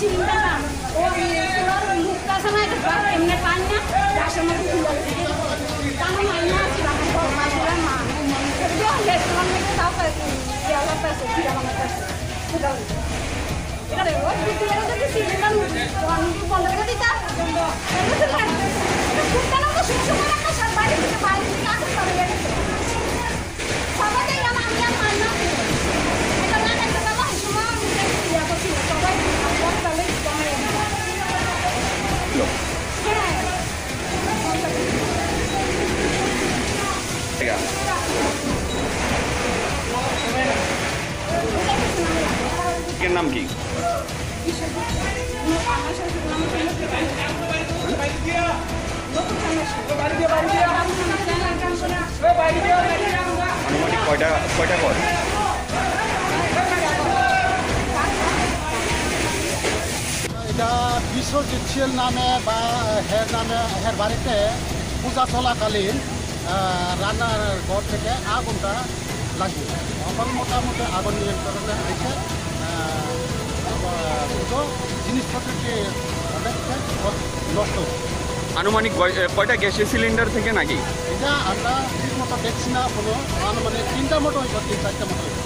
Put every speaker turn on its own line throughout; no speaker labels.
Cylinder না ও মুখটা সময় এমনি পান না গ্যাসের মধ্যে তুলে কারণ হয় না মাছগুলো মা রেস্টুরেন্ট থেকে তাও দেওয়ার পাশে ফিরে আমার কাছে এটা দেখো ভিতরে যদি সিলিন্ডার বন্ধ করে দিতা ফুটটা না তো সুসময় একটা সব বাইরে থেকে আসে সবাই গেছে সবাই দেখলাম আমি আর মান না এটা না একটা বাবা সময় ইয়া করছি সবাই আমার তাহলে কমে
এর নাম কি? আনুমানিক কয়টা কর?
এটা বিশ্বজিৎ শীল নামে বা হের বাড়িতে পূজা চলাকালীন রান্নার ঘর থেকে আগুনটা লাগে। এখন মোটামুটি আগুন নিয়ন্ত্রণে রেখে জিনিসপত্রকে অনেকটা নষ্ট হচ্ছে।
আনুমানিক কয়টা গ্যাসের সিলিন্ডার থেকে নাকি?
এটা আমরা ঠিক মতো দেখছি না কোনো মানে 3টা মতো হইব 3-4টা মতো হইব।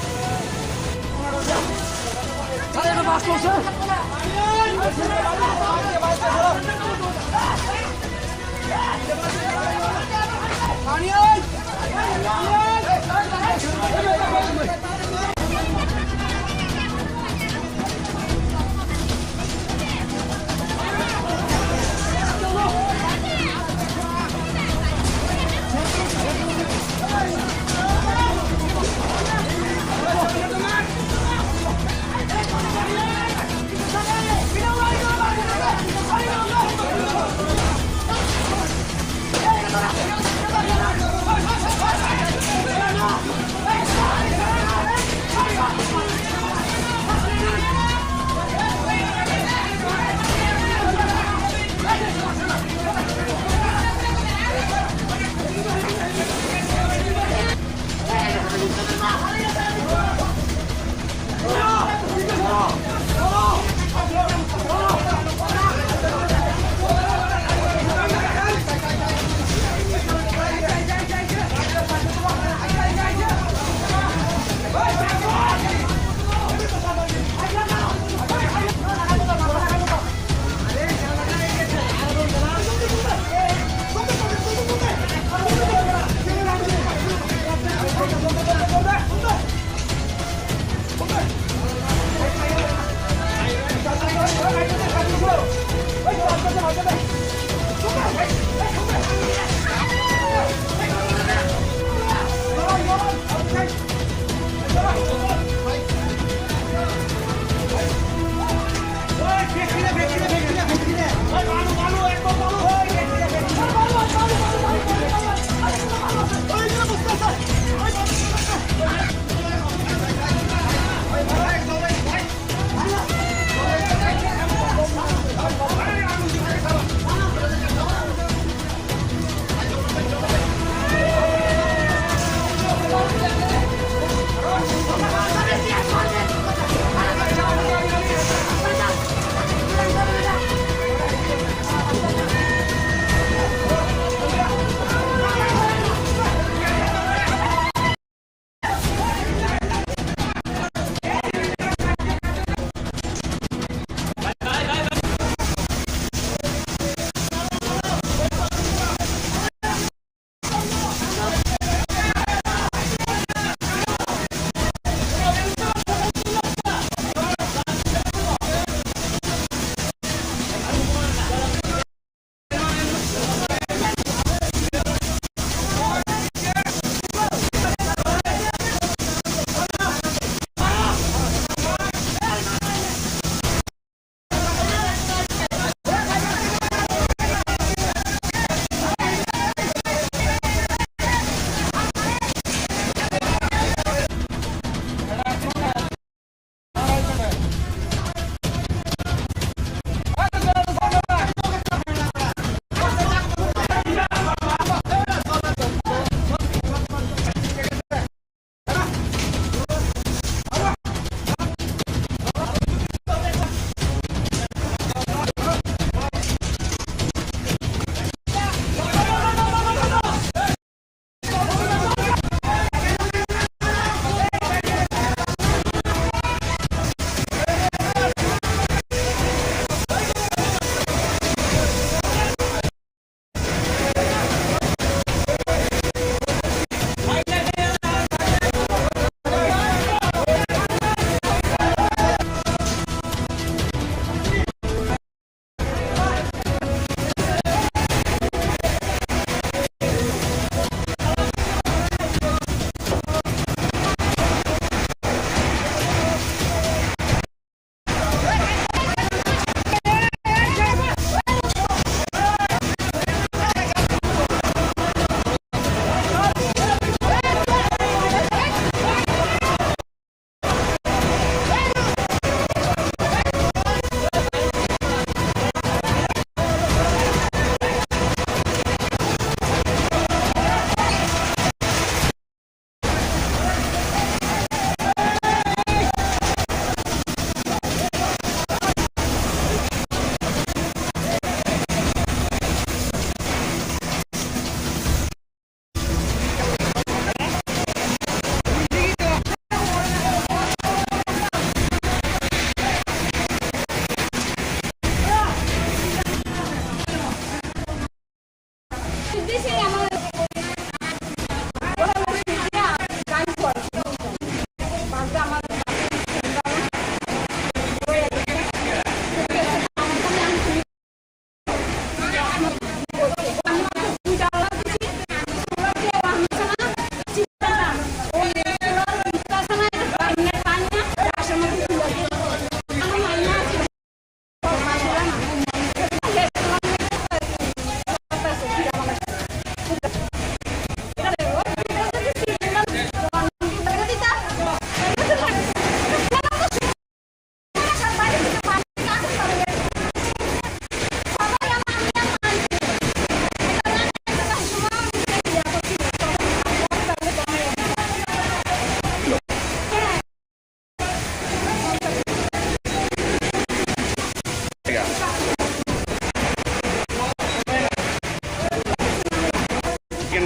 Come on!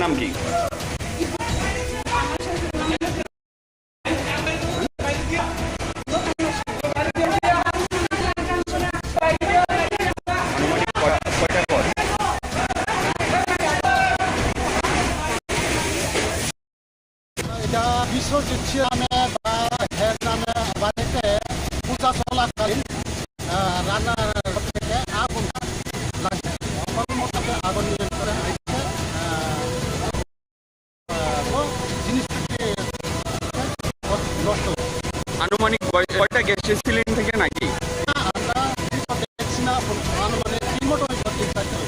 নাম কি? আনুমানিক কয়টার পর?
এটা বিশ্বজিৎ নামে বা হের নামে বাড়িতে পূজা চলাকালীন রান্নার থেকে আগুন লাগে। কর্মমতে আগুন নিয়ন্ত্রণে আসছে জিনিসটি নষ্ট হয়েছে।
আনুমানিক কয়টা গ্যাসের সিলিন্ডার থেকে নাকি?
আমরা দেখছি না মানে 3 মোটর হয়েছে 3-4টা।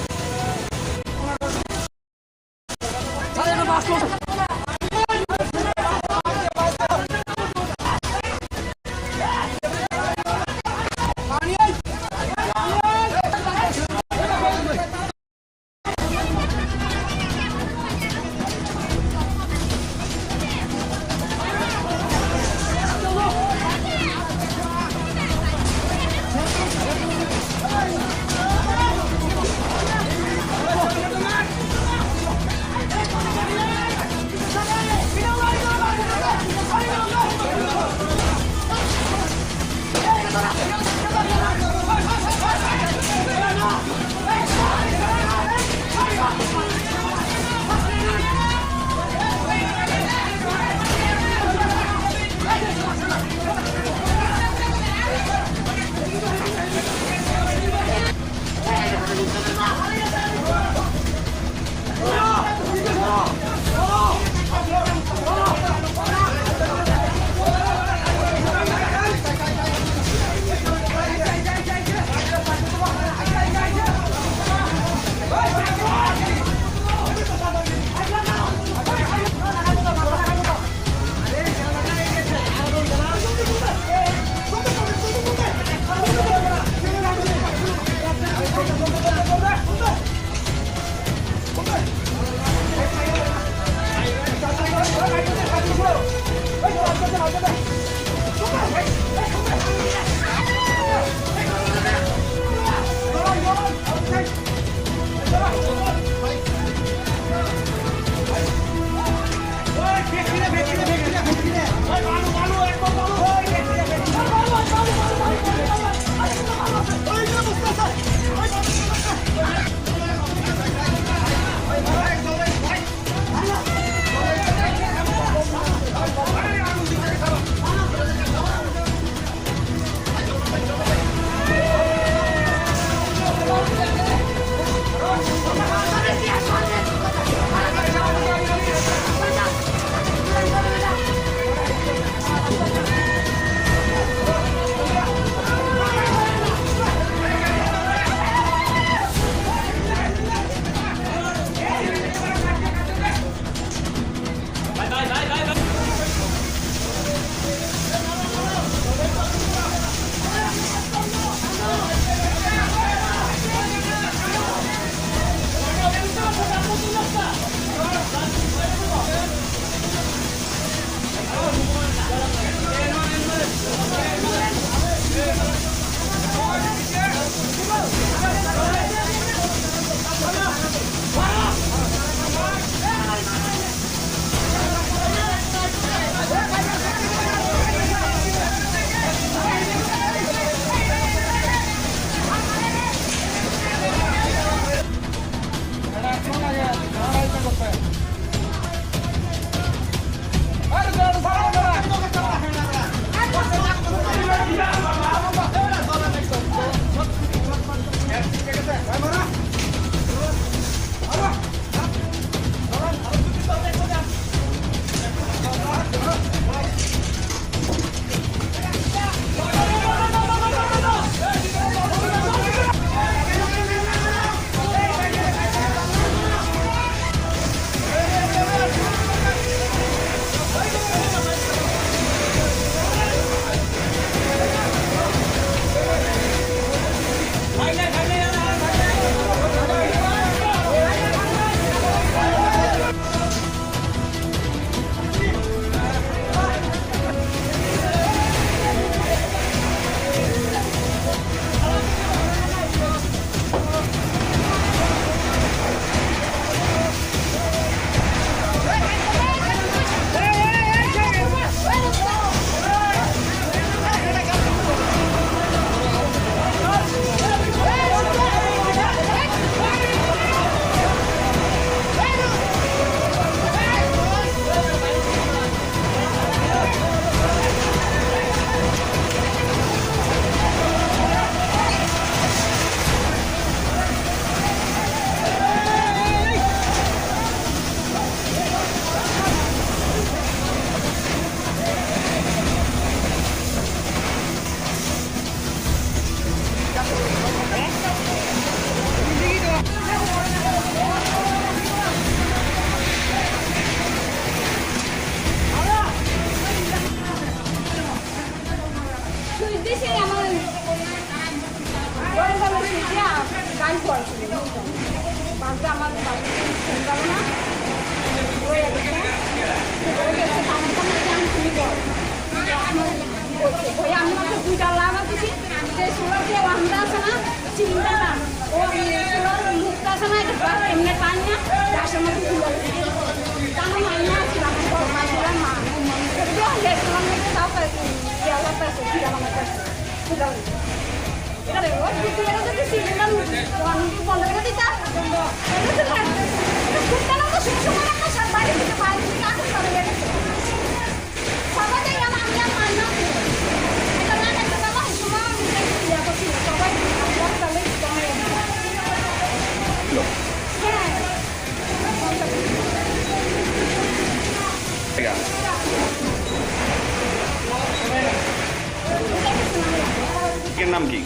বাসটা আমার বাড়িতে গেল না ওই গেছে আমার সামনে আমি তুমি করো ওই আমি মাত্র 2টা লাভ দিচ্ছি যে সোলার যে ওয়ানটা আছে না সিলিন্ডারটা ও সোলার মুখটা আছে না এটা এমনি টান না গ্যাসের মধ্যে তুলে কারণ আমি না ছিলাম বড় মাছগুলো মা রেস্টুরেন্ট থেকে তাও দেওয়া পেয়েছে ফিরা বানা পেয়েছে এটা রে ও যদি সিলিন্ডার বন্ধ করে দিতা খুঁজতে না তো সময় একটা সব বাড়ি থেকে বাইরে থেকে আসতে চলে গেছে সবাই আমি আর মানি না এটা না একটা দাম সময় ইয়া করছি সবাই চলে
এর নাম কি?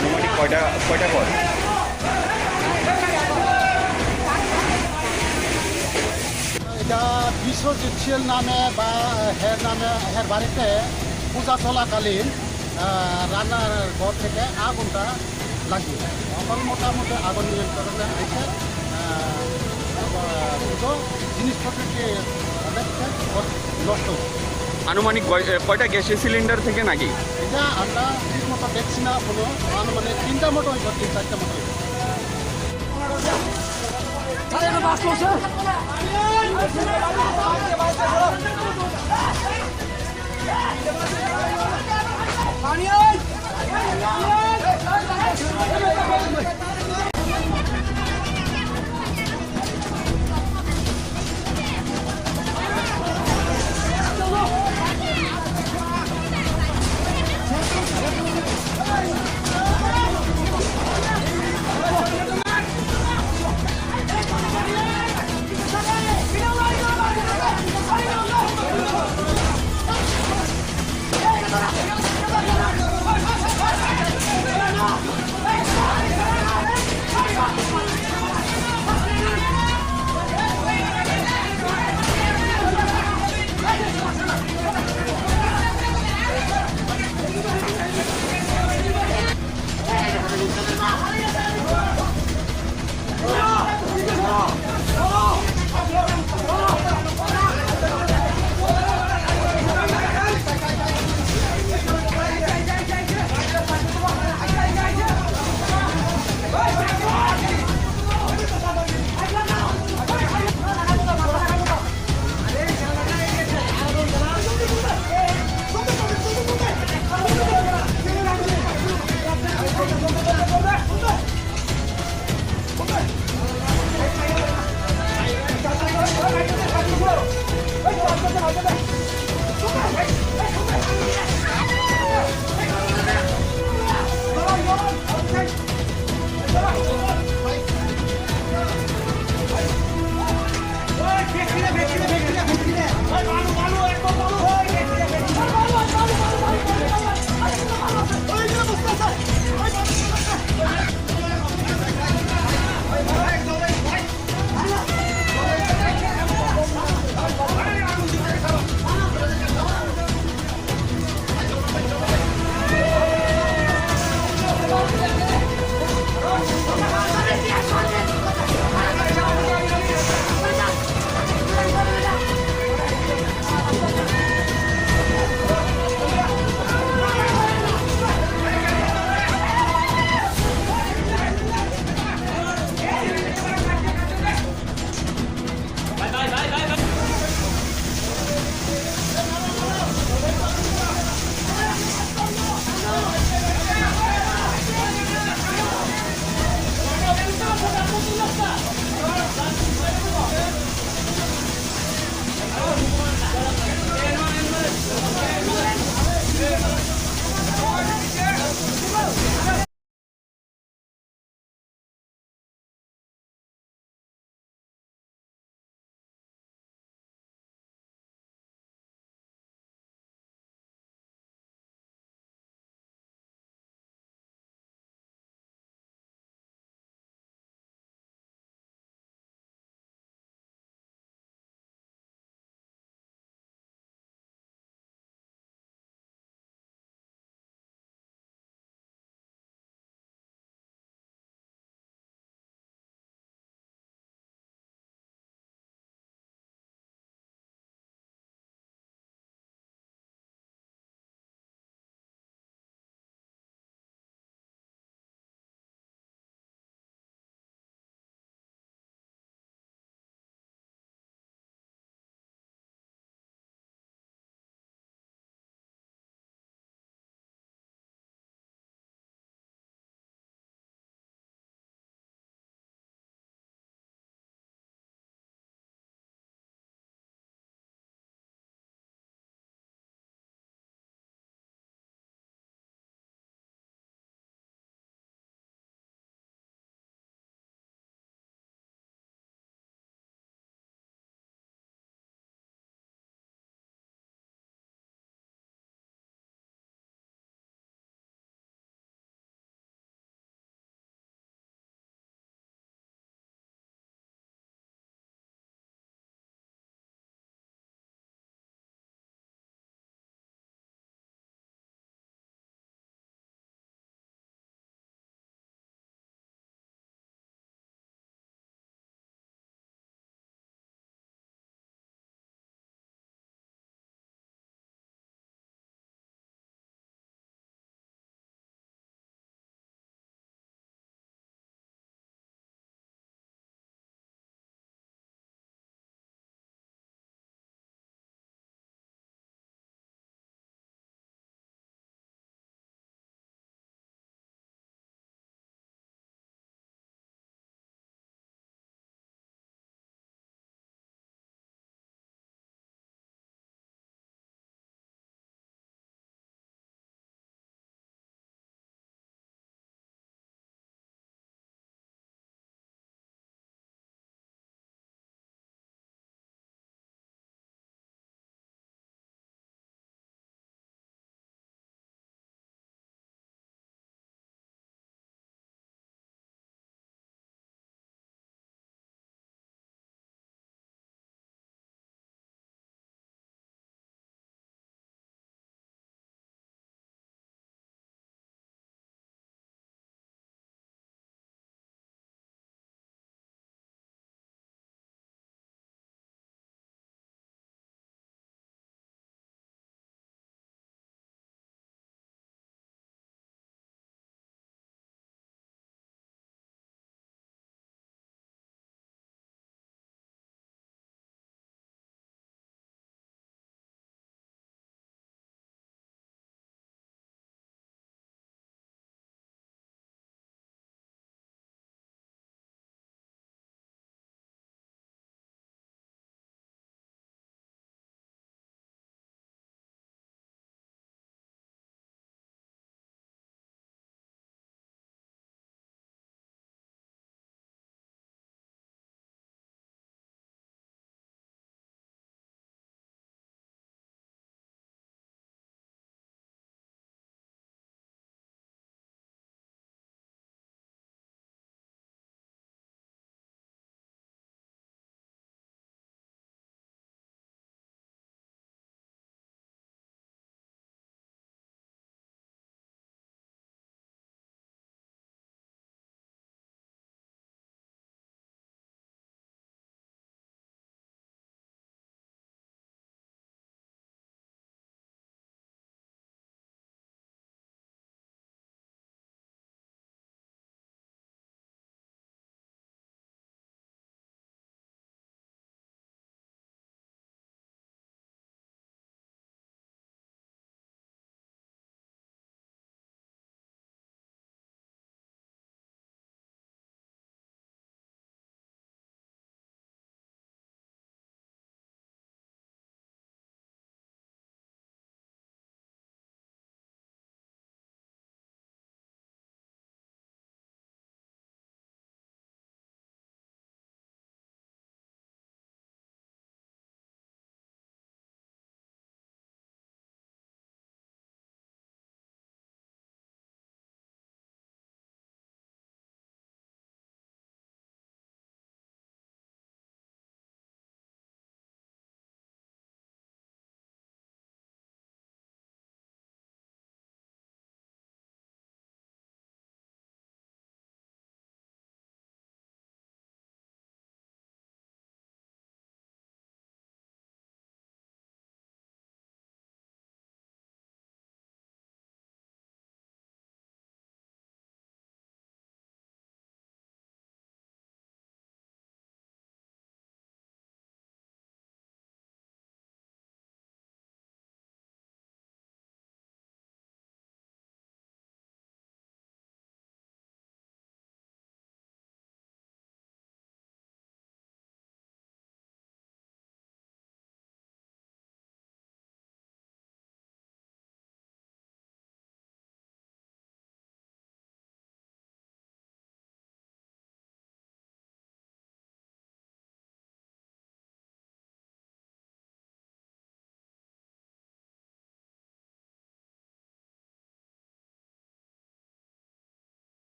আনুমানিক কয়টা ঘর?
এটা বিশ্বজিৎ শীল নামে বা হের বাড়িতে পূজা চলাকালীন রান্নার ঘর থেকে আগুনটা লাগে। এখন মোটামুটি আগুন নিয়ন্ত্রণে এসে পুজো জিনিসপত্রকে অনেকটা নষ্ট।
আনুমানিক কয়টা গ্যাসের সিলিন্ডার থেকে নাকি?
এটা আমরা ঠিক মতো দেখছি না কোনো মানে 3টা মতো হইব 3-4টা মতো হইব।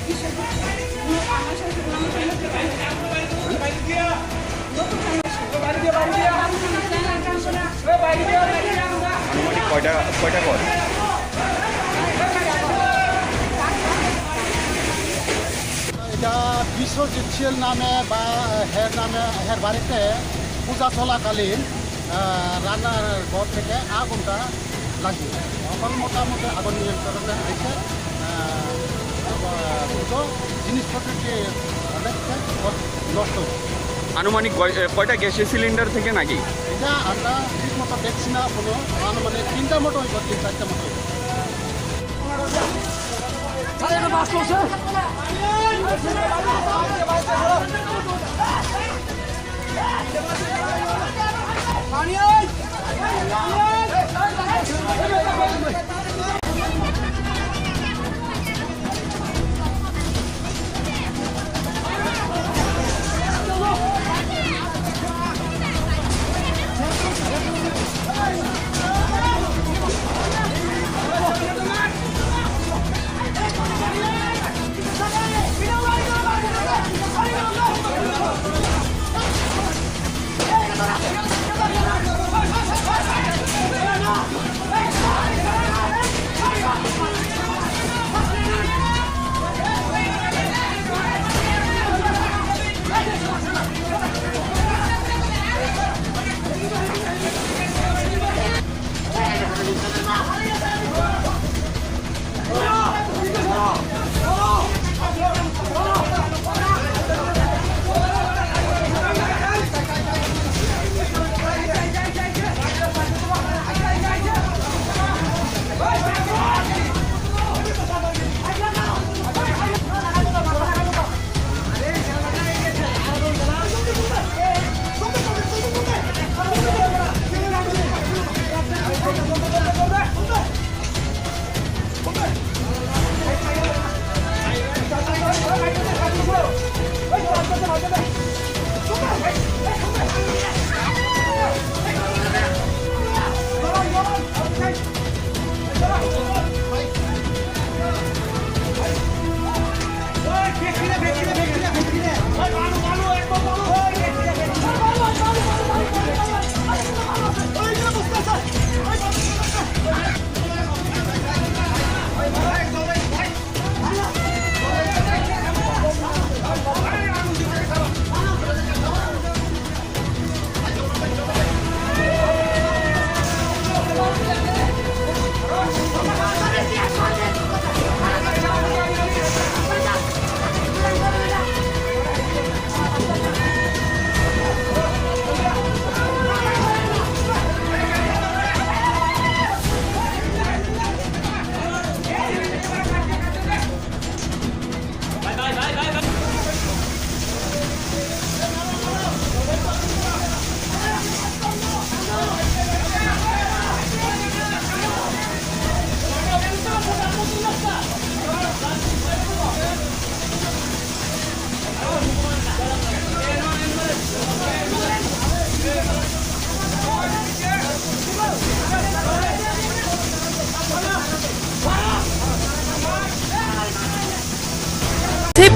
আমার শ্বশুর নাম হচ্ছে নতুন
আনুমানিক কয়টা ঘর?
এটা বিশ্বজিৎ শীল নামে বা হের বাড়িতে পূজা চলাকালীন রান্নার ঘর থেকে আগুনটা লাগে। তখন মোটামুটি আগুন নিয়ন্ত্রণে হয়েছে, কিন্তু জিনিসপত্রটি অনেকটা নষ্ট হয়েছে।
আনুমানিক কয়টা গ্যাসের সিলিন্ডার থেকে নাকি?
এটা আমরা ঠিক মতো দেখছি না, কোনো মানে 3টা মতো হইব, 3-4টা মতো হইব।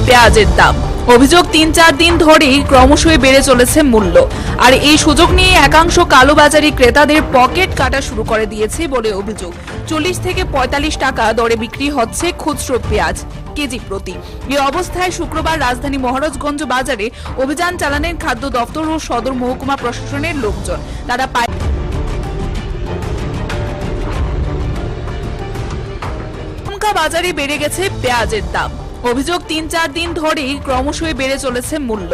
পেঁয়াজের দাম অভিযোগ ৩-৪ দিন ধরেই ক্রমশই বেড়ে চলেছে মূল্য, আর এই সুযোগ নিয়ে একাংশ কালোবাজারি ক্রেতাদের পকেট কাটা শুরু করে দিয়েছে বলে অভিযোগ। ৪০ থেকে ৪৫ টাকা দরে বিক্রি হচ্ছে খুচরো পেঁয়াজ কেজি প্রতি। এই অবস্থায় শুক্রবার রাজধানী মহারাজগঞ্জ বাজারে অভিযান চালানেন খাদ্য দপ্তর ও সদর মহকুমা প্রশাসনের লোকজন। তারা বাজারে বেড়ে গেছে পেঁয়াজের দাম। অভিযোগ ৩-৪ দিন ধরেই ক্রমশই বেড়ে চলেছে মূল্য,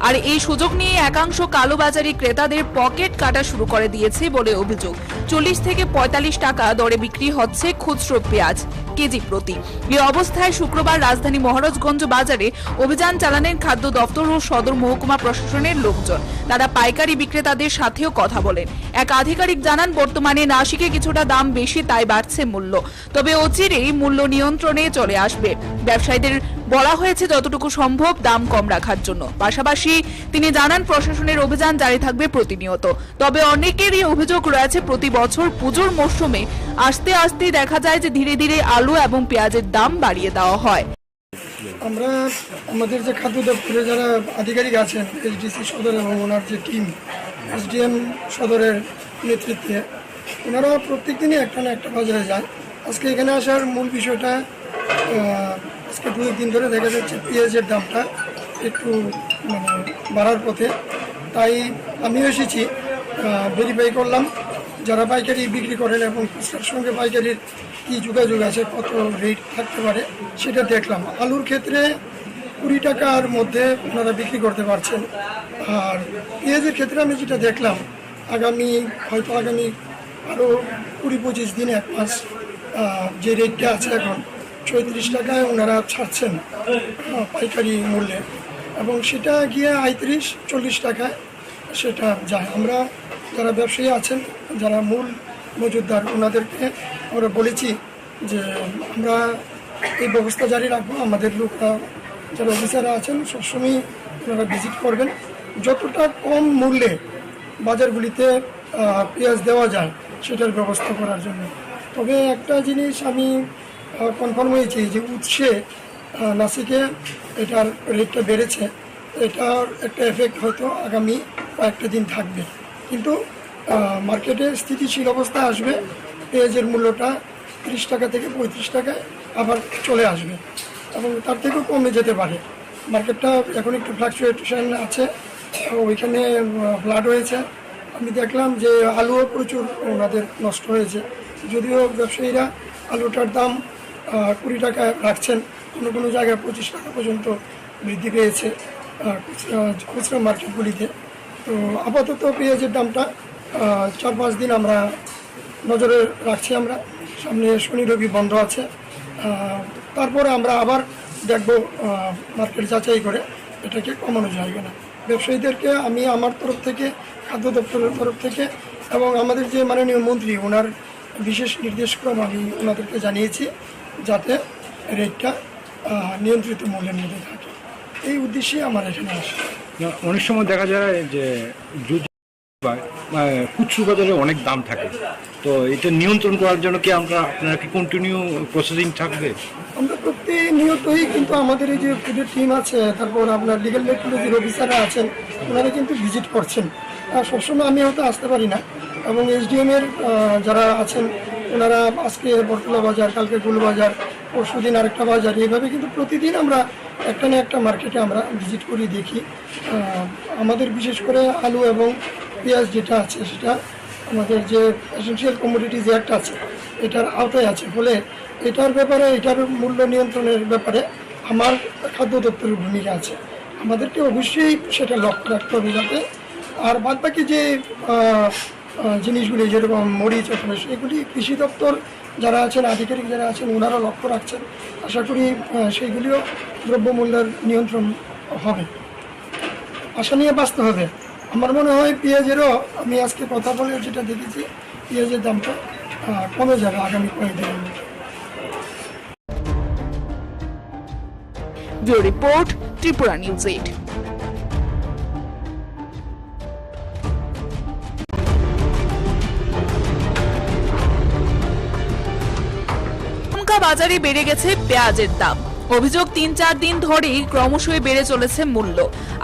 আর এই সুযোগ নিয়ে একাংশ কালোবাজারি ক্রেতাদের পকেট কাটা শুরু করে দিয়েছে বলে অভিযোগ। ৪০ থেকে ৪৫ টাকা দরে বিক্রি হচ্ছে খুচরো পেঁয়াজ কেজি প্রতি। এই অবস্থায় শুক্রবার রাজধানী মহারাজগঞ্জ বাজারে অভিযান চালানেন খাদ্য দপ্তর ও সদর মহকুমা প্রশাসনের লোকজন। তারা পাইকারি বিক্রেতাদের সাথেও কথা বলেন। এক আধিকারিক জানান, বর্তমানে নাশিকে কিছুটা দাম বেশি, তাই বাড়ছে মূল্য, তবে অচিরেই মূল্য নিয়ন্ত্রণে চলে আসবে। ব্যবসায়ীদের বলা হয়েছে যতটুকু সম্ভব দাম কম রাখার জন্য। পাশাপাশি তিনি জানান, প্রশাসনের অভিযান জারি থাকবে প্রতিনিয়ত। তবে অনেকেরই অভিযোগ রয়েছে, প্রতি বছর পুজোর মরশুমে আস্তে আস্তে দেখা যায় যে ধীরে ধীরে আলু এবং পেঁয়াজের দাম বাড়িয়ে দেওয়া হয়।
আমরা আমাদের যে খাদ্য দপ্তরে যারা আধিকারিক আছেন এইচডিসি সদর এবং ওনার যে টিম এসডিএম সদরের নেতৃত্বে ওনারা প্রত্যেক দিনই একটা না একটা বাজারে যায়। আজকে এখানে আসার মূল বিষয়টা আজকে 2 দিন ধরে দেখা যাচ্ছে পেঁয়াজের দামটা একটু বাড়ার পথে, তাই আমিও এসেছি, ভেরিফাই করলাম যারা পাইকারি বিক্রি করেন এবং খুচরার সঙ্গে পাইকারির কী যোগাযোগ আছে, কত রেট থাকতে পারে সেটা দেখলাম। আলুর ক্ষেত্রে 20 টাকার মধ্যে ওনারা বিক্রি করতে পারছেন। আর পেঁয়াজের ক্ষেত্রে আমি যেটা দেখলাম আগামী আরও 20-25 দিন 1 মাস যে রেটটা আছে এখন 36 টাকায় ওনারা ছাড়ছেন পাইকারি মূল্যে, এবং সেটা গিয়ে 35-40 টাকায় সেটা যায়। আমরা যারা ব্যবসায়ী আছেন, যারা মূল মজুতদার, ওনাদেরকে আমরা বলেছি যে আমরা এই ব্যবস্থা জারি রাখবো। আমাদের লোকরা যারা অফিসাররা আছেন সবসময় ওনারা ভিজিট করবেন, যতটা কম মূল্যে বাজারগুলিতে পেঁয়াজ দেওয়া যায় সেটার ব্যবস্থা করার জন্য। তবে একটা জিনিস আমি কনফার্ম হয়েছি যে উৎসে নাসিকে এটার রেটটা বেড়েছে, এটার একটা এফেক্ট হয়তো আগামী কয়েকটা দিন থাকবে, কিন্তু মার্কেটে স্থিতিশীল অবস্থা আসবে। পেঁয়াজের মূল্যটা 30 টাকা থেকে 35 টাকায় আবার চলে আসবে এবং তার থেকেও কমে যেতে পারে। মার্কেটটা এখন একটু ফ্লাকচুয়েশন আছে, ওইখানে ফ্লাড হয়েছে। আমি দেখলাম যে আলুও প্রচুর ওনাদের নষ্ট হয়েছে, যদিও ব্যবসায়ীরা আলুটার দাম 20 টাকায় রাখছেন, কোনো কোনো জায়গায় 25 টাকা পর্যন্ত বৃদ্ধি পেয়েছে খুচরা মার্কেটগুলিতে। তো আপাতত পেঁয়াজের দামটা 4-5 দিন আমরা নজরে রাখছি। আমরা সামনে শনি রবি বন্ধ আছে, তারপরে আমরা আবার দেখব মার্কেট যাচাই করে এটাকে কমানো যায় কিনা। ব্যবসায়ীদেরকে আমি আমার তরফ থেকে, খাদ্য দপ্তরের তরফ থেকে এবং আমাদের যে মাননীয় মন্ত্রী ওনার বিশেষ নির্দেশক্রম আমি ওনাদেরকে জানিয়েছি যাতে রেটটা নিয়ন্ত্রিত মূল্যের মধ্যে থাকে। এই উদ্দেশ্যে আমার এখানে আসে।
অনেক সময় দেখা যায় যে খুচরো বাজারে অনেক দাম থাকে, তো এটা নিয়ন্ত্রণ করার জন্য কি আপনারা কি কন্টিনিউ প্রসেসিং থাকবে?
আমরা প্রতিনিয়তই কিন্তু আমাদের এই যে ফুডের টিম আছে, তারপর আপনার লিগ্যাল মেট্রোলজির অফিসাররা আছেন, ওনারা কিন্তু ভিজিট করছেন। সবসময় আমি হয়তো আসতে পারি না, এবং এসডিএমের যারা আছেন ওনারা আজকে বরতলা বাজার, কালকে গুলবাজার, পরশু দিন আরেকটা বাজার, এইভাবে কিন্তু প্রতিদিন আমরা একটা না একটা মার্কেটে আমরা ভিজিট করি, দেখি। আমাদের বিশেষ করে আলু এবং পেঁয়াজ যেটা আছে সেটা আমাদের যে এসেনশিয়াল কমোডিটিজ অ্যাক্ট আছে এটার আওতায় আছে, ফলে এটার ব্যাপারে, এটার মূল্য নিয়ন্ত্রণের ব্যাপারে আমার খাদ্য দপ্তরের ভূমিকা আছে। আমাদেরকে অবশ্যই সেটা লক্ষ্য রাখতে হবে যাতে, আর বাদবাকি যে জিনিসগুলি যেরকম মরিচ অথবা এগুলি কৃষি দপ্তর যারা আছেন, আধিকারিক যারা আছেন ওনারা লক্ষ্য রাখছেন। আশা করি সেইগুলিও দ্রব্যমূল্যের নিয়ন্ত্রণ হবে। আশা নিয়ে বাঁচতে হবে। আমার মনে হয় পেঁয়াজেরও, আমি আজকে কথা বলে যেটা দেখেছি, পেঁয়াজের দামটা কমে যাবে আগামী কয়েকদিনের মধ্যে।
Bureau report, Tripura news 8। বাজারে বেড়ে গেছে পেঁয়াজের দাম। অভিযোগ 3-4 দিন ধরেই ক্রমশই বেড়ে চলেছে মূল্য,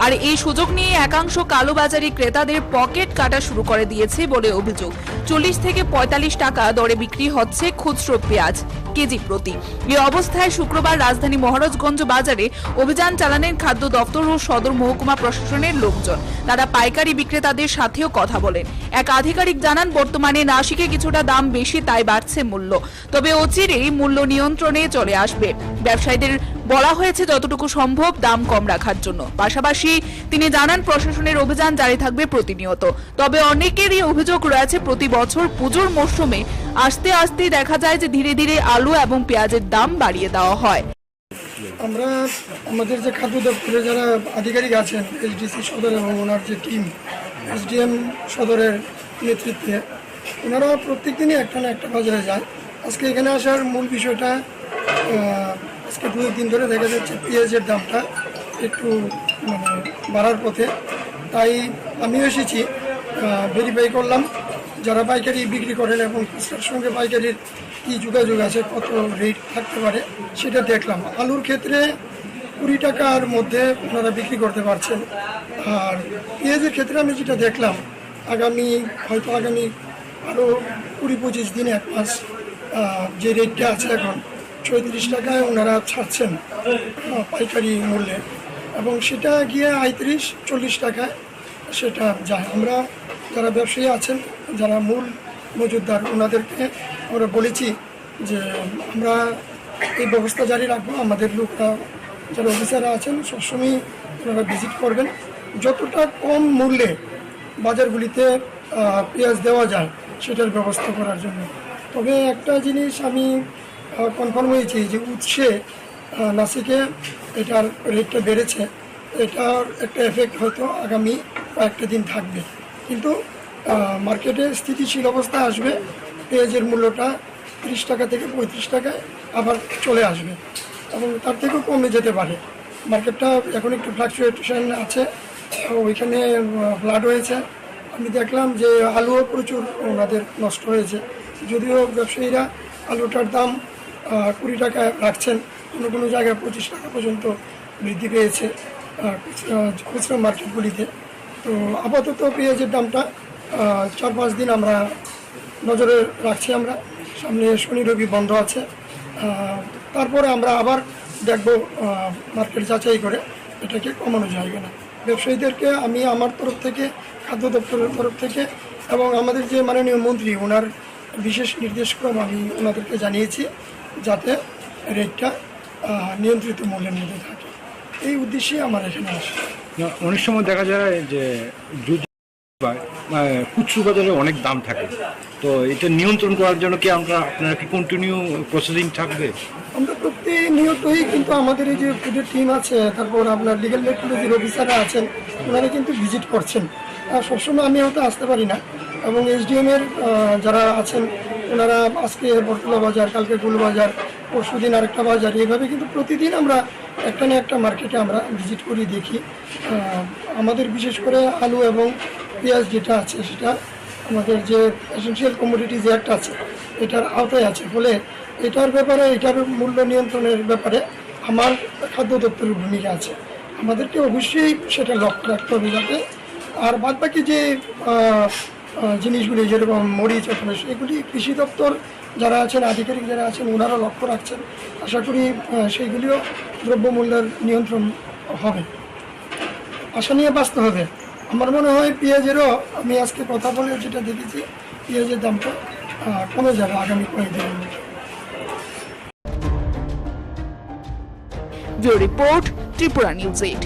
আর এই সুযোগ নিয়ে একাংশ কালোবাজারি ক্রেতাদের পকেট কাটা শুরু করে দিয়েছে বলে অভিযোগ। 40 থেকে 45 টাকা দরে বিক্রি হচ্ছে খুচরো পেঁয়াজ কেজি প্রতি। এই অবস্থায় শুক্রবার রাজধানী মহারাজগঞ্জ বাজারে অভিযান চালানেন খাদ্য দপ্তর ও সদর মহকুমা প্রশাসনের লোকজন। তারা পাইকারি বিক্রেতাদের সাথেও কথা বলেন। এক আধিকারিক জানান, বর্তমানে নাসিকে কিছুটা দাম বেশি, তাই বাড়ছে মূল্য, তবে অচিরেই মূল্য নিয়ন্ত্রণে চলে আসবে। ব্যবসায়ীদের বলা হয়েছে যতটুকু সম্ভব দাম কম রাখার জন্য। পাশাপাশি তিনি জানান, প্রশাসনের অভিযান জারি থাকবে প্রতিনিয়ত। তবে অনেকেরই অভিযোগ রয়েছে, প্রতি বছর পুজোর মরশুমে আস্তে আস্তে দেখা যায় যে ধীরে ধীরে আলু এবং পেঁয়াজের দাম বাড়িয়ে দেওয়া হয়।
আমরা আমাদের যে খাদ্য দপ্তরে যারা আধিকারিক আছেন এইচডিসি সদর এবং ওনার যে টিম এসডিএম সদরের নেতৃত্বে, ওনারা প্রত্যেক দিনই একটা না একটা বাজারে যায়। আজকে এখানে আসার মূল বিষয়টা আজকে 2 দিন ধরে দেখা যাচ্ছে পেঁয়াজের দামটা একটু বাড়ার পথে, তাই আমিও এসেছি, ভেরিফাই করলাম যারা পাইকারি বিক্রি করেন এবং খুচরার সঙ্গে পাইকারির কী যোগাযোগ আছে, কত রেট থাকতে পারে সেটা দেখলাম। আলুর ক্ষেত্রে 20 টাকার মধ্যে ওনারা বিক্রি করতে পারছেন। আর পেঁয়াজের ক্ষেত্রে আমি যেটা দেখলাম আগামী আরও 20-25 দিন 1 মাস যে রেটটা আছে এখন 36 টাকায় ওনারা ছাড়ছেন পাইকারি মূল্যে, এবং সেটা গিয়ে 35-40 টাকায় সেটা যায়। আমরা যারা ব্যবসায়ী আছেন, যারা মূল মজুতদার, ওনাদেরকে আমরা বলেছি যে আমরা এই ব্যবস্থা জারি রাখবো। আমাদের লোকরা যারা অফিসাররা আছেন সবসময় ওনারা ভিজিট করবেন, যতটা কম মূল্যে বাজারগুলিতে পেঁয়াজ দেওয়া যায় সেটার ব্যবস্থা করার জন্য। তবে একটা জিনিস আমি কনফার্ম হয়েছি যে উৎসে নাসিকে এটার রেটটা বেড়েছে, এটার একটা এফেক্ট হয়তো আগামী কয়েকটা দিন থাকবে, কিন্তু মার্কেটে স্থিতিশীল অবস্থা আসবে। পেঁয়াজের মূল্যটা 30 টাকা থেকে 35 টাকায় আবার চলে আসবে এবং তার থেকেও কমে যেতে পারে। মার্কেটটা এখন একটু ফ্লাকচুয়েশন আছে, ওইখানে ফ্লাড হয়েছে। আমি দেখলাম যে আলুও প্রচুর ওনাদের নষ্ট হয়েছে, যদিও ব্যবসায়ীরা আলুটার দাম 20 টাকায় রাখছেন, কোনো কোনো জায়গায় 25 টাকা পর্যন্ত বৃদ্ধি পেয়েছে খুচরা মার্কেটগুলিতে। তো আপাতত পেঁয়াজের দামটা 4-5 দিন আমরা নজরে রাখছি। আমরা সামনে শনি রবি বন্ধ আছে, তারপরে আমরা আবার দেখব মার্কেট যাচাই করে এটাকে কমানো যায় কিনা। ব্যবসায়ীদেরকে আমি আমার তরফ থেকে, খাদ্য দপ্তরের তরফ থেকে এবং আমাদের যে মাননীয় মন্ত্রী ওনার বিশেষ নির্দেশক্রম আমি ওনাদেরকে জানিয়েছি যাতে রেটটা নিয়ন্ত্রিত মূল্যের মধ্যে থাকে। এই উদ্দেশ্যে আমার এখানে আসে।
অনেক সময় দেখা যায় যে যদি খুচরো বাজারে অনেক দাম থাকে, তো এটা নিয়ন্ত্রণ করার জন্য কি আপনারা কি কন্টিনিউ প্রসেসিং থাকবে?
আমরা প্রতিনিয়তই কিন্তু আমাদের এই যে ফুডের টিম আছে, তারপর আপনার লিগ্যাল মেট্রোলজির অফিসাররা আছেন, ওনারা কিন্তু ভিজিট করছেন। সবসময় আমি হয়তো আসতে পারি না, এবং এসডিএমের যারা আছেন ওনারা আজকে বটতলা বাজার, কালকে গুলবাজার, পরশু দিন আরেকটা বাজার, এইভাবে কিন্তু প্রতিদিন আমরা একটা না একটা মার্কেটে আমরা ভিজিট করি, দেখি। আমাদের বিশেষ করে আলু এবং পেঁয়াজ যেটা আছে সেটা আমাদের যে এসেনশিয়াল কমোডিটিজ অ্যাক্ট আছে এটার আওতায় আছে, ফলে এটার ব্যাপারে, এটার মূল্য নিয়ন্ত্রণের ব্যাপারে আমার খাদ্য দপ্তরের ভূমিকা আছে। আমাদেরকে অবশ্যই সেটা লক্ষ্য রাখতে হবে যাতে, আর বাদ বাকি যে জিনিসগুলি যেরকম মরিচ আছে এগুলি কৃষি দপ্তর যারা আছেন, আধিকারিক যারা আছেন ওনারা লক্ষ্য রাখছেন। আশা করি সেইগুলিও দ্রব্যমূল্যের নিয়ন্ত্রণ হবে। আশা নিয়ে বাঁচতে হবে। আমার মনে হয় পেঁয়াজেরও, আমি আজকে কথা বলে যেটা দেখেছি, পেঁয়াজের দামটা কমে যাবে আগামী কয়েকদিনের মধ্যে।
Bureau report, Tripura news 8।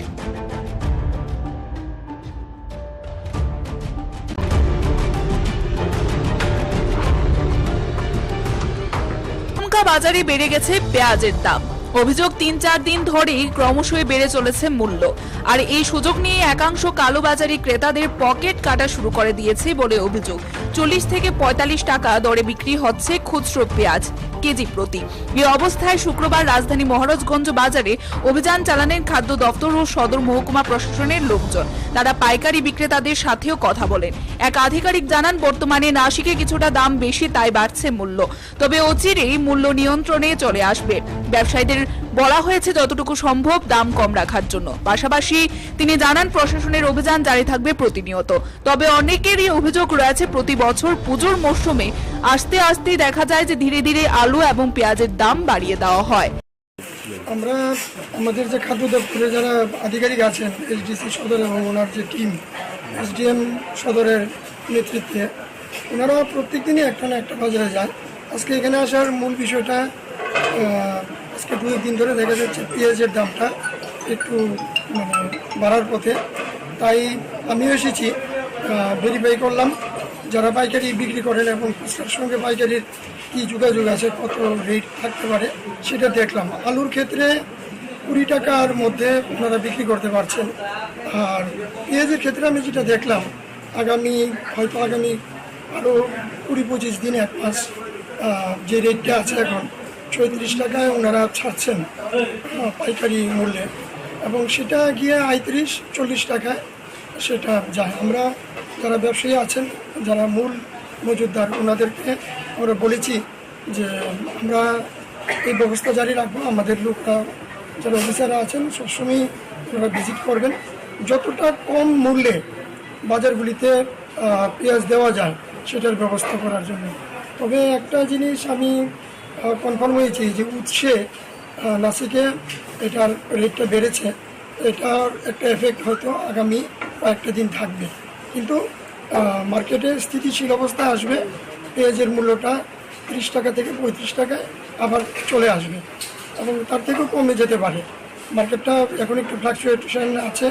বাজারে বেড়ে গেছে পেঁয়াজের দাম। অভিযোগ 3-4 দিন ধরেই ক্রমশই বেড়ে চলেছে মূল্য, আর এই সুযোগ নিয়ে একাংশ কালোবাজারি ক্রেতাদের পকেট কাটা শুরু করে দিয়েছে বলে অভিযোগ। 40 থেকে 45 টাকা দরে বিক্রি হচ্ছে খুচরো পেঁয়াজ কেজি প্রতি। এই অবস্থায় শুক্রবার রাজধানী মহারাজগঞ্জ বাজারে অভিযান চালানেন খাদ্য দপ্তর ও সদর মহকুমা প্রশাসনের লোকজন। তারা পাইকারি বিক্রেতাদের সাথেও কথা বলেন। এক আধিকারিক জানান, বর্তমানে নাসিকে কিছুটা দাম বেশি, তাই বাড়ছে মূল্য, তবে অচিরেই মূল্য নিয়ন্ত্রণে চলে আসবে। ব্যবসায়ীদের বলা হয়েছে যতটুকু সম্ভব দাম কম রাখার জন্য। পাশাপাশি তিনি জানান, প্রশাসনের অভিযান জারি থাকবে প্রতিনিয়ত। তবে অনেকেরই অভিযোগ রয়েছে, প্রতি বছর পুজোর মৌসুমে আস্তে আস্তে দেখা যায় যে ধীরে ধীরে আলু এবং পেঁয়াজের দাম বাড়িয়ে দেওয়া হয়।
আমরা আমাদের যে খাদ্য দপ্তরে যারা আধিকারিক আছেন, এসডিসি সদর এবং ওনার যে টিম, এসডিএম সদরের নেতৃত্বে, ওনারা প্রত্যেক দিনই একটা না একটা বাজারে যায়। আজকে এখানে আসার মূল বিষয়টা, আজকে 2 দিন ধরে দেখা যাচ্ছে পেঁয়াজের দামটা একটু বাড়ার পথে, তাই আমিও এসেছি, ভেরিফাই করলাম যারা পাইকারি বিক্রি করেন এবং খুচরার সঙ্গে পাইকারির কী যোগাযোগ আছে, কত রেট থাকতে পারে সেটা দেখলাম। আলুর ক্ষেত্রে 20 টাকার মধ্যে ওনারা বিক্রি করতে পারছেন। আর পেঁয়াজের ক্ষেত্রে আমি যেটা দেখলাম আগামী আরও 20-25 দিন 1 মাস যে রেটটা আছে এখন 36 টাকায় ওনারা ছাড়ছেন পাইকারি মূল্যে, এবং সেটা গিয়ে 35-40 টাকায় সেটা যায়। আমরা যারা ব্যবসায়ী আছেন, যারা মূল মজুতদার, ওনাদেরকে আমরা বলেছি যে আমরা এই ব্যবস্থা জারি রাখবো। আমাদের লোকরা যারা অফিসাররা আছেন সবসময় ওনারা ভিজিট করবেন, যতটা কম মূল্যে বাজারগুলিতে পেঁয়াজ দেওয়া যায় সেটার ব্যবস্থা করার জন্য। তবে একটা জিনিস আমি কনফার্ম হয়েছি যে উৎসে নাসিকে এটার রেটটা বেড়েছে, এটার একটা এফেক্ট হয়তো আগামী কয়েকটা দিন থাকবে, কিন্তু মার্কেটে স্থিতিশীল অবস্থা আসবে। পেঁয়াজের মূল্যটা 30 টাকা থেকে 35 টাকায় আবার চলে আসবে এবং তার থেকেও কমে যেতে পারে। মার্কেটটা এখন একটু ফ্লাকচুয়েশন আছে,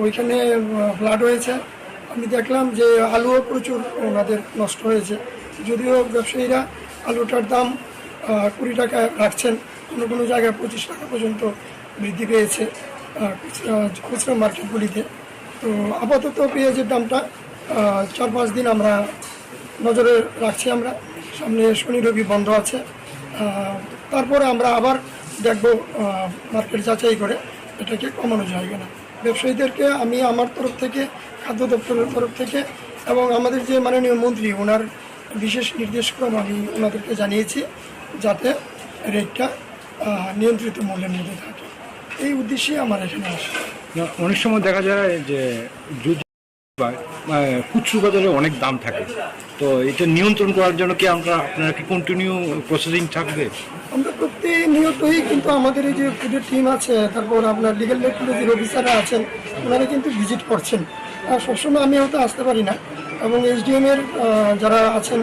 ওইখানে ফ্লাড হয়েছে। আমি দেখলাম যে আলুও প্রচুর ওনাদের নষ্ট হয়েছে, যদিও ব্যবসায়ীরা আলুটার দাম 20 টাকা রাখছেন, কোনো কোনো জায়গায় 25 টাকা পর্যন্ত বৃদ্ধি পেয়েছে খুচরা মার্কেটগুলিতে। তো আপাতত পেঁয়াজের দামটা 4-5 দিন আমরা নজরে রাখছি। আমরা সামনে শনি রবি বন্ধ আছে, তারপরে আমরা আবার দেখব মার্কেট যাচাই করে এটাকে কমানো যায় কিনা। ব্যবসায়ীদেরকে আমি আমার তরফ থেকে, খাদ্য দপ্তরের তরফ থেকে এবং আমাদের যে মাননীয় মন্ত্রী ওনার বিশেষ নির্দেশক্রম আমি ওনাদেরকে জানিয়েছি যাতে রেটটা নিয়ন্ত্রিত মূল্যের মধ্যে থাকে। এই উদ্দেশ্যে আমার এখানে আসে।
অনেক সময় দেখা যায় যে যদি খুচরো বাজারে অনেক দাম থাকে, তো এটা নিয়ন্ত্রণ করার জন্য কি আপনারা কি কন্টিনিউ প্রসেসিং থাকবে?
আমরা প্রতিনিয়তই কিন্তু আমাদের এই যে ফুডের টিম আছে, তারপর আপনার লিগ্যাল রেগুলেটরি অফিসাররা আছেন, ওনারা কিন্তু ভিজিট করছেন। সবসময় আমি হয়তো আসতে পারি না, এবং এসডিএমের যারা আছেন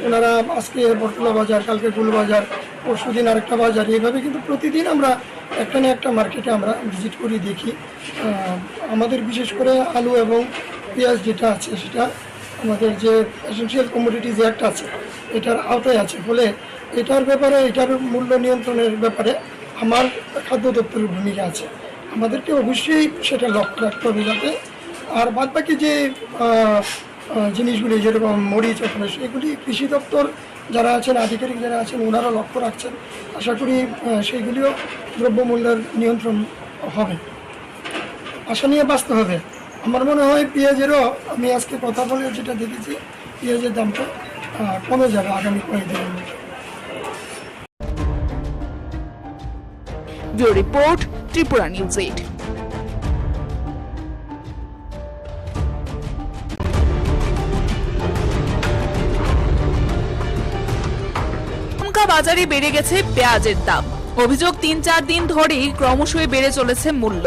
ওনারা আজকে বটতলা বাজার, কালকে গুলবাজার, পরশু দিন আরেকটা বাজার, এইভাবে কিন্তু প্রতিদিন আমরা একটা না একটা মার্কেটে আমরা ভিজিট করি, দেখি। আমাদের বিশেষ করে আলু এবং পেঁয়াজ যেটা আছে সেটা আমাদের যে এসেনশিয়াল কমোডিটিজ অ্যাক্ট আছে এটার আওতায় আছে, ফলে এটার ব্যাপারে, এটার মূল্য নিয়ন্ত্রণের ব্যাপারে আমার খাদ্য দপ্তরের ভূমিকা আছে। আমাদেরকে অবশ্যই সেটা লক্ষ্য রাখতে হবে যাতে, আর বাদবাকি যে জিনিসগুলি যেরকম মরিচ ওখানে, সেগুলি কৃষি দপ্তর যারা আছেন, আধিকারিক যারা আছেন, ওনারা লক্ষ্য রাখছেন। আশা করি সেইগুলিও দ্রব্যমূল্যের নিয়ন্ত্রণ হবে। আশা নিয়ে বাঁচতে হবে। আমার মনে হয় পেঁয়াজেরও, আমি আজকে কথা বলে যেটা দেখেছি, পেঁয়াজের দামটা কমে যাবে আগামী কয়েকদিনের মধ্যে।
Bureau report, Tripura news 8। বাজারে বেড়ে গেছে পেঁয়াজের দাম। অভিযোগ 3-4 দিন ধরেই ক্রমশই বেড়ে চলেছে মূল্য,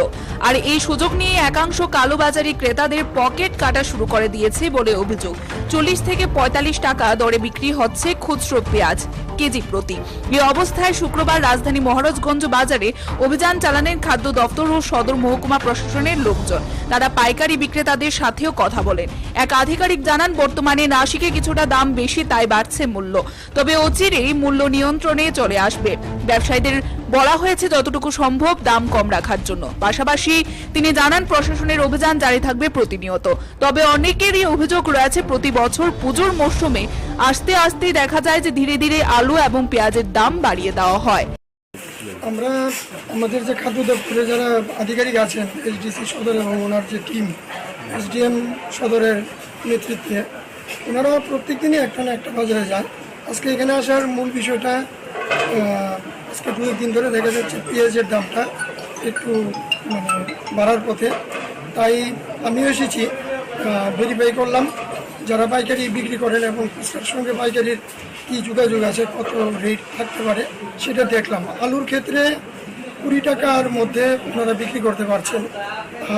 আর এই সুযোগ নিয়ে একাংশ কালোবাজারি ক্রেতাদের পকেট কাটা শুরু করে দিয়েছে বলে অভিযোগ। 40 থেকে 45 টাকা দরে বিক্রি হচ্ছে খুচরো পেঁয়াজ কেজি প্রতি। এই অবস্থায় শুক্রবার রাজধানী মহারাজগঞ্জ বাজারে অভিযান চালানেন খাদ্য দপ্তর ও সদর মহকুমা প্রশাসনের লোকজন। তারা পাইকারি বিক্রেতাদের সাথেও কথা বলেন। এক আধিকারিক জানান, বর্তমানে নাসিকে কিছুটা দাম বেশি, তাই বাড়ছে মূল্য, তবে অচিরেই মূল্য নিয়ন্ত্রণে চলে আসবে। ব্যবসায়ীদের বলা হয়েছে যতটুকু সম্ভব দাম কম রাখার জন্য। পাশাপাশি তিনি জানান, প্রশাসনের অভিযান জারি থাকবে প্রতিনিয়ত। তবে অনেকেরই অভিযোগ রয়েছে, প্রতি বছর পুজোর মৌসুমে আস্তে আস্তে দেখা যায় যে ধীরে ধীরে আলু এবং পেঁয়াজের দাম বাড়িয়ে দেওয়া হয়।
আমরা আমাদের যে খাদ্য দপ্তরে যারা আধিকারিক আছেন, এসডিসি সদর এবং ওনার যে টিম, এসডিএম সদরের নেতৃত্বে, ওনারা প্রত্যেক দিনই একটা না একটা বাজারে যায়। আজকে এখানে আসার মূল বিষয়টা, আজকে 2 দিন ধরে দেখা যাচ্ছে পেঁয়াজের দামটা একটু বাড়ার পথে, তাই আমিও এসেছি, ভেরিফাই করলাম যারা পাইকারি বিক্রি করেন এবং খুচরার সঙ্গে পাইকারির কী যোগাযোগ আছে, কত রেট থাকতে পারে সেটা দেখলাম। আলুর ক্ষেত্রে 20 টাকার মধ্যে ওনারা বিক্রি করতে পারছেন,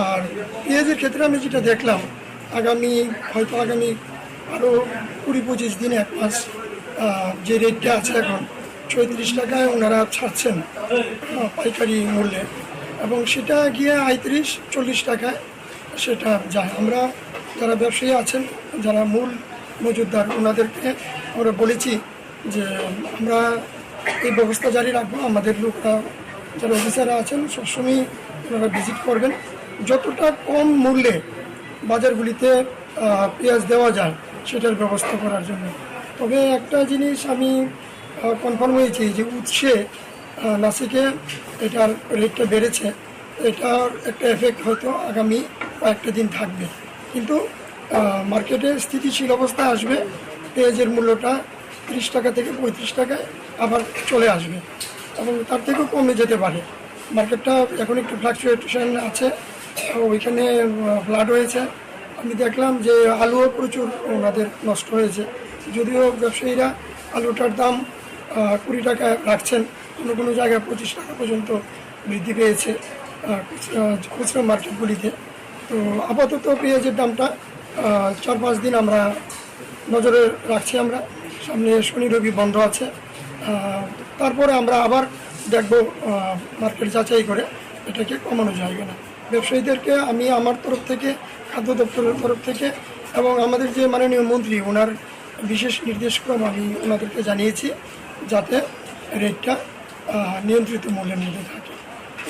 আর পেঁয়াজের ক্ষেত্রে আমি যেটা দেখলাম, হয়তো আগামী আরও 20-25 দিন, 1 মাস যে রেটটা আছে এখন 36 টাকায় ওনারা ছাড়ছেন পাইকারি মূল্যে, এবং সেটা গিয়ে 35-40 টাকায় সেটা যায়। আমরা যারা ব্যবসায়ী আছেন, যারা মূল মজুতদার, ওনাদেরকে আমরা বলেছি যে আমরা এই ব্যবস্থা জারি রাখবো। আমাদের লোকরা, যারা অফিসাররা আছেন, সবসময় ওনারা ভিজিট করবেন, যতটা কম মূল্যে বাজারগুলিতে পেঁয়াজ দেওয়া যায় সেটার ব্যবস্থা করার জন্য। তবে একটা জিনিস আমি কনফার্ম হয়েছি যে উৎসে নাসিকে এটার রেটটা বেড়েছে, এটার একটা এফেক্ট হয়তো আগামী কয়েকটা দিন থাকবে, কিন্তু মার্কেটে স্থিতিশীল অবস্থা আসবে। পেঁয়াজের মূল্যটা 30 টাকা থেকে 35 টাকায় আবার চলে আসবে এবং তার থেকেও কমে যেতে পারে। মার্কেটটা এখন একটু ফ্লাকচুয়েশন আছে, ওইখানে ফ্লাড হয়েছে। আমি দেখলাম যে আলুও প্রচুর ওনাদের নষ্ট হয়েছে, যদিও ব্যবসায়ীরা আলুটার দাম 20 টাকা রাখছেন, কোনো কোনো জায়গায় 25 টাকা পর্যন্ত বৃদ্ধি পেয়েছে খুচরা মার্কেটগুলিতে। তো আপাতত পেঁয়াজের দামটা 4-5 দিন আমরা নজরে রাখছি। আমরা সামনে শনি রবি বন্ধ আছে, তারপরে আমরা আবার দেখব মার্কেট যাচাই করে এটাকে কমানো যায় কিনা। ব্যবসায়ীদেরকে আমি আমার তরফ থেকে, খাদ্য দপ্তরের তরফ থেকে এবং আমাদের যে মাননীয় মন্ত্রী ওনার বিশেষ নির্দেশক্রম আমি ওনাদেরকে জানিয়েছি যাতে রেটটা নিয়ন্ত্রিত মূল্যের মধ্যে থাকে।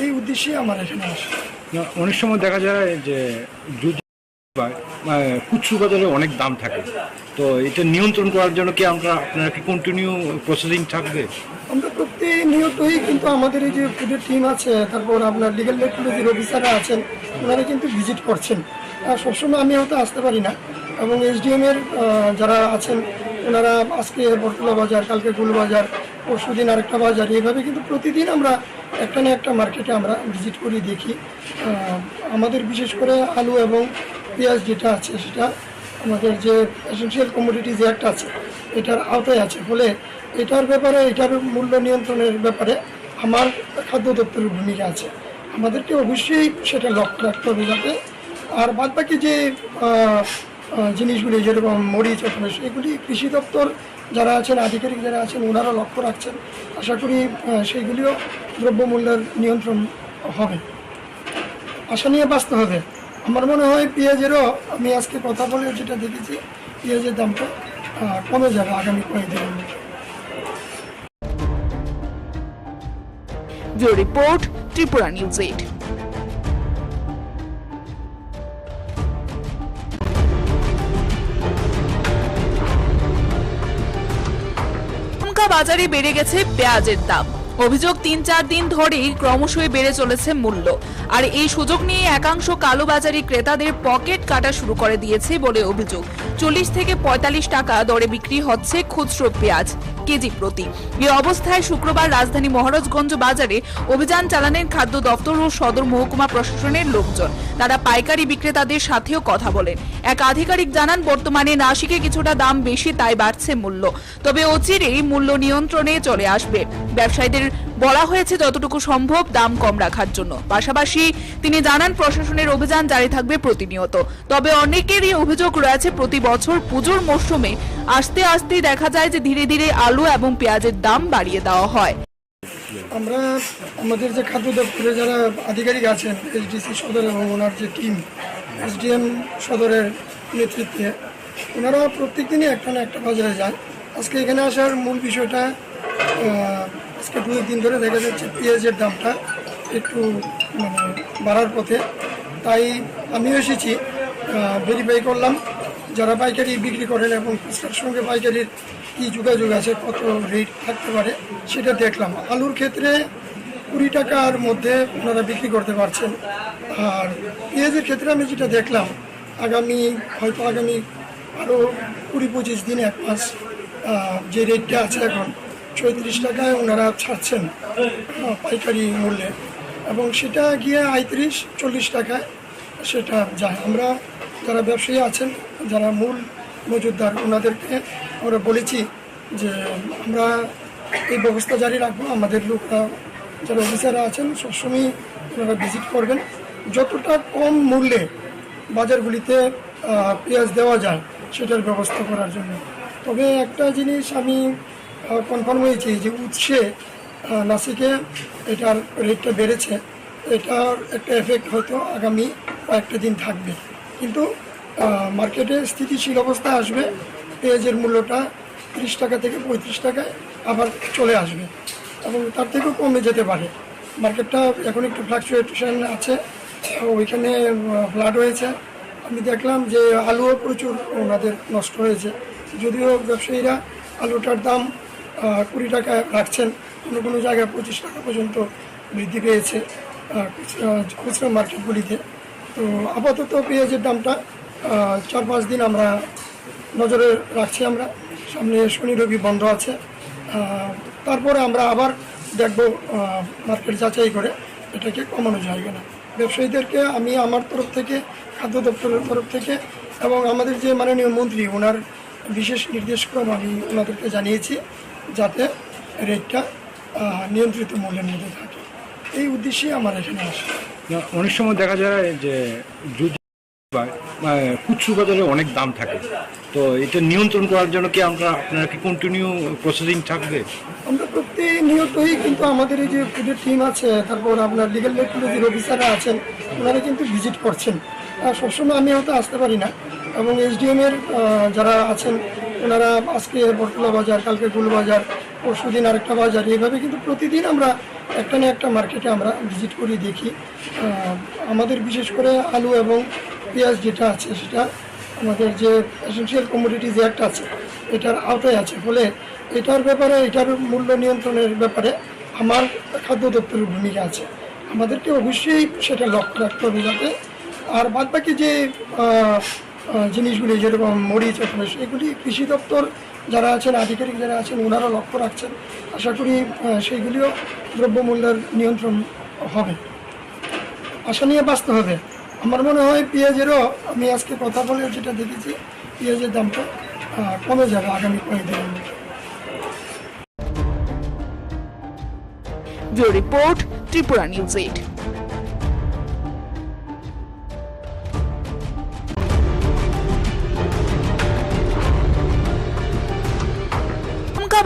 এই উদ্দেশ্যে আমার এখানে আসে।
না, অনেক সময় দেখা যায় যে খুচরো বাজারে অনেক দাম থাকে, তো এটা নিয়ন্ত্রণ করার জন্য কি আপনারা কি কন্টিনিউ প্রসেসিং থাকবে?
আমরা প্রতিনিয়তই কিন্তু আমাদের এই যে ফুডের টিম আছে, তারপর আপনার লিগ্যাল টেকনোলজির অফিসাররা আছেন, ওনারা কিন্তু ভিজিট করছেন। সবসময় আমি হয়তো আসতে পারি না, এবং এসডিএমের যারা আছেন ওনারা আজকে বরতলা বাজার, কালকে গুলবাজার, পরশুদিন আরেকটা বাজার, এইভাবে কিন্তু প্রতিদিন আমরা একটা না একটা মার্কেটে আমরা ভিজিট করি, দেখি। আমাদের বিশেষ করে আলু এবং পেঁয়াজ যেটা আছে সেটা আমাদের যে এসেনশিয়াল কমোডিটিজ অ্যাক্ট আছে এটার আওতায় আছে, ফলে এটার ব্যাপারে, এটার মূল্য নিয়ন্ত্রণের ব্যাপারে আমার খাদ্য দপ্তরের ভূমিকা আছে। আমাদেরকে অবশ্যই সেটা লক্ষ্য রাখতে হবে যাতে, আর বাদবাকি যে জিনিসগুলি যেরকম মরিচ অথবা এগুলি কৃষি দপ্তর যারা আছেন, আধিকারিক যারা আছেন, ওনারা লক্ষ্য রাখছেন। আশা করি সেইগুলিও দ্রব্যমূল্যের নিয়ন্ত্রণ হবে, আশা নিয়ে বাঁচতে হবে। আমার মনে হয় পেঁয়াজেরও, আমি আজকে কথা বলে যেটা দেখেছি, পেঁয়াজের দামটা কমে যাবে আগামী কয়েকদিনের মধ্যে।
Bureau report, Tripura news 8। বাজারে বেড়ে গেছে পেঁয়াজের দাম। অভিযোগ 3-4 দিন ধরেই ক্রমশই বেড়ে চলেছে মূল্য, আর এই সুযোগ নিয়ে একাংশ কালোবাজারি ক্রেতাদের পকেট কাটা শুরু করে দিয়েছে বলে অভিযোগ। 40 থেকে 45 টাকা দরে বিক্রি হচ্ছে খুচরো পেঁয়াজ কেজি প্রতি। এই অবস্থায় শুক্রবার রাজধানী মহারাজগঞ্জ বাজারে অভিযান চালানেন খাদ্য দপ্তর ও সদর মহকুমা প্রশাসনের লোকজন। তারা পাইকারি বিক্রেতাদের সাথেও কথা বলেন। এক আধিকারিক জানান, বর্তমানে নাসিকে কিছুটা দাম বেশি, তাই বাড়ছে মূল্য, তবে অচিরেই মূল্য নিয়ন্ত্রণে চলে আসবে। ব্যবসায়ীদের বলা হয়েছে যতটুকু সম্ভব দাম কম রাখার জন্য। পাশাপাশি তিনি জানান, প্রশাসনের অভিযান জারি থাকবে প্রতিনিয়ত। তবে অনেকেরই অভিযোগ রয়েছে, প্রতি বছর পুজোর মরশুমে আসতে আসতে দেখা যায় যে ধীরে ধীরে আলু এবং পেঁয়াজের দাম বাড়িয়ে দেওয়া হয়।
আমরা আমাদের যে খাদ্য দপ্তরে যারা আধিকারিক আছেন, এইচডিসি সদর এবং ওনার যে টিম, এসডিএম সদরের নেতৃত্বে, ওনারা প্রত্যেক দিনই একটা না একটা বাজারে যায়। আজকে এখানে আসার মূল বিষয়টা, আজকে 2 দিন ধরে দেখা যাচ্ছে পেঁয়াজের দামটা একটু বাড়ার পথে, তাই আমিও এসেছি, ভেরিফাই করলাম যারা পাইকারি বিক্রি করেন এবং খুচরার সঙ্গে পাইকারির কী যোগাযোগ আছে, কত রেট থাকতে পারে সেটা দেখলাম। আলুর ক্ষেত্রে 20 টাকার মধ্যে ওনারা বিক্রি করতে পারছেন, আর পেঁয়াজের ক্ষেত্রে আমি যেটা দেখলাম, হয়তো আগামী আরও 20-25 দিন, 1 মাস যে রেটটা আছে এখন 34 টাকায় ওনারা ছাড়ছেন পাইকারি মূল্যে, এবং সেটা গিয়ে 35-40 টাকায় সেটা যায়। আমরা যারা ব্যবসায়ী আছেন, যারা মূল মজুতদার, ওনাদেরকে আমরা বলেছি যে আমরা এই ব্যবস্থা জারি রাখবো। আমাদের লোকরা যারা অফিসাররা আছেন সবসময় ওনারা ভিজিট করবেন, যতটা কম মূল্যে বাজারগুলিতে পেঁয়াজ দেওয়া যায় সেটার ব্যবস্থা করার জন্য। তবে একটা জিনিস আমি কনফার্ম হয়েছি যে উৎসে নাসিকে এটার রেটটা বেড়েছে, এটার একটা এফেক্ট হয়তো আগামী কয়েকটা দিন থাকবে, কিন্তু মার্কেটে স্থিতিশীল অবস্থা আসবে। পেঁয়াজের মূল্যটা 30 টাকা থেকে 35 টাকায় আবার চলে আসবে, এবং তার থেকেও কমে যেতে পারে। মার্কেটটা এখন একটু ফ্লাকচুয়েশন আছে, ওইখানে ফ্লাড হয়েছে। আমি দেখলাম যে আলুও প্রচুর ওনাদের নষ্ট হয়েছে, যদিও ব্যবসায়ীরা আলুটার দাম 20 টাকা রাখছেন, কোনো কোনো জায়গায় 25 টাকা পর্যন্ত বৃদ্ধি পেয়েছে খুচরা মার্কেটগুলিতে। তো আপাতত পেঁয়াজের দামটা 4-5 দিন আমরা নজরে রাখছি। আমরা সামনে শনি রবি বন্ধ আছে, তারপরে আমরা আবার দেখব মার্কেট যাচাই করে এটাকে কমানো যাবে না। ব্যবসায়ীদেরকে আমি আমার তরফ থেকে, খাদ্য দপ্তরের তরফ থেকে এবং আমাদের যে মাননীয় মন্ত্রী ওনার বিশেষ নির্দেশক্রম আমি ওনাদেরকে জানিয়েছি যাতে রেটটা নিয়ন্ত্রিত মূল্যের মধ্যে থাকে। এই উদ্দেশ্যেই আমার এখানে আসে।
অনেক সময় দেখা যায় যে খুচরো বাজারে অনেক দাম থাকে, তো এটা নিয়ন্ত্রণ করার জন্য কি আপনারা কি কন্টিনিউ প্রসেসিং থাকবে?
আমরা প্রতিনিয়তই কিন্তু আমাদের এই যে ফুডের টিম আছে, তারপর আপনার লিগ্যাল মেট্রোলজির অফিসাররা আছেন, ওনারা কিন্তু ভিজিট করছেন। আর সবসময় আমি হয়তো আসতে পারি না, এবং এসডিএমের যারা আছেন ওনারা আজকে বটতলা বাজার, কালকে গুলবাজার, পরশুদিন আরেকটা বাজার, এইভাবে কিন্তু প্রতিদিন আমরা একটা না একটা মার্কেটে আমরা ভিজিট করি, দেখি। আমাদের বিশেষ করে আলু এবং পেঁয়াজ যেটা আছে সেটা আমাদের যে এসেনশিয়াল কমোডিটিজ অ্যাক্ট আছে এটার আওতায় আছে, ফলে এটার ব্যাপারে, এটার মূল্য নিয়ন্ত্রণের ব্যাপারে আমার খাদ্য দপ্তরের ভূমিকা আছে। আমাদেরকে অবশ্যই সেটা লক্ষ্য রাখতে হবে যাতে, আর বাদবাকি যে জিনিসগুলি যেরকম মরিচ অথবা সেগুলি কৃষি দপ্তর যারা আছেন, আধিকারিক যারা আছেন, ওনারা লক্ষ্য রাখছেন। আশা করি সেইগুলিও দ্রব্যমূল্যের নিয়ন্ত্রণ হবে, আশা নিয়ে বাঁচতে হবে। আমার মনে হয় পেঁয়াজেরও আমি আজকে কথা বলে যেটা দেখেছি, পেঁয়াজের দামটা কমে যাবে আগামী কয়েকদিনের মধ্যে।
Bureau report, Tripura news 8।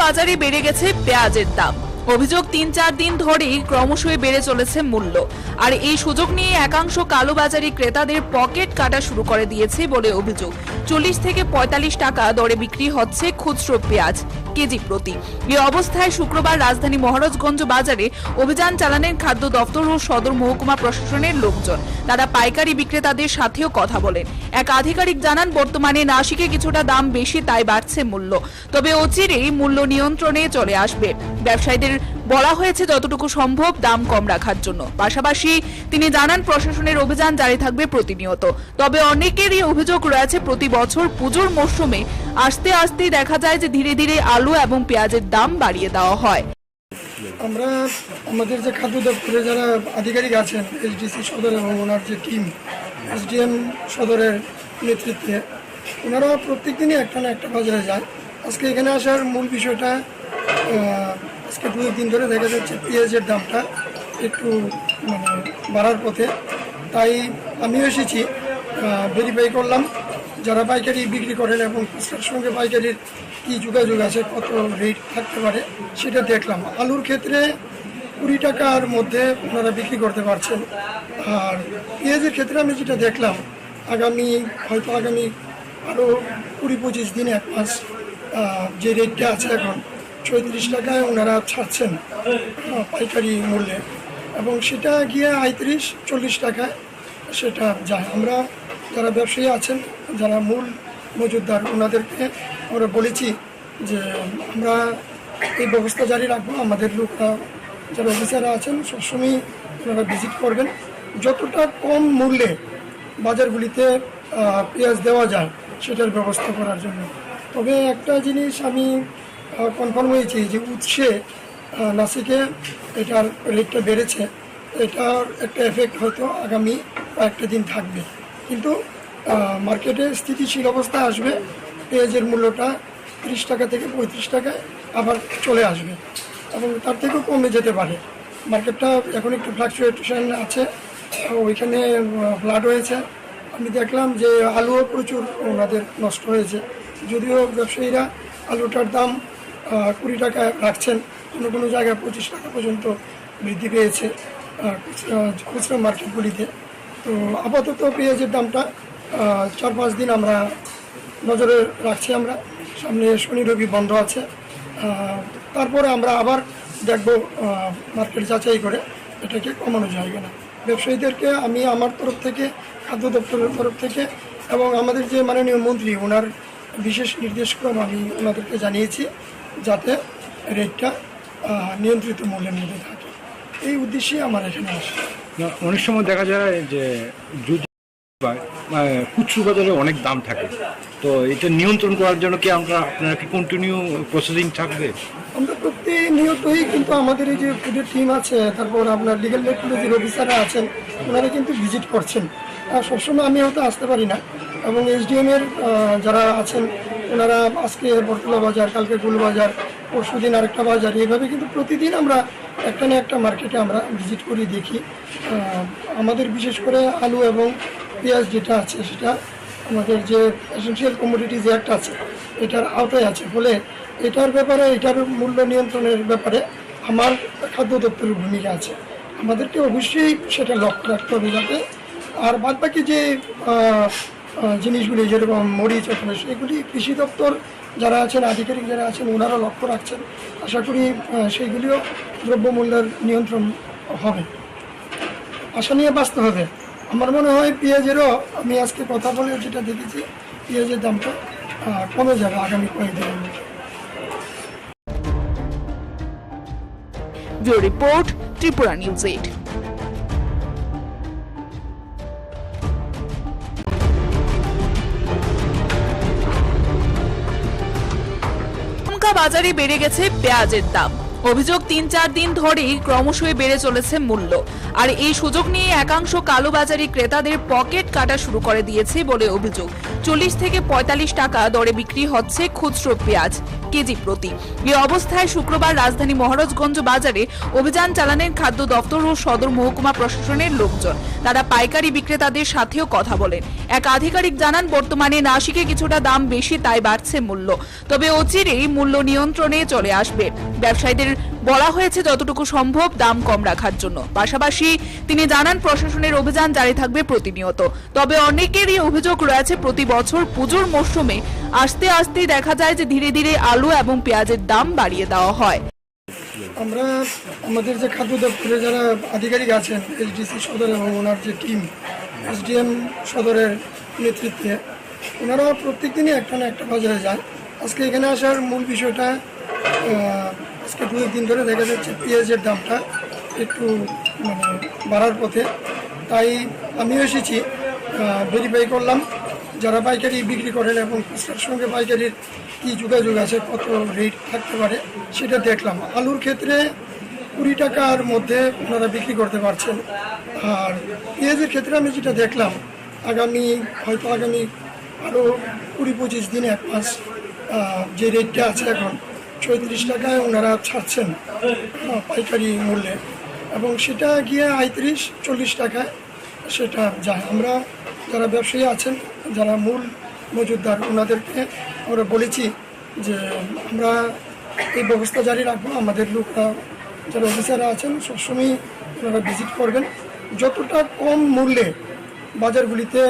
বাজারে বেড়ে গেছে পেঁয়াজের দাম। অভিযোগ ৩-৪ দিন ধরেই ক্রমশই বেড়ে চলেছে মূল্য, আর এই সুযোগ নিয়ে একাংশ কালোবাজারি ক্রেতাদের পকেট কাটা শুরু করে দিয়েছে বলে অভিযোগ। ৪০ থেকে ৪৫ টাকা দরে বিক্রি হচ্ছে খুচরো পেঁয়াজ কেজি প্রতি। এই অবস্থায় শুক্রবার রাজধানী মহারাজগঞ্জ বাজারে অভিযান চালানেন খাদ্য দপ্তর ও সদর মহকুমা প্রশাসনের লোকজন। তারা পাইকারি বিক্রেতাদের সাথেও কথা বলেন। এক আধিকারিক জানান, বর্তমানে নাশিকে কিছুটা দাম বেশি, তাই বাড়ছে মূল্য, তবে অচিরেই মূল্য নিয়ন্ত্রণে চলে আসবে। ব্যবসায়ীদের বলা হয়েছে যতটুকু সম্ভব দাম কম রাখার জন্য। পাশাপাশি তিনি জানান, প্রশাসনের অভিযান জারি থাকবে প্রতিনিয়ত। তবে অনেকেরই অভিযোগ রয়েছে, প্রতি বছর পুজোর মরশুমে আস্তে আস্তে দেখা যায় যে ধীরে ধীরে আলু এবং পেঁয়াজের দাম বাড়িয়ে দেওয়া হয়।
আমরা আমাদের যে খাদ্য দপ্তরে যারা আধিকারিক আছেন, এসডিসি সদর এবং ওনার যে টিম, এসডিএম সদরের নেতৃত্বে, ওনারা প্রত্যেক দিনই একটা না একটা বাজারে যায়। আজকে এখানে আসার মূল বিষয়টা, আজকে 2 দিন ধরে দেখা যাচ্ছে পেঁয়াজের দামটা একটু বাড়ার পথে, তাই আমিও এসেছি, ভেরিফাই করলাম যারা পাইকারি বিক্রি করেন এবং খুচরার সঙ্গে পাইকারির কী যোগাযোগ আছে, কত রেট থাকতে পারে সেটা দেখলাম। আলুর ক্ষেত্রে 20 টাকার মধ্যে ওনারা বিক্রি করতে পারছেন, আর পেঁয়াজের ক্ষেত্রে আমি যেটা দেখলাম হয়তো আগামী আরও 20-25 দিন, 1 মাস যে রেটটা আছে এখন 36 টাকায় ওনারা ছাড়ছেন পাইকারি মূল্যে, এবং সেটা গিয়ে 35-40 টাকায় সেটা যায়। আমরা যারা ব্যবসায়ী আছেন, যারা মূল মজুতদার, ওনাদেরকে আমরা বলেছি যে আমরা এই ব্যবস্থা জারি রাখবো। আমাদের লোকরা যারা অফিসাররা আছেন সবসময় ওনারা ভিজিট করবেন, যতটা কম মূল্যে বাজারগুলিতে পেঁয়াজ দেওয়া যায় সেটার ব্যবস্থা করার জন্য। তবে একটা জিনিস আমি কনফার্ম হয়েছি যে উৎসে নাসিকে এটার রেটটা বেড়েছে, এটার একটা এফেক্ট হয়তো আগামী কয়েকটা দিন থাকবে, কিন্তু মার্কেটে স্থিতিশীল অবস্থা আসবে। পেঁয়াজের মূল্যটা 30 টাকা থেকে 35 টাকায় আবার চলে আসবে, এবং তার থেকেও কমে যেতে পারে। মার্কেটটা এখন একটু ফ্লাকচুয়েশন আছে, ওইখানে ফ্লাড হয়েছে। আমি দেখলাম যে আলুও প্রচুর ওনাদের নষ্ট হয়েছে, যদিও ব্যবসায়ীরা আলুটার দাম 20 টাকা রাখছেন, কোনো কোনো জায়গায় 25 টাকা পর্যন্ত বৃদ্ধি পেয়েছে খুচরা মার্কেটগুলিতে। তো আপাতত পেঁয়াজের দামটা 4-5 দিন আমরা নজরে রাখছি। আমরা সামনে শনি রবি বন্ধ আছে, তারপরে আমরা আবার দেখব মার্কেট যাচাই করে এটাকে কমানো যাবে না। ব্যবসায়ীদেরকে আমি আমার তরফ থেকে, খাদ্য দপ্তরের তরফ থেকে এবং আমাদের যে মাননীয় মন্ত্রী ওনার বিশেষ নির্দেশক্রম আমি ওনাদেরকে জানিয়েছি যাতে রেটটা নিয়ন্ত্রিত মূল্যের মধ্যে থাকে। এই উদ্দেশ্যেই আমার এখানে আসে।
অনেক সময় দেখা যায় যে খুচরো বাজারে অনেক দাম থাকে, তো এটা নিয়ন্ত্রণ করার জন্য কি আপনারা কি কন্টিনিউ প্রসেসিং থাকবে?
আমরা প্রতিনিয়তই কিন্তু আমাদের এই যে ফুডের টিম আছে, তারপর আপনার লিগ্যাল রেগুলেটরি অফিসাররা আছেন, ওনারা কিন্তু ভিজিট করছেন। আর সবসময় আমি হয়তো আসতে পারি না, এবং এসডিএম এর যারা আছেন ওনারা আজকে বরতলা বাজার, কালকে গুলবাজার, পরশু দিন আরেকটা বাজার, এইভাবে কিন্তু প্রতিদিন আমরা একটা না একটা মার্কেটে আমরা ভিজিট করি, দেখি। আমাদের বিশেষ করে আলু এবং পেঁয়াজ যেটা আছে সেটা আমাদের যে এসেনশিয়াল কমোডিটিজ অ্যাক্ট আছে এটার আওতায় আছে, ফলে এটার ব্যাপারে, এটার মূল্য নিয়ন্ত্রণের ব্যাপারে আমার খাদ্য দপ্তরের ভূমিকা আছে। আমাদেরকে অবশ্যই সেটা লক্ষ্য রাখতে হবে যাতে, আর বাদ বাকি যে জিনিসগুলি যেরকম মরিচ এখানে সেগুলি কৃষি দপ্তর যারা আছেন, আধিকারিক যারা আছেন, ওনারা লক্ষ্য রাখছেন। আশা করি সেইগুলিও দ্রব্যমূল্যের নিয়ন্ত্রণ হবে, আশা নিয়ে বাঁচতে হবে। আমার মনে হয় পেঁয়াজেরও, আমি আজকে কথা বলে যেটা দেখেছি, পেঁয়াজের দামটা কমে যাবে আগামী কয়েকদিনের মধ্যে।
Bureau report, Tripura news 8। বাজারে বেড়ে গেছে পেঁয়াজের দাম। অভিযোগ ৩-৪ দিন ধরেই ক্রমশই বেড়ে চলেছে মূল্য, আর এই সুযোগ নিয়ে একাংশ কালোবাজারি ক্রেতাদের পকেট কাটা শুরু করে দিয়েছে বলে অভিযোগ। ৪০ থেকে ৪৫ টাকা দরে বিক্রি হচ্ছে খুচরো পেঁয়াজ কেজি প্রতি। এই অবস্থায় শুক্রবার রাজধানী মহারাজগঞ্জ বাজারে অভিযান চালানেন খাদ্য দপ্তর ও সদর মহকুমা প্রশাসনের লোকজন। তারা পাইকারি বিক্রেতাদের সাথেও কথা বলেন। এক আধিকারিক জানান, বর্তমানে নাসিকে কিছুটা দাম বেশি, তাই বাড়ছে মূল্য, তবে অচিরেই মূল্য নিয়ন্ত্রণে চলে আসবে। ব্যবসায়ীদের বলা হয়েছে যতটুকু সম্ভব দাম কম রাখার জন্য। পাশাপাশি তিনি জানান, প্রশাসনের অভিযান জারি থাকবে প্রতিনিয়ত। তবে অনেকেরই অভিযোগ রয়েছে, প্রতি বছর পুজোর মরশুমে আসতে আসতে দেখা যায় যে ধীরে ধীরে আলু এবং পেঁয়াজের দাম বাড়িয়ে দেওয়া হয়।
আমরা আমাদের যে খাদ্য দপ্তরে যারা আধিকারিক আছেন, এইচডিসি সদর এবং ওনার যে টিম এসডিএম সদরের নেতৃত্বে, ওনারা প্রত্যেক দিনই একটা না একটা বাজারে যায়। আজকে এখানে আসার মূল বিষয়টা, আজকে 2 দিন ধরে দেখা যাচ্ছে পেঁয়াজের দামটা একটু বাড়ার পথে, তাই আমিও এসেছি, ভেরিফাই করলাম যারা পাইকারি বিক্রি করেন এবং খুচরার সঙ্গে পাইকারির কী যোগাযোগ আছে, কত রেট থাকতে পারে সেটা দেখলাম। আলুর ক্ষেত্রে 20 টাকার মধ্যে ওনারা বিক্রি করতে পারছেন, আর পেঁয়াজের ক্ষেত্রে আমি যেটা দেখলাম, হয়তো আগামী আরও 20-25 দিনে, 1 মাস যে রেটটা আছে এখন 36 টাকায় ওনারা ছাড়ছেন পাইকারি মূল্যে, এবং সেটা গিয়ে 35-40 টাকায় সেটা যায়। আমরা যারা ব্যবসায়ী আছেন, যারা মূল মজুতদার, ওনাদেরকে আমরা বলেছি যে আমরা এই ব্যবস্থা জারি রাখবো। আমাদের লোকরা যারা অফিসাররা আছেন সবসময় ওনারা ভিজিট করবেন, যতটা কম মূল্যে বাজারগুলিতে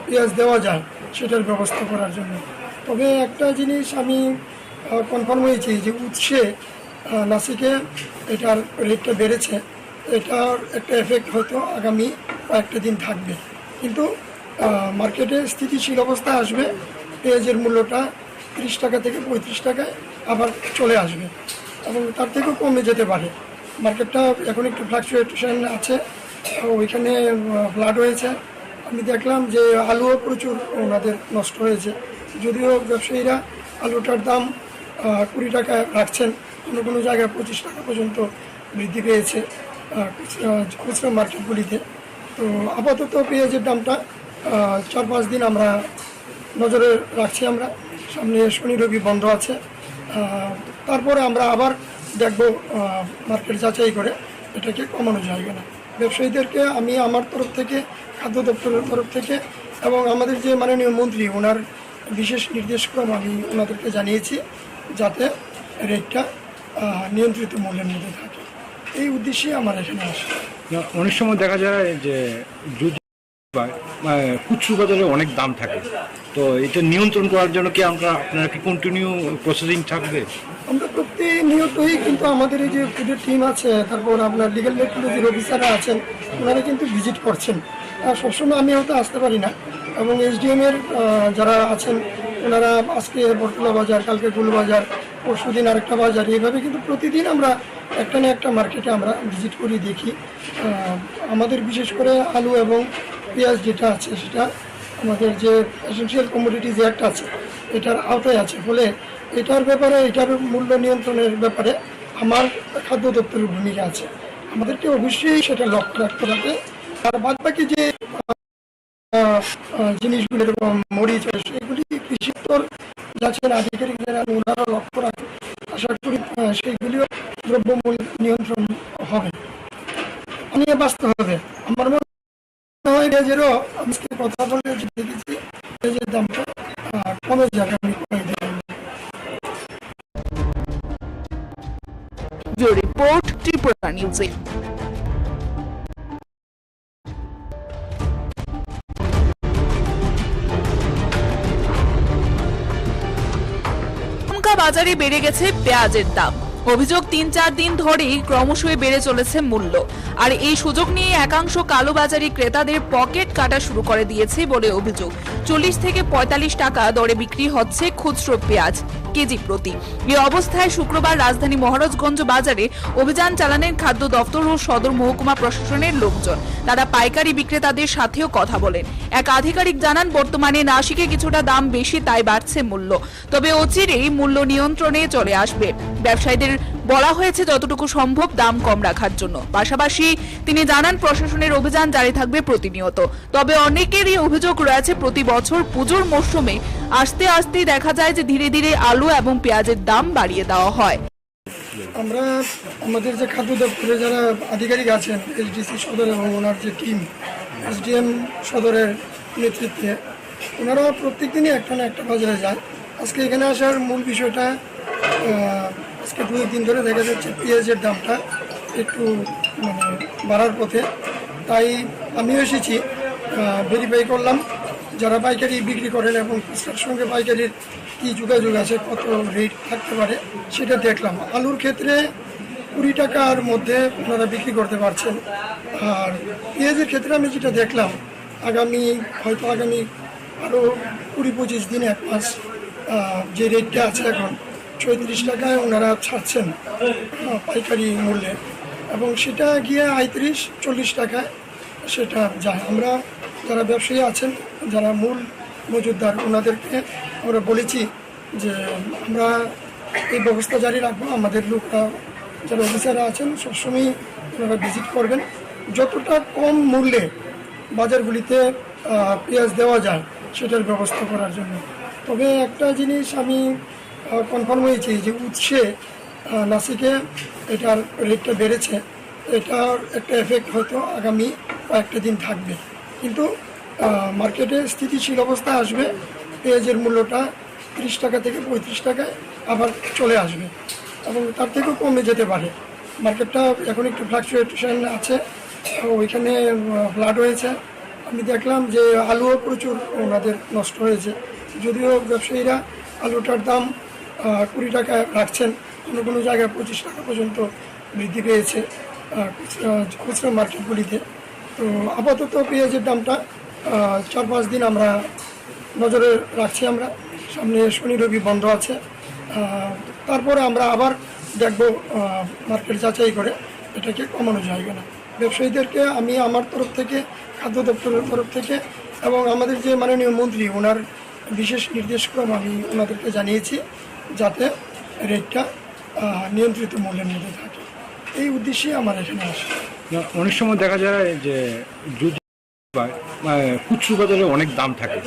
পেঁয়াজ দেওয়া যায় সেটার ব্যবস্থা করার জন্য। তবে একটা জিনিস আমি কনফার্ম হয়েছি যে উৎসে নাসিকে এটার রেটটা বেড়েছে, এটার একটা এফেক্ট হয়তো আগামী কয়েকটা দিন থাকবে, কিন্তু মার্কেটে স্থিতিশীল অবস্থা আসবে। পেঁয়াজের মূল্যটা 30 টাকা থেকে 35 টাকায় আবার চলে আসবে, এবং তার থেকেও কমে যেতে পারে। মার্কেটটা এখন একটু ফ্লাকচুয়েশন আছে, ওইখানে ফ্লাড হয়েছে। আমি দেখলাম যে আলুও প্রচুর ওনাদের নষ্ট হয়েছে, যদিও ব্যবসায়ীরা আলুটার দাম 20 টাকায় রাখছেন, কোনো জায়গায় 25 টাকা পর্যন্ত বৃদ্ধি পেয়েছে খুচরা মার্কেটগুলিতে। তো আপাতত পেঁয়াজের দামটা 4-5 দিন আমরা নজরে রাখছি। আমরা সামনে শনি রবি বন্ধ আছে, তারপরে আমরা আবার দেখব মার্কেট যাচাই করে এটাকে কমানো যায় না। ব্যবসায়ীদেরকে আমি আমার তরফ থেকে, খাদ্য দপ্তরের তরফ থেকে, এবং আমাদের যে মাননীয় মন্ত্রী, ওনার বিশেষ নির্দেশক্রম আমি ওনাদেরকে জানিয়েছি যাতে রেটটা নিয়ন্ত্রিত মূল্যের মধ্যে থাকে। এই উদ্দেশ্যে আমার এখানে আসে।
অনেক সময় দেখা যায় যে খুচরো বাজারে অনেক দাম থাকে, তো এটা নিয়ন্ত্রণ করার জন্য কি আপনারা কি কন্টিনিউ প্রসেসিং থাকবে?
আমরা প্রতিনিয়তই কিন্তু আমাদের এই যে ফুডের টিম আছে, তারপর আপনার লিগ্যাল রেগুলেটরি অফিসাররা আছেন, ওনারা কিন্তু ভিজিট করছেন। আর সবসময় আমি হয়তো আসতে পারি না, এবং এসডিএম এর যারা আছেন ওনারা আজকে বরতলা বাজার, কালকে গুলবাজার, পরশু দিন আরেকটা বাজার, এইভাবে কিন্তু প্রতিদিন আমরা একটা না একটা মার্কেটে আমরা ভিজিট করি, দেখি। আমাদের বিশেষ করে আলু এবং পেঁয়াজ যেটা আছে সেটা আমাদের যে এসেনশিয়াল কমোডিটিজ অ্যাক্ট আছে এটার আওতায় আছে, ফলে এটার ব্যাপারে এটার মূল্য নিয়ন্ত্রণের ব্যাপারে আমার খাদ্য দপ্তরের ভূমিকা আছে। আমাদেরকে অবশ্যই সেটা লক্ষ্য রাখতে হবে। আর বাদ বাকি যে জিনিসগুলো এরকম মরিচ এগুলি কৃষি দপ্তর যাচ্ছেন আধিকারিক যারা ওনারা লক্ষ্য রাখেন, আশা করি সেইগুলিও দ্রব্যমূল্য নিয়ন্ত্রণ হবে, নিয়ে বাঁচতে হবে। আমার মনে হয় পেঁয়াজেরও আজকে কথা বলে দেখেছি পেঁয়াজের দামটা কমে যাবে। আমি
রিপোর্ট ত্রিপুরা নিউজে। বাজারে বেড়ে গেছে পেঁয়াজের দাম। অভিযোগ ৩-৪ দিন ধরেই ক্রমশই বেড়ে চলেছে মূল্য, আর এই সুযোগ নিয়ে একাংশ কালোবাজারি ক্রেতাদের পকেট কাটা শুরু করে দিয়েছে বলে অভিযোগ। ৪০ থেকে ৪৫ টাকা দরে বিক্রি হচ্ছে খুচরো পেঁয়াজ কেজি প্রতি। এই অবস্থায় শুক্রবার রাজধানী মহারাজগঞ্জ বাজারে অভিযান চালানেন খাদ্য দপ্তর ও সদর মহকুমা প্রশাসনের লোকজন। তারা পাইকারি বিক্রেতাদের সাথেও কথা বলেন। এক আধিকারিক জানান, বর্তমানে নাশিকে কিছুটা দাম বেশি, তাই বাড়ছে মূল্য, তবে অচিরেই মূল্য নিয়ন্ত্রণে চলে আসবে। ব্যবসায়ীদের বলা হয়েছে যতটুকু সম্ভব দাম কম রাখার জন্য। পাশাপাশি তিনি জানান, প্রশাসনের অভিযান জারি থাকবে প্রতিনিয়ত। তবে অনেকেরই অভিযোগ রয়েছে, প্রতি বছর পুজোর মৌসুমে আস্তে আস্তে দেখা যায় যে ধীরে ধীরে আলু এবং পেঁয়াজের দাম বাড়িয়ে দেওয়া হয়।
আমরা আমাদের যে খাদ্য দপ্তরে যারা আধিকারিক আছেন, এসডিসি সদর এবং ওনার যে টিম এসডিএম সদরের নেতৃত্বে, ওনারা প্রত্যেকদিনই একটা না একটা বাজারে যায়। আজকে এখানে আসার মূল বিষয়টা, আজকে 2 দিন ধরে দেখা যাচ্ছে পেঁয়াজের দামটা একটু বাড়ার পথে, তাই আমিও এসেছি, ভেরিফাই করলাম যারা পাইকারি বিক্রি করেন এবং খুচরার সঙ্গে পাইকারির কী যোগাযোগ আছে, কত রেট থাকতে পারে সেটা দেখলাম। আলুর ক্ষেত্রে 20 টাকার মধ্যে ওনারা বিক্রি করতে পারছেন। আর পেঁয়াজের ক্ষেত্রে আমি যেটা দেখলাম, আগামী আরও 20-25 দিন, 1 মাস যে রেটটা আছে এখন 36 টাকায় ওনারা ছাড়ছেন পাইকারি মূল্যে, এবং সেটা গিয়ে 35-40 টাকায় সেটা যায়। আমরা যারা ব্যবসায়ী আছেন, যারা মূল মজুতদার, ওনাদেরকে আমরা বলেছি যে আমরা এই ব্যবস্থা জারি রাখবো। আমাদের লোকরা যারা অফিসাররা আছেন সবসময় ওনারা ভিজিট করবেন, যতটা কম মূল্যে বাজারগুলিতে পেঁয়াজ দেওয়া যায় সেটার ব্যবস্থা করার জন্য। তবে একটা জিনিস আমি কনফার্ম হয়েছি যে উৎসে নাসিকে এটার রেটটা বেড়েছে, এটার একটা এফেক্ট হয়তো আগামী কয়েকটা দিন থাকবে, কিন্তু মার্কেটে স্থিতিশীল অবস্থা আসবে। পেঁয়াজের মূল্যটা 30 টাকা থেকে 35 টাকায় আবার চলে আসবে এবং তার থেকেও কমে যেতে পারে। মার্কেটটা এখন একটু ফ্লাকচুয়েশন আছে, ওইখানে ফ্লাড হয়েছে। আমি দেখলাম যে আলুও প্রচুর ওনাদের নষ্ট হয়েছে, যদিও ব্যবসায়ীরা আলুটার দাম 20 টাকায় রাখছেন, কোনো জায়গায় 25 টাকা পর্যন্ত বৃদ্ধি পেয়েছে খুচরা মার্কেটগুলিতে। তো আপাতত পেঁয়াজের দামটা 4-5 দিন আমরা নজরে রাখছি। আমরা সামনে শনি রবি বন্ধ আছে, তারপরে আমরা আবার দেখব মার্কেট যাচাই করে এটাকে কমানো যায় কিনা। ব্যবসায়ীদেরকে আমি আমার তরফ থেকে, খাদ্য দপ্তরের তরফ থেকে এবং আমাদের যে মাননীয় মন্ত্রী, ওনার বিশেষ নির্দেশক্রম আমি ওনাদেরকে জানিয়েছি যাতে রেটটা নিয়ন্ত্রিত মূল্যের মধ্যে থাকে। এই উদ্দেশ্যে আমার এখানে আসে।
অনেক সময় দেখা যায় যে খুচরো বাজারে অনেক দাম থাকে,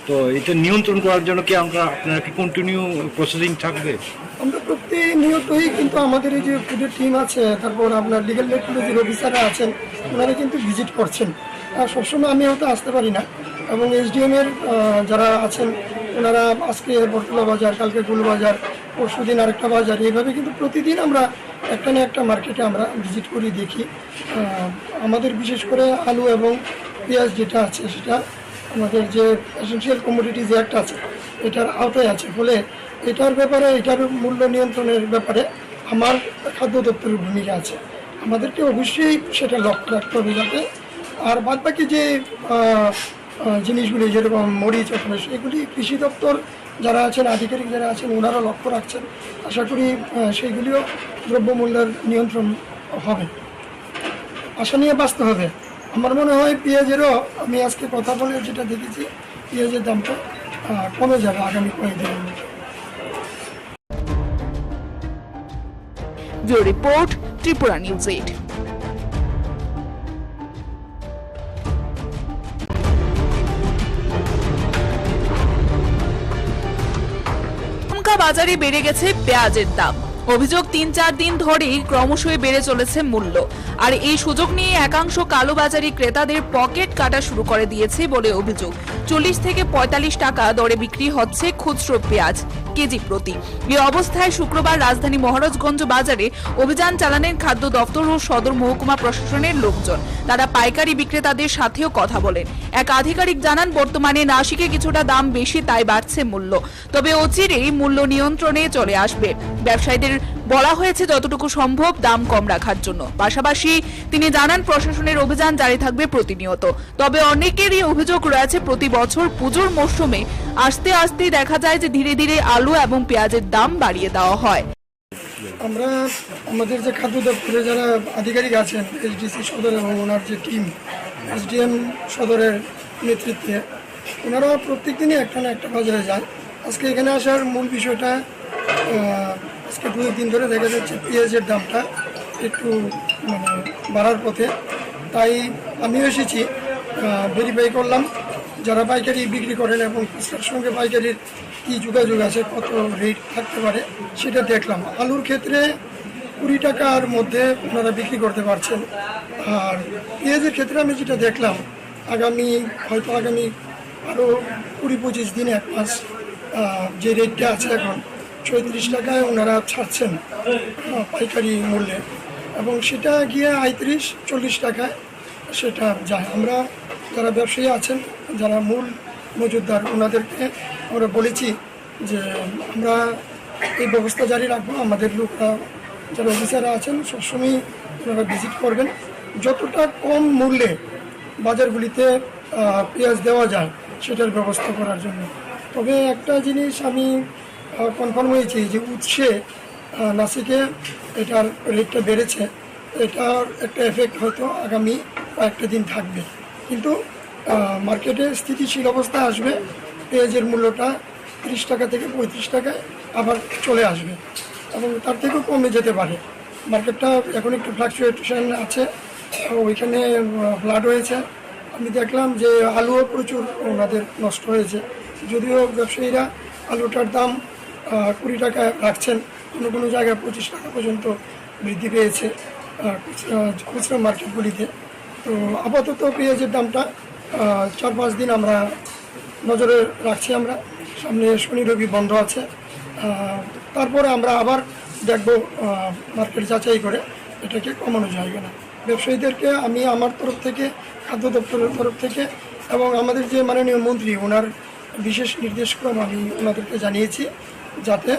তো এটা নিয়ন্ত্রণ করার জন্য কি আপনারা কি কন্টিনিউ প্রসেসিং থাকবে?
আমরা প্রতিনিয়তই কিন্তু আমাদের এই যে ফুডের টিম আছে, তারপর আপনার লিগ্যাল টেকনোলজির অফিসাররা আছেন, ওনারা কিন্তু ভিজিট করছেন। আর সবসময় আমি হয়তো আসতে পারি না, এবং এসডিএমের যারা আছেন ওনারা আজকে বটতলা বাজার, কালকে গুলবাজার, পরশু দিন আরেকটা বাজার, এইভাবে কিন্তু প্রতিদিন আমরা একটা না একটা মার্কেটে আমরা ভিজিট করি, দেখি। আমাদের বিশেষ করে আলু এবং পেঁয়াজ যেটা আছে সেটা আমাদের যে এসেনশিয়াল কমোডিটিজ অ্যাক্ট আছে এটার আওতায় আছে, ফলে এটার ব্যাপারে এটার মূল্য নিয়ন্ত্রণের ব্যাপারে আমার খাদ্য দপ্তরের ভূমিকা আছে। আমাদেরকে অবশ্যই সেটা লক্ষ্য রাখতে হবে যাতে। আর বাদ বাকি যে জিনিসগুলি যেরকম মরিচ এগুলি কৃষি দপ্তর যারা আছেন, আধিকারিক যারা আছেন, ওনারা লক্ষ্য রাখছেন। আশা করি সেইগুলিও দ্রব্যমূল্যের নিয়ন্ত্রণ হবে। আশা নিয়ে বাঁচতে হবে, আমার মনে হয় পেঁয়াজেরও আমি আজকে কথা বলে যেটা দেখেছি পেঁয়াজের দামটা কমে যাবে আগামী কয়েকদিনের মধ্যে।
Bureau report, Tripura news 8। বাজারে বেড়ে গেছে পেঁয়াজের দাম। অভিযোগ ৩-৪ দিন ধরেই ক্রমশই বেড়ে চলেছে মূল্য, আর এই সুযোগ নিয়ে একাংশ কালোবাজারি ক্রেতাদের পকেট কাটা শুরু করে দিয়েছে বলে অভিযোগ। ৪০ থেকে ৪৫ টাকা দরে বিক্রি হচ্ছে খুচরো পেঁয়াজ কেজি প্রতি। এই অবস্থায় শুক্রবার রাজধানী মহারাজগঞ্জ বাজারে অভিযান চালানেন খাদ্য দপ্তর ও সদর মহকুমা প্রশাসনের লোকজন। তারা পাইকারি বিক্রেতাদের সাথেও কথা বলেন। এক আধিকারিক জানান, বর্তমানে নাশিকে কিছুটা দাম বেশি, তাই বাড়ছে মূল্য, তবে অচিরেই মূল্য নিয়ন্ত্রণে চলে আসবে। ব্যবসায়ীদের বলা হয়েছে যতটুকু সম্ভব দাম কম রাখার জন্য। পাশাপাশি তিনি জানান, প্রশাসনের অভিযান জারি থাকবে প্রতিনিয়ত। তবে অনেকেরই অভিযোগ রয়েছে, প্রতি বছর পুজোর মৌসুমে আস্তে আস্তে দেখা যায় যে ধীরে ধীরে আলু এবং পেঁয়াজের দাম বাড়িয়ে দেওয়া হয়।
আমরা আমাদের যে খাদ্য দপ্তরে যারা আধিকারিক আছেন, এইচডিসি সদর এবং ওনার যে টিম, এসডিএম সদরের নেতৃত্বে, ওনারা প্রত্যেক দিনই একটা না একটা বাজারে যায়। আজকে এখানে আসার মূল বিষয়টা, আজকে 2 দিন ধরে দেখা যাচ্ছে পেঁয়াজের দামটা একটু বাড়ার পথে। তাই আমিও এসেছি, ভেরিফাই করলাম যারা পাইকারি বিক্রি করেন এবং খুচরার সঙ্গে পাইকারির কী যোগাযোগ আছে, কত রেট থাকতে পারে সেটা দেখলাম। আলুর ক্ষেত্রে 20 টাকার মধ্যে ওনারা বিক্রি করতে পারছেন। আর পেঁয়াজের ক্ষেত্রে আমি যেটা দেখলাম, আগামী আরও 20-25 দিন, 1 মাস যে রেটটা আছে এখন 34 টাকায় ওনারা ছাড়ছেন পাইকারি মূল্যে, এবং সেটা গিয়ে 35-40 টাকায় সেটা যায়। আমরা যারা ব্যবসায়ী আছেন, যারা মূল মজুতদার, ওনাদেরকে আমরা বলেছি যে আমরা এই ব্যবস্থা জারি রাখবো। আমাদের লোকরা যারা অফিসাররা আছেন সবসময় ওনারা ভিজিট করবেন, যতটা কম মূল্যে বাজারগুলিতে পেঁয়াজ দেওয়া যায় সেটার ব্যবস্থা করার জন্য। তবে একটা জিনিস আমি কনফার্ম হয়েছি যে উৎসে নাসিকে এটার রেটটা বেড়েছে, এটার একটা এফেক্ট হয়তো আগামী কয়েকটা দিন থাকবে, কিন্তু মার্কেটে স্থিতিশীল অবস্থা আসবে। পেঁয়াজের মূল্যটা 30 টাকা থেকে 35 টাকায় আবার চলে আসবে এবং তার থেকেও কমে যেতে পারে। মার্কেটটা এখন একটু ফ্লাকচুয়েশন আছে, ওইখানে ফ্লাড হয়েছে। আমি দেখলাম যে আলুও প্রচুর ওনাদের নষ্ট হয়েছে, যদিও ব্যবসায়ীরা আলুটার দাম 20 টাকা রাখছেন, কোনো জায়গায় 25 টাকা পর্যন্ত বৃদ্ধি পেয়েছে খুচরা মার্কেটগুলিতে। তো আপাতত পেঁয়াজের দামটা 4-5 দিন আমরা নজরে রাখছি। আমরা সামনে শনি রবি বন্ধ আছে, তারপরে আমরা আবার দেখব মার্কেট যাচাই করে এটাকে কমানো যায় কিনা। ব্যবসায়ীদেরকে আমি আমার তরফ থেকে, খাদ্য দপ্তরের তরফ থেকে এবং আমাদের যে মাননীয় মন্ত্রী, ওনার বিশেষ নির্দেশক্রম আমি ওনাদেরকে জানিয়েছি যাতে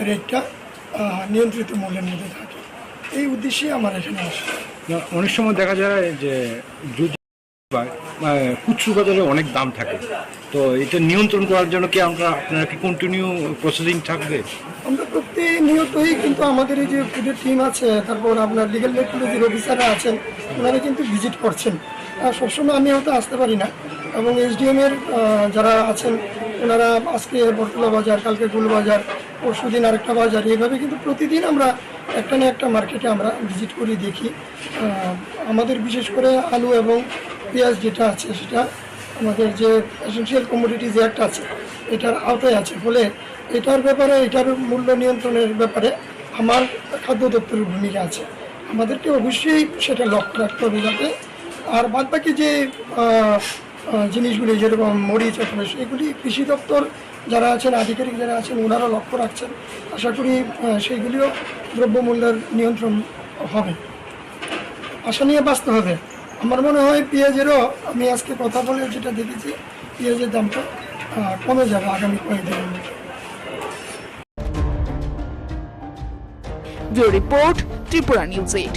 রেটটা নিয়ন্ত্রিত মূল্যের মধ্যে থাকে। এই উদ্দেশ্যে আমার এখানে আসে।
অনেক সময় দেখা যায় যে খুচরো বাজারে অনেক দাম থাকে, তো এটা নিয়ন্ত্রণ করার জন্য কি আপনারা কি কন্টিনিউ প্রসেসিং থাকবে?
আমরা প্রতিনিয়তই কিন্তু আমাদের এই যে ফুডের টিম আছে, তারপর আপনার লিগ্যাল যে অফিসাররা আছেন, ওনারা কিন্তু ভিজিট করছেন। সবসময় আমি হয়তো আসতে পারি না, এবং এসডিএমের যারা আছেন ওনারা আজকে বরতলা বাজার, কালকে গুলবাজার, পরশুদিন আরেকটা বাজার, এইভাবে কিন্তু প্রতিদিন আমরা একটা না একটা মার্কেটে আমরা ভিজিট করি, দেখি। আমাদের বিশেষ করে আলু এবং পেঁয়াজ যেটা আছে সেটা আমাদের যে এসেনশিয়াল কমোডিটিজ অ্যাক্ট আছে এটার আওতায় আছে, ফলে এটার ব্যাপারে, এটার মূল্য নিয়ন্ত্রণের ব্যাপারে আমার খাদ্য দপ্তরের ভূমিকা আছে। আমাদেরকে অবশ্যই সেটা লক্ষ্য রাখতে হবে যাতে, আর বাদবাকি যে জিনিসগুলি যেরকম মরিচ অথবা সেগুলি কৃষি দপ্তর যারা আছেন, আধিকারিক যারা আছেন, ওনারা লক্ষ্য রাখছেন। আশা করি সেইগুলিও দ্রব্যমূল্যের নিয়ন্ত্রণ হবে। আশা নিয়ে বাঁচতে হবে। আমার মনে হয় পেঁয়াজেরও আমি আজকে কথা বলে যেটা দেখেছি পেঁয়াজের দামটা কমে যাবে আগামী কয়েকদিনের মধ্যে।
Bureau report, Tripura news 8।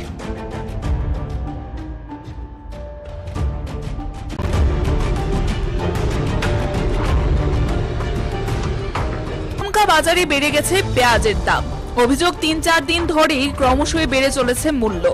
বাজারে বেড়ে গেছে পেঁয়াজের দাম। অভিযোগ ৩-৪ দিন ধরেই ক্রমশই বেড়ে চলেছে মূল্য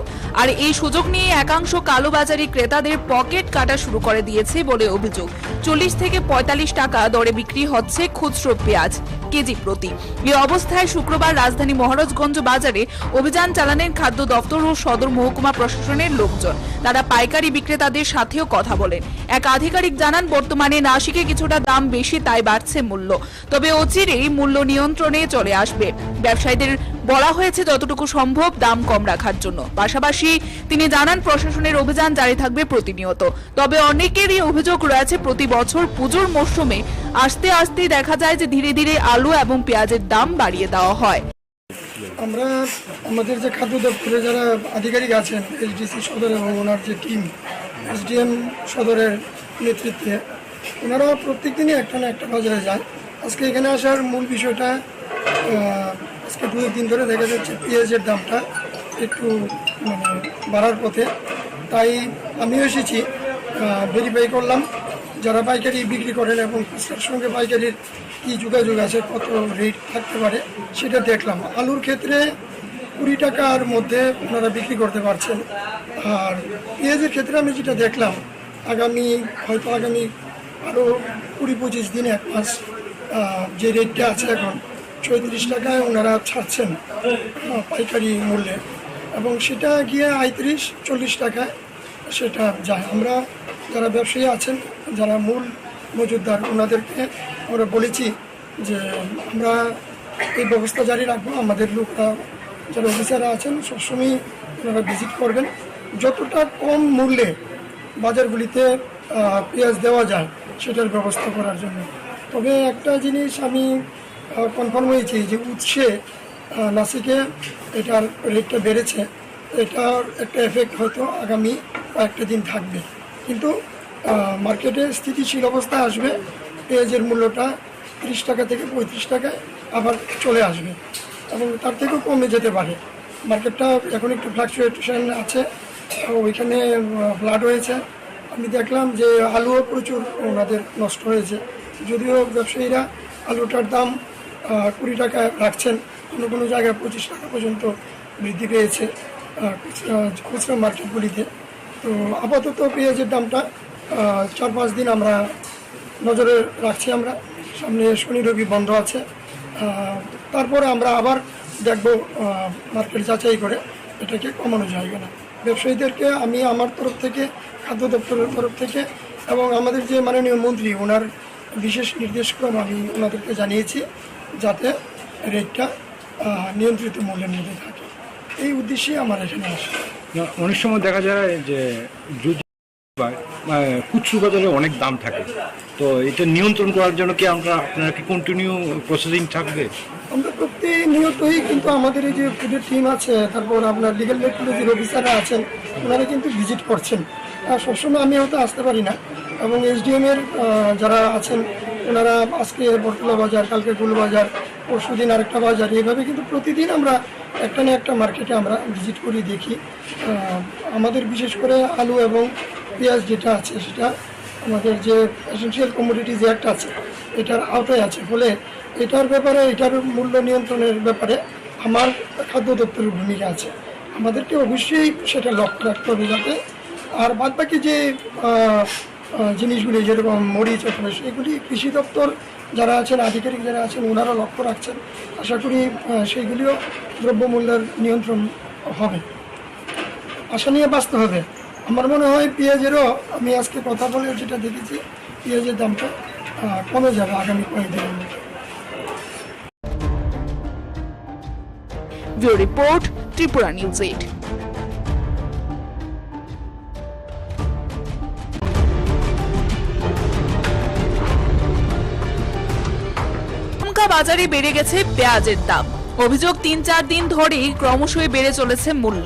আর এই সুযোগ নিয়ে একাংশ কালোবাজারি ক্রেতাদের পকেট কাটা শুরু করে দিয়েছে বলে অভিযোগ। ৪০ থেকে ৪৫ টাকা দরে বিক্রি হচ্ছে খুচরো পেঁয়াজ কেজি প্রতি। এই অবস্থায় শুক্রবার রাজধানী মহারাজগঞ্জ বাজারে অভিযান চালানেন খাদ্য দপ্তর ও সদর মহকুমা প্রশাসনের লোকজন। তারা পাইকারি বিক্রেতাদের সাথেও কথা বলেন। এক আধিকারিক জানান, বর্তমানে নাসিকে কিছুটা দাম বেশি, তাই বাড়ছে মূল্য, তবে অচিরেই মূল্য নিয়ন্ত্রণে চলে আসবে। ব্যবসায়ীদের বলা হয়েছে যতটুকু সম্ভব দাম কম রাখার জন্য। পাশাপাশি তিনি জানান, প্রশাসনের অভিযান জারি থাকবে প্রতিনিয়ত। তবে অনেকেরই অভিযোগ রয়েছে, প্রতি বছর পুজোর মরশুমে আস্তে আস্তে দেখা যায় যে ধীরে ধীরে আলু এবং পেঁয়াজের দাম বাড়িয়ে দেওয়া হয়।
আমরা আমাদের যে খাদ্য দপ্তরে যারা আধিকারিক আছেন, এইচডিসি সদর এবং ওনার যে টিম, এসডিএম সদরের নেতৃত্বে, ওনারা প্রত্যেক দিনই একটা না একটা বাজারে যায়। আজকে এখানে আসার মূল বিষয়টা, আজকে 2 দিন ধরে দেখা যাচ্ছে পেঁয়াজের দামটা একটু বাড়ার পথে। তাই আমিও এসেছি, ভেরিফাই করলাম যারা পাইকারি বিক্রি করেন এবং খুচরার সঙ্গে পাইকারির কী যোগাযোগ আছে, কত রেট থাকতে পারে সেটা দেখলাম। আলুর ক্ষেত্রে 20 টাকার মধ্যে ওনারা বিক্রি করতে পারছেন। আর পেঁয়াজের ক্ষেত্রে আমি যেটা দেখলাম, হয়তো আগামী আরও 20-25 দিন, 1 মাস যে রেটটা আছে এখন 36 টাকায় ওনারা ছাড়ছেন পাইকারি মূল্যে, এবং সেটা গিয়ে 35-40 টাকায় সেটা যায়। আমরা যারা ব্যবসায়ী আছেন, যারা মূল মজুতদার, ওনাদেরকে আমরা বলেছি যে আমরা এই ব্যবস্থা জারি রাখবো। আমাদের লোকরা, যারা অফিসাররা আছেন, সবসময় ওনারা ভিজিট করবেন, যতটা কম মূল্যে বাজারগুলিতে পেঁয়াজ দেওয়া যায় সেটার ব্যবস্থা করার জন্য। তবে একটা জিনিস আমি কনফার্ম হয়েছি যে উৎসে নাসিকে এটার রেটটা বেড়েছে, এটার একটা এফেক্ট হয়তো আগামী কয়েকটা দিন থাকবে, কিন্তু মার্কেটে স্থিতিশীল অবস্থা আসবে। পেঁয়াজের মূল্যটা 30 টাকা থেকে 35 টাকায় আবার চলে আসবে এবং তার থেকেও কমে যেতে পারে। মার্কেটটা এখন একটু ফ্লাকচুয়েশন আছে, ওইখানে ফ্লাড হয়েছে। আমি দেখলাম যে আলুও প্রচুর ওনাদের নষ্ট হয়েছে, যদিও ব্যবসায়ীরা আলুটার দাম 20 টাকায় রাখছেন, কোনো কোনো জায়গায় 25 টাকা পর্যন্ত বৃদ্ধি পেয়েছে খুচরা মার্কেটগুলিতে। তো আপাতত পেঁয়াজের দামটা 4-5 দিন আমরা নজরে রাখছি। আমরা সামনে শনি রবি বন্ধ আছে, তারপরে আমরা আবার দেখব মার্কেট যাচাই করে এটাকে কমানো যায় কিনা। ব্যবসায়ীদেরকে আমি আমার তরফ থেকে, খাদ্য দপ্তরের তরফ থেকে এবং আমাদের যে মাননীয় মন্ত্রী, ওনার বিশেষ নির্দেশক্রম আমি ওনাদেরকে জানিয়েছি যাতে রেটটা নিয়ন্ত্রিত মূল্যের মধ্যে থাকে। এই উদ্দেশ্যে আমার এখানে আসে।
অনেক সময় দেখা যায় যে খুচরো বাজারে অনেক দাম থাকে, তো এটা নিয়ন্ত্রণ করার জন্য কি আপনারা কি কন্টিনিউ প্রসেসিং থাকবে?
আমরা প্রতিনিয়তই কিন্তু আমাদের এই যে ফুডের টিম আছে, তারপর আপনার লিগ্যাল মেট্রোলজির অফিসাররা আছেন, ওনারা কিন্তু ভিজিট করছেন। সবসময় আমি হয়তো আসতে পারি না, এবং এসডিএমের যারা আছেন ওনারা আজকে বটতলা বাজার, কালকে গুলবাজার, পরশুদিন আরেকটা বাজার, এইভাবে কিন্তু প্রতিদিন আমরা একটা না একটা মার্কেটে আমরা ভিজিট করি, দেখি। আমাদের বিশেষ করে আলু এবং পেঁয়াজ যেটা আছে সেটা আমাদের যে এসেনশিয়াল কমোডিটিজ অ্যাক্ট আছে এটার আওতায় আছে, ফলে এটার ব্যাপারে, এটার মূল্য নিয়ন্ত্রণের ব্যাপারে আমার খাদ্য দপ্তরের ভূমিকা আছে। আমাদেরকে অবশ্যই সেটা লক্ষ্য রাখতে হবে যাতে, আর বাদবাকি যে জিনিসগুলি যেরকম মরিচ আছে সেগুলি কৃষি দপ্তর যারা আছেন, আধিকারিক যারা আছেন, ওনারা লক্ষ্য রাখছেন। আশা করি সেইগুলিও দ্রব্যমূল্যের নিয়ন্ত্রণ হবে, আশা নিয়ে বাঁচতে হবে। আমার মনে হয় পেঁয়াজেরও, আমি আজকে কথা বলে যেটা দেখেছি, পেঁয়াজের দামটা কমে যাবে আগামী কয়েকদিনের মধ্যে।
Bureau report, Tripura news 8। বাজারে বেড়ে গেছে পেঁয়াজের দাম। অভিযোগ ৩-৪ দিন ধরেই ক্রমশই বেড়ে চলেছে মূল্য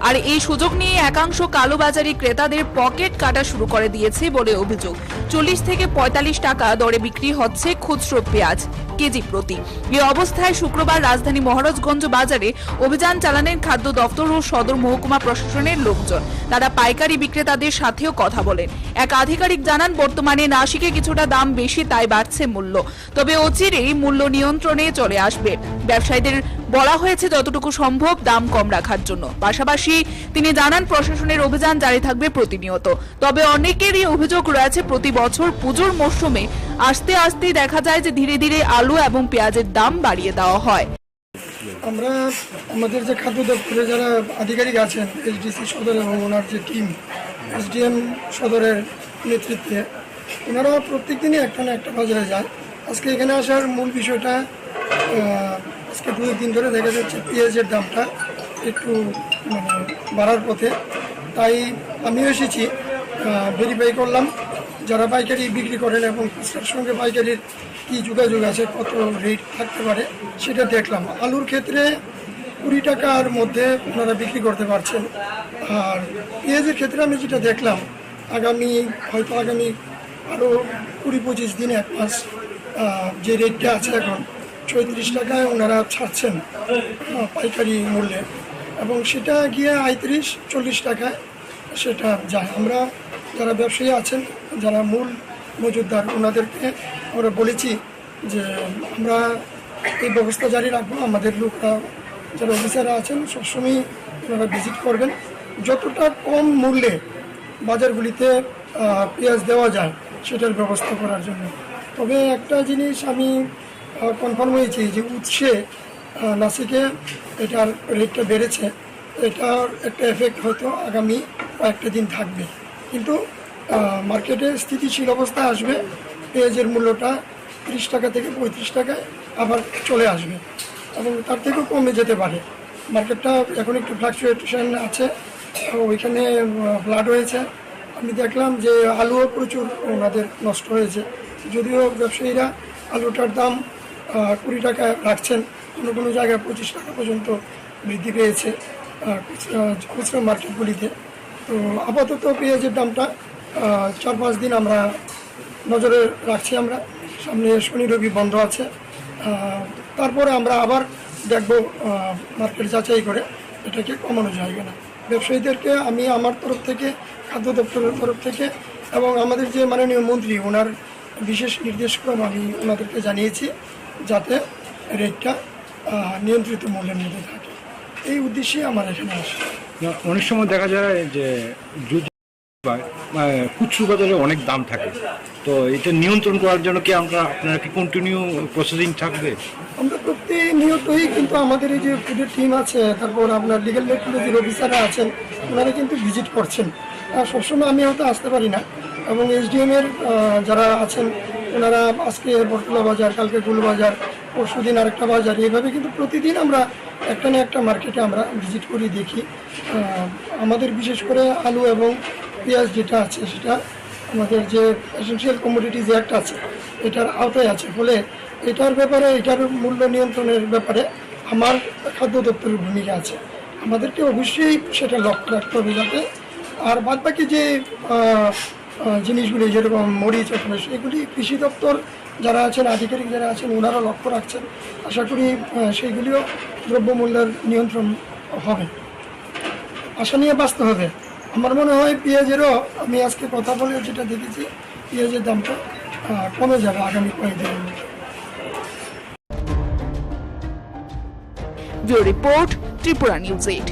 আর এই সুযোগ নিয়ে একাংশ কালোবাজারি ক্রেতাদের পকেট কাটা শুরু করে দিয়েছে বলে অভিযোগ। ৪০ থেকে ৪৫ টাকা দরে বিক্রি হচ্ছে খুচরো পেঁয়াজ কেজি প্রতি। এই অবস্থায় শুক্রবার রাজধানী মহারাজগঞ্জ বাজারে অভিযান চালানেন খাদ্য দপ্তর ও সদর মহকুমা প্রশাসনের লোকজন। তারা পাইকারি বিক্রেতাদের সাথেও কথা বলেন। এক আধিকারিক জানান, বর্তমানে নাসিকে কিছুটা দাম বেশি, তাই বাড়ছে মূল্য, তবে অচিরেই মূল্য নিয়ন্ত্রণে চলে আসবে। ব্যবসায়ীদের বলা হয়েছে যতটুকু সম্ভব দাম কম রাখার জন্য। পাশাপাশি তিনি জানান প্রশাসনের অভিযান জারি থাকবে প্রতিনিয়ত। তবে অনেকেরই অভিযোগ রয়েছে প্রতি বছর পুজোর মরশুমে আস্তে আস্তে দেখা যায় যে ধীরে ধীরে আলু এবং পেঁয়াজের দাম বাড়িয়ে দেওয়া হয়।
আমরা আমাদের যে খাদ্য দপ্তরে যারা আধিকারিক আছেন, এইচডিসি সদর এবং ওনার যে টিম, এসডিএম সদরের নেতৃত্বে, ওনারা প্রত্যেক দিনই একটা না একটা বাজারে যায়। আজকে এখানে আসার মূল বিষয়টা, আজকে 2 দিন ধরে দেখা যাচ্ছে পেঁয়াজের দামটা একটু বাড়ার পথে। তাই আমিও এসেছি, ভেরিফাই করলাম যারা পাইকারি বিক্রি করেন এবং খুচরার সঙ্গে পাইকারির কী যোগাযোগ আছে, কত রেট থাকতে পারে সেটা দেখলাম। আলুর ক্ষেত্রে 20 টাকার মধ্যে ওনারা বিক্রি করতে পারছেন। আর পেঁয়াজের ক্ষেত্রে আমি যেটা দেখলাম, আগামী আরও 20-25 দিন, 1 মাস যে রেটটা আছে এখন 34 টাকায় ওনারা ছাড়ছেন পাইকারি মূল্যে, এবং সেটা গিয়ে 35-40 টাকায় সেটা যায়। আমরা যারা ব্যবসায়ী আছেন, যারা মূল মজুতদার, ওনাদেরকে আমরা বলেছি যে আমরা এই ব্যবস্থা জারি রাখবো। আমাদের লোকরা, যারা অফিসাররা আছেন, সবসময় ওনারা ভিজিট করবেন, যতটা কম মূল্যে বাজারগুলিতে পেঁয়াজ দেওয়া যায় সেটার ব্যবস্থা করার জন্য। তবে একটা জিনিস আমি কনফার্ম হয়েছি যে উৎসে নাসিকে এটার রেটটা বেড়েছে, এটার একটা এফেক্ট হয়তো আগামী কয়েকটা দিন থাকবে, কিন্তু মার্কেটে স্থিতিশীল অবস্থা আসবে। পেঁয়াজের মূল্যটা 30 টাকা থেকে 35 টাকায় আবার চলে আসবে এবং তার থেকেও কমে যেতে পারে। মার্কেটটা এখন একটু ফ্লাকচুয়েশন আছে, ওইখানে ফ্লাড হয়েছে। আমি দেখলাম যে আলুও প্রচুর ওনাদের নষ্ট হয়েছে, যদিও ব্যবসায়ীরা আলুটার দাম 20 টাকা রাখছেন, কোনো জায়গায় 25 টাকা পর্যন্ত বৃদ্ধি পেয়েছে খুচরা মার্কেটগুলিতে। তো আপাতত পেঁয়াজের দামটা 4-5 দিন আমরা নজরে রাখছি। আমরা সামনে শনি রবি বন্ধ আছে, তারপরে আমরা আবার দেখব মার্কেট যাচাই করে এটাকে কমানো যায় কিনা। ব্যবসায়ীদেরকে আমি আমার তরফ থেকে, খাদ্য দপ্তরের তরফ থেকে এবং আমাদের যে মাননীয় মন্ত্রী, ওনার বিশেষ নির্দেশক্রম আমি ওনাদেরকে জানিয়েছি যাতে রেটটা নিয়ন্ত্রিত মূল্যের মধ্যে থাকে। এই উদ্দেশ্যে আমার এখানে আসে।
অনেক সময় দেখা যায় যে খুচরো বাজারে অনেক দাম থাকে, তো এটা নিয়ন্ত্রণ করার জন্য কি আপনারা কি কন্টিনিউ প্রসেসিং থাকবে?
আমরা প্রতিনিয়তই কিন্তু আমাদের এই যে ফুডের টিম আছে, তারপর আপনার লিগ্যাল যে অফিসাররা আছেন, ওনারা কিন্তু ভিজিট করছেন। সবসময় আমি হয়তো আসতে পারি না, এবং এসডিএমের যারা আছেন ওনারা আজকে বটতলা বাজার, কালকে গুলবাজার, পরশু দিন আরেকটা বাজার, এইভাবে কিন্তু প্রতিদিন আমরা একটা না একটা মার্কেটে আমরা ভিজিট করি, দেখি। আমাদের বিশেষ করে আলু এবং পেঁয়াজ যেটা আছে সেটা আমাদের যে এসেনশিয়াল কমোডিটিজ অ্যাক্ট আছে এটার আওতায় আছে, ফলে এটার ব্যাপারে, এটার মূল্য নিয়ন্ত্রণের ব্যাপারে আমার খাদ্য দপ্তরের ভূমিকা আছে। আমাদেরকে অবশ্যই সেটা লক্ষ্য রাখতে হবে যাতে, আর বাদবাকি যে জিনিসগুলি যেরকম মরিচ ওখানে, সেগুলি কৃষি দপ্তর যারা আছেন, আধিকারিক যারা আছেন, ওনারা লক্ষ্য রাখছেন। আশা করি সেইগুলিও দ্রব্যমূল্যের নিয়ন্ত্রণ হবে। আশা নিয়ে বাঁচতে হবে। আমার মনে হয় পেঁয়াজেরও, আমি আজকে কথা বলে যেটা দেখেছি, পেঁয়াজের দামটা কমে যাবে আগামী কয়েকদিনের মধ্যে।
Bureau report, Tripura news 8।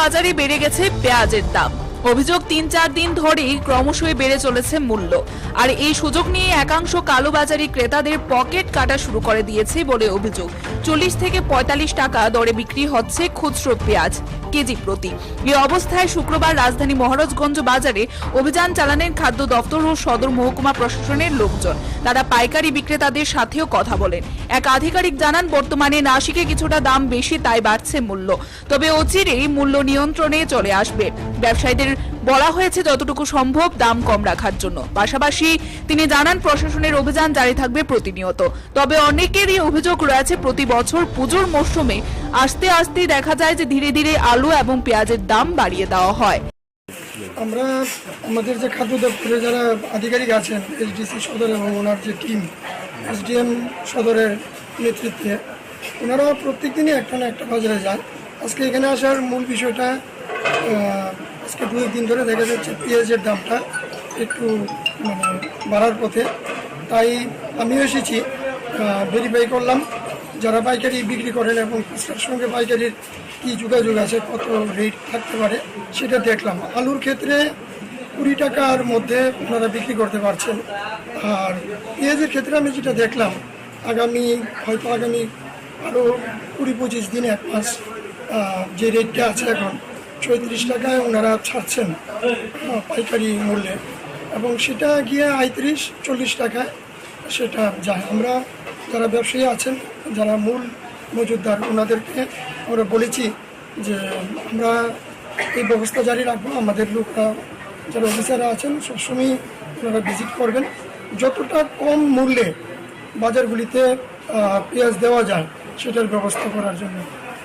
বাজারে বেড়ে গেছে পেঁয়াজের দাম। অভিযোগ 3-4 দিন ধরেই ক্রমশই বেড়ে চলেছে মূল্য, আর এই সুযোগ নিয়ে একাংশ কালোবাজারি ক্রেতাদের পকেট কাটা শুরু করে দিয়েছে বলে অভিযোগ। 40 থেকে 45 টাকা দরে বিক্রি হচ্ছে খুচরো পেঁয়াজ কেজি প্রতি। এই অবস্থায় শুক্রবার রাজধানী মহারাজগঞ্জ বাজারে অভিযান চালানেন খাদ্য দপ্তর ও সদর মহকুমা প্রশাসনের লোকজন। তারা পাইকারি বিক্রেতাদের সাথেও কথা বলেন। এক আধিকারিক জানান, বর্তমানে নাসিকে কিছুটা দাম বেশি, তাই বাড়ছে মূল্য, তবে অচিরেই মূল্য নিয়ন্ত্রণে চলে আসবে। ব্যবসায়ীদের বলা হয়েছে যতটুকু সম্ভব দাম কম রাখার জন্য। পাশাপাশি তিনি জানান প্রশাসনের অভিযান জারি থাকবে প্রতিনিয়ত। তবে অনেকেরই অভিযোগ রয়েছে প্রতি বছর পুজোর মরশুমে আস্তে আস্তে দেখা যায় যে ধীরে ধীরে আলু এবং পেঁয়াজের দাম বাড়িয়ে দেওয়া হয়।
আমরা আমাদের যে খাদ্য দপ্তরে যারা আধিকারিক আছেন, এইচডিসি সদর এবং ওনার যে টিম, এসডিএম সদরের নেতৃত্বে, ওনারা প্রত্যেক দিনই একটা না একটা বাজারে যায়। আজকে এখানে আসার মূল বিষয়টা, আজকে 2 দিন ধরে দেখা যাচ্ছে পেঁয়াজের দামটা একটু মানে বাড়ার পথে। তাই আমিও এসেছি, ভেরিফাই করলাম যারা পাইকারি বিক্রি করেন এবং খুচরার সঙ্গে পাইকারির কী যোগাযোগ আছে, কত রেট থাকতে পারে সেটা দেখলাম। আলুর ক্ষেত্রে 20 টাকার মধ্যে ওনারা বিক্রি করতে পারছেন। আর পেঁয়াজের ক্ষেত্রে আমি যেটা দেখলাম আগামী আরও 20-25 দিন, 1 মাস যে রেটটা আছে এখন 36 টাকায় ওনারা ছাড়ছেন পাইকারি মূল্যে, এবং সেটা গিয়ে 35-40 টাকায় সেটা যায়। আমরা যারা ব্যবসায়ী আছেন, যারা মূল মজুতদার, ওনাদেরকে আমরা বলেছি যে আমরা এই ব্যবস্থা জারি রাখবো। আমাদের লোকরা যারা অফিসাররা আছেন সবসময় ওনারা ভিজিট করবেন, যতটা কম মূল্যে বাজারগুলিতে পেঁয়াজ দেওয়া যায় সেটার ব্যবস্থা করার জন্য।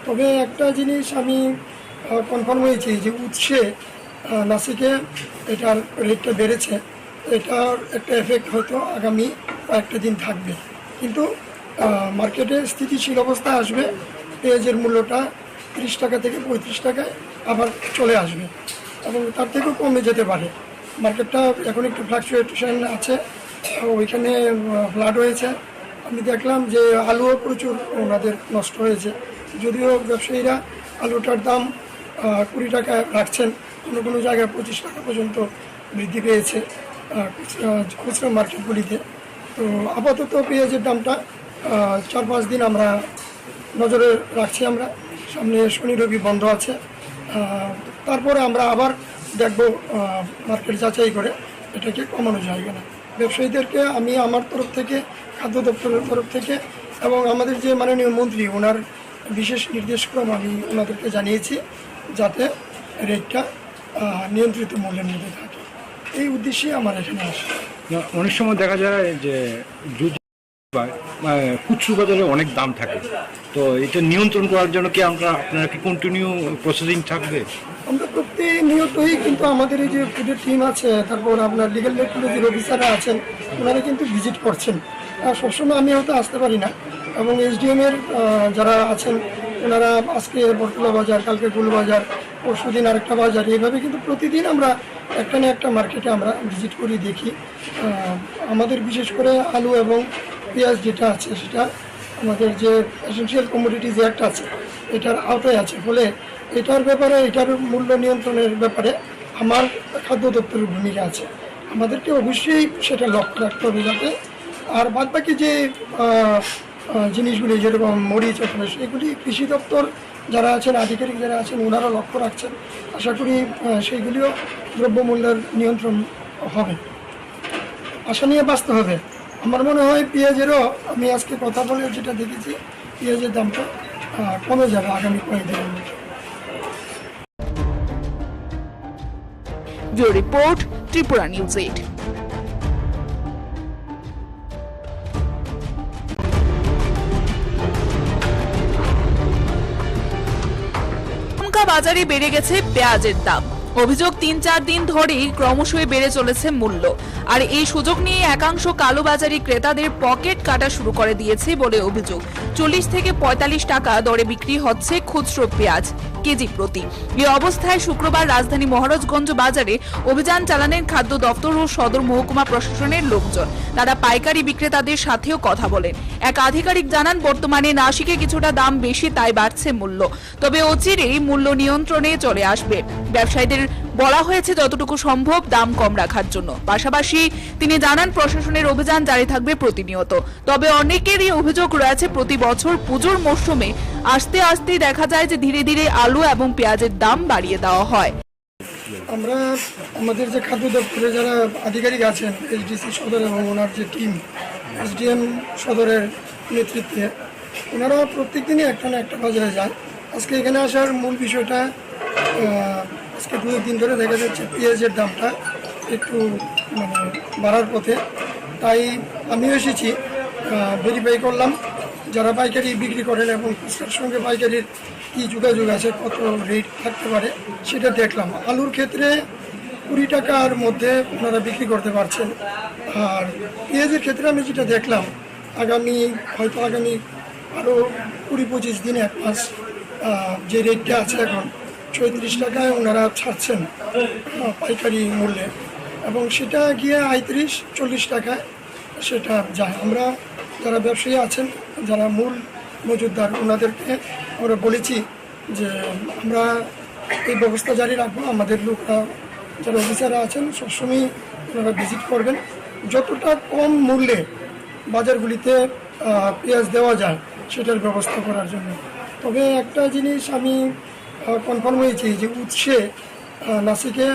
তবে একটা জিনিস আমি কনফার্ম হয়েছি যে উৎসে নাসিকে এটার রেটটা বেড়েছে, এটার একটা এফেক্ট হয়তো আগামী কয়েকটা দিন থাকবে, কিন্তু মার্কেটে স্থিতিশীল অবস্থা আসবে। পেঁয়াজের মূল্যটা 30 টাকা থেকে 35 টাকায় আবার চলে আসবে এবং তার থেকেও কমে যেতে পারে। মার্কেটটা এখন একটু ফ্লাকচুয়েশন আছে, ওইখানে ফ্লাড হয়েছে। আমি দেখলাম যে আলুও প্রচুর ওনাদের নষ্ট হয়েছে, যদিও ব্যবসায়ীরা আলুটার দাম 20 টাকায় রাখছেন, কোনো কোনো জায়গায় 25 টাকা পর্যন্ত বৃদ্ধি পেয়েছে খুচরা মার্কেটগুলিতে। তো আপাতত পেঁয়াজের দামটা 4-5 দিন আমরা নজরে রাখছি। আমরা সামনে শনি রবি বন্ধ আছে, তারপরে আমরা আবার দেখব মার্কেট যাচাই করে এটাকে কমানো যায় কিনা। ব্যবসায়ীদেরকে আমি আমার তরফ থেকে, খাদ্য দপ্তরের তরফ থেকে এবং আমাদের যে মাননীয় মন্ত্রী, ওনার বিশেষ নির্দেশক্রম আমি ওনাদেরকে জানিয়েছি যাতে রেটটা নিয়ন্ত্রিত মূল্যের মধ্যে থাকে। এই উদ্দেশ্যে আমার এখানে আসে।
অনেক সময় দেখা যায় যে খুচরো বাজারে অনেক দাম থাকে, তো এটা নিয়ন্ত্রণ করার জন্য কি আপনারা কি কন্টিনিউ প্রসেসিং থাকবে?
আমরা প্রতিনিয়তই কিন্তু আমাদের এই যে ফুডের টিম আছে, তারপর আপনার লিগ্যাল মেট্রোলজির অফিসাররা আছেন, ওনারা কিন্তু ভিজিট করছেন। সবসময় আমি হয়তো আসতে পারি না, এবং এসডিএমের যারা আছেন ওনারা আজকে বটতলা বাজার, কালকে গুলবাজার, পরশু দিন আরেকটা বাজার, এইভাবে কিন্তু প্রতিদিন আমরা একটা না একটা মার্কেটে আমরা ভিজিট করি, দেখি। আমাদের বিশেষ করে আলু এবং পেঁয়াজ যেটা আছে সেটা আমাদের যে এসেনশিয়াল কমোডিটিজ অ্যাক্ট আছে এটার আওতায় আছে, ফলে এটার ব্যাপারে, এটার মূল্য নিয়ন্ত্রণের ব্যাপারে আমার খাদ্য দপ্তরের ভূমিকা আছে। আমাদেরকে অবশ্যই সেটা লক্ষ্য রাখতে হবে যাতে, আর বাদবাকি যে জিনিসগুলি যেরকম মরিচ অথবা এগুলি কৃষি দপ্তর যারা আছেন, আধিকারিক যারা আছেন, ওনারা লক্ষ্য রাখছেন। আশা করি সেইগুলিও দ্রব্যমূল্যের নিয়ন্ত্রণ হবে, আশা নিয়ে বাঁচতে হবে। আমার মনে হয় পেঁয়াজেরও, আমি আজকে কথা বলে যেটা দেখেছি, পেঁয়াজের দামটা কমে যাবে আগামী কয়েকদিনের মধ্যে।
Bureau report, Tripura news 8। বাজারে বেড়ে গেছে পেঁয়াজের দাম। অভিযোগ 3-4 দিন ধরেই ক্রমশই বেড়ে চলেছে মূল্য, আর এই সুযোগ নিয়ে একাংশ কালোবাজারি ক্রেতাদের পকেট কাটা শুরু করে দিয়েছে বলে অভিযোগ। 40 থেকে 45 টাকা দরে বিক্রি হচ্ছে খুচরো পেঁয়াজ কেজি প্রতি। এই অবস্থায় শুক্রবার রাজধানী মহারাজগঞ্জ বাজারে অভিযান চালানেন খাদ্য দপ্তর ও সদর মহকুমা প্রশাসনের লোকজন। তারা পাইকারি বিক্রেতাদের সাথেও কথা বলেন। এক আধিকারিক জানান, বর্তমানে নাসিকে কিছুটা দাম বেশি, তাই বাড়ছে মূল্য, তবে অচিরেই মূল্য নিয়ন্ত্রণে চলে আসবে। ব্যবসায়ীদের বলা হয়েছে যতটুকু সম্ভব দাম কম রাখার জন্য। পাশাপাশি তিনি জানান, প্রশাসনের অভিযান জারি থাকবে প্রতিনিয়ত। তবে অনেকেরই অভিযোগ রয়েছে, প্রতি বছর পুজোর মরশুমে আস্তে আস্তে দেখা যায় যে ধীরে ধীরে আলু এবং পেঁয়াজের দাম বাড়িয়ে দেওয়া হয়।
আমরা আমাদের যে খাদ্য দপ্তরে যারা আধিকারিক আছেন, এইচডিসি সদর এবং ওনার যে টিম, এসডিএম সদরের নেতৃত্বে, ওনারা প্রত্যেক দিনই একটা না একটা বাজারে যায়। আজকে এখানে আসার মূল বিষয়টা, আজকে 2 দিন ধরে দেখা যাচ্ছে পেঁয়াজের দামটা একটু মানে বাড়ার পথে। তাই আমিও এসেছি, ভেরিফাই করলাম যারা পাইকারি বিক্রি করেন এবং খুচরার সঙ্গে পাইকারির কী যোগাযোগ আছে, কত রেট থাকতে পারে সেটা দেখলাম। আলুর ক্ষেত্রে 20 টাকার মধ্যে ওনারা বিক্রি করতে পারছেন। আর পেঁয়াজের ক্ষেত্রে আমি যেটা দেখলাম আগামী আরও 20-25 দিন, 1 মাস যে রেটটা আছে এখন 34 টাকায় ওনারা ছাড়ছেন পাইকারি মূল্যে, এবং সেটা গিয়ে 35-40 টাকায় সেটা যায়। আমরা যারা ব্যবসায়ী আছেন, যারা মূল মজুতদার, ওনাদেরকে আমরা বলেছি যে আমরা এই ব্যবস্থা জারি রাখবো। আমাদের লোকরা যারা অফিসাররা আছেন সবসময় ওনারা ভিজিট করবেন, যতটা কম মূল্যে বাজারগুলিতে পেঁয়াজ দেওয়া যায় সেটার ব্যবস্থা করার জন্য। তবে একটা জিনিস আমি কনফার্ম হয়েছি যে উৎসে নাসিকে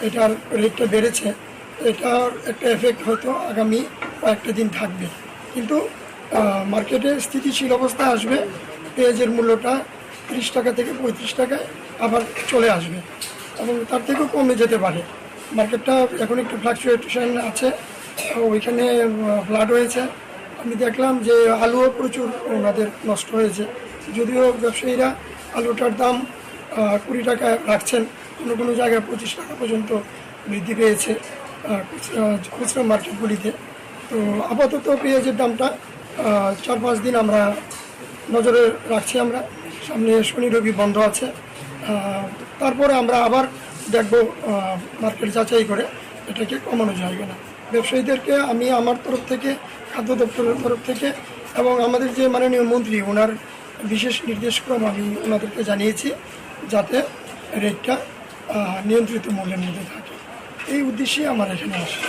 এটার রেটটা বেড়েছে, এটার একটা এফেক্ট হয়তো আগামী কয়েকটা দিন থাকবে, কিন্তু মার্কেটে স্থিতিশীল অবস্থা আসবে। পেঁয়াজের মূল্যটা 30 টাকা থেকে 35 টাকায় আবার চলে আসবে, এবং তার থেকেও কমে যেতে পারে। মার্কেটটা এখন একটু ফ্লাকচুয়েশন আছে, ওইখানে ফ্লাড হয়েছে। আমি দেখলাম যে আলুও প্রচুর ওনাদের নষ্ট হয়েছে, যদিও ব্যবসায়ীরা আলুটার দাম 20 টাকা রাখছেন, কোনো কোনো জায়গায় 25 টাকা পর্যন্ত বৃদ্ধি পেয়েছে খুচরা মার্কেটগুলিতে। তো আপাতত পেঁয়াজের দামটা 4-5 দিন আমরা নজরে রাখছি। আমরা সামনে শনি রবি বন্ধ আছে, তারপরে আমরা আবার দেখব মার্কেট যাচাই করে এটাকে কমানো যায় কিনা। ব্যবসায়ীদেরকে আমি আমার তরফ থেকে, খাদ্য দপ্তরের তরফ থেকে, এবং আমাদের যে মাননীয় মন্ত্রী ওনার বিশেষ নির্দেশক্রম আমি ওনাদেরকে জানিয়েছি যাতে রেটটা নিয়ন্ত্রিত মূল্যের মধ্যে থাকে। এই উদ্দেশ্যে আমার এখানে আসে।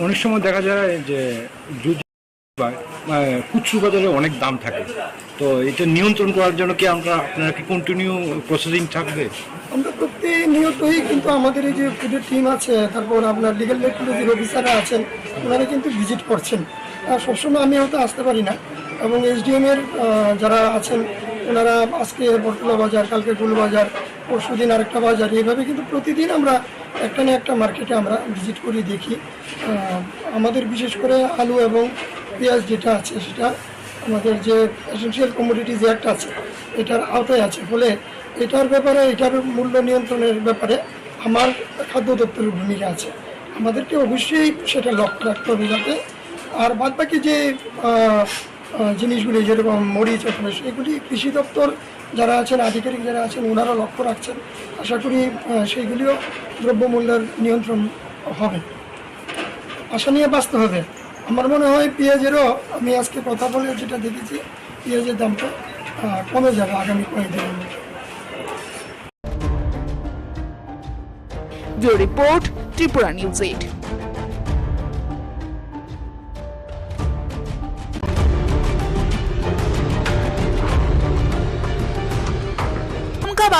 অনেক সময় দেখা যায় যে খুচরো বাজারে অনেক দাম থাকে, তো এটা নিয়ন্ত্রণ করার জন্য কি আপনারা কি কন্টিনিউ প্রসেসিং থাকবে?
আমরা প্রতিনিয়তই কিন্তু আমাদের এই যে ফুডের টিম আছে, তারপর আপনার লিগ্যাল রেগুলেটরি অফিসাররা আছেন, ওনারা কিন্তু ভিজিট করছেন। আর সবসময় আমি হয়তো আসতে পারি না, এবং এসডিএমের যারা আছেন ওনারা আজকে বটতলা বাজার, কালকে গুলবাজার, পরশু দিন আরেকটা বাজার, এইভাবে কিন্তু প্রতিদিন আমরা একটা না একটা মার্কেটে আমরা ভিজিট করি, দেখি। আমাদের বিশেষ করে আলু এবং পেঁয়াজ যেটা আছে সেটা আমাদের যে এসেনশিয়াল কমোডিটিজ অ্যাক্ট আছে এটার আওতায় আছে, ফলে এটার ব্যাপারে, এটার মূল্য নিয়ন্ত্রণের ব্যাপারে আমার খাদ্য দপ্তরের ভূমিকা আছে। আমাদেরকে অবশ্যই সেটা লক্ষ্য রাখতে হবে যাতে, আর বাদবাকি যে জিনিসগুলি যেরকম মরিচ অথবা সেগুলি কৃষি দপ্তর যারা আছেন, আধিকারিক যারা আছেন, ওনারা লক্ষ্য রাখছেন। আশা করি সেইগুলিও দ্রব্যমূল্যের নিয়ন্ত্রণ হবে, আশা নিয়ে বাঁচতে হবে। আমার মনে হয় পেঁয়াজেরও, আমি আজকে কথা বলে যেটা দেখেছি, পেঁয়াজের দামটা কমে যাবে আগামী কয়েকদিনের মধ্যে।
Bureau report, Tripura news 8।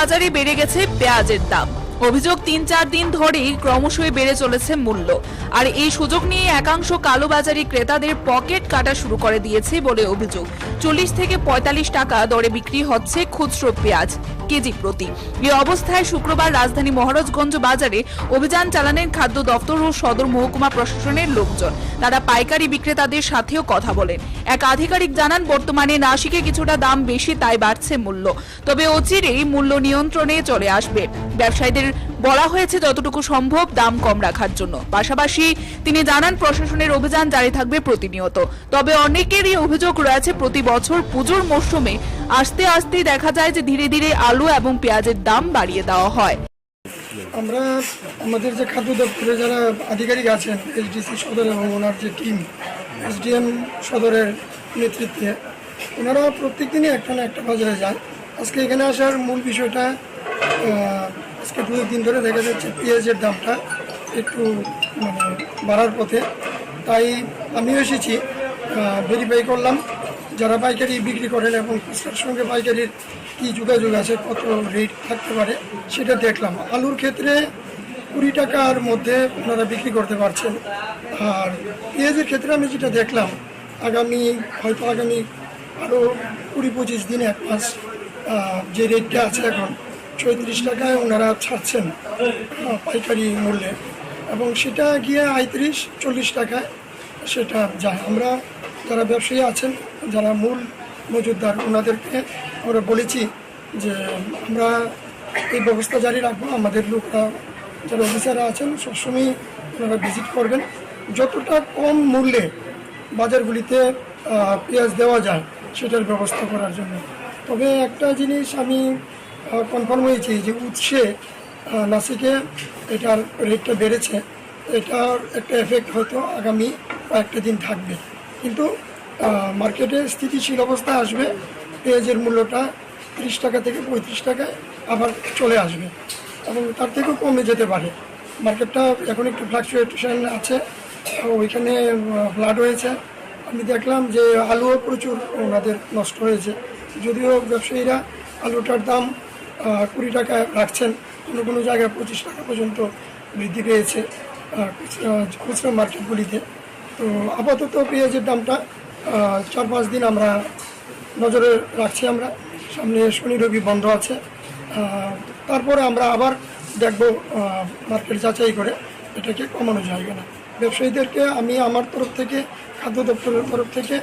বাজারে বেড়ে গেছে পেঁয়াজের দাম। অভিযোগ 3-4 দিন ধরেই ক্রমশই বেড়ে চলেছে মূল্য, আর এই সুযোগ নিয়ে একাংশ কালোবাজারি ক্রেতাদের পকেট কাটা শুরু করে দিয়েছে বলে অভিযোগ। 40 থেকে 45 টাকা দরে বিক্রি হচ্ছে খুচরো পেঁয়াজ কেজি প্রতি। এই অবস্থায় শুক্রবার রাজধানী মহারাজগঞ্জ বাজারে অভিযান চালানেন খাদ্য দপ্তর ও সদর মহকুমা প্রশাসনের লোকজন। তারা পাইকারি বিক্রেতাদের সাথেও কথা বলেন। এক আধিকারিক জানান, বর্তমানে নাসিকে কিছুটা দাম বেশি, তাই বাড়ছে মূল্য, তবে অচিরেই মূল্য নিয়ন্ত্রণে চলে আসবে। ব্যবসায়ীদের বলা হয়েছে যতটুকু সম্ভব দাম কম রাখার জন্য। পাশাপাশি তিনি জানান, প্রশাসনের অভিযান জারি থাকবে প্রতিনিয়ত। তবে অনেকেরই অভিযোগ রয়েছে, প্রতি বছর পুজোর মরশুমে আস্তে আস্তে দেখা যায় যে ধীরে ধীরে আলু এবং পেঁয়াজের দাম বাড়িয়ে দেওয়া হয়।
আমরা আমাদের যে খাদ্য দপ্তরে যারা আধিকারিক আছেন, এসডিসি সদর এবং ওনার যে টিম, এসডিএম সদরের নেতৃত্বে, ওনারা প্রত্যেক দিনই একটা না একটা বাজারে যায়। আজকে এখানে আসার মূল বিষয়টা, আজকে 2 দিন ধরে দেখা যাচ্ছে পেঁয়াজের দামটা একটু বাড়ার পথে, তাই আমিও এসেছি, ভেরিফাই করলাম যারা পাইকারি বিক্রি করেন এবং খুচরার সঙ্গে পাইকারির কী যোগাযোগ আছে, কত রেট থাকতে পারে সেটা দেখলাম। আলুর ক্ষেত্রে 20 টাকার মধ্যে ওনারা বিক্রি করতে পারছেন, আর পেঁয়াজের ক্ষেত্রে আমি যেটা দেখলাম আগামী আরও 20-25 দিন, 1 মাস যে রেটটা আছে এখন 34 টাকায় ওনারা ছাড়ছেন পাইকারি মূল্যে, এবং সেটা গিয়ে 35-40 টাকায় সেটা যায়। আমরা যারা ব্যবসায়ী আছেন, যারা মূল মজুতদার, ওনাদেরকে আমরা বলেছি যে আমরা এই ব্যবস্থা জারি রাখবো। আমাদের লোকরা যারা অফিসাররা আছেন সবসময় ওনারা ভিজিট করবেন, যতটা কম মূল্যে বাজারগুলিতে পেঁয়াজ দেওয়া যায় সেটার ব্যবস্থা করার জন্য। তবে একটা জিনিস আমি কনফার্ম হয়েছি যে উৎসে নাসিকে এটার রেটটা বেড়েছে, এটার একটা এফেক্ট হয়তো আগামী কয়েকটা দিন থাকবে, কিন্তু মার্কেটে স্থিতিশীল অবস্থা আসবে। পেঁয়াজের মূল্যটা 30 টাকা থেকে 35 টাকায় আবার চলে আসবে এবং তার থেকেও কমে যেতে পারে। মার্কেটটা এখন একটু ফ্লাকচুয়েশন আছে, ওইখানে ফ্লাড হয়েছে। আমি দেখলাম যে আলুও প্রচুর ওনাদের নষ্ট হয়েছে, যদিও ব্যবসায়ীরা আলুটার দাম 20 টাকা রাখছেন, কোনো কোনো জায়গায় 25 টাকা পর্যন্ত বৃদ্ধি পেয়েছে খুচরা মার্কেটগুলিতে। তো আপাতত পেঁয়াজের দামটা 4-5 দিন আমরা নজরে রাখছি। আমরা সামনে শনি রবি বন্ধ আছে, তারপরে আমরা আবার দেখব মার্কেট যাচাই করে এটাকে কমানো যায় কিনা। ব্যবসায়ীদেরকে আমি আমার তরফ থেকে, খাদ্য দপ্তরের তরফ থেকে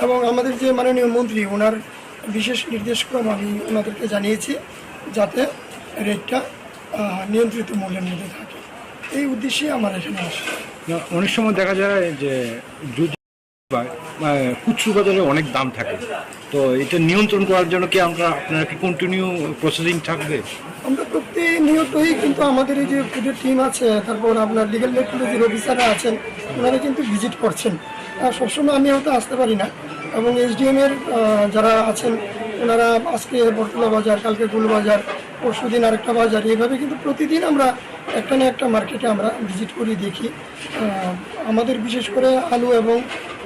এবং আমাদের যে মাননীয় মন্ত্রী ওনার বিশেষ নির্দেশক্রম আমি ওনাদেরকে জানিয়েছি যাতে রেটটা নিয়ন্ত্রিত মূল্যের মধ্যে থাকে। এই উদ্দেশ্যে আমার এখানে আসে।
অনেক সময় দেখা যায় যে যদি খুচরো বাজারে অনেক দাম থাকে, তো এটা নিয়ন্ত্রণ করার জন্য কি আপনারা কি কন্টিনিউ প্রসেসিং থাকবে?
আমরা প্রতিনিয়তই কিন্তু আমাদের এই যে ফুডের টিম আছে, তারপর আপনার লিগাল মেট্রোলজির অফিসাররা আছেন, ওনারা কিন্তু ভিজিট করছেন। সবসময় আমি হয়তো আসতে পারি না, এবং এসডিএমের যারা আছেন ওনারা আজকে বটতলা বাজার, কালকে গুলবাজার, পরশু দিন আরেকটা বাজার, এইভাবে কিন্তু প্রতিদিন আমরা একটা না একটা মার্কেটে আমরা ভিজিট করি, দেখি। আমাদের বিশেষ করে আলু এবং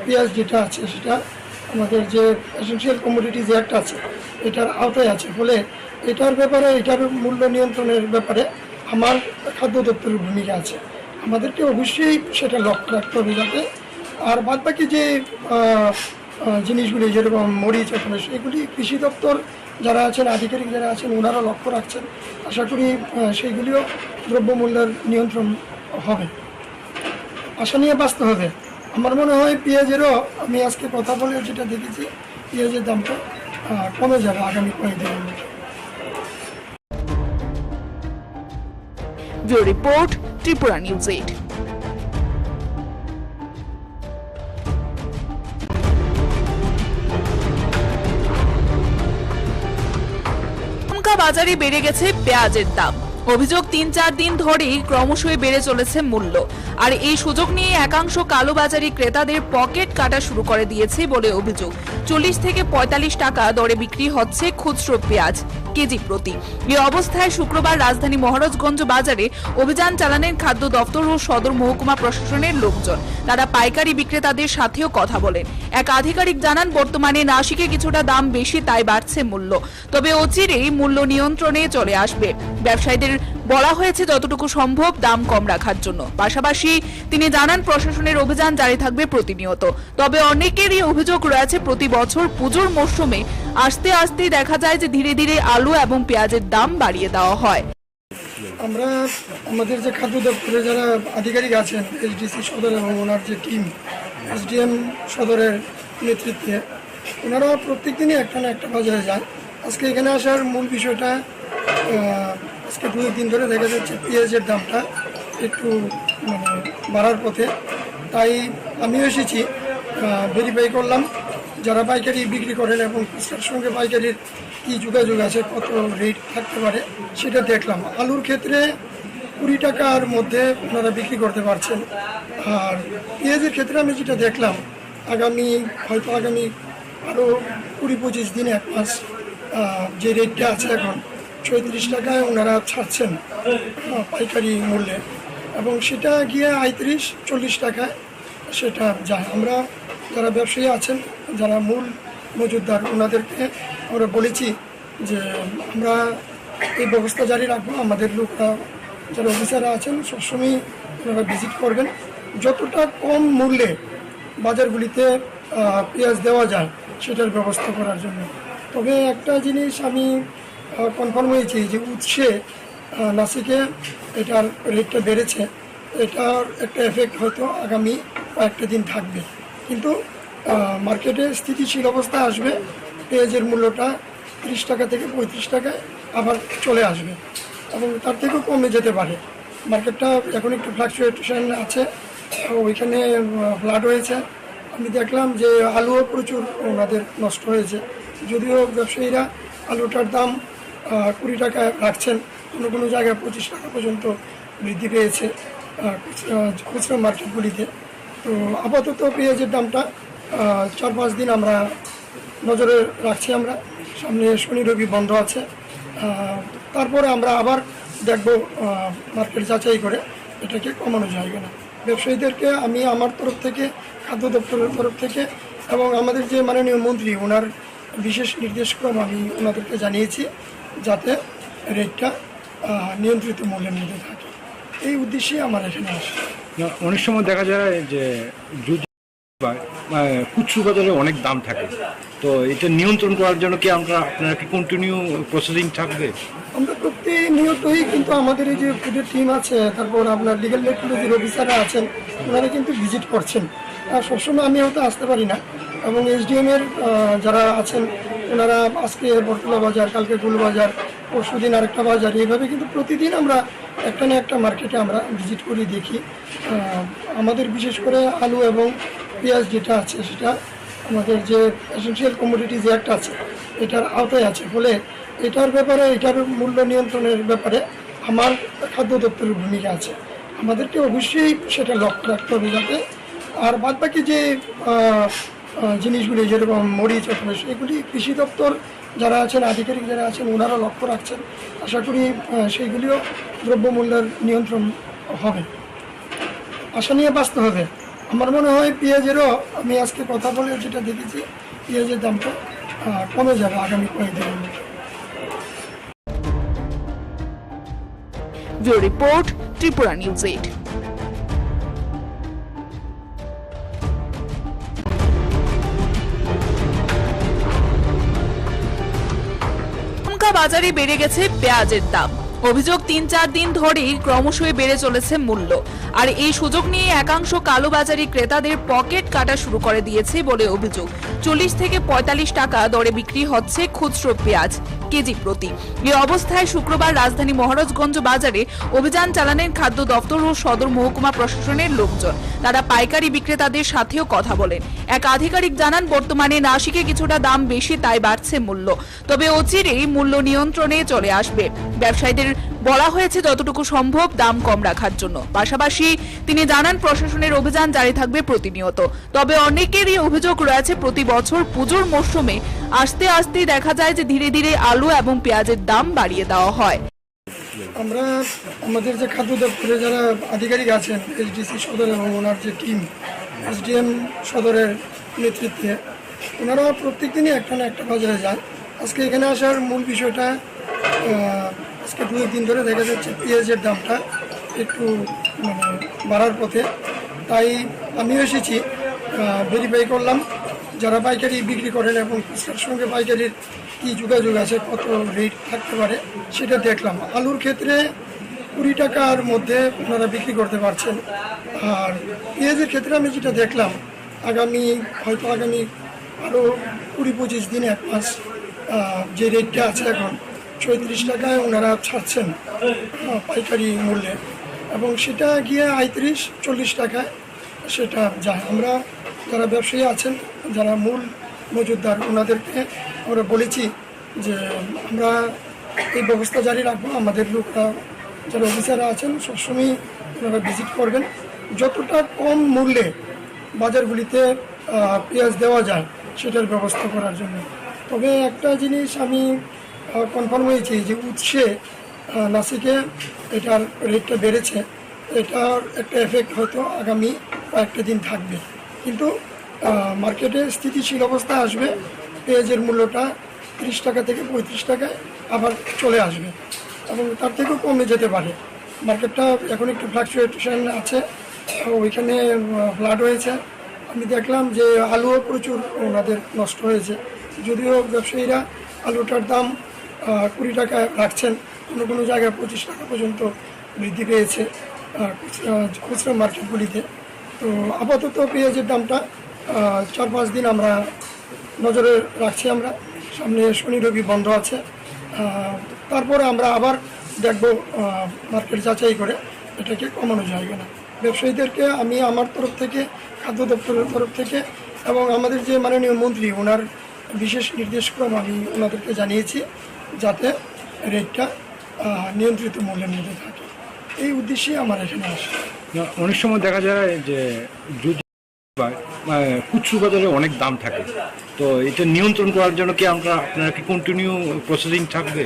পেঁয়াজ যেটা আছে সেটা আমাদের যে এসেনশিয়াল কমোডিটিজ অ্যাক্ট আছে এটার আওতায় আছে, ফলে এটার ব্যাপারে, এটার মূল্য নিয়ন্ত্রণের ব্যাপারে আমার খাদ্য দপ্তরের ভূমিকা আছে। আমাদেরকে অবশ্যই সেটা লক্ষ্য রাখতে হবে যাতে, আর বাদ বাকি যে জিনিসগুলি যেরকম মরিচ এখানে, সেগুলি কৃষি দপ্তর যারা আছেন, আধিকারিক যারা আছেন, ওনারা লক্ষ্য রাখছেন। আশা করি সেইগুলিও দ্রব্যমূল্যের নিয়ন্ত্রণ হবে। আশা নিয়ে বাঁচতে হবে। আমার মনে হয় পেঁয়াজেরও, আমি আজকে কথা বলে যেটা দেখেছি, পেঁয়াজের দামটা কমে যাবে আগামী কয়েকদিনের মধ্যে।
Bureau report, Tripura news 8। বাজারে বেড়ে গেছে পেঁয়াজের দাম। অভিযোগ 3-4 দিন ধরেই ক্রমশই বেড়ে চলেছে মূল্য, আর এই সুযোগ নিয়ে একাংশ কালোবাজারি ক্রেতাদের পকেট কাটা শুরু করে দিয়েছে বলে অভিযোগ। 40 থেকে 45 টাকা দরে বিক্রি হচ্ছে খুচরো পেঁয়াজ কেজি প্রতি। এই অবস্থায় শুক্রবার রাজধানী মহারাজগঞ্জ বাজারে অভিযান চালানেন খাদ্য দপ্তর ও সদর মহকুমা প্রশাসনের লোকজন। তারা পাইকারি বিক্রেতাদের সাথেও কথা বলেন। এক আধিকারিক জানান, বর্তমানে নাসিকে কিছুটা দাম বেশি, তাই বাড়ছে মূল্য, তবে অচিরেই মূল্য নিয়ন্ত্রণে চলে আসবে। ব্যবসায়ীদের বলা হয়েছে যতটুকু সম্ভব দাম কম রাখার জন্য। পাশাপাশি তিনি জানান, প্রশাসনের অভিযান জারি থাকবে প্রতিনিয়ত। তবে অনেকেরই অভিযোগ রয়েছে, প্রতি বছর পুজোর মরশুমে আস্তে আস্তে দেখা যায় যে ধীরে ধীরে আলু এবং পেঁয়াজের দাম বাড়িয়ে দেওয়া হয়।
আমরা আমাদের যে খাদ্য দপ্তরে যারা আধিকারিক আছেন, এসডিসি সদর এবং ওনার যে টিম, এসডিএম সদরের নেতৃত্বে, ওনারা প্রত্যেক দিনই একটা না একটা বাজারে যায়। আজকে এখানে আসার মূল বিষয়টা, আজকে 2 দিন ধরে দেখা যাচ্ছে পেঁয়াজের দামটা একটু বাড়ার পথে, তাই আমিও এসেছি, ভেরিফাই করলাম যারা পাইকারি বিক্রি করেন এবং খুচরার সঙ্গে পাইকারির কী যোগাযোগ আছে, কত রেট থাকতে পারে সেটা দেখলাম। আলুর ক্ষেত্রে 20 টাকার মধ্যে ওনারা বিক্রি করতে পারছেন, আর পেঁয়াজের ক্ষেত্রে আমি যেটা দেখলাম, হয়তো আগামী আরও 20-25 দিন, 1 মাস যে রেটটা আছে এখন 36 টাকায় ওনারা ছাড়ছেন পাইকারি মূল্যে, এবং সেটা গিয়ে 35-40 টাকায় সেটা যায়। আমরা যারা ব্যবসায়ী আছেন, যারা মূল মজুতদার, ওনাদেরকে আমরা বলেছি যে আমরা এই ব্যবস্থা জারি রাখবো। আমাদের লোকরা, যারা অফিসাররা আছেন, সবসময় ওনারা ভিজিট করবেন, যতটা কম মূল্যে বাজারগুলিতে পেঁয়াজ দেওয়া যায় সেটার ব্যবস্থা করার জন্য। তবে একটা জিনিস আমি কনফার্ম হয়েছি যে উৎসে নাসিকে এটার রেটটা বেড়েছে, এটার একটা এফেক্ট হয়তো আগামী কয়েকটা দিন থাকবে, কিন্তু মার্কেটে স্থিতিশীল অবস্থা আসবে। পেঁয়াজের মূল্যটা 30 টাকা থেকে 35 টাকায় আবার চলে আসবে এবং তার থেকেও কমে যেতে পারে। মার্কেটটা এখন একটু ফ্লাকচুয়েশন আছে, ওইখানে ফ্লাড হয়েছে। আমি দেখলাম যে আলুও প্রচুর ওনাদের নষ্ট হয়েছে, যদিও ব্যবসায়ীরা আলুটার দাম 20 টাকা রাখছেন, কোনো কোনো জায়গায় 25 টাকা পর্যন্ত বৃদ্ধি পেয়েছে খুচরা মার্কেটগুলিতে। তো আপাতত পেঁয়াজের দামটা 4-5 দিন আমরা নজরে রাখছি। আমরা সামনে শনি রবি বন্ধ আছে, তারপরে আমরা আবার দেখব মার্কেট যাচাই করে এটাকে কমানো যায় কিনা। ব্যবসায়ীদেরকে আমি আমার তরফ থেকে, খাদ্য দপ্তরের তরফ থেকে এবং আমাদের যে মাননীয় মন্ত্রী ওনার বিশেষ নির্দেশক্রম আমি ওনাদেরকে জানিয়েছি যাতে রেটটা নিয়ন্ত্রিত মূল্যের মধ্যে থাকে। এই উদ্দেশ্যে আমার এখানে আসে।
না, অনেক সময় দেখা যায় যে খুচরো বাজারে অনেক দাম থাকে, তো এটা নিয়ন্ত্রণ করার জন্য কি আপনারা কি কন্টিনিউ প্রসেসিং থাকবে?
আমরা প্রতিনিয়তই কিন্তু আমাদের এই যে ফুডের টিম আছে, তারপর আপনার লিগ্যাল মেট্রোলজির অফিসাররা আছেন, ওনারা কিন্তু ভিজিট করছেন। আর সবসময় আমি হয়তো আসতে পারি না, এবং এসডিএমের যারা আছেন ওনারা আজকে বরতলা বাজার, কালকে গুলবাজার, পরশু দিন আরেকটা বাজার, এইভাবে কিন্তু প্রতিদিন আমরা একটা না একটা মার্কেটে আমরা ভিজিট করি, দেখি। আমাদের বিশেষ করে আলু এবং পেঁয়াজ যেটা আছে সেটা আমাদের যে এসেনশিয়াল কমোডিটিজ অ্যাক্ট আছে এটার আওতায় আছে, ফলে এটার ব্যাপারে, এটার মূল্য নিয়ন্ত্রণের ব্যাপারে আমার খাদ্য দপ্তরের ভূমিকা আছে। আমাদেরকে অবশ্যই সেটা লক্ষ্য রাখতে হবে যাতে, আর বাদবাকি যে জিনিসগুলি যেরকম মরিচ অথবা সেগুলি কৃষি দপ্তর যারা আছেন, আধিকারিক যারা আছেন, ওনারা লক্ষ্য রাখছেন। আশা করি সেইগুলিও দ্রব্যমূল্যের নিয়ন্ত্রণ হবে, আশা নিয়ে বাঁচতে হবে। আমার মনে হয় পেঁয়াজেরও, আমি আজকে কথা বলে যেটা দেখেছি, পেঁয়াজের দামটা কমে যাবে আগামী কয়েকদিনের মধ্যে।
Bureau report, Tripura news 8। বাজারে বেড়ে গেছে পেঁয়াজের দাম। অভিযোগ 3-4 দিন ধরেই ক্রমশই বেড়ে চলেছে মূল্য, আর এই সুযোগ নিয়ে একাংশ কালোবাজারি ক্রেতাদের পকেট কাটা শুরু করে দিয়েছে বলে অভিযোগ। 40 থেকে 45 টাকা দরে বিক্রি হচ্ছে খুচরো পেঁয়াজ কেজি প্রতি। এই অবস্থায় শুক্রবার রাজধানী মহারাজগঞ্জ বাজারে অভিযান চালানেন খাদ্য দপ্তর ও সদর মহকুমা প্রশাসনের লোকজন। তারা পাইকারি বিক্রেতাদের সাথেও কথা বলেন। এক আধিকারিক জানান, বর্তমানে নাশিকে কিছুটা দাম বেশি, তাই বাড়ছে মূল্য, তবে অচিরেই মূল্য নিয়ন্ত্রণে চলে আসবে। ব্যবসায়ীদের বলা হয়েছে যতটুকু সম্ভব দাম কম রাখার জন্য। পাশাপাশি তিনি জানান, প্রশাসনের অভিযান জারি থাকবে প্রতিনিয়ত। তবে অনেকেরই অভিযোগ রয়েছে, প্রতি বছর পুজোর মরশুমে আস্তে আস্তে দেখা যায় যে ধীরে ধীরে আলু এবং পেঁয়াজের দাম বাড়িয়ে দেওয়া হয়।
আমরা আমাদের যে খাদ্য দপ্তরে যারা আধিকারিক আছেন, এইচডিসি সদর এবং ওনার যে টিম এসডিএম সদরের নেতৃত্বে, ওনারা প্রত্যেক দিনই একটা না একটা বাজারে যায়। আজকে এখানে আসার মূল বিষয়টা, আজকে 2 দিন ধরে দেখা যাচ্ছে পেঁয়াজের দামটা একটু বাড়ার পথে, তাই আমিও এসেছি, ভেরিফাই করলাম যারা পাইকারি বিক্রি করেন এবং খুচরার সঙ্গে পাইকারির কী যোগাযোগ আছে, কত রেট থাকতে পারে সেটা দেখলাম। আলুর ক্ষেত্রে 20 টাকার মধ্যে ওনারা বিক্রি করতে পারছেন, আর পেঁয়াজের ক্ষেত্রে আমি যেটা দেখলাম, আগামী আরও 20-25 দিন, 1 মাস যে রেটটা আছে এখন 36 টাকায় ওনারা ছাড়ছেন পাইকারি মূল্যে, এবং সেটা গিয়ে 35-40 টাকায় সেটা যায়। আমরা যারা ব্যবসায়ী আছেন, যারা মূল মজুতদার, ওনাদেরকে আমরা বলেছি যে আমরা এই ব্যবস্থা জারি রাখবো। আমাদের লোকরা যারা অফিসাররা আছেন সবসময় ওনারা ভিজিট করবেন, যতটা কম মূল্যে বাজারগুলিতে পেঁয়াজ দেওয়া যায় সেটার ব্যবস্থা করার জন্য। তবে একটা জিনিস আমি কনফার্ম হয়েছি যে উৎসে নাসিকে এটার রেটটা বেড়েছে, এটার একটা এফেক্ট হয়তো আগামী কয়েকটা দিন থাকবে, কিন্তু মার্কেটে স্থিতিশীল অবস্থা আসবে। পেঁয়াজের মূল্যটা 30 টাকা থেকে 35 টাকায় আবার চলে আসবে, এবং তার থেকেও কমে যেতে পারে। মার্কেটটা এখন একটু ফ্লাকচুয়েশন আছে, ওইখানে ফ্লাড হয়েছে। আমি দেখলাম যে আলুও প্রচুর ওনাদের নষ্ট হয়েছে, যদিও ব্যবসায়ীরা আলুটার দাম 20 টাকা রাখছেন, কোনো কোনো জায়গায় 25 টাকা পর্যন্ত বৃদ্ধি পেয়েছে খুচরা মার্কেটগুলিতে। তো আপাতত পেঁয়াজের দামটা 4-5 দিন আমরা নজরে রাখছি। আমরা সামনে শনি রবি বন্ধ আছে, তারপরে আমরা আবার দেখব মার্কেট যাচাই করে এটাকে কমানো যায় কিনা। ব্যবসায়ীদেরকে আমি আমার তরফ থেকে, খাদ্য দপ্তরের তরফ থেকে এবং আমাদের যে মাননীয় মন্ত্রী ওনার বিশেষ নির্দেশক্রম আমি ওনাদেরকে জানিয়েছি যাতে রেটটা নিয়ন্ত্রিত মূল্যের মধ্যে থাকে। এই উদ্দেশ্যেই আমার এখানে আসে।
অনেক সময় দেখা যায় যে দুধ খুচরো বাজারে অনেক দাম থাকে, তো এটা নিয়ন্ত্রণ করার জন্য কি আপনারা কি কন্টিনিউ প্রসেসিং থাকবে?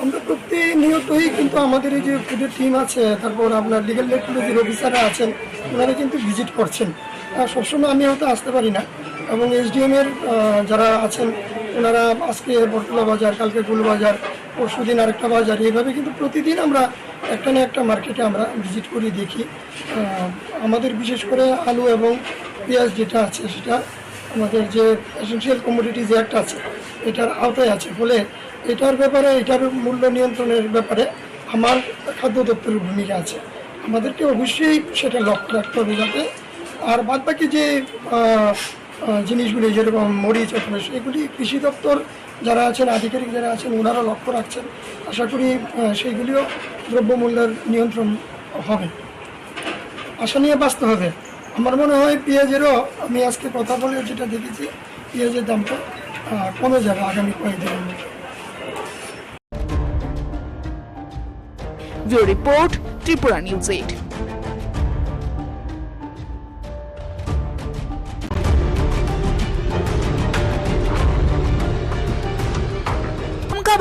আমরা প্রতিনিয়তই কিন্তু আমাদের এই যে ফুডের টিম আছে, তারপর আপনার লিগ্যাল রেগুলেটরি অফিসাররা আছেন, ওনারা কিন্তু ভিজিট করছেন। সবসময় আমি হয়তো আসতে পারি না, এবং এসডিএমের যারা আছেন ওনারা আজকে বটতলা বাজার, কালকে গুলবাজার, পরশুদিন আরেকটা বাজার, এইভাবে কিন্তু প্রতিদিন আমরা একটা না একটা মার্কেটে আমরা ভিজিট করি, দেখি। আমাদের বিশেষ করে আলু এবং পেঁয়াজ যেটা আছে সেটা আমাদের যে এসেনশিয়াল কমোডিটিজ অ্যাক্ট আছে এটার আওতায় আছে, ফলে এটার ব্যাপারে, এটার মূল্য নিয়ন্ত্রণের ব্যাপারে আমার খাদ্য দপ্তরের ভূমিকা আছে। আমাদেরকে অবশ্যই সেটা লক্ষ্য রাখতে হবে, যাতে আর বাদবাকি যে জিনিসগুলি যেরকম মরিচ অথবা সেগুলি কৃষি দপ্তর যারা আছেন, আধিকারিক যারা আছেন, ওনারা লক্ষ্য রাখছেন। আশা করি সেইগুলিও দ্রব্যমূল্যের নিয়ন্ত্রণ হবে। আশা নিয়ে বাঁচতে হবে। আমার মনে হয় পেঁয়াজেরও, আমি আজকে কথা বলে যেটা দেখেছি, পেঁয়াজের দামটা কমে যাবে আগামী কয়েকদিনের মধ্যে।
Bureau report, Tripura news 8।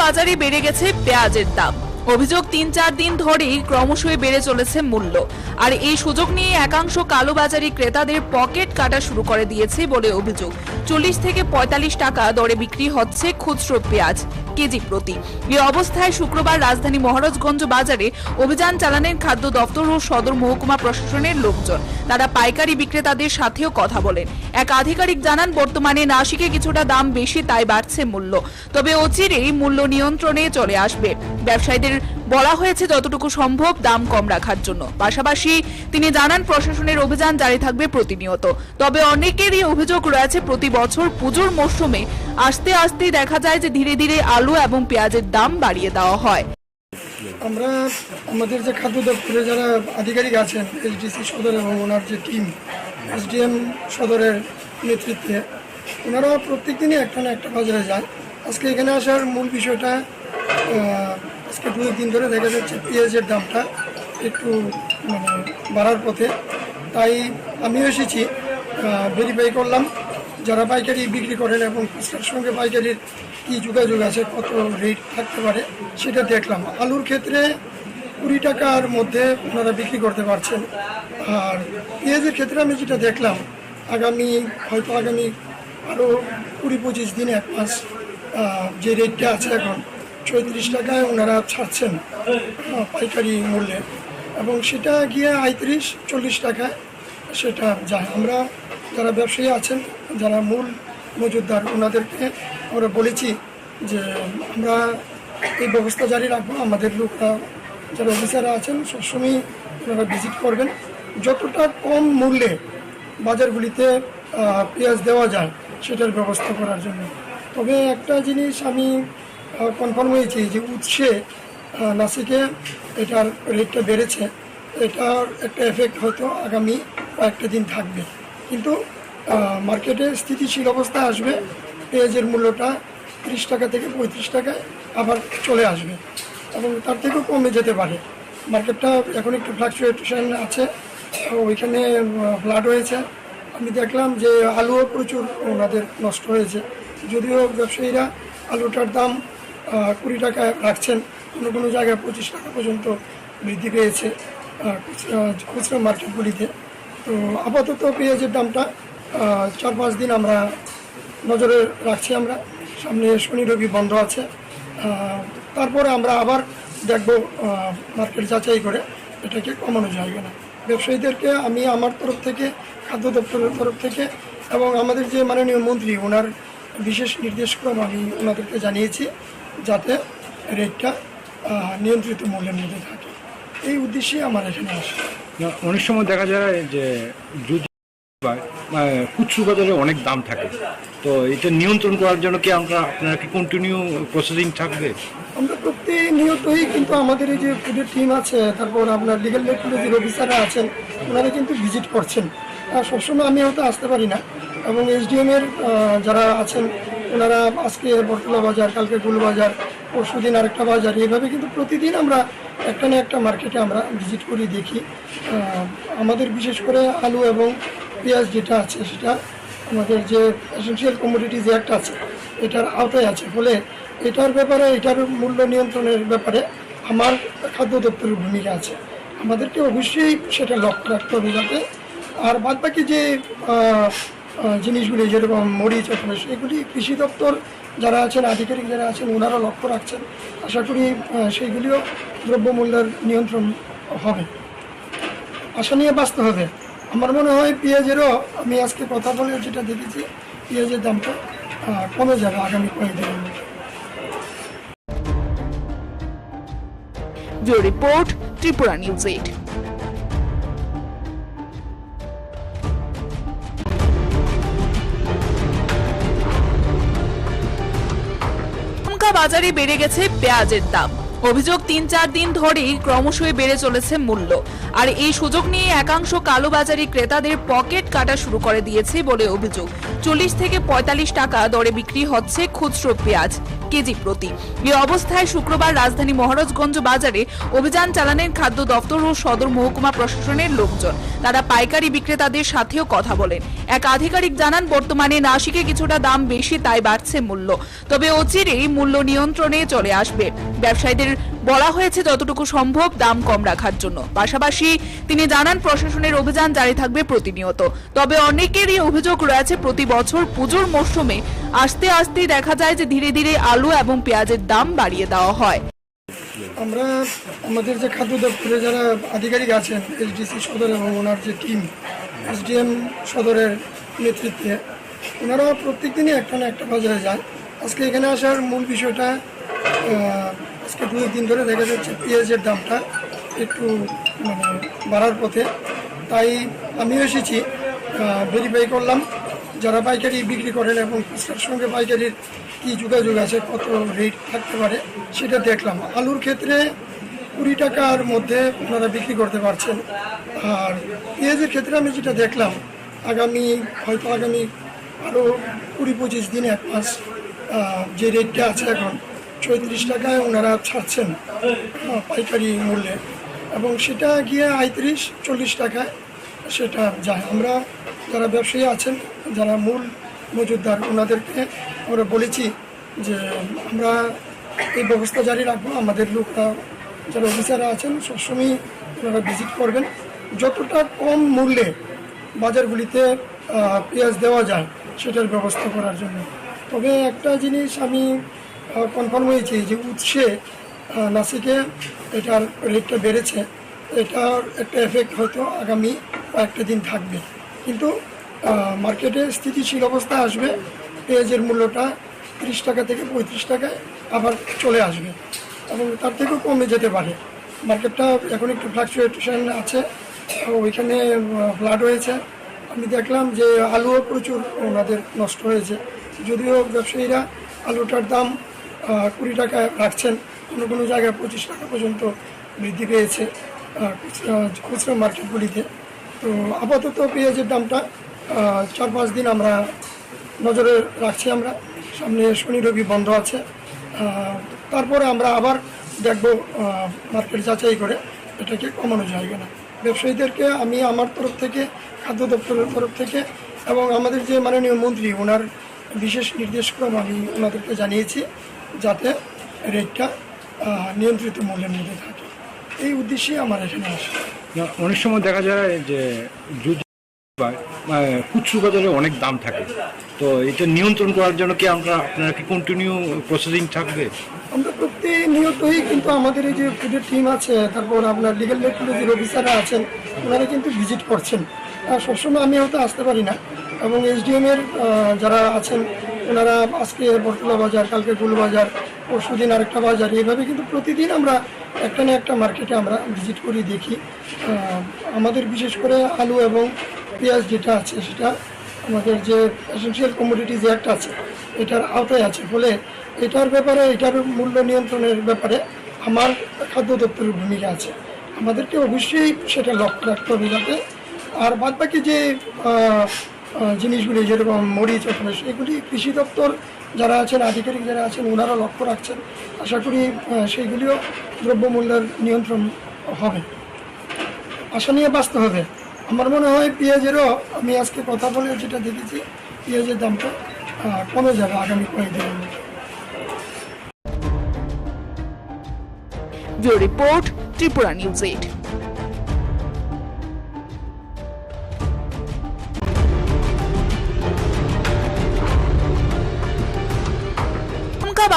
বাজারে বেড়ে গেছে পেঁয়াজের দাম। অভিযোগ ৩-৪ দিন ধরেই ক্রমশই বেড়ে চলেছে মূল্য, আর এই সুযোগ নিয়ে একাংশ কালোবাজারি ক্রেতাদের পকেট কাটা শুরু করে দিয়েছে বলে অভিযোগ। ৪০ থেকে ৪৫ টাকা দরে বিক্রি হচ্ছে খুচরো পেঁয়াজ কেজি প্রতি। এই অবস্থায় শুক্রবার রাজধানী মহারাজগঞ্জ বাজারে অভিযান চালানেন খাদ্য দপ্তর ও সদর মহকুমা প্রশাসনের লোকজন। তারা পাইকারি বিক্রেতাদের সাথেও কথা বলেন। এক আধিকারিক জানান, বর্তমানে নাশিকে কিছুটা দাম বেশি, তাই বাড়ছে মূল্য, তবে অচিরেই মূল্য নিয়ন্ত্রণে চলে আসবে। ব্যবসায়ীদের বলা হয়েছে যতটুকু সম্ভব দাম কম রাখার জন্য। পাশাপাশি তিনি জানান, প্রশাসনের অভিযান জারি থাকবে প্রতিনিয়ত। তবে অনেকেরই অভিযোগ রয়েছে, প্রতি বছর পুজোর মরশুমে আস্তে আস্তে দেখা যায় যে ধীরে ধীরে আলু এবং পেঁয়াজের দাম বাড়িয়ে দেওয়া হয়।
আমরা আমাদের যে খাদ্য দপ্তরে যারা আধিকারিক আছেন, এইচডিসি সদর এবং ওনার যে টিম, এসডিএম সদরের নেতৃত্বে, ওনারা প্রত্যেক দিনই একটা না একটা বাজারে যায়। আজকে এখানে আসার মূল বিষয়টা, আজকে 2 দিন ধরে দেখা যাচ্ছে পেঁয়াজের দামটা একটু বাড়ার পথে, তাই আমিও এসেছি, ভেরিফাই করলাম যারা পাইকারি বিক্রি করেন এবং খুচরার সঙ্গে পাইকারির কী যোগাযোগ আছে, কত রেট থাকতে পারে সেটা দেখলাম। আলুর ক্ষেত্রে 20 টাকার মধ্যে ওনারা বিক্রি করতে পারছেন, আর পেঁয়াজের ক্ষেত্রে আমি যেটা দেখলাম, হয়তো আগামী আরও 20-25 দিন, 1 মাস যে রেটটা আছে এখন 36 টাকায় ওনারা ছাড়ছেন পাইকারি মূল্যে, এবং সেটা গিয়ে 35-40 টাকায় সেটা যায়। আমরা যারা ব্যবসায়ী আছেন, যারা মূল মজুতদার, ওনাদেরকে আমরা বলেছি যে আমরা এই ব্যবস্থা জারি রাখবো। আমাদের লোকরা যারা অফিসাররা আছেন সবসময় ওনারা ভিজিট করবেন, যতটা কম মূল্যে বাজারগুলিতে পেঁয়াজ দেওয়া যায় সেটার ব্যবস্থা করার জন্য। তবে একটা জিনিস আমি কনফার্ম হয়েছি যে উৎসে নাসিকে এটার রেটটা বেড়েছে, এটার একটা এফেক্ট হয়তো আগামী কয়েকটা দিন থাকবে, কিন্তু মার্কেটে স্থিতিশীল অবস্থা আসবে। পেঁয়াজের মূল্যটা 30 টাকা থেকে 35 টাকায় আবার চলে আসবে, এবং তার থেকেও কমে যেতে পারে। মার্কেটটা এখন একটু ফ্লাকচুয়েশন আছে, ওইখানে ফ্লাড হয়েছে। আমি দেখলাম যে আলুও প্রচুর ওনাদের নষ্ট হয়েছে, যদিও ব্যবসায়ীরা আলুটার দাম 20 টাকায় রাখছেন, কোনো কোনো জায়গায় 25 টাকা পর্যন্ত বৃদ্ধি পেয়েছে খুচরা মার্কেটগুলিতে। তো আপাতত পেঁয়াজের দামটা 4-5 দিন আমরা নজরে রাখছি। আমরা সামনে শনি রবি বন্ধ আছে, তারপরে আমরা আবার দেখব মার্কেট যাচাই করে এটাকে কমানো যায় কিনা। ব্যবসায়ীদেরকে আমি আমার তরফ থেকে, খাদ্য দপ্তরের তরফ থেকে, এবং আমাদের যে মাননীয় মন্ত্রী, ওনার বিশেষ নির্দেশক্রম আমি ওনাদেরকে জানিয়েছি, যাতে রেটটা নিয়ন্ত্রিত মূল্যের মধ্যে থাকে। এই উদ্দেশ্যেই আমার এখানে আসে।
অনেক সময় দেখা যায় যে দুধ খুচরো বাজারে অনেক দাম থাকে, তো এটা নিয়ন্ত্রণ করার জন্য কি আপনারা কি কন্টিনিউ প্রসেসিং থাকবে?
আমরা প্রতিনিয়তই কিন্তু আমাদের এই যে ফুডের টিম আছে, তারপর আপনার লিগ্যাল রেগুলেটরি অফিসাররা আছেন, ওনারা কিন্তু ভিজিট করছেন। সবসময় আমি হয়তো আসতে পারি না, এবং এসডিএমের যারা আছেন ওনারা আজকে বটতলা বাজার, কালকে গুলবাজার, পরশুদিন আরেকটা বাজার, এইভাবে কিন্তু প্রতিদিন আমরা একটা না একটা মার্কেটে আমরা ভিজিট করি, দেখি। আমাদের বিশেষ করে আলু এবং পেঁয়াজ যেটা আছে সেটা আমাদের যে এসেনশিয়াল কমোডিটিজ অ্যাক্ট আছে এটার আওতায় আছে, ফলে এটার ব্যাপারে, এটার মূল্য নিয়ন্ত্রণের ব্যাপারে আমার খাদ্য দপ্তরের ভূমিকা আছে। আমাদেরকে অবশ্যই সেটা লক্ষ্য রাখতে হবে যাতে, আর বাদবাকি যে জিনিসগুলি যেরকম মরিচ অথবা সেগুলি কৃষি দপ্তর যারা আছেন, আধিকারিক যারা আছেন, ওনারা লক্ষ্য রাখছেন। আশা করি সেইগুলিও দ্রব্যমূল্যের নিয়ন্ত্রণ হবে, আশা নিয়ে বাঁচতে হবে। আমার মনে হয় পেঁয়াজেরও, আমি আজকে কথা বলে যেটা দেখেছি, পেঁয়াজের দামটা কমে যাবে আগামী কয়েকদিনের মধ্যে।
Bureau report, Tripura news 8। বাজারে বেড়ে গেছে পেঁয়াজের দাম। অভিযোগ ৩-৪ দিন ধরেই ক্রমশই বেড়ে চলেছে মূল্য, আর এই সুযোগ নিয়ে একাংশ কালোবাজারি ক্রেতাদের পকেট কাটা শুরু করে দিয়েছে বলে অভিযোগ। ৪০ থেকে ৪৫ টাকা দরে বিক্রি হচ্ছে খুচরো পেঁয়াজ কেজি প্রতি। এই অবস্থায় শুক্রবার রাজধানী মহারাজগঞ্জ বাজারে অভিযান চালানেন খাদ্য দপ্তর ও সদর মহকুমা প্রশাসনের লোকজন। তারা পাইকারি বিক্রেতাদের সাথেও কথা বলেন। এক আধিকারিক জানান, বর্তমানে নাসিকে কিছুটা দাম বেশি, তাই বাড়ছে মূল্য, তবে অচিরেই মূল্য নিয়ন্ত্রণে চলে আসবে। ব্যবসায়ীদের বলা হয়েছে যতটুকু সম্ভব দাম কম রাখার জন্য। পাশাপাশি তিনি জানান, প্রশাসনের অভিযান জারি থাকবে প্রতিনিয়ত। তবে অনেকেরই অভিযোগ রয়েছে, প্রতি বছর পুজোর মরশুমে আস্তে আস্তে দেখা যায় যে ধীরে ধীরে আলু এবং পেঁয়াজের দাম বাড়িয়ে দেওয়া হয়।
আমরা আমাদের যে খাদ্য দপ্তরে যারা আধিকারিক আছেন, এসডিসি সদর এবং ওনার যে টিম, এসডিএম সদরের নেতৃত্বে, ওনারা প্রত্যেক দিনই একটা না একটা বাজারে যায়। আজকে এখানে আসার মূল বিষয়টা, আজকে 2 দিন ধরে দেখা যাচ্ছে পেঁয়াজের দামটা একটু বাড়ার পথে, তাই আমিও এসেছি, ভেরিফাই করলাম যারা পাইকারি বিক্রি করেন এবং খুচরার সঙ্গে পাইকারির কী যোগাযোগ আছে, কত রেট থাকতে পারে সেটা দেখলাম। আলুর ক্ষেত্রে 20 টাকার মধ্যে ওনারা বিক্রি করতে পারছেন, আর পেঁয়াজের ক্ষেত্রে আমি যেটা দেখলাম, হয়তো আগামী আরও 20-25 দিন, 1 মাস যে রেটটা আছে এখন 36 টাকায় ওনারা ছাড়ছেন পাইকারি মূল্যে, এবং সেটা গিয়ে 35-40 টাকায় সেটা যায়। আমরা যারা ব্যবসায়ী আছেন, যারা মূল মজুতদার, ওনাদেরকে আমরা বলেছি যে আমরা এই ব্যবস্থা জারি রাখবো। আমাদের লোকরা, যারা অফিসাররা আছেন, সবসময় ওনারা ভিজিট করবেন, যতটা কম মূল্যে বাজারগুলিতে পেঁয়াজ দেওয়া যায় সেটার ব্যবস্থা করার জন্য। তবে একটা জিনিস আমি কনফার্ম হয়েছি যে উৎসে নাসিকে এটার রেটটা বেড়েছে, এটার একটা এফেক্ট হয়তো আগামী কয়েকটা দিন থাকবে, কিন্তু মার্কেটে স্থিতিশীল অবস্থা আসবে। পেঁয়াজের মূল্যটা 30 টাকা থেকে 35 টাকায় আবার চলে আসবে, এবং তার থেকেও কমে যেতে পারে। মার্কেটটা এখন একটু ফ্লাকচুয়েশন আছে, ওইখানে ফ্লাড হয়েছে। আমি দেখলাম যে আলুও প্রচুর ওনাদের নষ্ট হয়েছে, যদিও ব্যবসায়ীরা আলুটার দাম 20 টাকায় রাখছেন, কোনো কোনো জায়গায় 25 টাকা পর্যন্ত বৃদ্ধি পেয়েছে খুচরা মার্কেটগুলিতে। তো আপাতত পেঁয়াজের দামটা 4-5 দিন আমরা নজরে রাখছি। আমরা সামনে শনি রবি বন্ধ আছে, তারপরে আমরা আবার দেখব মার্কেট যাচাই করে এটাকে কমানো যায় কিনা। ব্যবসায়ীদেরকে আমি আমার তরফ থেকে, খাদ্য দপ্তরের তরফ থেকে, এবং আমাদের যে মাননীয় মন্ত্রী, ওনার বিশেষ নির্দেশক্রম আমি ওনাদেরকে জানিয়েছি যাতে রেটটা নিয়ন্ত্রিত মূল্যের মধ্যে থাকে। এই উদ্দেশ্যে আমার এখানে আসে।
অনেক সময় দেখা যায় যে খুচরো বাজারে অনেক দাম থাকে, তো এটা নিয়ন্ত্রণ করার জন্য কি আপনারা কি কন্টিনিউ প্রসেসিং থাকবে?
আমরা প্রতিনিয়তই কিন্তু আমাদের এই যে ফুডের টিম আছে, তারপর আপনার লিগ্যাল মেট্রোলজির অফিসাররা আছেন, ওনারা কিন্তু ভিজিট করছেন। সবসময় আমি হয়তো আসতে পারি না, এবং এসডিএমের যারা আছেন ওনারা আজকে বটতলা বাজার, কালকে গুলবাজার, পরশুদিন আরেকটা বাজার, এইভাবে কিন্তু প্রতিদিন আমরা একটা না একটা মার্কেটে আমরা ভিজিট করি, দেখি। আমাদের বিশেষ করে আলু এবং পেঁয়াজ যেটা আছে সেটা আমাদের যে এসেনশিয়াল কমোডিটিজ অ্যাক্ট আছে এটার আওতায় আছে, ফলে এটার ব্যাপারে, এটার মূল্য নিয়ন্ত্রণের ব্যাপারে আমার খাদ্য দপ্তরের ভূমিকা আছে। আমাদেরকে অবশ্যই সেটা লক্ষ্য রাখতে হবে যাতে, আর বাদবাকি যে জিনিসগুলি যেরকম মরিচ অথবা এগুলি কৃষি দপ্তর যারা আছেন আধিকারিক যারা আছেন ওনারা লক্ষ্য রাখছেন। আশা করি সেইগুলিও দ্রব্যমূল্যের নিয়ন্ত্রণ হবে, আশা নিয়ে বাঁচতে হবে। আমার মনে হয় পেঁয়াজেরও আমি আজকে কথা বলে যেটা দেখেছি পেঁয়াজের দামটা কমে যাবে আগামী কয়েকদিনের মধ্যে।
Bureau report, Tripura news 8।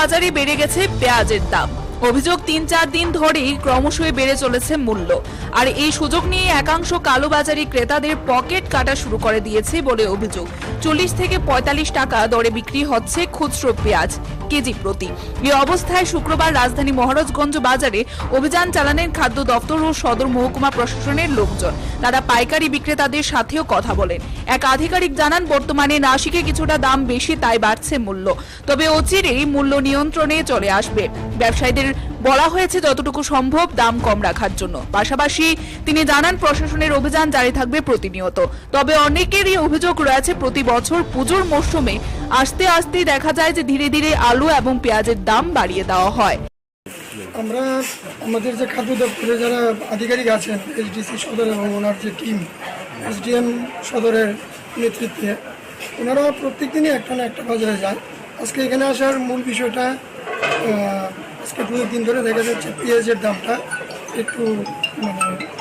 বাজারে বেড়ে গেছে পেঁয়াজের দাম। অভিযোগ ৩-৪ দিন ধরেই ক্রমশই বেড়ে চলেছে মূল্য, আর এই সুযোগ নিয়ে একাংশ কালোবাজারি ক্রেতাদের পকেট কাটা শুরু করে দিয়েছে বলে অভিযোগ। ৪০ থেকে ৪৫ টাকা দরে বিক্রি হচ্ছে খুচরো পেঁয়াজ কেজি প্রতি। এই অবস্থায় শুক্রবার রাজধানী মহারাজগঞ্জ বাজারে অভিযান চালানেন খাদ্য দপ্তর ও সদর মহকুমা প্রশাসনের লোকজন। তারা পাইকারি বিক্রেতাদের সাথেও কথা বলেন। এক আধিকারিক জানান, বর্তমানে নাসিকে কিছুটা দাম বেশি, তাই বাড়ছে মূল্য, তবে অচিরেই মূল্য নিয়ন্ত্রণে চলে আসবে। ব্যবসায়ীদের বলা হয়েছে যতটুকু সম্ভব দাম কম রাখার জন্য। পাশাপাশি তিনি জানান, প্রশাসনের অভিযান জারি থাকবে প্রতিনিয়ত। তবে অনেকেরই অভিযোগ রয়েছে, প্রতি বছর পুজোর মরশুমে আস্তে আস্তে দেখা যায় যে ধীরে ধীরে আলু এবং পেঁয়াজের দাম বাড়িয়ে দেওয়া হয়।
আমরা আমাদের যে খাদ্য দপ্তরে যারা আধিকারিক আছেন এইচডিসি সদর এবং ওনার যে টিম এসডিএম সদরের নেতৃত্বে, ওনারা প্রত্যেক দিনই একটা না একটা বাজারে যায়। আজকে এখানে আসার মূল বিষয়টা, আজকে 2 দিন ধরে দেখা যাচ্ছে পেঁয়াজের দামটা একটু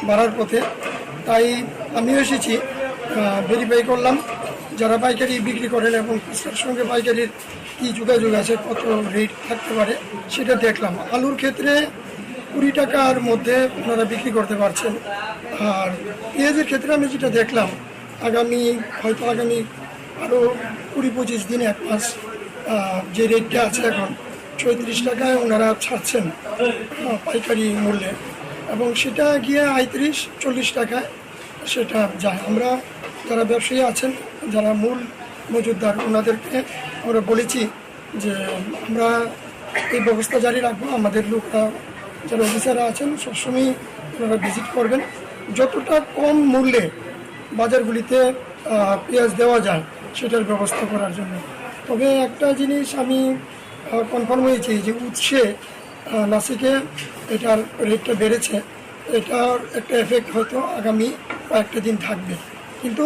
বাড়ার পথে, তাই আমিও এসেছি, ভেরিফাই করলাম যারা পাইকারি বিক্রি করেন এবং খুচরার সঙ্গে পাইকারির কী যোগাযোগ আছে, কত রেট থাকতে পারে সেটা দেখলাম। আলুর ক্ষেত্রে 20 টাকার মধ্যে ওনারা বিক্রি করতে পারছেন। আর পেঁয়াজের ক্ষেত্রে আমি যেটা দেখলাম, আগামী আরও 20-25 দিন, 1 মাস যে রেটটা আছে এখন 34 টাকায় ওনারা ছাড়ছেন পাইকারি মূল্যে, এবং সেটা গিয়ে 35-40 টাকায় সেটা যায়। আমরা যারা ব্যবসায়ী আছেন, যারা মূল মজুতদার, ওনাদেরকে আমরা বলেছি যে আমরা এই ব্যবস্থা জারি রাখবো। আমাদের লোকরা যারা অফিসাররা আছেন সবসময় ওনারা ভিজিট করবেন, যতটা কম মূল্যে বাজারগুলিতে পেঁয়াজ দেওয়া যায় সেটার ব্যবস্থা করার জন্য। তবে একটা জিনিস আমি কনফার্ম হয়েছি যে উৎসে নাসিকে এটার রেটটা বেড়েছে, এটার একটা এফেক্ট হয়তো আগামী কয়েকটা দিন থাকবে, কিন্তু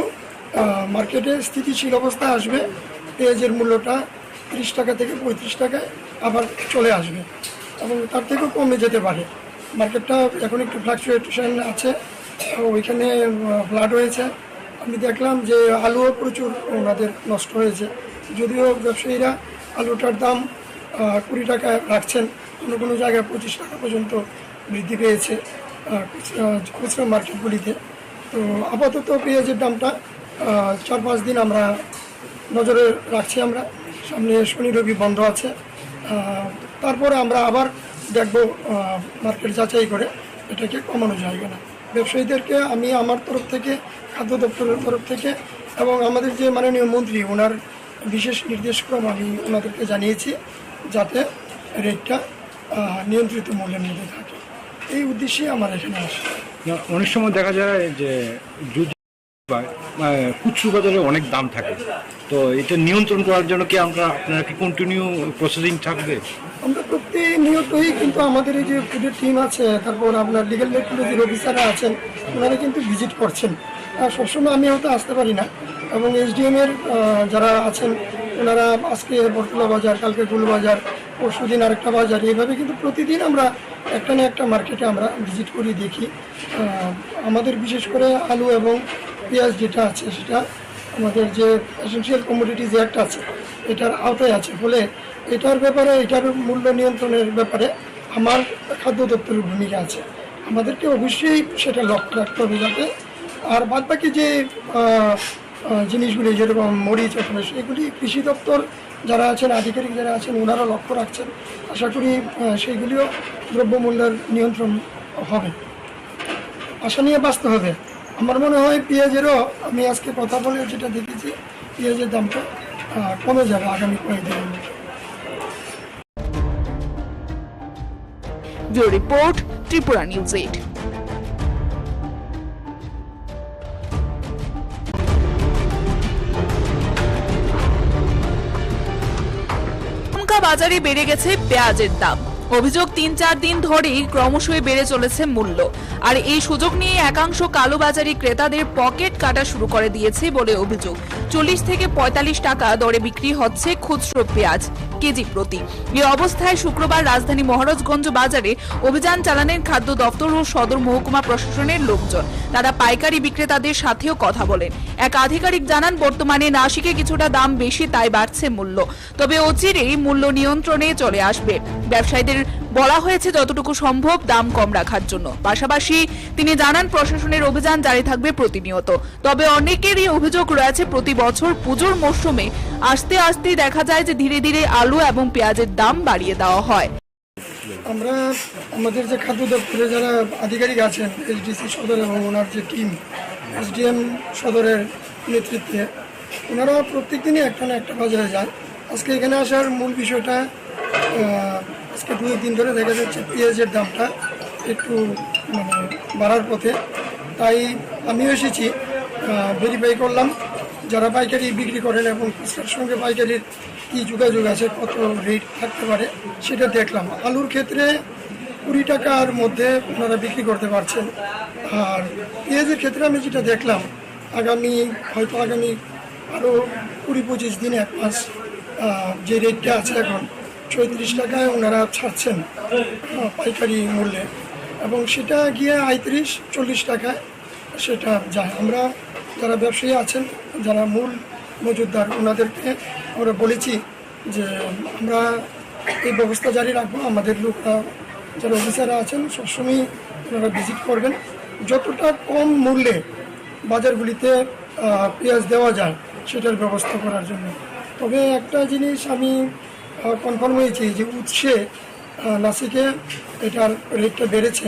মার্কেটে স্থিতিশীল অবস্থা আসবে। পেঁয়াজের মূল্যটা 30 টাকা থেকে 35 টাকায় আবার চলে আসবে এবং তার থেকেও কমে যেতে পারে। মার্কেটটা এখন একটু ফ্লাকচুয়েশন আছে, ওইখানে ফ্লাড হয়েছে। আমি দেখলাম যে আলুও প্রচুর ওনাদের নষ্ট হয়েছে, যদিও ব্যবসায়ীরা আলুটার দাম 20 টাকায় রাখছেন, কোনো জায়গায় 25 টাকা পর্যন্ত বৃদ্ধি পেয়েছে খুচরা মার্কেটগুলিতে। তো আপাতত পেঁয়াজের দামটা 4-5 দিন আমরা নজরে রাখছি। আমরা সামনে শনি রবি বন্ধ আছে, তারপরে আমরা আবার দেখব মার্কেট যাচাই করে এটাকে কমানো যায় কিনা। ব্যবসায়ীদেরকে আমি আমার তরফ থেকে, খাদ্য দপ্তরের তরফ থেকে এবং আমাদের যে মাননীয় মন্ত্রী, ওনার বিশেষ নির্দেশক্রম আমি ওনাদেরকে জানিয়েছি যাতে রেটটা নিয়ন্ত্রিত মূল্যের মধ্যে থাকে। এই উদ্দেশ্যে আমার এখানে আসে।
অনেক সময় দেখা যায় যে খুচরো বাজারে অনেক দাম থাকে, তো এটা নিয়ন্ত্রণ করার জন্য কি আপনারা কি কন্টিনিউ প্রসেসিং থাকবে?
আমরা প্রতিনিয়তই কিন্তু আমাদের এই যে ফুডের টিম আছে, তারপর আপনার লিগ্যাল মেট্রোলজির অফিসাররা আছেন, ওনারা কিন্তু ভিজিট করছেন। সবসময় আমি হয়তো আসতে পারি না, এবং এসডিএমের যারা আছেন ওনারা আজকে বটতলা বাজার, কালকে গুলবাজার, পরশু দিন আরেকটা বাজার, এইভাবে কিন্তু প্রতিদিন আমরা একটা না একটা মার্কেটে আমরা ভিজিট করি, দেখি। আমাদের বিশেষ করে আলু এবং পেঁয়াজ যেটা আছে সেটা আমাদের যে এসেনশিয়াল কমোডিটিজ অ্যাক্ট আছে এটার আওতায় আছে, ফলে এটার ব্যাপারে, এটার মূল্য নিয়ন্ত্রণের ব্যাপারে আমার খাদ্য দপ্তরের ভূমিকা আছে। আমাদেরকে অবশ্যই সেটা লক্ষ্য রাখতে হবে যাতে, আর বাদবাকি যে জিনিসগুলি যেরকম মরিচ অথবা এগুলি কৃষি দপ্তর যারা আছেন আধিকারিক যারা আছেন ওনারা লক্ষ্য রাখছেন। আশা করি সেইগুলিও দ্রব্যমূল্যের নিয়ন্ত্রণ হবে, আশা নিয়ে বাঁচতে হবে। আমার মনে হয় পেঁয়াজেরও আমি আজকে কথা বলে যেটা দেখেছি পেঁয়াজের দামটা কমে যাবে আগামী কয়েকদিনের মধ্যে।
Bureau report, Tripura news 8। বাজারে বেড়ে গেছে পেঁয়াজের দাম। অভিযোগ ৩-৪ দিন ধরেই ক্রমশই বেড়ে চলেছে মূল্য, আর এই সুযোগ নিয়ে একাংশ কালোবাজারি ক্রেতাদের পকেট কাটা শুরু করে দিয়েছে বলে অভিযোগ। ৪০ থেকে ৪৫ টাকা দরে বিক্রি হচ্ছে খুচরো পেঁয়াজ কেজি প্রতি। এই অবস্থায় শুক্রবার রাজধানী মহারাজগঞ্জ বাজারে অভিযান চালানেন খাদ্য দপ্তর ও সদর মহকুমা প্রশাসনের লোকজন। তারা পাইকারি বিক্রেতাদের সাথেও কথা বলেন। এক আধিকারিক জানান, বর্তমানে নাশিকে কিছুটা দাম বেশি, তাই বাড়ছে মূল্য, তবে অচিরেই মূল্য নিয়ন্ত্রণে চলে আসবে। ব্যবসায়ীদের বলা হয়েছে যতটুকু সম্ভব দাম কম রাখার জন্য। পাশাপাশি তিনি জানান, প্রশাসনের অভিযান জারি থাকবে প্রতিনিয়ত। তবে অনেকেরই অভিযোগ রয়েছে, প্রতি বছর পুজোর মরশুমে আস্তে আস্তে দেখা যায় যে ধীরে ধীরে আলু এবং পেঁয়াজের দাম বাড়িয়ে দেওয়া হয়।
আমরা আমাদের যে খাদ্য দপ্তরে যারা আধিকারিক আছেন, এইচডিসি সদর এবং ওনার যে টিম এসডিএম সদরের নেতৃত্বে, ওনারা প্রত্যেক দিনই একটা না একটা বাজারে যায়। আজকে এখানে আসার মূল বিষয়টা, আজকে 2 দিন ধরে দেখা যাচ্ছে পেঁয়াজের দামটা একটু বাড়ার পথে। তাই আমিও এসেছি, ভেরিফাই করলাম যারা পাইকারি বিক্রি করেন এবং খুচরার সঙ্গে পাইকারির কী যোগাযোগ আছে, কত রেট থাকতে পারে সেটা দেখলাম। আলুর ক্ষেত্রে 20 টাকার মধ্যে ওনারা বিক্রি করতে পারছেন। আর পেঁয়াজের ক্ষেত্রে আমি যেটা দেখলাম, আগামী আরও 20-25 দিন, 1 মাস যে রেটটা আছে এখন 36 টাকায় ওনারা ছাড়ছেন পাইকারি মূল্যে, এবং সেটা গিয়ে 35-40 টাকায় সেটা যায়। আমরা যারা ব্যবসায়ী আছেন, যারা মূল মজুতদার, ওনাদেরকে আমরা বলেছি যে আমরা এই ব্যবস্থা জারি রাখবো। আমাদের লোকরা যারা অফিসাররা আছেন সবসময় ওনারা ভিজিট করবেন, যতটা কম মূল্যে বাজারগুলিতে পেঁয়াজ দেওয়া যায় সেটার ব্যবস্থা করার জন্য। তবে একটা জিনিস আমি কনফার্ম হয়েছি যে উৎসে নাসিকে এটার রেটটা বেড়েছে,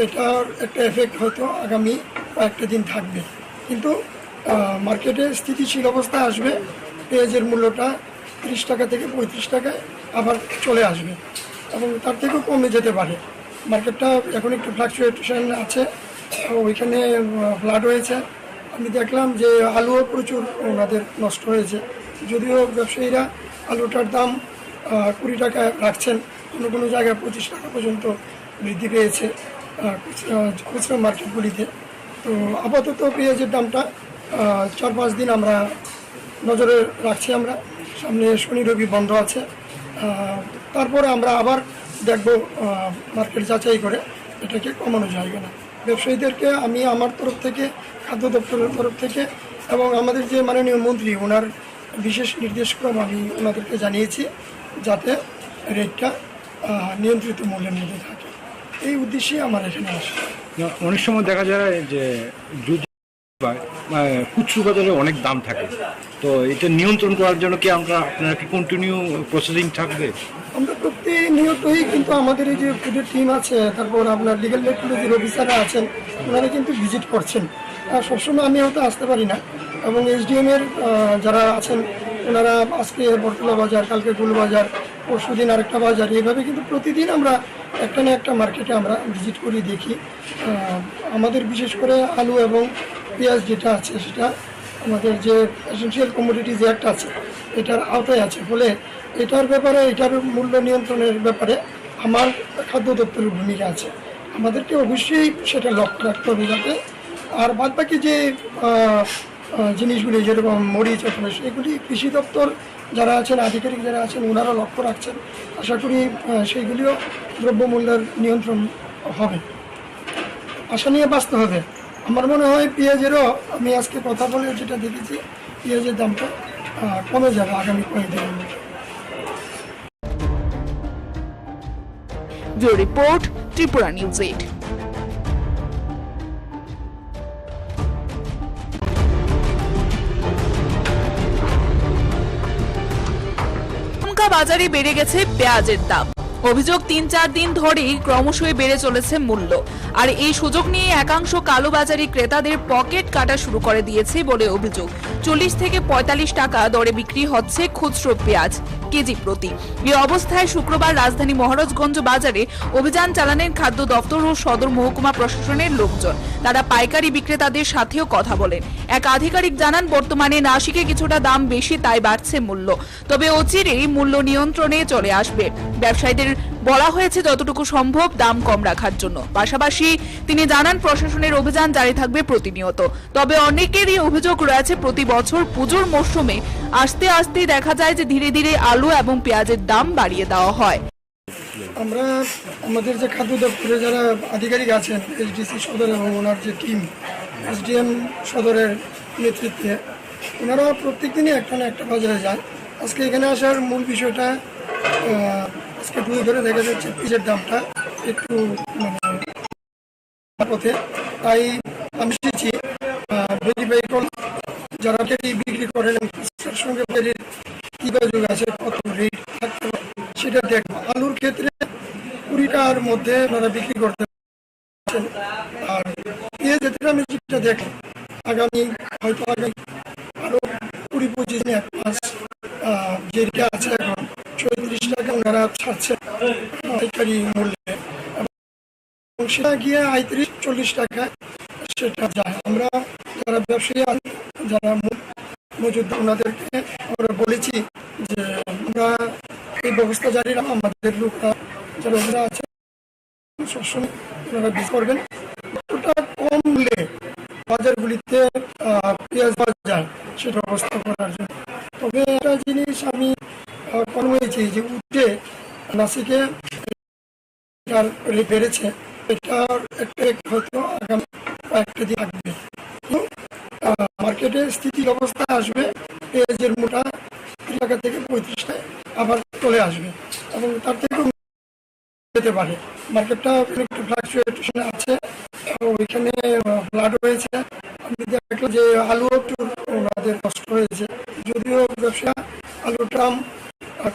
এটার একটা এফেক্ট হয়তো আগামী কয়েকটা দিন থাকবে, কিন্তু মার্কেটে স্থিতিশীল অবস্থা আসবে। পেঁয়াজের মূল্যটা 30 টাকা থেকে 35 টাকায় আবার চলে আসবে, এবং তার থেকেও কমে যেতে পারে। মার্কেটটা এখন একটু ফ্লাকচুয়েশন আছে, ওইখানে ফ্লাড হয়েছে। আমি দেখলাম যে আলুও প্রচুর ওনাদের নষ্ট হয়েছে, যদিও ব্যবসায়ীরা আলুটার দাম 20 টাকায় রাখছেন, কোনো কোনো জায়গায় 25 টাকা পর্যন্ত বৃদ্ধি পেয়েছে খুচরা মার্কেটগুলিতে। তো আপাতত পেঁয়াজের দামটা 4-5 দিন আমরা নজরে রাখছি। আমরা সামনে শনি রবি বন্ধ আছে, তারপরে আমরা আবার দেখব মার্কেট যাচাই করে এটাকে কমানো যায় কিনা। ব্যবসায়ীদেরকে আমি আমার তরফ থেকে, খাদ্য দপ্তরের তরফ থেকে, এবং আমাদের যে মাননীয় মন্ত্রী, ওনার বিশেষ নির্দেশক্রম আমি ওনাদেরকে জানিয়েছি যাতে রেটটা নিয়ন্ত্রিত মূল্যের মধ্যে থাকে। এই উদ্দেশ্যে আমার এখানে আসে।
অনেক সময় দেখা যায় যে খুচরো বাজারে অনেক দাম থাকে, তো এটা নিয়ন্ত্রণ করার জন্য কি আপনারা কি কন্টিনিউ প্রসেসিং থাকবে?
আমরা প্রতিনিয়তই কিন্তু আমাদের এই যে ফুডের টিম আছে, তারপর আপনার লিগ্যাল মেট্রোলজির অফিসাররা আছেন, ওনারা কিন্তু ভিজিট করছেন। সবসময় আমি হয়তো আসতে পারি না, এবং এসডিএমের যারা আছেন ওনারা আজকে বটতলা বাজার, কালকে গুলবাজার, পরশুদিন আরেকটা বাজার, এইভাবে কিন্তু প্রতিদিন আমরা একটা না একটা মার্কেটে আমরা ভিজিট করি, দেখি। আমাদের বিশেষ করে আলু এবং পেঁয়াজ যেটা আছে সেটা আমাদের যে এসেনশিয়াল কমোডিটিজ অ্যাক্ট আছে এটার আওতায় আছে, ফলে এটার ব্যাপারে, এটার মূল্য নিয়ন্ত্রণের ব্যাপারে আমার খাদ্য দপ্তরের ভূমিকা আছে। আমাদেরকে অবশ্যই সেটা লক্ষ্য রাখতে হবে যাতে, আর বাদবাকি যে জিনিসগুলি যেরকম মরিচ আছে সেগুলি কৃষি দপ্তর যারা আছেন, আধিকারিক যারা আছেন, ওনারা লক্ষ্য রাখছেন। আশা করি সেইগুলিও দ্রব্যমূল্যের নিয়ন্ত্রণ হবে, আশা নিয়ে বাঁচতে হবে। আমার মনে হয় পেঁয়াজেরও, আমি আজকে কথা বলে যেটা দেখেছি, পেঁয়াজের দামটা কমে যাবে আগামী কয়েকদিনের মধ্যে।
Report, Tripura news 8। বাজারে বেড়ে গেছে পেঁয়াজের দাম। অভিযোগ ৩-৪ দিন ধরেই ক্রমশই বেড়ে চলেছে মূল্য, আর এই সুযোগ নিয়ে একাংশ কালোবাজারি ক্রেতাদের পকেট কাটা শুরু করে দিয়েছে বলে অভিযোগ। ৪০ থেকে ৪৫ টাকা দরে বিক্রি হচ্ছে খুচরো পেঁয়াজ কেজি প্রতি। এই অবস্থায় শুক্রবার রাজধানী মহারাজগঞ্জ বাজারে অভিযান চালানেন খাদ্য দপ্তর ও সদর মহকুমা প্রশাসনের লোকজন। তারা পাইকারি বিক্রেতাদের সাথেও কথা বলেন। এক আধিকারিক জানান, বর্তমানে নাসিকে কিছুটা দাম বেশি, তাই বাড়ছে মূল্য, তবে অচিরেই মূল্য নিয়ন্ত্রণে চলে আসবে। ব্যবসায়ীদের বলা হয়েছে যতটুকু সম্ভব দাম কম রাখার জন্য। পাশাপাশি তিনি জানান, প্রশাসনের অভিযান জারি থাকবে প্রতিনিয়ত। তবে অনেকেরই অভিযোগ রয়েছে, প্রতি বছর পুজোর মরশুমে আস্তে আস্তে দেখা যায় যে ধীরে ধীরে আলু এবং পেঁয়াজের দাম বাড়িয়ে দেওয়া হয়।
আমরা আমাদের যে খাদ্য দপ্তরে যারা আধিকারিক আছেন, এইচডিসি সদর এবং ওনার যে টিম, এসডিএম সদরের নেতৃত্বে, ওনারা প্রত্যেক দিনই একটা না একটা বাজারে যায়। আজকে এখানে আসার মূল বিষয়টা, আজকে দুই ধরে দেখা যাচ্ছে পিসের দামটা একটু পথে, তাই আমি শিখছি ভেরিফাই করলাম যারা বিক্রি করেন তার সঙ্গে কী যোগ আছে, কত রেট থাকতে পারে সেটা দেখবো। আলুর ক্ষেত্রে 20 টাকার মধ্যে ওনারা বিক্রি করতে পারছেন। আর পেঁয়াজের ক্ষেত্রে আমি যেটা দেখি আগামী আরও 20-25 দিন এক মাস যেটা আছে এখন 34 টাকা ওনারা ছাড়ছেন পাইকারি মূল্যে, এবং সেটা গিয়ে 35-40 টাকায় সেটা যায়। আমরা যারা ব্যবসায়ী যারা মজুদ ওনাদেরকে আমরা বলেছি যে আমরা এই ব্যবস্থা জারি রাখা, আমাদের লোকরা যারা ওনারা আছে সবসময় ওনারা বিক্রি করবেন ওটা কম মূল্যে বাজারগুলিতে পেঁয়াজ পাওয়া যায় সেটা ব্যবস্থা করার জন্য। তবে একটা জিনিস আমি কম হয়েছি যে উঠে নাসিকে বেড়েছে, এটার একটা হয়তো আগামী কয়েকটা দিন থাকবে। মার্কেটে স্থিতি অবস্থা আসবে, পেঁয়াজের মোটা 30 টাকা থেকে 35 টাকা আবার চলে আসবে এবং তার থেকে যেতে পারে। মার্কেটটা একটু ফ্লাকচুয়েশন আছে, ওইখানে ফ্লাড হয়েছে। আমি দেখলাম যে আলু একটু ওনাদের কষ্ট হয়েছে, যদিও ব্যবসা আলুর দাম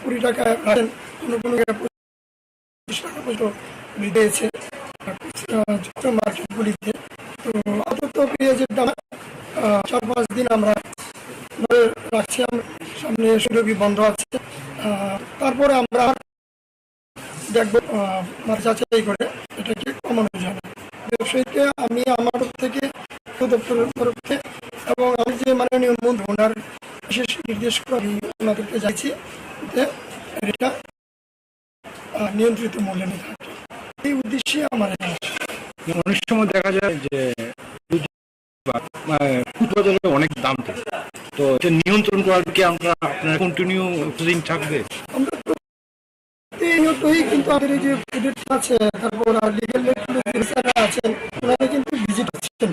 20 টাকায় রাখেন, কোনো কোনো 25 টাকা পর্যন্ত দিয়েছে মার্কেটগুলিতে। তো আপাতত পেঁয়াজের দাম 4-5 দিন আমরা ধরে রাখছি, সামনে সুরভি বন্ধ আছে, তারপরে আমরা দেখবো যাচাই করে এটাকে কমানো যাবে। ব্যবসায়ীকে আমি আমার থেকে দপ্তরের তরফ থেকে এবং আমি যে মাননীয় মন্ত্রী ওনার বিশেষ নির্দেশ করে আমি ওনাদেরকে যাচ্ছি যে এটা নিয়ন্ত্রিত মূল্যে নিতে থাকে, এই উদ্দেশ্যে আমার
অনেক সময় দেখা যায় যে বাজারে অনেক দাম থাকে, তো এটা নিয়ন্ত্রণ করার কি আমরা আপনার কন্টিনিউ প্রসেসিং থাকবে?
আমরা প্রতিনিয়তই কিন্তু আমাদের এই যে আছে, তারপর লিগেল আছেন ওনারা কিন্তু ভিজিট করছেন।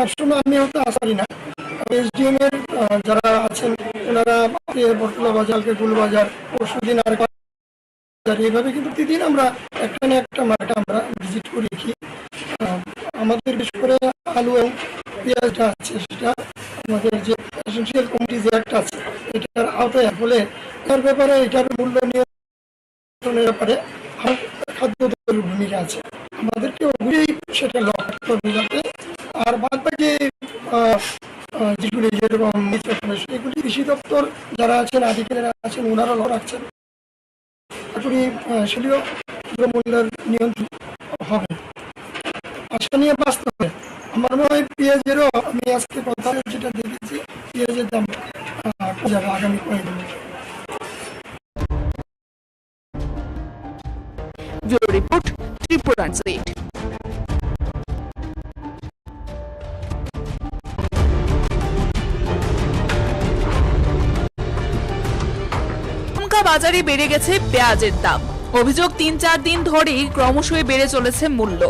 আর সময় আমি হয়তো আসি না, এসডিএম এর যারা আছেন ওনারা বটতলা বাজারকে গুলবাজার, পরশুদিন আর এইভাবে কিন্তু প্রতিদিন আমরা একটা না একটা মার্কেট আমরা ভিজিট করে দেখি। আমাদের বিশেষ করে আলু এবং পেঁয়াজটা আছে, সেটা আমাদের যে এসেনশিয়াল কমিটি যে একটা আছে এটার আওতায় বলে এটার ব্যাপারে এটার মূল্য নিয়ন্ত্রণের ব্যাপারে খাদ্য দপ্তরের ভূমিকা আছে। আমাদেরকে অবশ্যই সেটা লক্ষ্য করতে যাতে, আর বাদ বাকি যেগুলি যেরকম এগুলি কৃষি দপ্তর যারা আছেন আধিকারিকরা আছেন ওনারা লক্ষ্য রাখছেন, এখনই সেটিও মূল্যের নিয়ন্ত্রণ হবে। আশা নিয়ে বাস্তবে আমার মনে হয় পেঁয়াজেরও আমি আজকে কথা যেটা দেখেছি পেঁয়াজের দাম যাবে আগামী কয়েকদিন।
Report Tripura state. বাজারে বেড়ে গেছে পেঁয়াজের দাম। অভিযোগ 3-4 দিন ধরেই ক্রমশই বেড়ে চলেছে মূল্য,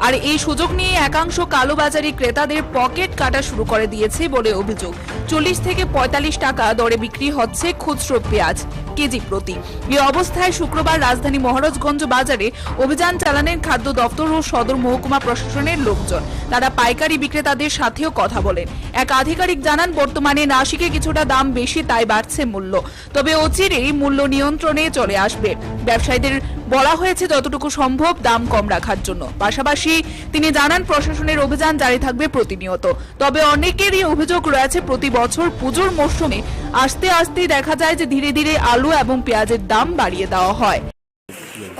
আর এই সুযোগ নিয়ে একাংশ কালোবাজারি ক্রেতাদের পকেট কাটা শুরু করে দিয়েছে বলে অভিযোগ। 40 থেকে 45 টাকা দরে বিক্রি হচ্ছে খুচরো পেঁয়াজ কেজি প্রতি। এই অবস্থায় শুক্রবার রাজধানী মহারাজগঞ্জ বাজারে অভিযান চালানেন খাদ্য দপ্তর ও সদর মহকুমা প্রশাসনের লোকজন। তারা পাইকারি বিক্রেতাদের সাথেও কথা বলেন। এক আধিকারিক জানান, বর্তমানে নাসিকে কিছুটা দাম বেশি, তাই বাড়ছে মূল্য, তবে অচিরেই মূল্য নিয়ন্ত্রণে চলে আসবে। ব্যবসায়ীদের ব্যবসায়ীদের বলা হয়েছে যতটুকু সম্ভব দাম কম রাখার জন্য। পাশাপাশি তিনি জানান প্রশাসনের অভিযান জারি থাকবে প্রতিনিয়ত। তবে অনেকেরই অভিযোগ রয়েছে প্রতি বছর পুজোর মরশুমে আস্তে আস্তে দেখা যায় যে ধীরে ধীরে আলু এবং পেঁয়াজের দাম বাড়িয়ে দেওয়া হয়।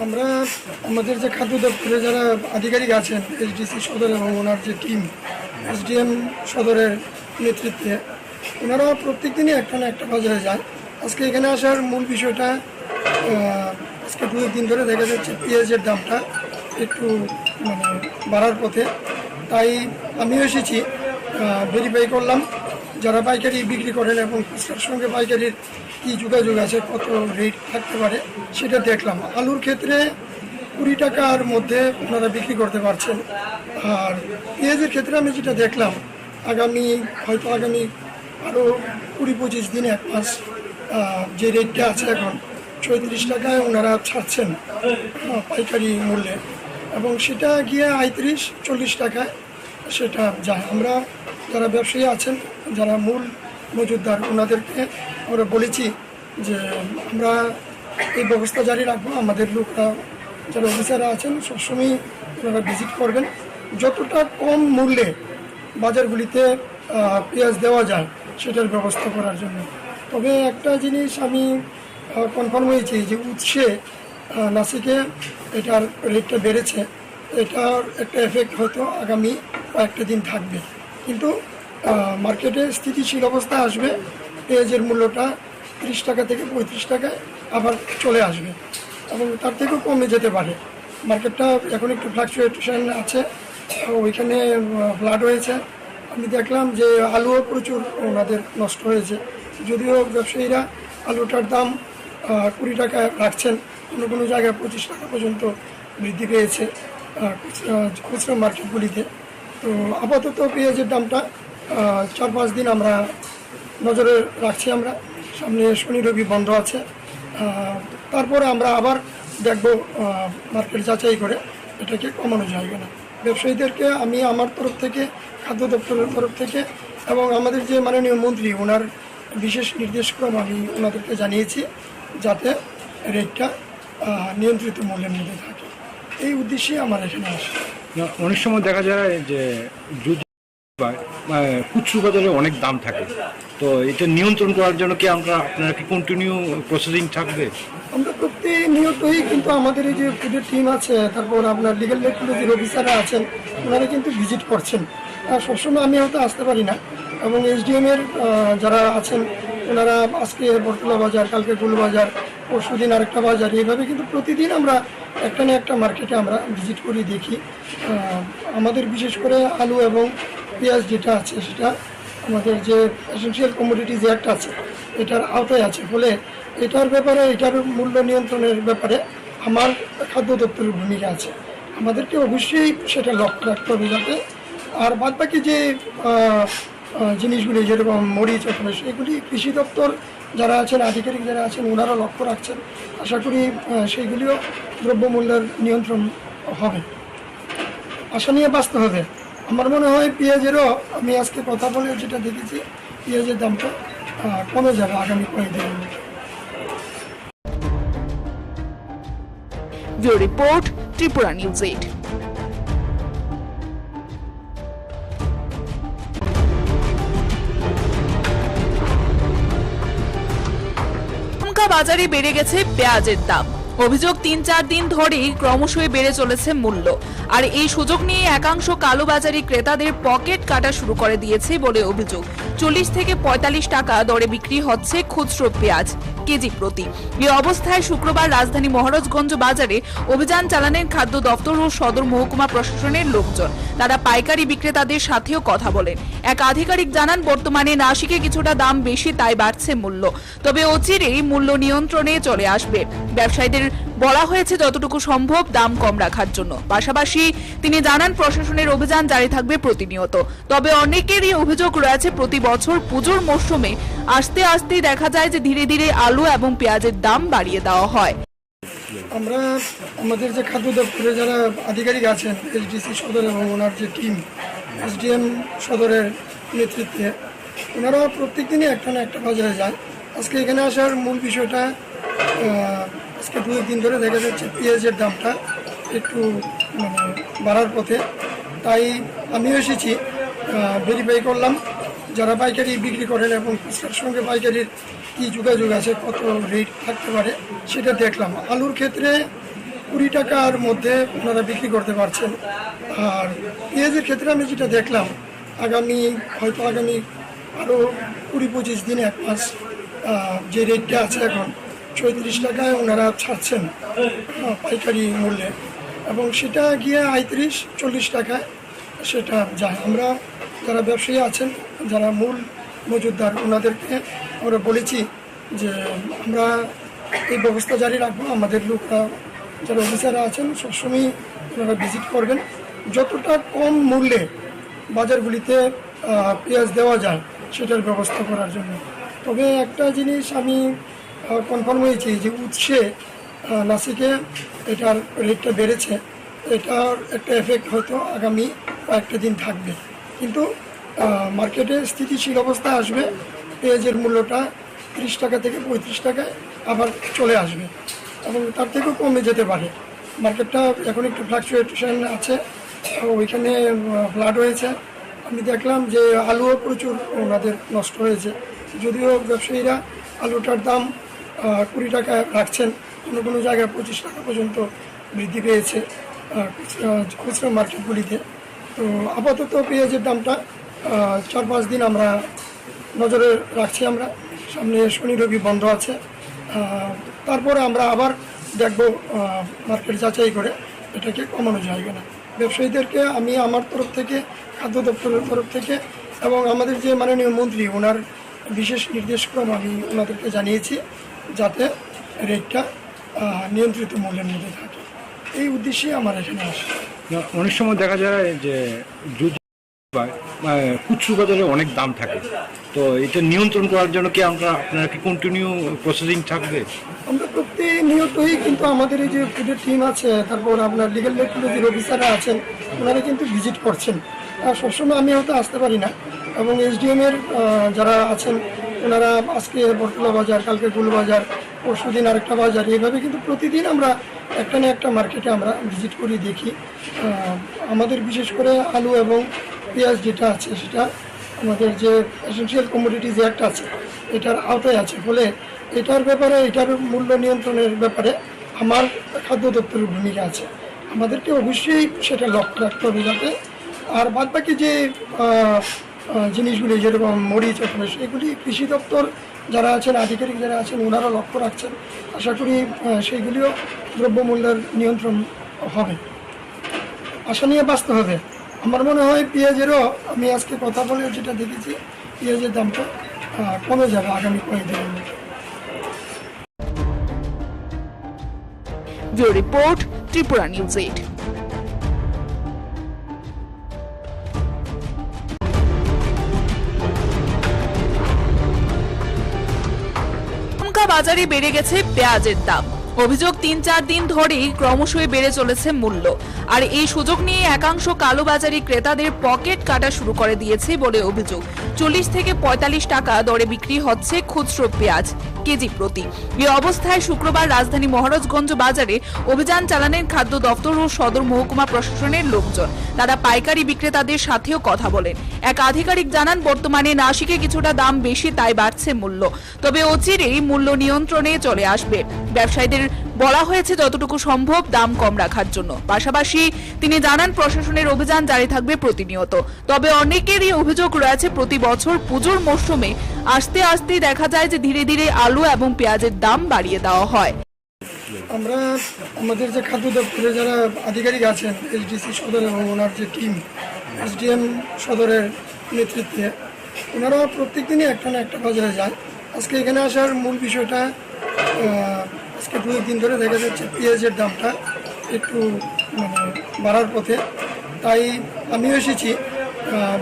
আমরা আমাদের যে খাদ্য দপ্তরে যারা আধিকারিক আছেন, এইচডিসি সদর এবং ওনার যে টিম, এসডিএম সদরের নেতৃত্বে, ওনারা প্রত্যেক দিনই একটা না একটা বাজারে যায়। আজকে এখানে আসার মূল বিষয়টা, আজকে 2 দিন ধরে দেখা যাচ্ছে পেঁয়াজের দামটা একটু বাড়ার পথে। তাই আমিও এসেছি, ভেরিফাই করলাম যারা পাইকারি বিক্রি করেন এবং খুচরার সঙ্গে পাইকারির কী যোগাযোগ আছে, কত রেট থাকতে পারে সেটা দেখলাম। আলুর ক্ষেত্রে 20 টাকার মধ্যে ওনারা বিক্রি করতে পারছেন। আর পেঁয়াজের ক্ষেত্রে আমি যেটা দেখলাম, আগামী আরও 20-25 দিন, 1 মাস যে রেটটা আছে এখন 36 টাকায় ওনারা ছাড়ছেন পাইকারি মূল্যে, এবং সেটা গিয়ে 35-40 টাকায় সেটা যায়। আমরা যারা ব্যবসায়ী আছেন, যারা মূল মজুতদার, ওনাদেরকে আমরা বলেছি যে আমরা এই ব্যবস্থা জারি রাখবো। আমাদের লোকরা যারা অফিসাররা আছেন সবসময় ওনারা ভিজিট করবেন, যতটা কম মূল্যে বাজারগুলিতে পেঁয়াজ দেওয়া যায় সেটার ব্যবস্থা করার জন্য। তবে একটা জিনিস আমি কনফার্ম হয়েছি যে উৎসে নাসিকে এটার রেটটা বেড়েছে, এটার একটা এফেক্ট হয়তো আগামী কয়েকটা দিন থাকবে, কিন্তু মার্কেটে স্থিতিশীল অবস্থা আসবে। পেঁয়াজের মূল্যটা 30 টাকা থেকে 35 টাকায় আবার চলে আসবে এবং তার থেকেও কমে যেতে পারে। মার্কেটটা এখন একটু ফ্লাকচুয়েশন আছে, ওইখানে ফ্লাড হয়েছে। আমি দেখলাম যে আলুও প্রচুর ওনাদের নষ্ট হয়েছে, যদিও ব্যবসায়ীরা আলুটার দাম 20 টাকায় রাখছেন, কোনো কোনো জায়গায় 25 টাকা পর্যন্ত বৃদ্ধি পেয়েছে খুচরা মার্কেটগুলিতে। তো আপাতত পেঁয়াজের দামটা 4-5 দিন আমরা নজরে রাখছি। আমরা সামনে শনি রবি বন্ধ আছে, তারপরে আমরা আবার দেখব মার্কেট যাচাই করে এটাকে কমানো যায় কিনা। ব্যবসায়ীদেরকে আমি আমার তরফ থেকে, খাদ্য দপ্তরের তরফ থেকে এবং আমাদের যে মাননীয় মন্ত্রী, ওনার বিশেষ নির্দেশক্রম আমি ওনাদেরকে জানিয়েছি যাতে রেটটা নিয়ন্ত্রিত মূল্যের মধ্যে থাকে। এই উদ্দেশ্যে আমার এখানে আসে।
অনেক সময় দেখা যায় যে খুচরো বাজারে অনেক দাম থাকে, তো এটা নিয়ন্ত্রণ করার জন্য কি আপনারা কি কন্টিনিউ প্রসেসিং থাকবে?
আমরা প্রতিনিয়তই কিন্তু আমাদের এই যে ফুডের টিম আছে, তারপর আপনার লিগ্যাল রেগুলেটরি অফিসাররা আছেন, ওনারা কিন্তু ভিজিট করছেন। সবসময় আমি হয়তো আসতে পারি না, এবং এসডিএমের যারা আছেন ওনারা আজকে বরতলা বাজার, কালকে গুলবাজার, পরশু দিন আরেকটা বাজার, এইভাবে কিন্তু প্রতিদিন আমরা একটা না একটা মার্কেটে আমরা ভিজিট করি, দেখি। আমাদের বিশেষ করে আলু এবং পেঁয়াজ যেটা আছে সেটা আমাদের যে এসেনশিয়াল কমোডিটিজ অ্যাক্ট আছে এটার আওতায় আছে, ফলে এটার ব্যাপারে, এটার মূল্য নিয়ন্ত্রণের ব্যাপারে আমার খাদ্য দপ্তরের ভূমিকা আছে। আমাদেরকে অবশ্যই সেটা লক্ষ্য রাখতে হবে যাতে, আর বাদবাকি যে জিনিসগুলি যেরকম মরিচ অথবা এগুলি কৃষি দপ্তর যারা আছেন, আধিকারিক যারা আছেন, ওনারা লক্ষ্য রাখছেন। আশা করি সেইগুলিও দ্রব্যমূল্যের নিয়ন্ত্রণ হবে। আশা নিয়ে বাঁচতে হবে। আমার মনে হয় পেঁয়াজেরও, আমি আজকে কথা বলে যেটা দেখেছি, পেঁয়াজের দামটা কমে যাবে আগামী কয়েকদিনের মধ্যে।
Bureau report, Tripura news 8। বাজারে বেড়ে গেছে পেঁয়াজের দাম। অভিযোগ 3-4 দিন ধরেই ক্রমশই বেড়ে চলেছে মূল্য, আর এই সুযোগ নিয়ে একাংশ কালোবাজারি ক্রেতাদের পকেট কাটা শুরু করে দিয়েছে বলে অভিযোগ। 40 থেকে 45 টাকা দরে বিক্রি হচ্ছে খুচরো পেঁয়াজ কেজি প্রতি। এই অবস্থায় শুক্রবার রাজধানী মহারাজগঞ্জ বাজারে অভিযান চালানেন খাদ্য দপ্তর ও সদর মহকুমা প্রশাসনের লোকজন। তারা পাইকারি বিক্রেতাদের সাথেও কথা বলেন। এক আধিকারিক জানান, বর্তমানে নাসিকে কিছুটা দাম বেশি, তাই বাড়ছে মূল্য, তবে অচিরেই মূল্য নিয়ন্ত্রণে চলে আসবে। ব্যবসায়ীদের বলা হয়েছে যতটুকু সম্ভব দাম কম রাখার জন্য। পাশাপাশি তিনি জানান প্রশাসনের অভিযান জারি থাকবে প্রতিনিয়ত। তবে অনেকেরই অভিযোগ রয়েছে প্রতি বছর পুজোর মরশুমে আস্তে আস্তে দেখা যায় যে ধীরে ধীরে আলু এবং পেঁয়াজের দাম বাড়িয়ে দেওয়া হয়।
আমরা আমাদের যে খাদ্য দপ্তরে যারা আধিকারিক আছেন, এইচডিসি সদর এবং ওনার যে টিম, এসডিএম সদরের নেতৃত্বে, ওনারা প্রত্যেক দিনই একটা না একটা বাজারে যায়। আজকে এখানে আসার মূল বিষয়টা, আজকে 2 দিন ধরে দেখা যাচ্ছে পেঁয়াজের দামটা একটু বাড়ার পথে। তাই আমিও এসেছি, ভেরিফাই করলাম যারা পাইকারি বিক্রি করেন এবং খুচরার সঙ্গে পাইকারির কী যোগাযোগ আছে, কত রেট থাকতে পারে সেটা দেখলাম। আলুর ক্ষেত্রে 20 টাকার মধ্যে ওনারা বিক্রি করতে পারছেন। আর পেঁয়াজের ক্ষেত্রে আমি যেটা দেখলাম, আগামী আরও 20-25 দিন, 1 মাস যে রেটটা আছে এখন 34 টাকায় ওনারা ছাড়ছেন পাইকারি মূল্যে, এবং সেটা গিয়ে 35-40 টাকায় সেটা যায়। আমরা যারা ব্যবসায়ী আছেন, যারা মূল মজুতদার, ওনাদেরকে আমরা বলেছি যে আমরা এই ব্যবস্থা জারি রাখবো। আমাদের লোকরা যারা অফিসাররা আছেন সবসময় ওনারা ভিজিট করবেন, যতটা কম মূল্যে বাজারগুলিতে পেঁয়াজ দেওয়া যায় সেটার ব্যবস্থা করার জন্য। তবে একটা জিনিস আমি কনফার্ম হয়েছি যে উৎসে নাসিকে এটার রেটটা বেড়েছে, এটার একটা এফেক্ট হয়তো আগামী কয়েকটা দিন থাকবে, কিন্তু মার্কেটে স্থিতিশীল অবস্থা আসবে। পেঁয়াজের মূল্যটা 30 টাকা থেকে 35 টাকায় আবার চলে আসবে এবং তার থেকেও কমে যেতে পারে। মার্কেটটা এখন একটু ফ্লাকচুয়েশন আছে, ওইখানে ফ্লাড হয়েছে। আমি দেখলাম যে আলুও প্রচুর ওনাদের নষ্ট হয়েছে, যদিও ব্যবসায়ীরা আলুটার দাম 20 টাকা রাখছেন, কোনো জায়গায় 25 টাকা পর্যন্ত বৃদ্ধি পেয়েছে খুচরা মার্কেটগুলিতে। তো আপাতত পেঁয়াজের দামটা 4-5 দিন আমরা নজরে রাখছি। আমরা সামনে শনি রবি বন্ধ আছে, তারপরে আমরা আবার দেখব মার্কেট যাচাই করে এটাকে কমানো যায় কিনা। ব্যবসায়ীদেরকে আমি আমার তরফ থেকে, খাদ্য দপ্তরের তরফ থেকে এবং আমাদের যে মাননীয় মন্ত্রী, ওনার বিশেষ নির্দেশক্রম আমি ওনাদেরকে জানিয়েছি যাতে রেটটা নিয়ন্ত্রিত মূল্যের মধ্যে থাকে। এই উদ্দেশ্যে আমার এখানে আসে।
অনেক সময় দেখা যায় যে খুচরো বাজারে অনেক দাম থাকে, তো এটা নিয়ন্ত্রণ করার জন্য কি আপনারা কি কন্টিনিউ প্রসেসিং থাকবে?
আমরা প্রতিনিয়তই কিন্তু আমাদের এই যে ফুডের টিম আছে, তারপর আপনার লিগ্যাল টেকনোলজির অফিসাররা আছেন, ওনারা কিন্তু ভিজিট করছেন। আর সবসময় আমি হয়তো আসতে পারি না, এবং এসডিএমের যারা আছেন ওনারা আজকে বটতলা বাজার, কালকে গুলবাজার, পরশুদিন আরেকটা বাজার, এইভাবে কিন্তু প্রতিদিন আমরা একটা না একটা মার্কেটে আমরা ভিজিট করি, দেখি। আমাদের বিশেষ করে আলু এবং পেঁয়াজ যেটা আছে সেটা আমাদের যে এসেনশিয়াল কমোডিটিজ অ্যাক্ট আছে এটার আওতায় আছে, ফলে এটার ব্যাপারে, এটার মূল্য নিয়ন্ত্রণের ব্যাপারে আমার খাদ্য দপ্তরের ভূমিকা আছে। আমাদেরকে অবশ্যই সেটা লক্ষ্য রাখতে হবে যাতে, আর বাদবাকি যে জিনিসগুলি যেরকম মরিচ অথবা সেগুলি কৃষি দপ্তর যারা আছেন, আধিকারিক যারা আছেন, ওনারা লক্ষ্য রাখছেন। আশা করি সেইগুলিও দ্রব্যমূল্যের নিয়ন্ত্রণ হবে, আশা নিয়ে বাঁচতে হবে। আমার মনে হয় পেঁয়াজেরও, আমি আজকে কথা বলে যেটা দেখেছি, পেঁয়াজের দামটা কমে যাবে আগামী কয়েকদিনের মধ্যে।
Bureau report, Tripura news 8। বাজারে বেড়ে গেছে পেঁয়াজের দাম। অভিযোগ 3-4 দিন ধরেই ক্রমশই বেড়ে চলেছে মূল্য, আর এই সুযোগ নিয়ে একাংশ কালোবাজারি ক্রেতাদের পকেট কাটা শুরু করে দিয়েছে বলে অভিযোগ। 40 থেকে 45 টাকা দরে বিক্রি হচ্ছে খুচরো পেঁয়াজ কেজি প্রতি। এই অবস্থায় শুক্রবার রাজধানী মহারাজগঞ্জ বাজারে অভিযান চালানেন খাদ্য দপ্তর ও সদর মহকুমা প্রশাসনের লোকজন। তারা পাইকারি বিক্রেতাদের সাথেও কথা বলেন। এক আধিকারিক জানান, বর্তমানে নাসিকে কিছুটা দাম বেশি, তাই বাড়ছে মূল্য, তবে অচিরেই মূল্য নিয়ন্ত্রণে চলে আসবে। ব্যবসায়ীদের বলা হয়েছে যতটুকু সম্ভব দাম কম রাখার জন্য। পাশাপাশি তিনি জানান, প্রশাসনের অভিযান জারি থাকবে প্রতিনিয়ত। তবে অনেকেরই অভিযোগ রয়েছে, প্রতি বছর পুজোর মরশুমে আস্তে আস্তে দেখা যায় যে ধীরে ধীরে আলু এবং পেঁয়াজের দাম বাড়িয়ে দেওয়া হয়।
আমরা আমাদের যে খাদ্য দপ্তরে যারা আধিকারিক আছেন, এইচডিসি সদর এবং ওনার যে টিম, এসডিএম সদরের নেতৃত্বে, ওনারা প্রত্যেক দিনই একটা না একটা বাজারে যায়। আজকে এখানে আসার মূল বিষয়টা, আজকে 2 দিন ধরে দেখা যাচ্ছে পেঁয়াজের দামটা একটু বাড়ার পথে। তাই আমিও এসেছি,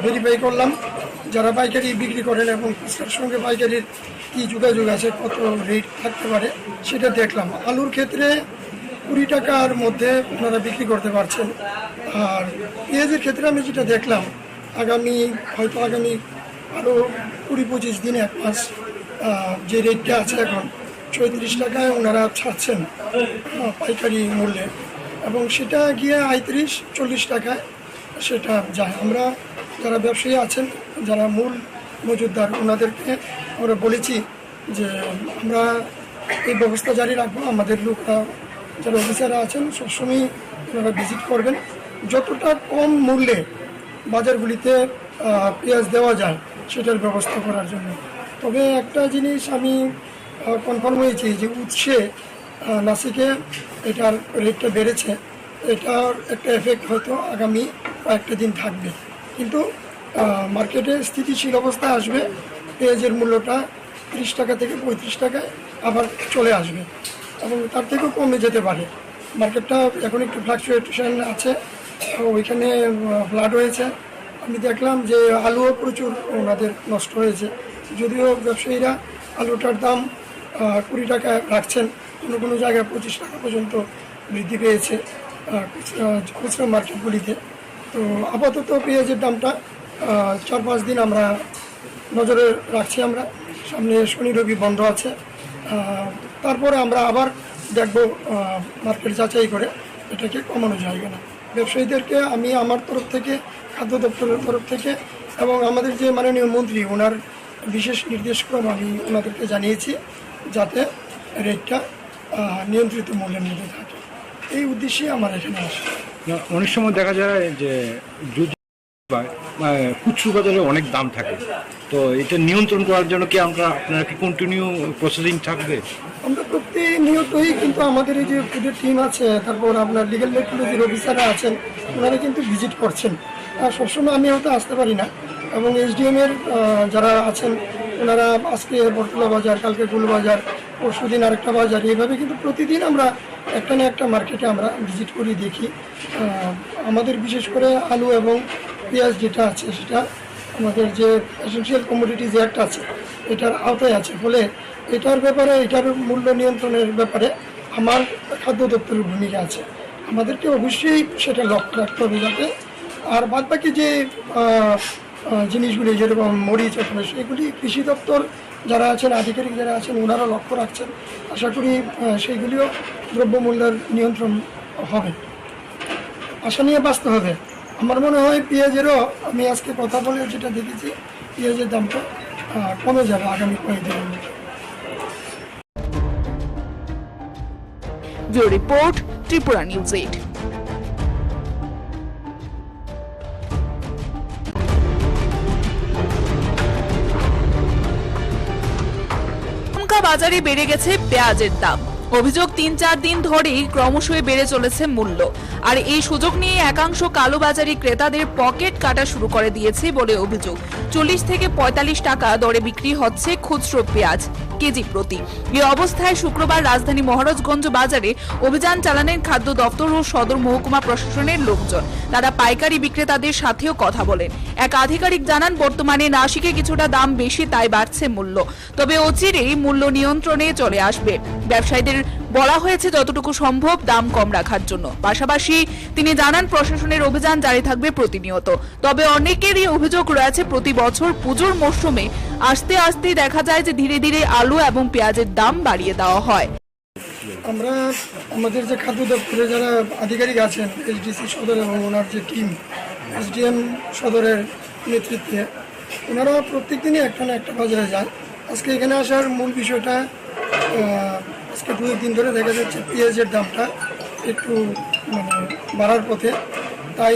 ভেরিফাই করলাম যারা পাইকারি বিক্রি করেন এবং খুচরার সঙ্গে পাইকারির কী যোগাযোগ আছে, কত রেট থাকতে পারে সেটা দেখলাম। আলুর ক্ষেত্রে 20 টাকার মধ্যে ওনারা বিক্রি করতে পারছেন। আর পেঁয়াজের ক্ষেত্রে আমি যেটা দেখলাম, আগামী আরও 20-25 দিন, 1 মাস যে রেটটা আছে এখন 34 টাকায় ওনারা ছাড়ছেন পাইকারি মূল্যে, এবং সেটা গিয়ে 35-40 টাকায় সেটা যায়। আমরা যারা ব্যবসায়ী আছেন, যারা মূল মজুতদার, ওনাদেরকে আমরা বলেছি যে আমরা এই ব্যবস্থা জারি রাখবো। আমাদের লোকরা যারা অফিসাররা আছেন সবসময় ওনারা ভিজিট করবেন, যতটা কম মূল্যে বাজারগুলিতে পেঁয়াজ দেওয়া যায় সেটার ব্যবস্থা করার জন্য। তবে একটা জিনিস আমি কনফার্ম হয়েছি যে উৎসে নাসিকে এটার রেটটা বেড়েছে, এটার একটা এফেক্ট হয়তো আগামী কয়েকটা দিন থাকবে, কিন্তু মার্কেটে স্থিতিশীল অবস্থায় আসবে। পেঁয়াজের মূল্যটা 30 টাকা থেকে 35 টাকায় আবার চলে আসবে এবং তার থেকেও কমে যেতে পারে। মার্কেটটা এখন একটু ফ্লাকচুয়েশন আছে, ওইখানে ফ্লাড হয়েছে। আমি দেখলাম যে আলুও প্রচুর ওনাদের নষ্ট হয়েছে, যদিও ব্যবসায়ীরা আলুটার দাম 20 টাকা রাখছেন, কোনো কোনো জায়গায় 25 টাকা পর্যন্ত বৃদ্ধি পেয়েছে খুচরা মার্কেটগুলিতে। তো আপাতত পেঁয়াজের দামটা 4-5 দিন আমরা নজরে রাখছি। আমরা সামনে শনি রবি বন্ধ আছে, তারপরে আমরা আবার দেখব মার্কেট যাচাই করে এটাকে কমানো যায় কিনা। ব্যবসায়ীদেরকে আমি আমার তরফ থেকে, খাদ্য দপ্তরের তরফ থেকে এবং আমাদের যে মাননীয় মন্ত্রী, ওনার বিশেষ নির্দেশক্রম আমি ওনাদেরকে জানিয়েছি যাতে রেটটা নিয়ন্ত্রিত মূল্যের মধ্যে থাকে। এই উদ্দেশ্যে আমার এখানে আসে।
অনেক সময় দেখা যায় যে খুচরো বাজারে অনেক দাম থাকে, তো এটা নিয়ন্ত্রণ করার জন্য কি আপনারা কি কন্টিনিউ প্রসেসিং থাকবে?
আমরা প্রতিনিয়তই কিন্তু আমাদের এই যে ফুডের টিম আছে, তারপর আপনার লিগ্যাল রেগুলেটরি অফিসাররা আছেন, ওনারা কিন্তু ভিজিট করছেন। আর সবসময় আমি হয়তো আসতে পারি না, এবং এসডিএমের যারা আছেন ওনারা আজকে বটতলা বাজার, কালকে গুলবাজার, পরশুদিন আরেকটা বাজার, এইভাবে কিন্তু প্রতিদিন আমরা একটা না একটা মার্কেটে আমরা ভিজিট করি, দেখি। আমাদের বিশেষ করে আলু এবং পেঁয়াজ যেটা আছে সেটা আমাদের যে এসেনশিয়াল কমোডিটিজ অ্যাক্ট আছে এটার আওতায় আছে, ফলে এটার ব্যাপারে, এটার মূল্য নিয়ন্ত্রণের ব্যাপারে আমার খাদ্য দপ্তরের ভূমিকা আছে। আমাদেরকে অবশ্যই সেটা লক্ষ্য রাখতে হবে যাতে, আর বাদবাকি যে জিনিসগুলি যেরকম মরিচ আছে সেগুলি কৃষি দপ্তর যারা আছেন, আধিকারিক যারা আছেন, ওনারা লক্ষ্য রাখছেন। আশা করি সেইগুলিও দ্রব্যমূল্যের নিয়ন্ত্রণ হবে। আশা নিয়ে বাঁচতে হবে। আমার মনে হয় পেঁয়াজেরও, আমি আজকে কথা বলে যেটা দেখেছি, পেঁয়াজের দামটা কমে যাবে আগামী কয়েকদিনের মধ্যে।
Bureau report, Tripura news 8। বাজারে বেড়ে গেছে পেঁয়াজের দাম। অভিযোগ 3-4 দিন ধরেই ক্রমশই বেড়ে চলেছে মূল্য, আর এই সুযোগ নিয়ে একাংশ কালোবাজারি ক্রেতাদের পকেট কাটা শুরু করে দিয়েছে বলে অভিযোগ। 40 থেকে 45 টাকা দরে বিক্রি হচ্ছে খুচরো পেঁয়াজ কেজি প্রতি। এই অবস্থায় শুক্রবার রাজধানী মহারাজগঞ্জ বাজারে অভিযান চালানেন খাদ্য দপ্তর ও সদর মহকুমা প্রশাসনের লোকজন। তারা পাইকারি বিক্রেতাদের সাথেও কথা বলেন। এক আধিকারিক জানান, বর্তমানে নাসিকে কিছুটা দাম বেশি, তাই বাড়ছে মূল্য, তবে অচিরেই মূল্য নিয়ন্ত্রণে চলে আসবে। ব্যবসায়ীদের বলা হয়েছে যতটুকু সম্ভব দাম কম রাখার জন্য। পাশাপাশি তিনি জানান, প্রশাসনের অভিযান জারি থাকবে প্রতিনিয়ত। তবে অনেকেরই অভিযোগ রয়েছে, প্রতি বছর পুজোর মরশুমে আস্তে আস্তে দেখা যায় যে ধীরে ধীরে আলু এবং পেঁয়াজের দাম বাড়িয়ে দেওয়া হয়।
আমরা আমাদের যে খাদ্য দপ্তরে যারা আধিকারিক আছেন, এসডিসি সদর এবং ওনার যে টিম, এসডিএম সদরের নেতৃত্বে, ওনারা প্রত্যেক দিনই একটা না একটা বাজারে যায়। আজকে এখানে আসার মূল বিষয়টা, আজকে 2 দিন ধরে দেখা যাচ্ছে পেঁয়াজের দামটা একটু বাড়ার পথে, তাই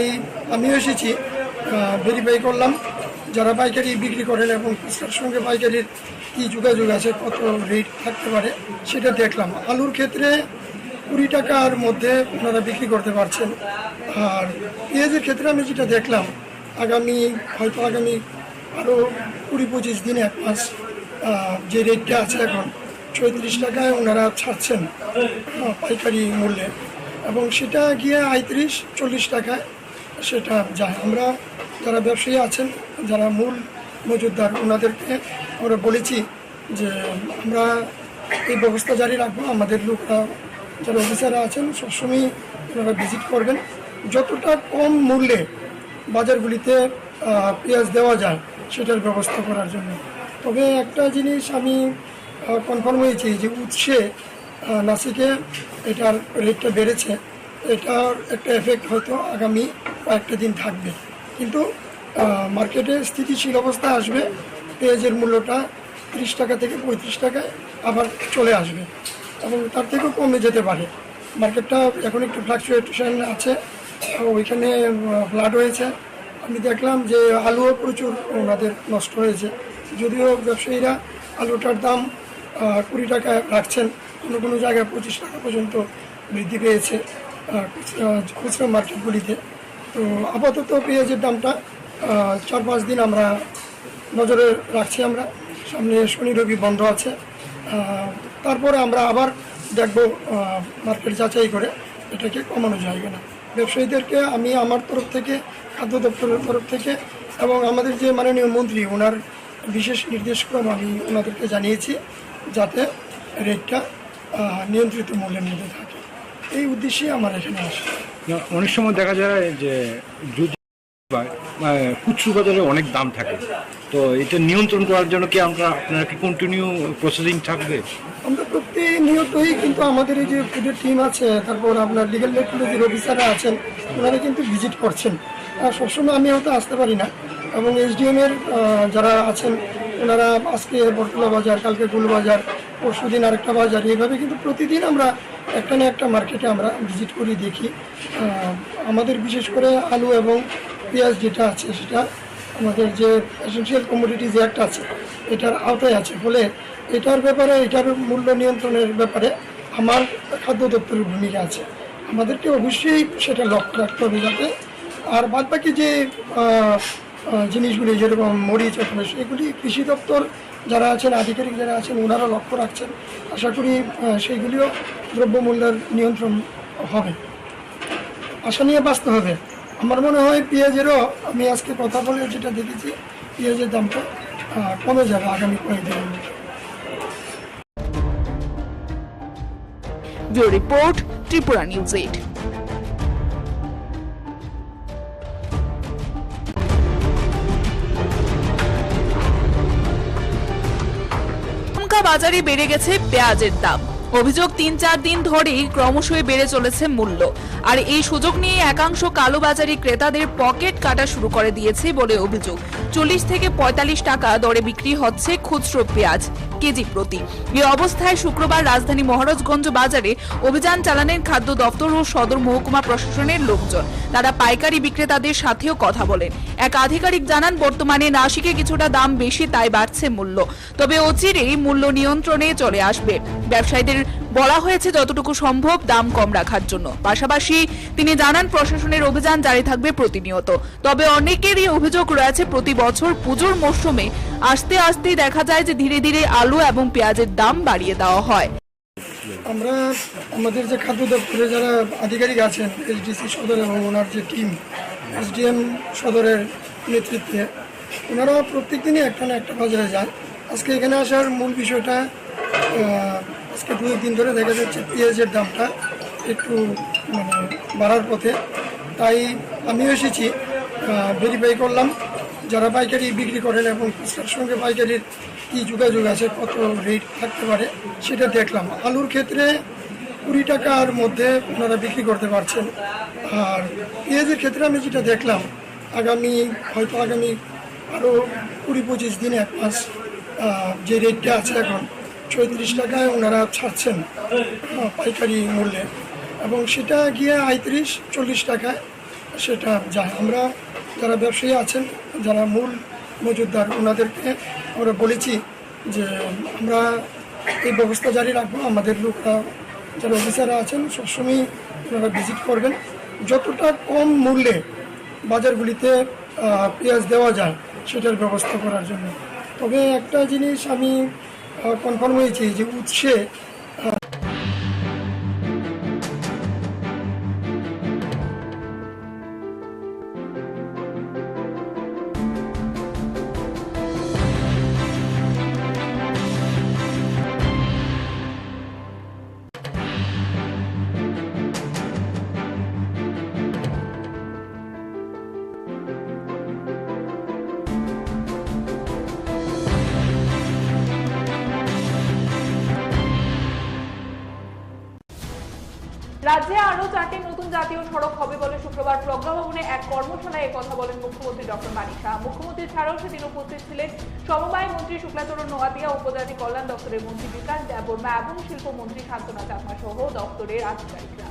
আমিও এসেছি, ভেরিফাই করলাম যারা পাইকারি বিক্রি করেন এবং খুচরার সঙ্গে পাইকারির কী যোগাযোগ আছে, কত রেট থাকতে পারে সেটা দেখলাম। আলুর ক্ষেত্রে 20 টাকার মধ্যে ওনারা বিক্রি করতে পারছেন, আর পেঁয়াজের ক্ষেত্রে আমি যেটা দেখলাম আগামী আরও 20-25 দিন, 1 মাস যে রেটটা আছে এখন 34 টাকায় ওনারা ছাড়ছেন পাইকারি মূল্যে, এবং সেটা গিয়ে 35-40 টাকায় সেটা যায়। আমরা যারা ব্যবসায়ী আছেন, যারা মূল মজুতদার, ওনাদেরকে আমরা বলেছি যে আমরা এই ব্যবস্থা জারি রাখবো। আমাদের লোকরা যারা অফিসাররা আছেন সবসময় ওনারা ভিজিট করবেন, যতটা কম মূল্যে বাজারগুলিতে পেঁয়াজ দেওয়া যায় সেটার ব্যবস্থা করার জন্য। তবে একটা জিনিস আমি কনফার্ম হয়েছি যে উৎসে নাসিকে এটার রেটটা বেড়েছে। এটার একটা এফেক্ট হয়তো আগামী কয়েকটা দিন থাকবে, কিন্তু মার্কেটে স্থিতিশীল অবস্থা আসবে। পেঁয়াজের মূল্যটা 30 টাকা থেকে 35 টাকায় আবার চলে আসবে এবং তার থেকেও কমে যেতে পারে। মার্কেটটা এখন একটু ফ্লাকচুয়েশন আছে, ওইখানে ফ্লাড হয়েছে। আমি দেখলাম যে আলুও প্রচুর ওনাদের নষ্ট হয়েছে, যদিও ব্যবসায়ীরা আলুটার দাম 20 টাকায় রাখছেন, কোনো কোনো জায়গায় 25 টাকা পর্যন্ত বৃদ্ধি পেয়েছে খুচরা মার্কেটগুলিতে। তো আপাতত পেঁয়াজের দামটা 4-5 দিন আমরা নজরে রাখছি। আমরা সামনে শনি রবি বন্ধ আছে, তারপরে আমরা আবার দেখব মার্কেট যাচাই করে এটাকে কমানো যায় কিনা। ব্যবসায়ীদেরকে আমি আমার তরফ থেকে, খাদ্য দপ্তরের তরফ থেকে এবং আমাদের যে মাননীয় মন্ত্রী ওনার বিশেষ নির্দেশক্রম আমি ওনাদেরকে জানিয়েছি যাতে রেটটা নিয়ন্ত্রিত মূল্যের মধ্যে থাকে। এই উদ্দেশ্যে আমার এখানে আসে।
অনেক সময় দেখা যায় যে দুধ খুচরো বাজারে অনেক দাম থাকে, তো এটা নিয়ন্ত্রণ করার জন্য কি আপনারা কি কন্টিনিউ প্রসেসিং থাকবে?
আমরা প্রতিনিয়তই কিন্তু আমাদের এই যে ফুডের টিম আছে, তারপর আপনার লিগ্যাল মেট্রোলজির অফিসাররা আছেন, ওনারা কিন্তু ভিজিট করছেন। সবসময় আমি হয়তো আসতে পারি না, এবং এসডিএমের যারা আছেন ওনারা আজকে বটতলা বাজার, কালকে গুলবাজার, পরশু দিন আরেকটা বাজার, এইভাবে কিন্তু প্রতিদিন আমরা একটা না একটা মার্কেটে আমরা ভিজিট করি, দেখি। আমাদের বিশেষ করে আলু এবং পেঁয়াজ যেটা আছে সেটা আমাদের যে এসেনশিয়াল কমোডিটিজ অ্যাক্ট আছে এটার আওতায় আছে, ফলে এটার ব্যাপারে, এটার মূল্য নিয়ন্ত্রণের ব্যাপারে আমার খাদ্য দপ্তরের ভূমিকা আছে। আমাদেরকে অবশ্যই সেটা লক্ষ্য রাখতে হবে যাতে, আর বাদবাকি যে জিনিসগুলি যেরকম মরিচ অথবা এগুলি কৃষি দপ্তর যারা আছেন, আধিকারিক যারা আছেন, ওনারা লক্ষ্য রাখছেন। আশা করি সেইগুলিও দ্রব্যমূল্যের নিয়ন্ত্রণ হবে। আশা নিয়ে বাঁচতে হবে। আমার মনে হয় পেঁয়াজেরও, আমি আজকে কথা বলে যেটা দেখেছি, পেঁয়াজের দামটা কমে যাবে আগামী কয়েকদিনের মধ্যে।
Bureau report, Tripura news 8। বাজারে বেড়ে গেছে পেঁয়াজের দাম। অভিযোগ 3-4 দিন ধরেই ক্রমশই বেড়ে চলেছে মূল্য, আর এই সুযোগ নিয়ে একাংশ কালোবাজারি ক্রেতাদের পকেট কাটা শুরু করে দিয়েছে বলে অভিযোগ। 40 থেকে 45 টাকা দরে বিক্রি হচ্ছে খুচরো পেঁয়াজ কেজি প্রতি। এই অবস্থায় শুক্রবার রাজধানী মহারাজগঞ্জ বাজারে অভিযান চালানেন খাদ্য দপ্তর ও সদর মহকুমা প্রশাসনের লোকজন। তারা পাইকারি বিক্রেতাদের সাথেও কথা বলেন। এক আধিকারিক জানান, বর্তমানে নাসিকে কিছুটা দাম বেশি, তাই বাড়ছে মূল্য, তবে অচিরেই মূল্য নিয়ন্ত্রণে চলে আসবে। ব্যবসায়ীদের বলা হয়েছে যতটুকু সম্ভব দাম কম রাখার জন্য। পাশাপাশি তিনি জানান, প্রশাসনের অভিযান জারি থাকবে প্রতিনিয়ত। তবে অনেকেরই অভিযোগ রয়েছে, প্রতি বছর পুজোর মরশুমে আস্তে আস্তে দেখা যায় যে ধীরে ধীরে আলু এবং পেঁয়াজের দাম বাড়িয়ে দেওয়া হয়।
আমরা আমাদের যে খাদ্য দপ্তরে যারা আধিকারিক আছেন, এইচডিসি সদর এবং ওনার যে টিম, এসডিএম সদরের নেতৃত্বে, ওনারা প্রত্যেক দিনই একটা না একটা বাজারে যায়। আজকে এখানে আসার মূল বিষয়টা, আজকে 2 দিন ধরে দেখা যাচ্ছে পেঁয়াজের দামটা একটু বাড়ার পথে, তাই আমিও এসেছি, ভেরিফাই করলাম যারা পাইকারি বিক্রি করেন এবং খুচরার সঙ্গে পাইকারির কী যোগাযোগ আছে, কত রেট থাকতে পারে সেটা দেখলাম। আলুর ক্ষেত্রে 20 টাকার মধ্যে ওনারা বিক্রি করতে পারছেন, আর পেঁয়াজের ক্ষেত্রে আমি যেটা দেখলাম, আগামী আরও 20-25 দিন, 1 মাস যে রেটটা আছে এখন 34 টাকায় ওনারা ছাড়ছেন পাইকারি মূল্যে, এবং সেটা গিয়ে 35-40 টাকায় সেটা যায়। আমরা যারা ব্যবসায়ী আছেন, যারা মূল মজুতদার, ওনাদেরকে আমরা বলেছি যে আমরা এই ব্যবস্থা জারি রাখবো। আমাদের লোকরা যারা অফিসাররা আছেন সবসময় ওনারা ভিজিট করবেন, যতটা কম মূল্যে বাজারগুলিতে পেঁয়াজ দেওয়া যায় সেটার ব্যবস্থা করার জন্য। তবে একটা জিনিস আমি কনফার্ম হয়েছি যে উৎসে
রাজ্যে আরো 4টি নতুন জাতীয় সড়ক হবে বলে শুক্রবার প্রজ্ঞা ভবনে এক কর্মশালায় কথা বলেন মুখ্যমন্ত্রী ডক্টর মানিক সাহা। মুখ্যমন্ত্রী ছাড়াও সেদিন উপস্থিত ছিলেন সমবায় মন্ত্রী শুক্লাচরণ নোয়াতিয়া, উপজাতি কল্যাণ দপ্তরের মন্ত্রী বিকাশ দেববর্মা এবং শিল্পমন্ত্রী শান্তনা চাকমা সহ দপ্তরের আধিকারিকরা।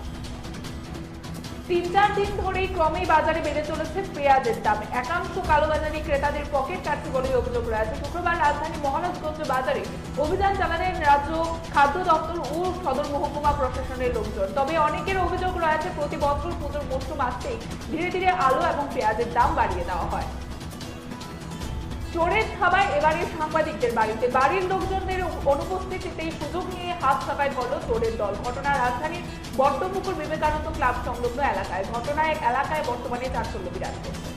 3-4 দিন ধরেই ক্রমেই বাজারে বেড়ে চলেছে পেঁয়াজের দাম। একাংশ কালোবাজারি ক্রেতাদের পকেট কাটছে বলে অভিযোগ রয়েছে। শুক্রবার রাজধানী মহারাজগঞ্জ বাজারে অভিযান চালালেন রাজ্য খাদ্য দপ্তর ও সদর মহকুমা প্রশাসনের লোকজন। তবে অনেকের অভিযোগ রয়েছে প্রতি বছর পুজোর মরশুম আসতেই ধীরে ধীরে আলু এবং পেঁয়াজের দাম বাড়িয়ে দেওয়া হয়। চোরের থাবায় এবারে সাংবাদিকদের বাড়িতে বাড়ির লোকজনদের অনুপস্থিতিতেই সুযোগ নিয়ে হাত ছাপায় হল চোরের দল। ঘটনা রাজধানীর বট্টপুকুর বিবেকানন্দ ক্লাব সংলগ্ন এলাকায়। ঘটনায় এলাকায় বর্তমানে চাঞ্চল্য বিরাজ করছে।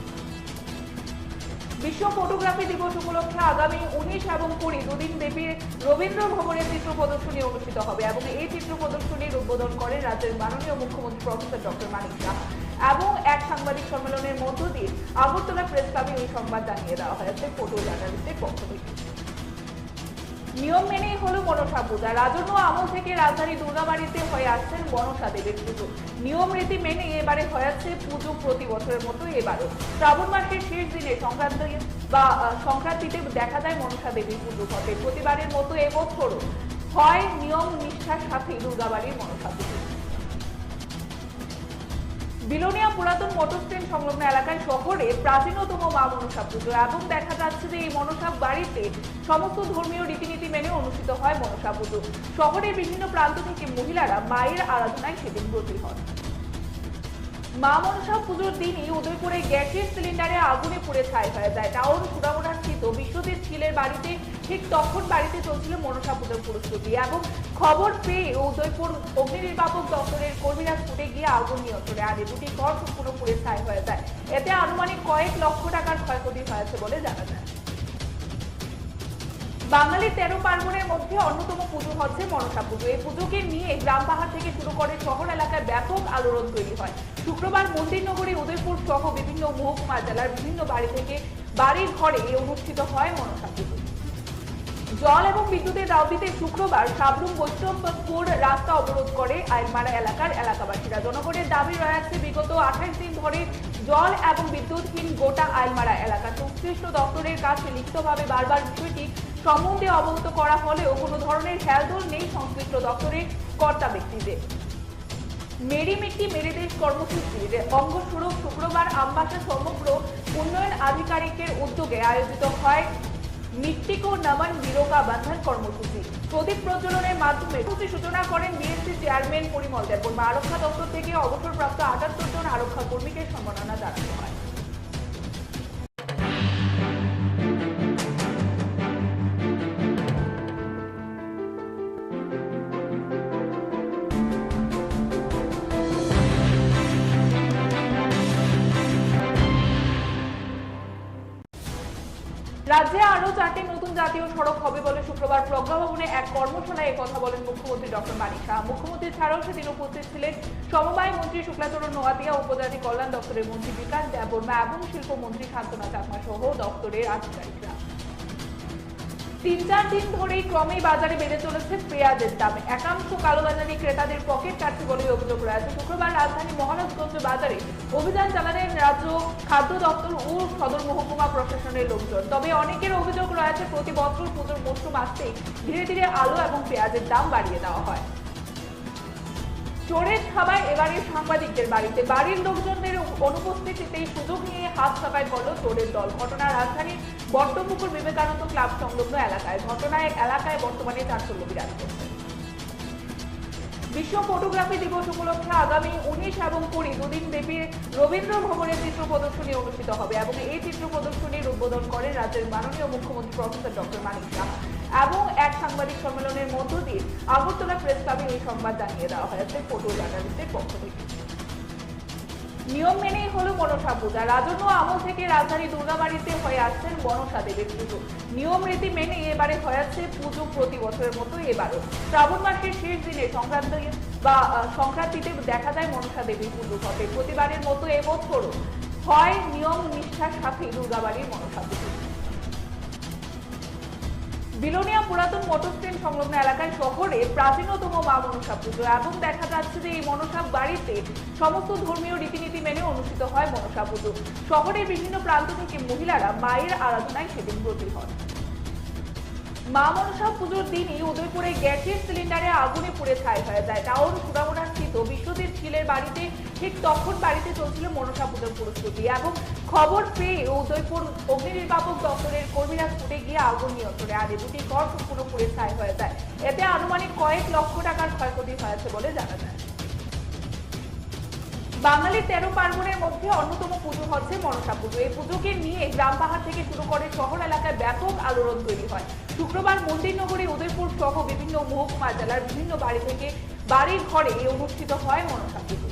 বিশ্ব ফটোগ্রাফি দিবস উপলক্ষে আগামী 19 এবং 20 দুদিন ব্যাপী রবীন্দ্র ভবনে চিত্র প্রদর্শনী অনুষ্ঠিত হবে এবং এই চিত্র প্রদর্শনীর উদ্বোধন করেন রাজ্যের মাননীয় মুখ্যমন্ত্রী প্রফেসর ডক্টর মানিক সাহা এবং এক সাংবাদিক সম্মেলনের মধ্য দিয়ে আগরতলা প্রেস ক্লাবে এই সংবাদ জানিয়ে দেওয়া হয়েছে ফটো জার্নালিস্টের পক্ষ থেকে। নিয়ম মেনেই হলো মনসা পূজা। রাজন্য আমল থেকে রাজধানী দুর্গাবাড়িতে হয়ে আসছেন মনসা দেবীর পুজো। নিয়ম রীতি মেনে এবারে হয়েছে পুজো প্রতি বছরের মতো এবারও। শ্রাবণ মাসের শেষ দিনে সংক্রান্তিতে দেখা যায় মনসা দেবীর পুজো হবে। প্রতিবারের মতো এবছরও হয় নিয়ম নিষ্ঠার সাথে দুর্গাবাড়ির মনসা পুজো। বিলোনিয়া পুরাতন মোটর স্ট্যান্ড সংলগ্ন এলাকায় শহরে প্রাচীনতম মা মনসা পুজো এবং দেখা যাচ্ছে যে এই মনসা বাড়িতে সমস্ত ধর্মীয় রীতিনীতি মেনে অনুষ্ঠিত হয় মনসা পুজো। শহরের বিভিন্ন প্রান্ত থেকে মহিলারা মায়ের আরাধনায় সেদিন ব্রতী হন। মা মনসা পুজোর দিনই উদয়পুরে গ্যাসের সিলিন্ডারে আগুনে পুড়ে ছাই হয়ে যায়। টাউন সুরামুড়া স্থিত বিশ্বজিৎ ছিলের বাড়িতে ঠিক তখন বাড়িতে চলছিল মনসা পুজোর প্রস্তুতি এবং খবর পেয়ে উদয়পুর অগ্নি নির্বাপক দপ্তরের কর্মীরা ছুটে গিয়ে আগুন নিয়ন্ত্রণে আনে। দুটি ঘর সম্পূর্ণ পুড়ে ছাই হয়ে যায়। এতে আনুমানিক কয়েক লক্ষ টাকার ক্ষয়ক্ষতি হয়েছে বলে জানা যায়। বাঙালির 13 পার্বণের মধ্যে অন্যতম পুজো হচ্ছে মনসা পুজো। এই পুজোকে নিয়ে গ্রাম পাহাড় থেকে শুরু করে শহর এলাকায় ব্যাপক আলোড়ন তৈরি হয়। শুক্রবার মন্দির নগরী উদয়পুর সহ বিভিন্ন মহকুমা জেলার বিভিন্ন বাড়ি থেকে বাড়ির ঘরে অনুষ্ঠিত হয় মনসা পুজো। জল এবং বিদ্যুতের দাবিতে শুক্রবার সাবরুম বৈষ্ণবপুর রাস্তা অবরোধ করে আইলমারা এলাকার এলাকাবাসীরা। জনগণের দাবি রয়েছে বিগত 28 দিন ধরে জল এবং বিদ্যুৎহীন গোটা আইলমারা এলাকা। সংশ্লিষ্ট দপ্তরের কাছে লিখিতভাবে বারবার বিষয়টি সম্বন্ধে অবগত করা হলেও কোনো ধরনের হেলদোল নেই সংশ্লিষ্ট দপ্তরের কর্তা ব্যক্তিদের। মেরি মিট্টি মেরি দেশ কর্মসূচির অঙ্গস্বরূপ শুক্রবার আমবাসা সমগ্র উন্নয়ন আধিকারিকের উদ্যোগে আয়োজিত হয় মিট্টি কো নমন বিরোকা বন্ধন কর্মসূচি। প্রদীপ প্রজ্বলনের মাধ্যমে সূচনা করেন বিএসসি চেয়ারম্যান পরিমল দেববর্মা। আরক্ষা দপ্তর থেকে অবসরপ্রাপ্ত 78 জন আরক্ষা কর্মীকে সম্মাননা জানানো হয়। রাজ্যে আরো 4টি নতুন জাতীয় সড়ক হবে বলে শুক্রবার প্রজ্ঞা ভবনে এক কর্মশালায় কথা বলেন মুখ্যমন্ত্রী ডক্টর মানিক সাহা। মুখ্যমন্ত্রী ছাড়াও সেদিন উপস্থিত ছিলেন সমবায় মন্ত্রী শুক্লাচরণ নোয়াতিয়া, উপজাতি কল্যাণ দপ্তরের মন্ত্রী বিকাশ দেববর্মা এবং শিল্পমন্ত্রী শান্তনা চাকমা সহ দপ্তরের আধিকারিকরা। 3-4 দিন ধরেই ক্রমেই বাজারে বেড়ে চলেছে পেঁয়াজের দাম। একাংশ কালোবাজারি ক্রেতাদের পকেট কাটছে বলে অভিযোগ রয়েছে। শুক্রবার রাজধানী মহারাজগঞ্জ বাজারে অভিযান চালালেন রাজ্য খাদ্য দপ্তর ও সদর মহকুমা প্রশাসনের লোকজন। তবে অনেকের অভিযোগ রয়েছে প্রতি বছর পুজোর মরশুম আসতেই ধীরে ধীরে আলু এবং পেঁয়াজের দাম বাড়িয়ে দেওয়া হয়। চোরের থাবায় এবারে সাংবাদিকদের বাড়িতে বাড়ির লোকজনদের অনুপস্থিতিতেই সুযোগ নিয়ে হাত ছাপায় হল চোরের দল। ঘটনা রাজধানীর বট্টপুকুর বিবেকানন্দ ক্লাব সংলগ্ন এলাকায়। ঘটনায় এলাকায় বর্তমানে চাঞ্চল্য বিরাজ করছে। বিশ্ব ফটোগ্রাফি দিবস উপলক্ষে আগামী 19 এবং 20 দুদিন ব্যাপী রবীন্দ্র ভবনে চিত্র প্রদর্শনী অনুষ্ঠিত হবে এবং এই চিত্র প্রদর্শনীর উদ্বোধন করেন রাজ্যের মাননীয় মুখ্যমন্ত্রী প্রফেসর ডক্টর মানিক সাহা এবং এক সাংবাদিক সম্মেলনের মধ্য দিয়ে আগরতলা প্রেস ক্লাবে এই সংবাদ জানিয়ে দেওয়া হয়েছে ফটো জার্নালিস্টের পক্ষ থেকে। নিয়ম মেনেই হলো মনসা পূজা। রাজন্য আমল থেকে রাজধানী দুর্গাবাড়িতে হয়ে আসছেন মনসা দেবীর পুজো। নিয়ম রীতি মেনে এবারে হয়েছে পুজো প্রতি বছরের মতো এবারও। শ্রাবণ মাসের শেষ দিনে সংক্রান্তিতে দেখা যায় মনসা দেবীর পুজো হবে। প্রতিবারের মতো এবছরও হয় নিয়ম নিষ্ঠার সাথে দুর্গাবাড়ির মনসা পুজো। বিলোনিয়া পুরাতন মোটর স্ট্যান্ড সংলগ্ন এলাকায় শহরে প্রাচীনতম মা মনসা পুজো এবং দেখা যাচ্ছে যে এই মনসা বাড়িতে সমস্ত ধর্মীয় রীতিনীতি মেনে অনুষ্ঠিত হয় মনসা পুজো। শহরের বিভিন্ন প্রান্ত থেকে মহিলারা মায়ের আরাধনায় সেদিন ব্রতী হন। মা মনসা পুজোর দিনই উদয়পুরে গ্যাসের সিলিন্ডারে আগুনে পুড়ে ছাই হয়ে যায়। টাউন সুরামুড়া স্থিত বিশ্বজিৎ ছিলের বাড়িতে ঠিক তখন বাড়িতে চলছিল মনসা পুজোর প্রস্তুতি এবং খবর পেয়ে উদয়পুর অগ্নি নির্বাপক দপ্তরের কর্মীরা ছুটে গিয়ে আগুন নিয়ন্ত্রণে আনে। দুটি ঘর সম্পূর্ণ পুড়ে ছাই হয়ে যায়। এতে আনুমানিক কয়েক লক্ষ টাকার ক্ষয়ক্ষতি হয়েছে বলে জানা যায়। বাঙালির 13 পার্বণের মধ্যে অন্যতম পুজো হচ্ছে মনসা পুজো। এই পুজোকে নিয়ে গ্রাম পাহাড় থেকে শুরু করে শহর এলাকায় ব্যাপক আলোড়ন তৈরি হয়। শুক্রবার মন্দির নগরী উদয়পুর সহ বিভিন্ন মহকুমা জেলার বিভিন্ন বাড়ি থেকে বাড়ির ঘরে অনুষ্ঠিত হয় মনসা পুজো।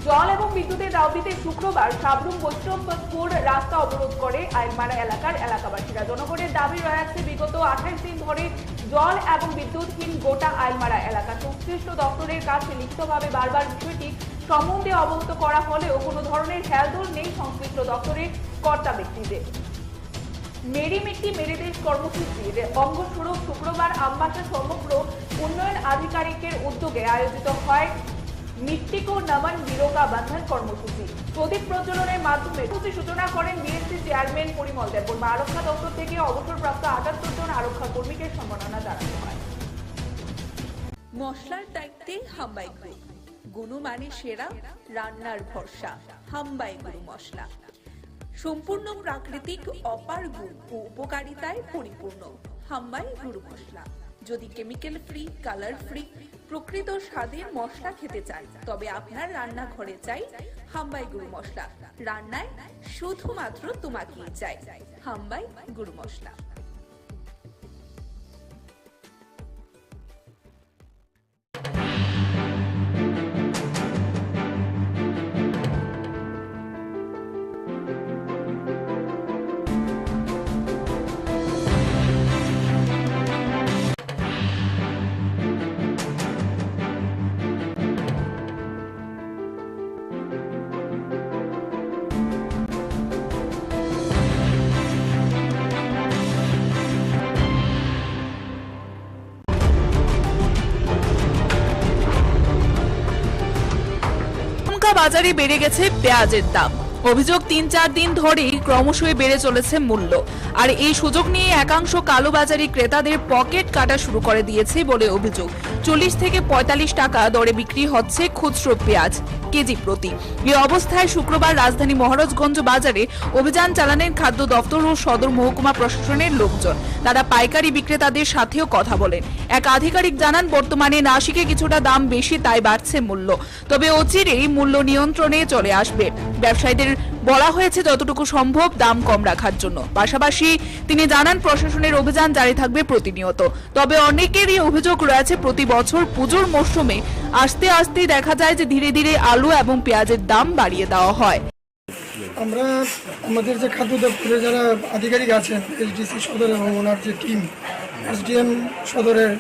জল এবং বিদ্যুতের দাবিতে শুক্রবার সাবরুম বৈষ্ণবপুর রাস্তা অবরোধ করে আইলমারা এলাকার এলাকাবাসীরা। জনগণের দাবি রয়েছে বিগত 28 দিন ধরে জল এবং বিদ্যুৎহীন গোটা আইলমারা এলাকা। সংশ্লিষ্ট দপ্তরের কাছে লিখিতভাবে বারবার বিষয়টি সম্বন্ধে অবগত করা হলেও কোনো ধরনের হেলদোল নেই সংশ্লিষ্ট দপ্তরের কর্তা ব্যক্তিদের। মেরি মিট্টি মেরে দেশ কর্মসূচির অঙ্গস্বরূপ শুক্রবার আমবাসা সমগ্র উন্নয়ন আধিকারিকের উদ্যোগে আয়োজিত হয় মিট্টি কো নমন বিরোকা বন্ধন কর্মসূচি। প্রদীপ প্রজ্বলনের মাধ্যমে সূচনা করেন বিএসসি চেয়ারম্যান পরিমল দেববর্মা। আরক্ষা দপ্তর থেকে অবসরপ্রাপ্ত 78 জন আরক্ষা কর্মীকে সম্মাননা জানানো হয়।
মশলার দায়িত্বে হাম্বাই গ্রুপ, গুণমানে সেরা, রান্নার ভরসা। হাম্বাই গুরু মশলা সম্পূর্ণ প্রাকৃতিক, অপার গুণ ও উপকারিতায় পরিপূর্ণ। হাম্বাই গুরু মশলা। যদি কেমিক্যাল ফ্রি, কালার ফ্রি, প্রকৃত স্বাদের মশলা খেতে চান তবে আপনার রান্নাঘরে চাই হাম্বাই গুরু মশলা। রান্নায় শুধুমাত্র তোমাকেই চাই হাম্বাই গুরু মশলা।
বাজারে বেড়ে গেছে পেঁয়াজের দাম। অভিযোগ ৩-৪ দিন ধরেই ক্রমশই বেড়ে চলেছে মূল্য। আর এই সুযোগ নিয়ে একাংশ কালোবাজারি ক্রেতাদের পকেট কাটা শুরু করে দিয়েছে বলে অভিযোগ। 40 থেকে 45 টাকা দরে বিক্রি হচ্ছে খুচরো পেঁয়াজ কেজি প্রতি। এই অবস্থায় শুক্রবার রাজধানী মহারাজগঞ্জ বাজারে অভিযান চালানেন খাদ্য দপ্তর ও সদর মহকুমা প্রশাসনের লোকজন। তারা পাইকারি বিক্রেতাদের সাথেও কথা বলেন। এক আধিকারিক জানান, বর্তমানে নাশিকে কিছুটা দাম বেশি, তাই বাড়ছে মূল্য। তবে অচিরেই মূল্য নিয়ন্ত্রণে চলে আসবে। ব্যবসায়ীদের বলা হয়েছে যতটুকু সম্ভব দাম কম রাখার জন্য। পাশাপাশি তিনি জানান, প্রশাসনের অভিযান জারি থাকবে প্রতিনিয়ত। তবে অনেকেরই অভিযোগ রয়েছে, প্রতি বছর পুজোর মরশুমে আস্তে আস্তে দেখা যায় যে ধীরে ধীরে আলু এবং পেঁয়াজের দাম বাড়িয়ে দেওয়া হয়।
আমরা আমাদের যে খাদ্য দপ্তরে যারা আধিকারিক আছেন, এইচডিসি সদর এবং ওনার যে টিম, এসডিএম সদরের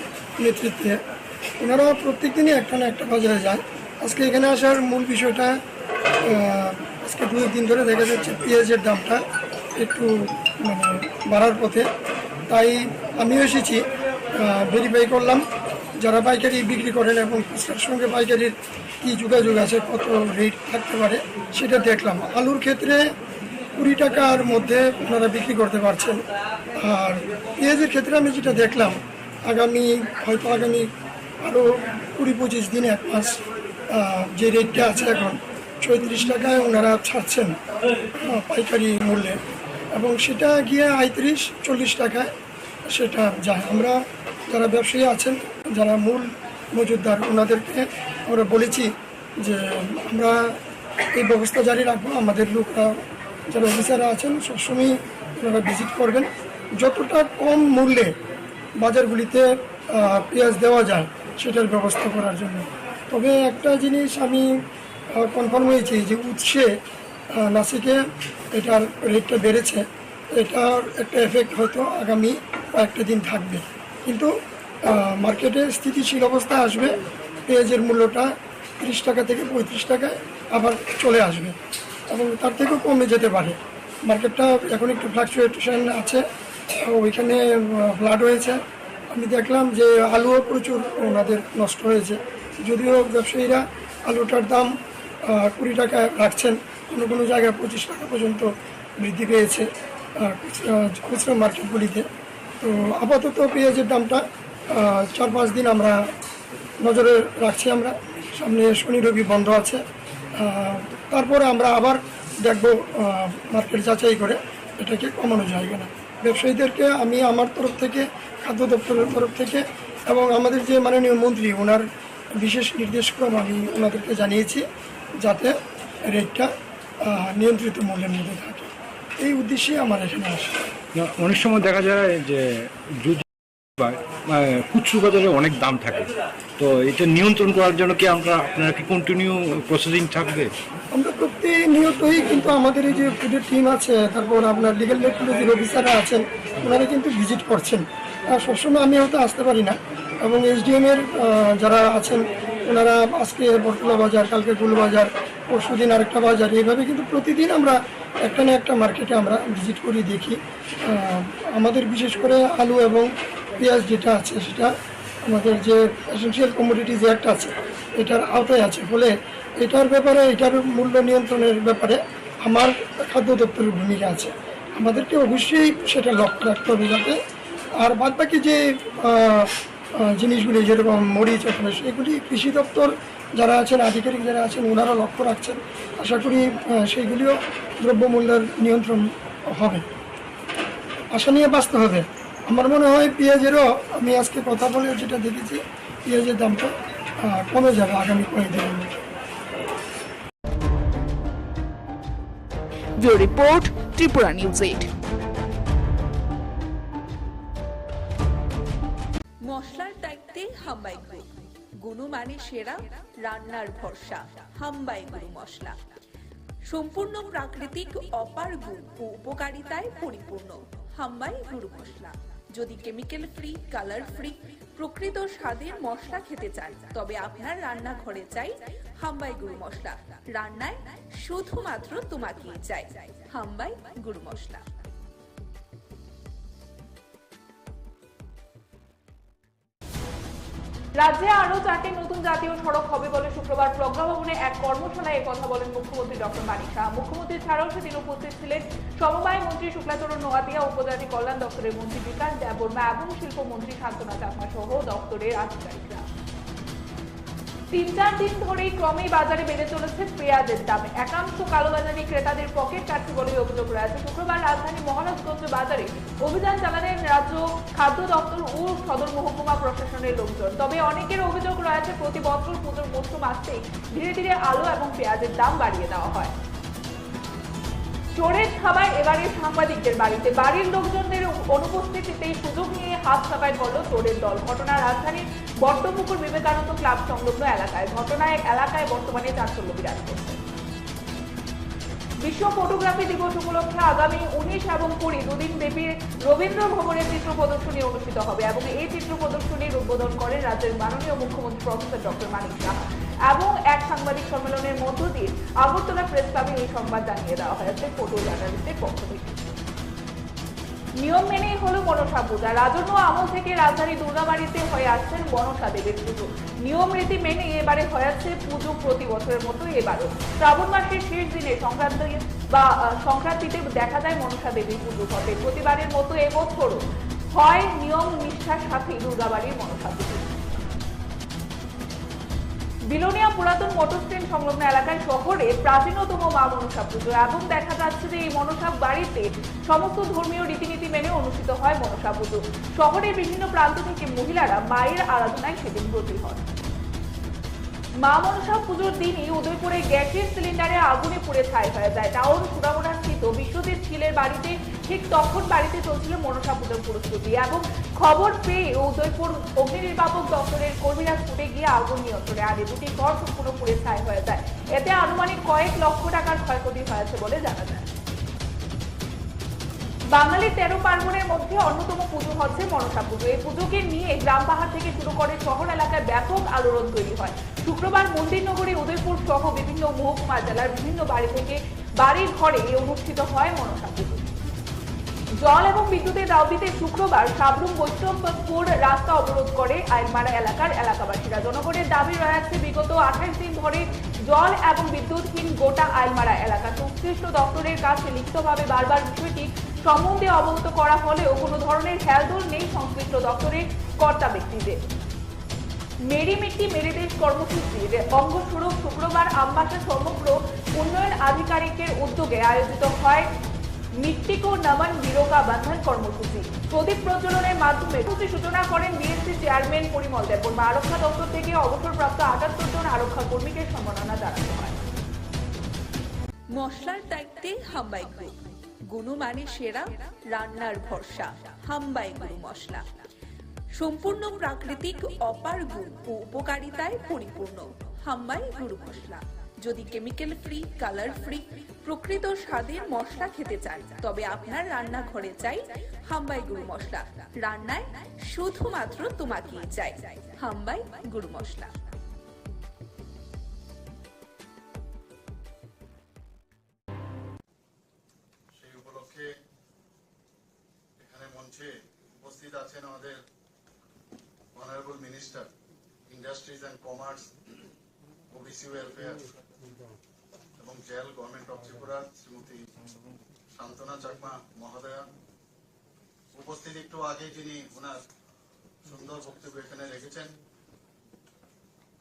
নেতৃত্বে, ওনারা প্রত্যেক দিনই একটা না একটা বাজারে যায়। আজকে এখানে আসার মূল বিষয়টা, আজকে 2 দিন ধরে দেখা যাচ্ছে পেঁয়াজের দামটা একটু বাড়ার পথে। তাই আমিও এসেছি, ভেরিফাই করলাম যারা পাইকারি বিক্রি করেন এবং খুচরার সঙ্গে পাইকারির কী যোগাযোগ আছে, কত রেট থাকতে পারে সেটা দেখলাম। আলুর ক্ষেত্রে 20 টাকার মধ্যে ওনারা বিক্রি করতে পারছেন। আর পেঁয়াজের ক্ষেত্রে আমি যেটা দেখলাম, আগামী আরও 20-25 দিন, 1 মাস যে রেটটা আছে এখন 34 টাকায় ওনারা ছাড়ছেন পাইকারি মূল্যে, এবং সেটা গিয়ে 35-40 টাকায় সেটা যায়। আমরা যারা ব্যবসায়ী আছেন, যারা মূল মজুতদার, ওনাদেরকে আমরা বলেছি যে আমরা এই ব্যবস্থা জারি রাখবো। আমাদের লোকরা, যারা অফিসাররা আছেন, সবসময় ওনারা ভিজিট করবেন, যতটা কম মূল্যে বাজারগুলিতে পেঁয়াজ দেওয়া যায় সেটার ব্যবস্থা করার জন্য। তবে একটা জিনিস আমি কনফার্ম হয়েছি যে উৎসে নাসিকে এটার রেটটা বেড়েছে, এটার একটা এফেক্ট হয়তো আগামী কয়েকটা দিন থাকবে, কিন্তু মার্কেটে স্থিতিশীল অবস্থা আসবে। পেঁয়াজের মূল্যটা 30 টাকা থেকে 35 টাকায় আবার চলে আসবে এবং তার থেকেও কমে যেতে পারে। মার্কেটটা এখন একটু ফ্লাকচুয়েশন আছে, ওইখানে ফ্লাড হয়েছে। আমি দেখলাম যে আলুও প্রচুর ওনাদের নষ্ট হয়েছে, যদিও ব্যবসায়ীরা আলুটার দাম 20 টাকা রাখছেন, কোনো কোনো জায়গায় 25 টাকা পর্যন্ত বৃদ্ধি পেয়েছে খুচরা মার্কেটগুলিতে। তো আপাতত পেঁয়াজের দামটা 4-5 দিন আমরা নজরে রাখছি। আমরা সামনে শনি রবি বন্ধ আছে, তারপরে আমরা আবার দেখব মার্কেট যাচাই করে এটাকে কমানো যায় কিনা। ব্যবসায়ীদেরকে আমি আমার তরফ থেকে, খাদ্য দপ্তরের তরফ থেকে এবং আমাদের যে মাননীয় মন্ত্রী ওনার বিশেষ নির্দেশক্রম আমি ওনাদেরকে জানিয়েছি যাতে রেটটা নিয়ন্ত্রিত মূল্যের মধ্যে থাকে। এই উদ্দেশ্যে আমার এখানে আসে।
অনেক সময় দেখা যায় যে খুচরো বাজারে অনেক দাম থাকে, তো এটা নিয়ন্ত্রণ করার জন্য কি আপনারা কি কন্টিনিউ প্রসেসিং থাকবে?
আমরা প্রতিনিয়তই কিন্তু আমাদের এই যে ফুডের টিম আছে, তারপর আপনার লিগ্যাল মেট্রোলজির অফিসাররা আছেন, ওনারা কিন্তু ভিজিট করছেন। সবসময় আমি হয়তো আসতে পারি না, এবং এসডিএমের যারা আছেন ওনারা আজকে বটতলা বাজার, কালকে গুলবাজার, পরশু দিন আরেকটা বাজার, এইভাবে কিন্তু প্রতিদিন আমরা একটা না একটা মার্কেটে আমরা ভিজিট করি, দেখি। আমাদের বিশেষ করে আলু এবং পেঁয়াজ যেটা আছে সেটা আমাদের যে এসেনশিয়াল কমোডিটিজ অ্যাক্ট আছে এটার আওতায় আছে, ফলে এটার ব্যাপারে, এটার মূল্য নিয়ন্ত্রণের ব্যাপারে আমার খাদ্য দপ্তরের ভূমিকা আছে। আমাদেরকে অবশ্যই সেটা লক্ষ্য রাখতে হবে যাতে, আর বাদ বাকি যে জিনিসগুলি যেরকম মরিচ ওখানে, সেগুলি কৃষি দপ্তর যারা আছেন, আধিকারিক যারা আছেন, ওনারা লক্ষ্য রাখছেন। আশা করি সেইগুলিও দ্রব্যমূল্যের নিয়ন্ত্রণ হবে। আশা নিয়ে বাঁচতে হবে। আমার মনে হয় পেঁয়াজেরও, আমি আজকে কথা বলে যেটা দেখেছি, পেঁয়াজের দামটা কমে যাবে আগামী কয়েকদিনের মধ্যে।
Bureau report, Tripura news 8।
মশলার দায়িত্বে হাম্বাই গ্রুপ, গুণমানে সেরা, রান্নার ভরসা। হাম্বাই গুরু মশলা সম্পূর্ণ প্রাকৃতিক, অপার গুণ ও উপকারিতায় পরিপূর্ণ। হাম্বাই গুরু মশলা। যদি কেমিক্যাল ফ্রি, কালার ফ্রি, প্রকৃত স্বাদের মশলা খেতে চান, তবে আপনার রান্নাঘরে চাই হাম্বাই গুরু মশলা। রান্নায় শুধুমাত্র তোমাকেই চাই হাম্বাই গুরু মশলা।
রাজ্যে আরো 4টি নতুন জাতীয় সড়ক হবে বলে শুক্রবার প্রজ্ঞা ভবনে এক কর্মশালায় কথা বলেন মুখ্যমন্ত্রী ডক্টর মানিক শাহ। মুখ্যমন্ত্রী ছাড়াও সেদিন উপস্থিত ছিলেন সমবায় মন্ত্রী শুক্লাচরণ নোয়াতিয়া, উপজাতি কল্যাণ দপ্তরের মন্ত্রী বিকাশ দেববর্মা এবং শিল্পমন্ত্রী শান্তনা চাকমা সহ দপ্তরের আধিকারিকরা। 3-4 দিন ধরেই ক্রমেই বাজারে বেড়ে চলেছে পেঁয়াজের দাম। একাংশ কালোবাজারি ক্রেতাদের পকেট কাটছে বলে অভিযোগ রয়েছে। শুক্রবার রাজধানী মহারাজগঞ্জ বাজারে অভিযান চালালেন রাজ্য খাদ্য দপ্তর ও সদর মহকুমা প্রশাসনের লোকজন। তবে অনেকের অভিযোগ রয়েছে প্রতি বছর পুজোর মরশুম আসতেই ধীরে ধীরে আলু এবং পেঁয়াজের দাম বাড়িয়ে দেওয়া হয়। চোরের থাবায় এবারে সাংবাদিকদের বাড়িতে, বাড়ির লোকজনদের অনুপস্থিতিতেই সুযোগ নিয়ে হাত সাফাই করল চোরের দল। ঘটনা রাজধানীর বট্টপুকুর বিবেকানন্দ ক্লাব সংলগ্ন এলাকায়। ঘটনায় এলাকায় বর্তমানে চাঞ্চল্য বিরাজ করছে। বিশ্ব ফটোগ্রাফি দিবস উপলক্ষে আগামী 19 এবং 20 দুদিন ব্যাপী রবীন্দ্র ভবনে চিত্র প্রদর্শনী অনুষ্ঠিত হবে এবং এই চিত্র প্রদর্শনীর উদ্বোধন করেন রাজ্যের মাননীয় মুখ্যমন্ত্রী প্রফেসর ডক্টর মানিক শাহ। এবং এক সাংবাদিক সম্মেলনের মধ্য দিয়ে আগরতলা প্রেস ক্লাবে এই সংবাদ জানিয়ে দেওয়া হয়েছে ফটো জার্নালিস্টের পক্ষ থেকে। নিয়ম মেনেই হলো মনসা পূজা। রাজন্য আমল থেকে রাজধানী দুর্গাবাড়িতে হয়ে আসছেন মনসা দেবীর পুজো। নিয়ম রীতি মেনে এবারে হয়েছে পুজো প্রতি বছরের মতো এবারও। শ্রাবণ মাসের শেষ দিনে সংক্রান্তিতে দেখা যায় মনসা দেবীর পুজো হবে। প্রতিবারের মতো এবছরও হয় নিয়ম নিষ্ঠার সাথে দুর্গাবাড়ির মনসা পুজো। বিলোনিয়া পুরাতন মোটর স্ট্যান্ড সংলগ্ন এলাকায় শহরে প্রাচীনতম মা মনসা পুজো এবং দেখা যাচ্ছে যে এই মনসা বাড়িতে সমস্ত ধর্মীয় রীতিনীতি মেনে অনুষ্ঠিত হয় মনসা পুজো। শহরের বিভিন্ন প্রান্ত থেকে মহিলারা মায়ের আরাধনায় সেদিন ব্রতী হন। মা মনসা পুজোর দিনই উদয়পুরে গ্যাসের সিলিন্ডারে আগুনে পুড়ে ছাই হয়ে যায়। টাউন সুরামুড়া স্থিত বিশ্বজিৎ ছিলের বাড়িতে ঠিক তখন বাড়িতে চলছিল মনসা পুজোর প্রস্তুতি এবং খবর পেয়ে উদয়পুর অগ্নি নির্বাপক দপ্তরের কর্মীরা ছুটে গিয়ে আগুন নিয়ন্ত্রণে আনে। দুটি ঘর সম্পূর্ণ পুড়ে ছাই হয়ে যায়। এতে আনুমানিক কয়েক লক্ষ টাকার ক্ষয়ক্ষতি হয়েছে বলে জানা যায়। বাঙালির 13 পার্বণের মধ্যে অন্যতম পুজো হচ্ছে মনসা পুজো। এই পুজোকে নিয়ে গ্রাম পাহাড় থেকে শুরু করে শহর এলাকায় ব্যাপক আলোড়ন তৈরি হয়। শুক্রবার মন্দির নগরী উদয়পুর সহ বিভিন্ন মহকুমা জেলার বিভিন্ন বাড়ি থেকে বাড়ির ঘরে অনুষ্ঠিত হয় মনসা পুজো। জল এবং বিদ্যুতের দাবিতে শুক্রবার সাবরুম বৈষ্ণবপুর রাস্তা অবরোধ করে আইলমারা এলাকার এলাকাবাসীরা। জনগণের দাবি রয়েছে বিগত 28 দিন ধরে জল এবং বিদ্যুৎহীন গোটা আইলমারা এলাকা। সংশ্লিষ্ট দপ্তরের কাছে লিখিতভাবে বারবার বিষয়টি সম্বন্ধে অবগত করা হলেও কোনো ধরনের হেলদোল নেই সংশ্লিষ্ট দপ্তরের কর্তা ব্যক্তিদের। মেরি মিট্টি মেরে দেশ কর্মসূচির অঙ্গস্বরূপ শুক্রবার আমবাসা সমগ্র উন্নয়ন আধিকারিকের উদ্যোগে আয়োজিত হয় মিট্টি কো নমন বিরোকা বন্ধন কর্মসূচি। প্রদীপ প্রজ্বলনের মাধ্যমে সূচনা করেন বিএসসি চেয়ারম্যান পরিমল দেববর্মা। আরক্ষা দপ্তর থেকে অবসরপ্রাপ্ত 78 জন আরক্ষা কর্মীকে সম্মাননা জানানো হয়।
মশলার দায়িত্বে হাম্বাই গ্রুপ, গুণমানে সেরা, রান্নার ভরসা। হাম্বাই গুরু মশলা সম্পূর্ণ প্রাকৃতিক, অপার গুণ ও উপকারিতায় পরিপূর্ণ। হাম্বাই গুরু মশলা। যদি কেমিক্যাল ফ্রি, কালার ফ্রি, প্রকৃত স্বাদের মশলা খেতে চান তবে আপনার রান্নাঘরে চাই হাম্বাই গুরু মশলা। রান্নায় শুধুমাত্র তোমাকেই চাই হাম্বাই গুরু মশলা।
সেই উপলক্ষে এখানে মঞ্চে উপস্থিত আছেন আমাদের honourable minister industries and commerce, OBC welfare এবং jail, government of Tripura, Shrimati Shantana Chakma মহোদয়া। উপস্থিত একটু আগে যিনি ওনার সুন্দর বক্তব্য এখানে রেখেছেন,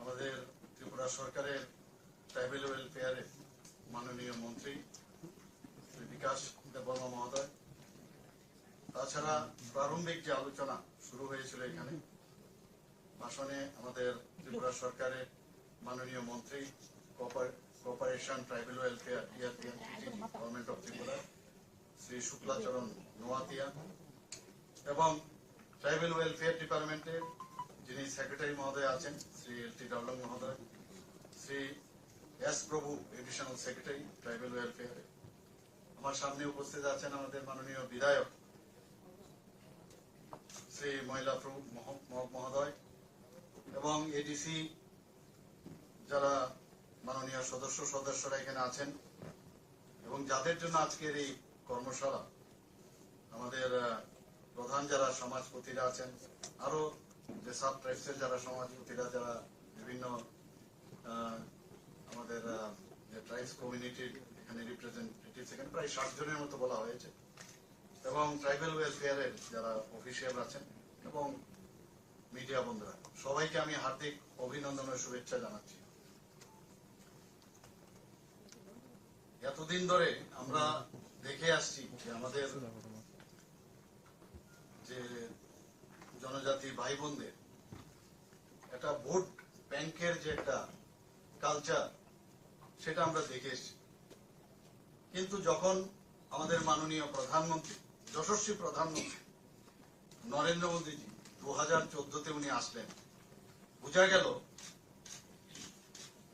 আমাদের ত্রিপুরা সরকারের ট্রাইবেল ওয়েলফেয়ারের মাননীয় মন্ত্রী শ্রী বিকাশ দেববর্মা মহোদয়। তাছাড়া প্রারম্ভিক যে আলোচনা শুরু হয়েছিল এখানে ভাষণে আমাদের ত্রিপুরা সরকারের মাননীয় মন্ত্রী cooperation tribal welfare government of Tripura Shri Shuklacharan Noatia এবং ট্রাইবেল ওয়েলফেয়ার ডিপার্টমেন্টের যিনি সেক্রেটারি মহোদয় আছেন শ্রী এল.টি. ডাউলং মহোদয়, শ্রী এস. প্রভু এডিশনাল সেক্রেটারি ট্রাইবেল ওয়েলফেয়ারে। আমার সামনে উপস্থিত আছেন আমাদের মাননীয় বিধায়ক শ্রী মহিলাপ্রভু মহোদয় এবং এডিসি যারা মাননীয় সদস্যরা এখানে আছেন এবং যাদের জন্য আজকের এই কর্মশালা, আমাদের প্রধান যারা সমাজপতিরা আছেন, আরো যে সাব ট্রাইবসের যারা সমাজপতিরা, যারা বিভিন্ন আমাদের যে ট্রাইবস কমিউনিটির এখানে রিপ্রেজেন্টেটিভ, এখানে প্রায় 60 জনের মতো বলা হয়েছে, এবং ট্রাইবেল ওয়েলফেয়ারের যারা অফিসিয়াল আছেন এবং মিডিয়া বন্ধুরা, সবাইকে আমি হার্দিক অভিনন্দন ও শুভেচ্ছা জানাচ্ছি। এতদিন ধরে আমরা দেখে আসছি যে আমাদের যে জনজাতি ভাই বোনদের একটা ভোট ব্যাংকের যে একটা কালচার, সেটা আমরা দেখে এসছি। কিন্তু যখন আমাদের মাননীয় প্রধানমন্ত্রী, যশস্বী প্রধানমন্ত্রী নরেন্দ্র মোদীজি 2014-তে উনি আসলেন, বোঝা গেল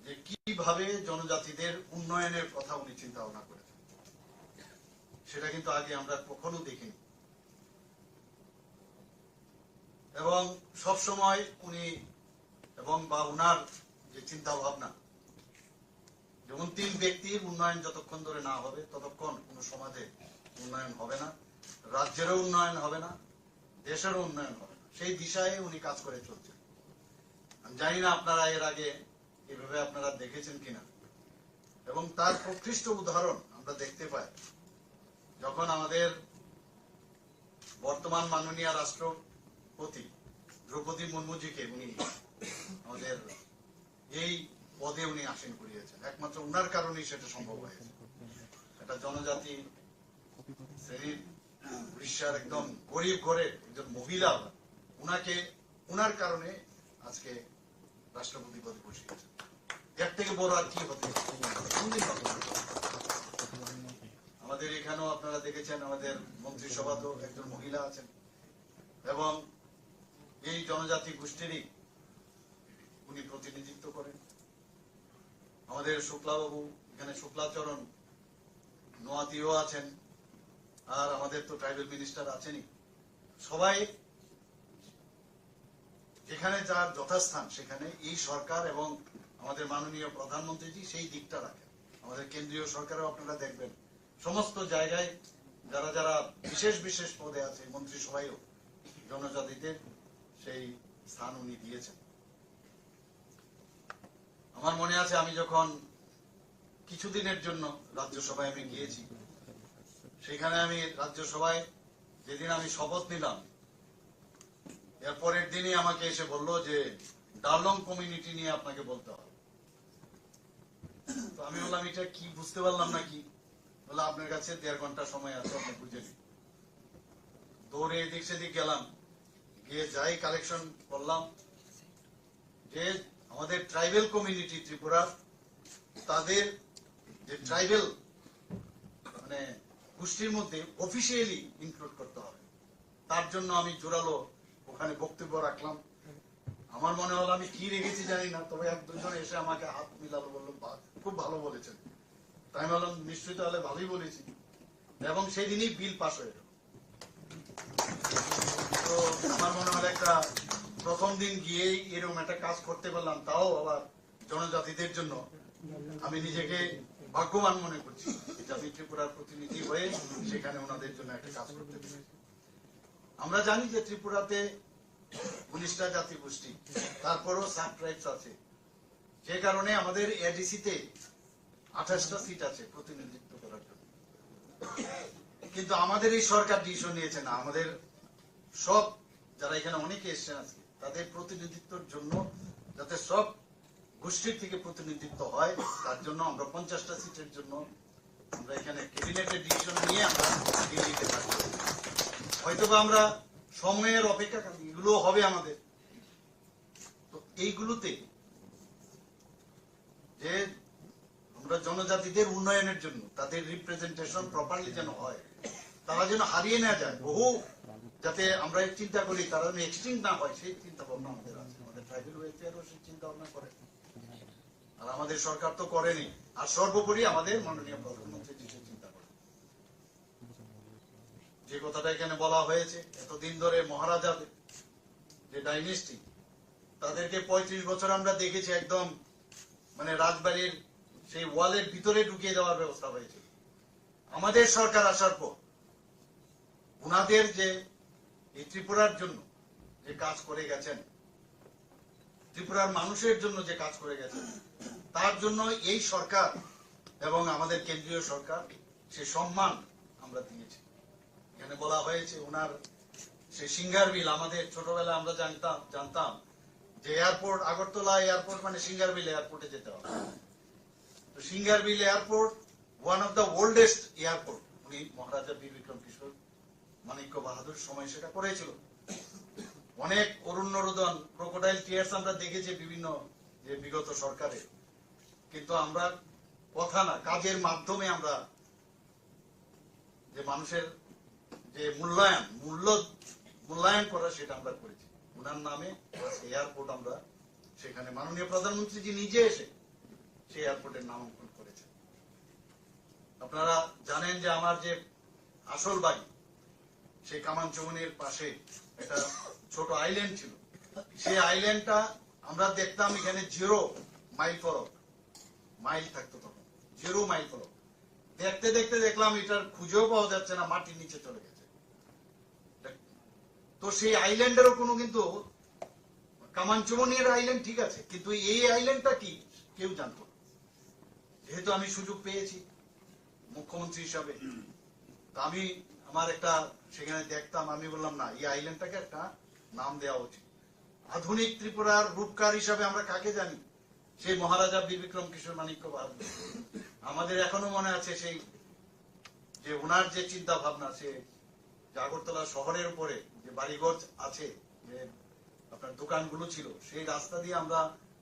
যে কিভাবে জনজাতিদের উন্নয়নের কথা উনি চিন্তা ভাবনা করেছেন। সেটা কিন্তু আগে আমরা কখনো দেখিনি এবং সব সময় উনি এবং বা উনার যে চিন্তা ভাবনা, যেমন 3 ব্যক্তির উন্নয়ন যতক্ষণ ধরে না হবে ততক্ষণ কোন সমাজে উন্নয়ন হবে না, রাজ্যেরও উন্নয়ন হবে না, দেশেরও উন্নয়ন হবে না। সেই দিশায় উনি কাজ করে চলছেন। আমি জানি না আপনারা এর আগে এভাবে আপনারা দেখেছেন কিনা, এবং তার প্রকৃষ্ট উদাহরণ আমরা দেখতে পাই যখন আমাদের বর্তমান মাননীয় রাষ্ট্রপতি দ্রৌপদী মুর্মুজিকে উনি আমাদের এই পদে উনি আসীন করিয়েছেন। একমাত্র উনার কারণেই সেটা সম্ভব হয়েছে। একটা জনজাতি শ্রেণীর উড়িষ্যার একদম গরিব ঘরের একজন মহিলা, উনাকে উনার কারণে আজকে রাষ্ট্রপতি পদে বসিয়েছেন। এর থেকে বড় আর কি হতে আমাদের এখানেও আপনারা দেখেছেন আমাদের মন্ত্রিসভাতেও একজন মহিলা আছেন এবং এই জনজাতি গোষ্ঠীরই উনি প্রতিনিধিত্ব করেন। আমাদের শুক্লাবাবু এখানে শুক্লাচরণ নোয়াতিও আছেন, আর আমাদের তো ট্রাইবেল মিনিস্টার আছেনই। সবাই যেখানে যার যথাস্থান সেখানে এই সরকার এবং আমাদের মাননীয় প্রধানমন্ত্রীজি সেই দিকটা রাখেন। আমাদের কেন্দ্রীয় সরকারও আপনারা দেখবেন সমস্ত জায়গায় যারা যারা বিশেষ বিশেষ পদে আছে মন্ত্রিসভায়ও জনজাতিদের সেই স্থান উনি দিয়েছেন। আমার মনে আছে আমি যখন কিছুদিনের জন্য রাজ্যসভায় আমি গিয়েছি, সেখানে আমি রাজ্যসভায় যেদিন আমি শপথ নিলাম, এর পরের দিনই আমাকে এসে বলল যে ডার্লং কমিউনিটি নিয়ে আপনাকে বলতে হবে। তো আমি বললাম এটা কি, বুঝতে পারলাম না কি। বলে আপনার কাছে 1.5 ঘন্টা সময় আছে, আপনি বুঝে নিন। দৌড়ে এদিক সেদিক গেলাম, গিয়ে যাই কালেকশন করলাম যে আমাদের ট্রাইবেল কমিউনিটি ত্রিপুরা, তাদের যে ট্রাইবেল মানে গোষ্ঠীর মধ্যে অফিসিয়ালি ইনক্লুড করতে হবে, তার জন্য আমি জোরালো ওখানে বক্তব্য রাখলাম। আমার মনে হলো আমি কি রেখেছি জানি না, তবে 1-2 জন এসে আমাকে হাত মিলালো, বললো খুব ভালো বলেছেন। তাই আমি বললাম নিশ্চয়ই তাহলে ভালোই বলেছি, এবং সেদিনই বিল পাস হয়ে গেল। তো আমার মনে হলো একটা প্রথম দিন গিয়েই এরকম একটা কাজ করতে পারলাম, তাও আবার জনজাতিদের জন্য, আমি নিজেকে ভাগ্যবান মনে করছি যে আমি ত্রিপুরার প্রতিনিধি হয়ে সেখানে ওনাদের জন্য একটা কাজ করতে পেরেছি। আমরা জানি যে ত্রিপুরাতে 19টা জাতি গোষ্ঠী, তারপরও সাব ট্রাইবস আছে, যে কারণে আমাদের এডিসিতে 28টা সিট আছে প্রতিনিধিত্ব করার জন্য। কিন্তু আমাদের এই সরকার ডিসিশন নিয়েছে না, আমাদের সব যারা এখানে অনেকে এসছেন আজকে, তাদের প্রতিনিধিত্বের জন্য যাতে সব গোষ্ঠীর থেকে প্রতিনিধিত্ব হয়, তার জন্য আমরা 50টা সিটের জন্য আমরা এখানে ক্যাবিনেটের ডিসিশন নিয়ে আমরা দিল্লিতে থাকবো। হয়তোবা আমরা সময়ের অপেক্ষা, এগুলো হবে আমাদের। তো এইগুলোতে যে আমরা জনজাতিদের উন্নয়নের জন্য তাদের রিপ্রেজেন্টেশন প্রপারলি যেন হয়, তারা যেন হারিয়ে না যায়, বহু যাতে আমরা চিন্তা করি তারা যেন এক্সটিংক্ট না হয়, সেই চিন্তা ভাবনা আমাদের আছে। আমাদের ট্রাইবাল ওয়েলফেয়ারও সেই চিন্তা ভাবনা করে, আর আমাদের সরকার তো করেনি। আর সর্বোপরি আমাদের মাননীয় প্রধানমন্ত্রী যে চিন্তা করে, যে কথাটা এখানে বলা হয়েছে, এতদিন ধরে মহারাজাদের যে ডাইনেস্টি, তাদেরকে 35 বছর আমরা দেখেছি একদম মানে রাজবাড়ির সেই ওয়ালের ভিতরে ঢুকিয়ে দেওয়ার ব্যবস্থা হয়েছে। আমাদের সরকার আসার পর উনাদের যে এই ত্রিপুরার জন্য যে কাজ করে গেছেন, ত্রিপুরার মানুষের জন্য যে কাজ করে গেছেন, তার জন্য এই সরকার এবং আমাদের কেন্দ্রীয় সরকার সে সম্মান আমরা দিয়েছি। এখানে বলা হয়েছে ওনার সে সিঙ্গার বিল, আমাদের ছোটবেলায় আমরা জানতাম যে এয়ারপোর্ট, আগরতলা এয়ারপোর্ট মানে সিঙ্গার বিল এয়ারপোর্টে যেতে হবে। তো singer bill airport one of the oldest airport, উনি মহারাজা বীর বিক্রম কিশোর মানিক্য বাহাদুর সময় সেটা করেছিল। অনেক অরণ্যরোদন, ক্রোকোডাইল টিয়ার্স আমরা দেখেছি বিভিন্ন যে বিগত সরকারে, কিন্তু আমরা কথা না, কাজের মাধ্যমে আমরা যে মানুষের যে মূল্যায়ন করা সেটা আমরা করেছি। ওনার নামে এয়ারপোর্ট আমরা সেখানে মাননীয় প্রধানমন্ত্রীজি নিজে এসে সেই এয়ারপোর্টের নামাঙ্কন করেছেন। আপনারা জানেন যে আমার যে আসল বাড়ি সেই কামানচৌমনির পাশে একটা ছোট আইল্যান্ড ছিল, সেই আইল্যান্ডটা আমরা দেখতাম এখানে 0 মাইল ফরক, মাইল থাকতো তখন 0 মাইল ফরক। দেখতে দেখতে দেখলাম এটার খুঁজেও পাওয়া যাচ্ছে না, মাটির নিচে চলে গেছে। তো সেই আইল্যান্ডেরও কোনো, কিন্তু কামানচৌমনির আইল্যান্ড ঠিক আছে, কিন্তু এই আইল্যান্ডটা কি কেউ জানতো না। যেহেতু আমি সুযোগ পেয়েছি মুখ্যমন্ত্রী হিসাবে, তা আমি আমার একটা সেখানে দেখতাম, আমি বললাম না, এই আইল্যান্ডটাকে একটা নাম দেওয়া উচিত। আধুনিক ত্রিপুরার রূপকার হিসাবে আমরা কাকে জানি? সেই মহারাজা বীর বিক্রম কিশোর মানিক্য বাহাদুর। আমাদের এখনো মনে আছে সেই যে ওনার যে চিন্তা ভাবনা, সে আগরতলা শহরের উপরে যে বাড়িঘর আছে, যে আপনার দোকানগুলো ছিল, সেই রাস্তা দিয়ে আমরা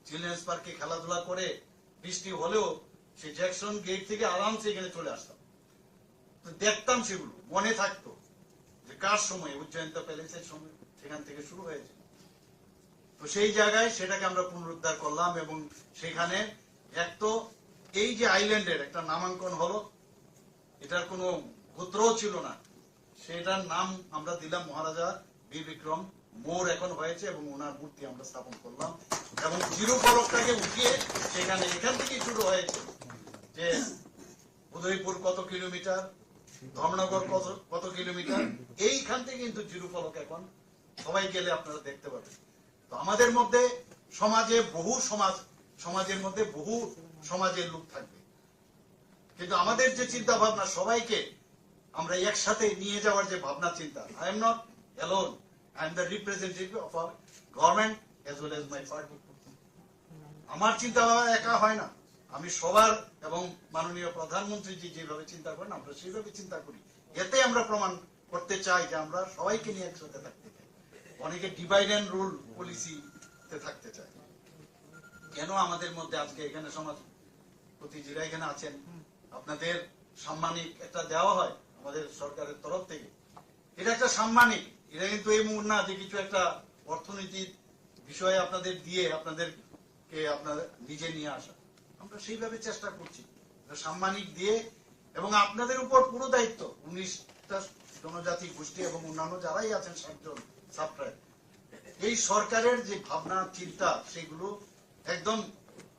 চিলড্রেন্স পার্কে খেলাধুলা করে বৃষ্টি হলেও সেই জ্যাকসন গেট থেকে আরামসে এখানে চলে আসতাম। তো দেখতাম, সেগুলো মনে থাকতো যে কার সময়, উজ্জয়ন্ত প্যালেসের সময় সেখান থেকে শুরু হয়েছে। তো সেই জায়গায় সেটাকে আমরা পুনরুদ্ধার করলাম, এবং সেখানে এক তো এই যে আইল্যান্ডের একটা নামাঙ্কন হলো, এটার কোনো গোত্রও ছিল না, সেটার নাম আমরা দিলাম মহারাজা বীর বিক্রম মোড় এখন হয়েছে, এবং ওনার মূর্তি আমরা স্থাপন করলাম। এবং 0 ফলকটাকে উঠিয়ে সেখানে এখান থেকেই শুরু হয়েছে যে উদয়পুর কত কিলোমিটার, ধর্মনগর কত কিলোমিটার, এইখান থেকে কিন্তু জিরো ফলক এখন সবাই গেলে আপনারা দেখতে পাবেন। তো আমাদের মধ্যে সমাজের মধ্যে বহু সমাজের লোক থাকবে, কিন্তু আমাদের যে চিন্তা ভাবনা সবাইকে আমরা একসাথে নিয়ে যাওয়ার যে ভাবনা চিন্তা, I am not alone, I am the representative of our government as well as my party. আমার চিন্তা ভাবনা একা হয় না, আমি সবার এবং মাননীয় প্রধানমন্ত্রী যেভাবে চিন্তা করেন আমরা সেইভাবে চিন্তা করি। এতে আমরা প্রমাণ করতে চাই যে আমরা সবাইকে নিয়ে একসাথে থাকতে চাই। অনেকে ডিভাইড অ্যান্ড রুল পলিসিতে থাকতে চায়। কেন আমাদের মধ্যে আজকে এখানে সমাজপতি যারা এখানে আছেন, আপনাদের সাম্মানিক একটা দেওয়া হয় আমাদের সরকারের তরফ থেকে, এটা একটা সাম্মানিক, এটা কিন্তু এই মুহূর্তে না যে কিছু একটা অর্থনীতির বিষয়ে আপনাদের দিয়ে আপনাদেরকে আপনাদের নিজে নিয়ে আসা। আমরা সেইভাবে চেষ্টা করছি সাম্মানিক দিয়ে, এবং আপনাদের উপর পুরো দায়িত্ব 19টা জনজাতি গোষ্ঠী এবং অন্যান্য যারাই আছেন 7 জন সাবট্রাইব, এই সরকারের যে ভাবনা চিন্তা সেগুলো একদম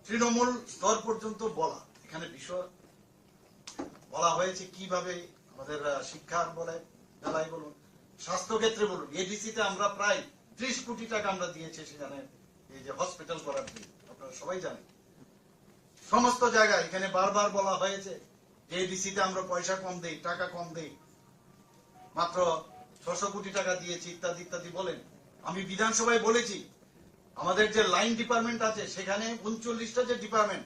তৃণমূল স্তর পর্যন্ত বলা। এখানে বিষয় বলা হয়েছে কিভাবে আমাদের শিক্ষার বেলায় বলুন, স্বাস্থ্য ক্ষেত্রে বলুন, এডিসিতে আমরা প্রায় 30 কোটি টাকা আমরা দিয়েছি সেখানে এই যে হসপিটাল করার জন্য, আপনারা সবাই জানেন। সমস্ত জায়গায় এখানে বারবার বলা হয়েছে যে এডিসিতে আমরা পয়সা কম দেই, টাকা কম দেই, মাত্র 600 কোটি টাকা দিয়েছি ইত্যাদি ইত্যাদি বলেন। আমি বিধানসভায় বলেছি আমাদের যে লাইন ডিপার্টমেন্ট আছে সেখানে 39টা যে ডিপার্টমেন্ট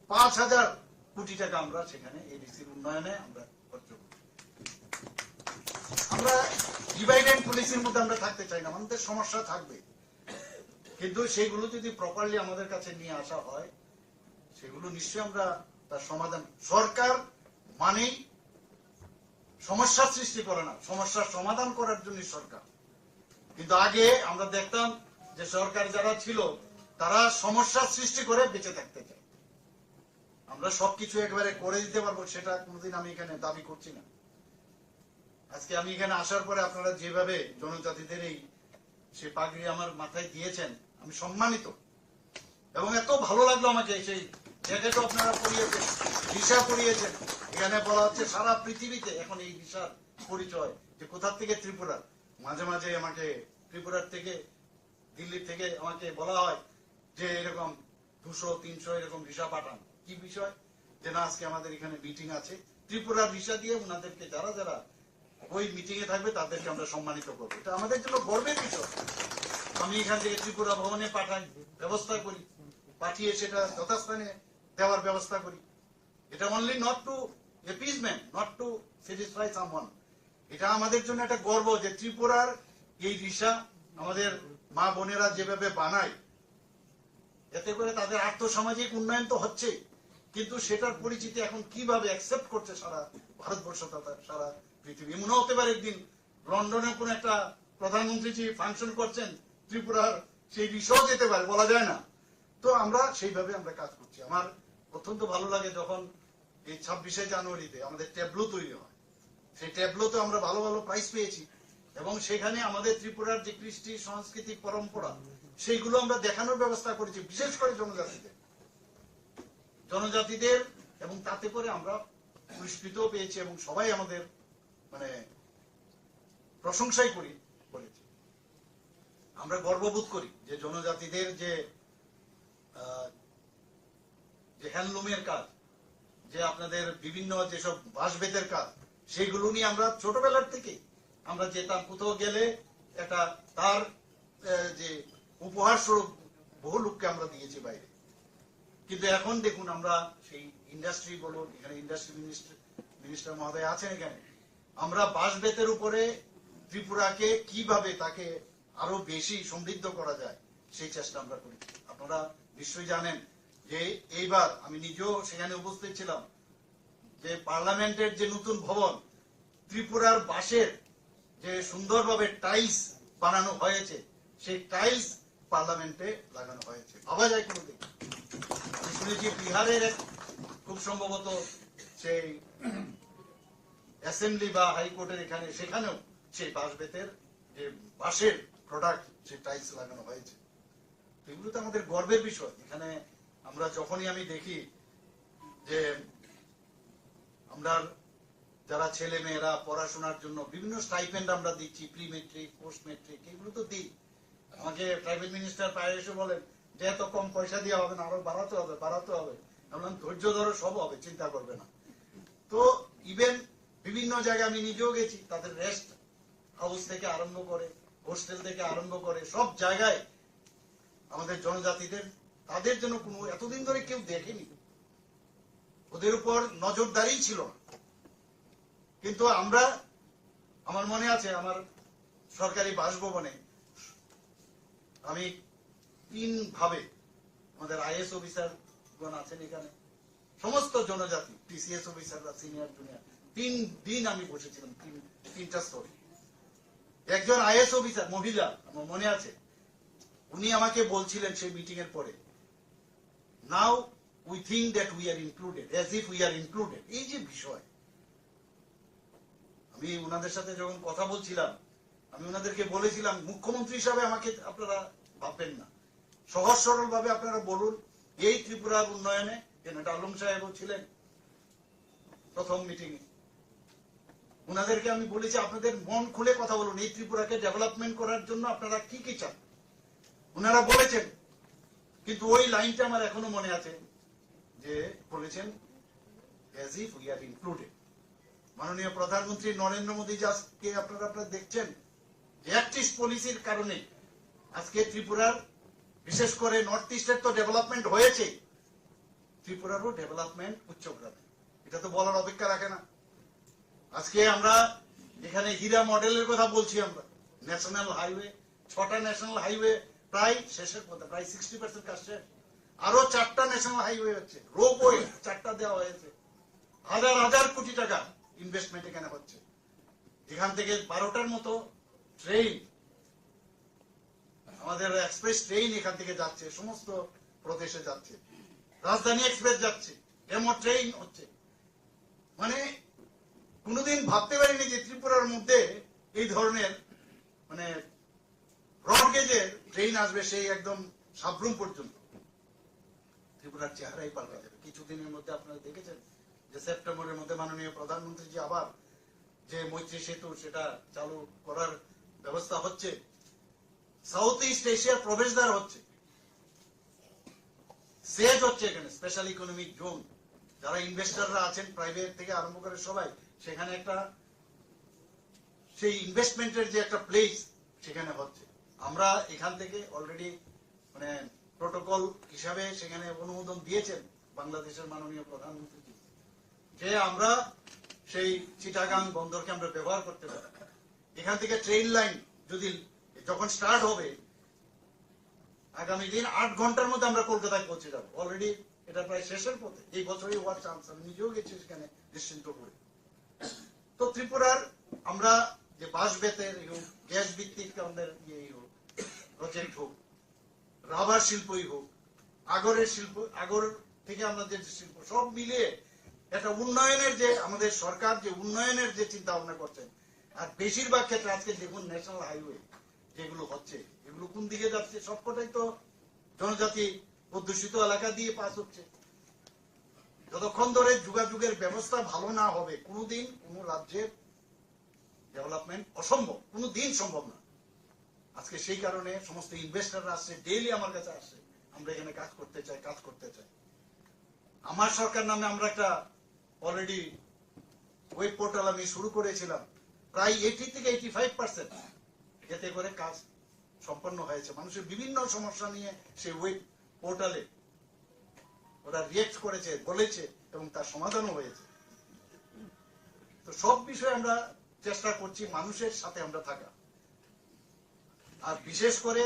5000 কোটি টাকা আমরা সেখানে এডিসির উন্নয়নে আমরা খরচ করি। আমরা ডিভাইড অ্যান্ড পলিসির মধ্যে আমরা থাকতে চাই না, আমাদের সমস্যা থাকবে, কিন্তু সেগুলো যদি প্রপারলি আমাদের কাছে নিয়ে আসা হয় সেগুলো নিশ্চয়ই আমরা তার সমাধান। সরকার মানেই সমস্যার সৃষ্টি করে না, সমস্যার সমাধান করার জন্য সরকার। কিন্তু আগে আমরা দেখতাম যে সরকার যারা ছিল তারা সমস্যার সৃষ্টি করে বেঁচে থাকতে চায়। আমরা সবকিছু একবারে করে দিতে পারবো সেটা কোনোদিন আমি এখানে দাবি করছি না। আজকে আমি এখানে আসার পরে আপনারা যেভাবে জনজাতিদের সেই পাগড়ি আমার মাথায় দিয়েছেন, আমি সম্মানিত, এবং এত ভালো লাগলো আমাকে। সেই জ্যাকেটও আপনারা পরিয়েছেন, রিসা পরিয়েছেন। এখানে বলা হচ্ছে সারা পৃথিবীতে এখন এই রিসার পরিচয়, যে কোথা থেকে ত্রিপুরা। মাঝে মাঝে আমাকে ত্রিপুরার থেকে, দিল্লি থেকে আমাকে বলা হয় যে এরকম 200-300 এরকম রিসা পাঠান। কি বিষয়? যে না আজকে আমাদের এখানে মিটিং আছে, ত্রিপুরার রিসা দিয়ে ওনাদেরকে যারা যারা ওই মিটিং এ থাকবে তাদেরকে আমরা সম্মানিত করবো। এটা আমাদের জন্য গর্বের বিষয়। আমি এখান থেকে ত্রিপুরা ভবনে পাঠাই, ব্যবস্থা করি, পাঠিয়ে সেটা যথাস্থানে দেওয়ার ব্যবস্থা করি। এটা only not to appeasement, not to satisfy someone. এটা আমাদের জন্য একটা গর্ব যে ত্রিপুরার এই রিসা আমাদের মা বোনেরা যেভাবে বানায়, এতে করে তাদের আর্থসামাজিক উন্নয়ন তো হচ্ছে, কিন্তু সেটার পরিচিতি এখন কিভাবে অ্যাকসেপ্ট করছে সারা ভারতবর্ষ তথা সারা পৃথিবী। মনে হতে পারে একদিন লন্ডনে কোন একটা প্রধানমন্ত্রী যে ফাংশন করছেন, ত্রিপুরার সেই রিসাও যেতে পারে, বলা যায় না। তো আমরা সেইভাবে আমরা কাজ করছি। আমার অত্যন্ত ভালো লাগে যখন এই 26শে জানুয়ারিতে আমাদের ট্যাবলো তৈরি হয়, সেই ট্যাবলোতে আমরা ভালো ভালো প্রাইজ পেয়েছি, এবং সেখানে আমাদের ত্রিপুরার যে কৃষ্টি সাংস্কৃতিক পরম্পরা সেইগুলো আমরা দেখানোর ব্যবস্থা করেছি, বিশেষ করে জনজাতিদের, এবং তাতে করে আমরা পুরস্কৃত পেয়েছি এবং সবাই আমাদের মানে প্রশংসাই করেছি। আমরা গর্ববোধ করি যে জনজাতিদের যে হ্যান্ডলুমের কাজ, যে আপনাদের বিভিন্ন যেসব বাঁশবেতের কাজ, সেগুলো নিয়ে আমরা ছোটবেলার থেকে আমরা যেতাম, কোথাও গেলে একটা তার যে উপহার স্বরূপ বহু লোককে আমরা দিয়েছি বাইরে। কিন্তু এখন দেখুন আমরা সেই ইন্ডাস্ট্রি বলুন, এখানে ইন্ডাস্ট্রি মিনিস্টার মহোদয় আছেন, এখানে আমরা বাঁশবেতের উপরে ত্রিপুরাকে কিভাবে তাকে আরো বেশি সমৃদ্ধ করা যায় সেই চেষ্টা আমরা করি। আপনারা নিশ্চয়ই জানেন যে এইবার আমি নিজেও সেখানে উপস্থিত ছিলাম, যে পার্লামেন্টের যে নতুন ভবন, ত্রিপুরার বাঁশের যে সুন্দরভাবে টাইলস বানানো হয়েছে, সেই টাইলস পার্লামেন্টে লাগানো হয়েছে। ভাবা যায় কোনোদিন? আমি শুনেছি বিহারের খুব সম্ভবত সেই অ্যাসেম্বলি বা হাইকোর্টের এখানে, সেখানেও সেই বাঁশবেতের যে বাঁশের প্রোডাক্ট, সেই টাইলস লাগানো হয়েছে। এগুলো তো আমাদের গর্বের বিষয়। এখানে আমরা যখনই আমি দেখি যে আমরা যারা ছেলে মেয়েরা পড়াশোনার জন্য বিভিন্ন স্টাইপেন্ড আমরা দিচ্ছি, প্রি মেট্রিক, পোস্ট মেট্রিক, এগুলো তো দিই। আমাকে ট্রাইবেল মিনিস্টার পায়ে এসে বলেন যে এত কম পয়সা দেওয়া হবে না, আরো বাড়াতে হবে। আমি বললাম ধৈর্য ধরো, সব হবে, চিন্তা করবে না। তো ইভেন বিভিন্ন জায়গায় আমি নিজেও গেছি, তাদের রেস্ট হাউস থেকে আরম্ভ করে, হোস্টেল থেকে আরম্ভ করে, সব জায়গায় আমাদের জনজাতিদের, তাদের জন্য কোনো এতদিন ধরে কেউ দেখেনি, ওদের উপর নজরদারি ছিল না। কিন্তু আমরা, আমার মনে আছে আমার সরকারি বাসভবনে আমি 3 ভাবে, আমাদের আইএস অফিসার গণ আছেন এখানে, সমস্ত জনজাতি, টিসিএস অফিসাররা, সিনিয়র জুনিয়র, 3 দিন আমি বসেছিলাম 3টা স্তরে। একজন আইএস অফিসার মহিলা, আমার মনে আছে, উনি আমাকে বলছিলেন সেই মিটিং এর পরে, now we think that we are included, as if we are included. এই যে বিষয়, আমি ওনাদের সাথে যখন কথা বলছিলাম, আমি ওনাদেরকে বলেছিলাম মুখ্যমন্ত্রী হিসাবে আমাকে আপনারা ভাববেন না, সহজ সরল ভাবে আপনারা বলুন এই ত্রিপুরার উন্নয়নে। জেনারেল আলম সাহেবও ছিলেন প্রথম মিটিং এ, ওনাদেরকে আমি বলেছি আপনাদের মন খুলে কথা বলুন, এই ত্রিপুরাকে ডেভেলপমেন্ট করার জন্য আপনারা কি কি চান। ওনারা বলেছেন, কিন্তু ওই লাইনটা আমার এখনো মনে আছে, যে বলেছেন as if we are included. মাননীয় প্রধানমন্ত্রী নরেন্দ্র মোদী আজকে আপনারা দেখছেন অ্যাক্টিভ পলিসির কারণে আজকে ত্রিপুরার, বিশেষ করে নর্থ ইস্টের তো ডেভেলপমেন্ট হয়েছে, ত্রিপুরারও ডেভেলপমেন্ট উচ্চগ্রামে, এটা তো বলার অপেক্ষা রাখে না। আজকে আমরা এখানে হীরা মডেলের কথা বলছি, আমরা ন্যাশনাল হাইওয়ে, 6টা ন্যাশনাল হাইওয়ে প্রায় শেষের পথে, প্রায় 60% কাজ শেষ। আরো 4টা ন্যাশনাল হাইওয়ে হচ্ছে, রোপওয়ে 4টা দেওয়া হয়েছে, হাজার হাজার কোটি টাকা ইনভেস্টমেন্ট এখানে হচ্ছে। এখান থেকে 12টার মতো ট্রেন, আমাদের এক্সপ্রেস ট্রেন এখান থেকে যাচ্ছে, সমস্ত প্রদেশে যাচ্ছে, রাজধানী এক্সপ্রেস যাচ্ছে, ডেমো ট্রেন হচ্ছে। মানে কোনোদিন ভাবতে পারিনি যে ত্রিপুরার মধ্যে এই ধরনের মানে ব্রড গেজের ট্রেন আসবে, সেই একদম সাবরুম পর্যন্ত। ত্রিপুরার চেহারাই পাল্টে যাবে কিছুদিনের মধ্যে। আপনারা দেখেছেন যে সেপ্টেম্বরের মধ্যে মাননীয় প্রধানমন্ত্রী যে আবার যে মৈত্রী সেতু, সেটা চালু করার ব্যবস্থা হচ্ছে, সাউথ ইস্ট এশিয়ার প্রবেশদ্বার হচ্ছে, সেজ হচ্ছে এখানে স্পেশাল ইকোনমিক জোন। যারা ইনভেস্টররা আছেন প্রাইভেট থেকে আরম্ভ করে সবাই, সেখানে একটা সেই ইনভেস্টমেন্টের যে একটা প্লেস সেখানে হচ্ছে। আমরা এখান থেকে অলরেডি মানে প্রোটোকল হিসাবে সেখানে অনুমোদন দিয়েছেন বাংলাদেশের মাননীয় প্রধানমন্ত্রী, যে আমরা সেই চিটাগাং বন্দরকে আমরা ব্যবহার করতে পারি। এখান থেকে ট্রেন লাইন যদি যখন স্টার্ট হবে, আগামী দিন 8 ঘন্টার মধ্যে আমরা কলকাতায় পৌঁছে যাবো। অলরেডি এটা প্রায় শেষের পথে, এই বছরই হওয়ার চান্স, আমি নিজেও গেছি সেখানে নিশ্চিন্ত করে। তো ত্রিপুরার আমরা যে বাঁশ বেতের গ্যাস ভিত্তিক আমাদের প্রজেক্ট হোক, রাবার শিল্পই হোক, আগরের শিল্প, আগর থেকে আমরা যে শিল্প, সব মিলিয়ে একটা উন্নয়নের যে আমাদের সরকার যে উন্নয়নের যে চিন্তা ভাবনা করছেন। আর বেশিরভাগ ক্ষেত্রে আজকে দেখুন ন্যাশনাল হাইওয়ে যেগুলো হচ্ছে, এগুলো কোন দিকে যাচ্ছে? সবকটাই তো জনজাতি অধ্যুষিত এলাকা দিয়ে পাস হচ্ছে। যতক্ষণ ধরে যোগাযোগের ব্যবস্থা ভালো না হবে, কোনোদিন কোন রাজ্যের ডেভেলপমেন্ট অসম্ভব, কোনোদিন সম্ভব না। আজকে সেই কারণে সমস্ত ইনভেস্টররা আসছে, ডেইলি আমার কাছে আসছে, আমরা এখানে কাজ করতে চাই। আমার সরকার নামে আমরা একটা অলরেডি ওয়েব পোর্টাল আমি শুরু করেছিলাম, প্রায় 80 থেকে 85% এতে করে কাজ সম্পন্ন হয়েছে। মানুষের বিভিন্ন সমস্যা নিয়ে সেই ওয়েব পোর্টালে ওরা রিয়েক্ট করেছে, বলেছে, এবং তার সমাধানও হয়েছে। তো সব বিষয়ে আমরা চেষ্টা করছি মানুষের সাথে আমরা থাকা। আর বিশেষ করে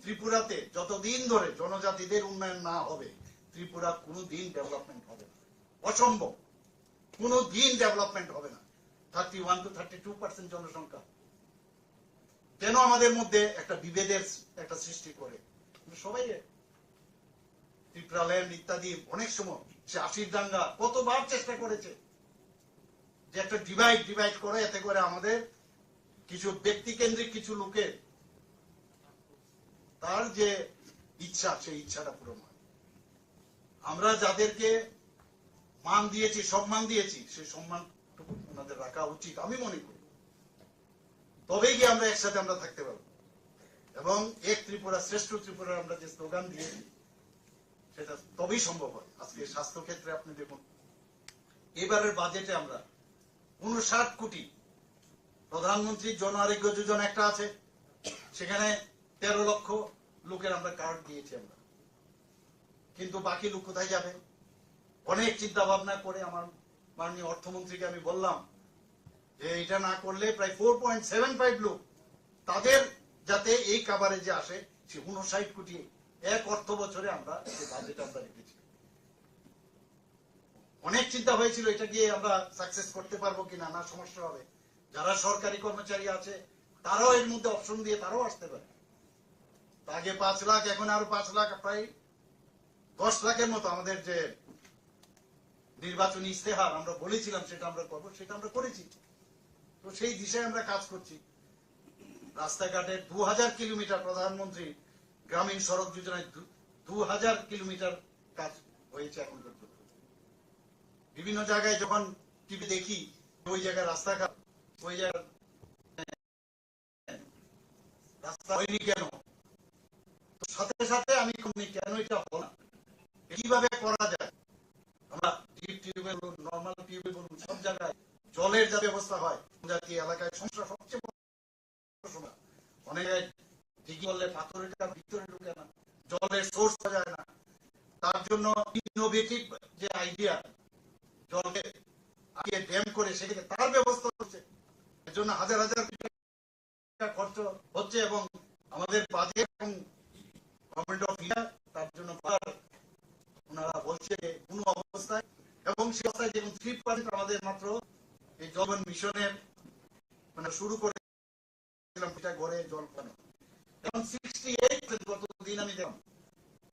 ত্রিপুরাতে যতদিন ধরে জনজাতিদের উন্নয়ন না হবে, ত্রিপুরা কোনোদিন ডেভেলপমেন্ট হবে না, অসম্ভব, কোনোদিন ডেভেলপমেন্ট হবে না। 31 to 32% জনসংখ্যা কেন আমাদের মধ্যে একটা বিভেদের একটা সৃষ্টি করে? সবাই ত্রিপুরা ল্যান্ড ইত্যাদি অনেক সময় সে 80 দাঙ্গা কতবার চেষ্টা করেছে যে একটা ডিভাইড করে, এতে করে আমাদের কিছু ব্যক্তি কেন্দ্রিক কিছু লোকের তার যে ইচ্ছা, সেই ইচ্ছাটা পূরণ হয়। আমরা যাদেরকে মান দিয়েছি, সম্মান দিয়েছি, সেই সম্মানটুকু ওনাদের রাখা উচিত আমি মনে করি। তবেই গিয়ে আমরা একসাথে আমরা থাকতে পারবো এবং এক ত্রিপুরা শ্রেষ্ঠ ত্রিপুরার আমরা যে স্লোগান দিয়েছি সেটা তবেই সম্ভব হয়। আজকে স্বাস্থ্য ক্ষেত্রে আপনি দেখুন, এবারের বাজেটে আমরা 59 কোটি, প্রধানমন্ত্রী জন আরোগ্য যোজনা একটা আছে, সেখানে 13 লক্ষ লোকের আমরা কার্ড দিয়েছি আমরা, কিন্তু বাকি লোক কোথায় যাবে? অনেক চিন্তা ভাবনা করে আমার মাননীয় অর্থমন্ত্রীকে আমি বললাম যে এটা না করলে প্রায় 4.75 লোক তাদের যাতে এই কাভারেজে আসে, সে 59 কোটি এক অর্থ বছরে আমরা বাজেট আমরা রেখেছি। অনেক চিন্তা হয়েছিল এটা গিয়ে আমরা সাকসেস করতে পারবো কিনা, না সমস্যা হবে। যারা সরকারি কর্মচারী আছে তারাও এর মধ্যে অপশন দিয়ে তারাও আসতে পারে। আগে 5 লাখ, এখন আরো 5 লাখ, প্রায় 10 লাখের মতো আমাদের যে নির্বাচনী ইস্তেহার আমরা বলেছিলাম সেটা আমরা করবো, সেটা আমরা করেছি। তো সেই দিশায় আমরা কাজ করছি। রাস্তাঘাটের 2000 কিলোমিটার প্রধানমন্ত্রী গ্রামীণ সড়ক যোজনায় 2000 কিলোমিটার কাজ হয়েছে এখন পর্যন্ত। বিভিন্ন জায়গায় যখন টিভি দেখি ওই জায়গায় রাস্তাঘাট, ওই জায়গায় রাস্তা হয়নি কেন, তো সাথে সাথে আমি কেন এটা হল না, কিভাবে করা যায়। আমরা ডিপ টিউবওয়েল বলুন, নর্মাল টিউবওয়েল বলুন, সব জায়গায় জলের যা ব্যবস্থা হয়, জাতীয় এলাকায় সমস্যা সবচেয়ে বড় সমস্যা। অনেক দিঘি বললে পাথরের ভিতরে ঢুকে না, জলের সোর্স পাওয়া যায় না। তার জন্য ইনোভেটিভ যে আইডিয়া, জলকে আগে ড্যাম করে সেখানে তার ব্যবস্থা হচ্ছে, এর জন্য হাজার হাজার টাকা খরচ হচ্ছে এবং আমাদের বাজেট এবং গভর্নমেন্ট অফ ইন্ডিয়া তার জন্য ওনারা বলছে কোন অবস্থায়, এবং সে অবস্থায় যেমন 3% আমাদের মাত্র এই জল মিশনের মানে শুরু করেছিলাম ঘরে জল পানো, এখন 68% গতদিন আমি দেখলাম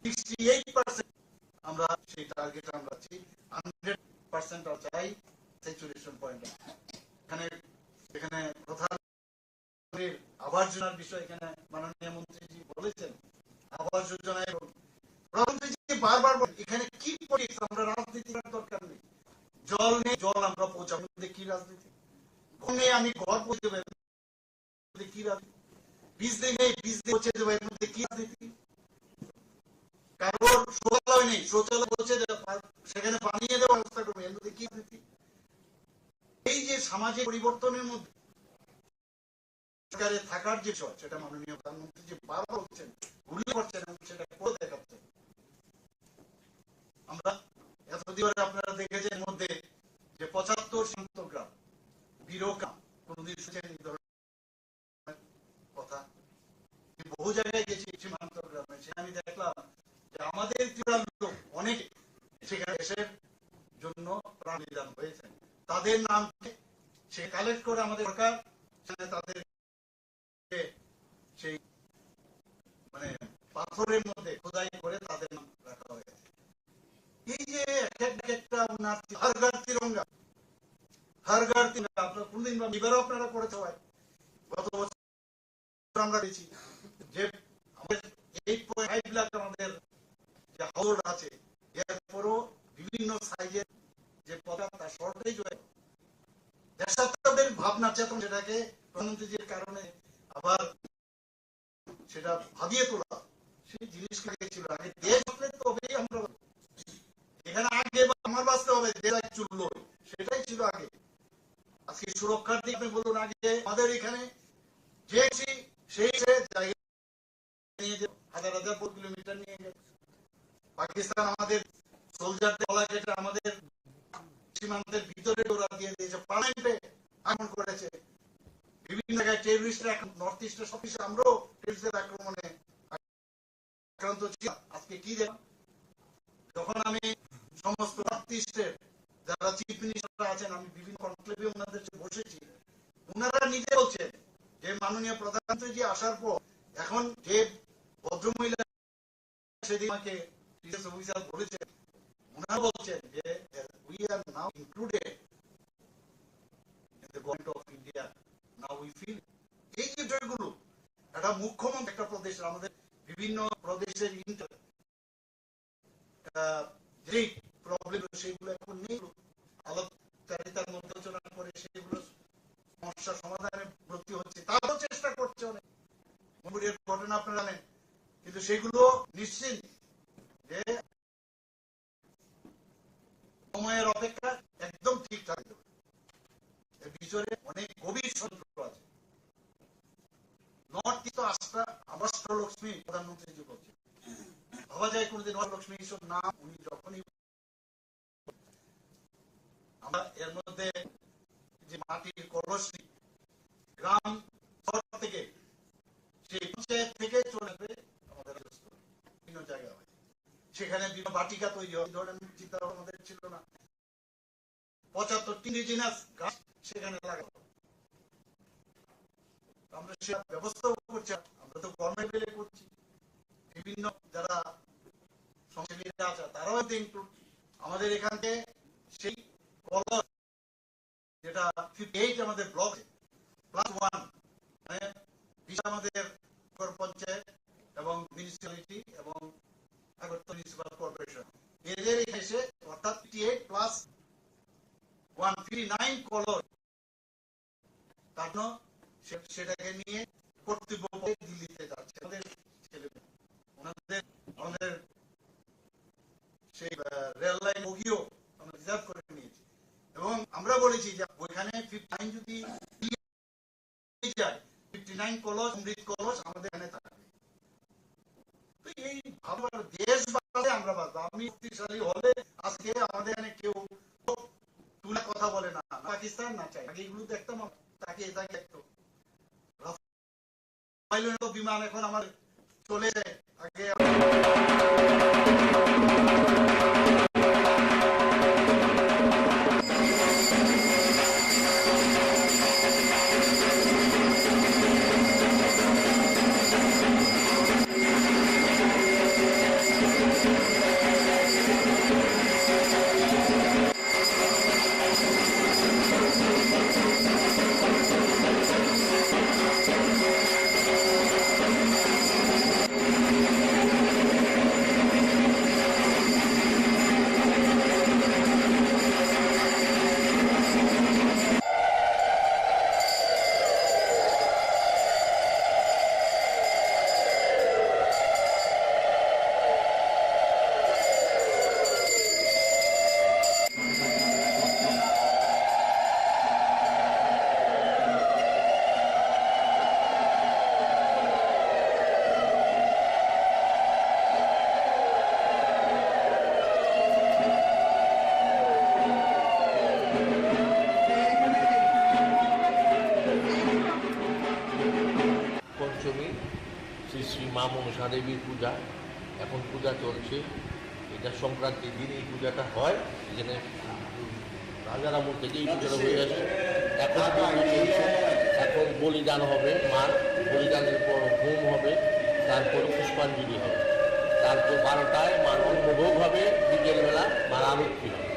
68% আমরা সেই টার্গেট আমরা 100% চাই স্যাচুরেশন পয়েন্ট। এখানে প্রধানমন্ত্রীর আবাস যোজনার বিষয় এখানে মাননীয় মন্ত্রীজি বলেছেন, আবাস যোজনায় প্রধানমন্ত্রীজি বারবার এখানে কি পলিটিক্স, আমরা রাজনীতি করার দরকার নেই। জল নেই, জল আমরা পৌঁছাবো, কি রাজনীতি? ঘর নেই, আমি ঘর পৌঁছে দেবো, কি রাজনীতি? বিজলি নেই, বিজলি পৌঁছে দেবো, এর মধ্যে কি রাজনীতি? কারোর শৌচালয় নেই, শৌচালয় পৌঁছে দেবো, সেখানে বানিয়ে দেওয়ার ব্যবস্থা করবো, এর মধ্যে কি রাজনীতি? এই যে সামাজিক পরিবর্তনের মধ্যে সরকারে থাকার যে বিষয়, সেটা মাননীয় প্রধানমন্ত্রী যে বারবার বলছেন, উল্লেখ করছেন এবং সেটা করে দেখাচ্ছেন। আমরা এতদিন আপনারা দেখেছেন এর মধ্যে যে 75 সীমান্ত গ্রাম, বিরোগ্রাম, কোনদিন শুনেছেন এই ধরনের কথা? বহু জায়গায় গেছি সীমান্ত গ্রামে, সেখানে আমি দেখলাম যে আমাদের ত্রিপুরার লোক অনেকে সেখানে দেশের জন্য প্রাণ বিধান হয়েছে, তাদের নাম সে কালেক্ট করে আমাদের সরকার তাদের সেই মানে পাথরের মধ্যে খোদাই করে তাদের নাম রাখা হয়েছে। এই যে একটা উন্নয়ন, হর ঘর তিরঙ্গা, হর ঘর তিরঙ্গা, আপনারা কোনদিন বা এবারও আপনারা করেছে হয়, গত বছর আমরা দেখছি যে আমাদের 8.5 লাখ আমাদের যে হাউস আছে, এরপরও বিভিন্ন সাইজের যে পদার্থ তার শর্টেজ হয়ে দেশাত্মকদের ভাবনা চেতন, সেটাকে প্রধানমন্ত্রীজির কারণে আবার সেটা ভাবিয়ে তোলা, সেই জিনিসটা ছিল আগে দেশ হলে তবেই আমরা এখানে আগে আমার বাঁচতে হবে, দেশ চললো, সেটাই ছিল আগে। আজকে সুরক্ষার দিক আপনি বলুন, আগে আমাদের এখানে যে সেই জায়গা নিয়ে যে হাজার হাজার কিলোমিটার নিয়ে গেছে পাকিস্তান, আমাদের সোলজারদের গলা কেটে আমাদের সীমান্তের ভিতরে ওরা দিয়ে দিয়েছে, পার্লামেন্টে আক্রমণ করেছে, বিভিন্ন জায়গায় টেররিস্টরা এখন নর্থ ইস্টে সব কিছু আমরাও টেররিস্টদের আক্রমণে আক্রান্ত ছিলাম। আজকে কি দেখলাম, যখন আমি সমস্ত নর্থ ইস্টের যারা চিফ মিনিস্টার আছেন, আমি বিভিন্ন কনক্লেভে ওনাদের বসেছি, ওনারা নিজে বলছেন যে মাননীয় প্রধানমন্ত্রীজি আসার পর এখন যে ভদ্রমহিলা সেদিন আমাকে অফিসার বলেছেন, ওনারা বলছেন যে we are now included in the government of India, now we feel এই যে বিষয়গুলো একটা মুখ্যমন্ত্রী একটা প্রদেশের, আমাদের বিভিন্ন প্রদেশের যে প্রবলেম সেগুলো এখন নেই, বক্তৃতার মধ্যে আলোচনা করে সেগুলো সমস্যা সমাধানে ব্রতী হচ্ছে, তারও চেষ্টা করছে অনেক। মঙ্গলের ঘটনা আপনারা জানেন, কিন্তু সেগুলো নিশ্চিত যে সময়ের অপেক্ষা একদম ঠিকঠাক দেবে। এর ভিতরে অনেক গভীর সূত্র আছে। নর্থ ইস্ট অষ্টলক্ষ্মী প্রধানমন্ত্রী যে বলছেন, ভাবা যায় কোনদিন অষ্টলক্ষ্মী এইসব নাম উনি যখনই আমরা এর মধ্যে যে মাটির কলসি গ্রাম শহর থেকে সেই পঞ্চায়েত থেকে চলে আসবে আমাদের বিভিন্ন জায়গায় হয়, সেখানে বিভিন্ন বাটিকা তৈরি হয়। ধরনের চিন্তা আমাদের ছিল না। 75টি ইন্ডিজিনাস গাছ সেখানে লাগাবো, আমরা সে ব্যবস্থা করছি। আমরা তো গভর্নমেন্ট লেভেলে করছি, বিভিন্ন যারা সমাজসেবীরা আছে তারাও ইনক্লুড। আমাদের এখান থেকে সেই কলস যেটা 58 আমাদের ব্লক +1 মানে আমাদের পঞ্চায়েত এবং মিউনিসিপ্যালিটি এবং আগরতলা মিউনিসিপাল কর্পোরেশন এদের এসে অর্থাৎ 58 + 159 কলস, তার সেটাকে নিয়ে কর্তৃপক্ষ দিল্লিতে যাচ্ছে। আমাদের ছেলে আমাদের সেই রেল লাইন বগিও আমরা রিজার্ভ করে নিয়েছি এবং আমরা বলেছি যে ওইখানে 59 যদি যায় 59 কলস অমৃত কলস আমাদের এখানে থাকবে। তো এই ভাবার দেশ বাঁচলে আমরা বাঁচবো। আমি শক্তিশালী হলে আজকে আমাদের এখানে কেউ তুলে কথা বলে না, পাকিস্তান না চাই। আগে এগুলো দেখতাম, তাকে দেখতো বিমান এখন আমার চলে যায়। আগে
পঞ্চমী শ্রী শ্রী মা মনসা দেবীর পূজা, এখন পূজা চলছে। এটা সংক্রান্তির দিন এই পূজাটা হয়। এখানে রাজার আমল থেকে এই পূজাটা হয়ে আসছে। এখন চলছে, এখন বলিদান হবে, মার বলিদানের পর হোম হবে, তারপর পুষ্পাঞ্জলি হবে, তারপর 12টায় মার অন্নভোগ হবে, বিকেলবেলা মার আরতি হবে।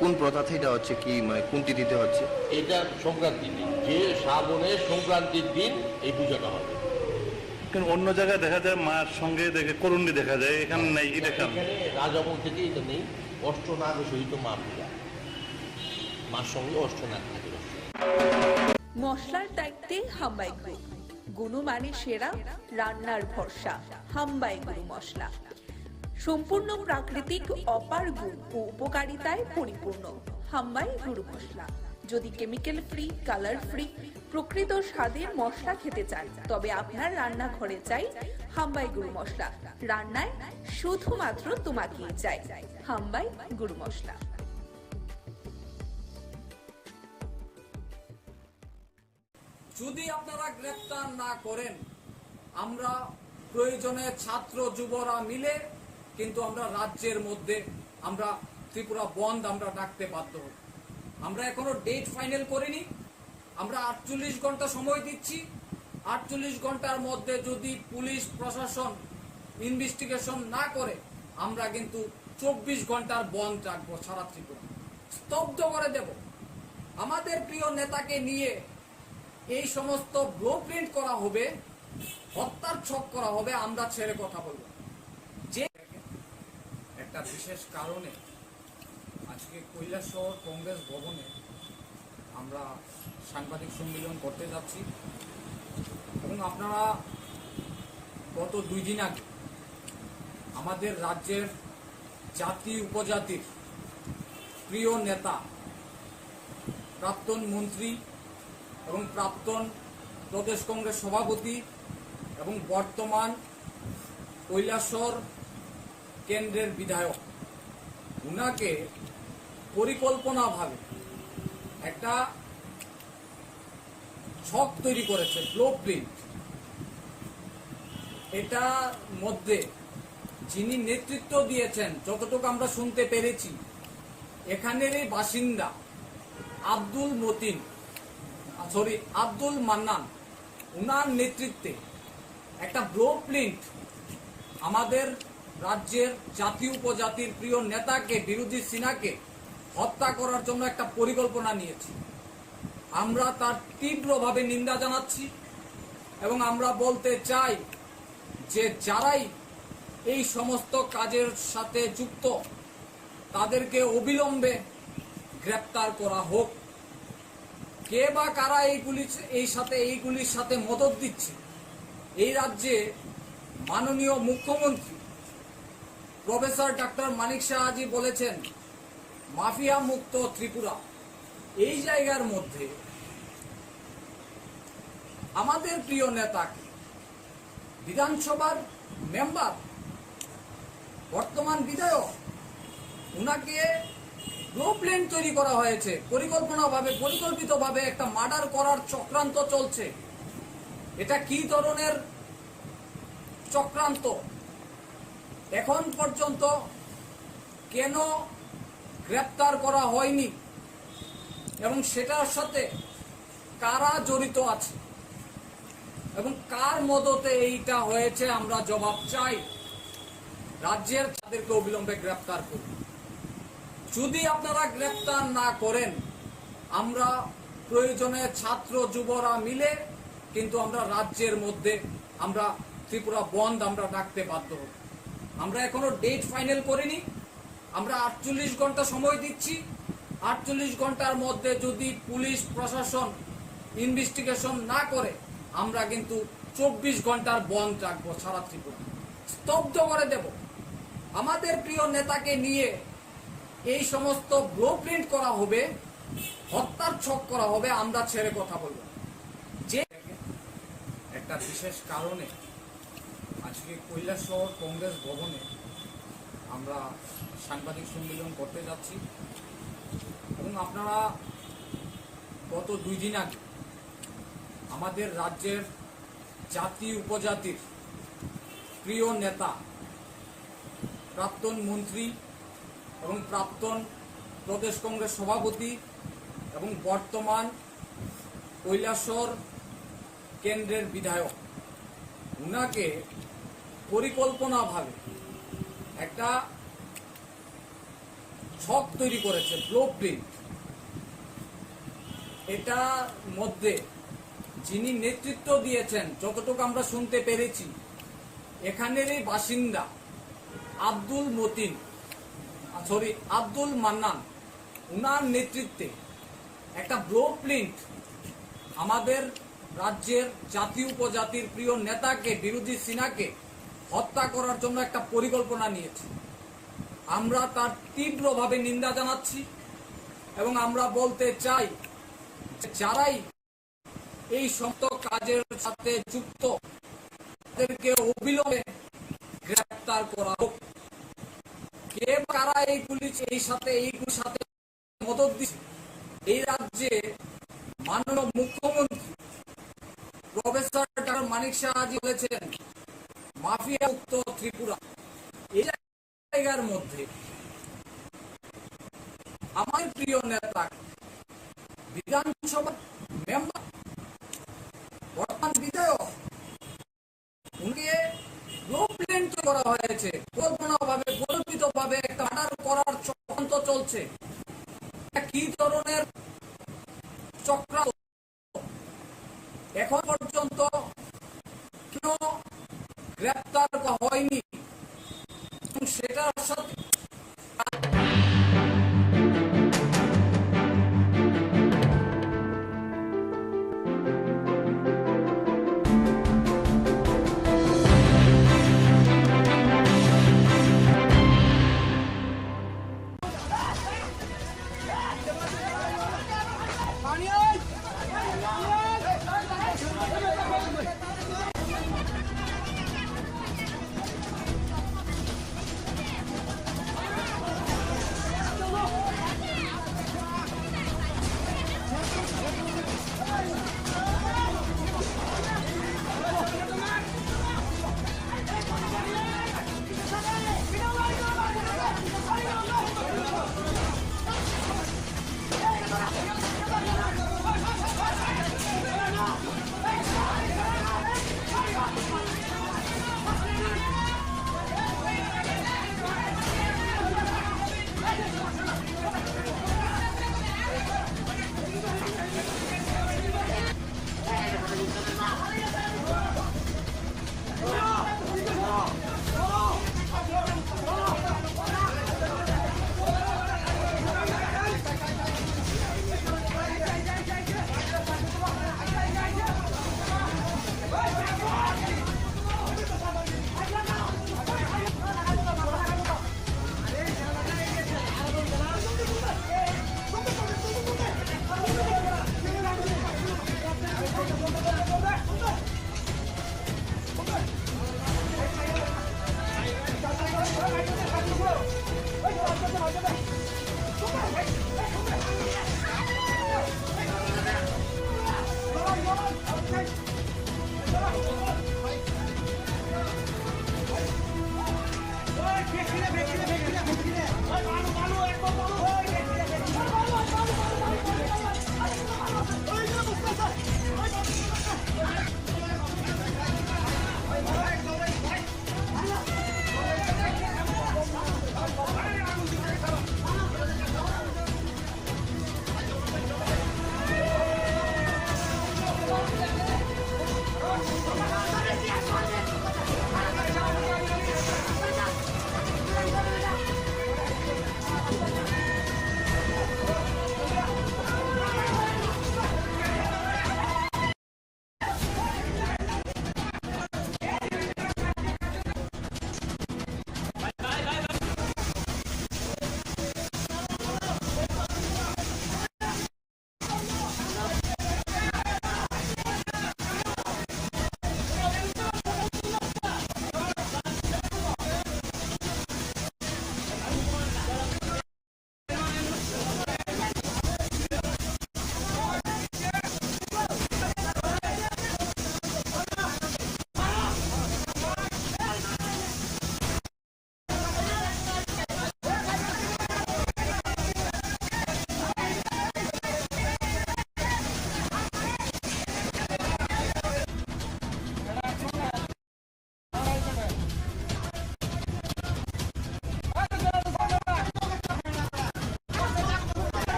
কোন প্রথা এটা হচ্ছে কি, মানে কোন তিথিতে হচ্ছে?
এটা সংক্রান্তির দিন, যে শ্রাবণের সংক্রান্তির দিন এই পূজাটা হবে।
কিন্তু অন্য জায়গায় দেখা যায় মার সঙ্গে করুণী দেখা যায়, এখানে নাই। এটা
এখানে রাজামল থেকে এটা নেই। অষ্টনাগ সহিত মা পূজা, মার সঙ্গে অষ্টনাগ থাকে।
মশলার দায়িত্বে হাম্বাই গ্রুপ, গুণমানে সেরা, রান্নার ভরসা। হাম্বাই গুরু মশলা সম্পূর্ণ প্রাকৃতিক, অপার গুণ ও উপকারিতায় পরিপূর্ণ। হাম্বাই গুরু মশলা। যদি কেমিক্যাল ফ্রি, কালার ফ্রি, প্রকৃত স্বাদের মশলা খেতে চান, তবে আপনার রান্নাঘরে চাই হাম্বাই গুরু মশলা। রান্নায় শুধুমাত্র তোমাকেই চাই হাম্বাই গুরু মশলা।
যদি আপনারা গ্রেফতার না করেন, আমরা প্রয়োজনে ছাত্র যুবরা মিলে কিন্তু আমরা রাজ্যের মধ্যে আমরা ত্রিপুরা বন্ধ আমরা ডাকতে বাধ্য হব। আমরা এখনো ডেট ফাইনাল করিনি। আমরা 48 ঘন্টা সময় দিচ্ছি। 48 ঘন্টার মধ্যে যদি পুলিশ প্রশাসন ইনভেস্টিগেশন না করে, আমরা কিন্তু 24 ঘন্টার বন্ধ রাখবো। সারা ত্রিপুরা স্তব্ধ করে দেব। আমাদের প্রিয় নেতাকে নিয়ে এই সমস্ত ব্লুপ্রিন্ট করা হবে, হত্যার ছক করা হবে, আমরা ছেড়ে কথা বলবো। যে একটা বিশেষ কারণে আজকে কৈলাসহর কংগ্রেস ভবনে আমরা সাংবাদিক সম্মেলন করতে যাচ্ছি এবং আপনারা গত 2 দিন আগে আমাদের রাজ্যের জাতি উপজাতির প্রিয় নেতা, প্রাক্তন মন্ত্রী এবং প্রাক্তন প্রদেশ কংগ্রেস সভাপতি এবং বর্তমান কৈলাসহর কেন্দ্রের বিধায়ক, উনাকে পরিকল্পনাভাবে একটা ছক তৈরি করেছে, ব্লু প্রিন্ট। এটা মধ্যে যিনি নেতৃত্ব দিয়েছেন, যতটুকু আমরা শুনতে পেরেছি, এখানেরই বাসিন্দা আব্দুল মান্নান, উনার নেতৃত্বে একটা ব্লু প্রিন্ট আমাদের রাজ্যের জাতি উপজাতির প্রিয় নেতাকে, বিরোধী সিনহাকে হত্যা করার জন্য একটা পরিকল্পনা নিয়েছি। আমরা তার তীব্রভাবে নিন্দা জানাচ্ছি এবং আমরা বলতে চাই যে যারাই এই সমস্ত কাজের সাথে যুক্ত তাদেরকে অবিলম্বে গ্রেপ্তার করা হোক। কে বা কারা এইগুলির সাথে মদত দিচ্ছে? এই রাজ্যে মাননীয় মুখ্যমন্ত্রী প্রফেসর ডক্টর মানিক সাহাজি বলেছেন মাফিয়া মুক্ত ত্রিপুরা। এই জায়গার মধ্যে আমাদের প্রিয় নেতাকে, বিধানসভার মেম্বার, বর্তমান বিধায়ক, উনাকে ব্লু প্রিন্ট তৈরি করা হয়েছে, পরিকল্পিতভাবে একটা মার্ডার করার চক্রান্ত চলছে। এটা কি ধরনের চক্রান্ত? এখন পর্যন্ত কেন গ্রেপ্তার করা হয়নি এবং সেটার সাথে কারা জড়িত আছে এবং কার মদতে এইটা হয়েছে, আমরা জবাব চাই। রাজ্যের তাদেরকে অবিলম্বে গ্রেপ্তার করুন। যদি আপনারা গ্রেপ্তার না করেন, আমরা প্রয়োজনে ছাত্র যুবরা মিলে কিন্তু আমরা রাজ্যের মধ্যে আমরা ত্রিপুরা বন্ধ আমরা ডাকতে বাধ্য হব। আমরা এখনো ডেট ফাইনাল করিনি, আমরা 48 ঘন্টা সময় দিচ্ছি। 48 ঘন্টার মধ্যে যদি পুলিশ প্রশাসন ইনভেস্টিগেশন না করে, আমরা কিন্তু 24 ঘন্টার বন্ধ রাখবো, সারা ত্রিপুরা স্তব্ধ করে দেব। আমাদের প্রিয় নেতাকে নিয়ে এই সমস্ত ব্লু প্রিন্ট করা হবে, হত্যার ছক করা হবে, আমরা ছেড়ে কথা বলবো। যে একটা বিশেষ কারণে আজকে কৈলাসহর কংগ্রেস ভবনে আমরা সাংবাদিক সম্মেলন করতে যাচ্ছি এবং আপনারা গত 2 দিন আগে আমাদের রাজ্যের জাতি উপজাতির প্রিয় নেতা, প্রাক্তন মন্ত্রী এবং প্রাক্তন প্রদেশ কংগ্রেস সভাপতি এবং বর্তমান কৈলাসহর কেন্দ্রের বিধায়ক, উনাকে পরিকল্পনাভাবে একটা ছক তৈরি করেছে, ব্লু প্রিন্ট। এটা মধ্যে যিনি নেতৃত্ব দিয়েছেন, যতটুকু আমরা শুনতে পেরেছি, এখানেরই বাসিন্দা আব্দুল মান্নান, উনার নেতৃত্বে একটা ব্লু প্রিন্ট আমাদের রাজ্যের জাতি উপজাতির প্রিয় নেতাকে, বিরোধী সিনহাকে হত্যা করার জন্য একটা পরিকল্পনা নিয়েছে। আমরা তার তীব্রভাবে নিন্দা জানাচ্ছি এবং আমরা বলতে চাই যারাই এই সমস্ত কাজের সাথে যুক্ত তাদেরকে অবিলম্বে গ্রেপ্তার করা হোক। কে কারা এইগুলির সাথে মদত দিচ্ছে? এই রাজ্যে মাননীয় মুখ্যমন্ত্রী প্রফেসর ডক্টর মানিক সাহাজি বলেছেন মাফিয়া মুক্ত ত্রিপুরা। এই জায়গার মধ্যে আমার প্রিয় নেতা, বিধানসভার মেম্বার, বর্তমান বিধায়ক, উনকে ব্লু প্রিন্ট করা হয়েছে, পরিকল্পিতভাবে একটা মার্ডার করার চক্রান্ত চলছে। কি ধরনের চক্রান্ত? এখন পর্যন্ত কেন গ্রেপ্তার হয়নি এবং সেটার সাথে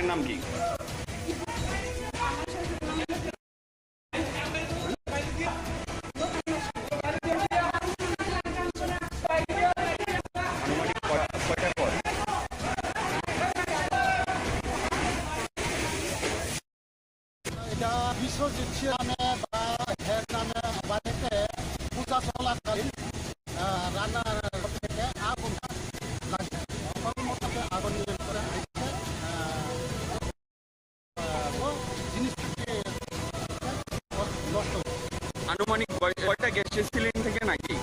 নাম কি?
এটা বিশ্বজিৎ নামে বা হের নামে বাড়িতে পূজা চলাকালীন রান্নার থেকে আগুন লাগে কর্মটাকে আগুন নিয়ন্ত্রণে আসছে জিনিসটাকে
আনুমানিক কয়টা গ্যাস সিলিন্ডার থেকে নাকি?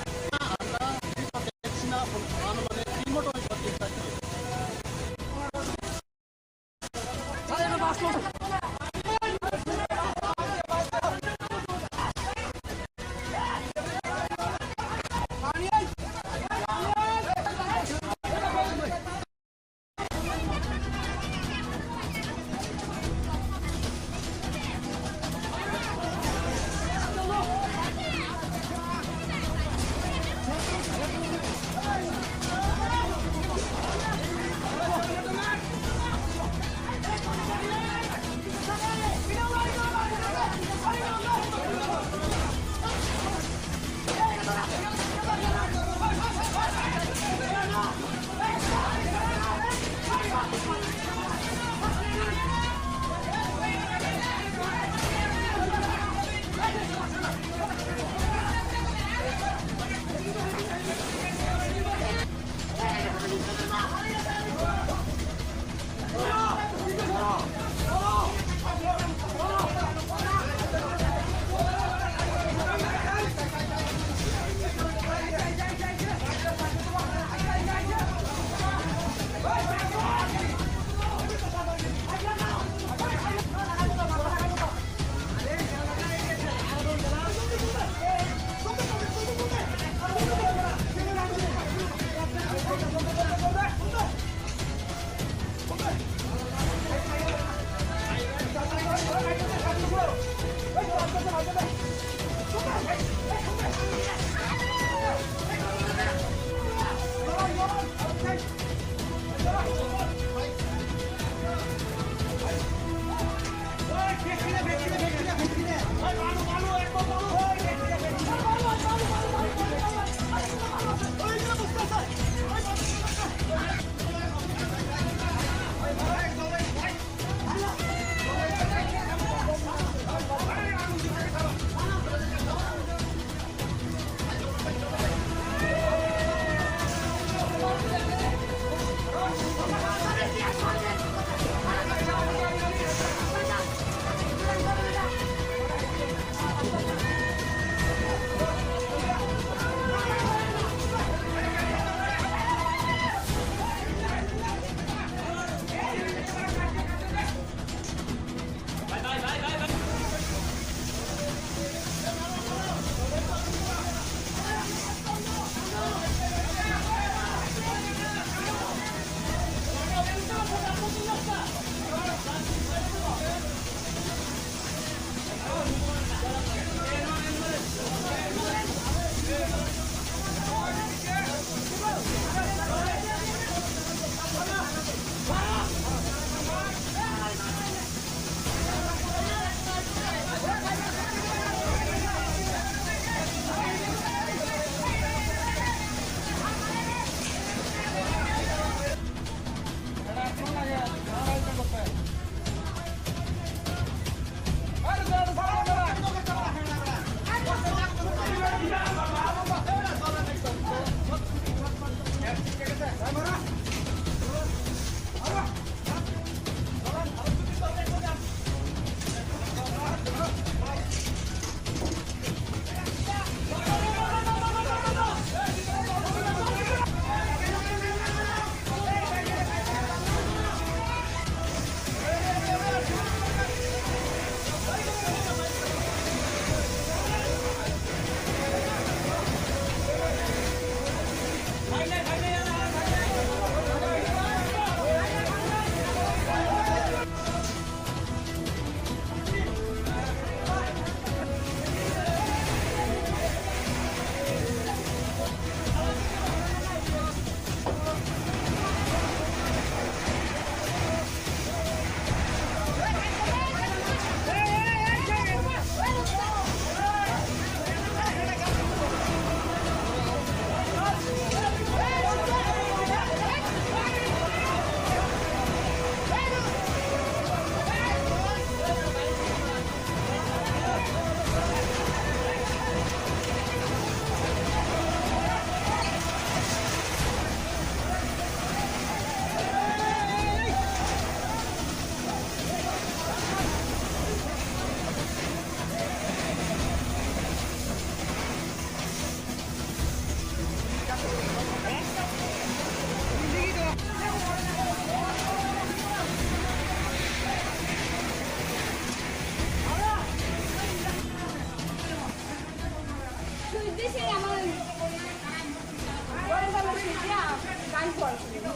বাড়ি পড়াশোনা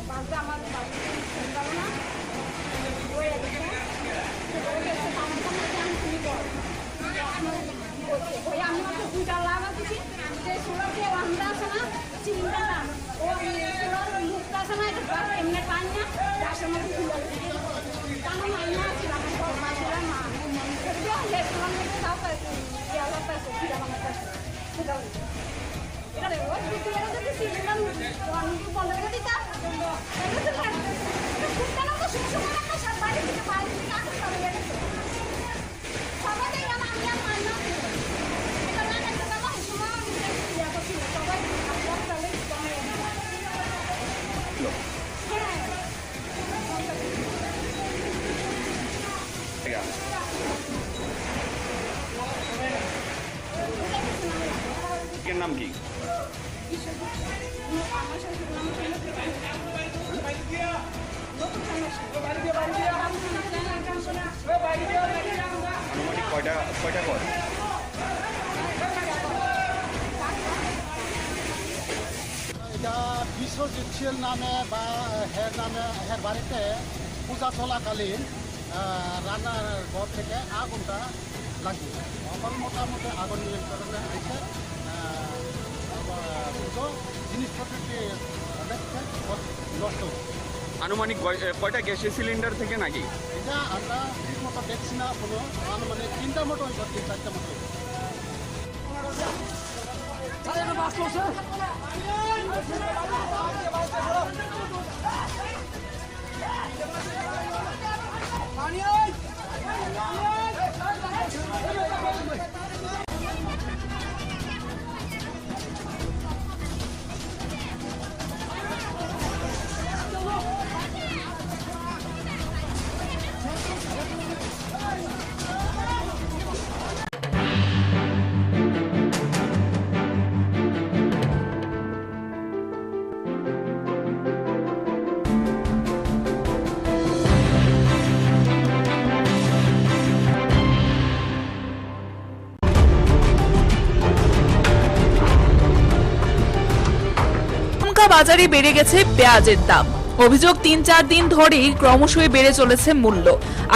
বাড়িতে আমার বাড়ি যাবে না ওই আমি মাত্র 2টা লাভ আছি যে সোলার যে ওয়ানটা আছে না সিলিন্ডার না ও সোলার মুখটা আছে না এটা এমনি পাই না গ্যাসের মধ্যে খুলে কারণ আমি আছি আমার ঘর মাসুরা মা মনে করে রেস্টুরেন্ট থেকে তাও ইয়ালা পাইছে ফিরা আমার কাছে সেটা এটা ওই ভিতরে যদি সিলিন্ডার বন্ধ করে দিতা খুঁজতে না তো সবসময় একটা সব বাড়ি থেকে বাইরে থেকে আসতে হবে সবাই দেখলাম আমি আর মান্য এটা না দেখতে পাবো সময় ইয়া করছি সবাই আপনার চলে
এর নাম কি? আনুমানিক কয়টা ঘর?
এটা বিশ্বজিৎ শীল নামে বা হের বাড়িতে পূজা চলাকালীন রান্নার ঘর থেকে আগুনটা লাগিয়ে এখন মোটামুটি আগুন নিয়ন্ত্রণে এসে জিনিসপত্রটি নষ্ট হয়েছে।
আনুমানিক কয়টা গ্যাসের সিলিন্ডার থেকে নাকি?
এটা আমরা ঠিক মতো দেখছি না কোনো মানে 3টা মতো হয়েছে 3-4টা মতো।
বাজারে বেড়ে গেছে পেঁয়াজের দাম। অভিযোগ ৩-৪ দিন ধরেই ক্রমশই বেড়ে চলেছে মূল্য,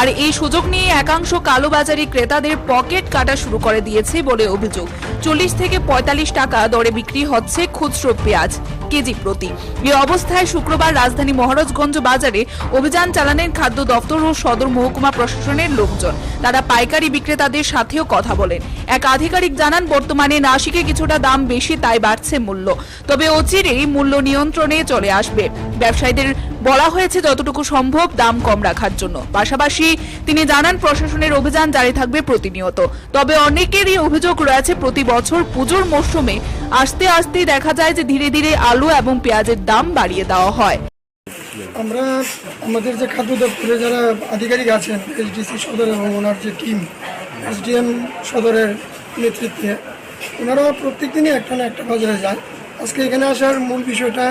আর এই সুযোগ নিয়ে একাংশ কালোবাজারি ক্রেতাদের পকেট কাটা শুরু করে দিয়েছে বলে অভিযোগ। ৪০ থেকে ৪৫ টাকা দরে বিক্রি হচ্ছে খুচরো পেঁয়াজ কেজি প্রতি। এই অবস্থায় শুক্রবার রাজধানী মহারাজগঞ্জ বাজারে অভিযান চালানেন খাদ্য দপ্তর ও সদর মহকুমা প্রশাসনের লোকজন। তারা পাইকারি বিক্রেতাদের সাথেও কথা বলেন। এক আধিকারিক জানান, বর্তমানে নাসিকে কিছুটা দাম বেশি, তাই বাড়ছে মূল্য, তবে অচিরেই মূল্য নিয়ন্ত্রণে চলে আসবে। ব্যবসায়ীদের বলা হয়েছে যতটুকু সম্ভব দাম কম রাখার জন্য। পাশাপাশি তিনি জানান, প্রশাসনের অভিযান জারি থাকবে প্রতিনিয়ত। তবে অনেকেরই অভিযোগ রয়েছে, প্রতি বছর পুজোর মরশুমে আসতে আসতে দেখা যায় যে ধীরে ধীরে আলু এবং পেঁয়াজের দাম বাড়িয়ে দেওয়া হয়।
আমরা আমাদের যে খাদ্য দপ্তরে যারা আধিকারিক আছেন, এসডিসি সদর এবং ওনার যে টিম এসডিএম সদরের নেতৃত্বে, ওনারা প্রত্যেক দিনই একটা না একটা বাজারে যায়। আজকে এখানে আসার মূল বিষয়টা,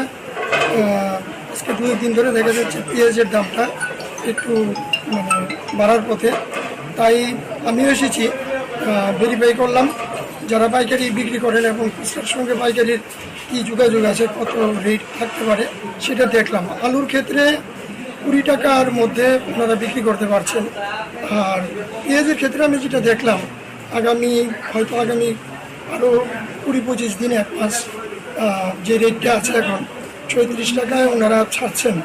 আজকে 2 দিন ধরে দেখা যাচ্ছে পেঁয়াজের দামটা একটু বাড়ার পথে, তাই আমিও এসেছি, ভেরিফাই করলাম যারা পাইকারি বিক্রি করেন এবং খুচরার সঙ্গে পাইকারির কী যোগাযোগ আছে, কত রেট থাকতে পারে সেটা দেখলাম। আলুর ক্ষেত্রে 20 টাকার মধ্যে ওনারা বিক্রি করতে পারছেন। আর পেঁয়াজের ক্ষেত্রে আমি যেটা দেখলাম, আগামী আরও 20-25 দিনে 1 মাস যে রেটটা আছে এখন 36 টাকায় ওনারা ছাড়ছেন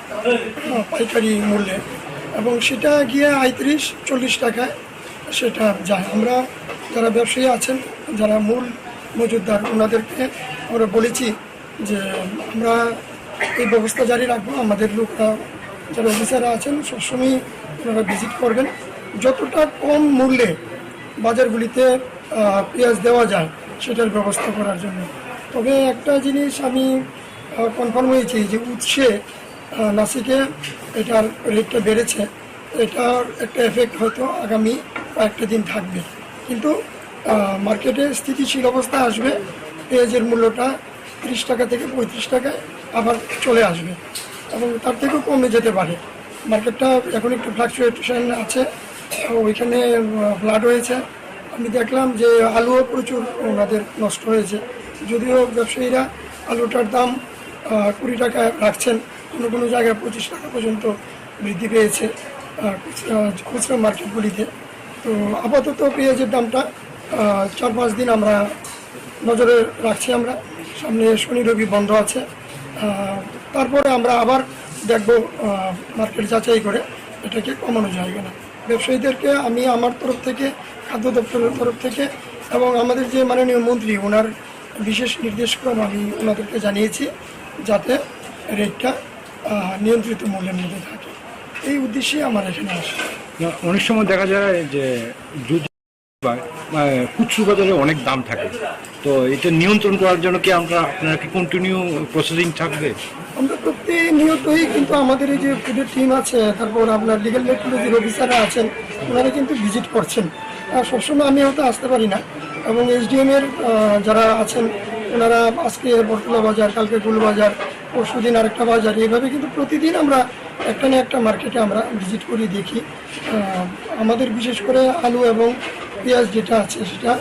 পাইকারি মূল্যে, এবং সেটা গিয়ে 35-40 টাকায় সেটা যায়। আমরা যারা ব্যবসায়ী আছেন, যারা মূল মজুতদার, ওনাদেরকে আমরা বলেছি যে আমরা এই ব্যবস্থা জারি রাখবো। আমাদের লোকরা যারা অফিসাররা আছেন সবসময় ওনারা ভিজিট করবেন, যতটা কম মূল্যে বাজারগুলিতে পেঁয়াজ দেওয়া যায় সেটার ব্যবস্থা করার জন্য। তবে একটা জিনিস আমি কনফার্ম হয়েছি যে উৎসে নাসিকে এটার রেটটা বেড়েছে, এটার একটা এফেক্ট হয়তো আগামী কয়েকটা দিন থাকবে, কিন্তু মার্কেটে স্থিতিশীল অবস্থা আসবে। পেঁয়াজের মূল্যটা 30 টাকা থেকে 35 টাকায় আবার চলে আসবে এবং তার থেকেও কমে যেতে পারে। মার্কেটটা এখন একটু ফ্লাকচুয়েশন আছে, ওইখানে ফ্লাড হয়েছে। আমি দেখলাম যে আলুও প্রচুর ওনাদের নষ্ট হয়েছে, যদিও ব্যবসায়ীরা আলুটার দাম 20 টাকা রাখছেন, কোনো কোনো জায়গায় 25 টাকা পর্যন্ত বৃদ্ধি পেয়েছে খুচরা মার্কেটগুলিতে। তো আপাতত পেঁয়াজের দামটা 4-5 দিন আমরা নজরে রাখছি। আমরা সামনে শনি রবি বন্ধ আছে, তারপরে আমরা আবার দেখব মার্কেট যাচাই করে এটাকে কমানো যায় কিনা। ব্যবসায়ীদেরকে আমি আমার তরফ থেকে, খাদ্য দপ্তরের তরফ থেকে এবং আমাদের যে মাননীয় মন্ত্রী ওনার বিশেষ নির্দেশক্রম আমি ওনাদেরকে জানিয়েছি যাতে রেটটা নিয়ন্ত্রিত মূল্যের মধ্যে থাকে। এই উদ্দেশ্যে আমার এখানে আসে।
অনেক সময় দেখা যায় যে খুচরো বাজারে অনেক দাম থাকে, তো এটা নিয়ন্ত্রণ করার জন্য কি আপনারা কি কন্টিনিউ প্রসেসিং থাকবে?
আমরা প্রতিনিয়তই কিন্তু আমাদের এই যে ফুডের টিম আছে, তারপর আপনার লিগ্যাল মেট্রোলজির অফিসাররা আছেন, ওনারা কিন্তু ভিজিট করছেন। সবসময় আমি হয়তো আসতে পারি না, এবং SDM এর যারা আছেন ওনারা আজকে বটতলা বাজার, কালকে গুলবাজার, পরশুদিন আরেকটা বাজার, এইভাবে কিন্তু প্রতিদিন আমরা একটা না একটা মার্কেটে আমরা ভিজিট করি, দেখি। আমাদের বিশেষ করে আলু এবং পেঁয়াজ যেটা আছে সেটা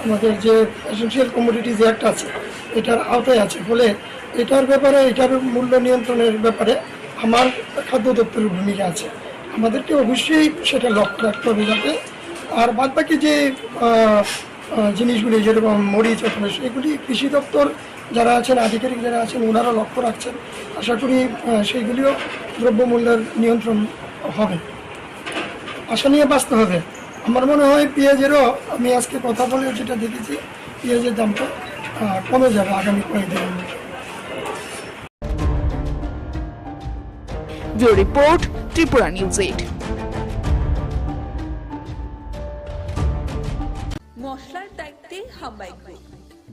আমাদের যে এসেনশিয়াল কমোডিটিজ অ্যাক্ট আছে এটার আওতায় আছে, ফলে এটার ব্যাপারে, এটার মূল্য নিয়ন্ত্রণের ব্যাপারে আমার খাদ্য দপ্তরের ভূমিকা আছে। আমাদেরকে অবশ্যই সেটা লক্ষ্য রাখতে হবে যাতে, আর বাদবাকি যে জিনিসগুলি যেরকম মরিচ অথবা সেগুলি কৃষি দপ্তর যারা আছেন, আধিকারিক যারা আছেন, ওনারা লক্ষ্য রাখছেন। আশা করি সেইগুলিও দ্রব্যমূল্যের নিয়ন্ত্রণ হবে। আশা নিয়ে বাঁচতে হবে। আমার মনে হয় পেঁয়াজেরও, আমি আজকে কথা বলে যেটা দেখেছি, পেঁয়াজের দামটা কমে যাবে আগামী কয়েকদিনের মধ্যে।
Bureau report, Tripura news 8।
মশলার দায়িত্বে হাম্বাই গ্রুপ,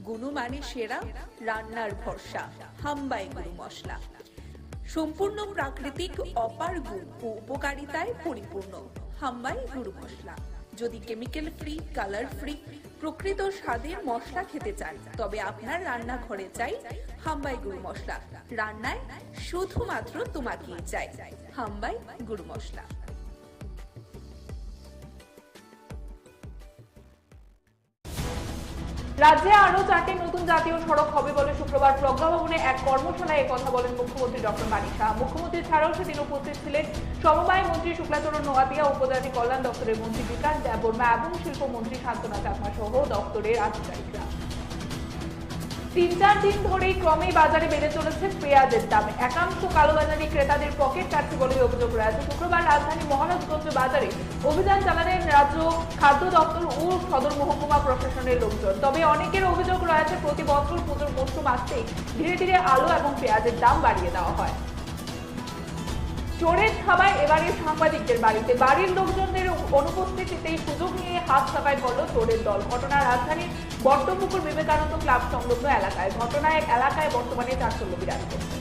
গুণমানে সেরা, রান্নার ভরসা। হাম্বাই গুরু মশলা সম্পূর্ণ প্রাকৃতিক, অপার গুণ ও উপকারিতায় পরিপূর্ণ। হাম্বাই গুরু মশলা। যদি কেমিক্যাল ফ্রি, কালার ফ্রি, প্রকৃত স্বাদের মশলা খেতে চান, তবে আপনার রান্নাঘরে চাই হাম্বাই গুরু মশলা। রান্নায় শুধুমাত্র তোমাকেই চাই হাম্বাই গুরু মশলা।
রাজ্যে আরো 4টি নতুন জাতীয় সড়ক হবে বলে শুক্রবার প্রজ্ঞা ভবনে এক কর্মশালায় কথা বলেন মুখ্যমন্ত্রী ডক্টর মানিক সাহা। মুখ্যমন্ত্রী ছাড়াও সেদিন উপস্থিত ছিলেন সমবায় মন্ত্রী শুক্লাচরণ নোয়াতিয়া, উপজাতি কল্যাণ দপ্তরের মন্ত্রী বিকাশ দেববর্মা এবং শিল্পমন্ত্রী শান্তনা চাকমা সহ দপ্তরের আধিকারিকরা। 3-4 দিন ধরেই ক্রমেই বাজারে বেড়ে চলেছে পেঁয়াজের দাম। একাংশ কালোবাজারি ক্রেতাদের পকেট কাটছে বলে অভিযোগ রয়েছে। শুক্রবার রাজধানী মহারাজগঞ্জ বাজারে অভিযান চালালেন রাজ্য খাদ্য দপ্তর ও সদর মহকুমা প্রশাসনের লোকজন। তবে অনেকের অভিযোগ রয়েছে প্রতি বছর পুজোর মরশুম আসতেই ধীরে ধীরে আলু এবং পেঁয়াজের দাম বাড়িয়ে দেওয়া হয়। চোরের থাবায় এবারে সাংবাদিকদের বাড়িতে, বাড়ির লোকজনদের অনুপস্থিতিতেই সুযোগ নিয়ে হাত সাফাই করল চোরের দল। ঘটনা রাজধানীর বট্টপুকুর বিবেকানন্দ ক্লাব সংলগ্ন এলাকায়। ঘটনায় এলাকায় বর্তমানে চাঞ্চল্য বিরাজ করছে।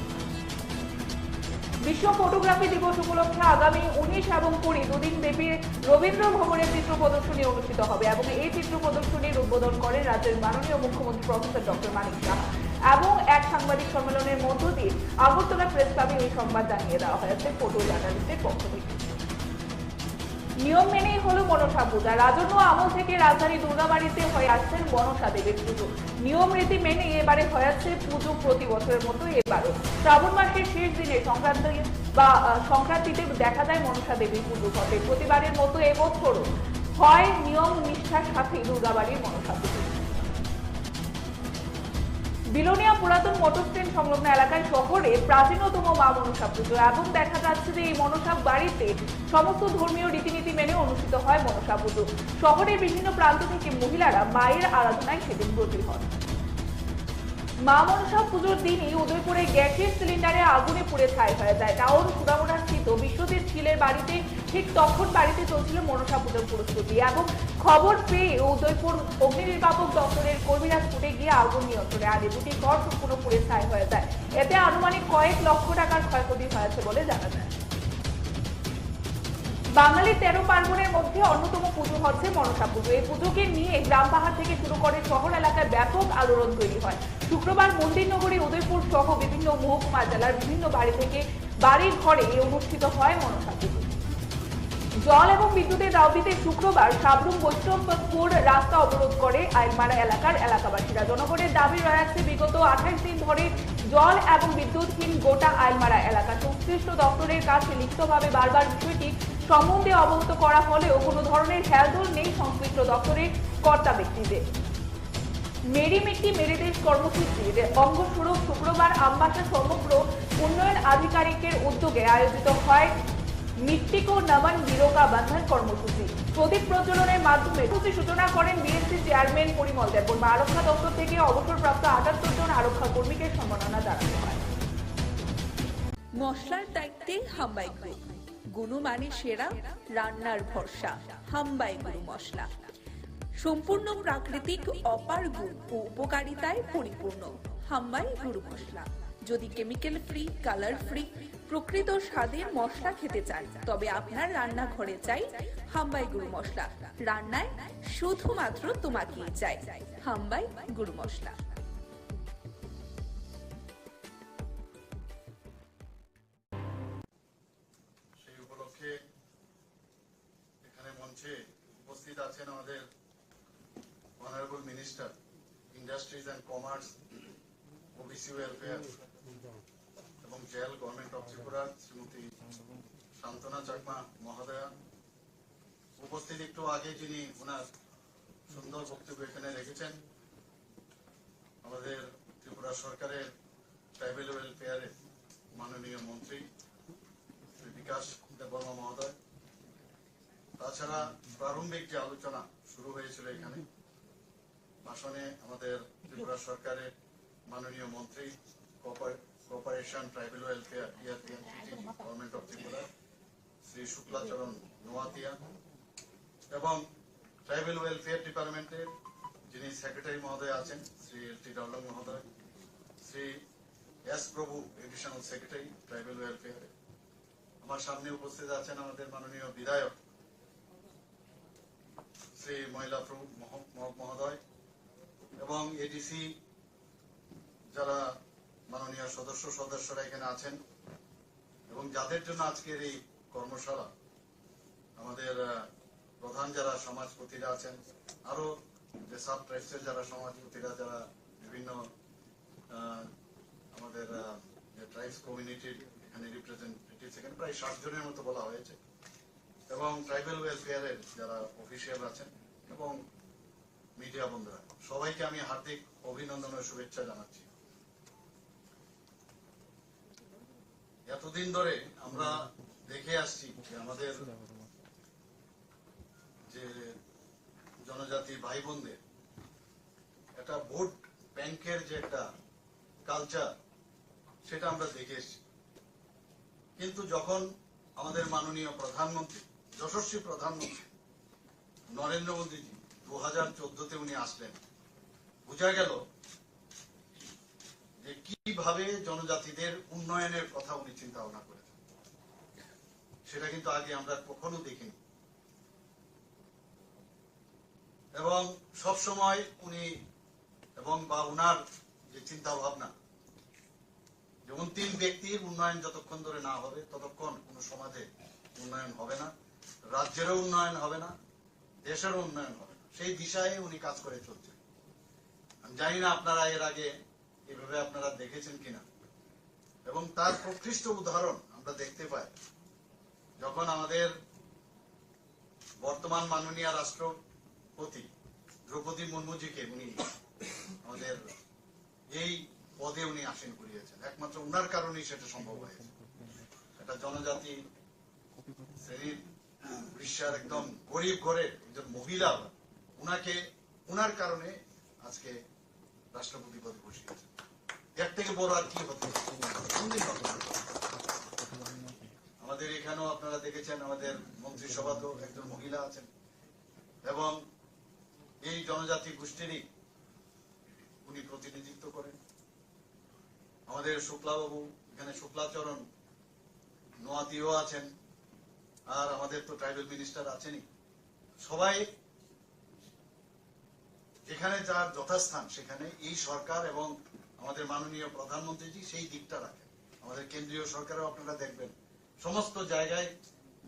বিশ্ব ফটোগ্রাফি দিবস উপলক্ষে আগামী 19 এবং 20 দুদিন ব্যাপী রবীন্দ্র ভবনে চিত্র প্রদর্শনী অনুষ্ঠিত হবে এবং এই চিত্র প্রদর্শনীর উদ্বোধন করেন রাজ্যের মাননীয় মুখ্যমন্ত্রী প্রফেসর ডক্টর মানিক সাহা। এবং এক সাংবাদিক সম্মেলনের মধ্য দিয়ে আগরতলা প্রেস ক্লাবে এই সংবাদ জানিয়ে দেওয়া হয়েছে ফটো জার্নালিস্টের পক্ষ থেকে। নিয়ম মেনেই হলো মনসা পূজা। রাজন্য আমল থেকে রাজধানী দুর্গাবাড়িতে হয়ে আসছেন মনসা দেবীর পুজো। নিয়ম রীতি মেনে এবারে হয়েছে পুজো প্রতি বছরের মতো এবারও। শ্রাবণ মাসের শেষ দিনে সংক্রান্তিতে দেখা যায় মনসা দেবীর পুজো ঘটে। প্রতিবারের মতো এবছরও হয় নিয়ম নিষ্ঠার সাথে দুর্গাবাড়ির মনসা পুজো। বিলোনিয়া পুরাতন মোটর স্ট্যান্ড সংলগ্ন এলাকায় শহরে প্রাচীনতম মা মনসা পুজো এবং দেখা যাচ্ছে যে এই মনসা বাড়িতে সমস্ত ধর্মীয় রীতিনীতি মেনে অনুষ্ঠিত হয় মনসা পুজো। শহরের বিভিন্ন প্রান্ত থেকে মহিলারা মায়ের আরাধনায় সেদিন ব্রতী হন। মা মনসা পুজোর দিনই উদয়পুরে গ্যাসের সিলিন্ডারে আগুনে পুড়ে ছাই হয়ে যায়। টাউন সুরামুড়া স্থিত বিশ্বজিৎ ছিলের বাড়িতে ঠিক তখন বাড়িতে চলছিল মনসা পুজোর প্রস্তুতি এবং খবর পেয়ে উদয়পুর অগ্নি নির্বাপক দপ্তরের কর্মীরা ছুটে গিয়ে আগুন নিয়ন্ত্রণে আনে। দুটি ঘর সম্পূর্ণ পুড়ে ছাই হয়ে যায়। এতে আনুমানিক কয়েক লক্ষ টাকার ক্ষয়ক্ষতি হয়েছে বলে জানা যায়। বাঙালি 13 পার্বণের মধ্যে অন্যতম পুজো হচ্ছে মনসা পুজো। এই পুজোকে নিয়ে গ্রাম পাহাড় থেকে শুরু করে শহর এলাকায় ব্যাপক আলোড়ন তৈরি হয়। শুক্রবার মন্দির নগরী উদয়পুর সহ বিভিন্ন মহকুমা জেলার বিভিন্ন বাড়ি থেকে বাড়ির ঘরে অনুষ্ঠিত হয় মনসা পুজো। জল এবং বিদ্যুতের দাবিতে শুক্রবার সাবরুম বৈষ্ণবপুর রাস্তা অবরোধ করে আইলমারা এলাকার এলাকাবাসীরা। জনগণের দাবি রয়েছে বিগত 28 দিন ধরে জল এবং বিদ্যুৎহীন গোটা আইলমারা এলাকা। সংশ্লিষ্ট দপ্তরের কাছে লিখিতভাবে বারবার বিষয়টি সম্বন্ধে অবগত করা হলেও কোনো ধরনের হেলদোল নেই সংশ্লিষ্ট দপ্তরের কর্তা ব্যক্তিদের। মেরি মিট্টি মেরি দেশ কর্মসূচির অঙ্গস্বরূপ শুক্রবার আমবাসা সমগ্র উন্নয়ন আধিকারিকের উদ্যোগে আয়োজিত হয় মিট্টি কো নমন বীরো কা বন্ধন কর্মসূচি। প্রদীপ প্রজ্বলনের মাধ্যমে সূচনা করেন বিএসসি চেয়ারম্যান পরিমল দেববর্মা। আরক্ষা দপ্তর থেকে অবসরপ্রাপ্ত 78 জন আরক্ষা কর্মীকে সম্মাননা জানানো হয়।
মশলার দায়িত্বে হাম্বাই গ্রুপ, গুণমানে সেরা, রান্নার ভরসা। হাম্বাই গুরু মশলা সম্পূর্ণ প্রাকৃতিক, অপার গুণ ও উপকারিতায় পরিপূর্ণ। হাম্বাই গুরু মশলা। যদি কেমিক্যাল ফ্রি, কালার ফ্রি, প্রকৃত স্বাদের মশলা খেতে চান তবে আপনার রান্নাঘরে চাই হাম্বাই গুরু মশলা। রান্নায় শুধুমাত্র তোমাকেই চাই হাম্বাই গুরু মশলা।
সেই উপলক্ষে এখানে মঞ্চে উপস্থিত আছেন আমাদের honourable minister industries and commerce, OBC welfare এবং jail, government of Tripura Shrimati Shantana Chakma মহোদয়া। উপস্থিত একটু আগে যিনি ওনার সুন্দর বক্তব্য এখানে রেখেছেন, আমাদের ত্রিপুরা সরকারের ট্রাইবেল ওয়েলফেয়ারের মাননীয় মন্ত্রী শ্রী বিকাশ দেববর্মা মহোদয়। তাছাড়া প্রারম্ভিক যে আলোচনা শুরু হয়েছিল এখানে ভাষণে আমাদের ত্রিপুরা সরকারের মাননীয় মন্ত্রী cooperation, tribal welfare, government of Tripura Shri Shuklacharan Noatia এবং ট্রাইবেল ওয়েলফেয়ার ডিপার্টমেন্টের যিনি সেক্রেটারি মহোদয় আছেন শ্রী এল.টি. ডাউলং মহোদয়, শ্রী এস প্রভু এডিশনাল সেক্রেটারি ট্রাইবেল ওয়েলফেয়ারে। আমার সামনে উপস্থিত আছেন আমাদের মাননীয় বিধায়ক শ্রী মহিলা প্রভু মহোদয় এবং এডিসি যারা মাননীয় সদস্যরা এখানে আছেন এবং যাদের জন্য আজকের এই কর্মশালা, আমাদের প্রধান যারা সমাজপতিরা আছেন, আরো যে সাব ট্রাইবসের যারা সমাজপতিরা, যারা বিভিন্ন আমাদের যে ট্রাইবস কমিউনিটির এখানে রিপ্রেজেন্টেটিভ, এখানে প্রায় 60 জনের মতো বলা হয়েছে, এবং ট্রাইবেল ওয়েলফেয়ারের যারা অফিসিয়াল আছেন এবং মিডিয়া বন্ধুরা, সবাইকে আমি হার্দিক অভিনন্দন ও শুভেচ্ছা জানাচ্ছি। এতদিন ধরে আমরা দেখে আসছি যে আমাদের যে জনজাতি ভাই বোনদের একটা ভোট ব্যাংকের যে একটা কালচার, সেটা আমরা দেখে এসছি। কিন্তু যখন আমাদের মাননীয় প্রধানমন্ত্রী, যশস্বী প্রধানমন্ত্রী নরেন্দ্র মোদীজি 2014-তে উনি আসলেন, বোঝা গেল যে কিভাবে জনজাতিদের উন্নয়নের কথা উনি চিন্তা ভাবনা করেছেন। সেটা কিন্তু আগে আমরা কখনো দেখিনি এবং সবসময় উনি এবং বা উনার যে চিন্তা ভাবনা, যে অন্তিম ব্যক্তির উন্নয়ন যতক্ষণ ধরে না হবে ততক্ষণ কোন সমাজে উন্নয়ন হবে না, রাজ্যেরও উন্নয়ন হবে না, দেশেরও উন্নয়ন হবে না। সেই দিশায় উনি কাজ করে চলছেন। আমি জানি না আপনারা এর আগে এভাবে আপনারা দেখেছেন কিনা, এবং তার প্রকৃষ্ট উদাহরণ আমরা দেখতে পাই যখন আমাদের বর্তমান মাননীয় রাষ্ট্রপতি দ্রৌপদী মুর্মুজিকে উনি আমাদের এই পদে উনি আসীন করিয়েছেন। একমাত্র উনার কারণেই সেটা সম্ভব হয়েছে। এটা জনজাতি শ্রেণীর উড়িষ্যার একদম গরিব ঘরের একজন মহিলা, উনাকে উনার কারণে আজকে রাষ্ট্রপতি পদে বসিয়েছেন। এর থেকে বড় আর কি হতে আমাদের এখানেও আপনারা দেখেছেন আমাদের মন্ত্রিসভাতেও একজন মহিলা আছেন এবং এই জনজাতি গোষ্ঠীরই উনি প্রতিনিধিত্ব করেন। আমাদের শুক্লাবাবু এখানে শুক্লাচরণ নোয়াতিও আছেন, আর আমাদের তো ট্রাইবেল মিনিস্টার আছেনই। সবাই যেখানে যার যথাস্থান সেখানে এই সরকার এবং আমাদের মাননীয় প্রধানমন্ত্রীজি সেই দিকটা রাখেন। আমাদের কেন্দ্রীয় সরকারও আপনারা দেখবেন সমস্ত জায়গায়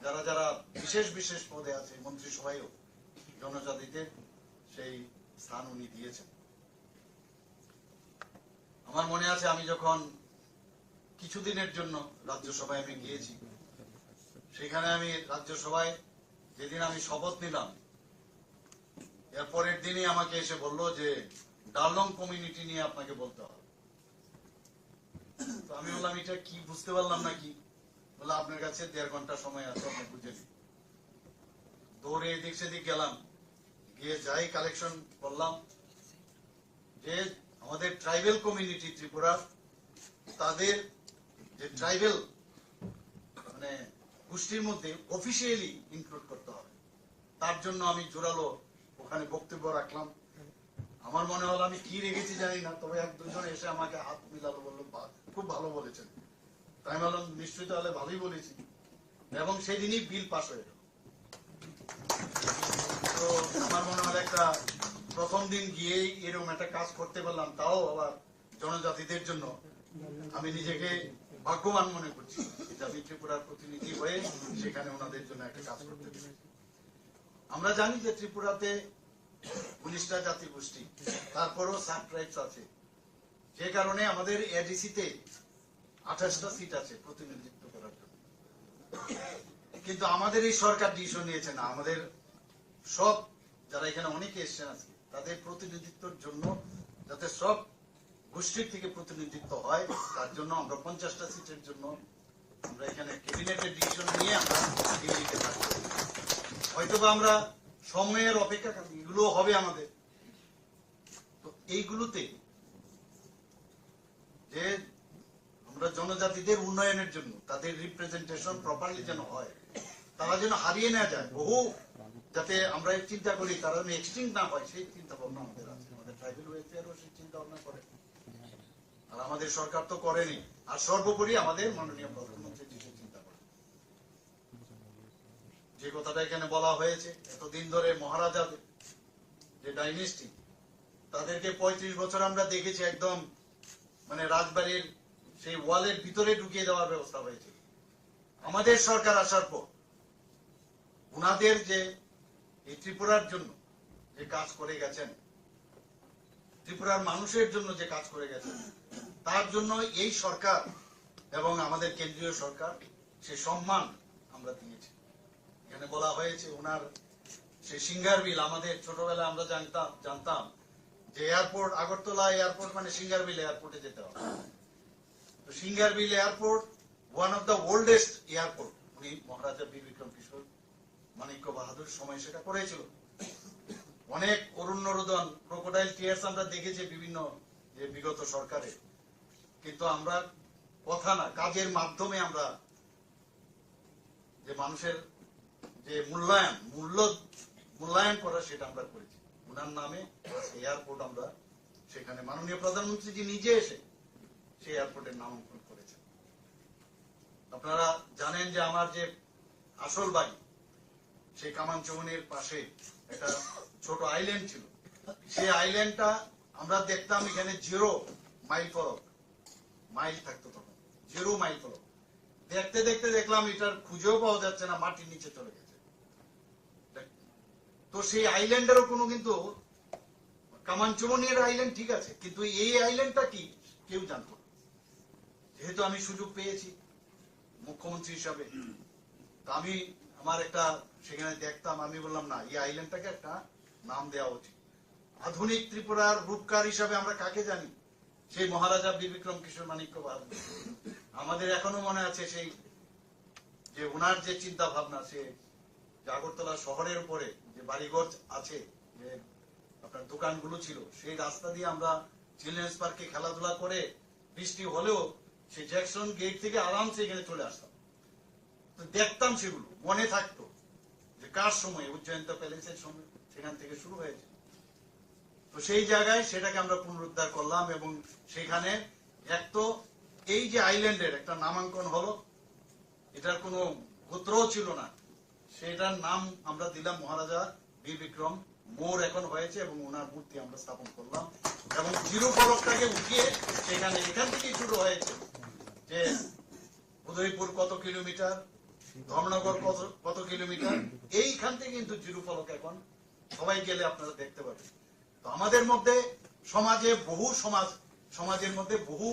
যারা যারা বিশেষ বিশেষ পদে আছে মন্ত্রিসভায়ও জনজাতিদের সেই স্থান উনি দিয়েছেন। আমার মনে আছে আমি যখন কিছুদিনের জন্য রাজ্যসভায় আমি গিয়েছি, সেখানে আমি রাজ্যসভায় যেদিন আমি শপথ নিলাম, এর পরের দিনই আমাকে এসে বললো যে ডালং কমিউনিটি নিয়ে আপনাকে বলতে হবে। তো আমি বললাম এটা কি, বুঝতে পারলাম না কি। বললাম আপনার কাছে 1.5 ঘন্টা সময় আছে, আপনি বুঝে নিন। দৌড়ে এদিক সেদিক গেলাম, গিয়ে যাই কালেকশন করলাম যে আমাদের ট্রাইবেল কমিউনিটি ত্রিপুরা, তাদের যে ট্রাইবেল মানে গোষ্ঠীর মধ্যে অফিসিয়ালি ইনক্লুড করতে হবে। তার জন্য আমি জোরালো ওখানে বক্তব্য রাখলাম। আমার মনে হলো আমি কি রেখেছি জানি না, তবে 1-2 জন এসে আমাকে হাত মিলালো, বললো খুব ভালো বলেছেন। তাই আমি বললাম নিশ্চয়ই তাহলে ভালোই বলেছি, এবং সেই দিনই বিল পাস হয়ে গেল। তো আমার মনে হলো একটা প্রথম দিন গিয়েই এরকম একটা কাজ করতে পারলাম, তাও আবার জনজাতিদের জন্য। আমি নিজেকে ভাগ্যবান মনে করছি যে আমি ত্রিপুরার প্রতিনিধি হয়ে সেখানে ওনাদের জন্য একটা কাজ করতে পেরেছি। আমরা জানি যে ত্রিপুরাতে 19টা জাতি গোষ্ঠী, তারপরও সাব ট্রাইবস আছে, যে কারণে আমাদের এডিসিতে 28টা সিট আছে প্রতিনিধিত্ব করার জন্য। কিন্তু আমাদের এই সরকার ডিসিশন নিয়েছে না, আমাদের সব যারা এখানে অনেকে এসছেন আজকে, তাদের প্রতিনিধিত্বের জন্য যাতে সব গোষ্ঠীর থেকে প্রতিনিধিত্ব হয়, তার জন্য আমরা 50টা সিটের জন্য আমরা এখানে ক্যাবিনেটের ডিসিশন নিয়ে আমরা দিল্লিতে থাকবো। হয়তোবা আমরা সময়ের অপেক্ষা, এগুলো হবে আমাদের। তো এইগুলোতে যে আমরা জনজাতিদের উন্নয়নের জন্য তাদের রিপ্রেজেন্টেশন প্রপারলি যেন হয়, তারা যেন হারিয়ে না যায়, বহু যাতে আমরা চিন্তা করি তারা যেন এক্সটিংক্ট না হয়, সেই চিন্তা ভাবনা আমাদের আছে। আমাদের ট্রাইবেল ওয়েলফেয়ারও সেই চিন্তা ভাবনা করে, আর আমাদের সরকার তো করেনি। আর সর্বোপরি আমাদের মাননীয় প্রধানমন্ত্রী যে চিন্তা করে, যে কথাটা এখানে বলা হয়েছে, এতদিন ধরে মহারাজাদের যে ডাইনেস্টি, তাদেরকে 35 বছর আমরা দেখেছি একদম মানে রাজবাড়ির সেই ওয়ালের ভিতরে ঢুকিয়ে দেওয়ার ব্যবস্থা হয়েছে। আমাদের সরকার আসার পর উনাদের যে এই ত্রিপুরার জন্য যে কাজ করে গেছেন, ত্রিপুরার মানুষের জন্য যে কাজ করে গেছেন, তার জন্য এই সরকার এবং আমাদের কেন্দ্রীয় সরকার সে সম্মান আমরা দিয়েছি। এখানে বলা হয়েছে ওনার সেই সিঙ্গার বিল, আমাদের ছোটবেলায় আমরা জানতাম যে এয়ারপোর্ট, আগরতলা এয়ারপোর্ট মানে সিঙ্গার বিল এয়ারপোর্টে যেতে হবে। তো singer bill airport one of the oldest airport, উনি মহারাজা বীর বিক্রম কিশোর মানিক্য বাহাদুর সময় সেটা করেছিল। অনেক অরণ্য রোদন, ক্রোকোডাইল টিয়ার্স আমরা দেখেছি বিভিন্ন যে বিগত সরকারে, কিন্তু আমরা কথা না, কাজের মাধ্যমে আমরা যে মানুষের যে মূল্যায়ন করা সেটা আমরা করেছি। উনার নামে এয়ারপোর্ট আমরা সেখানে মাননীয় প্রধানমন্ত্রীজি নিজে এসে সেই এয়ারপোর্টের নামাঙ্কন করেছেন। আপনারা জানেন যে আমার যে আসল বাড়ি সেই কামানচৌনির পাশে একটা ছোট আইল্যান্ড ছিল। সেই আইল্যান্ডটা আমরা দেখতাম এখানে 0 মাইল ফলক, মাইল থাকতো তখন 0 মাইল ফলক। দেখতে দেখতে দেখলাম এটার খুঁজেও পাওয়া যাচ্ছে না, মাটির নিচে চলে গেছে। তো সেই আইল্যান্ডেরও কোনো কিন্তু কামানচৌনির আইল্যান্ড ঠিক আছে, কিন্তু এই আইল্যান্ডটা কি কেউ জানতো না। যেহেতু আমি সুযোগ পেয়েছি মুখ্যমন্ত্রী হিসাবে, আমি আমার একটা সেখানে দেখতাম, আমি বললাম না, এই আইল্যান্ডটাকে একটা নাম দেওয়া উচিত। আধুনিক ত্রিপুরার রূপকার হিসাবে আমরা কাকে জানি? সেই মহারাজা বীর বিক্রম কিশোর মানিক্য বাহাদুর। আমাদের এখনো মনে আছে সেই যে ওনার যে চিন্তা ভাবনা, সে আগরতলা শহরের উপরে যে বাড়িঘর আছে, যে আপনার দোকানগুলো ছিল, সেই রাস্তা দিয়ে আমরা চিলড্রেন্স পার্কে খেলাধুলা করে বৃষ্টি হলেও সেই জ্যাকসন গেট থেকে আরামসে এখানে চলে আসতাম। তো দেখতাম, সেগুলো মনে থাকতো যে কার সময়, উজ্জয়ন্ত প্যালেসের সময় সেখান থেকে শুরু হয়েছে। তো সেই জায়গায় সেটাকে আমরা পুনরুদ্ধার করলাম, এবং সেখানে এক তো এই যে আইল্যান্ডের একটা নামাঙ্কন হলো, এটার কোনো গোত্রও ছিল না, সেটার নাম আমরা দিলাম মহারাজা বীর বিক্রম মোড় এখন হয়েছে, এবং ওনার মূর্তি আমরা স্থাপন করলাম। এবং 0 ফলকটাকে উঠিয়ে সেখানে এখান থেকেই শুরু হয়েছে যে উদয়পুর কত কিলোমিটার, ধর্মনগর কত কিলোমিটার, এইখান থেকে কিন্তু জিরো ফলক এখন সবাই গেলে আপনারা দেখতে পাবেন। তো আমাদের মধ্যে সমাজের মধ্যে বহু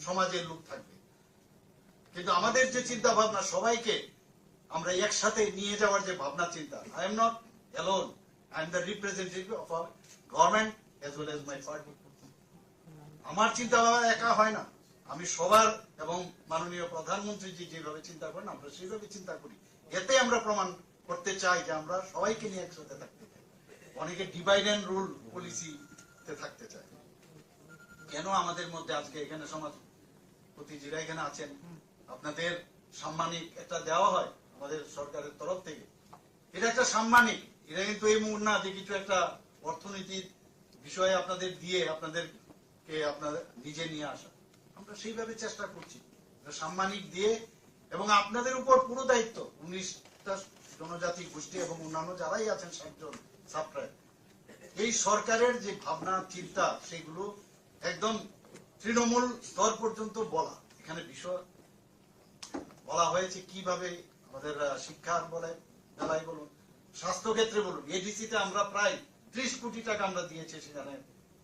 সমাজের লোক থাকবে, কিন্তু আমাদের যে চিন্তা ভাবনা সবাইকে আমরা একসাথে নিয়ে যাওয়ার যে ভাবনা চিন্তা, I am not alone, I am the representative of our government as well as my party. আমার চিন্তা ভাবনা একা হয় না, আমি সবার এবং মাননীয় প্রধানমন্ত্রী জি যেভাবে চিন্তা করেন আমরা সেইভাবে চিন্তা করি। এতে আমরা প্রমাণ করতে চাই যে আমরা সবাইকে নিয়ে একসাথে থাকতে চাই। অনেকে ডিভাইড অ্যান্ড রুল পলিসিতে থাকতে চায়। কেন আমাদের মধ্যে আজকে এখানে সমাজপতি যারা এখানে আছেন, আপনাদের সাম্মানিক একটা দেওয়া হয় আমাদের সরকারের তরফ থেকে, এটা একটা সাম্মানিক, এটা কিন্তু এই মুহূর্তে না যে কিছু একটা অর্থনীতির বিষয়ে আপনাদের দিয়ে আপনাদেরকে আপনাদের নিজে নিয়ে আসা। আমরা সেইভাবে চেষ্টা করছি সাম্মানিক দিয়ে, এবং আপনাদের উপর পুরো দায়িত্ব 19টা জনজাতি গোষ্ঠী এবং অন্যান্য যারাই আছেন 60 জন সাবট্রাইব। এই সরকারের যে ভাবনা চিন্তা সেগুলো একদম তৃণমূল স্তর পর্যন্ত বলা। এখানে বিষয় বলা হয়েছে কিভাবে আমাদের শিক্ষার বেলায় বলুন, স্বাস্থ্য ক্ষেত্রে বলুন, এডিসিতে আমরা প্রায় 30 কোটি টাকা আমরা দিয়েছি সেখানে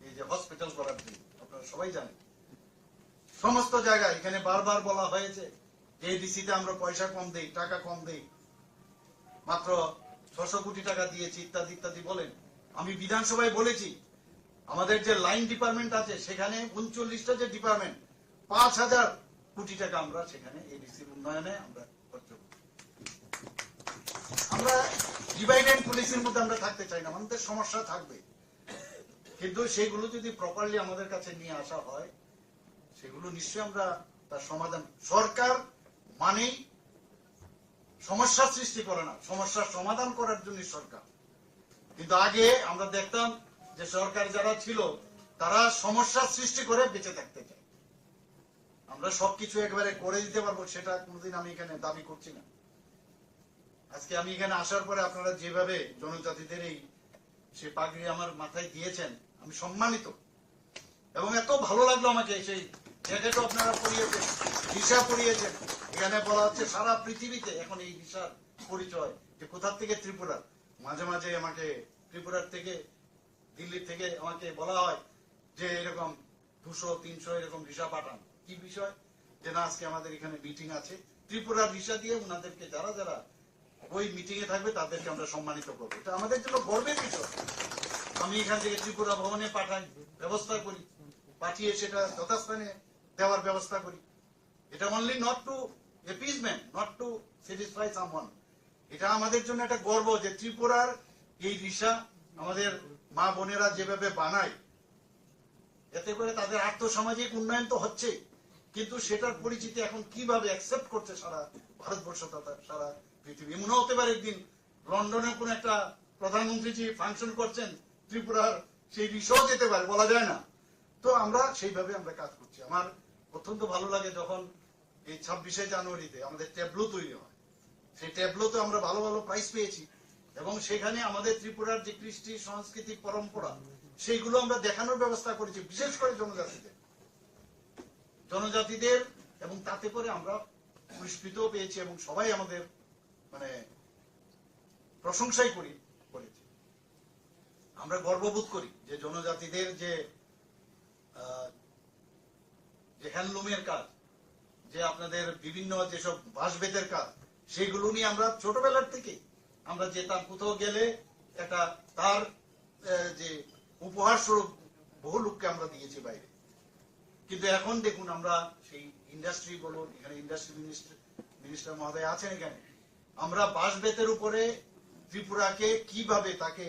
এই যে হসপিটাল করার জন্য, আপনারা সবাই জানেন। সমস্ত জায়গায় এখানে বারবার বলা হয়েছে যে এডিসিতে আমরা পয়সা কম দেই, টাকা কম দেই, মাত্র 600 কোটি টাকা দিয়েছি ইত্যাদি ইত্যাদি বলেন। আমি বিধানসভায় বলেছি আমাদের যে লাইন ডিপার্টমেন্ট আছে সেখানে 39টা যে ডিপার্টমেন্ট 5000 কোটি টাকা আমরা সেখানে এডিসির উন্নয়নে আমরা খরচ করি। আমরা ডিভাইড অ্যান্ড পলিসির মধ্যে আমরা থাকতে চাই না, আমাদের সমস্যা থাকবে, কিন্তু সেগুলো যদি প্রপারলি আমাদের কাছে নিয়ে আসা হয় সেগুলো নিশ্চয়ই আমরা তার সমাধান। সরকার মানেই সমস্যা সৃষ্টি করে না, সমস্যার সমাধান করার জন্য সরকার। কিন্তু আগে আমরা দেখতাম যে সরকার যারা ছিল তারা সমস্যা সৃষ্টি করে বেঁচে থাকতে চায়। আমরা সবকিছু একবারে করে দিতে পারবো সেটা কোনোদিন আমি এখানে দাবি করছি না। আজকে আমি এখানে আসার পরে আপনারা যেভাবে জনজাতিদের এই সে পাগড়ি আমার মাথায় দিয়েছেন আমি সম্মানিত, এবং এত ভালো লাগলো আমাকে। সেই জ্যাকেটও আপনারা পরিয়েছেন, ভিসা পরিয়েছেন। এখানে বলা হচ্ছে সারা পৃথিবীতে এখন এই ভিসার পরিচয় যে কোথা থেকে ত্রিপুরা। মাঝে মাঝে আমাকে ত্রিপুরার থেকে দিল্লি থেকে আমাকে বলা হয় যে এরকম 200-300 এরকম ভিসা পাঠান। কি বিষয়? যে না আজকে আমাদের এখানে মিটিং আছে, ত্রিপুরার ভিসা দিয়ে ওনাদেরকে যারা যারা ওই মিটিং এ থাকবে তাদেরকে আমরা সম্মানিত করবো। এটা আমাদের জন্য গর্বের বিষয়। আমি এখান থেকে ত্রিপুরা ভবনে পাঠাই, ব্যবস্থা করি, পাঠিয়ে সেটা যথাস্থানে দেওয়ার ব্যবস্থা করি। এটা only not to appeasement, not to satisfy someone. এটা আমাদের জন্য একটা গর্ব যে ত্রিপুরার এই ভিসা আমাদের মা বোনেরা যেভাবে বানায়, এতে করে তাদের আর্থসামাজিক উন্নয়ন তো হচ্ছে, কিন্তু সেটার পরিচিতি এখন কিভাবে অ্যাকসেপ্ট করছে সারা ভারতবর্ষ তথা সারা পৃথিবী। এমন হতে পারে একদিন লন্ডনে কোন একটা প্রধানমন্ত্রী ফাংশন করছেন, ত্রিপুরার সেই বিষয় যেতে পারে, বলা যায় না। তো আমরা সেইভাবে আমরা কাজ করছি। আমার অত্যন্ত ভালো লাগে যখন এই 26শে জানুয়ারিতে আমাদের ট্যাবলো তৈরি হয়, সেই ট্যাবলোতে আমরা ভালো ভালো প্রাইজ পেয়েছি, এবং সেখানে আমাদের ত্রিপুরার যে কৃষ্টি সাংস্কৃতিক পরম্পরা সেইগুলো আমরা দেখানোর ব্যবস্থা করেছি, বিশেষ করে জনজাতিদের, এবং তাতে করে আমরা পুরস্কৃত পেয়েছি এবং সবাই আমাদের মানে প্রশংসাই করেছি। আমরা গর্ববোধ করি যে জনজাতিদের যে হ্যান্ডলুমের কাজ, যে আপনাদের বিভিন্ন যেসব বাঁশবেতের কাজ, সেগুলো নিয়ে আমরা ছোটবেলার থেকে আমরা যেতাম, কোথাও গেলে একটা তার যে উপহার স্বরূপ বহু লোককে আমরা দিয়েছি বাইরে। কিন্তু এখন দেখুন আমরা সেই ইন্ডাস্ট্রি বলুন, এখানে ইন্ডাস্ট্রি মিনিস্টার মহোদয় আছেন, এখানে আমরা বাঁশবেতের উপরে ত্রিপুরাকে কিভাবে তাকে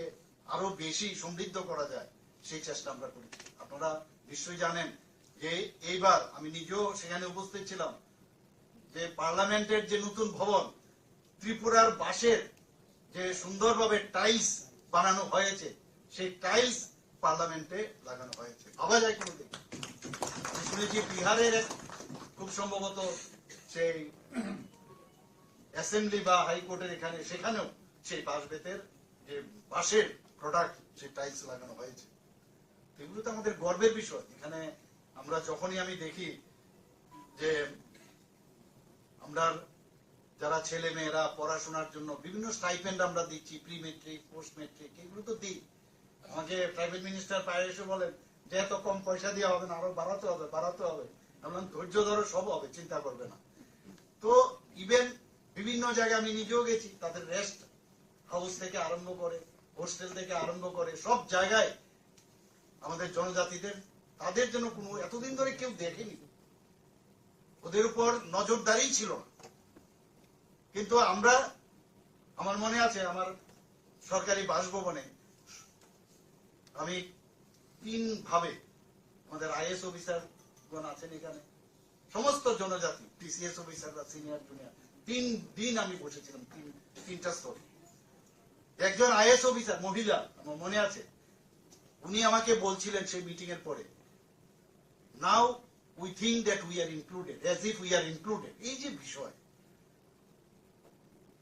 আরো বেশি সমৃদ্ধ করা যায় সেই চেষ্টা আমরা করেছি। আপনারা নিশ্চয়ই জানেন যে এইবার আমি নিজেও সেখানে উপস্থিত ছিলাম, যে পার্লামেন্টের যে নতুন ভবন, ত্রিপুরার বাঁশের যে সুন্দরভাবে টাইলস বানানো হয়েছে, সেই টাইলস পার্লামেন্টে লাগানো হয়েছে। ভাবা যায় কোনোদিন? আমি শুনেছি বিহারের খুব সম্ভবত সেই অ্যাসেম্বলি বা হাইকোর্টের এখানে, সেখানেও সেই বাঁশবেতের যে বাঁশের প্রোডাক্ট, সেই টাইলস লাগানো হয়েছে। এগুলো তো আমাদের গর্বের বিষয়। এখানে আমরা যখনই আমি দেখি যে আমরা যারা ছেলে মেয়েরা পড়াশোনার জন্য বিভিন্ন স্টাইপেন্ড আমরা দিচ্ছি, প্রি মেট্রিক, পোস্ট মেট্রিক, এগুলো তো দিই। আমাকে প্রাইভেট মিনিস্টার পায়ে এসে বলেন যে এত কম পয়সা দেওয়া হবে না, আরো বাড়াতে হবে। আমরা ধৈর্য ধরো, সব হবে, চিন্তা করবে না। তো ইভেন বিভিন্ন জায়গায় আমি নিজেও গেছি, তাদের রেস্ট হাউস থেকে আরম্ভ করে, হোস্টেল থেকে আরম্ভ করে, সব জায়গায় আমাদের জনজাতিদের, তাদের জন্য কোনো এতদিন ধরে কেউ দেখেনি, ওদের উপর নজরদারি ছিল না। কিন্তু আমরা, আমার মনে আছে আমার সরকারি বাসভবনে আমি 3 ভাবে, আমাদের আইএস অফিসার গণ আছেন এখানে, সমস্ত জনজাতি, টিসিএস অফিসাররা, সিনিয়র জুনিয়র, 3 দিন আমি বসেছিলাম, 3টা স্তরে। একজন আইএস অফিসার মহিলা, আমার মনে আছে, উনি আমাকে বলছিলেন সেই মিটিং এর পরে, now we think that we are included, as if we are included. এই যে বিষয়,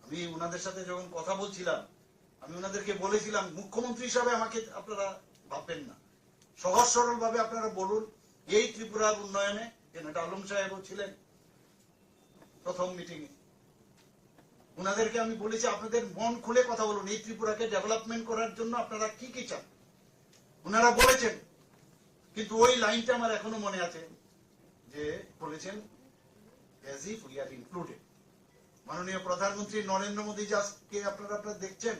আমি ওনাদের সাথে যখন কথা বলছিলাম, আমি ওনাদেরকে বলেছিলাম, মুখ্যমন্ত্রী হিসাবে আমাকে আপনারা ভাববেন না, সহজ সরল ভাবে আপনারা বলুন এই ত্রিপুরার উন্নয়নে, এটা আলম সাহেবও ছিলেন প্রথম মিটিং এ, ওনাদেরকে আমি বলেছি আপনাদের মন খুলে কথা বলুন, এই ত্রিপুরাকে ডেভেলপমেন্ট করার জন্য আপনারা কি কি চান। ওনারা বলেছেন, কিন্তু ওই লাইনটা আমার এখনো মনে আছে, যে বলেছেন as if we are included। মাননীয় প্রধানমন্ত্রী নরেন্দ্র মোদী আজকে আপনারা দেখছেন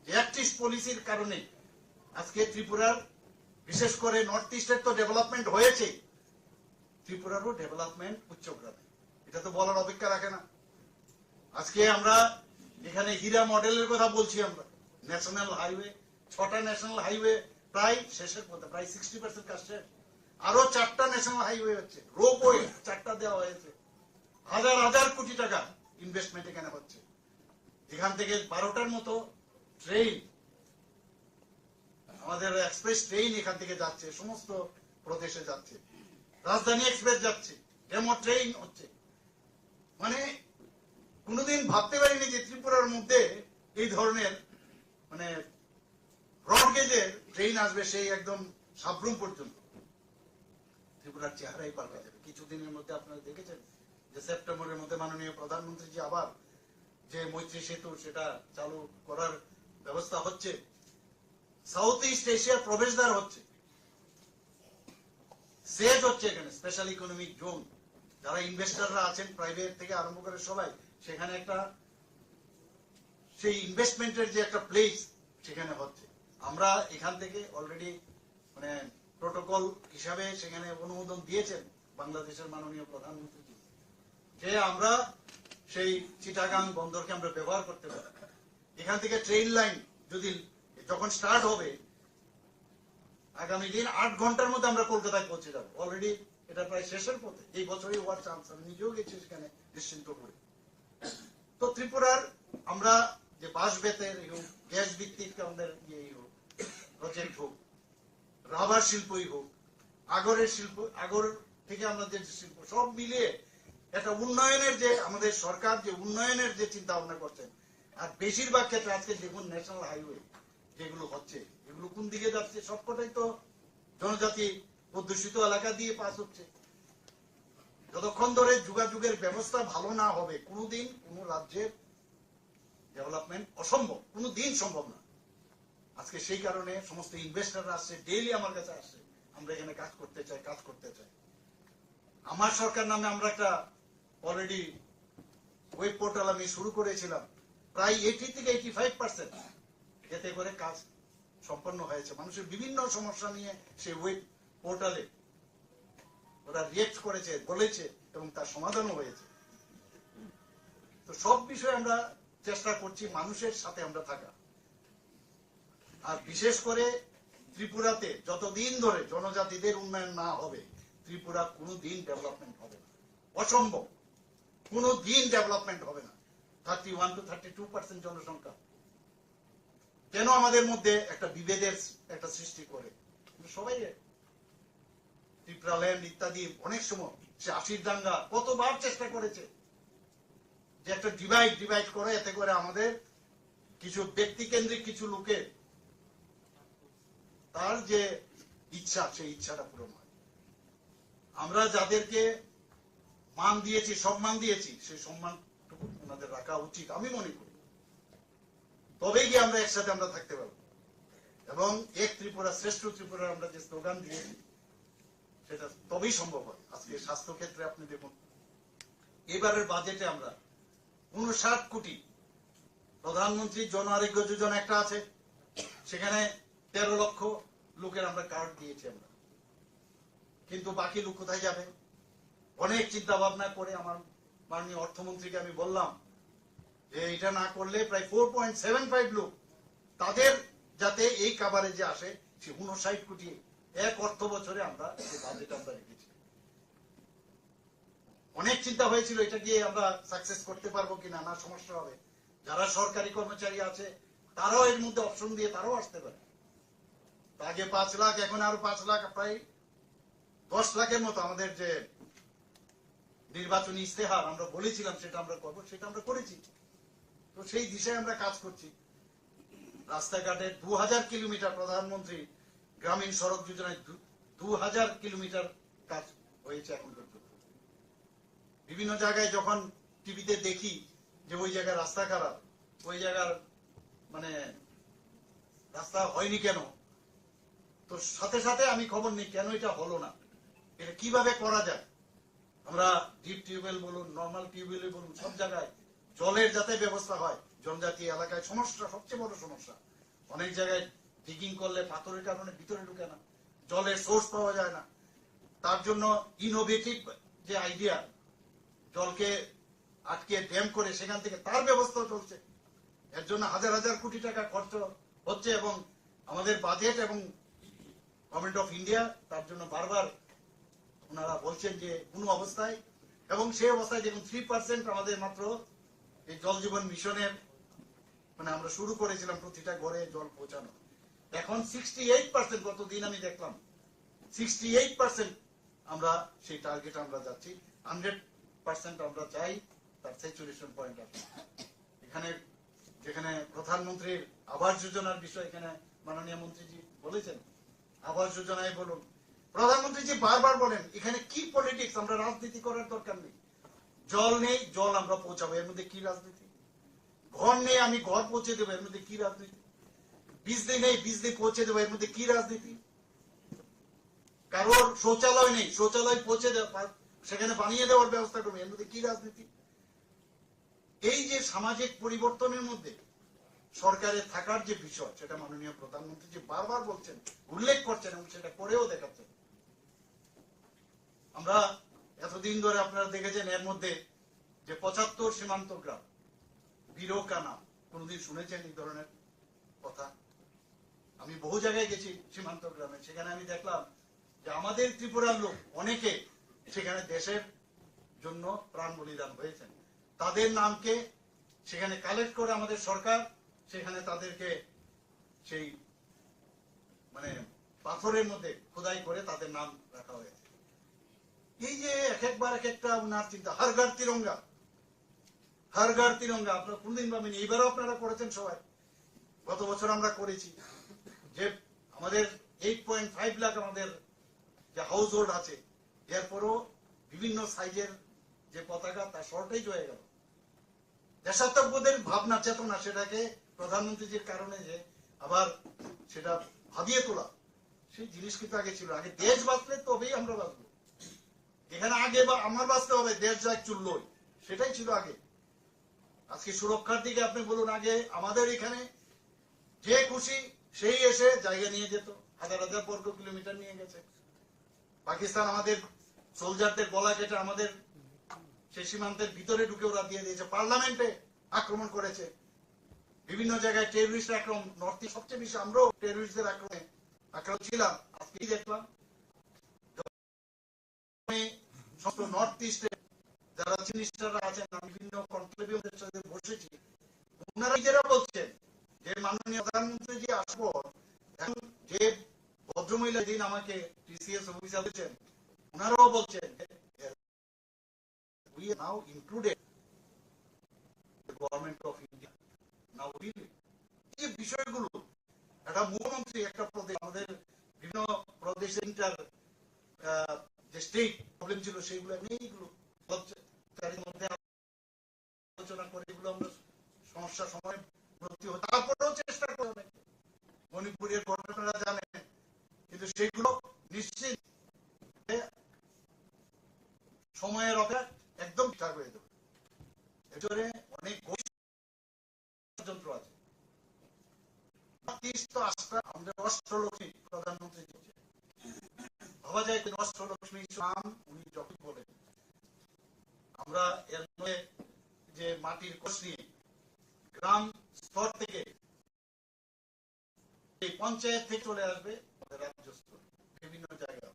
যে অ্যাক্টিভ পলিসির কারণে আজকে ত্রিপুরার, বিশেষ করে নর্থ ইস্টের তো ডেভেলপমেন্ট হয়েছে, ত্রিপুরারও ডেভেলপমেন্ট উচ্চগ্রামে, এটা তো বলার অপেক্ষা রাখে না। আজকে আমরা এখানে হীরা মডেলের কথা বলছি, আমরা ন্যাশনাল হাইওয়ে, 6টা ন্যাশনাল হাইওয়ে প্রায় শেষের পথে, প্রায় 60% কাজ শেষ। আরো 4টা ন্যাশনাল হাইওয়ে হচ্ছে, রোপওয়ে 4টা দেওয়া হয়েছে, হাজার হাজার কোটি টাকা ইনভেস্টমেন্ট এখানে হচ্ছে। এখান থেকে 12টার মতো ট্রেন, আমাদের এক্সপ্রেস ট্রেন এখান থেকে যাচ্ছে, সমস্ত প্রদেশে যাচ্ছে, রাজধানী এক্সপ্রেস যাচ্ছে, ডেমো ট্রেন হচ্ছে। মানে কোনোদিন ভাবতে পারিনি যে ত্রিপুরার মধ্যে এই ধরনের মানে ব্রড গেজের ট্রেন আসবে, সেই একদম সাবরুম পর্যন্ত। ত্রিপুরার চেহারাই পাল্টে যাবে কিছুদিনের মধ্যে। আপনারা দেখেছেন যে সেপ্টেম্বরের মধ্যে মাননীয় প্রধানমন্ত্রী যে আবার যে মৈত্রী সেতু, সেটা চালু করার ব্যবস্থা হচ্ছে, সাউথ ইস্ট এশিয়ার প্রবেশদ্বার হচ্ছে, সেট হচ্ছে এখানে স্পেশাল ইকোনমিক জোন। যারা ইনভেস্টররা আছেন, প্রাইভেট থেকে আরম্ভ করে সবাই, সেখানে একটা সেই ইনভেস্টমেন্টের যে একটা প্লেস সেখানে হচ্ছে। আমরা এখান থেকে অলরেডি মানে প্রোটোকল হিসাবে সেখানে অনুমোদন দিয়েছেন বাংলাদেশের মাননীয় প্রধানমন্ত্রী, যে আমরা সেই চিটাগাং বন্দরকে আমরা ব্যবহার করতে পারি। এখান থেকে ট্রেন লাইন যদি যখন স্টার্ট হবে, আগামী দিন 8 ঘন্টার মধ্যে আমরা কলকাতায় পৌঁছে যাবো। অলরেডি এটা প্রায় শেষের পথে, এই বছরই হওয়ার চান্স, আমি নিজেও গেছি সেখানে নিশ্চিন্ত করে। তো ত্রিপুরার আমরা যে বাঁশ বেতের হোক, গ্যাস ভিত্তিক আমাদের প্রজেক্ট হোক, রাবার শিল্পই হোক, আগরের শিল্প, আগর থেকে আমাদের যে শিল্প, সব মিলিয়ে একটা উন্নয়নের যে আমাদের সরকার যে উন্নয়নের যে চিন্তা ভাবনা করছেন। আর বেশিরভাগ ক্ষেত্রে আজকে দেখুন ন্যাশনাল হাইওয়ে যেগুলো হচ্ছে, এগুলো কোন দিকে যাচ্ছে, সবকটাই তো জনজাতি অধ্যুষিত এলাকা দিয়ে পাস হচ্ছে। যতক্ষণ ধরে যোগাযোগের ব্যবস্থা ভালো না হবে, কোনোদিন কোনো রাজ্যের ডেভেলপমেন্ট অসম্ভব, কোনোদিন সম্ভব না। আজকে সেই কারণে সমস্ত ইনভেস্টররা আসছে, ডেইলি আমার কাছে আসছে, আমরা এখানে কাজ করতে চাই, কাজ করতে চাই। আমার সরকার নামে আমরা একটা অলরেডি ওয়েব পোর্টাল আমি শুরু করেছিলাম, প্রায় 80 থেকে 85% এতে করে কাজ সম্পন্ন হয়েছে। মানুষের বিভিন্ন সমস্যা নিয়ে সেই ওয়েব পোর্টালে ওরা রিয়েক্ট করেছে, বলেছে, এবং তার সমাধানও হয়েছে। তো সব বিষয়ে আমরা চেষ্টা করছি মানুষের সাথে আমরা থাকা। আর বিশেষ করে ত্রিপুরাতে যতদিন ধরে জনজাতিদের উন্নয়ন না হবে, ত্রিপুরা কোনোদিন ডেভেলপমেন্ট হবে না, অসম্ভব, কোনোদিন ডেভেলপমেন্ট হবে না। 31 to 32% জনসংখ্যা কেন আমাদের মধ্যে একটা বিভেদের একটা সৃষ্টি করে? সবাই ত্রিপুরাল্যান্ড ইত্যাদি অনেক সময় সে 80 দাঙ্গা কতবার চেষ্টা করেছে যে একটা ডিভাইড করে, এতে করে আমাদের কিছু ব্যক্তি কেন্দ্রিক কিছু লোকের তার যে ইচ্ছা, সেই ইচ্ছাটা পূরণ হয়। আমরা যাদেরকে মান দিয়েছি, সম্মান দিয়েছি, সেই সম্মানটুকু আপনাদের রাখা উচিত আমি মনে করি। তবেই গিয়ে আমরা একসাথে আমরা থাকতে পারবো এবং এক ত্রিপুরা শ্রেষ্ঠ ত্রিপুরা আমরা যে স্লোগান দিয়েছি সেটা তবেই সম্ভব হয়। আজকে স্বাস্থ্য ক্ষেত্রে আপনি দেখুন, এবারের বাজেটে আমরা 59 কোটি প্রধানমন্ত্রী জন আরোগ্য যোজনা একটা আছে, সেখানে 13 লক্ষ লোকের আমরা কার্ড দিয়েছি আমরা, কিন্তু বাকি লোক কোথায় যাবে? অনেক চিন্তা ভাবনা করে আমার মাননীয় অর্থমন্ত্রীকে আমি বললাম যে এটা না করলে প্রায় 4.75 লোক তাদের যাতে এই কাভারেজে আসে, সে 59 কোটি এক অর্থ বছরে আমরা বাজেট আমরা রেখেছি। অনেক চিন্তা হয়েছিল এটা দিয়ে আমরা সাকসেস করতে পারবো কিনা, না সমস্যা হবে। যারা সরকারি কর্মচারী আছে তারাও এর মধ্যে অপশন দিয়ে তারাও আসতে পারে। আগে 5 লাখ, এখন আরো 5 লাখ, প্রায় 10 লাখের মতো আমাদের যে নির্বাচনী ইস্তেহার আমরা বলেছিলাম সেটা আমরা করবো, সেটা আমরা করেছি। তো সেই দিশায় আমরা কাজ করছি। রাস্তাঘাটের 2000 কিলোমিটার প্রধানমন্ত্রী গ্রামীণ সড়ক যোজনায় 2000 কিলোমিটার কাজ হয়েছে এখন পর্যন্ত। বিভিন্ন জায়গায় যখন টিভিতে দেখি যে ওই জায়গায় রাস্তা খারাপ, ওই জায়গার মানে রাস্তা হয়নি কেন, তো সাথে সাথে আমি খবর নিই কেন এটা হলো না, এটা কিভাবে করা যায়। আমরা ডিপ টিউবওয়েল বলুন, নর্মাল টিউবওয়েল বলুন, সব জায়গায় জলের যাতে ব্যবস্থা হয়। জনজাতি এলাকায় সমস্যা, সবচেয়ে বড় সমস্যা, অনেক জায়গায় ডিগিং করলে পাথরের কারণে ভিতরে ঢুকে না, জলের সোর্স পাওয়া যায় না। তার জন্য ইনোভেটিভ যে আইডিয়া, জলকে আটকে ড্যাম করে সেখান থেকে তার ব্যবস্থা চলছে। এর জন্য হাজার হাজার কোটি টাকা খরচ হচ্ছে এবং আমাদের বাজেট এবং গভর্নমেন্ট অফ ইন্ডিয়া তার জন্য বারবার ওনারা বলছেন যে কোনো অবস্থায়, এবং সেই অবস্থায় দেখুন 3% আমাদের মাত্র এই জল জীবন মিশনের মানে আমরা শুরু করেছিলাম প্রতিটা ঘরে জল পৌঁছানো। এখন 68%, গতদিন আমি দেখলাম 68% আমরা সেই টার্গেট আমরা যাচ্ছি। 100% আমরা চাই তার স্যাচুরেশন পয়েন্ট আছে। এখানে যেখানে প্রধানমন্ত্রীর আবাস যোজনার বিষয় এখানে মাননীয় মন্ত্রীজি বলেছেন, আবাস যোজনায় বলুন, প্রধানমন্ত্রীজি বারবার বলেন এখানে কি পলিটিক্স, আমরা রাজনীতি করার দরকার নেই। জল নেই, জল আমরা পৌঁছাবো, এর মধ্যে কি রাজনীতি? ঘর নেই, আমি ঘর পৌঁছে দেবো, এর মধ্যে কি রাজনীতি? বিজলি নেই, বিজলি পৌঁছে দেবো, এর মধ্যে কি রাজনীতি? কারোর শৌচালয় নেই, শৌচালয় পৌঁছে দেওয়া, সেখানে বানিয়ে দেওয়ার ব্যবস্থা করবো, এর মধ্যে কি রাজনীতি? এই যে সামাজিক পরিবর্তনের মধ্যে সরকারের থাকার যে বিষয়, সেটা মাননীয় প্রধানমন্ত্রী যে বারবার বলছেন, উল্লেখ করছেন এবং সেটা করেও দেখাচ্ছেন। আমরা এতদিন ধরে আপনারা দেখেছেন এর মধ্যে যে 75 সীমান্ত গ্রাম, বিরোকানা, কোনদিন শুনেছেন এই ধরনের কথা? আমি বহু জায়গায় গেছি সীমান্ত গ্রামে, সেখানে আমি দেখলাম যে আমাদের ত্রিপুরার লোক অনেকে সেখানে দেশের জন্য প্রাণ বলিদান হয়েছেন। তাদের নামকে সেখানে কালেক্ট করে আমাদের সরকার সেখানে তাদেরকে সেই মানে পাথরের মধ্যে খোদাই করে তাদের নাম রাখা হয়েছে। এই যে এক একবার এক একটা উনার চিন্তা, হর ঘর তিরঙ্গা, হর ঘর তিরঙ্গা, আপনারা কোনদিন ভাবেন, এইবারও আপনারা করেছেন সবাই, গত বছর আমরা করেছি। যে আমাদের 8.5 লাখ আমাদের যে হাউস হোল্ড আছে, এরপরও বিভিন্ন সাইজের যে পতাকা তার শর্টেজ হয়ে গেল। দেশাত্মবোধের ভাবনা চেতনা, সেটাকে প্রধানমন্ত্রীজির কারণে যে আবার সেটা ভাবিয়ে তোলা, সেই জিনিস কিন্তু আগে ছিল। আগে দেশ বাঁচলে তবেই আমরা বাঁচবো, এখানে আগে বা আমার বাঁচতে হবে, দেশ যাক চুল্লই, সেটাই ছিল আগে। আজকে সুরক্ষার দিকে আপনি বলুন, আগে আমাদের এখানে যে খুশি সেই এসে জায়গা নিয়ে যেত, হাজার হাজার বর্গ কিলোমিটার নিয়ে গেছে। পাকিস্তান আমাদের সোলজারদের গলা কেটে আমাদের সেই সীমান্তের ভিতরে ঢুকে ওরা দিয়ে দিয়েছে, পার্লামেন্টে আক্রমণ করেছে, বিভিন্ন জায়গায় টেররিস্ট আক্রমণ, নর্থ ইস্ট সবচেয়ে বেশি আমরাও টেররিস্টদের আক্রমণে আক্রান্ত ছিলাম। আজকেই দেখলাম নর্থ ইস্টে যারা মিনিস্টাররা আছেন, বিভিন্ন কনক্লেভের সাথে বসেছি, ওনারা নিজেরা বলছেন যে মাননীয় প্রধানমন্ত্রী যে আসবো, এখন যে ভদ্রমহিলা দিন আমাকে টিসিএস অফিসার বলছেন, ওনারাও বলছেন we are now included the government of India. Now really এই বিষয়গুলো একটা মুখ্যমন্ত্রী একটা প্রদেশ, আমাদের বিভিন্ন প্রদেশের ইন্টার যে স্টেট প্রবলেম ছিল, সেইগুলো এইগুলো মধ্যে আলোচনা করে সেগুলো নিশ্চিত সময়ের অপেক্ষা একদম ঠিকঠাক হয়ে যাবে। এজন্য অনেক যন্ত্র আছে, আমাদের অষ্টলক্ষ্মী প্রধানমন্ত্রী ভাবা যায় অষ্টলক্ষ্মী নাম উনি যখন বলেন, আমরা এর মধ্যে যে মাটির কোষ নিয়ে গ্রাম স্তর থেকে পঞ্চায়েত থেকে চলে আসবে রাজ্য স্তর বিভিন্ন জায়গায়,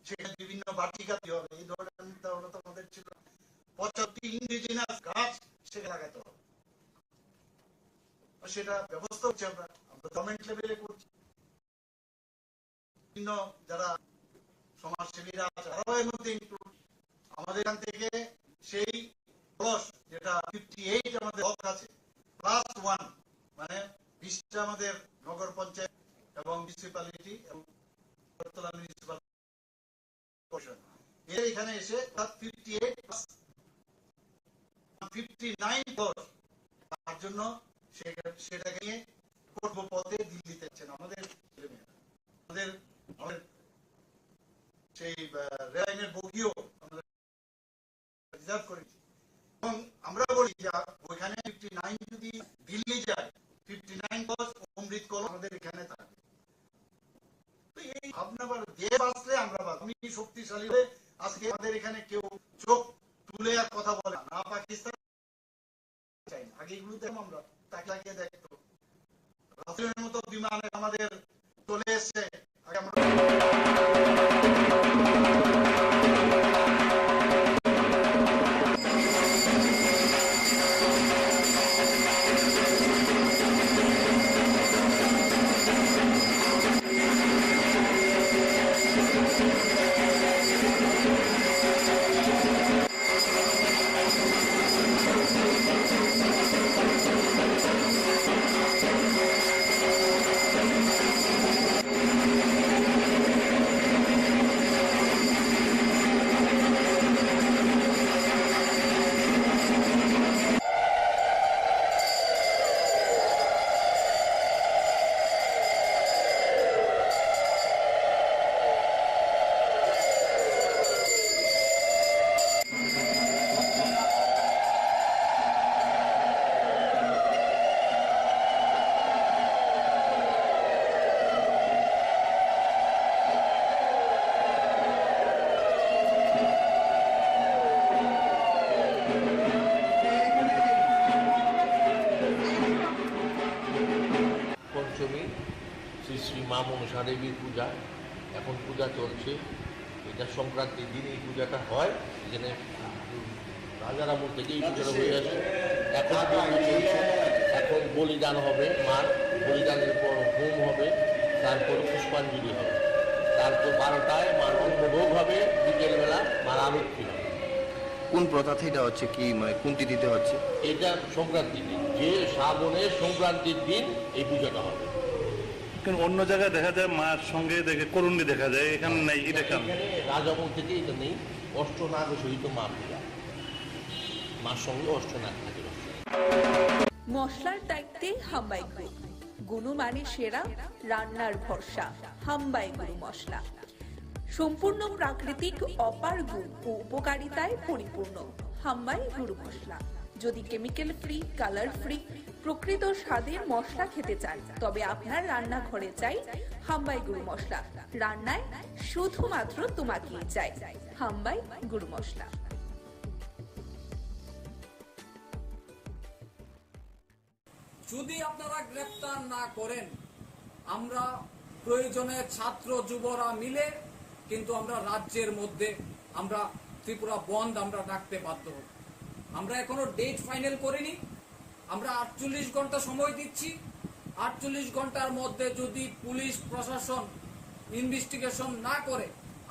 সেখানে বিভিন্ন বাটিকা দিয়ে হবে। এই ধরনের আমাদের ছিল 75 ইন্ডিজিনাস গাছ সেখানে লাগাতে হবে, সেটা ব্যবস্থা হচ্ছে। আমরা গভর্নমেন্ট লেভেলে করছি, বিভিন্ন যারা সমাজসেবীরা আছে তারাও এর মধ্যে ইনক্লুড। আমাদের এখান থেকে সেই 10 যেটা 58 আমাদের ব্লক আছে +1 মানে 20টা আমাদের নগর পঞ্চায়েত এবং মিউনিসিপ্যালিটি এবং বর্তলা মিউনিসিপ্যাল কর্পোরেশন এর এখানে এসে 58 তার জন্য সেটাকে নিয়ে করবো পথে দিল্লিতে আমাদের আমাদের সেই রেললাইনের বগিও আমরা রিজার্ভ করেছি এবং আমরা বলি যে ওইখানে 59 যদি দিল্লি যায় 59 বাস অমৃত কলম আমাদের এখানে থাকে। তো এই ভাবনা বলে দেশ আসলে আমরা আমি শক্তিশালী হয়ে আজকে আমাদের এখানে কেউ চোখ তুলে আর কথা বলে না। পাকিস্তান চাই না, আগে এগুলো দেখো আমরা তাকে দেখতো রাফেলের মতো বিমান আমাদের চলে এসছে। আগে আমরা
শ্রী শ্রী মা মনসা দেবীর পূজা, এখন পূজা চলছে। এটা সংক্রান্তির দিন এই পূজাটা হয়, এখানে রাজার আমল থেকে এই পূজাটা হয়ে আসে। এখন চলছে, এখন বলিদান হবে, মার বলিদানের পর হোম হবে, তারপর পুষ্পাঞ্জলি হবে, তারপর 12টায় মার অন্নভোগ হবে, বিকেলবেলা মার আরতি হবে।
কোন প্রথা থেকে হচ্ছে কি মানে কোন তিথিতে হচ্ছে?
এটা সংক্রান্তির দিন, যে শ্রাবণের সংক্রান্তির দিন এই পূজাটা হবে।
কিন্তু অন্য জায়গায় দেখা যায় মার সঙ্গে দেখে করুণী দেখা যায়, এখানে নাই। এটা কেমন?
রাজামল থেকে এটা নেই, অষ্টনাগ সহিত মা পূজা, মার সঙ্গে অষ্টনাগ থাকে।
মশলার দায়িত্বে হাম্বাই গ্রুপ, গুণমানে সেরা, রান্নার ভরসা। হাম্বাই গুরু মশলা সম্পূর্ণ প্রাকৃতিক, অপার গুণ ও উপকারিতায় পরিপূর্ণ। হাম্বাই গুরু মশলা। যদি কেমিক্যাল ফ্রি, কালার ফ্রি, প্রকৃত স্বাদের মশলা খেতে চান, তবে আপনার রান্নাঘরে চাই হাম্বাই গুরু মশলা। রান্নায় শুধুমাত্র তোমাকেই চাই হাম্বাই গুরু মশলা।
যদি আপনারা গ্রেফতার না করেন, আমরা প্রয়োজনে ছাত্র যুবরা মিলে কিন্তু আমরা রাজ্যের মধ্যে আমরা ত্রিপুরা বন্ধ আমরা ডাকতে বাধ্য হব। আমরা এখনো ডেট ফাইনাল করিনি, আমরা 48 ঘন্টা সময় দিচ্ছি। 48 ঘন্টার মধ্যে যদি পুলিশ প্রশাসন ইনভেস্টিগেশন না করে,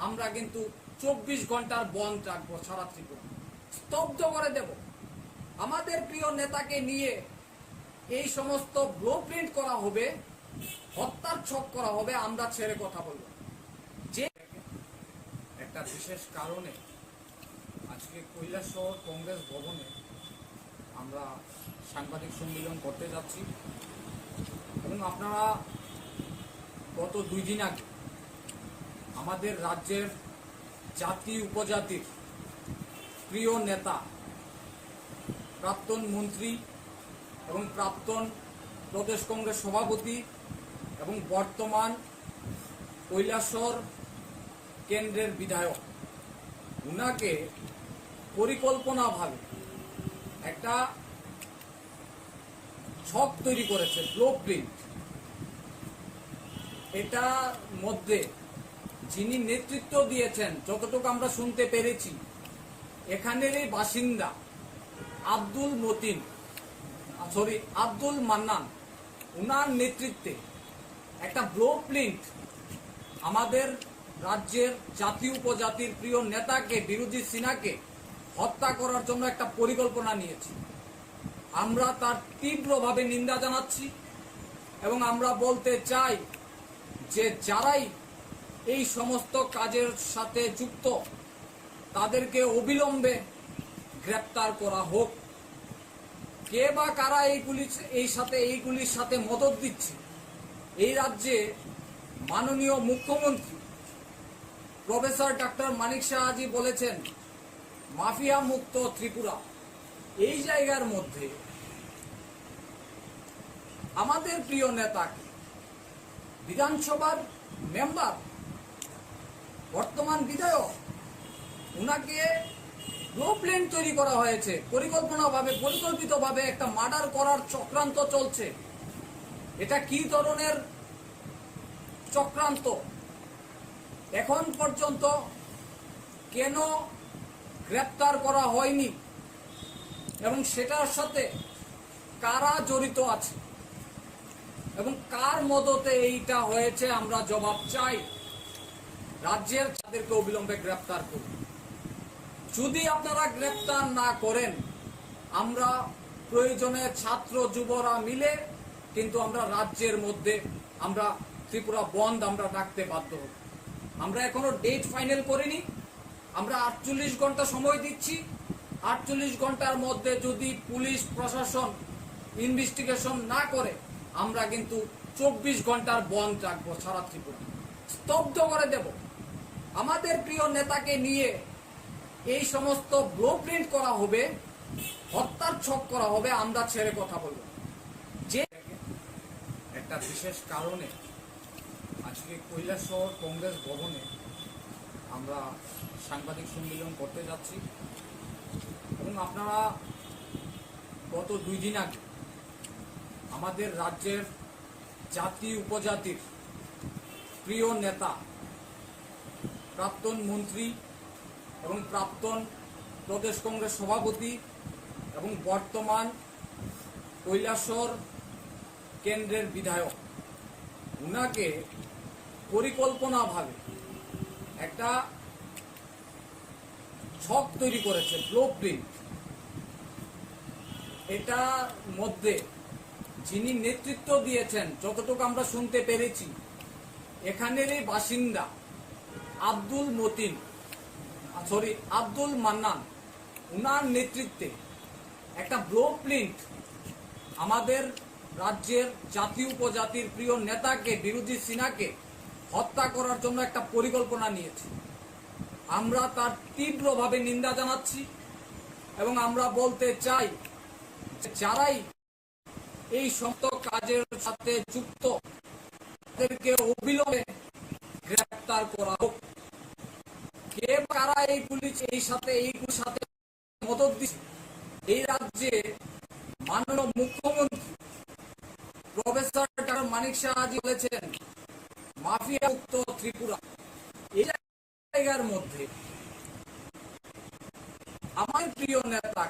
আমরা কিন্তু 24 ঘন্টার বন্ধ রাখবো, সারা ত্রিপুরা স্তব্ধ করে দেব। আমাদের প্রিয় নেতাকে নিয়ে এই সমস্ত ব্লুপ্রিন্ট করা হবে, হত্যার ছক করা হবে, আমরা ছেড়ে কথা বলবো। যে একটা বিশেষ কারণে আজকে কৈলাসহর কংগ্রেস ভবনে আমরা সাংবাদিক সম্মেলন করতে যাচ্ছি এবং আপনারা গত 2 দিন আগে আমাদের রাজ্যের জাতি উপজাতির প্রিয় নেতা, প্রাক্তন মন্ত্রী এবং প্রাক্তন প্রদেশ কংগ্রেস সভাপতি এবং বর্তমান কৈলাসহর কেন্দ্রের বিধায়ক, উনাকে পরিকল্পনাভাবে একটা ছক তৈরি করেছে, ব্লুপ্রিন্ট। এটা মধ্যে যিনি নেতৃত্ব দিয়েছেন, যতটুকু আমরা শুনতে পেরেছি, এখানেরই বাসিন্দা আব্দুল মান্নান, উনার নেতৃত্বে একটা ব্লুপ্রিন্ট আমাদের রাজ্যের জাতি উপজাতির প্রিয় নেতাকে, বিরোধী সিনহাকে হত্যা করার জন্য একটা পরিকল্পনা নিয়েছে। আমরা তার তীব্রভাবে নিন্দা জানাচ্ছি এবং আমরা বলতে চাই যে যারাই এই সমস্ত কাজের সাথে যুক্ত তাদেরকে অবিলম্বে গ্রেপ্তার করা হোক। কে বা কারা এইগুলির সাথে মদত দিচ্ছে? এই রাজ্যে মাননীয় মুখ্যমন্ত্রী প্রফেসর ডক্টর মানিক সাহাজি বলেছেন মাফিয়া মুক্ত ত্রিপুরা। এই জায়গার মধ্যে আমাদের প্রিয় নেতাকে, বিধানসভার মেম্বার, বর্তমান বিধায়ক, উনাকে ব্লুপ্রিন্ট তৈরি করা হয়েছে, পরিকল্পিতভাবে একটা মার্ডার করার চক্রান্ত চলছে। এটা কি ধরনের চক্রান্ত? এখন পর্যন্ত কেন গ্রেপ্তার করা হয়নি এবং সেটার সাথে কারা জড়িত আছে এবং কার মদতে এইটা হয়েছে, আমরা জবাব চাই। রাজ্যের তাদেরকে অবিলম্বে গ্রেপ্তার করুন। যদি আপনারা গ্রেপ্তার না করেন, আমরা প্রয়োজনে ছাত্র যুবরা মিলে কিন্তু আমরা রাজ্যের মধ্যে আমরা ত্রিপুরা বন্ধ আমরা ডাকতে বাধ্য হব। আমরা এখনো ডেট ফাইনাল করিনি, আমরা 48 ঘন্টা সময় দিচ্ছি। 48 ঘন্টার মধ্যে যদি পুলিশ প্রশাসন ইনভেস্টিগেশন না করে, আমরা কিন্তু 24 ঘন্টার বন্ধ রাখবো, সারা ত্রিপুরা স্তব্ধ করে দেব। আমাদের প্রিয় নেতাকে নিয়ে এই সমস্ত ব্লুপ্রিন্ট করা হবে, হত্যার ছক করা হবে, আমরা ছেড়ে কথা বলব। যে একটা বিশেষ কারণে আজকে কৈলাসহর কংগ্রেস ভবনে আমরা সাংবাদিক সম্মেলন করতে যাচ্ছি এবং আপনারা গত 2 দিন আগে আমাদের রাজ্যের জাতি উপজাতির প্রিয় নেতা, প্রাক্তন মন্ত্রী এবং প্রাক্তন প্রদেশ কংগ্রেস সভাপতি এবং বর্তমান কৈলাসহর কেন্দ্রের বিধায়ক, উনাকে পরিকল্পনাভাবে একটা ছক তৈরি করেছে, ব্লুপ্রিন্ট। এটা মধ্যে যিনি নেতৃত্ব দিয়েছেন, যতটুকু আমরা শুনতে পেরেছি, এখানেরই বাসিন্দা আব্দুল মান্নান, উনার নেতৃত্বে একটা ব্লুপ্রিন্ট আমাদের রাজ্যের জাতি উপজাতির প্রিয় নেতাকে, বিরোধী সিনহাকে হত্যা করার জন্য একটা পরিকল্পনা নিয়েছে। আমরা তার তীব্রভাবে নিন্দা জানাচ্ছি এবং আমরা বলতে চাই যারাই এই সমস্ত কাজের সাথে যুক্ত তাদেরকে অবিলম্বে গ্রেপ্তার করা হোক। কে কারা এইগুলির সাথে মদত দিচ্ছে? এই রাজ্যে মাননীয় মুখ্যমন্ত্রী প্রফেসর ডক্টর মানিক সাহাজি বলেছেন মাফিয়া মুক্ত ত্রিপুরা। এই জায়গার মধ্যে আমার প্রিয় নেতা,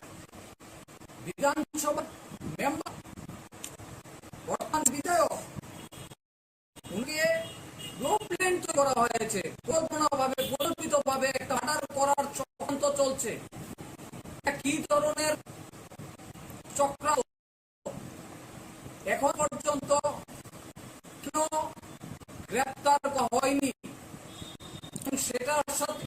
বিধানসভার মেম্বার, বর্তমান বিধায়ক, উনকে ব্লুপ্রিন্ট করা হয়েছে, পরিকল্পিতভাবে একটা মার্ডার করার চক্রান্ত চলছে। কি ধরনের চক্রান্ত? এখন পর্যন্ত কেন গ্রেপ্তার হয়নি সেটার সাথে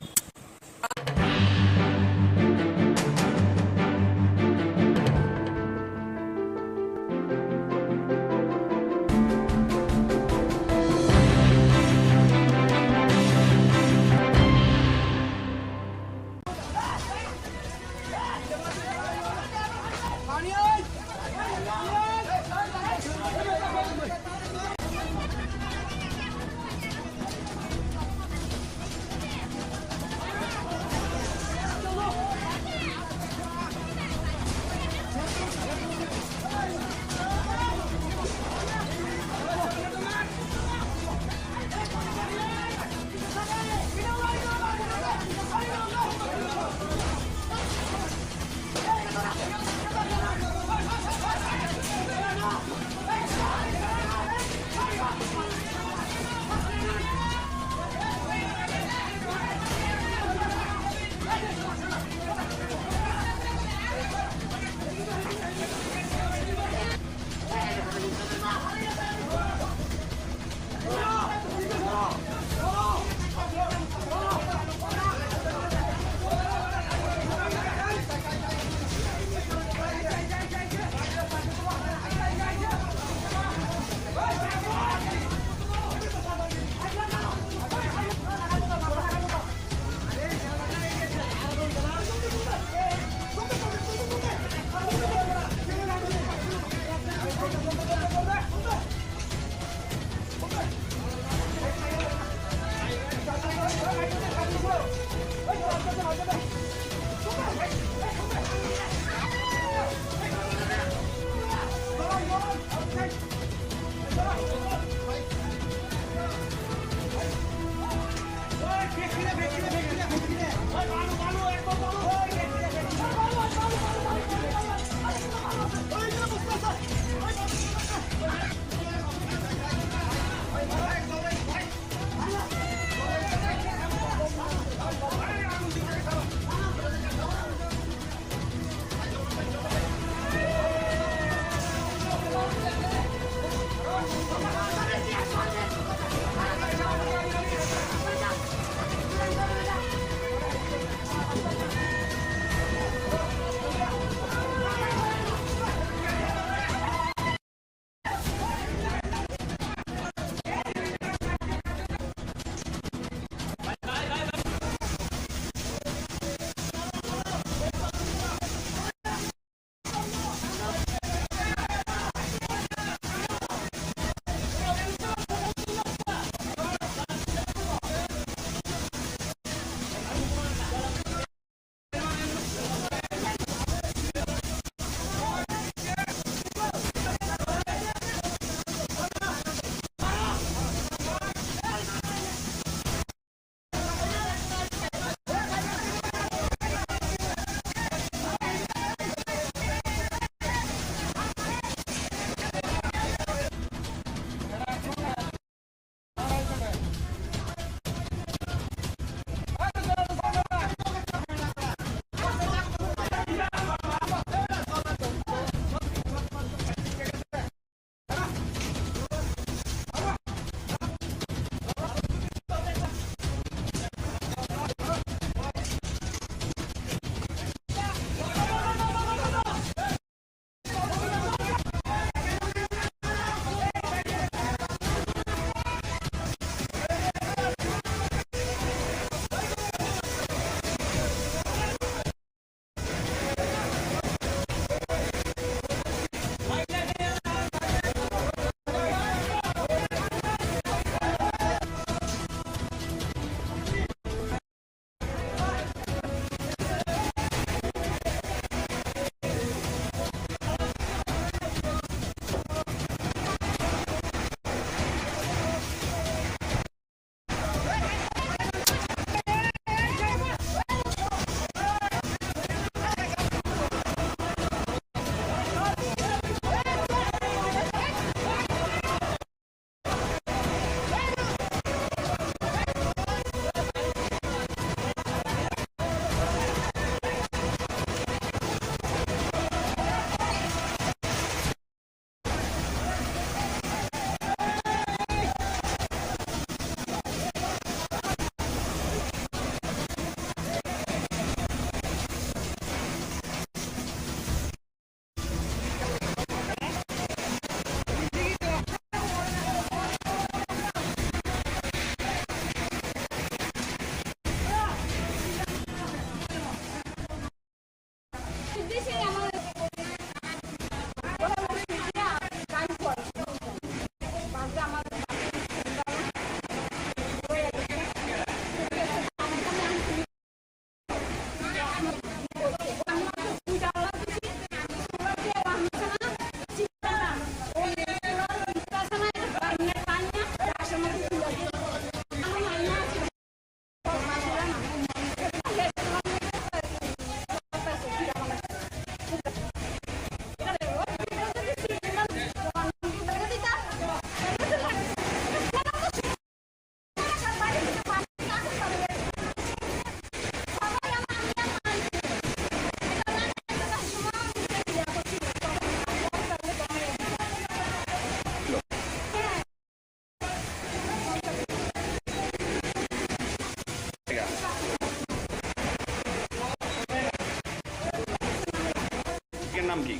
নাম কি?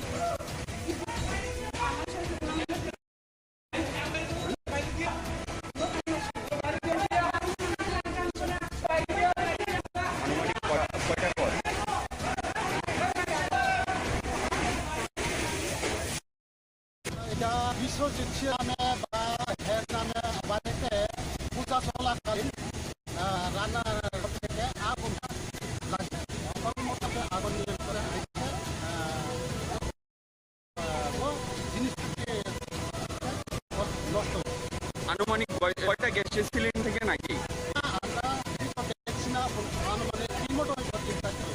কয়টার পর?
এটা বিশ্বজিৎ নামে বা হের নামে বাড়িতে পূজা চলাকালীন রান্নার থেকে আগুন লাগে। কর্মটাতে আগুন নিয়ন্ত্রণে আসছে জিনিসটি নষ্ট।
আনুমানিক কয়টা গ্যাসের সিলিন্ডার থেকে নাকি?
আমরা দেখছি না, আনুমানিক রিমোট চিন্তা করি।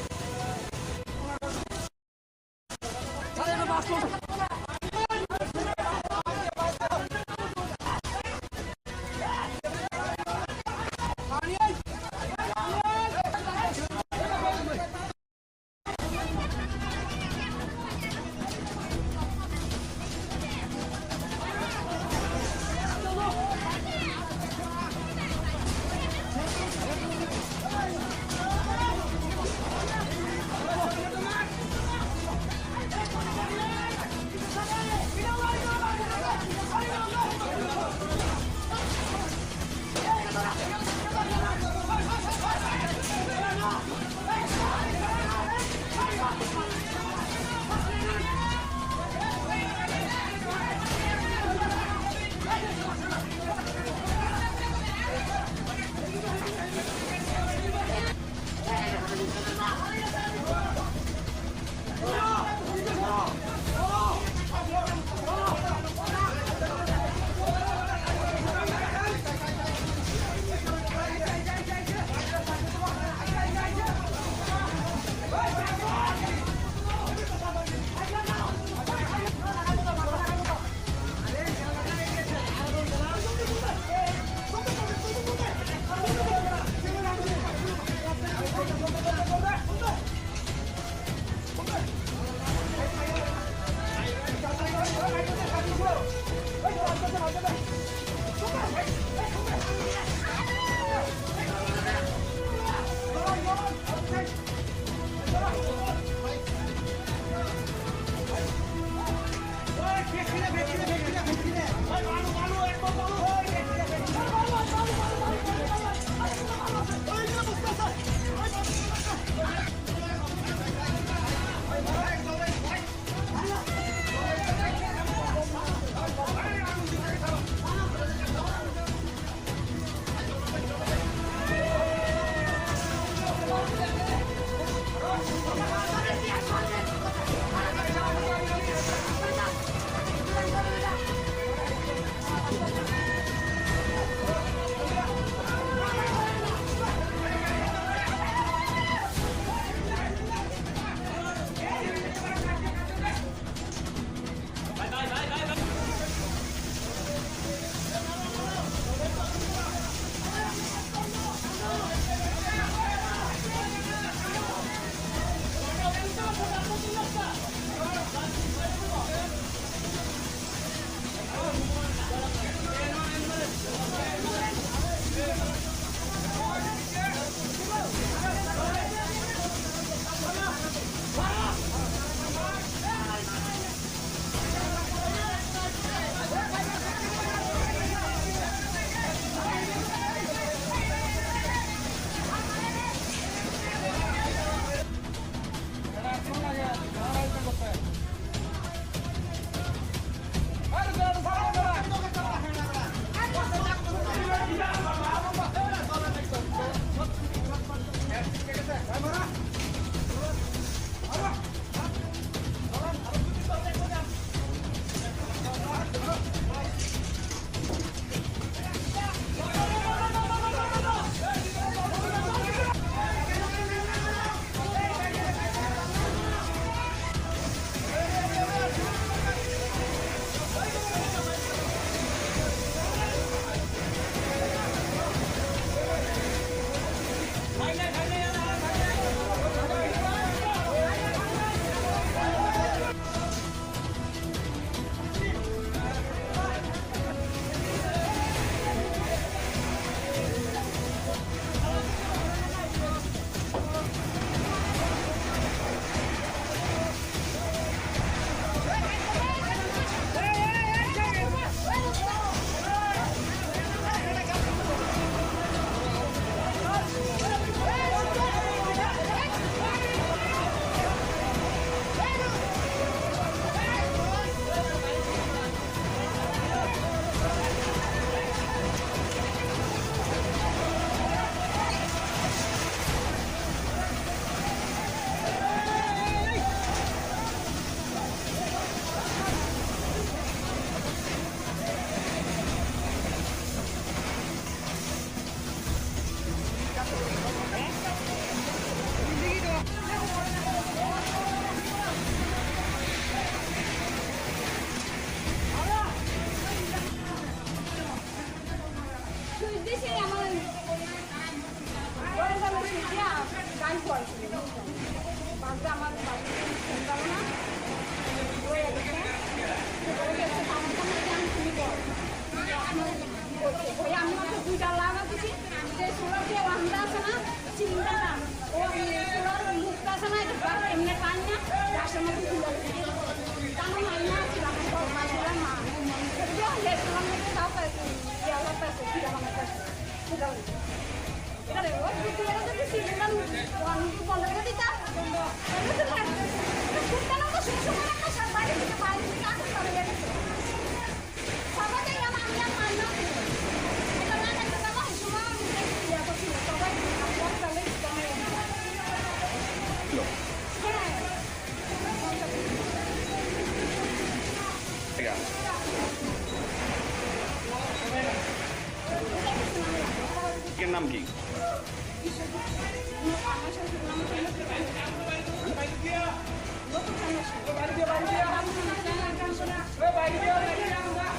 এর নাম কি?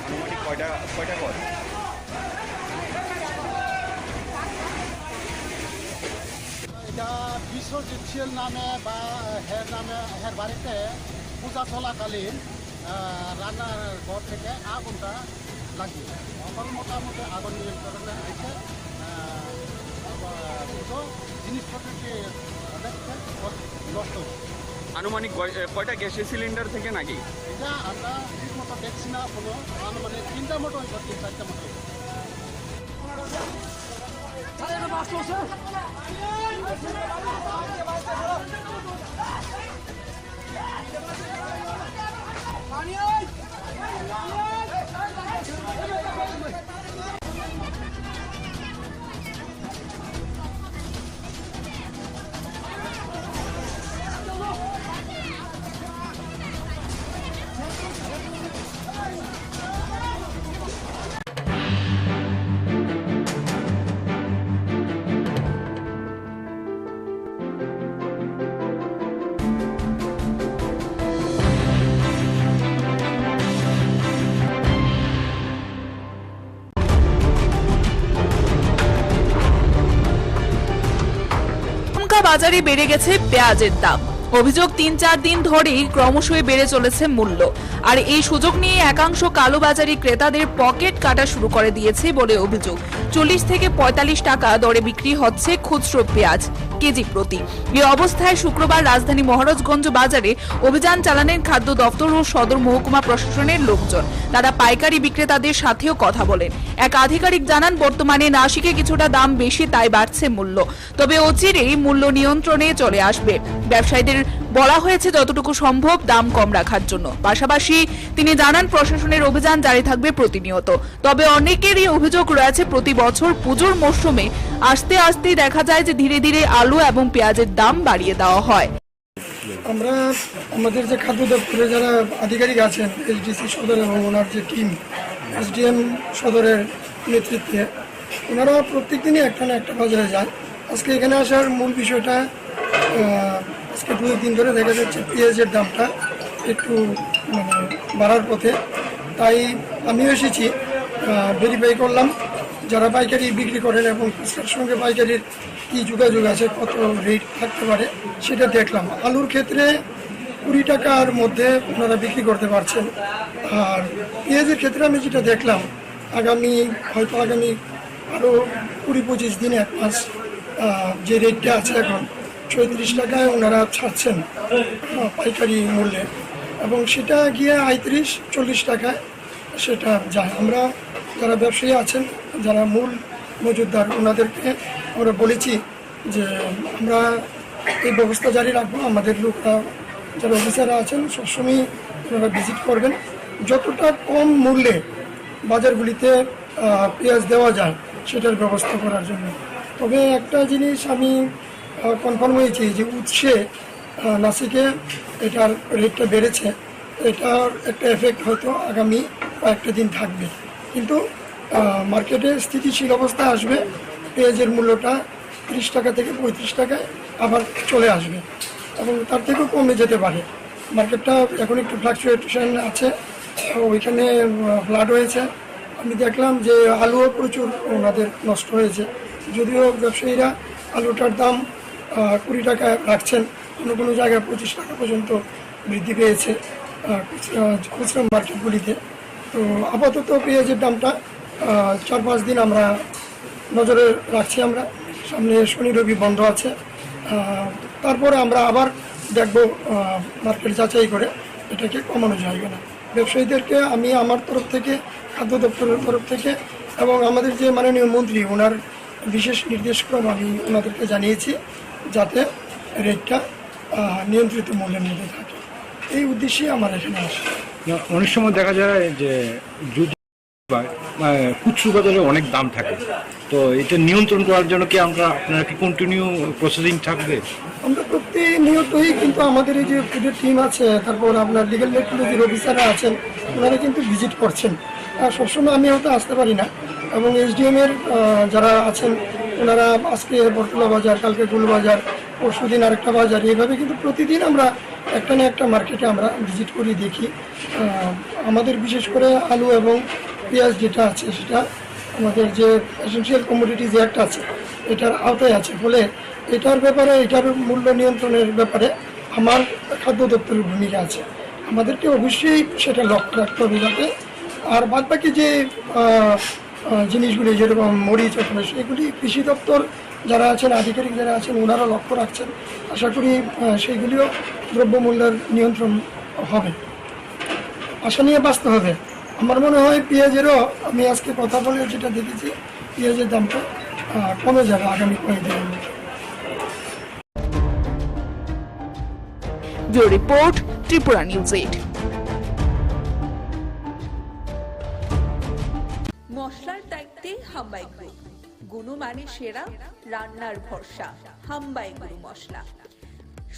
আনুমানিক কয়টা কর?
এটা বিশ্বজিৎ শীল নামে বা হের বাড়িতে পূজা চলাকালীন রান্নার ঘর থেকে আগুনটা লাগিয়ে এখন মোটামুটি আগুন নিয়ন্ত্রণে এসে জিনিসপত্রটি নষ্ট।
আনুমানিক কয়টা গ্যাসের সিলিন্ডার থেকে নাকি?
এটা আমরা ঠিক মতো দেখছি না কোনো, আনুমানিক 3টা মতো হয়েছে, 3-4টা মতো।
বাজারে বেড়ে গেছে পেঁয়াজের দাম। অভিযোগ ৩-৪ দিন ধরেই ক্রমশই বেড়ে চলেছে মূল্য, আর এই সুযোগ নিয়ে একাংশ কালোবাজারি ক্রেতাদের পকেট কাটা শুরু করে দিয়েছে বলে অভিযোগ। ৪০ থেকে ৪৫ টাকা দরে বিক্রি হচ্ছে খুচরো পেঁয়াজ কেজি প্রতি। এই অবস্থায় শুক্রবার রাজধানী মহারাজগঞ্জ বাজারে অভিযান চালানেন খাদ্য দপ্তর ও সদর মহকুমা প্রশাসনের লোকজন। তারা পাইকারি বিক্রেতাদের সাথেও কথা বলেন। এক আধিকারিক জানান, বর্তমানে নাসিকে কিছুটা দাম বেশি, তাই বাড়ছে মূল্য, তবে অচিরেই মূল্য নিয়ন্ত্রণে চলে আসবে। ব্যবসায়ীদের বলা হয়েছে যতটুকু সম্ভব দাম কম রাখার জন্য। পাশাপাশি তিনি জানান, প্রশাসনের অভিযান জারি থাকবে প্রতিনিয়ত। তবে অনেকেরই অভিযোগ রয়েছে, প্রতি বছর পুজোর মরশুমে আস্তে আস্তে দেখা যায় যে ধীরে ধীরে আলু এবং পেঁয়াজের দাম বাড়িয়ে দেওয়া হয়।
আমরা আমাদের যে খাদ্য দপ্তরে যারা আধিকারিক আছেন, এইচডিসি সদর এবং ওনার যে টিম এসডিএম সদরের নেতৃত্বে, ওনারা প্রত্যেক দিনই একটা না একটা বাজারে যায়। আজকে এখানে আসার মূল বিষয়টা, আজকে 2 দিন ধরে দেখা যাচ্ছে পেঁয়াজের দামটা একটু বাড়ার পথে, তাই আমিও এসেছি, ভেরিফাই করলাম যারা পাইকারি বিক্রি করেন এবং খুচরার সঙ্গে পাইকারির কী যোগাযোগ আছে, কত রেট থাকতে পারে সেটা দেখলাম। আলুর ক্ষেত্রে 20 টাকার মধ্যে ওনারা বিক্রি করতে পারছেন। আর পেঁয়াজের ক্ষেত্রে আমি যেটা দেখলাম, আগামী আরও 20-25 দিন, 1 মাস যে রেটটা আছে এখন 36 টাকায় ওনারা ছাড়ছেন পাইকারি মূল্যে, এবং সেটা গিয়ে 35-40 টাকায় সেটা যায়। আমরা যারা ব্যবসায়ী আছেন, যারা মূল মজুতদার, ওনাদেরকে আমরা বলেছি যে আমরা এই ব্যবস্থা জারি রাখবো। আমাদের লোকরা যারা অফিসাররা আছেন সবসময় ওনারা ভিজিট করবেন, যতটা কম মূল্যে বাজারগুলিতে পেঁয়াজ দেওয়া যায় সেটার ব্যবস্থা করার জন্য। তবে একটা জিনিস আমি কনফার্ম হয়েছি যে উৎসে নাসিকে এটার রেটটা বেড়েছে, এটার একটা এফেক্ট হয়তো আগামী কয়েকটা দিন থাকবে, কিন্তু মার্কেটে স্থিতিশীল অবস্থা আসবে, পেঁয়াজের মূল্যটা 30 টাকা থেকে 35 টাকায় আবার চলে আসবে এবং তার থেকেও কমে যেতে পারে। মার্কেটটা এখন একটু ফ্লাকচুয়েশন আছে, ওইখানে ফ্লাড হয়েছে। আমি দেখলাম যে আলুও প্রচুর ওনাদের নষ্ট হয়েছে, যদিও ব্যবসায়ীরা আলুটার দাম 20 টাকায় রাখছেন, কোনো কোনো জায়গায় 25 টাকা পর্যন্ত বৃদ্ধি পেয়েছে খুচরা মার্কেটগুলিতে। তো আপাতত পেঁয়াজের দামটা 4-5 দিন আমরা নজরে রাখছি। আমরা সামনে শনি রবি বন্ধ আছে, তারপরে আমরা আবার দেখব মার্কেট যাচাই করে এটাকে কমানো যায় না। ব্যবসায়ীদেরকে আমি আমার তরফ থেকে, খাদ্য দপ্তরের তরফ থেকে এবং আমাদের যে মাননীয় মন্ত্রী ওনার বিশেষ নির্দেশক্রম আমি ওনাদেরকে জানিয়েছি যাতে রেটটা নিয়ন্ত্রিত মূল্যের মধ্যে থাকে। এই উদ্দেশ্যে আমার এখানে আসে।
অনেক সময় দেখা যায় যে খুচরো বাজারে অনেক দাম থাকে, তো এটা নিয়ন্ত্রণ করার জন্য কি আপনারা কি কন্টিনিউ প্রসেসিং থাকবে?
আমরা প্রতিনিয়তই কিন্তু আমাদের এই যে ফুডের টিম আছে, তারপর আপনার লিগ্যাল মেট্রোলজির অফিসাররা আছেন, ওনারা কিন্তু ভিজিট করছেন। সবসময় আমি হয়তো আসতে পারি না, এবং SDM এর যারা আছেন ওনারা আজকে বটতলা বাজার, কালকে গুলবাজার, পরশু দিন আরেকটা বাজার, এইভাবে কিন্তু প্রতিদিন আমরা একটা না একটা মার্কেটে আমরা ভিজিট করি, দেখি। আমাদের বিশেষ করে আলু এবং পেঁয়াজ যেটা আছে সেটা আমাদের যে এসেনশিয়াল কমোডিটিজ অ্যাক্ট আছে এটার আওতায় আছে, ফলে এটার ব্যাপারে, এটার মূল্য নিয়ন্ত্রণের ব্যাপারে আমার খাদ্য দপ্তরের ভূমিকা আছে। আমাদেরকে অবশ্যই সেটা লক্ষ্য রাখতে হবে যাতে, আর বাদ বাকি যে জিনিসগুলি যেরকম মরিচ অথবা সেগুলি কৃষি দপ্তর যারা আছেন, আধিকারিক যারা আছেন, ওনারা লক্ষ্য রাখছেন। আশা করি সেইগুলিও দ্রব্যমূল্যের নিয়ন্ত্রণ হবে। আশা নিয়ে বাঁচতে হবে। আমার মনে হয় পেঁয়াজেরও, আমি আজকে কথা বলে যেটা দেখেছি, পেঁয়াজের দামটা কমে যাবে আগামী কয়েকদিনের মধ্যে।
Bureau report, Tripura news 8।
মশলার দায়িত্বে হাম্বাই গ্রুপ, গুণমানে সেরা, রান্নার ভরসা। হাম্বাই গুরু মশলা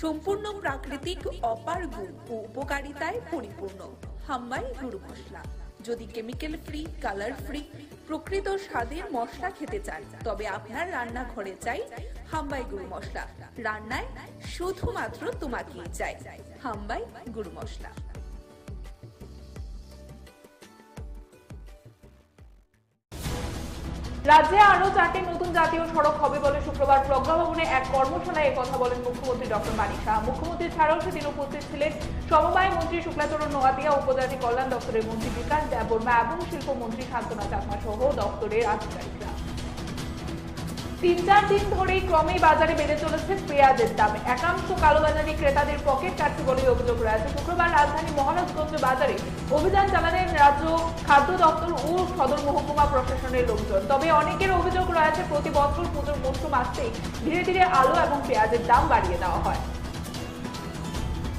সম্পূর্ণ প্রাকৃতিক, অপার গুণ ও উপকারিতায় পরিপূর্ণ। হাম্বাই গুরু মশলা। যদি কেমিক্যাল ফ্রি, কালার ফ্রি, প্রকৃত স্বাদের মশলা খেতে চান, তবে আপনার রান্নাঘরে চাই হাম্বাই গুরু মশলা। রান্নায় শুধুমাত্র তোমাকেই চাই হাম্বাই গুরু মশলা।
রাজ্যে আরো 4টি নতুন জাতীয় সড়ক হবে বলে শুক্রবার প্রজ্ঞা ভবনে এক কর্মশালায় কথা বলেন মুখ্যমন্ত্রী ডক্টর মানিক সাহা। মুখ্যমন্ত্রী ছাড়াও সেদিন উপস্থিত ছিলেন সমবায় মন্ত্রী শুক্লাচরণ নোয়াতিয়া, উপজাতি কল্যাণ দপ্তরের মন্ত্রী বিকাশ দেববর্মা এবং শিল্পমন্ত্রী শান্তনা চাকমা সহ দপ্তরের আধিকারিকরা। 3-4 দিন ধরেই ক্রমেই বাজারে বেড়ে চলেছে পেঁয়াজের দাম। একাংশ কালোবাজারি ক্রেতাদের পকেট কাটছে বলে অভিযোগ রয়েছে। শুক্রবার রাজধানী মহারাজগঞ্জ বাজারে অভিযান চালালেন রাজ্য খাদ্য দপ্তর ও সদর মহকুমা প্রশাসনের লোকজন। তবে অনেকের অভিযোগ রয়েছে প্রতি বছর পুজোর মরশুম আসতেই ধীরে ধীরে আলু এবং পেঁয়াজের দাম বাড়িয়ে দেওয়া হয়।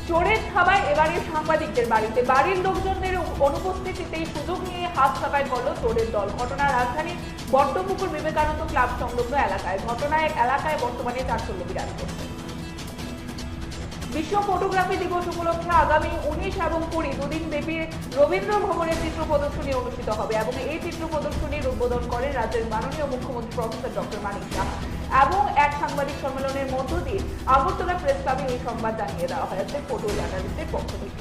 চোরের থাবায় এবারে সাংবাদিকদের বাড়িতে, বাড়ির লোকজনদের অনুপস্থিতিতেই সুযোগ নিয়ে হাত ছাপায় করল চোরের দল। ঘটনা রাজধানীর বট্টপুকুর বিবেকানন্দ ক্লাব সংলগ্ন এলাকায়। ঘটনায় এলাকায় বর্তমানে চাঞ্চল্য বিরাজ করছে। বিশ্ব ফটোগ্রাফি দিবস উপলক্ষে আগামী 19 এবং 20 দুদিন ব্যাপী রবীন্দ্র ভবনের চিত্র প্রদর্শনী অনুষ্ঠিত হবে এবং এই চিত্র প্রদর্শনীর উদ্বোধন করেন রাজ্যের মাননীয় মুখ্যমন্ত্রী প্রফেসর ডক্টর মানিক সাহা। এবং এক সাংবাদিক সম্মেলনের মধ্য দিয়ে আগরতলা প্রেস ক্লাবে এই সংবাদ জানিয়ে দেওয়া হয়েছে ফটো জার্নালিস্টের পক্ষ থেকে।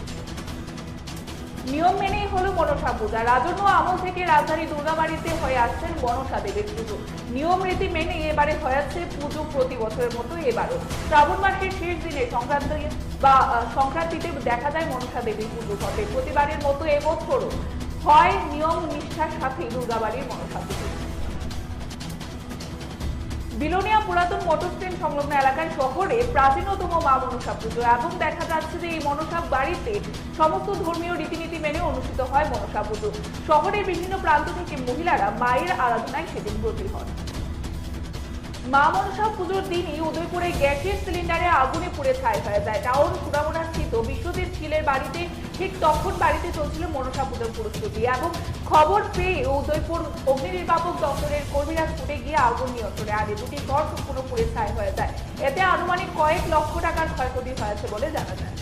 নিয়ম মেনেই হলো মনসা পূজা। রাজন্য আমল থেকে রাজধানী দুর্গাবাড়িতে হয়ে আসছেন মনসা দেবীর পুজো। নিয়ম রীতি মেনে এবারে হয়েছে পুজো প্রতি বছরের মতো এবারও। শ্রাবণ মাসের শেষ দিনে সংক্রান্তিতে দেখা যায় মনসা দেবীর পুজো ঘটে। প্রতিবারের মতো এবছরও হয় নিয়ম নিষ্ঠার সাথে দুর্গাবাড়ির মনসা পুজো। বিলোনিয়া পুরাতন মোটর স্ট্যান্ড সংলগ্ন এলাকায় শহরে প্রাচীনতম মা মনসা পুজো এবং দেখা যাচ্ছে যে এই মনসা বাড়িতে সমস্ত ধর্মীয় রীতিনীতি মেনে অনুষ্ঠিত হয় মনসা পুজো। শহরের বিভিন্ন প্রান্ত থেকে মহিলারা মায়ের আরাধনায় সেদিন ব্রতী হন। মা মনসা পুজোর দিনই উদয়পুরে গ্যাসের সিলিন্ডারে আগুনে পুড়ে ছাই হয়ে যায়। টাউন সুরামুড়া স্থিত বিশ্বজিৎ ছিলের বাড়িতে ঠিক তখন বাড়িতে চলছিল মনসা পুজোর প্রস্তুতি এবং খবর পেয়ে উদয়পুর অগ্নি নির্বাপক দপ্তরের কর্মীরা ছুটে গিয়ে আগুন নিয়ন্ত্রণে আনে। দুটি ঘর সম্পূর্ণ পুড়ে ছাই হয়ে যায়। এতে আনুমানিক কয়েক লক্ষ টাকার ক্ষয়ক্ষতি হয়েছে বলে জানা যায়।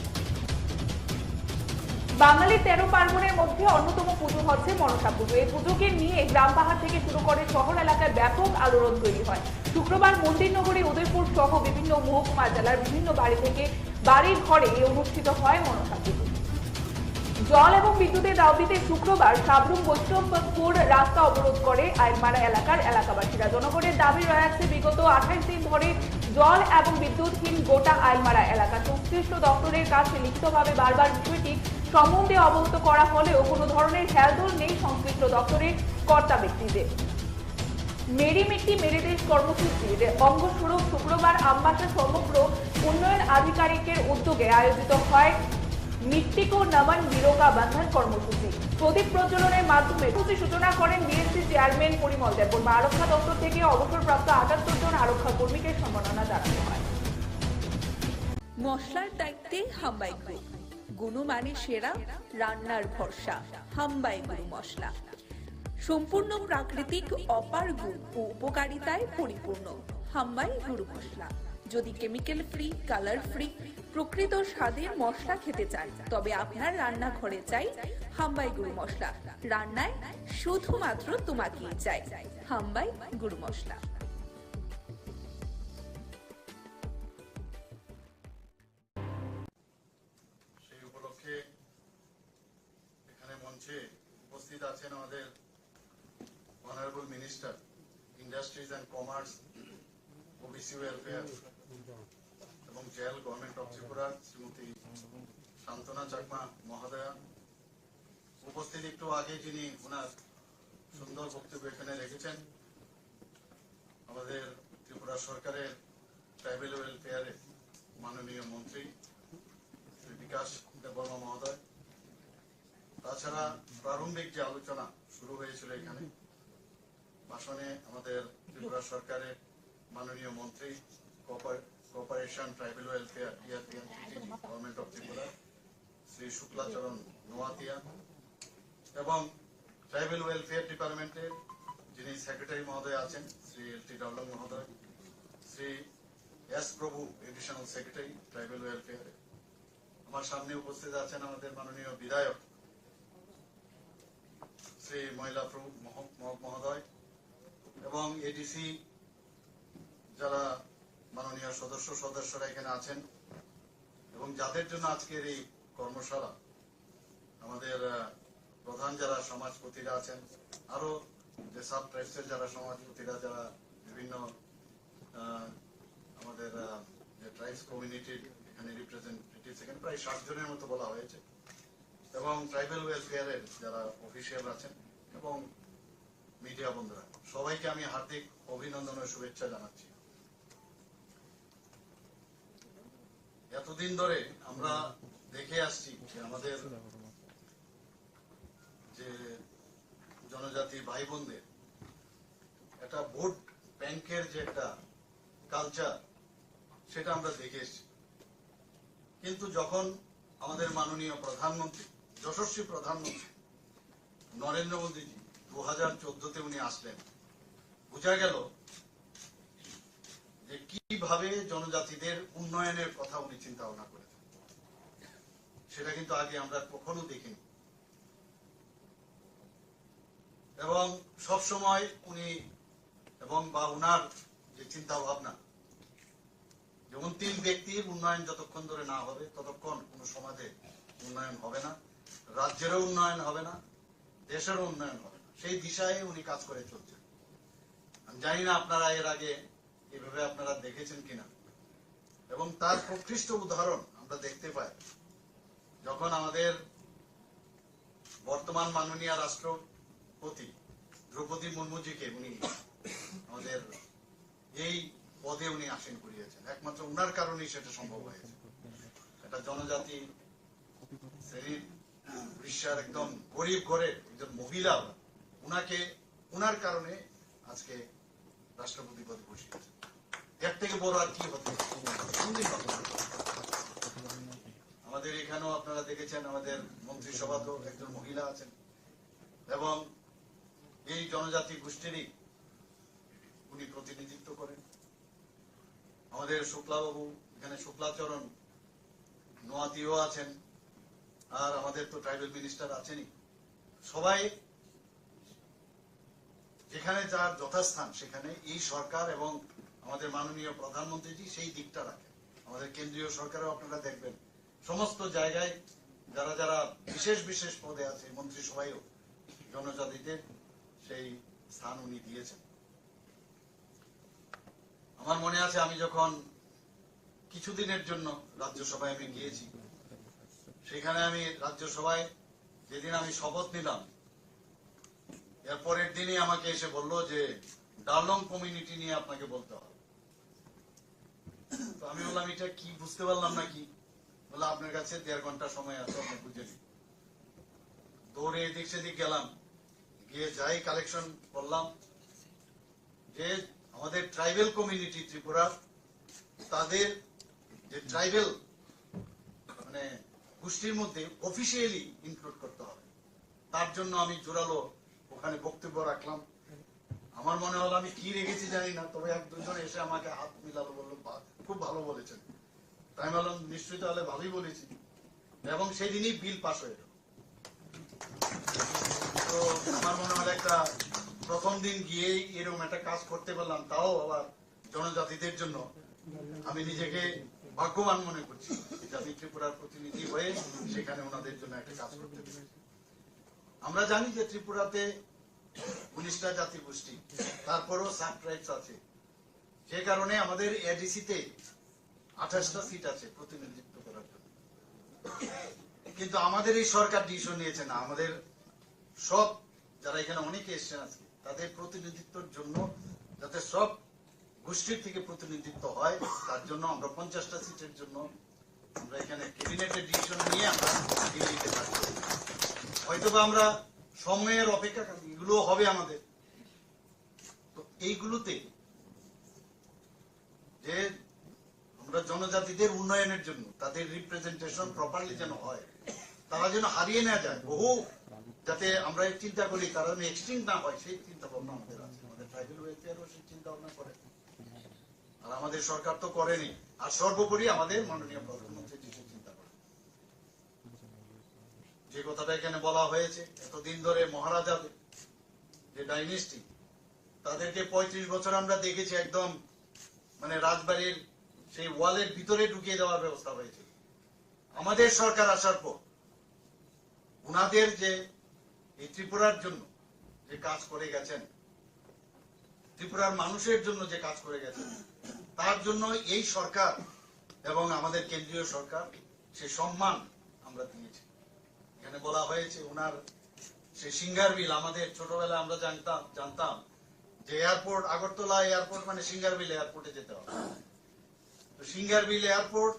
বাঙালির 13 পার্বণের মধ্যে অন্যতম পুজো হচ্ছে মনসা পুজো। এই পুজোকে নিয়ে গ্রাম পাহাড় থেকে শুরু করে শহর এলাকায় ব্যাপক আলোড়ন তৈরি হয়। শুক্রবার মন্দির নগরী উদয়পুর সহ বিভিন্ন মহকুমা জেলার বিভিন্ন বাড়ি থেকে বাড়ির ঘরে অনুষ্ঠিত হয় মনসা পুজো। জল এবং বিদ্যুতের দাবিতে শুক্রবার সাবরুম বৈষ্ণবপুর রাস্তা অবরোধ করে আইলমারা এলাকার এলাকাবাসীরা। জনগণের দাবি রয়েছে বিগত 28 দিন ধরে জল এবং বিদ্যুৎহীন গোটা আইলমারা এলাকা। সংশ্লিষ্ট দপ্তরের কাছে লিখিতভাবে বারবার বিষয়টি সম্বন্ধে অবগত করা হলেও কোনো ধরনের হেলদোল নেই সংশ্লিষ্ট দপ্তরের কর্তা ব্যক্তিদের। মেরি মিট্টি মেরে দেশ কর্মসূচির অঙ্গস্বরূপ শুক্রবার আমবাসা সমগ্র উন্নয়ন আধিকারিকের উদ্যোগে আয়োজিত হয় মিট্টি কো নমন বীরোं का बंधन কর্মসূচি। প্রদীপ প্রজ্বলনের মাধ্যমে সূচনা করেন বিএসসি চেয়ারম্যান পরিমল দেববর্মা। আরক্ষা দপ্তর থেকে অবসরপ্রাপ্ত 78 জন আরক্ষা কর্মীকে সম্মাননা জানানো হয়।
মশলার দায়িত্বে হাম্বাই গ্রুপ, গুণমানে সেরা, রান্নার ভরসা। হাম্বাই গুরু মশলা সম্পূর্ণ প্রাকৃতিক, অপার গুণ ও উপকারিতায় পরিপূর্ণ। হাম্বাই গুরু মশলা। যদি কেমিক্যাল ফ্রি, কালার ফ্রি, প্রকৃত স্বাদের মশলা খেতে চান তবে আপনার রান্নাঘরে চাই হাম্বাই গুরু মশলা। রান্নায় শুধুমাত্র তোমাকেই চাই হাম্বাই গুরু মশলা।
সেই উপলক্ষে এখানে মঞ্চে উপস্থিত আছেন আমাদের honourable minister industries and commerce, OBC welfare এবং jail, government of Tripura Shrimati Shantana Chakma মহোদয়া। উপস্থিত একটু আগে যিনি ওনার সুন্দর বক্তব্য এখানে রেখেছেন, আমাদের ত্রিপুরা সরকারের ট্রাইবেল ওয়েলফেয়ারের মাননীয় মন্ত্রী শ্রী বিকাশ দেববর্মা মহোদয়। তাছাড়া প্রারম্ভিক যে আলোচনা শুরু হয়েছিল এখানে ভাষণে আমাদের ত্রিপুরা সরকারের মাননীয় মন্ত্রী cooperation, tribal welfare, government of Tripura Shri Shuklacharan Noatia এবং ট্রাইবেল ওয়েলফেয়ার ডিপার্টমেন্টের যিনি সেক্রেটারি মহোদয় আছেন শ্রী এল.টি. ডাওলং মহোদয়, শ্রী এস প্রভু এডিশনাল সেক্রেটারি ট্রাইবেল ওয়েলফেয়ার। আমার সামনে উপস্থিত আছেন আমাদের মাননীয় বিধায়ক শ্রী মহিলা প্রভু মহোদয় এবং এডিসি যারা মাননীয় সদস্যরা এখানে আছেন এবং যাদের জন্য আজকের এই কর্মশালা, আমাদের প্রধান যারা সমাজপতিরা আছেন, আরো যে সাব ট্রাইবসের যারা সমাজপতিরা, যারা বিভিন্ন আমাদের যে ট্রাইবস কমিউনিটির এখানে রিপ্রেজেন্টেটিভ, এখানে প্রায় 60 জনের মতো বলা হয়েছে, এবং ট্রাইবেল ওয়েলফেয়ারের যারা অফিসিয়াল আছেন এবং মিডিয়া বন্ধুরা, সবাইকে আমি হার্দিক অভিনন্দন ও শুভেচ্ছা জানাচ্ছি। এতদিন ধরে আমরা দেখে আসছি যে আমাদের যে জনজাতি ভাই বোনদের একটা ভোট ব্যাংকের যে একটা কালচার, সেটা আমরা দেখে এসছি। কিন্তু যখন আমাদের মাননীয় প্রধানমন্ত্রী, যশস্বী প্রধানমন্ত্রী নরেন্দ্র মোদীজি 2014-তে উনি আসলেন, বোঝা গেল যে কিভাবে জনজাতিদের উন্নয়নের কথা উনি চিন্তা ভাবনা করেছেন। সেটা কিন্তু আগে আমরা কখনো দেখিনি এবং সব সময় উনি এবং বা উনার যে চিন্তা ভাবনা, যেমন 3 ব্যক্তির উন্নয়ন যতক্ষণ ধরে না হবে ততক্ষণ কোন সমাজে উন্নয়ন হবে না, রাজ্যেরও উন্নয়ন হবে না, দেশেরও উন্নয়ন হবে না। সেই দিশায় উনি কাজ করে চলছেন। আমি জানি না আপনারা এর আগে এভাবে আপনারা দেখেছেন কিনা, এবং তার প্রকৃষ্ট উদাহরণ আমরা দেখতে পাই যখন আমাদের বর্তমান মাননীয় রাষ্ট্রপতি দ্রৌপদী মুর্মুজিকে উনি আমাদের এই পদে উনি আসীন করিয়েছেন। একমাত্র উনার কারণেই সেটা সম্ভব হয়েছে। একটা জনজাতি শ্রেণীর উড়িষ্যার একদম গরিব ঘরের একজন মহিলা, উনাকে উনার কারণে আজকে রাষ্ট্রপতি পদে বসিয়েছে। এর থেকে বড় আর কি হতে। আমাদের এখানেও আপনারা দেখেছেন আমাদের মন্ত্রিসভাতেও একজন মহিলা আছেন এবং এই জনজাতি গোষ্ঠীরই উনি প্রতিনিধিত্ব করেন। আমাদের শুক্লাবাবু এখানে শুক্লাচরণ নোয়াতিও আছেন, আর আমাদের তো ট্রাইবাল মিনিস্টার আছেনই, সবাই যেখানে যার যথাস্থান সেখানে এই সরকার এবং আমাদের মাননীয় প্রধানমন্ত্রীজি সেই দিকটা রাখে। আমাদের কেন্দ্রীয় সরকারেও আপনারা দেখবেন সমস্ত জায়গায় যারা যারা বিশেষ বিশেষ পদে আছে মন্ত্রিসভায়ও জনজাতিদের সেই স্থান উনি দিয়েছেন। আমার মনে আছে আমি যখন কিছুদিনের জন্য রাজ্যসভায় আমি গিয়েছি, সেখানে আমি রাজ্যসভায় যেদিন আমি শপথ নিলাম, এর পরের দিনই আমাকে এসে বললো যে ডালং কমিউনিটি নিয়ে আপনাকে বলতে হবে। তো আমি বললাম এটা কি, বুঝতে পারলাম না কি। বললাম আপনার কাছে 1.5 ঘন্টা সময় আছে, আপনি বুঝে নিন। দৌড়ে এদিক সেদিক গেলাম, গিয়ে যাই কালেকশন করলাম যে আমাদের ট্রাইবেল কমিউনিটি ত্রিপুরা, তাদের যে ট্রাইবেল মানে গোষ্ঠীর মধ্যে অফিসিয়ালি ইনক্লুড করতে হবে। তার জন্য আমি জোরালো ওখানে বক্তব্য রাখলাম। আমার মনে হলো আমি কি রেখেছি জানি না, তবে 1-2 জন এসে আমাকে হাত মিলালো, বললো খুব ভালো বলেছেন। তাই আমি বললাম নিশ্চয়ই তাহলে ভালোই বলেছি, এবং সেই দিনই বিল পাস হয়ে গেল। তো আমার মনে হলো একটা প্রথম দিন গিয়েই এরকম একটা কাজ করতে পারলাম, তাও আবার জনজাতিদের জন্য। আমি নিজেকে ভাগ্যবান মনে করছি যে আমি ত্রিপুরার প্রতিনিধি হয়ে সেখানে ওনাদের জন্য একটা কাজ করতে পেরেছি। আমরা জানি যে ত্রিপুরাতে 19টা জাতি গোষ্ঠী, তারপরও সাব ট্রাইবস আছে, সে কারণে আমাদের এডিসিতে 28টা সিট আছে প্রতিনিধিত্ব করার জন্য। কিন্তু আমাদের এই সরকার ডিসিশন নিয়েছে না, আমাদের সব যারা এখানে অনেকে এসছেন আজকে, তাদের প্রতিনিধিত্বের জন্য যাতে সব গোষ্ঠীর থেকে প্রতিনিধিত্ব হয়, তার জন্য আমরা 50টা সিটের জন্য আমরা এখানে ক্যাবিনেটের ডিসিশন নিয়ে আমরা দিল্লিতে থাকবো। হয়তোবা আমরা সময়ের অপেক্ষা, এগুলো হবে আমাদের। তো এইগুলোতে যে আমরা জনজাতিদের উন্নয়নের জন্য তাদের রিপ্রেজেন্টেশন প্রপারলি যেন হয়, তারা যেন হারিয়ে না যায়, বহু যাতে আমরা চিন্তা করি তারা যেন এক্সটিংক্ট না হয়, সেই চিন্তা ভাবনা আমাদের আছে। আমাদের ট্রাইবাল ওয়েলফেয়ারও সেই চিন্তা ভাবনা করে, আর আমাদের সরকার তো করেনি। আর সর্বোপরি আমাদের মাননীয় প্রধানমন্ত্রী সেই চিন্তা করে। যে কথাটা এখানে বলা হয়েছে, এতদিন ধরে মহারাজাদের যে ডাইনেস্টি, তাদেরকে 35 বছর আমরা দেখেছি একদম মানে রাজবাড়ির সেই ওয়ালের ভিতরে ঢুকিয়ে দেওয়ার ব্যবস্থা হয়েছে। আমাদের সরকার আসার পর উনাদের যে এই ত্রিপুরার জন্য যে কাজ করে গেছেন, ত্রিপুরার মানুষের জন্য যে কাজ করে গেছেন, তার জন্য এই সরকার এবং আমাদের কেন্দ্রীয় সরকার সে সম্মান আমরা দিয়েছি। এখানে বলা হয়েছে ওনার সে সিঙ্গার বিল, আমাদের ছোটবেলায় আমরা জানতাম যে এয়ারপোর্ট, আগরতলা এয়ারপোর্ট মানে সিঙ্গার বিল এয়ারপোর্টে যেতে হবে। তো singer bill airport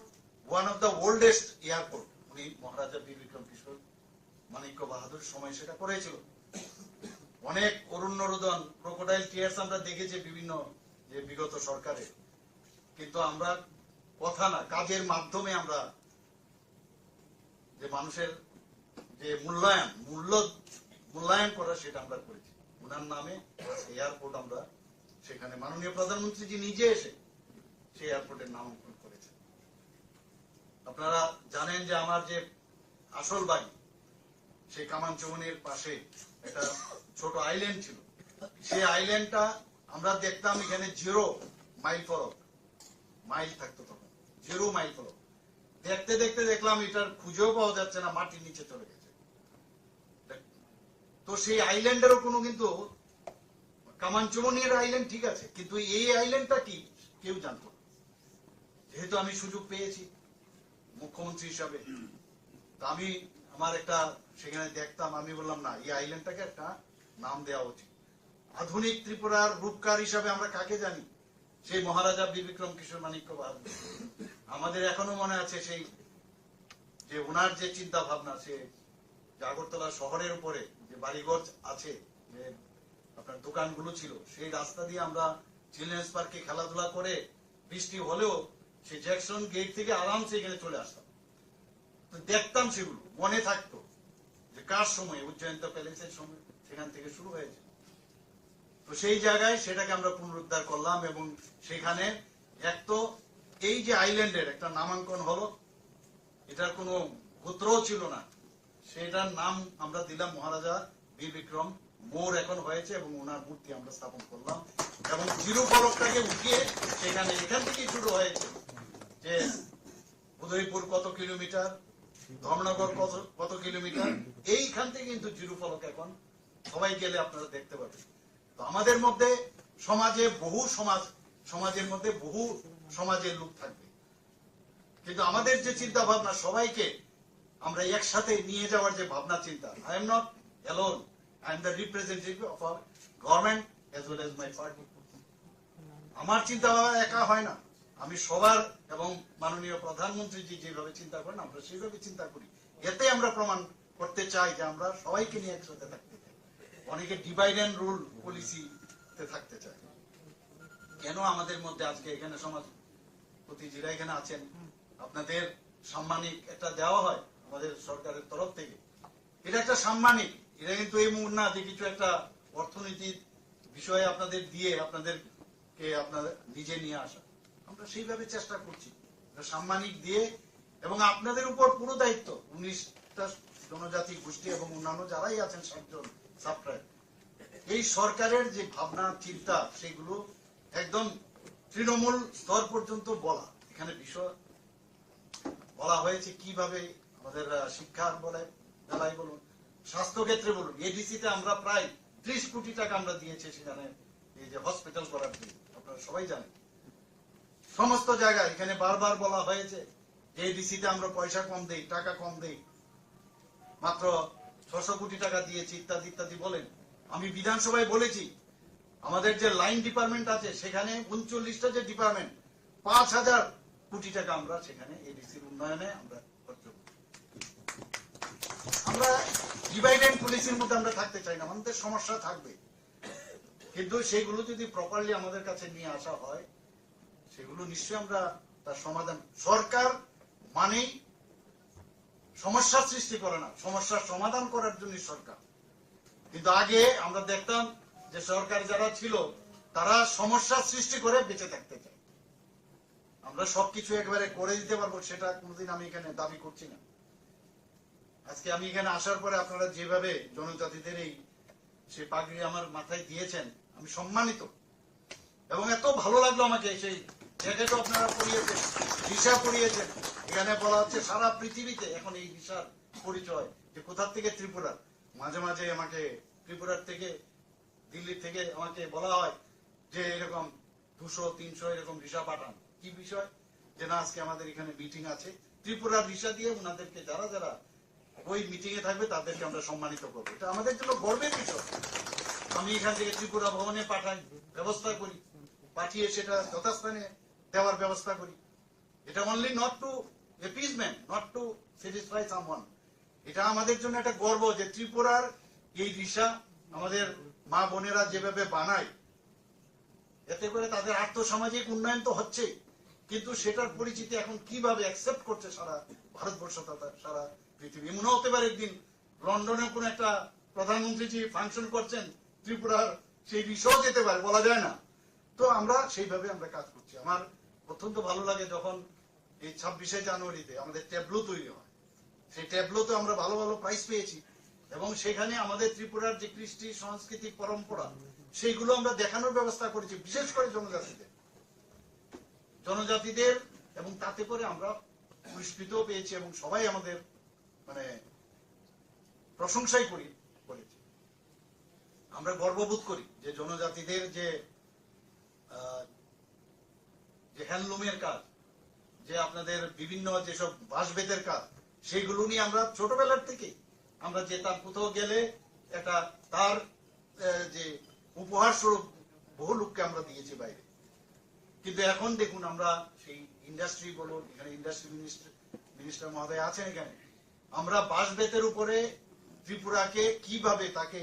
one of the oldest airport, উনি মহারাজা বীর বিক্রম কিশোর মানিক্য বাহাদুর সময় সেটা করেছিল। অনেক অরণ্য রোদন, ক্রোকোডাইল টিয়ার্স আমরা দেখেছি বিভিন্ন যে বিগত সরকারে, কিন্তু আমরা কথা না, কাজের মাধ্যমে আমরা যে মানুষের যে মূল্যায়ন করা সেটা আমরা করেছি। ওনার নামে এয়ারপোর্ট আমরা সেখানে মাননীয় প্রধানমন্ত্রীজি নিজে এসে সেই এয়ারপোর্টের নামাঙ্কন করেছেন। আপনারা জানেন যে আমার যে আসল বাড়ি সেই কামানচৌমনির পাশে একটা ছোট আইল্যান্ড ছিল। সেই আইল্যান্ডটা আমরা দেখতাম এখানে 0 মাইল ফরক, মাইল থাকতো তখন 0 মাইল ফরক। দেখতে দেখতে দেখলাম এটার খুঁজেও পাওয়া যাচ্ছে না, মাটির নিচে চলে গেছে। তো সেই আইল্যান্ডেরও কোনো কিন্তু কামানচৌমনির আইল্যান্ড ঠিক আছে, কিন্তু এই আইল্যান্ডটা কি কেউ জানতো না। যেহেতু আমি সুযোগ পেয়েছি মুখ্যমন্ত্রী হিসাবে, তা আমি আমার একটা সেখানে দেখতাম, আমি বললাম না, এই আইল্যান্ডটাকে একটা নাম দেওয়া উচিত। আধুনিক ত্রিপুরার রূপকার হিসাবে আমরা কাকে জানি? সেই মহারাজা বীর বিক্রম কিশোর মানিক্য বাহাদুর। আমাদের এখনো মনে আছে সেই যে ওনার যে চিন্তা ভাবনা, সে আগরতলা শহরের উপরে যে বাড়িঘর আছে, যে আপনার দোকানগুলো ছিল, সেই রাস্তা দিয়ে আমরা চিলড্রেন্স পার্কে খেলাধুলা করে বৃষ্টি হলেও সেই জ্যাকসন গেট থেকে আরামসে এখানে চলে আসতাম। তো দেখতাম, সেগুলো মনে থাকতো যে কার সময়, উজ্জয়ন্ত প্যালেসের সময় সেখান থেকে শুরু হয়েছে। তো সেই জায়গায় সেটাকে আমরা পুনরুদ্ধার করলাম, এবং সেখানে এক তো এই যে আইল্যান্ডের একটা নামাঙ্কন হলো, এটার কোনো গোত্রও ছিল না, সেটার নাম আমরা দিলাম মহারাজা বীর বিক্রম। মোড় এখন হয়েছে এবং ওনার মূর্তি আমরা স্থাপন করলাম এবং জিরো ফলকটাকে উঠিয়ে সেখানে এখান থেকেই শুরু হয়েছে যে উদয়পুর কত কিলোমিটার, ধর্মনগর কত কিলোমিটার, এইখান থেকে কিন্তু জিরো ফলক এখন সবাই গেলে আপনারা দেখতে পাবেন। তো আমাদের মধ্যে সমাজের মধ্যে বহু সমাজের লোক থাকবে, কিন্তু আমাদের যে চিন্তা ভাবনা সবাইকে আমরা একসাথে নিয়ে যাওয়ার যে ভাবনা চিন্তা, I am not alone, I am the representative of our government as well as my party. আমার চিন্তা ভাবনা একা হয় না, আমি সবার এবং মাননীয় প্রধানমন্ত্রী জি যেভাবে চিন্তা করেন আমরা সেইভাবে চিন্তা করি। এতে আমরা প্রমাণ করতে চাই যে আমরা সবাইকে নিয়ে একসাথে থাকতে চাই। অনেকে ডিভাইড অ্যান্ড রুল পলিসিতে থাকতে চায়। কেন আমাদের মধ্যে আজকে এখানে সমাজপতি যারা এখানে আছেন আপনাদের সাম্মানিক একটা দেওয়া হয় আমাদের সরকারের তরফ থেকে, এটা একটা সাম্মানিক, এটা কিন্তু এই মুহূর্তে না যে কিছু একটা অর্থনীতির বিষয়ে আপনাদের দিয়ে আপনাদেরকে আপনাদের নিজে নিয়ে আসা, আমরা সেইভাবে চেষ্টা করছি সাম্মানিক দিয়ে। এবং আপনাদের উপর পুরো দায়িত্ব 19টা জনজাতি গোষ্ঠী এবং অন্যান্য যারাই আছেন 7 জন সাবট্রাইব, এই সরকারের যে ভাবনা চিন্তা সেগুলো একদম তৃণমূল স্তর পর্যন্ত বলা। এখানে বিষয় বলা হয়েছে কিভাবে আমাদের শিক্ষার বেলায় বলুন, স্বাস্থ্য ক্ষেত্রে বলুন, এডিসিতে আমরা প্রায় 30 কোটি টাকা আমরা দিয়েছি সেখানে এই যে হসপিটাল করার জন্য, আপনারা সবাই জানেন। সমস্ত জায়গায় এখানে বারবার বলা হয়েছে যে এডিসিতে আমরা পয়সা কম দেই, টাকা কম দেই, মাত্র 600 কোটি টাকা দিয়েছি ইত্যাদি ইত্যাদি বলেন। আমি বিধানসভায় বলেছি আমাদের যে লাইন ডিপার্টমেন্ট আছে সেখানে 39টা যে ডিপার্টমেন্ট 5000 কোটি টাকা আমরা সেখানে এডিসির উন্নয়নে আমরা খরচ করি। আমরা ডিভাইড অ্যান্ড পলিসির মধ্যে আমরা থাকতে চাই না, আমাদের সমস্যা থাকবে, কিন্তু সেইগুলো যদি প্রপারলি আমাদের কাছে নিয়ে আসা হয় সেগুলো নিশ্চয়ই আমরা তার সমাধান। সরকার মানেই সমস্যার সৃষ্টি করে না, সমস্যার সমাধান করার জন্য সরকার। কিন্তু আগে আমরা দেখতাম যে সরকার যারা ছিল তারা সমস্যার সৃষ্টি করে বেঁচে থাকতে চায়। আমরা সবকিছু একবারে করে দিতে পারবো সেটা কোনোদিন আমি এখানে দাবি করছি না। আজকে আমি এখানে আসার পরে আপনারা যেভাবে জনজাতিদের এই সে পাগড়ি আমার মাথায় দিয়েছেন আমি সম্মানিত, এবং এত ভালো লাগলো আমাকে। সেই জ্যাকেটও আপনারা পরিয়েছেন, রিসা পরিয়েছেন। এখানে বলা হচ্ছে সারা পৃথিবীতে এখন এই রিসার পরিচয় যে কোথা থেকে ত্রিপুরা। মাঝে মাঝে আমাকে ত্রিপুরার থেকে দিল্লি থেকে আমাকে বলা হয় যে এরকম 200-300 এরকম রিসা পাঠান। কি বিষয়? যে না আজকে আমাদের এখানে মিটিং আছে, ত্রিপুরার রিসা দিয়ে ওনাদেরকে যারা যারা ওই মিটিং এ থাকবে তাদেরকে আমরা সম্মানিত করবো। এটা আমাদের জন্য গর্বের বিষয়। আমি এখান থেকে ত্রিপুরা ভবনে পাঠাই, ব্যবস্থা করি, পাঠিয়ে সেটা যথাস্থানে দেওয়ার ব্যবস্থা করি। এটা only not to appeasement, not to satisfy someone. এটা আমাদের জন্য একটা গর্ব যে ত্রিপুরার এই রিসা আমাদের মা বোনেরা যেভাবে বানায়, এতে করে তাদের আর্থসামাজিক উন্নয়ন তো হচ্ছে, কিন্তু সেটার পরিচিতি এখন কিভাবে অ্যাকসেপ্ট করছে সারা ভারতবর্ষ তথা সারা পৃথিবী। এমন হতে পারে একদিন লন্ডনে কোন একটা প্রধানমন্ত্রী যে ফাংশন করছেন ত্রিপুরার সেই রিসাও যেতে পারে, বলা যায় না। তো আমরা সেইভাবে আমরা কাজ করছি। আমার অত্যন্ত ভালো লাগে যখন এই 26শে জানুয়ারিতে আমাদের ট্যাবলো তৈরি হয়, সেই ট্যাবলোতে আমরা ভালো ভালো প্রাইজ পেয়েছি, এবং সেখানে আমাদের ত্রিপুরার যে কৃষ্টি সংস্কৃতি পরম্পরা সেইগুলো আমরা দেখানোর ব্যবস্থা করেছি, বিশেষ করে জনজাতিদের, এবং তাতে করে আমরা পুরস্কৃত পেয়েছি এবং সবাই আমাদের মানে প্রশংসাই করেছি। আমরা গর্ববোধ করি যে জনজাতিদের যে হ্যান্ডলুমের কাজ, যে আপনাদের বিভিন্ন যেসব বাঁশবেতের কাজ, সেইগুলো নিয়ে আমরা ছোটবেলার থেকে আমরা যেতাম, কোথাও গেলে একটা তার যে উপহার স্বরূপ বহু লোককে আমরা দিয়েছি বাইরে। কিন্তু এখন দেখুন আমরা সেই ইন্ডাস্ট্রি বলুন, এখানে ইন্ডাস্ট্রি মিনিস্টার মহোদয় আছেন, এখানে আমরা বাঁশবেতের উপরে ত্রিপুরাকে কিভাবে তাকে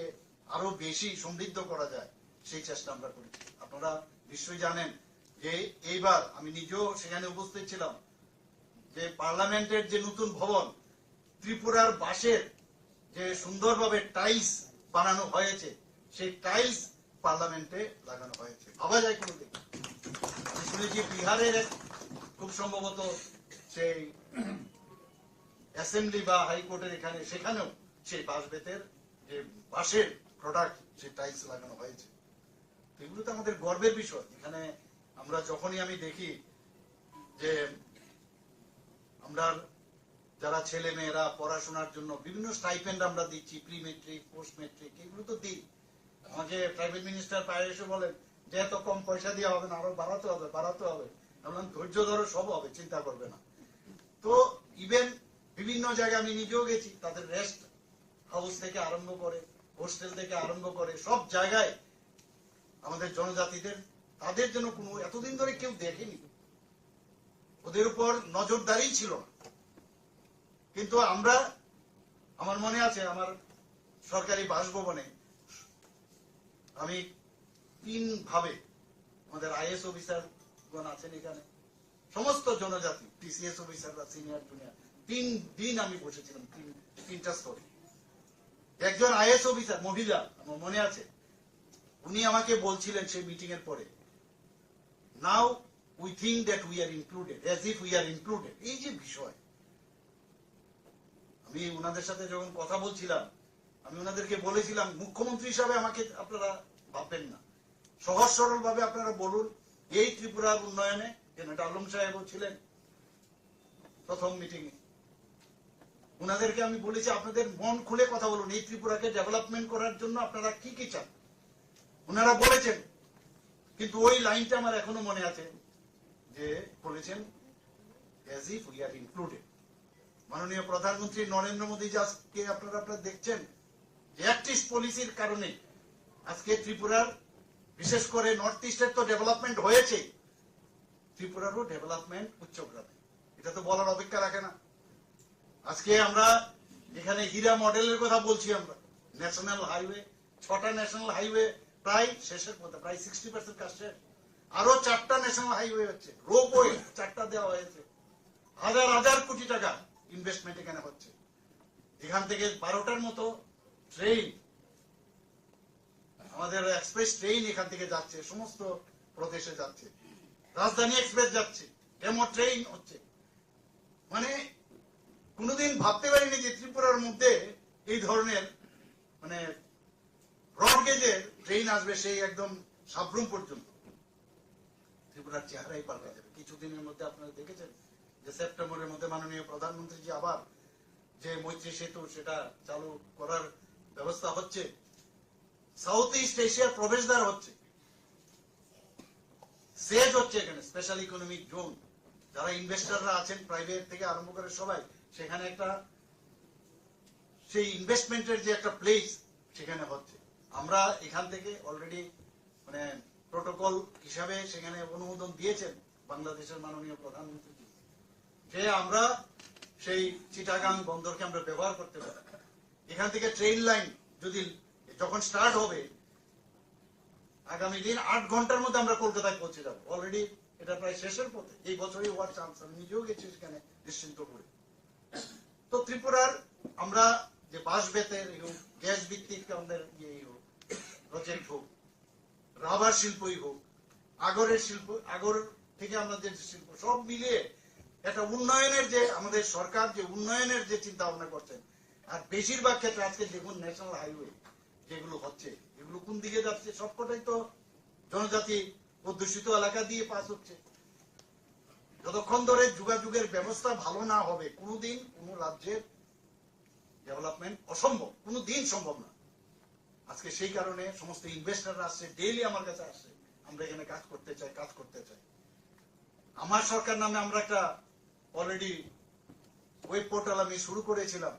আরো বেশি সমৃদ্ধ করা যায় সেই চেষ্টা আমরা করেছি। আপনারা নিশ্চয়ই জানেন যে এইবার আমি নিজেও সেখানে উপস্থিত ছিলাম যে পার্লামেন্টের যে নতুন ভবন, ত্রিপুরার বাঁশের যে সুন্দরভাবে টাইলস বানানো হয়েছে, সেই টাইলস পার্লামেন্টে লাগানো হয়েছে। ভাবা যায় কোনোদিন? আমি শুনেছি বিহারের খুব সম্ভবত সেই অ্যাসেম্বলি বা হাইকোর্টের এখানে সেখানেও সেই বাঁশ বেতের যে বাঁশের প্রোডাক্ট সেই টাইলস লাগানো হয়েছে। এগুলো তো আমাদের গর্বের বিষয়। এখানে আমরা যখনই আমি দেখি যে আমরা যারা ছেলে মেয়েরা পড়াশোনার জন্য বিভিন্ন স্টাইপেন্ড আমরা দিচ্ছি, প্রি মেট্রিক, পোস্ট মেট্রিক, এগুলো তো দিই। আমাকে ট্রাইবেল মিনিস্টার পায়ে এসে বলেন যে এত কম পয়সা দেওয়া হবে না, আরো বাড়াতে হবে, বাড়াতে হবে। বললাম ধৈর্য ধরো, সব হবে, চিন্তা করবে না। তো ইভেন বিভিন্ন জায়গায় আমি নিজেও গেছি, তাদের রেস্ট হাউস থেকে আরম্ভ করে, হোস্টেল থেকে আরম্ভ করে সব জায়গায় আমাদের জনজাতিদের, তাদের জন্য কোনো এতদিন ধরে কেউ দেখেনি, ওদের উপর নজরদারি ছিল না। কিন্তু আমরা, আমার মনে আছে আমার সরকারি বাসভবনে আমি 3 ভাবে, আমাদের আইএস অফিসার গণ আছেন এখানে, সমস্ত জনজাতি, টিসিএস অফিসাররা, সিনিয়র জুনিয়র, 3 দিন আমি বসেছিলাম 3টা স্তরে। একজন আইএস অফিসার মহিলা, আমার মনে আছে, উনি আমাকে বলছিলেন সেই মিটিং এর পরে, now we think that we are included, as if we are included. এই যে বিষয়, আমি ওনাদের সাথে যখন কথা বলছিলাম, আমি ওনাদেরকে বলেছিলাম মুখ্যমন্ত্রী হিসাবে আমাকে আপনারা ভাববেন না, সহজ সরল ভাবে আপনারা বলুন এই ত্রিপুরার উন্নয়নে, জেনারেল আলম সাহেবও ছিলেন প্রথম মিটিং এ, ওনাদেরকে আমি বলেছি আপনাদের মন খুলে কথা বলুন, এই ত্রিপুরাকে ডেভেলপমেন্ট করার জন্য আপনারা কি কি চান। ওনারা বলেছেন, কিন্তু ওই লাইনটা আমার এখনো মনে আছে যে বলেছেন as if we are included। মাননীয় প্রধানমন্ত্রী নরেন্দ্র মোদী আজকে আপনারা দেখছেন যে অ্যাক্টিভ পলিসির কারণে আজকে ত্রিপুরার, বিশেষ করে নর্থ ইস্টের তো ডেভেলপমেন্ট হয়েছে, ত্রিপুরারও ডেভেলপমেন্ট উচ্চগ্রামে, এটা তো বলার অপেক্ষা রাখে না। আজকে আমরা এখানে হীরা মডেলের কথা বলছি, আমরা ন্যাশনাল হাইওয়ে, 6টা ন্যাশনাল হাইওয়ে প্রায় শেষের পথে, প্রায় 60% কাজ শেষ। আরো 4টা ন্যাশনাল হাইওয়ে হচ্ছে, রোপওয়ে 4টা দেওয়া হয়েছে, হাজার হাজার কোটি টাকা ইনভেস্টমেন্ট এখানে হচ্ছে। এখান থেকে 12টার মতো ট্রেন, আমাদের এক্সপ্রেস ট্রেন এখান থেকে যাচ্ছে, সমস্ত প্রদেশে যাচ্ছে, রাজধানী এক্সপ্রেস যাচ্ছে, ডেমো ট্রেন হচ্ছে। মানে কোনোদিন ভাবতে পারিনি যে ত্রিপুরার মধ্যে এই ধরনের মানে ব্রড গেজের ট্রেন আসবে, সেই একদম সাবরুম পর্যন্ত। ত্রিপুরার চেহারাই পাল্টে যাবে কিছুদিনের মধ্যে। আপনারা দেখেছেন যে সেপ্টেম্বরের মধ্যে মাননীয় প্রধানমন্ত্রী জি আবার যে মৈত্রী সেতু সেটা চালু করার ব্যবস্থা হচ্ছে, সাউথ ইস্ট এশিয়ার প্রবেশদ্বার হচ্ছে, সেজ হচ্ছে এখানে স্পেশাল ইকোনমিক জোন। যারা ইনভেস্টররা আছেন প্রাইভেট থেকে আরম্ভ করে সবাই, সেখানে একটা সেই ইনভেস্টমেন্টের যে একটা প্লেস সেখানে হচ্ছে। আমরা এখান থেকে অলরেডি মানে প্রোটোকল হিসাবে সেখানে অনুমোদন দিয়েছেন বাংলাদেশের মাননীয় প্রধানমন্ত্রী, যে আমরা সেই চিটাগাং বন্দরকে আমরা ব্যবহার করতে পারি। এখান থেকে ট্রেন লাইন যদি যখন স্টার্ট হবে, আগামী দিন 8 ঘন্টার মধ্যে আমরা কলকাতায় পৌঁছে যাব। অলরেডি এটা প্রায় শেষের পথে, এই বছরই হওয়ার চান্স, আমি নিজেও গেছি সেখানে নিশ্চিন্ত করে। তো ত্রিপুরার আমরা যে বাঁশ বেতের গ্যাস ভিত্তিক আমাদের প্রজেক্ট হোক, রাবার শিল্পই হোক, আগরের শিল্প, আগর থেকে আমাদের শিল্প, সব মিলিয়ে একটা উন্নয়নের যে আমাদের সরকার যে উন্নয়নের যে চিন্তা ভাবনা করছেন। আর বেশিরভাগ ক্ষেত্রে আজকে দেখুন ন্যাশনাল হাইওয়ে যেগুলো হচ্ছে, এগুলো কোন দিকে যাচ্ছে, সবকটাই তো জনজাতি অধ্যুষিত এলাকা দিয়ে পাস হচ্ছে। যতক্ষণ ধরে যোগাযোগের ব্যবস্থা ভালো না হবে, কোনোদিন কোনো রাজ্যের ডেভেলপমেন্ট অসম্ভব, কোনোদিন সম্ভব না। আজকে সেই কারণে সমস্ত ইনভেস্টররা আসছে, ডেইলি আমার কাছে আসছে, আমরা এখানে কাজ করতে চাই, কাজ করতে চাই। আমার সরকার নামে আমরা একটা অলরেডি ওয়েব পোর্টাল আমি শুরু করেছিলাম,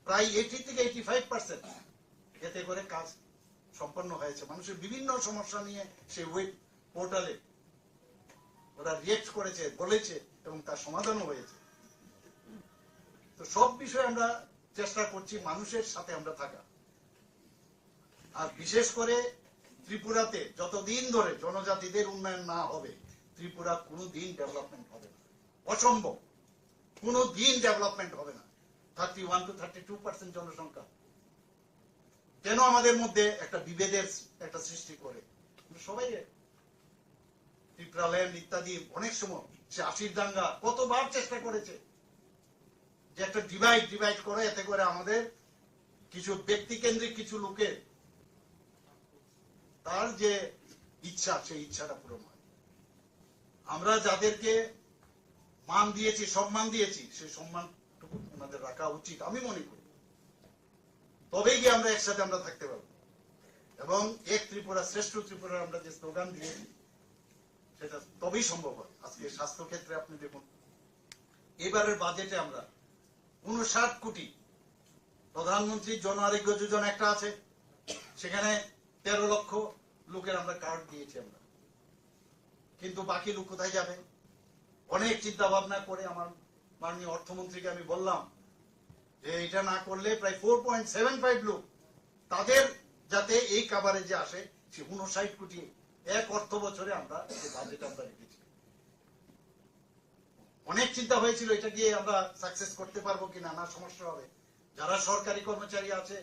প্রায় 80 থেকে 85% এতে করে কাজ সম্পন্ন হয়েছে। মানুষের বিভিন্ন সমস্যা নিয়ে সেই ওয়েব পোর্টালে ওরা রিয়েক্ট করেছে, বলেছে, এবং তার সমাধানও হয়েছে। তো সব বিষয়ে আমরা চেষ্টা করছি মানুষের সাথে আমরা থাকা। আর বিশেষ করে ত্রিপুরাতে যতদিন ধরে জনজাতিদের উন্নয়ন না হবে, ত্রিপুরা কোনোদিন ডেভেলপমেন্ট হবে না, অসম্ভব, কোনোদিন ডেভেলপমেন্ট হবে না। 31 to 32% জনসংখ্যা কেন আমাদের মধ্যে একটা বিভেদের একটা সৃষ্টি করে? সবাই ত্রিপুরা ল্যান্ড ইত্যাদি অনেক সময় সে 80 দাঙ্গা কতবার চেষ্টা করেছে, যে একটা ডিভাইড করে, এতে করে আমাদের কিছু ব্যক্তি কেন্দ্রিক কিছু লোকের তার যে ইচ্ছা, সেই ইচ্ছাটা পূরণ হয়। আমরা যাদেরকে মান দিয়েছি, সম্মান দিয়েছি, সেই সম্মানটুকু আমাদের রাখা উচিত আমি মনে করি। তবেই গিয়ে আমরা একসাথে আমরা থাকতে পারবো। এবং এক ত্রিপুরা শ্রেষ্ঠ ত্রিপুরা আমরা যে স্লোগান দিয়েছি, সেটা তবেই সম্ভব হয়। আজকে স্বাস্থ্য ক্ষেত্রে আপনি দেখুন, এবারের বাজেটে আমরা 59 কোটি, প্রধানমন্ত্রী জন আরোগ্য যোজনা একটা আছে, সেখানে 13 লক্ষ লোকের আমরা কার্ড দিয়েছি আমরা। কিন্তু বাকি লোক কোথায় যাবে? অনেক চিন্তা ভাবনা করে আমার মাননীয় অর্থমন্ত্রীকে আমি বললাম যে এটা না করলে প্রায় 4.75 লোক তাদের যাতে এই কাভারেজে আসে, সে 59 কোটি এক অর্থ বছরে আমরা বাজেট আমরা রেখেছি। অনেক চিন্তা হয়েছিল এটা দিয়ে আমরা সাকসেস করতে পারবো কিনা, না সমস্যা হবে। যারা সরকারি কর্মচারী আছে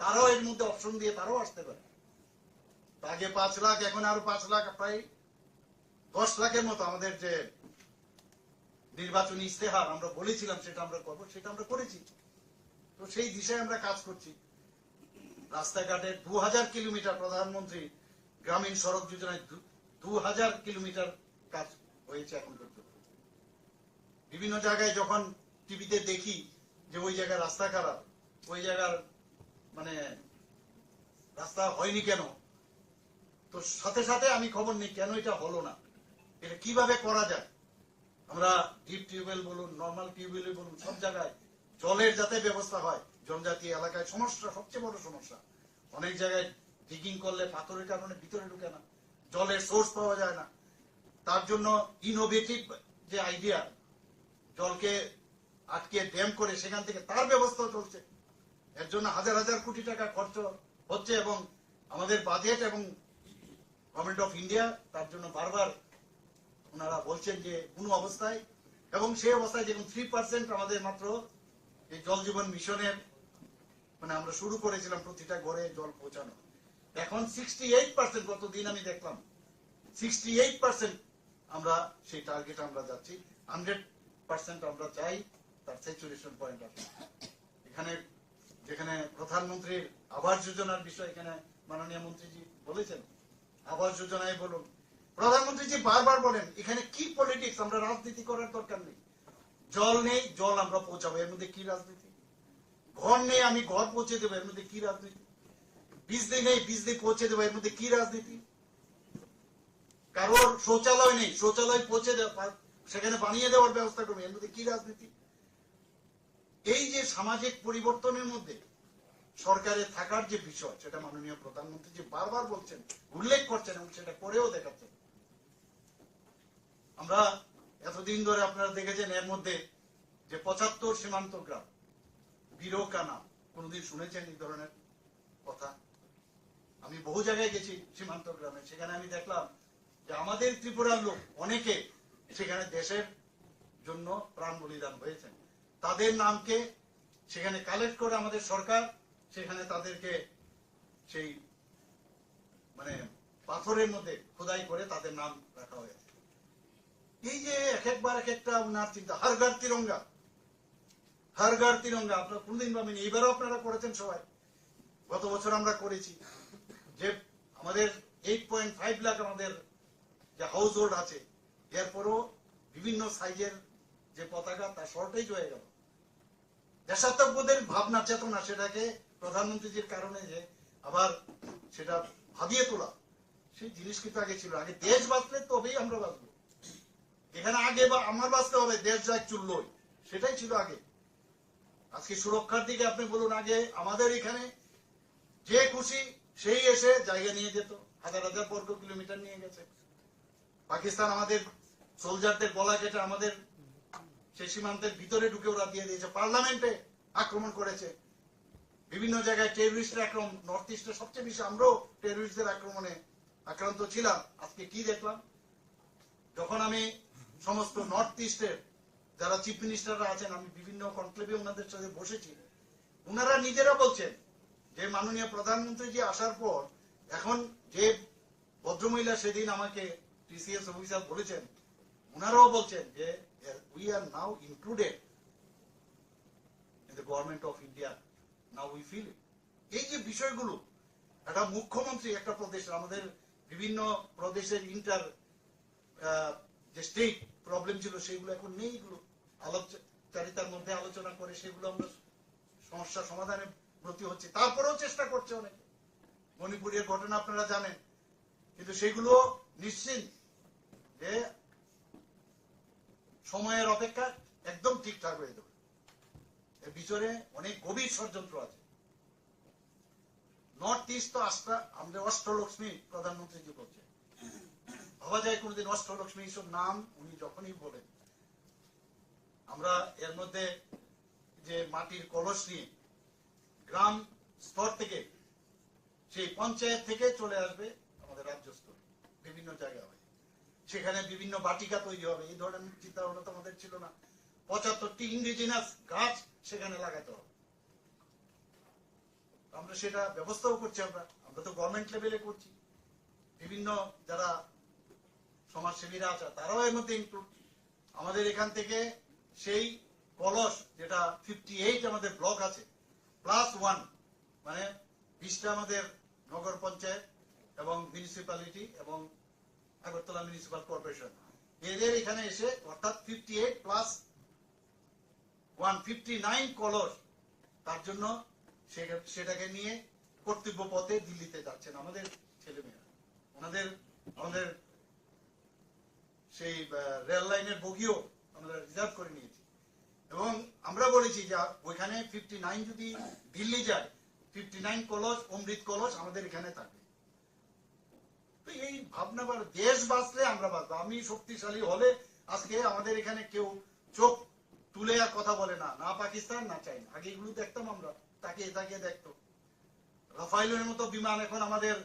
তারাও এর মধ্যে অপশন দিয়ে তারাও আসতে পারে। আগে 5 লাখ, এখন আরো 5 লাখ, প্রায় 10 লাখের মতো আমাদের যে নির্বাচনী ইস্তেহার আমরা বলেছিলাম সেটা আমরা করবো, সেটা আমরা করেছি। তো সেই দিশায় আমরা কাজ করছি। রাস্তাঘাটে 2000 কিলোমিটার, প্রধানমন্ত্রী গ্রামীণ সড়ক যোজনায় 2000 কিলোমিটার কাজ হয়েছে এখন পর্যন্ত। বিভিন্ন জায়গায় যখন টিভিতে দেখি যে ওই জায়গায় রাস্তা খারাপ, ওই জায়গার মানে রাস্তা হয়নি কেন, তো সাথে সাথে আমি খবর নিই কেন এটা হলো না, এটা কিভাবে করা যায়। আমরা ডিপ টিউবওয়েল বলুন, নর্মাল টিউবওয়েল বলুন, সব জায়গায় জলের যাতে ব্যবস্থা হয়। জনজাতি এলাকায় সমস্যা, সবচেয়ে বড় সমস্যা। অনেক জায়গায় ডিগিং করলে পাথরের কারণে ভিতরে ঢুকে না, জলের সোর্স পাওয়া যায় না। তার জন্য ইনোভেটিভ যে আইডিয়া, জলকে আটকে ড্যাম করে সেখান থেকে তার ব্যবস্থা চলছে। এর জন্য হাজার হাজার কোটি টাকা খরচ হচ্ছে এবং আমাদের বাজেট এবং গভর্নমেন্ট অফ ইন্ডিয়া তার জন্য বারবার ওনারা বলছেন যে কোনো অবস্থায়, এবং সেই অবস্থায় দেখুন 3% আমাদের মাত্র এই জল জীবন মিশনের মানে আমরা শুরু করেছিলাম প্রতিটা ঘরে জল পৌঁছানো। এখন 68%, গতদিন আমি দেখলাম 68% আমরা সেই টার্গেট আমরা যাচ্ছি। 100% আমরা চাই তার স্যাচুরেশন পয়েন্ট আছে। এখানে যেখানে প্রধানমন্ত্রীর আবাস যোজনার বিষয় এখানে মাননীয় মন্ত্রীজি বলেছেন, আবাস যোজনায় বলুন, প্রধানমন্ত্রীজি বারবার বলেন এখানে কি পলিটিক্স, আমরা রাজনীতি করার দরকার নেই। জল নেই, জল আমরা পৌঁছাবো, এর মধ্যে কি রাজনীতি? ঘর নেই, আমি ঘর পৌঁছে দেবো, এর মধ্যে কি রাজনীতি? বিজলি নেই, বিজলি পৌঁছে দেবো, এর মধ্যে কি রাজনীতি? কারোর শৌচালয় নেই, শৌচালয় পৌঁছে দেওয়া, সেখানে বানিয়ে দেওয়ার ব্যবস্থা করবে, এর মধ্যে কি রাজনীতি? এই যে সামাজিক পরিবর্তনের মধ্যে সরকারের থাকার যে বিষয়, সেটা মাননীয় প্রধানমন্ত্রী যে বারবার বলছেন, উল্লেখ করছেন এবং সেটা করেও দেখাচ্ছেন। আমরা এতদিন ধরে আপনারা দেখেছেন এর মধ্যে যে 75 সীমান্ত গ্রাম, বিরোকা নাম, কোনদিন শুনেছেন এই ধরনের কথা? আমি বহু জায়গায় গেছি সীমান্ত গ্রামে, সেখানে আমি দেখলাম যে আমাদের ত্রিপুরার লোক অনেকে সেখানে দেশের জন্য প্রাণ বলিদান হয়েছেন। তাদের নামকে সেখানে কালেক্ট করে আমাদের সরকার সেখানে তাদেরকে সেই মানে পাথরের মধ্যে খোদাই করে তাদের নাম রাখা হয়েছে। এই যে এক একবার এক একটা উনার চিন্তা, হর ঘর তিরঙ্গা, হর ঘর তিরঙ্গা, আপনারা কোনদিন ভাবেন, এইবারও আপনারা করেছেন সবাই, গত বছর আমরা করেছি। যে আমাদের 8.5 লাখ আমাদের যে হাউস হোল্ড আছে, এরপরও বিভিন্ন সাইজের যে পতাকা তার শর্টেজ হয়ে গেল। দেশাত্মবোধের ভাবনা চেতনা, সেটাকে প্রধানমন্ত্রীজির কারণে যে আবার সেটা ভাবিয়ে তোলা, সেই জিনিস কিন্তু আগে ছিল। আগে দেশ বাঁচলে তবেই আমরা বাঁচবো। এখানে আগে বা আমার বাঁচতে হবে, দেশ যাক চুল্লই, সেটাই ছিল আগে। আজকে সুরক্ষার দিকে আপনি বলুন, আগে আমাদের এখানে যে খুশি সেই এসে জায়গা নিয়ে যেত, হাজার হাজার বর্গ কিলোমিটার নিয়ে গেছে। পাকিস্তান আমাদের সোলজারদের গলা কেটে আমাদের সেই সীমান্তের ভিতরে ঢুকে ওরা দিয়ে দিয়েছে, পার্লামেন্টে আক্রমণ করেছে, বিভিন্ন জায়গায় টেররিস্টের আক্রমণ, নর্থ ইস্টে সবচেয়ে বেশি আমরাও টেররিস্টদের আক্রমণে আক্রান্ত ছিলাম। আজকে কি দেখলাম, যখন আমি সমস্ত নর্থ ইস্টের যারা চিফ মিনিস্টাররা আছেন, আমি বিভিন্ন কনক্লেভে ওনাদের সাথে বসেছি, ওনারা নিজেরা বলছেন যে মাননীয় প্রধানমন্ত্রীজি আসার পর এখন যে ভদ্রমহিলা সেদিন আমাকে টিসিএস অফিসার বলেছেন, ওনারাও বলছেন যে we are now included the government of India. Now we feel it. এই যে বিষয়গুলো একটা মুখ্যমন্ত্রী একটা প্রদেশের, আমাদের বিভিন্ন প্রদেশের যে স্টেট প্রবলেম ছিল সেগুলো এখন নেই, এগুলো আলোচনার মধ্যে আলোচনা করে সেগুলো আমরা সমস্যা সমাধানে ব্রতী হচ্ছে। তারপরেও চেষ্টা করছে অনেকে, মণিপুরের ঘটনা আপনারা জানেন, কিন্তু সেগুলো নিশ্চিত যে সময়ের অপেক্ষা একদম ঠিকঠাক হয়ে যাবে। এর পিছনে অনেক গভীর ষড়যন্ত্র আছে। নর্থ ইস্ট তো আমাদের অষ্টলক্ষ্মী প্রধানমন্ত্রী যে বলছে, ভাবা যায় কোনদিন অষ্টলক্ষ্মী এইসব নাম উনি যখনই বলেন, আমরা এর মধ্যে যে মাটির কলস নিয়ে গ্রাম স্তর থেকে, সেই পঞ্চায়েত থেকে চলে আসবে আমাদের রাজ্য স্তর, বিভিন্ন জায়গায় হবে, সেখানে বিভিন্ন বাটিকা তৈরি হবে। এই ধরনের চিন্তা ভাবনা তো আমাদের ছিল না। 75টি ইন্ডিজিনাস গাছ সেখানে লাগাতে হবে। আমরা সেটা ব্যবস্থাও করছি। আমরা তো গভর্নমেন্ট লেভেলে করছি, বিভিন্ন যারা সমাজসেবীরা আছে তারাও এর মধ্যে ইনক্লুড। আমাদের এখান থেকে সেই কলস যেটা 58 আমাদের ব্লক আছে +1, মানে 20টা আমাদের নগর পঞ্চায়েত এবং মিউনিসিপ্যালিটি এবং আগরতলা মিউনিসিপাল কর্পোরেশন, এদের এখানে এসে অর্থাৎ 58 + 1 59 কলস, তার জন্য সেটাকে নিয়ে কর্তব্য পথে দিল্লিতে যাচ্ছেন আমাদের ছেলেমেয়েরা। আমাদের সেই রেল লাইনের বগিও আমরা রিজার্ভ করে নিয়েছি এবং আমরা বলেছি যে ওইখানে 59 যদি দিল্লি যায়, 59 কলস অমৃত কলস আমাদের এখানে থাকবে। তো এই ভাবনা, দেশ বাঁচলে আমরা বাঁচবো। আমি শক্তিশালী হলে আজকে আমাদের এখানে কেউ চোখ তুলে আর কথা বলে না, না পাকিস্তান না চাইনা। আগে এগুলো দেখতাম আমরা, তাকিয়ে তাকিয়ে দেখতো। রাফাইলের মতো বিমান এখন আমাদের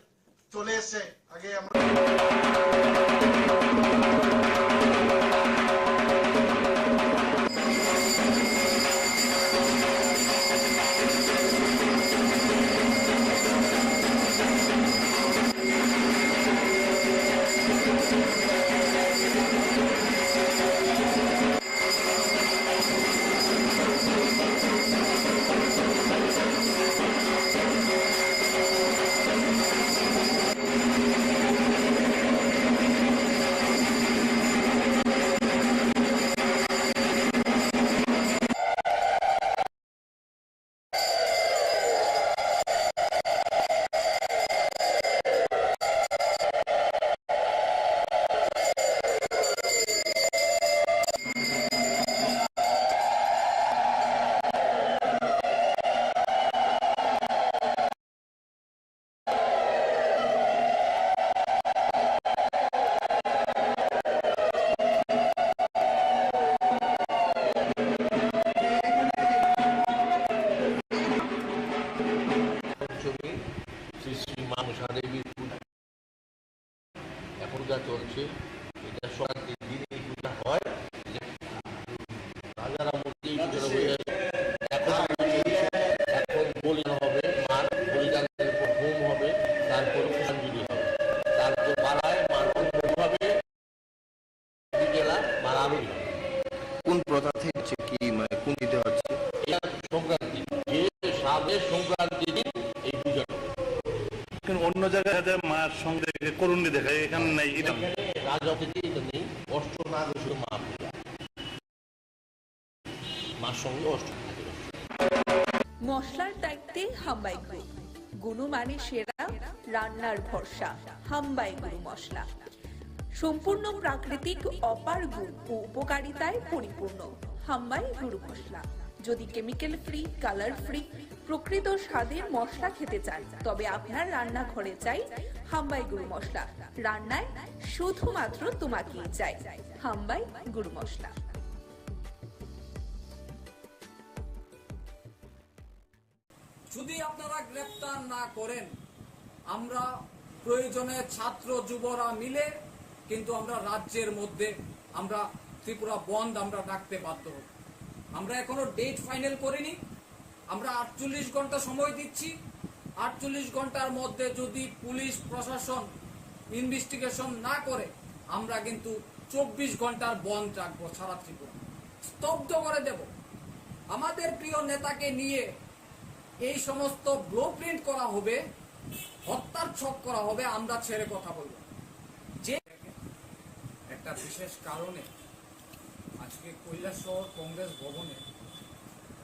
চলে এসছে, আগে আমরা
পূজা চলছে। এটা সংক্রান্তির দিনে এই পূজা হয়, রাজারা মূর্তি এই পুজোটা হয়ে যাবে। এখন বলিদান হবে, মার বলিদানের উপর হোম হবে, তারপর পুষ্পাঞ্জলি হবে, তারপর পাড়ায় মার ভোগ হবে, বিকেলা মার আরতি হবে।
কোন প্রথা থেকে হচ্ছে কি, মানে কোন দিতে হচ্ছে?
এটা সংক্রান্তি, যে সামনে সংক্রান্তি দিন এই পূজাটা।
অন্য জায়গায় মার সঙ্গে করুণী দেখায়, এখানে নাই। এটা
রাজা থেকে এটা নেই। অষ্টনাগেশ্বর মা পূজা, মার সঙ্গে অষ্টনাগ।
মশলার দায়িত্বে হাম্বাই গ্রুপ, গুণমানে সেরা, রান্নার ভরসা। হাম্বাই গুরু মশলা সম্পূর্ণ প্রাকৃতিক, অপার গুণ ও উপকারিতায় পরিপূর্ণ। হাম্বাই গুরু মশলা। যদি কেমিক্যাল ফ্রি, কালার ফ্রি, প্রকৃত স্বাদের মশলা খেতে চান, তবে আপনার রান্নাঘরে চাই হাম্বাই গুরু মশলা। রান্নায় শুধুমাত্র তোমাকেই চাই হাম্বাই গুরু মশলা।
যদি আপনারা গ্রেফতার না করেন, আমরা প্রয়োজনে ছাত্র যুবরা মিলে কিন্তু আমরা রাজ্যের মধ্যে আমরা ত্রিপুরা বন্ধ আমরা ডাকতে বাধ্য হব। আমরা এখনো ডেট ফাইনাল করিনি। আমরা 48 ঘন্টা সময় দিচ্ছি। 48 ঘন্টার মধ্যে যদি পুলিশ প্রশাসন ইনভেস্টিগেশন না করে, আমরা কিন্তু 24 ঘন্টার বন্ধ রাখবো। সারা ত্রিপুরা স্তব্ধ করে দেব। আমাদের প্রিয় নেতাকে নিয়ে এই সমস্ত ব্লুপ্রিন্ট করা হবে, হত্যার ছক করা হবে, আমরা ছেড়ে কথা বলবো। যে একটা বিশেষ কারণে আজকে কৈলাসহর কংগ্রেস ভবনে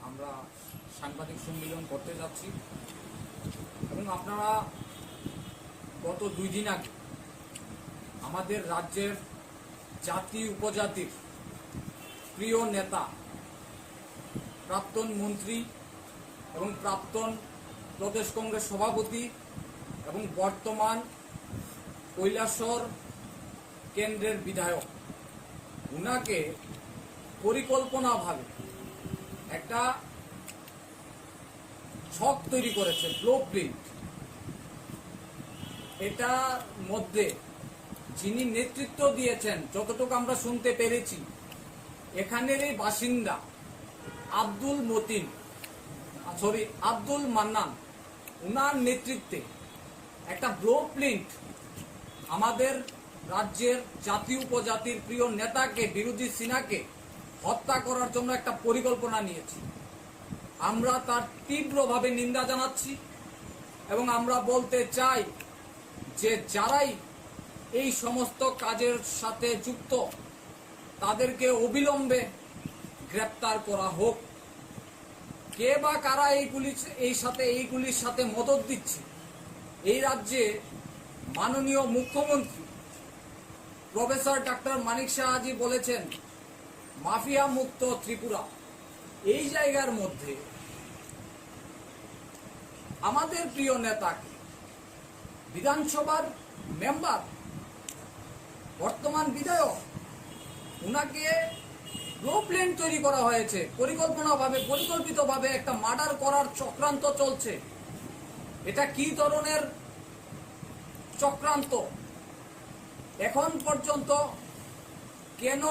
আমরা সাংবাদিক সম্মেলন করতে যাচ্ছি এবং আপনারা গত 2 দিন আগে আমাদের রাজ্যের জাতি উপজাতির প্রিয় নেতা, প্রাক্তন মন্ত্রী এবং প্রাক্তন প্রদেশ কংগ্রেস সভাপতি এবং বর্তমান কৈলাসহর কেন্দ্রের বিধায়ক, উনাকে পরিকল্পনাভাবে একটা ছক তৈরি করেছে, ব্লুপ্রিন্ট। এটার মধ্যে যিনি নেতৃত্ব দিয়েছেন, যতটুকু আমরা শুনতে পেরেছি, এখানেরই বাসিন্দা আব্দুল মান্নান, উনার নেতৃত্বে একটা ব্লুপ্রিন্ট আমাদের রাজ্যের জাতি উপজাতির প্রিয় নেতাকে, বিরোধী সিনহাকে হত্যা করার জন্য একটা পরিকল্পনা নিয়েছি। আমরা তার তীব্রভাবে নিন্দা জানাচ্ছি এবং আমরা বলতে চাই যে যারাই এই সমস্ত কাজের সাথে যুক্ত তাদেরকে অবিলম্বে গ্রেপ্তার করা হোক। কে বা কারা এইগুলির সাথে মদত দিচ্ছে, এই রাজ্যে মাননীয় মুখ্যমন্ত্রী প্রফেসর ডক্টর মানিক সাহাজি বলেছেন মাফিয়া মুক্ত ত্রিপুরা। এই জায়গার মধ্যে আমাদের প্রিয় নেতাকে, বিধানসভার মেম্বার, বর্তমান বিধায়ক, উনাকে ব্লুপ্রিন্ট তৈরি করা হয়েছে, পরিকল্পিতভাবে একটা মার্ডার করার চক্রান্ত চলছে। এটা কি ধরনের চক্রান্ত? এখন পর্যন্ত কেন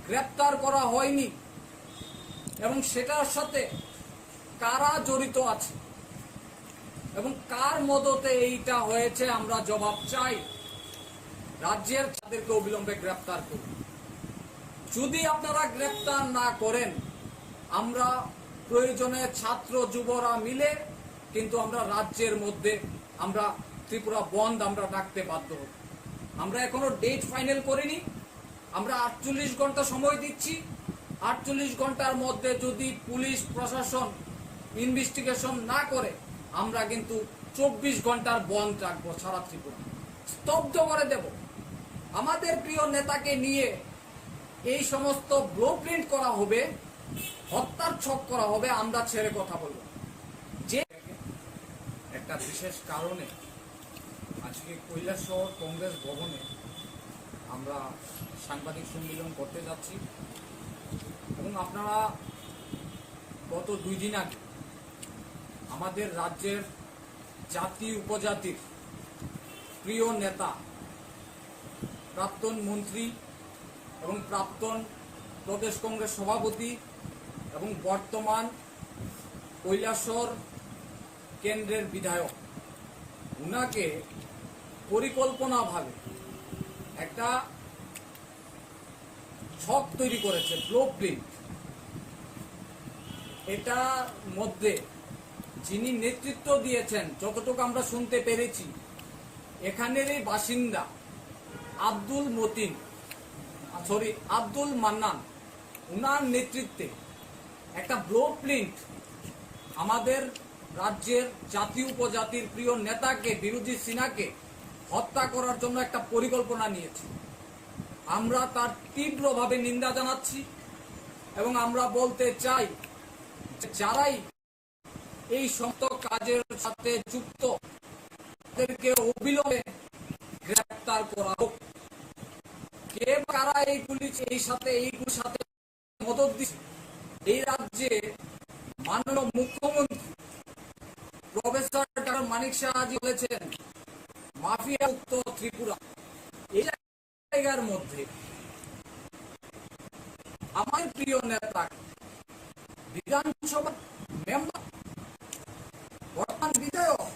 গ্রেপ্তার করা হয়নি এবং সেটার সাথে কারা জড়িত আছে এবং কার মদতে এইটা হয়েছে, আমরা জবাব চাই। রাজ্যের তাদেরকে অবিলম্বে গ্রেপ্তার করুন। যদি আপনারা গ্রেপ্তার না করেন, আমরা প্রয়োজনে ছাত্র যুবরা মিলে কিন্তু আমরা রাজ্যের মধ্যে আমরা ত্রিপুরা বন্ধ আমরা ডাকতে বাধ্য হব। আমরা এখনো ডেট ফাইনাল করিনি, আমরা 48 ঘন্টা সময় দিচ্ছি। 48 ঘন্টার মধ্যে যদি পুলিশ প্রশাসন ইনভেস্টিগেশন না করে, আমরা কিন্তু 24 ঘন্টার বন্ধ রাখবো, সারা ত্রিপুরা স্তব্ধ করে দেব। আমাদের প্রিয় নেতাকে নিয়ে এই সমস্ত ব্লুপ্রিন্ট করা হবে, হত্যার ছক করা হবে, আমরা ছেড়ে কথা বলবো। যে একটা বিশেষ কারণে আজকে কৈলাসহর কংগ্রেস ভবনে আমরা সাংবাদিক সম্মেলন করতে যাচ্ছি এবং আপনারা গত 2 দিন আগে আমাদের রাজ্যের জাতি উপজাতির প্রিয় নেতা, প্রাক্তন মন্ত্রী এবং প্রাক্তন প্রদেশ কংগ্রেস সভাপতি এবং বর্তমান কৈলাসহর কেন্দ্রের বিধায়ক, উনাকে পরিকল্পনাভাবে একটা ছক তৈরি করেছে, ব্লুপ্রিন্ট। এটার মধ্যে যিনি নেতৃত্ব দিয়েছেন, যতটুকু আমরা শুনতে পেরেছি, এখানেরই বাসিন্দা আব্দুল মান্নান, উনার নেতৃত্বে একটা ব্লুপ্রিন্ট আমাদের রাজ্যের জাতি উপজাতির প্রিয় নেতাকে, বিরোধী সিনহাকে হত্যা করার জন্য একটা পরিকল্পনা নিয়েছে। আমরা তার তীব্রভাবে নিন্দা জানাচ্ছি এবং আমরা বলতে চাই যারাই এই সমস্ত কাজের সাথে যুক্ত তাদেরকে অবিলম্বে গ্রেপ্তার করা হোক। কে বা কারা এইগুলির সাথে মদত দিচ্ছে, এই রাজ্যে মাননীয় মুখ্যমন্ত্রী প্রফেসর ডক্টর মানিক সাহাজি বলেছেন মাফিয়া মুক্ত ত্রিপুরা। এই জায়গার মধ্যে আমার প্রিয় নেতা, বিধানসভা মেম্বার, বর্তমান বিধায়ক,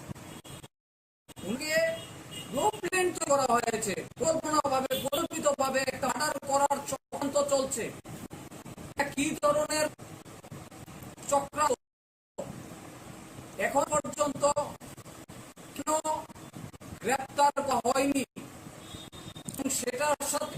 উনকে ব্লুপ্রিন্ট করা হয়েছে, পরিকল্পিতভাবে একটা মার্ডার করার চক্রান্ত চলছে। কি ধরনের চক্রান্ত এখন পর্যন্ত কেউ গ্রেপ্তার হয়নি, সেটার সাথে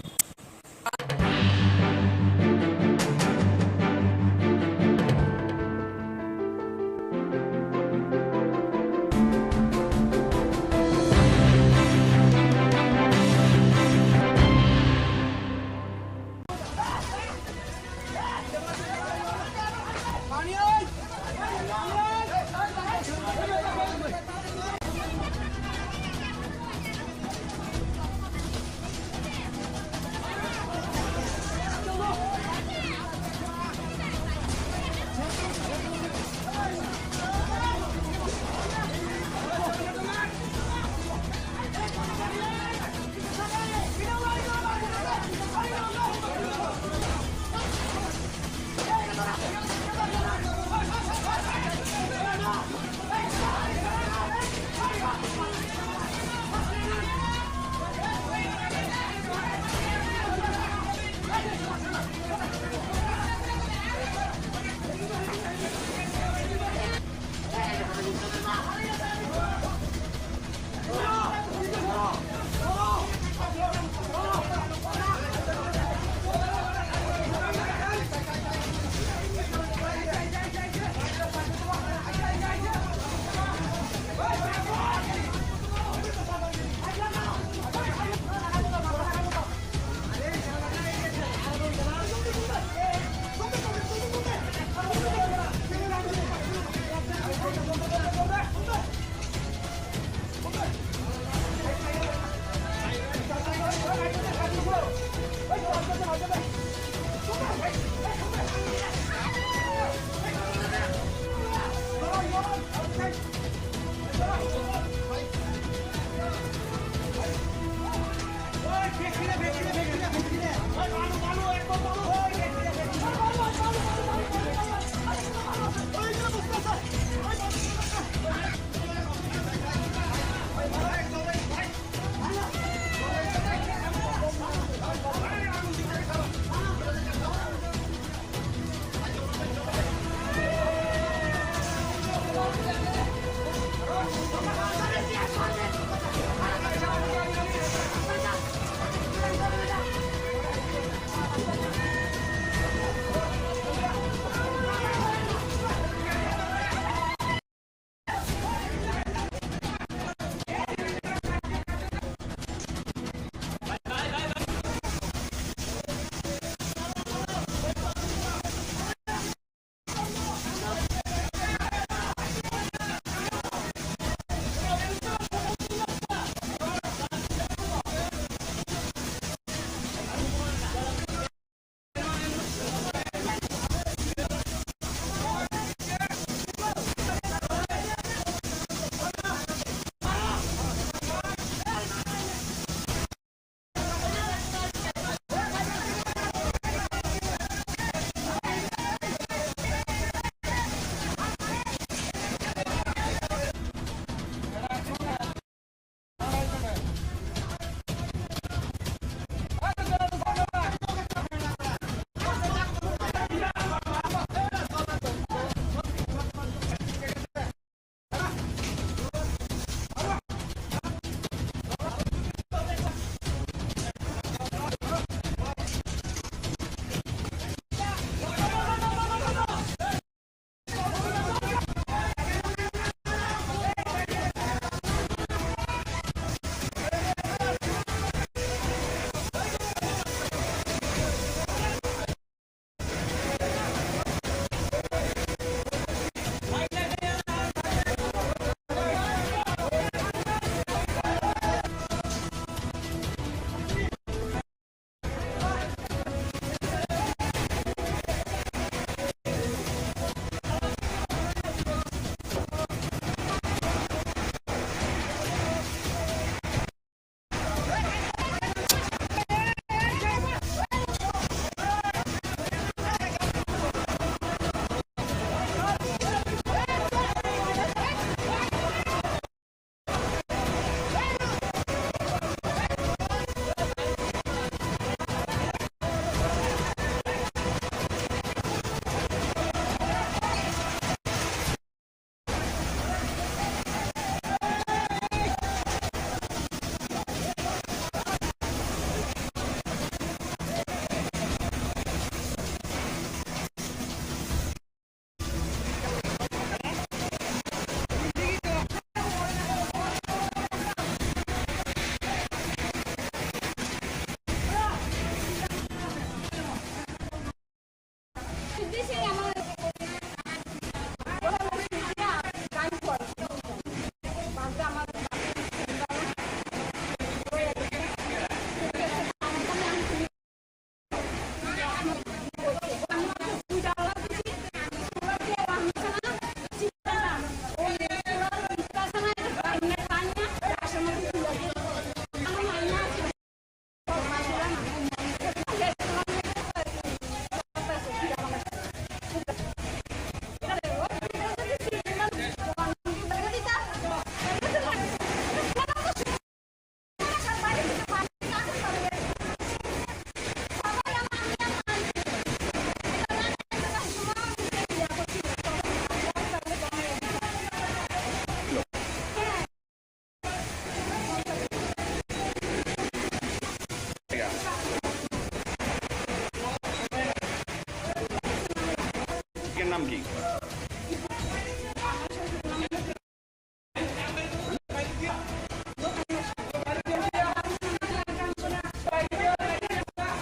নাম কি?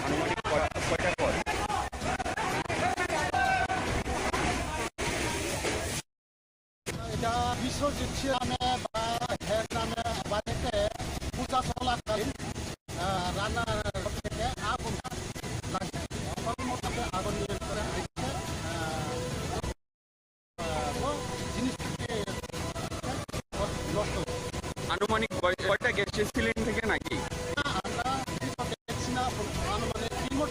আনুমানিক কয়টা কল?
এটা বিশ্বজিৎ গ্রামে বা গ্রামে বাড়িতে পূজা চলাকালীন রান্নার থেকে আগুন লাগে। মোটামুটি আগুন নিয়ন্ত্রণে আসছে, জিনিসটি নষ্ট হচ্ছে।
আনুমানিক কয়টা গ্যাস সিলিন্ডার থেকে নাকি?
আমরা দেখছি না, আনুমানিক রিমোট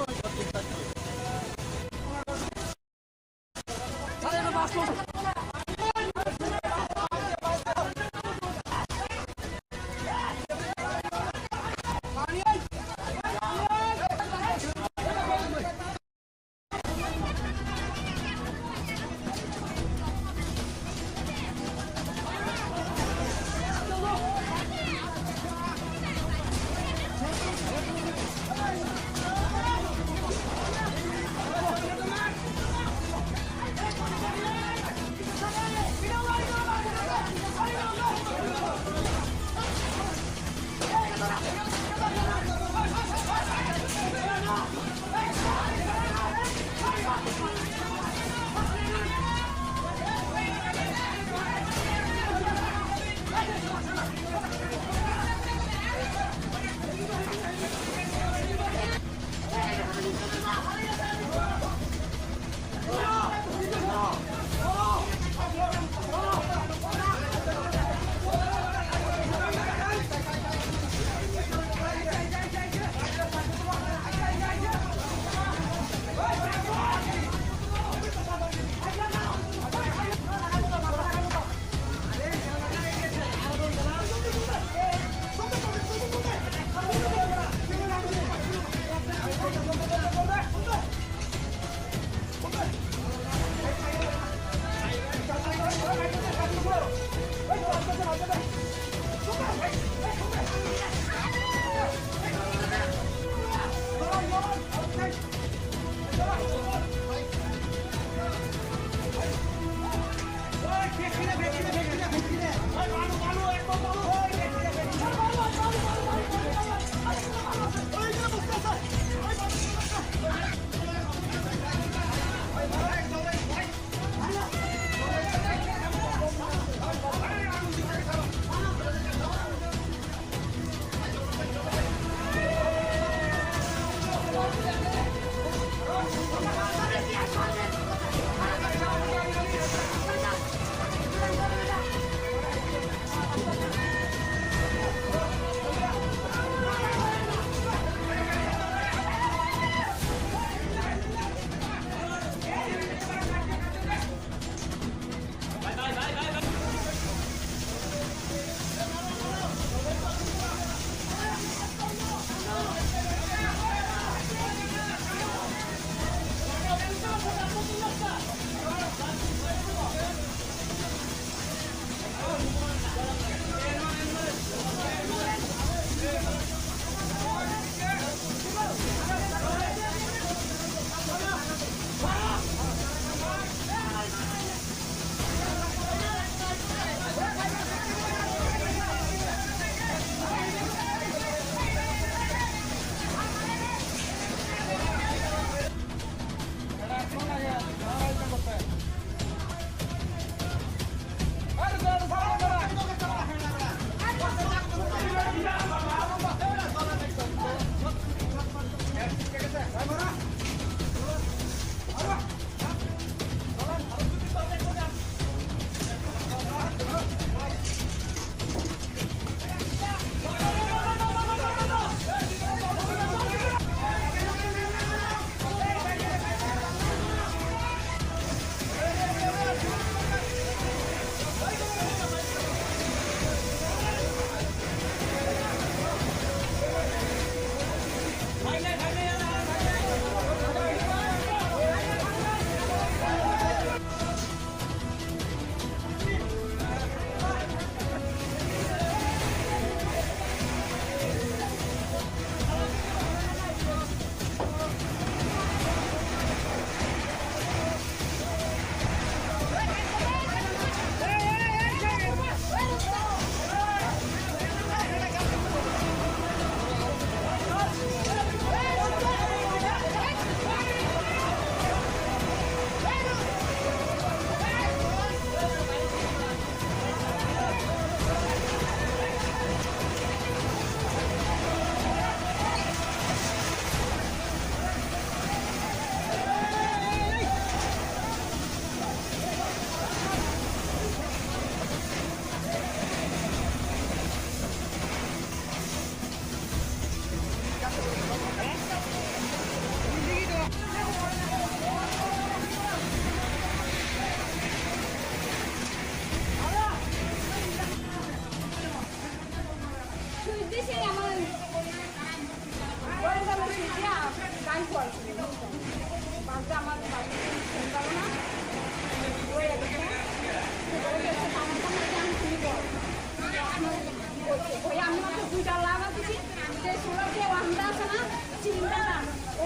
চুলার যে ওয়ানটা আছে না সিলিন্ডারটা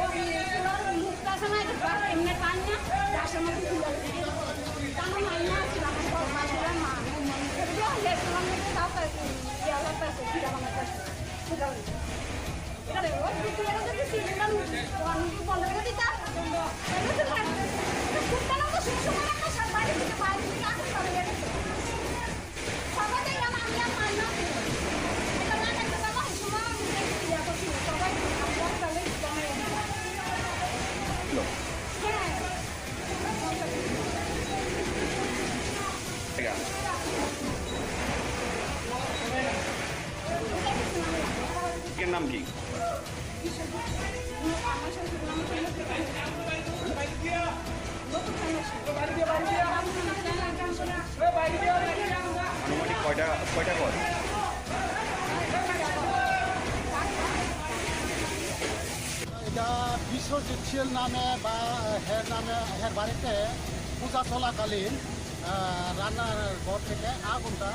ওই চুলার মুখটা আছে না এটা এমনি টান না গ্যাসের মধ্যে তুলে কারণ হয় না রান্না ঘর মাসুরা মা রেস্টুরেন্ট থেকে তাও দেওয়া লাগতেছে খিদা বানাতেছে খিদা এটা ওই দুপুরে যদি সিলিন্ডার অনেক বন্ধ করে দিতা কুত্তা না তো সুসময় একটা সব বাইরে থেকে আসে সরে গেছে সবাই দেখলাম আমি আর মার না এটা না দেখতে পাবো সুসময় আমি ইয়া করছি সবাই আমরা চলে জমে
এর নাম কি? আনুমানিক কয়টা ঘর?
এটা বিশ্বজিৎ শীল নামে বা হের বাড়িতে পূজা চলাকালীন রান্নার ঘর থেকে আগুনটা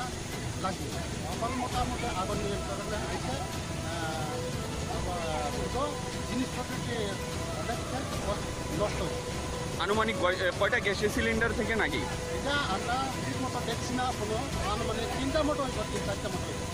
লাগে। এখন মোটামুটি আগুন নিয়ন্ত্রণে আছে। জিনিসপত্রটি নষ্ট হয়েছে।
আনুমানিক কয়টা গ্যাসের সিলিন্ডার থেকে নাকি?
এটা আমরা ঠিক মতো দেখছি না, কোনো আনুমানিক 3টা মতো হয়েছে, 3-4টা মতো হয়েছে।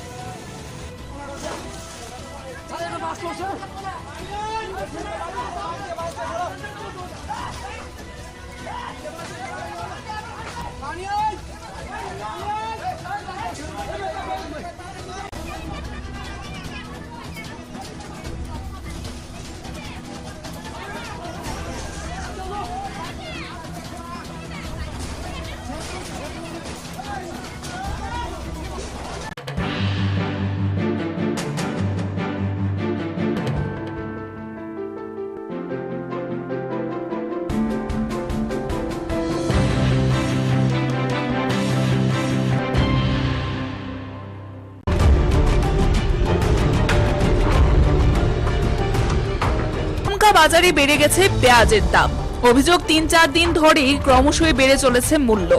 বাজারে বেড়ে গেছে পেঁয়াজের দাম। অভিযোগ ৩-৪ দিন ধরেই ক্রমশই বেড়ে চলেছে মূল্য,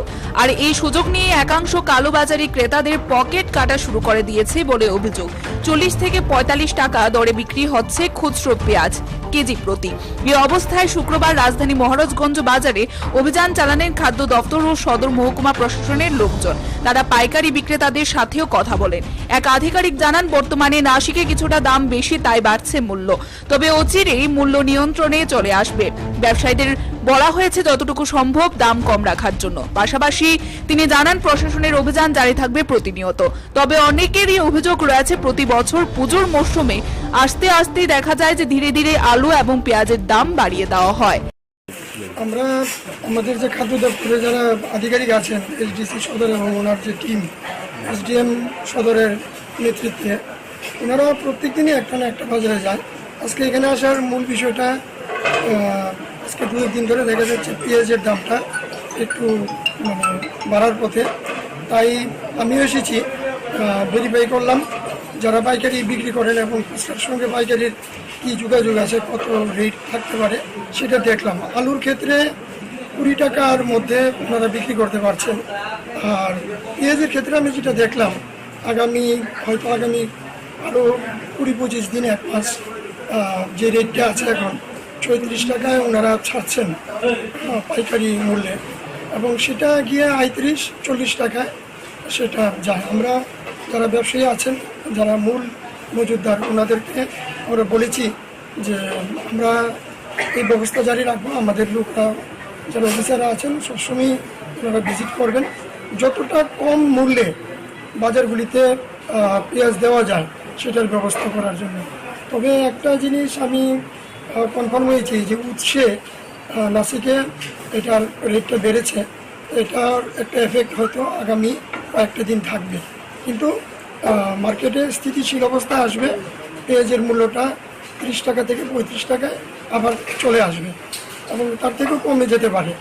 আর এই সুযোগ নিয়ে একাংশ কালোবাজারি ক্রেতাদের পকেট কাটা শুরু করে দিয়েছে বলে অভিযোগ। ৪০ থেকে ৪৫ টাকা দরে বিক্রি হচ্ছে খুচরো পেঁয়াজ কেজি প্রতি। এই অবস্থায় শুক্রবার রাজধানী মহারাজগঞ্জ বাজারে অভিযান চালানেন খাদ্য দপ্তর ও সদর মহকুমা প্রশাসনের লোকজন। তারা পাইকারি বিক্রেতাদের সাথেও কথা বলেন। এক আধিকারিক জানান, বর্তমানে নাশিকে কিছুটা দাম বেশি, তাই বাড়ছে মূল্য, তবে অচিরেই মূল্য নিয়ন্ত্রণে চলে আসবে। ব্যবসায়ীদের বলা হয়েছে যতটুকু সম্ভব দাম কম রাখার জন্য। পাশাপাশি তিনি জানান, প্রশাসনের অভিযান জারি থাকবে প্রতিনিয়ত। তবে অনেকেরই অভিযোগ রয়েছে, প্রতি বছর পুজোর মরশুমে আস্তে আস্তে দেখা যায় যে ধীরে ধীরে আলু এবং পেঁয়াজের দাম বাড়িয়ে দেওয়া হয়।
আমরা আমাদের যে খাদ্য দপ্তরে যারা আধিকারিক আছেন, এসডিসি সদর এবং ওনার যে টিম এসডিএম সদরের নেতৃত্বে, ওনারা প্রত্যেক দিনই একটা না একটা বাজারে যায়। আজকে এখানে আসার মূল বিষয়টা, আজকে 2 দিন ধরে দেখা যাচ্ছে পেঁয়াজের দামটা একটু বাড়ার পথে। তাই আমিও এসেছি, ভেরিফাই করলাম যারা পাইকারি বিক্রি করেন এবং খুচরার সঙ্গে পাইকারির কী যোগাযোগ আছে, কত রেট থাকতে পারে সেটা দেখলাম। আলুর ক্ষেত্রে 20 টাকার মধ্যে ওনারা বিক্রি করতে পারছেন। আর পেঁয়াজের ক্ষেত্রে আমি যেটা দেখলাম, আগামী আরও 20-25 দিন, 1 মাস যে রেটটা আছে এখন 34 টাকায় ওনারা ছাড়ছেন পাইকারি মূল্যে, এবং সেটা গিয়ে 35-40 টাকায় সেটা যায়। আমরা যারা ব্যবসায়ী আছেন, যারা মূল মজুতদার, ওনাদেরকে আমরা বলেছি যে আমরা এই ব্যবস্থা জারি রাখবো। আমাদের লোকরা যারা অফিসাররা আছেন সবসময় ওনারা ভিজিট করবেন, যতটা কম মূল্যে বাজারগুলিতে পেঁয়াজ দেওয়া যায় সেটার ব্যবস্থা করার জন্য। তবে একটা জিনিস আমি কনফার্ম হয়েছি যে উৎসে নাসিকে এটার রেটটা বেড়েছে, এটার একটা এফেক্ট হয়তো আগামী কয়েকটা দিন থাকবে, কিন্তু মার্কেটে স্থিতিশীল অবস্থা আসবে। পেঁয়াজের মূল্যটা 30 টাকা থেকে 35 টাকায় আবার চলে আসবে এবং তার থেকেও কমে যেতে পারে।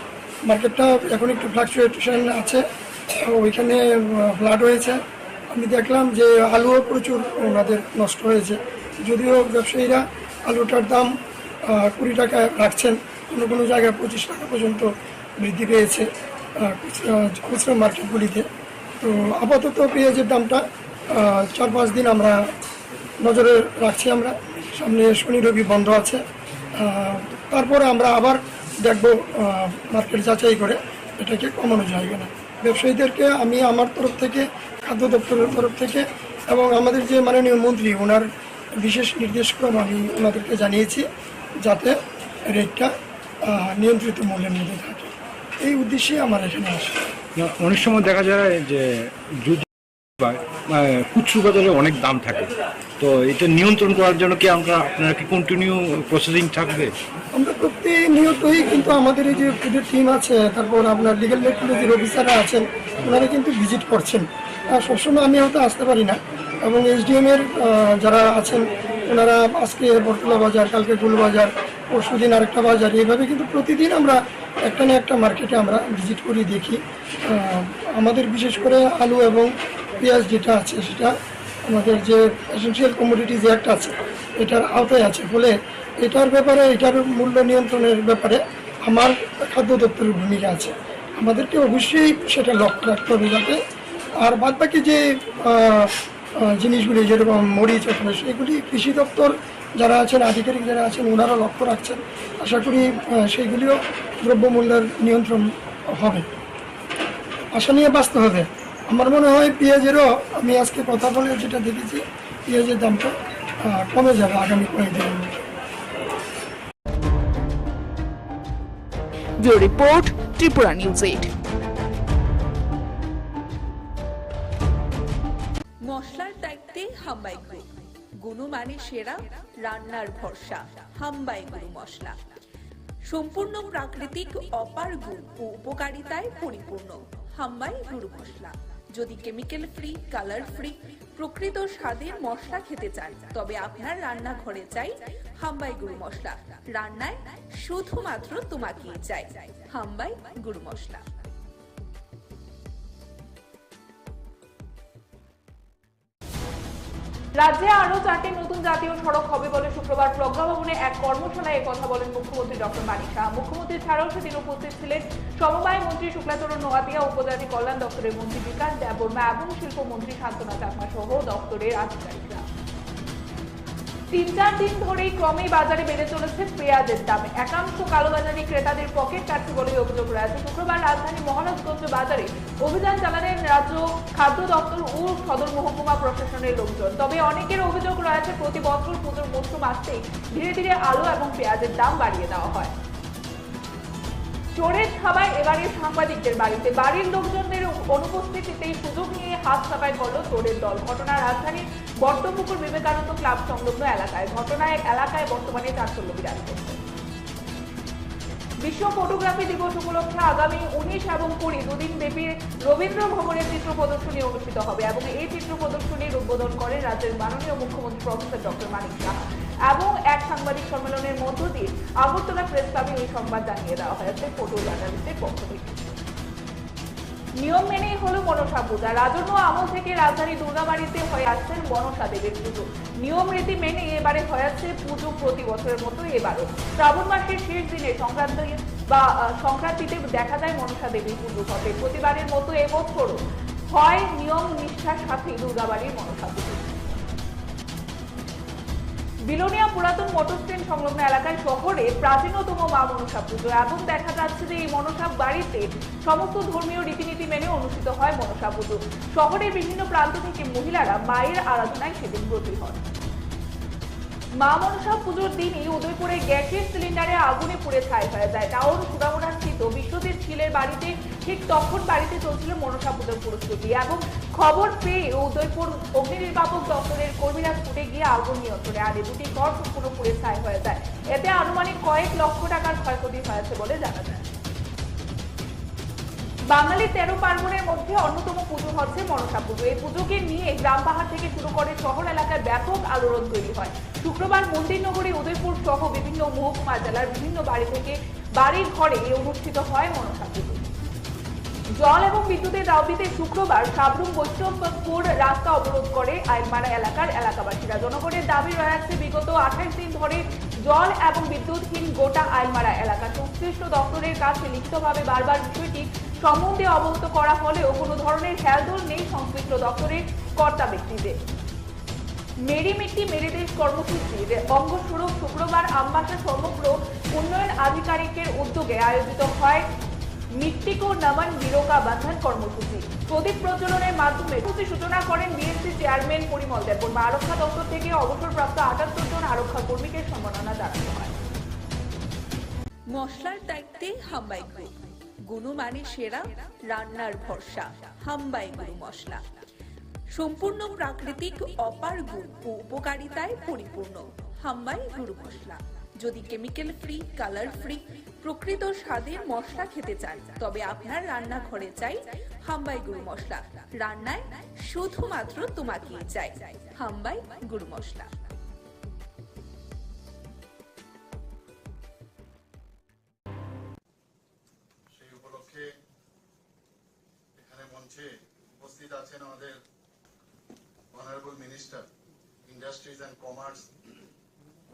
মার্কেটটা এখন একটু ফ্লাকচুয়েশন আছে, ওইখানে ফ্লাড হয়েছে। আমি দেখলাম যে আলুও প্রচুর ওনাদের নষ্ট হয়েছে, যদিও ব্যবসায়ীরা আলুটার দাম 20 টাকা রাখছেন, কোনো জায়গায় 25 টাকা পর্যন্ত বৃদ্ধি পেয়েছে খুচরা মার্কেটগুলিতে। তো আপাতত পেঁয়াজের দামটা 4-5 দিন আমরা নজরে রাখছি আমরা। সামনে শনি রবি বন্ধ আছে। তারপরে আমরা আবার দেখব মার্কেট যাচাই করে এটাকে কমানো যায় কিনা। ব্যবসায়ীদেরকে আমি আমার তরফ থেকে, খাদ্য দপ্তরের তরফ থেকে এবং আমাদের যে মাননীয় মন্ত্রী ওনার বিশেষ নির্দেশক্রম আমি ওনাদেরকে জানিয়েছি যাতে রেটটা নিয়ন্ত্রিত মূল্যের মধ্যে থাকে। এই উদ্দেশ্যে আমার এখানে আসে।
অনেক সময় দেখা যায় যে খুচরো বাজারে অনেক দাম থাকে, তো এটা নিয়ন্ত্রণ করার জন্য কি আপনারা কি কন্টিনিউ প্রসেসিং থাকবে?
আমরা প্রতিনিয়তই কিন্তু আমাদের এই যে ফুডের টিম আছে, তারপর আপনার লিগ্যাল মেট্রোলজির অফিসাররা আছেন, ওনারা কিন্তু ভিজিট করছেন। সবসময় আমি হয়তো আসতে পারি না, এবং এসডিএমের যারা আছেন ওনারা আজকে বটতলা বাজার, কালকে গুলবাজার, পরশুদিন আরেকটা বাজার, এইভাবে কিন্তু প্রতিদিন আমরা একটা না একটা মার্কেটে আমরা ভিজিট করি, দেখি। আমাদের বিশেষ করে আলু এবং পেঁয়াজ যেটা আছে সেটা আমাদের যে এসেনশিয়াল কমোডিটিজ অ্যাক্ট আছে এটার আওতায় আছে, ফলে এটার ব্যাপারে, এটার মূল্য নিয়ন্ত্রণের ব্যাপারে আমার খাদ্য দপ্তরের ভূমিকা আছে। আমাদেরকে অবশ্যই সেটা লক্ষ্য রাখতে হবে যাতে, আর বাদবাকি যে জিনিসগুলি যেরকম মরিচ ওখানে, সেগুলি কৃষি দপ্তর যারা আছেন, আধিকারিক যারা আছেন, ওনারা লক্ষ্য রাখছেন। আশা করি সেইগুলিও দ্রব্যমূল্যের নিয়ন্ত্রণ হবে। আশা নিয়ে বাঁচতে হবে। আমার মনে হয় পেঁয়াজেরও, আমি আজকে কথা বলে যেটা দেখেছি, পেঁয়াজের দামটা কমে যাবে আগামী কয়েকদিনের মধ্যে।
Bureau report, Tripura news 8।
মশলার দায়িত্বে হাম্বাই গ্রুপ, গুণমানে সেরা, রান্নার ভরসা। হাম্বাই গুরু মশলা সম্পূর্ণ প্রাকৃতিক, অপার গুণ ও উপকারিতায় পরিপূর্ণ। হাম্বাই গুরু মশলা। যদি কেমিক্যাল ফ্রি, কালার ফ্রি, প্রকৃত স্বাদের মশলা খেতে চান, তবে আপনার রান্নাঘরে চাই হাম্বাই গুরু মশলা। রান্নায় শুধুমাত্র তোমাকেই চাই হাম্বাই গুরু মশলা।
রাজ্যে আরো 4টি নতুন জাতীয় সড়ক হবে বলে শুক্রবার প্রজ্ঞা ভবনে এক কর্মশালায় কথা বলেন মুখ্যমন্ত্রী ডক্টর মানিক সাহা। মুখ্যমন্ত্রী ছাড়াও সেদিন উপস্থিত ছিলেন সমবায় মন্ত্রী শুক্লাচরণ নোয়াতিয়া, উপজাতি কল্যাণ দপ্তরের মন্ত্রী বিকাশ দেববর্মা এবং শিল্পমন্ত্রী শান্তনা চাকমা সহ দপ্তরের আধিকারিকরা। 3-4 দিন ধরেই ক্রমেই বাজারে বেড়ে চলেছে পেঁয়াজের দাম। একাংশ কালোবাজারি ক্রেতাদের পকেট কাটছে বলে অভিযোগ রয়েছে। শুক্রবার রাজধানী মহারাজগঞ্জ বাজারে অভিযান চালালেন রাজ্য খাদ্য দপ্তর ও সদর মহকুমা প্রশাসনের লোকজন। তবে অনেকের অভিযোগ রয়েছে, প্রতি বছর পুজোর মরশুম আসতেই ধীরে ধীরে আলু এবং পেঁয়াজের দাম বাড়িয়ে দেওয়া হয়। চোরের থাবায় এবারে সাংবাদিকদের বাড়িতে, বাড়ির লোকজনদের অনুপস্থিতিতেই সুযোগ নিয়ে হাত সাফাই করলো চোরের দল। ঘটনা রাজধানীর বট্টপুকুর বিবেকানন্দ ক্লাব সংলগ্ন এলাকায়। ঘটনায় এলাকায় বর্তমানে চাঞ্চল্য বিরাজ করছে। বিশ্ব ফটোগ্রাফি দিবস উপলক্ষে আগামী 19 এবং 20 দুদিন ব্যাপী রবীন্দ্র ভবনের চিত্র প্রদর্শনী অনুষ্ঠিত হবে এবং এই চিত্র প্রদর্শনীর উদ্বোধন করেন রাজ্যের মাননীয় মুখ্যমন্ত্রী প্রফেসর ডক্টর মানিক সাহা। এবং এক সাংবাদিক সম্মেলনের মধ্য দিয়ে আগরতলা প্রেস ক্লাবে এই সংবাদ জানিয়ে দেওয়া হয়েছে ফটো জার্নালিস্টের পক্ষ থেকে। নিয়ম মেনেই হলো মনসা পূজা। রাজন্য আমল থেকে রাজধানী দুর্গাবাড়িতে হয়ে আসছেন মনসা দেবীর পুজো। নিয়ম রীতি মেনে এবারে হয়েছে পুজো প্রতি বছরের মতো এবারও। শ্রাবণ মাসের শেষ দিনে সংক্রান্তিতে দেখা যায় মনসা দেবীর পুজো হবে। প্রতিবারের মতো এবছরও হয় নিয়ম নিষ্ঠার সাথে দুর্গাবাড়ির মনসা পুজো। বিলোনিয়া পুরাতন মোটর স্ট্যান্ড সংলগ্ন এলাকায় শহরে প্রাচীনতম মা মনসা পুজো। এখন দেখা যাচ্ছে যে এই মনসা বাড়িতে সমস্ত ধর্মীয় রীতিনীতি মেনে অনুষ্ঠিত হয় মনসা পুজো। শহরের বিভিন্ন প্রান্ত থেকে মহিলারা মায়ের আরাধনায় সেদিন ব্রতী হন। মা মনসা পুজোর দিনই উদয়পুরে গ্যাসের সিলিন্ডারে আগুনে পুড়ে ছাই হয়ে যায়। টাউন সুরামুড়া স্থিত বিশ্বজিৎ ছিলের বাড়িতে ঠিক তখন বাড়িতে চলছিল মনসা পুজোর প্রস্তুতি এবং খবর পেয়ে উদয়পুর অগ্নি নির্বাপক দপ্তরের কর্মীরা ছুটে গিয়ে আগুন নিয়ন্ত্রণে আনে। দুটি ঘর সম্পূর্ণ পুড়ে ছাই হয়ে যায়। এতে আনুমানিক কয়েক লক্ষ টাকার ক্ষয়ক্ষতি হয়েছে বলে জানা যায়। বাঙালি 13 পার্বণের মধ্যে অন্যতম পুজো হচ্ছে মনসা পুজো। এই পুজোকে নিয়ে গ্রাম পাহাড় থেকে শুরু করে শহর এলাকায় ব্যাপক আলোড়ন তৈরি হয়। শুক্রবার মন্দির নগরী উদয়পুর সহ বিভিন্ন মহকুমা জেলার বিভিন্ন বাড়ি থেকে বাড়ির ঘরে অনুষ্ঠিত হয় মনসা পুজো। জল এবং বিদ্যুতের দাবিতে শুক্রবার সাবরুম বৈষ্ণবপুর রাস্তা অবরোধ করে আইলমারা এলাকার এলাকাবাসীরা। জনগণের দাবি রয়েছে, বিগত 28 দিন ধরে জল এবং বিদ্যুৎহীন গোটা আইলমারা এলাকা। সংশ্লিষ্ট দপ্তরের কাছে লিখিতভাবে বারবার বিষয়টি সম্বন্ধে অবগত করা হলেও কোনো ধরনের হেলদোল নেই সংশ্লিষ্ট দপ্তরের কর্তা ব্যক্তিদের। মেরি মিট্টি মেরি দেশ কর্মসূচির অঙ্গস্বরূপ শুক্রবার আমবাসা সমগ্র উন্নয়ন আধিকারিকের উদ্যোগে আয়োজিত হয় মিট্টি কো নমন বীরো কা বন্ধন কর্মসূচি। প্রদীপ প্রজ্বলনের মাধ্যমে সূচনা করেন বিএসসি চেয়ারম্যান পরিমল দেববর্মা। আরক্ষা দপ্তর থেকে অবসরপ্রাপ্ত 78 জন আরক্ষা কর্মীকে সম্মাননা জানানো হয়।
মশলার দায়িত্বে হাম্বাই গ্রুপ, গুণমানে সেরা, রান্নার ভরসা। হাম্বাই গুরু মশলা সম্পূর্ণ প্রাকৃতিক, অপার গুণ ও উপকারিতায় পরিপূর্ণ। হাম্বাই গুরু মশলা। যদি কেমিক্যাল ফ্রি, কালার ফ্রি, প্রকৃত স্বাদের মশলা খেতে চান তবে আপনার রান্নাঘরে চাই হাম্বাই গুরু মশলা। রান্নায় শুধুমাত্র তোমাকেই চাই হাম্বাই গুরু মশলা।
সেই উপলক্ষে এখানে মঞ্চে উপস্থিত আছেন আমাদের honourable minister industries and commerce,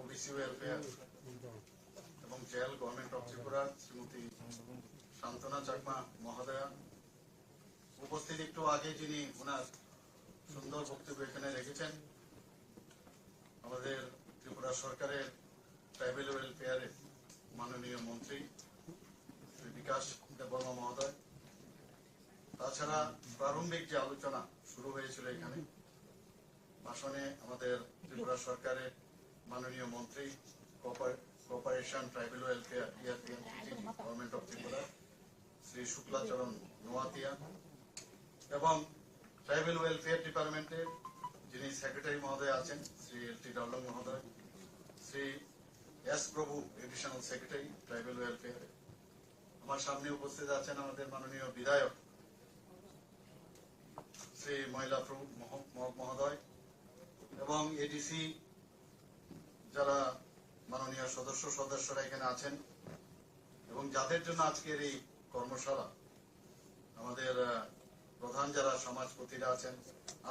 OBC welfare এবং jail, government of Tripura, Shrimati Shantana Chakma মহোদয়া। উপস্থিত একটু আগে যিনি ওনার সুন্দর বক্তব্য এখানে রেখেছেন, আমাদের ত্রিপুরা সরকারের ট্রাইবেল ওয়েলফেয়ারের মাননীয় মন্ত্রী শ্রী বিকাশ দেববর্মা মহোদয়। তাছাড়া প্রারম্ভিক যে আলোচনা শুরু হয়েছিল এখানে ভাষণে আমাদের ত্রিপুরা সরকারের মাননীয় মন্ত্রী cooperation, tribal welfare, government of Tripura Shri Shuklacharan Noatia এবং ট্রাইবেল ওয়েলফেয়ার ডিপার্টমেন্টের যিনি সেক্রেটারি মহোদয় আছেন শ্রী এল.টি. ডাউলং মহোদয়, শ্রী এস. প্রভু এডিশনাল সেক্রেটারি ট্রাইবেল ওয়েলফেয়ার। আমার সামনে উপস্থিত আছেন আমাদের মাননীয় বিধায়ক শ্রী মহিলাপ্রভু মহোদয় এবং এডিসি যারা মাননীয় সদস্যরা এখানে আছেন এবং যাদের জন্য আজকের এই কর্মশালা, আমাদের প্রধান যারা সমাজপতিরা আছেন,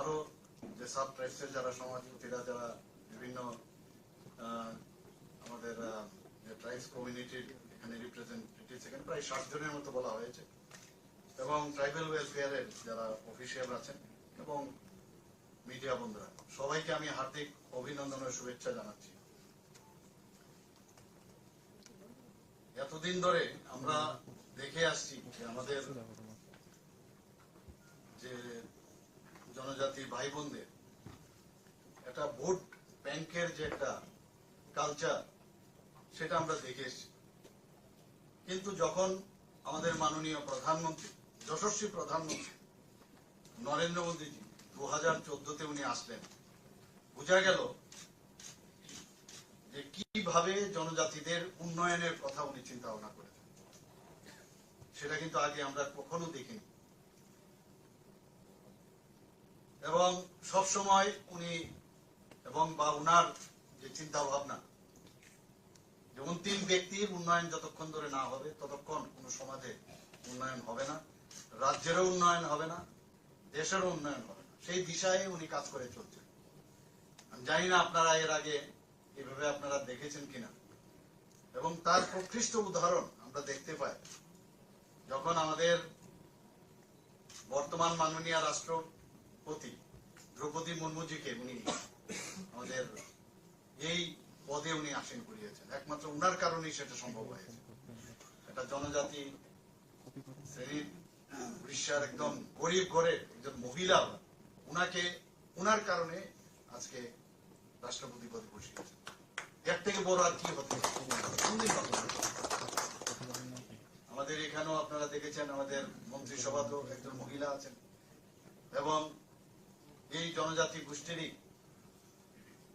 আরো যে সাব ট্রাইবসের যারা সমাজপতিরা, যারা বিভিন্ন আমাদের ট্রাইবস কমিউনিটির এখানে রিপ্রেজেন্টেটিভ, এখানে প্রায় 60 জনের মতো বলা হয়েছে, এবং ট্রাইবেল ওয়েলফেয়ারের যারা অফিসিয়াল আছেন এবং মিডিয়া বন্ধুরা, সবাইকে আমি হার্দিক অভিনন্দন ও শুভেচ্ছা জানাচ্ছি। এতদিন ধরে আমরা দেখে আসছি যে আমাদের যে জনজাতি ভাই বোনদের একটা ভোট ব্যাংকের যে একটা কালচার, সেটা আমরা দেখে এসছি। কিন্তু যখন আমাদের মাননীয় প্রধানমন্ত্রী, যশস্বী প্রধানমন্ত্রী নরেন্দ্র মোদীজি 2014-তে উনি আসলেন, বোঝা গেল যে কিভাবে জনজাতিদের উন্নয়নের কথা উনি চিন্তা ভাবনা করেছেন। সেটা কিন্তু আগে আমরা কখনো দেখিনি এবং সবসময় উনি এবং বা উনার যে চিন্তা ভাবনা, যেমন 3 ব্যক্তির উন্নয়ন যতক্ষণ ধরে না হবে ততক্ষণ কোন সমাজে উন্নয়ন হবে না, রাজ্যেরও উন্নয়ন হবে না, দেশেরও উন্নয়ন হবে না। সেই দিশায় উনি কাজ করে চলছেন। আমি জানি না আপনারা এর আগে এভাবে আপনারা দেখেছেন কিনা, এবং তার প্রকৃষ্ট উদাহরণ আমরা দেখতে পাই যখন আমাদের বর্তমান মাননীয় রাষ্ট্রপতি দ্রৌপদী মুর্মুজিকে উনি আমাদের এই পদে উনি আসীন করিয়েছেন। একমাত্র উনার কারণেই সেটা সম্ভব হয়েছে। এটা জনজাতি শ্রেণীর উড়িষ্যার একদম গরিব ঘরের একজন মহিলা, উনার কারণে আজকে রাষ্ট্রপতি পদে বসিয়েছেন। এর থেকে বড় আর কি হতে আমাদের এখানেও আপনারা দেখেছেন আমাদের মন্ত্রিসভাতেও একজন মহিলা আছেন এবং এই জনজাতি গোষ্ঠীরই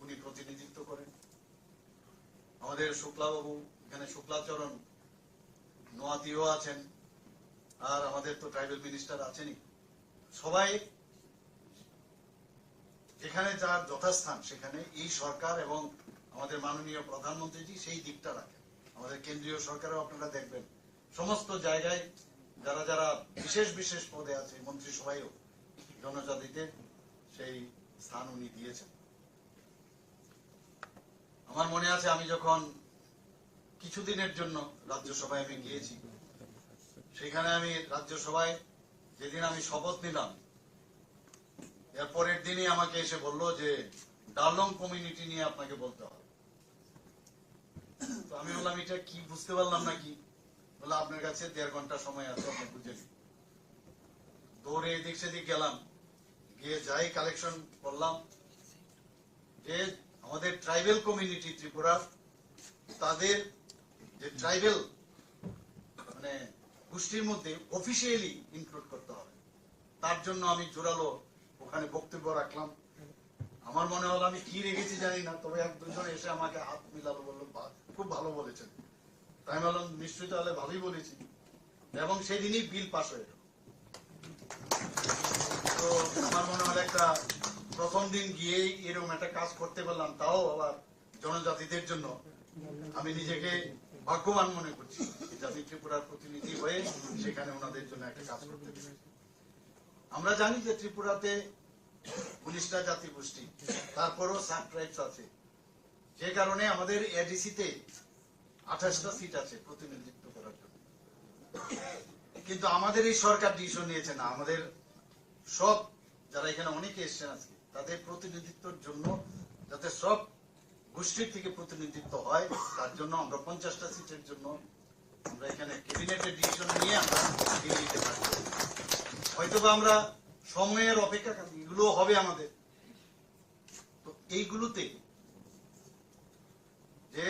উনি প্রতিনিধিত্ব করেন। আমাদের শুক্লাবাবু এখানে শুক্লাচরণ নোয়াতিও আছেন, আর আমাদের তো ট্রাইবেল মিনিস্টার আছেনই। সবাই যেখানে যার যথাস্থান সেখানে এই সরকার এবং আমাদের মাননীয় প্রধানমন্ত্রীজি সেই দিকটা রাখেন। আমাদের কেন্দ্রীয় সরকারও আপনারা দেখবেন সমস্ত জায়গায় যারা যারা বিশেষ বিশেষ পদে আছে মন্ত্রিসভায়ও জনজাতিদের সেই স্থান উনি দিয়েছেন। আমার মনে আছে আমি যখন কিছুদিনের জন্য রাজ্যসভায় আমি গিয়েছি, সেখানে আমি রাজ্যসভায় যেদিন আমি শপথ নিলাম, এর পরের দিনই আমাকে এসে বলল যে ডারলং কমিউনিটি নিয়ে আপনাকে বলতে হবে। তো আমি বললাম এটা কি বুঝতে পারলাম না কি, বলে আপনার কাছে 1.5 ঘন্টা সময় আছে, আপনি বুঝে নিন। দৌড়ে এদিক সেদিক গেলাম, গিয়ে যাই কালেকশন করলাম যে আমাদের ট্রাইবেল কমিউনিটি ত্রিপুরার, তাদের যে ট্রাইবেল মানে গোষ্ঠীর মধ্যে অফিসিয়ালি ইনক্লুড করতে হবে। তার জন্য আমি জোরালো ওখানে বক্তব্য রাখলাম। আমার মনে হলো আমি কি রেখেছি জানি না, তবে 1-2 জন এসে আমাকে হাত মিলালো, বললো খুব ভালো বলেছেন। তাই আমি বললাম নিশ্চয়ই তাহলে ভালোই বলেছি, এবং সেদিনই বিল পাস হয়ে গেল। তো আমার মনে হলো একটা প্রথম দিন গিয়েই এরকম একটা কাজ করতে পারলাম, তাও আবার জনজাতিদের জন্য। আমি নিজেকে ভাগ্যবান মনে করছি যে আমি ত্রিপুরার প্রতিনিধি হয়ে সেখানে ওনাদের জন্য একটা কাজ করতে পেরেছি। আমরা জানি যে ত্রিপুরাতে 19টা জাতি গোষ্ঠী, তারপরও সাব ট্রাইবস আছে, যে কারণে আমাদের এডিসিতে 28টা সিট আছে প্রতিনিধিত্ব করার জন্য। কিন্তু আমাদের এই সরকার ডিসিশন নিয়েছে না, আমাদের সব যারা এখানে অনেকে এসছেন আজকে, তাদের প্রতিনিধিত্বের জন্য যাতে সব গোষ্ঠীর থেকে প্রতিনিধিত্ব হয়, তার জন্য আমরা 50টা সিটের জন্য আমরা এখানে ক্যাবিনেটের ডিসিশন নিয়ে আমরা দিল্লিতে থাকবো। হয়তোবা আমরা সময়ের অপেক্ষা, এগুলো হবে আমাদের। তো এইগুলোতে যে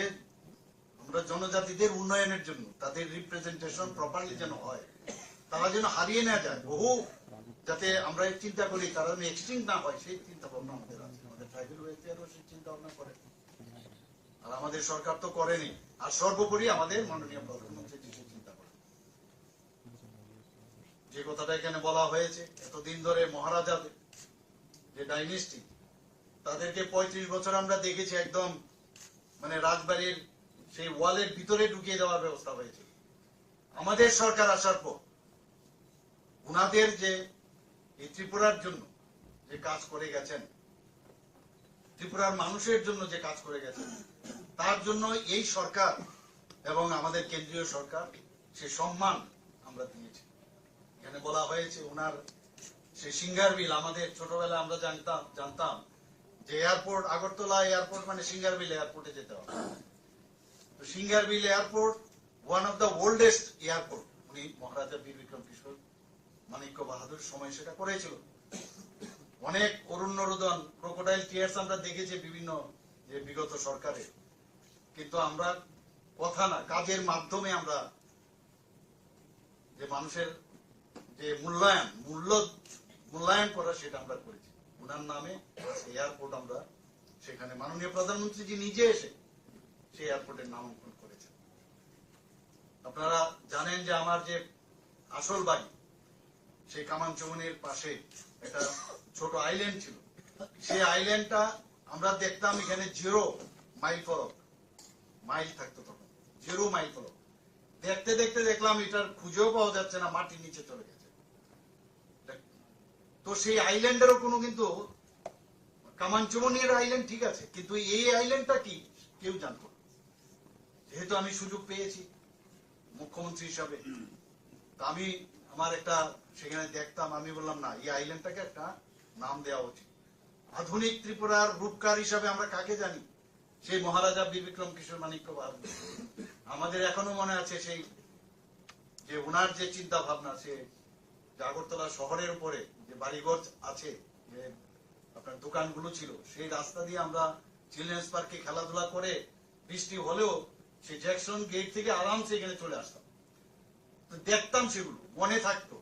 আমরা জনজাতিদের উন্নয়নের জন্য তাদের রিপ্রেজেন্টেশন প্রপারলি যেন হয়, তারা যেন হারিয়ে না যায়, বহু যাতে আমরা চিন্তা করি তারা যেন এক্সটিংক্ট না হয়, সেই চিন্তা ভাবনা আমাদের আছে। আমাদের ট্রাইবাল ওয়েলফেয়ারও সেই চিন্তা ভাবনা করে, আর আমাদের সরকার তো করেনি। আর সর্বোপরি আমাদের মাননীয় প্রধানমন্ত্রী সেই চিন্তা করেন। যে কথাটা এখানে বলা হয়েছে, এতদিন ধরে মহারাজাদের যে ডাইনেস্টি, তাদেরকে 35 বছর আমরা দেখেছি একদম মানে রাজবাড়ির সেই ওয়ালের ভিতরে ঢুকিয়ে দেওয়ার ব্যবস্থা হয়েছে। আমাদের সরকার আসার পর উনাদের যে এই ত্রিপুরার জন্য যে কাজ করে গেছেন, ত্রিপুরার মানুষের জন্য যে কাজ করে গেছেন, তার জন্য এই সরকার এবং আমাদের কেন্দ্রীয় সরকার সে সম্মান আমরা দিয়েছি। এখানে বলা হয়েছে ওনার সেই সিঙ্গার বিল, আমাদের ছোটবেলায় আমরা জানতাম যে এয়ারপোর্ট, আগরতলা এয়ারপোর্ট মানে সিঙ্গার বিল এয়ারপোর্টে যেতে হবে। তো singer bill airport one of the oldest airport, উনি মহারাজা বীর বিক্রম কিশোর মানিক্য বাহাদুর সময় সেটা করেছিল। অনেক অরণ্যরোদন, ক্রোকোডাইল টিয়ার্স আমরা দেখেছি বিভিন্ন যে বিগত সরকারে, কিন্তু আমরা কথা না কাজের মাধ্যমে আমরা যে মানুষের যে মূল্যায়ন করা সেটা আমরা করেছি। ওনার নামে এয়ারপোর্ট আমরা সেখানে মাননীয় প্রধানমন্ত্রীজি নিজে এসে সেই এয়ারপোর্টের নামাঙ্কন করেছেন। আপনারা জানেন যে আমার যে আসল বাড়ি সেই কামানচৌমনির পাশে একটা ছোট আইল্যান্ড ছিল। সেই আইল্যান্ডটা আমরা দেখতাম এখানে 0 মাইল ফলক, মাইল থাকতো তখন 0 মাইল ফলক। দেখতে দেখতে দেখলাম এটার খুঁজেও পাওয়া যাচ্ছে না, মাটির নিচে চলে গেছে। তো সেই আইল্যান্ডেরও কোনো কিন্তু কামানচৌমনির আইল্যান্ড ঠিক আছে, কিন্তু এই আইল্যান্ডটা কি কেউ জানতো না। যেহেতু আমি সুযোগ পেয়েছি মুখ্যমন্ত্রী হিসাবে, তা আমি আমার একটা সেখানে দেখতাম, আমি বললাম না এই আইল্যান্ডটাকে একটা নাম দেওয়া উচিত। আধুনিক ত্রিপুরার রূপকার হিসাবে আমরা কাকে জানি? সেই মহারাজা বীর বিক্রম কিশোর মানিক্য বাহাদুর। আমাদের এখনো মনে আছে সেই যে ওনার যে চিন্তা ভাবনা, সে আগরতলা শহরের উপরে যে বাড়িঘর আছে, যে আপনার দোকানগুলো ছিল, সেই রাস্তা দিয়ে আমরা চিলড্রেন্স পার্কে খেলাধুলা করে বৃষ্টি হলেও সেই জ্যাকসন গেট থেকে আরামসে এখানে চলে আসতাম। তো দেখতাম, সেগুলো মনে থাকতো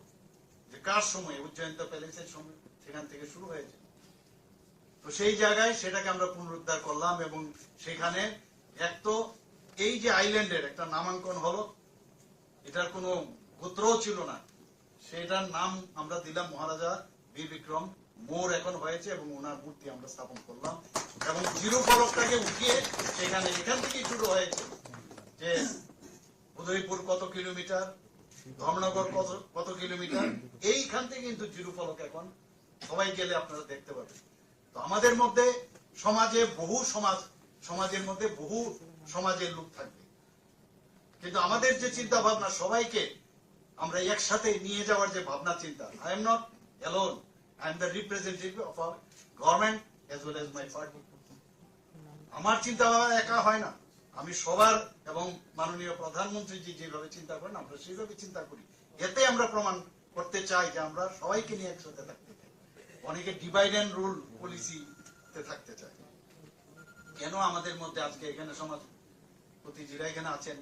যে কার সময়, উজ্জয়ন্ত প্যালেসের সময় সেখান থেকে শুরু হয়েছে। তো সেই জায়গায় সেটাকে আমরা পুনরুদ্ধার করলাম, এবং সেখানে এক তো এই যে আইল্যান্ডের একটা নামাঙ্কন হলো, এটার কোনো গোত্রও ছিল না, সেটার নাম আমরা দিলাম মহারাজা বীর বিক্রম মোড় এখন হয়েছে, এবং ওনার মূর্তি আমরা স্থাপন করলাম। এবং জিরো ফলকটাকে উঠিয়ে সেখানে এখান থেকেই শুরু হয়েছে যে উদয়পুর কত কিলোমিটার, ধর্মনগর কত কিলোমিটার, এইখান থেকে কিন্তু জিরো ফলক এখন সবাই গেলে আপনারা দেখতে পাবেন। তো আমাদের মধ্যে সমাজে সমাজের মধ্যে বহু সমাজের লোক থাকবে, কিন্তু আমাদের যে চিন্তা ভাবনা সবাইকে আমরা একসাথে নিয়ে যাওয়ার যে ভাবনা চিন্তা, I am not alone, I am the representative of our government as well as my party. আমার চিন্তা ভাবনা একা হয় না, আমি সবার এবং মাননীয় প্রধানমন্ত্রী যেভাবে চিন্তা করেন আমরা সেইভাবে চিন্তা করি। এতে আমরা প্রমাণ করতে চাই যে আমরা সবাইকে নিয়ে একসাথে থাকতে চাই। অনেকে ডিভাইড অ্যান্ড রুল পলিসিতে থাকতে চায়। কেন আমাদের মধ্যে আজকে এখানে সমাজপতি যারা এখানে আছেন,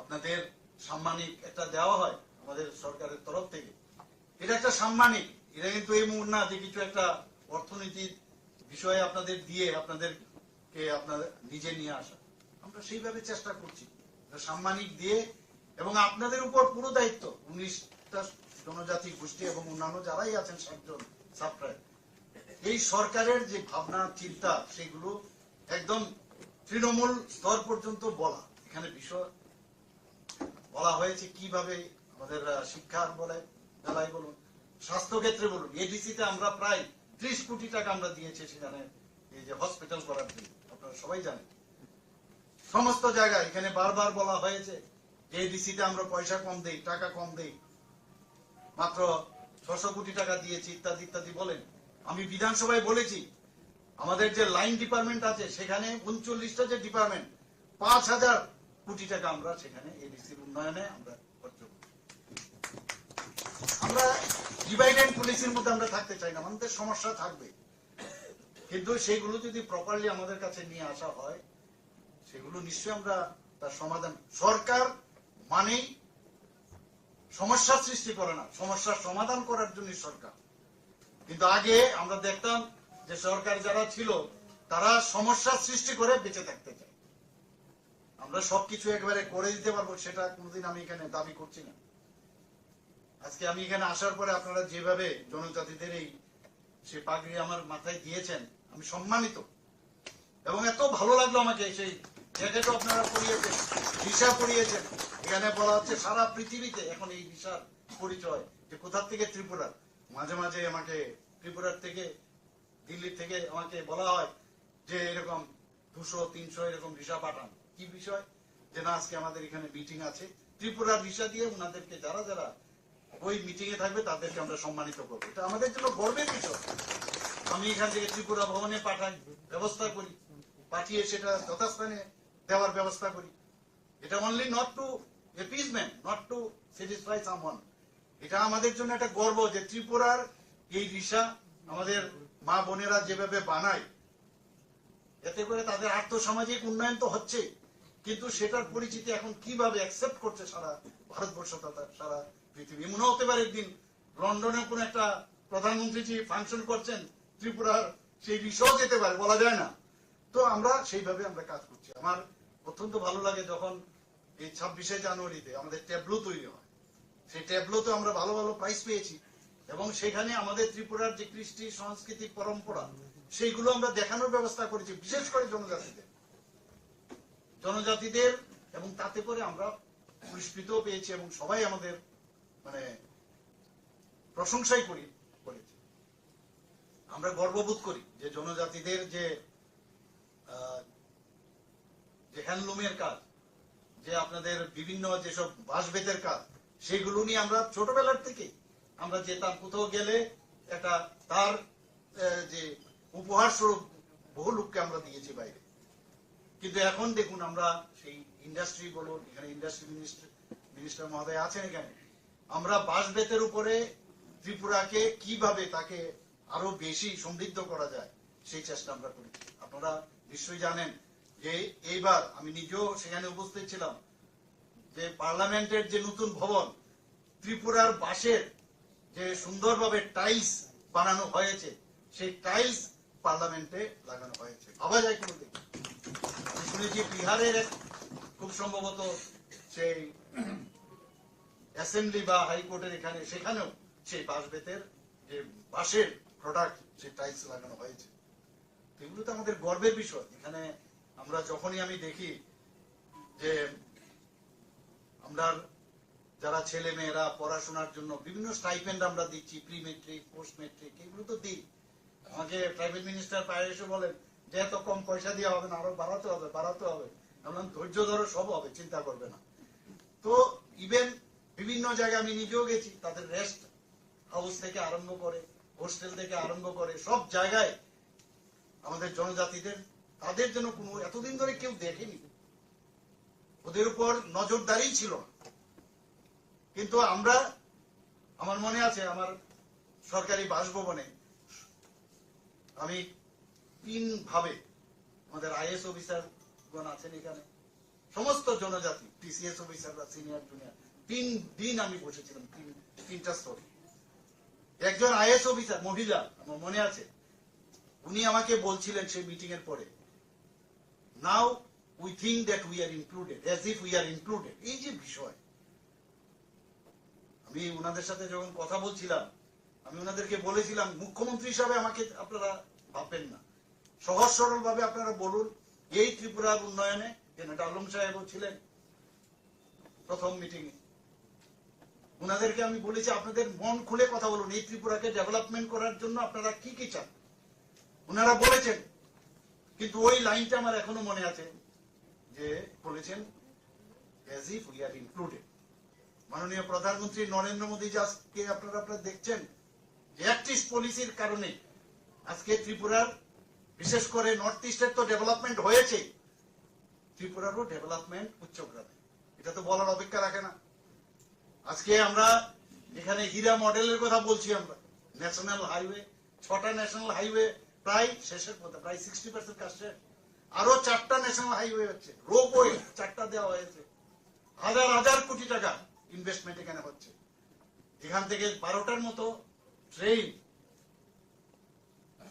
আপনাদের সাম্মানিক একটা দেওয়া হয় আমাদের সরকারের তরফ থেকে, এটা একটা সাম্মানিক, এটা কিন্তু এই মুহূর্তে না যে কিছু একটা অর্থনীতির বিষয়ে আপনাদের দিয়ে আপনাদেরকে আপনাদের নিজে নিয়ে আসা। আমরা সেইভাবে চেষ্টা করছি সাম্মানিক দিয়ে, এবং আপনাদের উপর পুরো দায়িত্ব 19টা জনজাতি গোষ্ঠী এবং অন্যান্য যারাই আছেন 7 জন সাবট্রাইব, এই সরকারের যে ভাবনা চিন্তা সেগুলো একদম তৃণমূল স্তর পর্যন্ত বলা। এখানে বিষয় বলা হয়েছে কিভাবে আমাদের শিক্ষার বেলায় বলুন, স্বাস্থ্য ক্ষেত্রে বলুন, এডিসিতে আমরা প্রায় 30 কোটি টাকা আমরা দিয়েছি সেখানে এই যে হসপিটাল করার জন্য, আপনারা সবাই জানেন। সমস্ত জায়গায় এখানে বারবার বলা হয়েছে যে এডিসিতে আমরা পয়সা কম দেই, টাকা কম দেই, মাত্র 600 কোটি টাকা দিয়েছি ইত্যাদি ইত্যাদি বলেন। আমি বিধানসভায় বলেছি আমাদের যে লাইন ডিপার্টমেন্ট আছে সেখানে 39টা যে ডিপার্টমেন্ট 5000 কোটি টাকা আমরা সেখানে এডিসির উন্নয়নে আমরা খরচ করি। আমরা ডিভাইড অ্যান্ড পলিসির মধ্যে আমরা থাকতে চাই না, আমাদের সমস্যা থাকবে, কিন্তু সেইগুলো যদি প্রপারলি আমাদের কাছে নিয়ে আসা হয় সেগুলো নিশ্চয়ই আমরা তার সমাধান। সরকার মানেই সমস্যা সৃষ্টি করে না, সমস্যার সমাধান করার জন্য সরকার। কিন্তু আগে আমরা দেখতাম যে সরকার যারা ছিল তারা সমস্যা সৃষ্টি করে বেঁচে থাকতে চায়। আমরা সবকিছু একবারে করে দিতে পারবো সেটা কোনোদিন আমি এখানে দাবি করছি না। আজকে আমি এখানে আসার পরে আপনারা যেভাবে জনজাতিদের এই সে পাগড়ি আমার মাথায় দিয়েছেন, আমি সম্মানিত, এবং এত ভালো লাগলো আমাকে। সেই জ্যাকেটও আপনারা পরিয়েছেন, ভিসা পরিয়েছেন। এখানে বলা হচ্ছে সারা পৃথিবীতে এখন এই ভিসার পরিচয় যে কোথা থেকে ত্রিপুরার। মাঝে মাঝে আমাকে ত্রিপুরার থেকে, দিল্লি থেকে আমাকে বলা হয় যে এরকম 200-300 এরকম ভিসা পাঠান। কি বিষয়? যে না আজকে আমাদের এখানে মিটিং আছে, ত্রিপুরার ভিসা দিয়ে ওনাদেরকে যারা যারা ওই মিটিং এ থাকবে তাদেরকে আমরা সম্মানিত করবো। এটা আমাদের জন্য গর্বের বিষয়। আমি এখান থেকে ত্রিপুরা ভবনে পাঠাই, ব্যবস্থা করি, পাঠিয়ে সেটা যথাস্থানে দেওয়ার ব্যবস্থা করি। এটা only not to appeasement, not to satisfy someone. এটা আমাদের জন্য একটা গর্ব যে ত্রিপুরার এই ভিসা আমাদের মা বোনেরা যেভাবে বানায়, এতে করে তাদের আর্থসামাজিক উন্নয়ন তো হচ্ছে, কিন্তু সেটার পরিচিতি এখন কিভাবে অ্যাকসেপ্ট করছে সারা ভারতবর্ষ তথা সারা পৃথিবী। মনে হতে পারে একদিন লন্ডনে কোন একটা প্রধানমন্ত্রী ফাংশন করছেন, ত্রিপুরার সেই বিষয় যেতে পারে, বলা যায় না। তো আমরা সেইভাবে আমরা কাজ করছি। আমার অত্যন্ত ভালো লাগে যখন এই 26শে জানুয়ারিতে আমাদের ট্যাবলো তৈরি হয়, সেই ট্যাবলোতে আমরা ভালো ভালো প্রাইজ পেয়েছি, এবং সেখানে আমাদের ত্রিপুরার যে কৃষ্টি সাংস্কৃতিক পরম্পরা সেইগুলো আমরা দেখানোর ব্যবস্থা করেছি, বিশেষ করে জনজাতিদের, এবং তাতে করে আমরা পুরস্কৃত পেয়েছি এবং সবাই আমাদের মানে প্রশংসাই করেছি। আমরা গর্ববোধ করি যে জনজাতিদের যে হ্যান্ডলুমের কাজ, যে আপনাদের বিভিন্ন যেসব বাঁশবেতের কাজ, সেগুলো নিয়ে আমরা ছোটবেলার থেকে আমরা যেতাম, কোথাও গেলে একটা তার যে উপহার স্বরূপ বহু লোককে আমরা দিয়েছি বাইরে। কিন্তু এখন দেখুন আমরা সেই ইন্ডাস্ট্রি বলুন, এখানে ইন্ডাস্ট্রি মিনিস্টার মহোদয় আছেন, এখানে আমরা বাঁশবেতের উপরে ত্রিপুরাকে কিভাবে তাকে আরো বেশি সমৃদ্ধ করা যায় সেই চেষ্টা আমরা করি। আপনারা নিশ্চয়ই জানেন যে এইবার আমি নিজেও সেখানে উপস্থিত ছিলাম, যে পার্লামেন্টের যে নতুন ভবন, ত্রিপুরার বাঁশের যে সুন্দরভাবে টাইলস বানানো হয়েছে, সেই টাইলস পার্লামেন্টে লাগানো হয়েছে। ভাবা যায় কোনোদিন? আমি শুনেছি বিহারের খুব সম্ভবত সেই অ্যাসেম্বলি বা হাইকোর্টের এখানে, সেখানেও সেই বাঁশবেতের যে বাঁশের প্রোডাক্ট, সেই টাইলস লাগানো হয়েছে। এগুলো তো আমাদের গর্বের বিষয়। এখানে আমরা যখনই আমি দেখি যে আমরা যারা ছেলে মেয়েরা পড়াশোনার জন্য বিভিন্ন স্টাইপেন্ড আমরা দিচ্ছি, প্রি মেট্রিক, পোস্ট মেট্রিক, এগুলো তো দিই। আমাকে ট্রাইবেল মিনিস্টার পায়ে এসে বলেন যে এত কম পয়সা দেওয়া হবে না, আরো বাড়াতে হবে, বাড়াতে হবে। আমরা ধৈর্য ধরো, সব হবে, চিন্তা করবে না। তো ইভেন বিভিন্ন জায়গায় আমি নিজেও গেছি, তাদের রেস্ট হাউস থেকে আরম্ভ করে, হোস্টেল থেকে আরম্ভ করে, সব জায়গায় আমাদের জনজাতিদের তাদের জন্য কোনো এতদিন ধরে কেউ দেখেনি, ওদের উপর নজরদারি ছিল না। কিন্তু আমরা, আমার মনে আছে আমার সরকারি বাসভবনে আমি 3 ভাবে, আমাদের আইএস অফিসার গণ আছেন এখানে, সমস্ত জনজাতি, টিসিএস অফিসাররা, সিনিয়র জুনিয়র, 3 দিন আমি বসেছিলাম 3টা স্তরে। একজন আইএস অফিসার মহিলা, আমার মনে আছে, উনি আমাকে বলছিলেন সেই মিটিং এর পরে, now we think that we are included, as if we are included. এই যে বিষয়, আমি ওনাদের সাথে যখন কথা বলছিলাম, আমি ওনাদেরকে বলেছিলাম, মুখ্যমন্ত্রী হিসাবে আমাকে আপনারা ভাববেন না, সহজ সরল ভাবে আপনারা বলুন এই ত্রিপুরার উন্নয়নে, জেনারেল আলম সাহেবও ছিলেন প্রথম মিটিং এ, ওনাদেরকে আমি বলেছি আপনাদের মন খুলে কথা বলুন, এই ত্রিপুরাকে ডেভেলপমেন্ট করার জন্য আপনারা কি কি চান। ওনারা বলেছেন, কিন্তু ওই লাইনটা আমার এখনো মনে আছে, যে বলেছেন as if we are included. মাননীয় প্রধানমন্ত্রী নরেন্দ্র মোদী যে আজকে আপনারা দেখছেন যে অ্যাক্টিভ পলিসির কারণে আজকে ত্রিপুরার, বিশেষ করে নর্থ ইস্টের তো ডেভেলপমেন্ট হয়েছে, ত্রিপুরারও ডেভেলপমেন্ট উচ্চগ্রামে, এটা তো বলার অপেক্ষা রাখে না। আজকে আমরা এখানে হীরা মডেলের কথা বলছি, আমরা ন্যাশনাল হাইওয়ে, 6টা ন্যাশনাল হাইওয়ে প্রায় শেষের পথে, প্রায় 60% কাজ শেষ। আরো 4টা ন্যাশনাল হাইওয়ে হচ্ছে, রোপওয়ে 4টা দেওয়া হয়েছে, হাজার হাজার কোটি টাকা ইনভেস্টমেন্ট এখানে হচ্ছে। এখান থেকে 12টার মতো ট্রেন,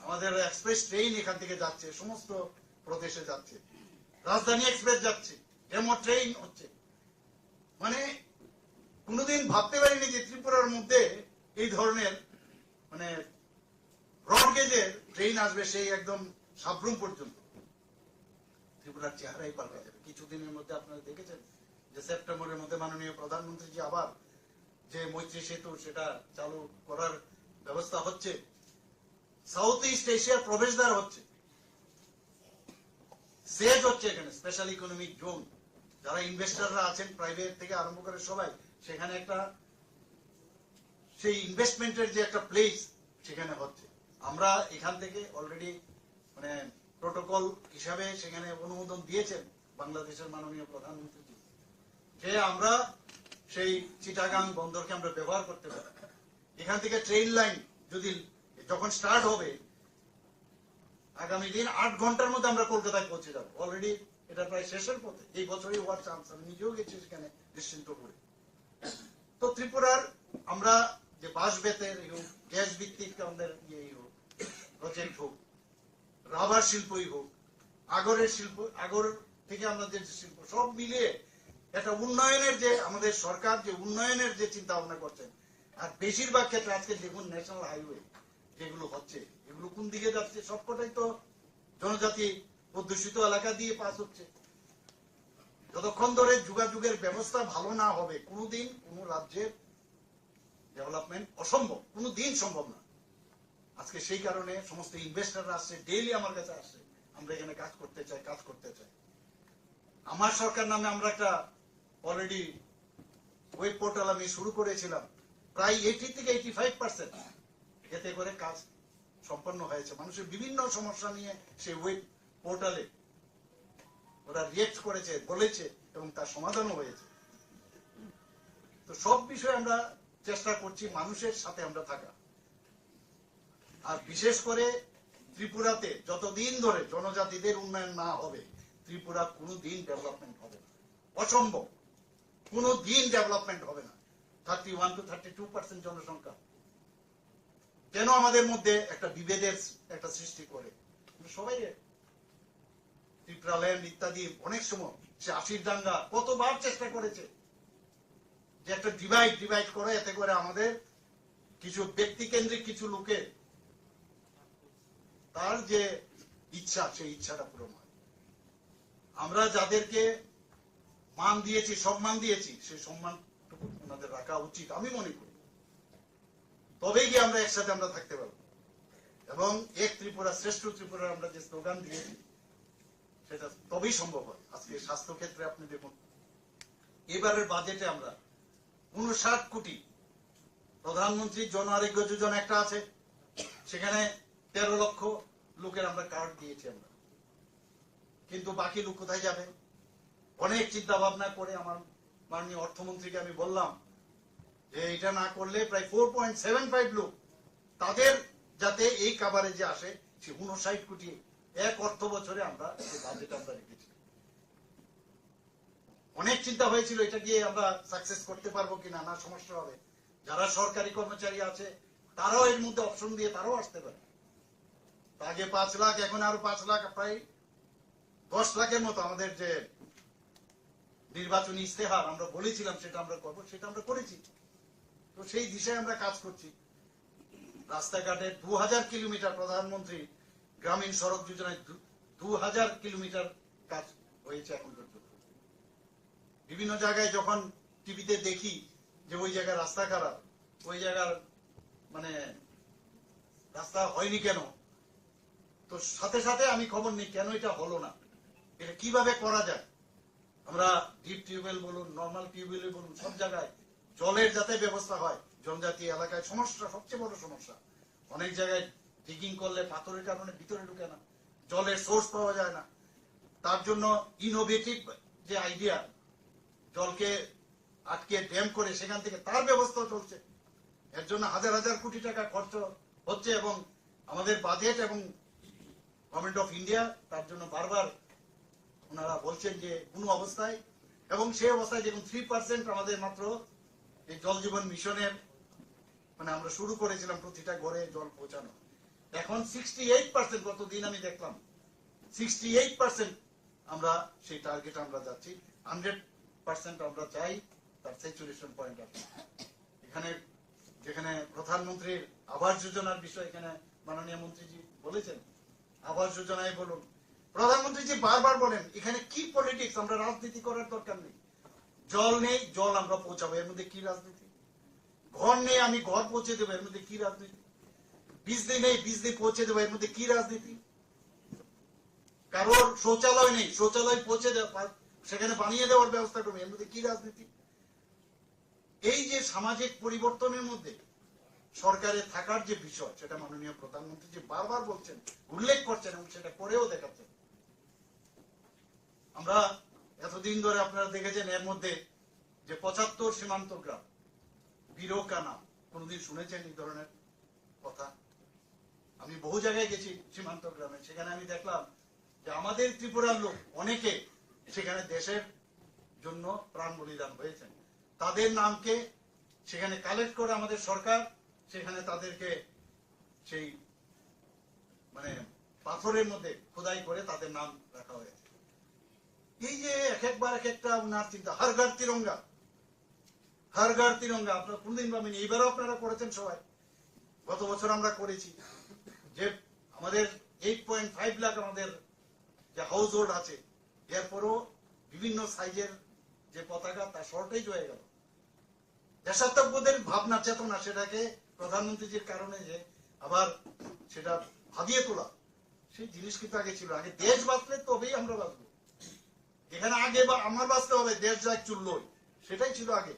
আমাদের এক্সপ্রেস ট্রেন এখান থেকে যাচ্ছে, সমস্ত প্রদেশে যাচ্ছে, রাজধানী এক্সপ্রেস যাচ্ছে, ডেমো ট্রেন হচ্ছে। মানে কোনোদিন ভাবতে পারিনি যে ত্রিপুরার মধ্যে এই ধরনের মানে ব্রড গেজের ট্রেন আসবে, সেই একদম সাবরুম পর্যন্ত। ত্রিপুরার চেহারাই পাল্টে যাবে কিছুদিনের মধ্যে। আপনারা দেখেছেন যে সেপ্টেম্বরের মধ্যে মাননীয় প্রধানমন্ত্রী যে আবার যে মৈত্রী সেতু, সেটা চালু করার ব্যবস্থা হচ্ছে, সাউথ ইস্ট এশিয়ার প্রবেশদ্বার হচ্ছে, সেজ হচ্ছে এখানে স্পেশাল ইকোনমিক জোন। যারা ইনভেস্টররা আছেন, প্রাইভেট থেকে আরম্ভ করে সবাই, সেখানে একটা সেই ইনভেস্টমেন্টের যে একটা প্লেস সেখানে হচ্ছে। আমরা এখান থেকে অলরেডি মানে প্রোটোকল হিসাবে সেখানে অনুমোদন দিয়েছেন বাংলাদেশের মাননীয় প্রধানমন্ত্রী, যে আমরা সেই চিটাগাং বন্দরকে আমরা ব্যবহার করতে পারি। এখান থেকে ট্রেন লাইন যদি যখন স্টার্ট হবে, আগামী দিন 8 ঘন্টার মধ্যে আমরা কলকাতায় পৌঁছে যাবো। অলরেডি এটা প্রায় শেষের পথে, এই বছরই হওয়ার চান্স, আমি নিজেও গেছি সেখানে নিশ্চিন্ত করে। তো ত্রিপুরার আমরা যে বাঁশ বেতের গ্যাস ভিত্তিক আমাদের প্রজেক্ট হোক, রাবার শিল্পই হোক, আগরের শিল্প, আগর থেকে আমরা যে শিল্প, সব মিলিয়ে একটা উন্নয়নের যে আমাদের সরকার যে উন্নয়নের যে চিন্তা ভাবনা করছেন। আর বেশিরভাগ ক্ষেত্রে আজকে দেখুন ন্যাশনাল হাইওয়ে যেগুলো হচ্ছে, এগুলো কোন দিকে যাচ্ছে? সবকটাই তো জনজাতি অধ্যুষিত এলাকা দিয়ে পাস হচ্ছে। যতক্ষণ ধরে যোগাযোগের ব্যবস্থা ভালো না হবে, কোনোদিন কোন রাজ্যের ডেভেলপমেন্ট অসম্ভব, কোনোদিন সম্ভব না। আজকে সেই কারণে সমস্ত ইনভেস্টররা আসছে, ডেইলি আমার কাছে আসছে, আমরা এখানে কাজ করতে চাই, কাজ করতে চাই। আমার সরকার নামে আমরা একটা অলরেডি ওয়েব পোর্টাল আমি শুরু করেছিলাম, প্রায় 80 থেকে 85% এতে করে কাজ সম্পন্ন হয়েছে। মানুষের বিভিন্ন সমস্যা নিয়ে সেই ওয়েব পোর্টালে ওরা রিয়েক্ট করেছে, বলেছে, এবং তার সমাধানও হয়েছে। তো সব বিষয়ে আমরা চেষ্টা করছি মানুষের সাথে আমরা থাকা। আর বিশেষ করে ত্রিপুরাতে যতদিন ধরে জনজাতিদের উন্নয়ন না হবে, ত্রিপুরা কোনোদিন ডেভেলপমেন্ট হবে না, অসম্ভব, কোনোদিন ডেভেলপমেন্ট হবে না। 31 to 32% জনসংখ্যা কেন আমাদের মধ্যে একটা বিভেদের একটা সৃষ্টি করে? সবাই ত্রিপুরাল্যান্ড ইত্যাদি অনেক সময় সে 80 দাঙ্গা কতবার চেষ্টা করেছে যে একটা ডিভাইড করে, এতে করে আমাদের কিছু ব্যক্তি কেন্দ্রিক কিছু লোকের তার যে ইচ্ছা, সেই ইচ্ছাটা পূরণ হয়। আমরা যাদেরকে মান দিয়েছি, সম্মান দিয়েছি, সেই সম্মানটুকু ওনাদের রাখা উচিত আমি মনে করি। তবেই গিয়ে আমরা একসাথে আমরা থাকতে পারবো। এবং এক ত্রিপুরা শ্রেষ্ঠ ত্রিপুরার আমরা যে স্লোগান দিয়েছি, সেটা তবেই সম্ভব হয়। আজকে স্বাস্থ্য ক্ষেত্রে আপনি দেখুন, এবারের বাজেটে আমরা 59 কোটি, প্রধানমন্ত্রী জন আরোগ্য যোজনা একটা আছে, সেখানে 13 লক্ষ লোকের আমরা কার্ড দিয়েছি আমরা। কিন্তু বাকি লোক কোথায় যাবে? অনেক চিন্তা ভাবনা করে আমার মাননীয় অর্থমন্ত্রীকে আমি বললাম যে এটা না করলে প্রায় 4.75 লোক তাদের যাতে এই কাভারেজে আসে, সে 59 কোটি এক অর্থ বছরে আমরা বাজেট আমরা রেখেছি। অনেক চিন্তা হয়েছিল এটা গিয়ে আমরা সাকসেস করতে পারবো কিনা, না সমস্যা হবে। যারা সরকারি কর্মচারী আছে তারাও এর মধ্যে অপশন দিয়ে তারাও আসতে পারে। আগে 5 লাখ, এখন আরো 5 লাখ, প্রায় 10 লাখের মতো আমাদের যে নির্বাচনী ইস্তেহার আমরা বলেছিলাম সেটা আমরা করবো, সেটা আমরা করেছি। তো সেই দিশায় আমরা কাজ করছি। রাস্তাঘাটে 2000 কিলোমিটার প্রধানমন্ত্রী গ্রামীণ সড়ক যোজনায় 2000 কিলোমিটার কাজ হয়েছে এখন পর্যন্ত। বিভিন্ন জায়গায় যখন টিভিতে দেখি যে ওই জায়গায় রাস্তা খারাপ, ওই জায়গার মানে রাস্তা হয়নি কেন, তো সাথে সাথে আমি খবর নিই কেন এটা হলো না, এটা কিভাবে করা যায়। আমরা ডিপ টিউবওয়েল বলুন, নর্মাল টিউবওয়েল বলুন, সব জায়গায় জলের যাতে ব্যবস্থা হয়। জনজাতি এলাকায় সমস্যা, সবচেয়ে বড় সমস্যা, অনেক জায়গায় ডিগিং করলে পাথরের কারণে ভিতরে ঢুকে না, জলের সোর্স পাওয়া যায় না। তার জন্য ইনোভেটিভ যে আইডিয়া, জলকে আটকে ড্যাম করে সেখান থেকে তার ব্যবস্থা চলছে। এর জন্য হাজার হাজার কোটি টাকা খরচ হচ্ছে এবং আমাদের বাজেট এবং গভর্নমেন্ট অফ ইন্ডিয়া তার জন্য বারবার ওনারা বলছেন যে কোনো অবস্থায়, এবং সেই অবস্থায় দেখুন 3% আমাদের মাত্র এই জল জীবন মিশনের মানে আমরা শুরু করেছিলাম প্রতিটা ঘরে জল পৌঁছানো। এখন 68%, গতদিন আমি দেখলাম 68% আমরা সেই টার্গেট আমরা যাচ্ছি। 100% আমরা চাই তার স্যাচুরেশন পয়েন্ট আছে। এখানে যেখানে প্রধানমন্ত্রীর আবাস যোজনার বিষয় এখানে মাননীয় মন্ত্রীজি বলেছেন, আবাস যোজনায় বলুন, প্রধানমন্ত্রীজি বারবার বলেন এখানে কি পলিটিক্স, আমরা রাজনীতি করার দরকার নেই। জল নেই, জল আমরা পৌঁছাবো, এর মধ্যে কি রাজনীতি? ঘর নেই, আমি ঘর পৌঁছে দেবো, এর মধ্যে কি রাজনীতি? বিজলি নেই, বিজলি পৌঁছে দেবো, এর মধ্যে কি রাজনীতি? কারোর শৌচালয় নেই, শৌচালয় পৌঁছে দেওয়া, সেখানে বানিয়ে দেওয়ার ব্যবস্থা করবে, এর মধ্যে কি রাজনীতি? এই যে সামাজিক পরিবর্তনের মধ্যে সরকারের থাকার যে বিষয়, সেটা মাননীয় প্রধানমন্ত্রী যে বারবার বলছেন, উল্লেখ করছেন এবং সেটা করেও দেখাচ্ছেন। আমরা এতদিন ধরে আপনারা দেখেছেন এর মধ্যে যে 75 সীমান্ত গ্রাম, বিরোকানা, কোনদিন শুনেছেন এই ধরনের কথা? আমি বহু জায়গায় গেছি সীমান্ত গ্রামে, সেখানে আমি দেখলাম যে আমাদের ত্রিপুরার লোক অনেকে সেখানে দেশের জন্য প্রাণ বলিদান হয়েছেন। তাদের নামকে সেখানে কালেক্ট করে আমাদের সরকার সেখানে তাদেরকে সেই মানে পাথরের মধ্যে খোদাই করে তাদের নাম রাখা হয়েছে। এই যে এক একবার এক একটা উনার চিন্তা, হর ঘর তিরঙ্গা, হর ঘর তিরঙ্গা, আপনারা কোনদিন ভাবেনি, এইবারও আপনারা করেছেন সবাই, গত বছর আমরা করেছি। যে আমাদের 8.5 লাখ আমাদের যে হাউস হোল্ড আছে, এরপরও বিভিন্ন সাইজের যে পতাকা তার শর্টেজ হয়ে গেল। দেশাত্মবোধের ভাবনা চেতনা, সেটাকে প্রধানমন্ত্রীজির কারণে যে আবার সেটা ভাবিয়ে তোলা, সেই জিনিস কিন্তু আগে ছিল। আগে দেশ বাঁচলে তবেই আমরা বাঁচবো, এখানে আগে বা আমার বাঁচতে হবে, দেশ যাক চুল্লই, সেটাই ছিল আগে।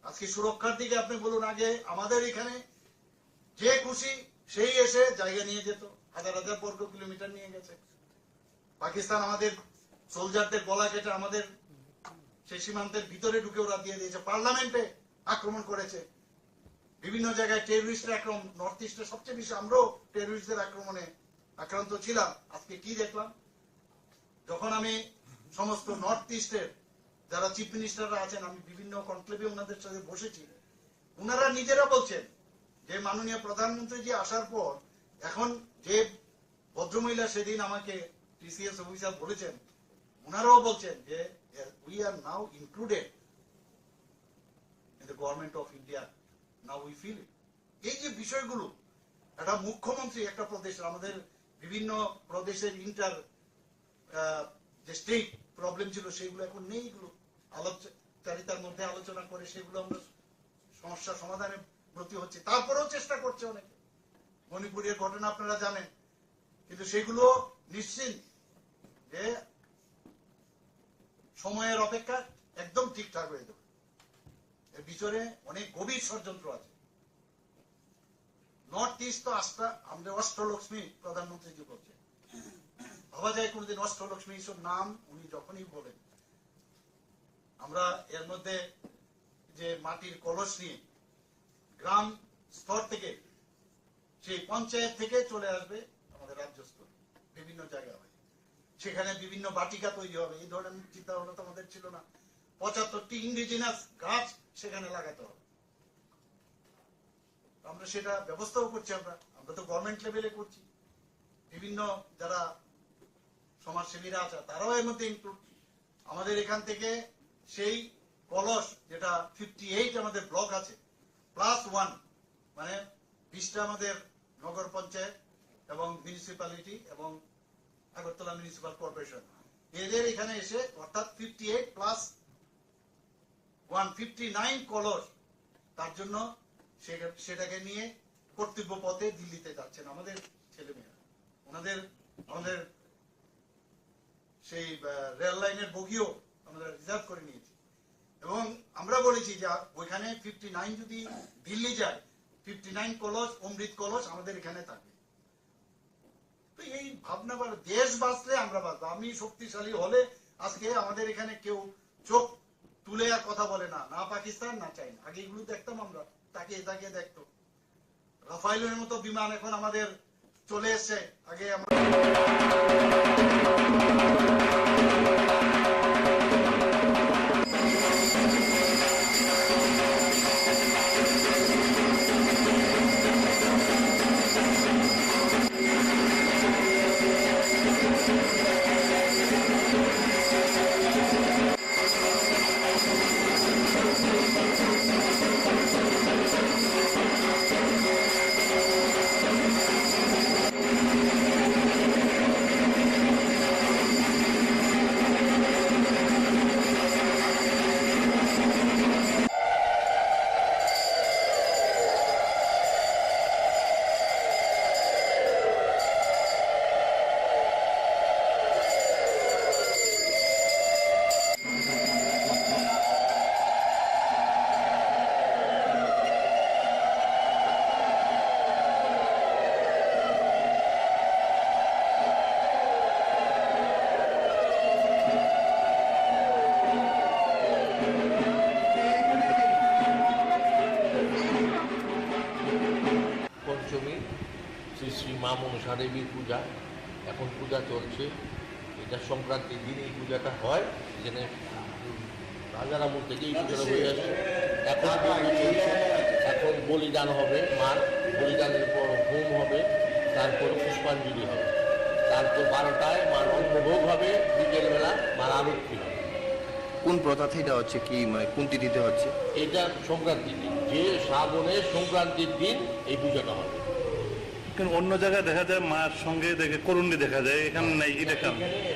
আজকে সুরক্ষার দিকে আপনি বলুন, আগে আমাদের এখানে যে খুশি সেই এসে জায়গা নিয়ে যেত, হাজার হাজার বর্গ কিলোমিটার নিয়ে গেছে। পাকিস্তান আমাদের সোলজারদের গলা কেটে আমাদের সেই সীমান্তের ভিতরে ঢুকে ওরা দিয়ে দিয়েছে, পার্লামেন্টে আক্রমণ করেছে, বিভিন্ন জায়গায় টেররিস্টের আক্রমণ, নর্থ ইস্টে সবচেয়ে বেশি আমরাও টেররিস্টদের আক্রমণে আক্রান্ত ছিলাম। আজকে কি দেখলাম, যখন আমি সমস্ত নর্থ ইস্টের যারা চিফ মিনিস্টাররা আছেন, আমি বিভিন্ন কনক্লেভে ওনাদের সাথে বসেছি, ওনারা নিজেরা বলছেন যে মাননীয় প্রধানমন্ত্রীজি আসার পর এখন যে ভদ্রমহিলা সেদিন আমাকে টিসিএস অফিসার বলেছেন, ওনারাও বলছেন যে we are now included in the government of India, now we feel it. এই যে বিষয়গুলো, একটা মুখ্যমন্ত্রী একটা প্রদেশের, আমাদের বিভিন্ন প্রদেশের ইন্টার যে স্টেট প্রবলেম ছিল সেগুলো এখন নেই, এগুলো আলোচনার মধ্যে আলোচনা করে সেগুলো আমরা সমস্যা সমাধানে ব্রতী হচ্ছে। তারপরেও চেষ্টা করছে অনেকে, মণিপুরের ঘটনা আপনারা জানেন, কিন্তু সেগুলো নিশ্চিত যে সময়ের অপেক্ষা একদম ঠিকঠাক হয়ে যাবে। এর ভিতরে অনেক গভীর ষড়যন্ত্র আছে। নর্থ ইস্ট তো আমাদের অষ্টলক্ষ্মী প্রধানমন্ত্রীজি করছে, ভাবা যায় কোনোদিন অষ্টলক্ষ্মী এইসব নাম উনি যখনই বলেন, আমরা এর মধ্যে যে মাটির কলস নিয়ে গ্রাম স্তর থেকে, সেই পঞ্চায়েত থেকে চলে আসবে আমাদের রাজ্য স্তরে, বিভিন্ন জায়গায় হয়, সেখানে বিভিন্ন বাটিকা তৈরি হবে। এই ধরনের চিন্তা ভাবনা তো আমাদের ছিল না। 75টি ইন্ডিজিনাস গাছ সেখানে লাগাতে হবে। আমরা সেটা ব্যবস্থাও করছি। আমরা তো গভর্নমেন্ট লেভেলে করছি, বিভিন্ন যারা সমাজসেবীরা আছে তারাও এর মধ্যে ইনক্লুড। আমাদের এখান থেকে সেই কলস যেটা 58 আমাদের ব্লক আছে +1, মানে 20টা আমাদের নগর পঞ্চায়েত এবং মিউনিসিপ্যালিটি এবং আগরতলা মিউনিসিপাল কর্পোরেশন, এদের এখানে এসে অর্থাৎ 58 + 159 কলস, তার জন্য সেটাকে নিয়ে কর্তব্য পথে দিল্লিতে যাচ্ছেন আমাদের ছেলেমেয়েরা। আমাদের সেই রেল লাইনের বগিও আমরা রিজার্ভ করে নিয়েছি এবং আমরা বলেছি যে ওইখানে 59 যদি দিল্লি যায়, 59 কলস, অমৃত কলস আমাদের এখানে থাকবে। তো এই ভাবনা, দেশ বাঁচলে আমরা বাঁচবো। আমি শক্তিশালী হলে আজকে আমাদের এখানে কেউ চোখ তুলে আর কথা বলে না, না পাকিস্তান না চাইনা। আগে এগুলো দেখতাম আমরা, তাকিয়ে তাকিয়ে দেখতো। রাফাইলের মতো বিমান এখন আমাদের চলে এসছে, আগে আমরা
শ্রী মা মনসা দেবীর পূজা, এখন পূজা চলছে। এটা সংক্রান্তির দিন এই পূজাটা হয়, এখানে রাজার আমল থেকে এই পূজাটা হয়ে আসে। এখন এখন বলিদান হবে, মার বলিদানের পর হোম হবে, তারপর পুষ্পাঞ্জলি হবে, তারপর 12টায় মার অন্নভোগ হবে, বিকেলবেলা মার আরতি হবে।
কোন প্রথা এটা হচ্ছে কি, মানে কোন তিথিতে হচ্ছে?
এটা সংক্রান্তির দিন, যে শ্রাবণের সংক্রান্তির দিন এই পূজাটা হবে।
অন্য জায়গায় দেখা যায় মার সঙ্গে করুণী দেখা যায়, এখানে নাই। এটা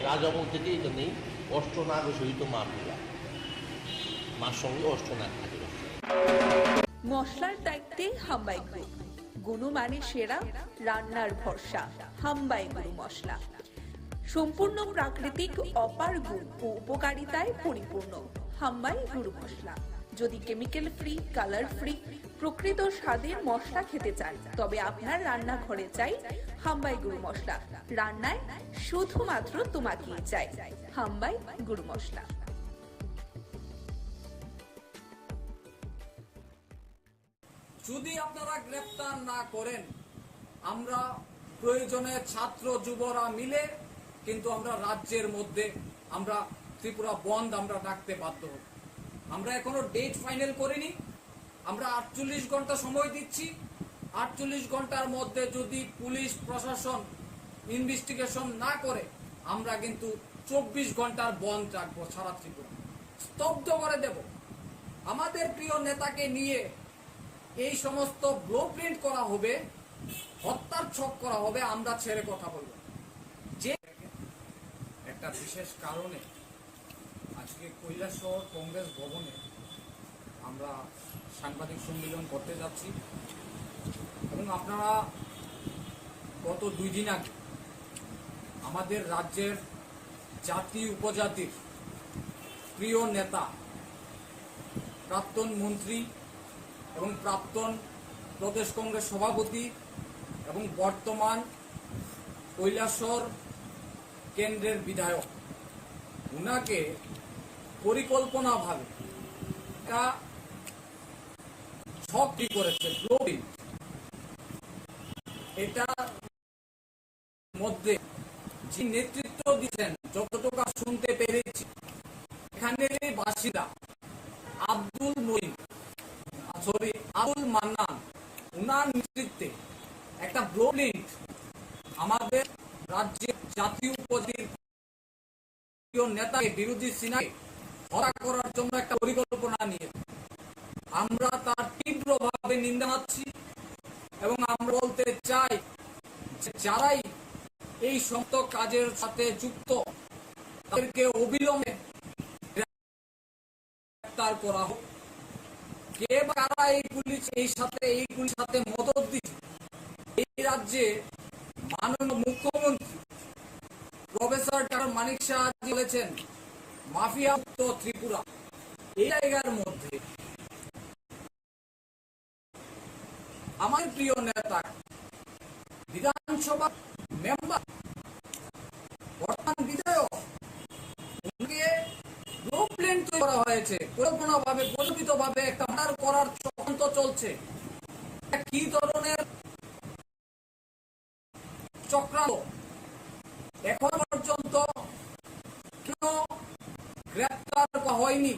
রাজামল থেকে এটা নেই। অষ্টনাগ সহিত মা পূজা, মার সঙ্গে অষ্টনাগ থাকে।
মশলার দায়িত্বে হাম্বাই গ্রুপ, গুণমানে সেরা, রান্নার ভরসা। হাম্বাই গুরু মশলা সম্পূর্ণ প্রাকৃতিক, অপার গুণ ও উপকারিতায় পরিপূর্ণ। হাম্বাই গুরু মশলা। যদি কেমিক্যাল ফ্রি, কালার ফ্রি, প্রকৃত স্বাদের মশলা খেতে চান, তবে আপনার রান্নাঘরে চাই হাম্বাই গুরু মশলা। রান্নায় শুধুমাত্র তোমাকেই চাই হাম্বাই গুরু মশলা।
যদি আপনারা গ্রেফতার না করেন, আমরা প্রয়োজনে ছাত্র যুবরা মিলে কিন্তু আমরা রাজ্যের মধ্যে আমরা ত্রিপুরা বন্ধ আমরা ডাকতে বাধ্য হব। আমরা এখনো ডেট ফাইনাল করিনি। আমরা 48 ঘন্টা সময় দিচ্ছি। 48 ঘন্টার মধ্যে যদি পুলিশ প্রশাসন ইনভেস্টিগেশন না করে, আমরা কিন্তু 24 ঘন্টার বন্ধ রাখবো। সারা ত্রিপুরা স্তব্ধ করে দেব। আমাদের প্রিয় নেতাকে নিয়ে এই সমস্ত ব্লুপ্রিন্ট করা হবে, হত্যার ছক করা হবে, আমরা ছেড়ে কথা বলবো। যে একটা বিশেষ কারণে আজকে কৈলাসহর কংগ্রেস ভবনে আমরা সাংবাদিক সম্মেলন করতে যাচ্ছি এবং আপনারা গত 2 দিন আগে আমাদের রাজ্যের জাতি উপজাতির প্রিয় নেতা, প্রাক্তন মন্ত্রী এবং প্রাক্তন প্রদেশ কংগ্রেস সভাপতি এবং বর্তমান কৈলাসহর কেন্দ্রের বিধায়ক, উনাকে পরিকল্পনাভাবে একটা ছক করেছে, ব্লুপ্রিন্ট। এটা মধ্যে যে নেতৃত্ব দিচ্ছেন, যতটুকু শুনতে পেরেছি, এখানে বাসিন্দা আব্দুল মান্নান, উনার নেতৃত্বে একটা ব্লুপ্রিন্ট আমাদের রাজ্যের জাতীয় উপজাতির নেতাকে, বিরোধী সিনাকে হত্যা করার জন্য একটা পরিকল্পনা নিয়ে আমরা তার তীব্রভাবে নিন্দা জানাচ্ছি এবং আমরা বলতে চাই যে যারাই এই সমস্ত কাজের সাথে যুক্ত তাদেরকে অবিলম্বে গ্রেফতার করা হোক। কে বা কারা এই পুলিশের সাথে মদত দিচ্ছে, এই রাজ্যে মাননীয় মুখ্যমন্ত্রী প্রফেসর ডক্টর মানিক শাহ বলেছেন মাফিয়া মুক্ত ত্রিপুরা। এই জায়গার মধ্যে আমার প্রিয় নেতা, বিধানসভা মেম্বার, বর্তমান বিধায়ক, উনকে ব্লুপ্রিন্ট তৈরি করা হয়েছে, পরিকল্পনাভাবে পরিকল্পিতভাবে একটা মার্ডার করার চক্রান্ত চলছে। কি ধরনের চক্রান্ত এখন পর্যন্ত কেন গ্রেফতার করা হয়নি,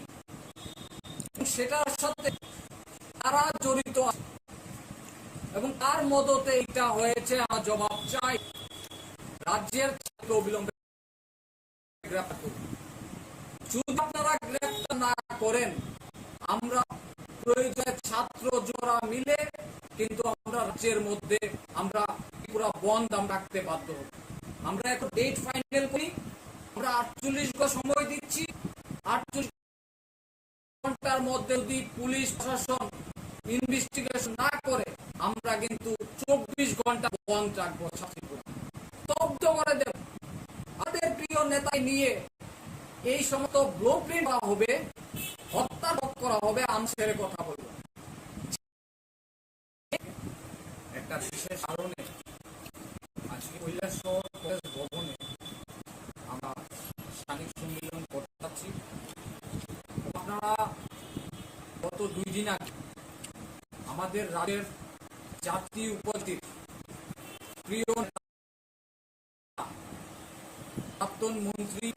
সেটার সাথে তারা জড়িত আছে এবং তার মদতে এটা হয়েছে। আমার জবাব চাই, রাজ্যের অবিলম্বে গ্রেফতার করুন। যদি আপনারা গ্রেফতার না করেন, আমরা প্রয়োজনে ছাত্র জোড়া মিলে কিন্তু আমরা রাজ্যের মধ্যে আমরা পুরো বন্ধ আমরা রাখতে বাধ্য হব। আমরা একটা ডেট ফাইনাল করি, আমরা 48 ঘন্টা সময় দিচ্ছি। 48 ঘন্টার মধ্যে যদি পুলিশ প্রশাসন ইনভেস্টিগেশন না করে, আমরা কিন্তু 24 ঘন্টা বন্ধ রাখবো, স্তব্ধ করে দেব। আমাদের প্রিয় নেতাই নিয়ে এই সমস্ত ব্লুপ্রিন্ট করা হবে, হত্যা করা হবে, আমি ছেড়ে কথা বলবো। একটা বিশেষ কারণে আজকে কৈলাসহর কলেজ ভবনে আমরা সাংবাদিক সম্মেলন করতে যাচ্ছি। আপনারা গত 2 দিন আগে আমাদের রাজ্যের জাতীয় উপজাতির প্রিয় প্রাক্তন মন্ত্রী,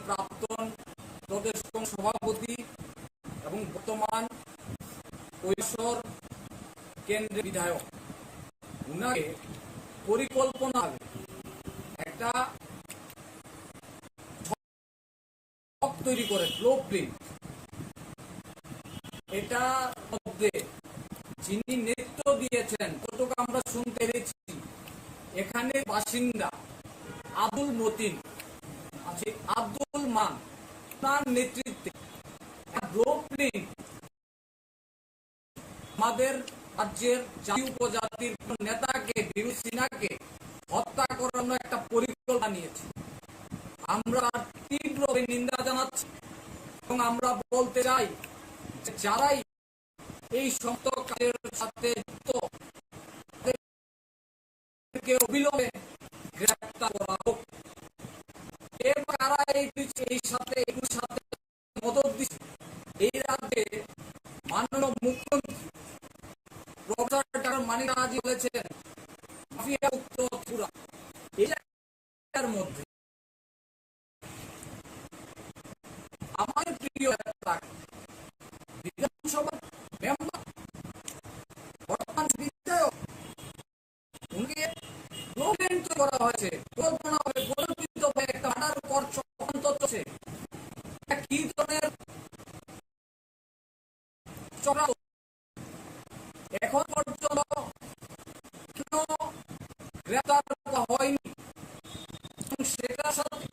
প্রাক্তন প্রদেশ সভাপতি এবং বর্তমান কৈলাসহর কেন্দ্রের বিধায়ক, উনাকে পরিকল্পনা একটা ছক তৈরি করে, ব্লুপ্রিন্ট। এটা মধ্যে যিনি নেতৃত্ব দিয়েছেন, ততটুকু আমরা শুনতে পেরেছি, এখানে বাসিন্দা আব্দুল মান, তার নেতৃত্বে ব্লুপ্রিন্ট আমাদের রাজ্যের জাতীয় উপজাতির নেতাকে, বিরোধী সিনাকে হত্যা করার একটা পরিকল্পনা নিয়েছে। আমরা তীব্র নিন্দা জানাচ্ছি এবং আমরা বলতে চাই যারাই এই সমস্ত কাজের সাথে যুক্ত তাদেরকে অবিলম্বে গ্রেফতার করা হোক। কে বা কারা এই সাথে মদত দিচ্ছে, এই রাজ্যে মাননীয় মুখ্যমন্ত্রী প্রফেসর ডক্টর মানিক শাহ বলেছেন মাফিয়া মুক্ত ত্রিপুরা। এই জায়গার মধ্যে আমার প্রিয় নেতা, বিধানসভা মেম্বার, বর্তমান বিধায়ক, উনকে ব্লুপ্রিন্ট করা হয়েছে, পরিকল্পিতভাবে একটা মার্ডার করার চক্রান্ত চলছে। কি ধরনের চক্রান্ত এখন পর্যন্ত কেন গ্রেফতার করা হয়নি, সেটার সাথে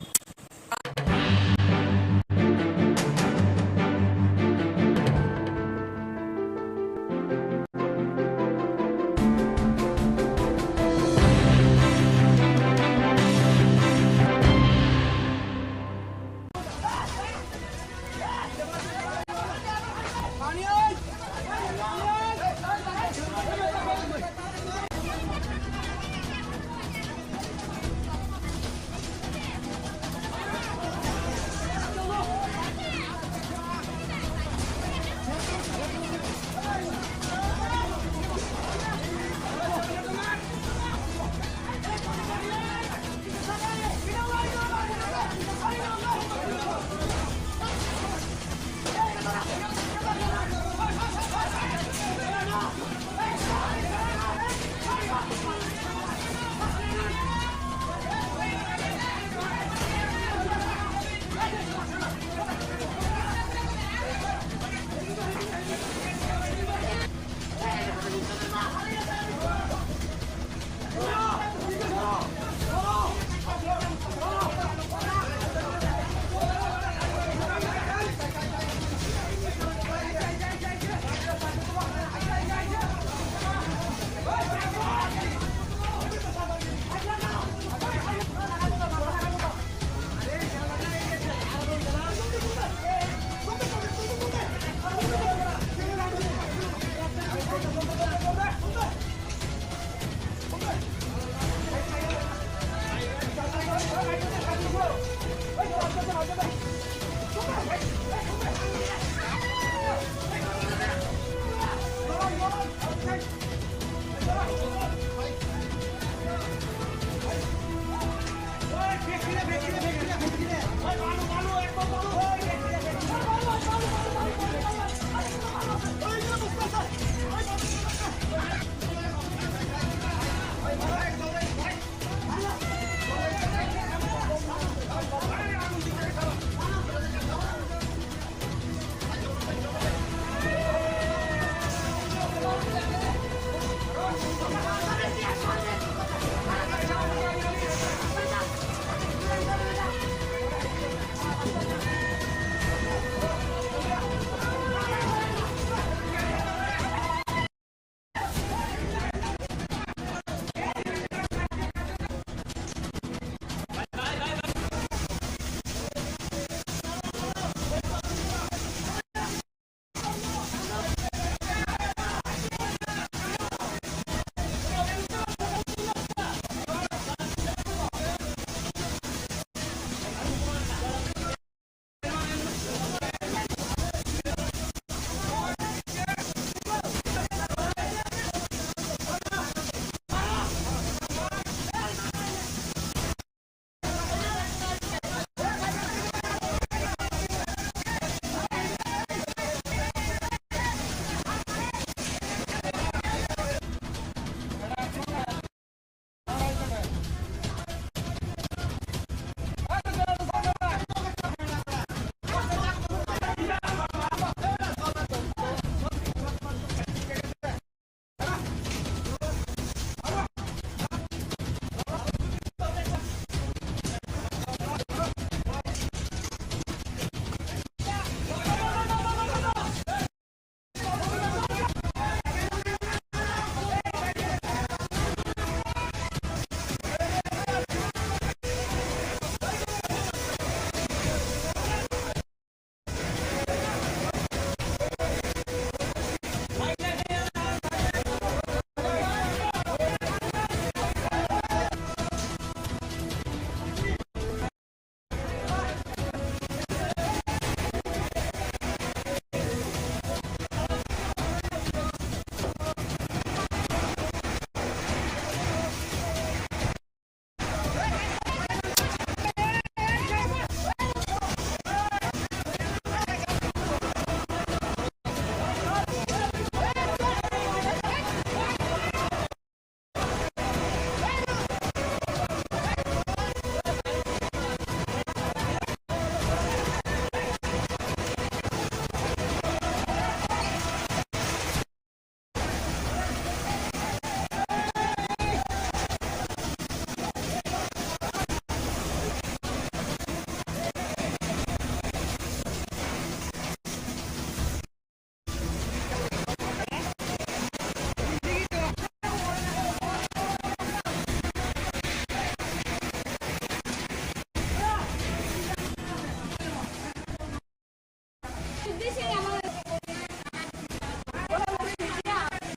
দেশে আমার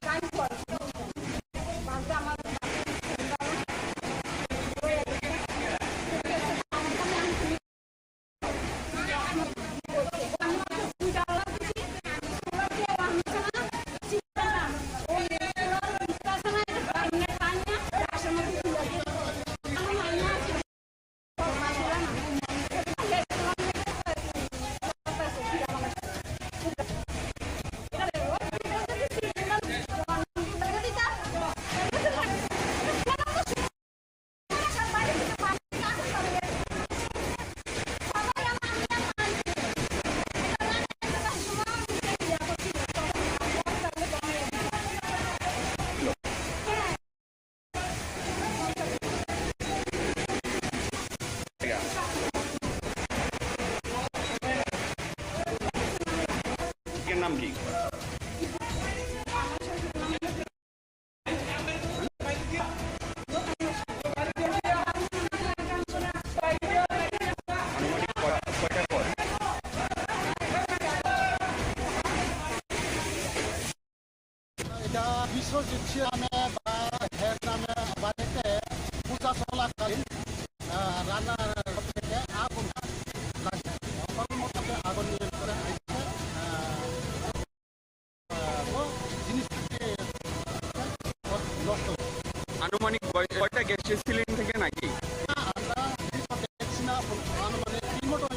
গাড়ি করে বাসটা আমার
এর নাম কি? কয়টার পর?
এটা বিশ্বজিৎ নামে বা হেড নামে বাড়িতে পূজা চলাকালীন রান্নার থেকে আগুন লাগে। মোটামুটি আগুন নিয়ন্ত্রণে আসছে জিনিসটি নষ্ট হয়েছে।
আনুমানিক কয়টা গ্যাস সিলিন্ডার থেকে নাকি?
আমরা দেখছি না আনুমানিক 3 মোটর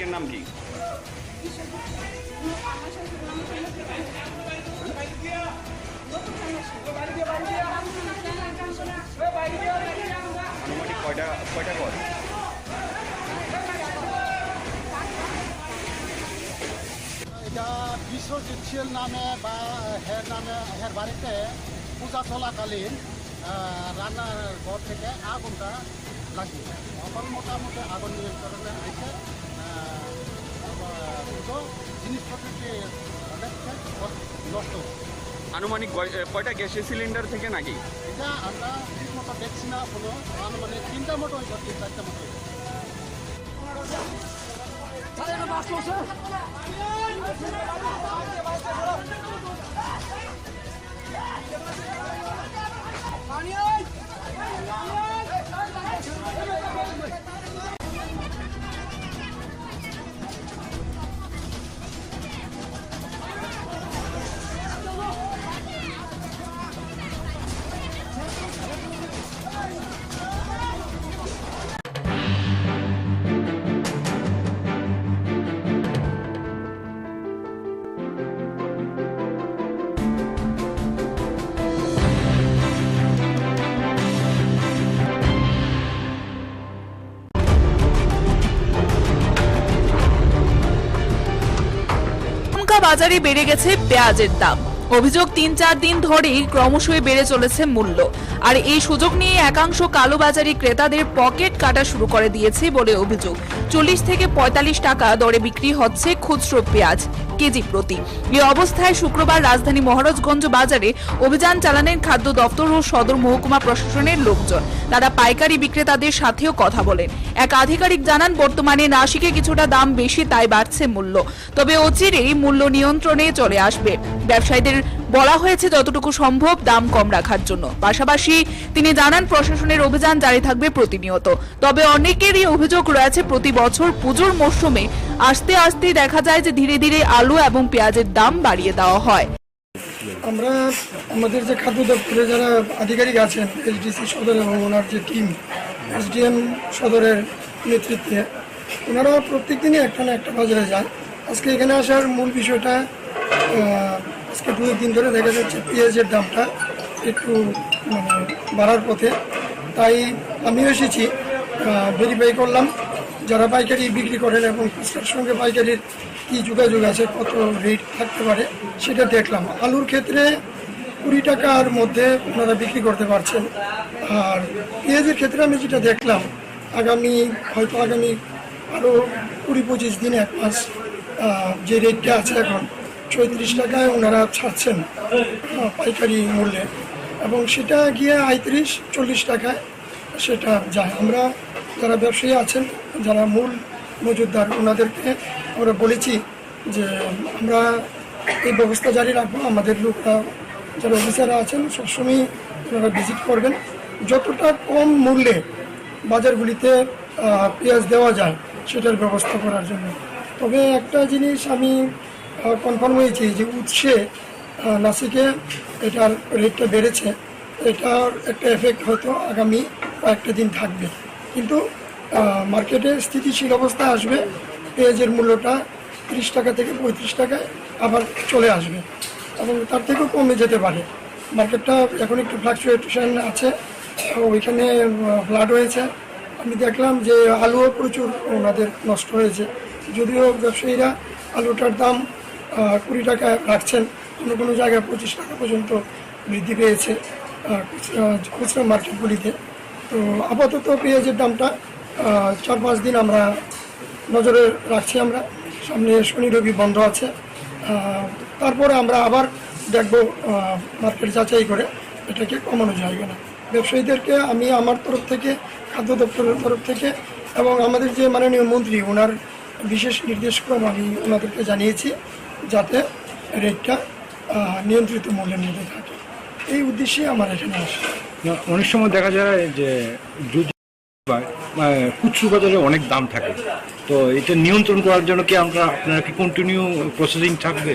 এর নাম কি? আনুমানিক কয়টা ঘর?
এটা বিশ্বজিৎ শীল নামে বা হের বাড়িতে পূজা চলাকালীন রান্নার ঘর থেকে আগুনটা লাগে। এখন মোটামুটি আগুন নিয়ন্ত্রণে আছে। জিনিসপত্রটি নষ্ট।
আনুমানিক কয়টা গ্যাসের সিলিন্ডার থেকে নাকি?
এটা আমরা ঠিক মতো দেখছি না, কোনো আনুমানিক 3টা মতো হয়তো 3-4টা মতো।
বাজারে বেড়ে গেছে পেঁয়াজের দাম। অভিযোগ ৩-৪ দিন ধরেই ক্রমশই বেড়ে চলেছে মূল্য, আর এই সুযোগ নিয়ে একাংশ কালোবাজারি ক্রেতাদের পকেট কাটা শুরু করে দিয়েছে বলে অভিযোগ। ৪০ থেকে ৪৫ টাকা দরে বিক্রি হচ্ছে খুচরো পেঁয়াজ কেজি প্রতি। এই অবস্থায় শুক্রবার রাজধানী মহারাজগঞ্জ বাজারে অভিযান চালানেন খাদ্য দপ্তর ও সদর মহকুমা প্রশাসনের লোকজন। তারা পাইকারি বিক্রেতাদের সাথেও কথা বলেন। এক আধিকারিক জানান, বর্তমানে নাশিকে কিছুটা দাম বেশি, তাই বাড়ছে মূল্য, তবে অচিরেই মূল্য নিয়ন্ত্রণে চলে আসবে। ব্যবসায়ীদের বলা হয়েছে যতটুকু সম্ভব দাম কম রাখার জন্য। পাশাপাশি তিনি জানান, প্রশাসনের অভিযান জারি থাকবে প্রতিনিয়ত। তবে অনেকেরই অভিযোগ রয়েছে, প্রতি বছর পুজোর মরশুমে আস্তে আস্তে দেখা যায় যে ধীরে ধীরে আলু এবং পেঁয়াজের দাম বাড়িয়ে দেওয়া হয়।
আমরা আমাদের যে খাদ্য দপ্তরে যারা আধিকারিক আছেন, এসডিসি সদর এবং ওনার যে টিম এসডিএম সদরের নেতৃত্বে, ওনারা প্রত্যেক দিনই একটা না একটা বাজারে যায়। আজকে এখানে আসার মূল বিষয়টা, আজকে 2 দিন ধরে দেখা যাচ্ছে পেঁয়াজের দামটা একটু বাড়ার পথে। তাই আমিও এসেছি, ভেরিফাই করলাম যারা পাইকারি বিক্রি করেন এবং খুচরার সঙ্গে পাইকারির কী যোগাযোগ আছে, কত রেট থাকতে পারে সেটা দেখলাম। আলুর ক্ষেত্রে 20 টাকার মধ্যে ওনারা বিক্রি করতে পারছেন। আর পেঁয়াজের ক্ষেত্রে আমি যেটা দেখলাম, আগামী আরও 20-25 দিন, 1 মাস যে রেটটা আছে এখন 36 টাকায় ওনারা ছাড়ছেন পাইকারি মূল্যে, এবং সেটা গিয়ে 35-40 টাকায় সেটা যায়। আমরা যারা ব্যবসায়ী আছেন, যারা মূল মজুতদার, ওনাদেরকে আমরা বলেছি যে আমরা এই ব্যবস্থা জারি রাখবো। আমাদের লোকরা যারা অফিসাররা আছেন সবসময় ওনারা ভিজিট করবেন, যতটা কম মূল্যে বাজারগুলিতে পেঁয়াজ দেওয়া যায় সেটার ব্যবস্থা করার জন্য। তবে একটা জিনিস আমি কনফার্ম হয়েছি যে উৎসে নাসিকে এটার রেটটা বেড়েছে, এটার একটা এফেক্ট হয়তো আগামী কয়েকটা দিন থাকবে, কিন্তু মার্কেটে স্থিতিশীল অবস্থা আসবে। পেঁয়াজের মূল্যটা 30 টাকা থেকে 35 টাকায় আবার চলে আসবে, এবং তার থেকেও কমে যেতে পারে। মার্কেটটা এখন একটু ফ্লাকচুয়েশন আছে, ওইখানে ফ্লাড হয়েছে। আমি দেখলাম যে আলুও প্রচুর ওনাদের নষ্ট হয়েছে, যদিও ব্যবসায়ীরা আলুটার দাম 20 টাকায় রাখছেন, কোনো জায়গায় 25 টাকা পর্যন্ত বৃদ্ধি পেয়েছে খুচরা মার্কেটগুলিতে। তো আপাতত পেঁয়াজের দামটা 4-5 দিন আমরা নজরে রাখছি। আমরা সামনে শনি রবি বন্ধ আছে, তারপরে আমরা আবার দেখব মার্কেট যাচাই করে এটাকে কমানো যায় কিনা। ব্যবসায়ীদেরকে আমি আমার তরফ থেকে, খাদ্য দপ্তরের তরফ থেকে, এবং আমাদের যে মাননীয় মন্ত্রী, ওনার বিশেষ নির্দেশক্রম আমি ওনাদেরকে জানিয়েছি যাতে রেটটা নিয়ন্ত্রিত মূল্যের মধ্যে থাকে। এই উদ্দেশ্যে আমার এখানে আসে।
অনেক সময় দেখা যায় যে খুচরো বাজারে অনেক দাম থাকে, তো এটা নিয়ন্ত্রণ করার জন্য কি আপনারা কি কন্টিনিউ প্রসেসিং থাকবে?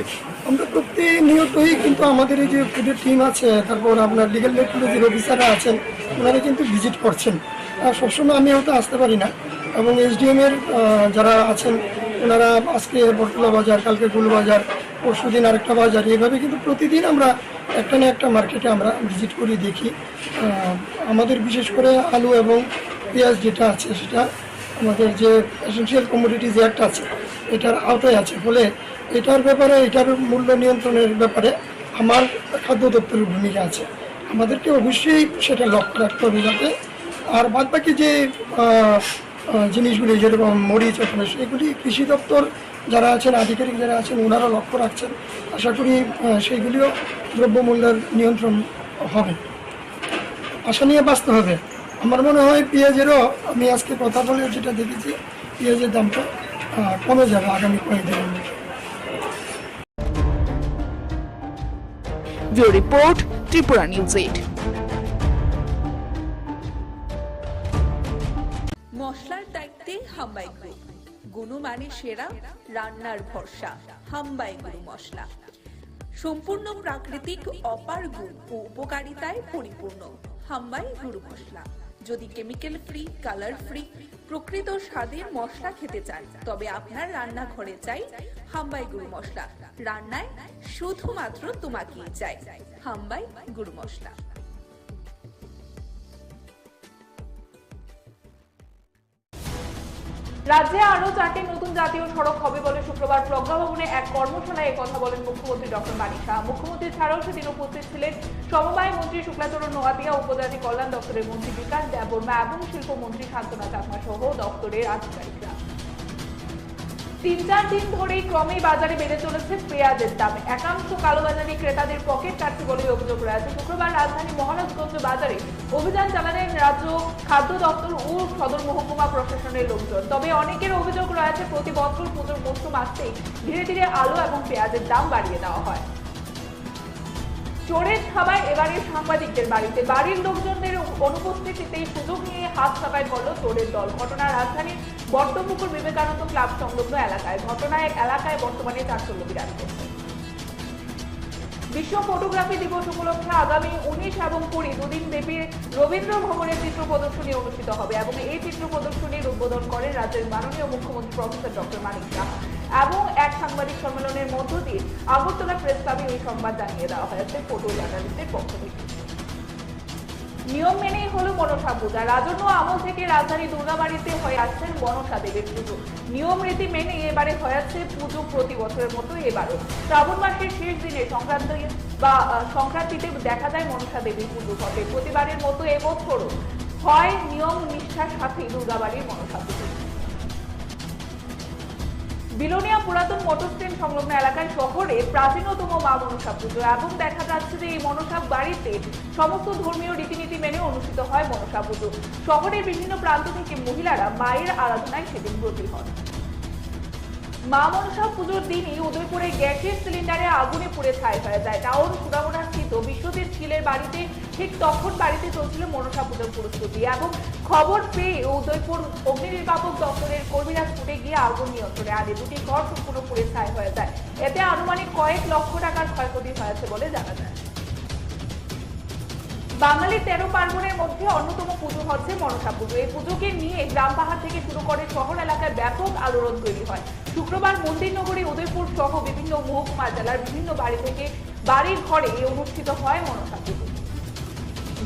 আমরা প্রতিনিয়তই কিন্তু আমাদের এই যে ফুডের টিম আছে, তারপর আপনার লিগ্যাল টেকনোলজির অফিসাররা আছেন, ওনারা কিন্তু ভিজিট করছেন। আর সবসময় আমি হয়তো আসতে পারি না, এবং এসডিএম এর যারা আছেন ওনারা আজকে বটতলা বাজার, কালকে গুলবাজার, পরশুদিন আরেকটা বাজার, এইভাবে কিন্তু প্রতিদিন আমরা একটা না একটা মার্কেটে আমরা ভিজিট করি, দেখি। আমাদের বিশেষ করে আলু এবং পেঁয়াজ যেটা আছে সেটা আমাদের যে এসেনশিয়াল কমোডিটিজ অ্যাক্ট আছে এটার আওতায় আছে, ফলে এটার ব্যাপারে, এটার মূল্য নিয়ন্ত্রণের ব্যাপারে আমার খাদ্য দপ্তরের ভূমিকা আছে। আমাদেরকে অবশ্যই সেটা লক্ষ্য রাখতে হবে যাতে, আর বাদবাকি যে জিনিসগুলি যেরকম মরিচ ওখানে, সেগুলি কৃষি দপ্তর যারা আছেন, আধিকারিক যারা আছেন, ওনারা লক্ষ্য রাখছেন। আশা করি সেইগুলিও দ্রব্যমূল্যের নিয়ন্ত্রণ হবে, আশা নিয়ে বাঁচতে হবে। আমার মনে হয় পেঁয়াজেরও, আমি আজকে কথা বলে যেটা দেখেছি, পেঁয়াজের দামটা কমে যাবে আগামী কয়েকদিনের মধ্যে।
Bureau report, Tripura news 8।
মশলার দায়িত্বে হাম্বাই গ্রুপ, গুণমানে সেরা, রান্নার ভরসা। হাম্বাই গুরু মশলা সম্পূর্ণ প্রাকৃতিক, অপার গুণ ও উপকারিতায় পরিপূর্ণ। হাম্বাই গুরু মশলা। যদি কেমিক্যাল ফ্রি, কালার ফ্রি, প্রকৃত স্বাদের মশলা খেতে চান, তবে আপনার রান্নাঘরে চাই হাম্বাই গুরু মশলা। রান্নায় শুধুমাত্র তোমাকেই চাই হাম্বাই গুরু মশলা।
রাজ্যে আরো 4টি নতুন জাতীয় সড়ক হবে বলে শুক্রবার প্রজ্ঞা ভবনে এক কর্মশালায় কথা বলেন মুখ্যমন্ত্রী ডক্টর মানিক সাহা। মুখ্যমন্ত্রী ছাড়াও সেদিন উপস্থিত ছিলেন সমবায় মন্ত্রী শুক্লাচরণ নোয়াতিয়া, উপজাতি কল্যাণ দপ্তরের মন্ত্রী বিকাশ দেববর্মা এবং শিল্পমন্ত্রী শান্তনা চাকমা সহ দপ্তরের আধিকারিকরা। 3-4 দিন ধরেই ক্রমেই বাজারে বেড়ে চলেছে পেঁয়াজের দাম। একাংশ কালোবাজারি ক্রেতাদের পকেট কাটছে বলে অভিযোগ রয়েছে। শুক্রবার রাজধানী মহারাজগঞ্জ বাজারে অভিযান চালালেন রাজ্য খাদ্য দপ্তর ও সদর মহকুমা প্রশাসনের লোকজন। তবে অনেকের অভিযোগ রয়েছে, প্রতি বছর পুজোর মরশুম আসতেই ধীরে ধীরে আলু এবং পেঁয়াজের দাম বাড়িয়ে দেওয়া হয়। চোরের থাবায় এবারে সাংবাদিকদের বাড়িতে, বাড়ির লোকজনদের অনুপস্থিতিতেই সুযোগ নিয়ে হাত ছাপায় করল চোরের দল। ঘটনা রাজধানীর বট্টপুকুর বিবেকানন্দ ক্লাব সংলগ্ন এলাকায়। ঘটনায় এলাকায় বর্তমানে চাঞ্চল্য বিরাজ করছে। বিশ্ব ফটোগ্রাফি দিবস উপলক্ষে আগামী 19 এবং 20 দুদিন ব্যাপী রবীন্দ্র ভবনে চিত্র প্রদর্শনী অনুষ্ঠিত হবে এবং এই চিত্র প্রদর্শনীর উদ্বোধন করেন রাজ্যের মাননীয় মুখ্যমন্ত্রী প্রফেসর ডক্টর মানিক সাহা। এবং এক সাংবাদিক সম্মেলনের মধ্য দিয়ে আগরতলা প্রেস ক্লাবে এই সংবাদ জানিয়ে দেওয়া হয়েছে ফটো জার্নালিস্টের পক্ষ থেকে। নিয়ম মেনেই হলো মনসা পূজা। রাজন্য আমল থেকে রাজধানী দুর্গাবাড়িতে হয়ে আসছেন মনসা দেবীর পুজো। নিয়ম রীতি মেনে এবারে হয়েছে পুজো প্রতি বছরের মতো এবারও। শ্রাবণ মাসের শেষ দিনে সংক্রান্তিতে দেখা যায় মনসা দেবীর পুজো হবে। প্রতিবারের মতো এবছরও হয় নিয়ম নিষ্ঠার সাথে দুর্গাবাড়ির মনসা পুজো। বিলোনিয়া পুরাতন মোটর স্ট্যান্ড সংলগ্ন এলাকায় শহরে প্রাচীনতম মা মনসা পুজো এবং দেখা যাচ্ছে যে এই মনসা বাড়িতে সমস্ত ধর্মীয় রীতিনীতি মেনে অনুষ্ঠিত হয় মনসা পুজো। শহরের বিভিন্ন প্রান্ত থেকে মহিলারা মায়ের আরাধনায় সেদিন ব্রতী হন। মা মনসা পুজোর দিনই উদয়পুরে গ্যাসের সিলিন্ডারে আগুনে পুড়ে ছাই হয়ে যায়। টাউন সুরামুড়া স্থিত বিশ্বজিৎ ছিলের বাড়িতে ঠিক তখন বাড়িতে চলছিল মনসা পুজোর প্রস্তুতি এবং খবর পেয়ে উদয়পুর অগ্নি নির্বাপক দপ্তরের কর্মীরা ছুটে গিয়ে আগুন নিয়ন্ত্রণে আনে। দুটি ঘর সম্পূর্ণ পুড়ে ছাই হয়ে যায়। এতে আনুমানিক কয়েক লক্ষ টাকার ক্ষয়ক্ষতি হয়েছে বলে জানা যায়। বাঙালির 13 পার্বণের মধ্যে অন্যতম পুজো হচ্ছে মনসা পুজো। এই পুজোকে নিয়ে গ্রাম পাহাড় থেকে শুরু করে শহর এলাকায় ব্যাপক আলোড়ন তৈরি হয়। শুক্রবার মন্দির নগরী উদয়পুর সহ বিভিন্ন মহকুমা জেলার বিভিন্ন বাড়ি থেকে বাড়ির ঘরে অনুষ্ঠিত হয় মনসা পুজো।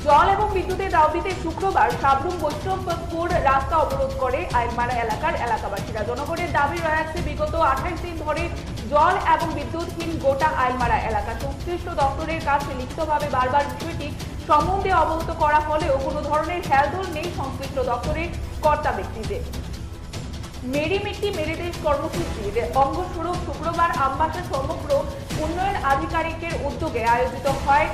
জল এবং বিদ্যুতের দাও দিতে শুক্রবার সাবরুম বৈষ্ণবপুর রাস্তা অবরোধ করে আইলমারা এলাকার এলাকাবাসীরা। জনগণের দাবি রয়েছে, বিগত 28 দিন ধরে জল এবং বিদ্যুৎহীন গোটা আইলমারা এলাকা। সংশ্লিষ্ট দপ্তরের কাছে লিখিতভাবে বারবার বিষয়টি সম্বন্ধে অবগত করা হলেও কোনো ধরনের হেলদোল নেই সংশ্লিষ্ট দপ্তরের কর্তা ব্যক্তিদের। মেরি মিট্টি মেরি দেশ কর্মসূচির অঙ্গস্বরূপ শুক্রবার আমবাসা সমগ্র উন্নয়ন আধিকারিকের উদ্যোগে আয়োজিত হয়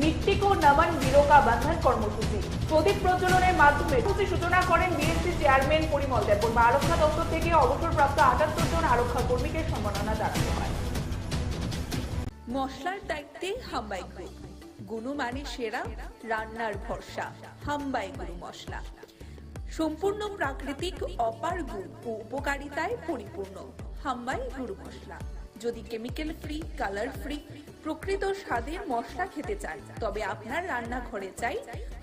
মিট্টি কো নমন বিরোকা বন্ধন কর্মসূচি। প্রদীপ প্রজ্বলনের মাধ্যমে সূচনা করেন বিএসসি চেয়ারম্যান পরিমল দেববর্মা। আরক্ষা দপ্তর থেকে অবসরপ্রাপ্ত 78 জন আরক্ষা কর্মীকে সম্মাননা জানানো হয়।
মশলার দায়িত্বে হাম্বাই গ্রুপ, গুণমানে সেরা, রান্নার ভরসা। হাম্বাই গুরু মশলা সম্পূর্ণ প্রাকৃতিক অপার গুণ ও উপকারিতায় পরিপূর্ণ হাম্বাই গুরু মশলা। যদি কেমিক্যাল ফ্রি, কালার ফ্রি, প্রকৃত স্বাদের মশলা খেতে চান তবে আপনার রান্নাঘরে চাই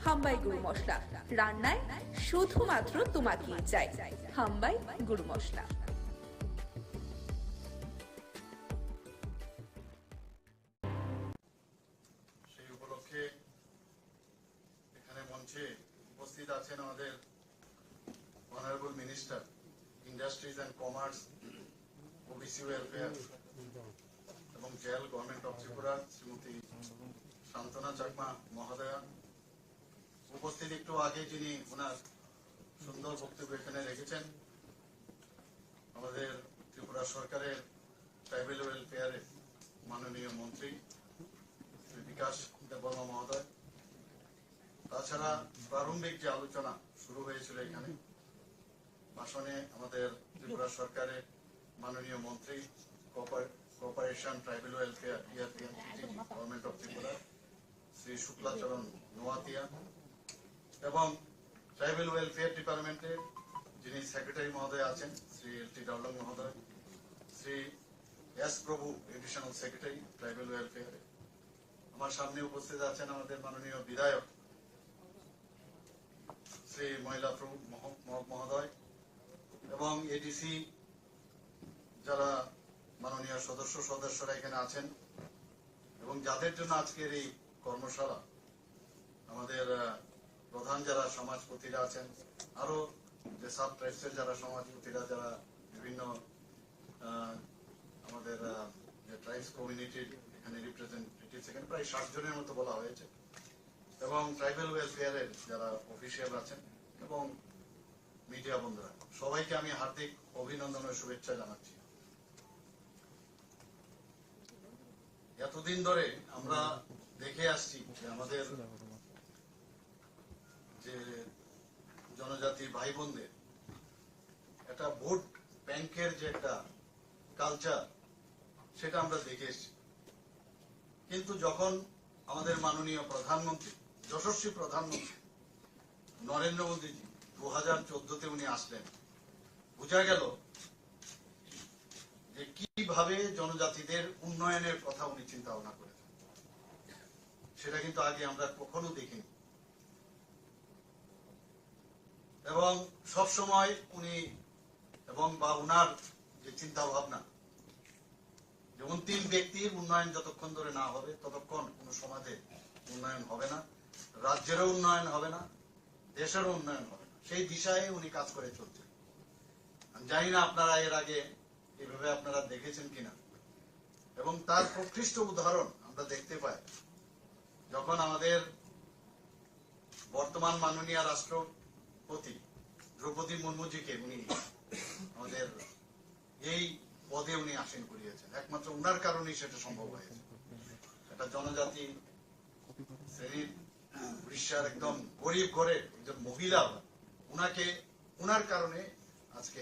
হাম্বাই গুরু মশলা। রান্নায় শুধুমাত্র তোমাকেই চাই হাম্বাই গুরু মশলা।
সেই উপলক্ষে এখানে মঞ্চে উপস্থিত আছেন আমাদের honourable minister industries and commerce, OBC welfare এবং jail, government of Tripura, Shrimati Shantana Chakma মহোদয়া। উপস্থিত একটু আগে যিনি ওনার সুন্দর বক্তব্য এখানে রেখেছেন, আমাদের ত্রিপুরা সরকারের ট্রাইবেল ওয়েলফেয়ারের মাননীয় মন্ত্রী শ্রী বিকাশ দেববর্মা মহোদয়। তাছাড়া প্রারম্ভিক যে আলোচনা শুরু হয়েছিল এখানে ভাষণে আমাদের ত্রিপুরা সরকারের মাননীয় মন্ত্রী cooperation tribal welfare government of Tripura Shri Shuklacharan Noatia এবং ট্রাইবেল ওয়েলফেয়ার ডিপার্টমেন্টের যিনি সেক্রেটারি মহোদয় আছেন শ্রী এল.টি. ডাউলং মহোদয়, শ্রী এস প্রভু এডিশনাল সেক্রেটারি ট্রাইবেল ওয়েলফেয়ারে। আমার সামনে উপস্থিত আছেন আমাদের মাননীয় বিধায়ক শ্রী মহিলাপ্রভু মহোদয় এবং এডিসি যারা মাননীয় সদস্যরা এখানে আছেন এবং যাদের জন্য আজকের এই কর্মশালা, আমাদের প্রধান যারা সমাজপতিরা আছেন, আরো যে সাব ট্রাইবসের যারা সমাজপতিরা, যারা বিভিন্ন আমাদের যে ট্রাইবস কমিউনিটির এখানে রিপ্রেজেন্টেটিভস, এখানে প্রায় 60 জনের মতো বলা হয়েছে, এবং ট্রাইবেল ওয়েলফেয়ারের যারা অফিসিয়াল আছেন এবং মিডিয়া বন্ধুরা, সবাইকে আমি হার্দিক অভিনন্দন ও শুভেচ্ছা জানাচ্ছি। এতদিন ধরে আমরা দেখে আসছি যে আমাদের যে জনজাতি ভাই বোনদের একটা ভোট ব্যাংকের যে একটা কালচার, সেটা আমরা দেখে এসছি। কিন্তু যখন আমাদের মাননীয় প্রধানমন্ত্রী, যশস্বী প্রধানমন্ত্রী নরেন্দ্র মোদীজি 2014-তে উনি আসলেন, বোঝা গেল যে কিভাবে জনজাতিদের উন্নয়নের কথা উনি চিন্তা ভাবনা করেছেন। সেটা কিন্তু আগে আমরা কখনো দেখিনি এবং সব সময় উনি এবং বা উনার যে চিন্তা ভাবনা, যেমন 3 ব্যক্তির উন্নয়ন যতক্ষণ ধরে না হবে ততক্ষণ কোন সমাজে উন্নয়ন হবে না, রাজ্যেরও উন্নয়ন হবে না, দেশেরও উন্নয়ন হবে না। সেই দিশায় উনি কাজ করে চলছেন। আমি জানি না আপনারা এর আগে এভাবে আপনারা দেখেছেন কিনা, এবং তার প্রকৃষ্ট উদাহরণ আমরা দেখতে পাই যখন আমাদের বর্তমান মাননীয় রাষ্ট্রপতি দ্রৌপদী মুর্মুজিকে উনি আমাদের এই পদে উনি আসীন করিয়েছেন। একমাত্র উনার কারণেই সেটা সম্ভব হয়েছে। একটা জনজাতি শ্রেণীর উড়িষ্যার একদম গরিব ঘরের একজন মহিলা, উনাকে উনার কারণে আজকে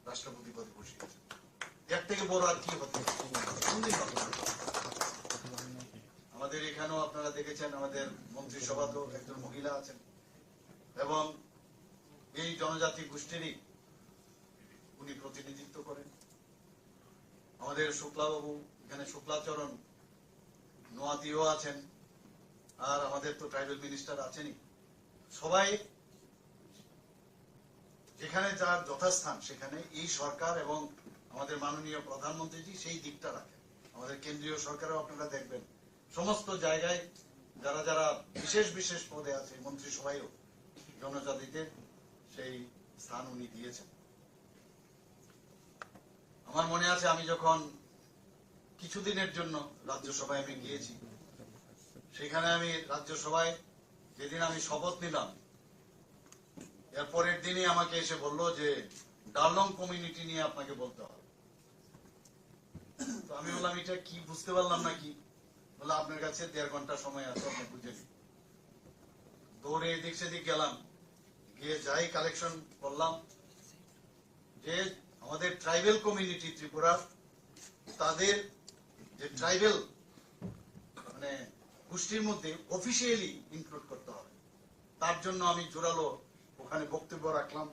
রাষ্ট্রপতি পদে বসিয়েছেন। এর থেকে বড় আর কি হতে পারে? আমাদের এখানেও আপনারা দেখেছেন আমাদের মন্ত্রিসভাতেও একজন মহিলা আছেন এবং এই জনজাতি গোষ্ঠীরই উনি প্রতিনিধিত্ব করেন। আমাদের শুক্লাবাবু এখানে শুক্লাচরণ নোয়াতিও আছেন, আর আমাদের তো ট্রাইবেল মিনিস্টার আছেনই। সবাই যেখানে যার যথাস্থান সেখানে এই সরকার এবং আমাদের মাননীয় প্রধানমন্ত্রীজি সেই দিকটা রাখেন। আমাদের কেন্দ্রীয় সরকারও আপনারা দেখবেন সমস্ত জায়গায় যারা যারা বিশেষ বিশেষ পদে আছে মন্ত্রিসভায়ও জনজাতিদের সেই স্থান উনি দিয়েছেন। আমার মনে আছে আমি যখন কিছুদিনের জন্য রাজ্যসভায় আমি গিয়েছি, সেখানে আমি রাজ্যসভায় যেদিন আমি শপথ নিলাম, এর পরের দিনই আমাকে এসে বলল যে ডালং কমিউনিটি নিয়ে আপনাকে বলতে হবে। তো আমি বললাম এটা কি, বুঝতে পারলাম না কি। বললো আপনার কাছে 1.5 ঘন্টা সময় আছে, আপনি বুঝে নিন। দৌড়ে এদিক সেদিক গেলাম, গিয়ে যাই কালেকশন করলাম যে আমাদের ট্রাইবেল কমিউনিটি ত্রিপুরার, তাদের যে ট্রাইবেল মানে গোষ্ঠীর মধ্যে অফিসিয়ালি ইনক্লুড করতে হবে। তার জন্য আমি জোরালো ওখানে বক্তব্য রাখলাম।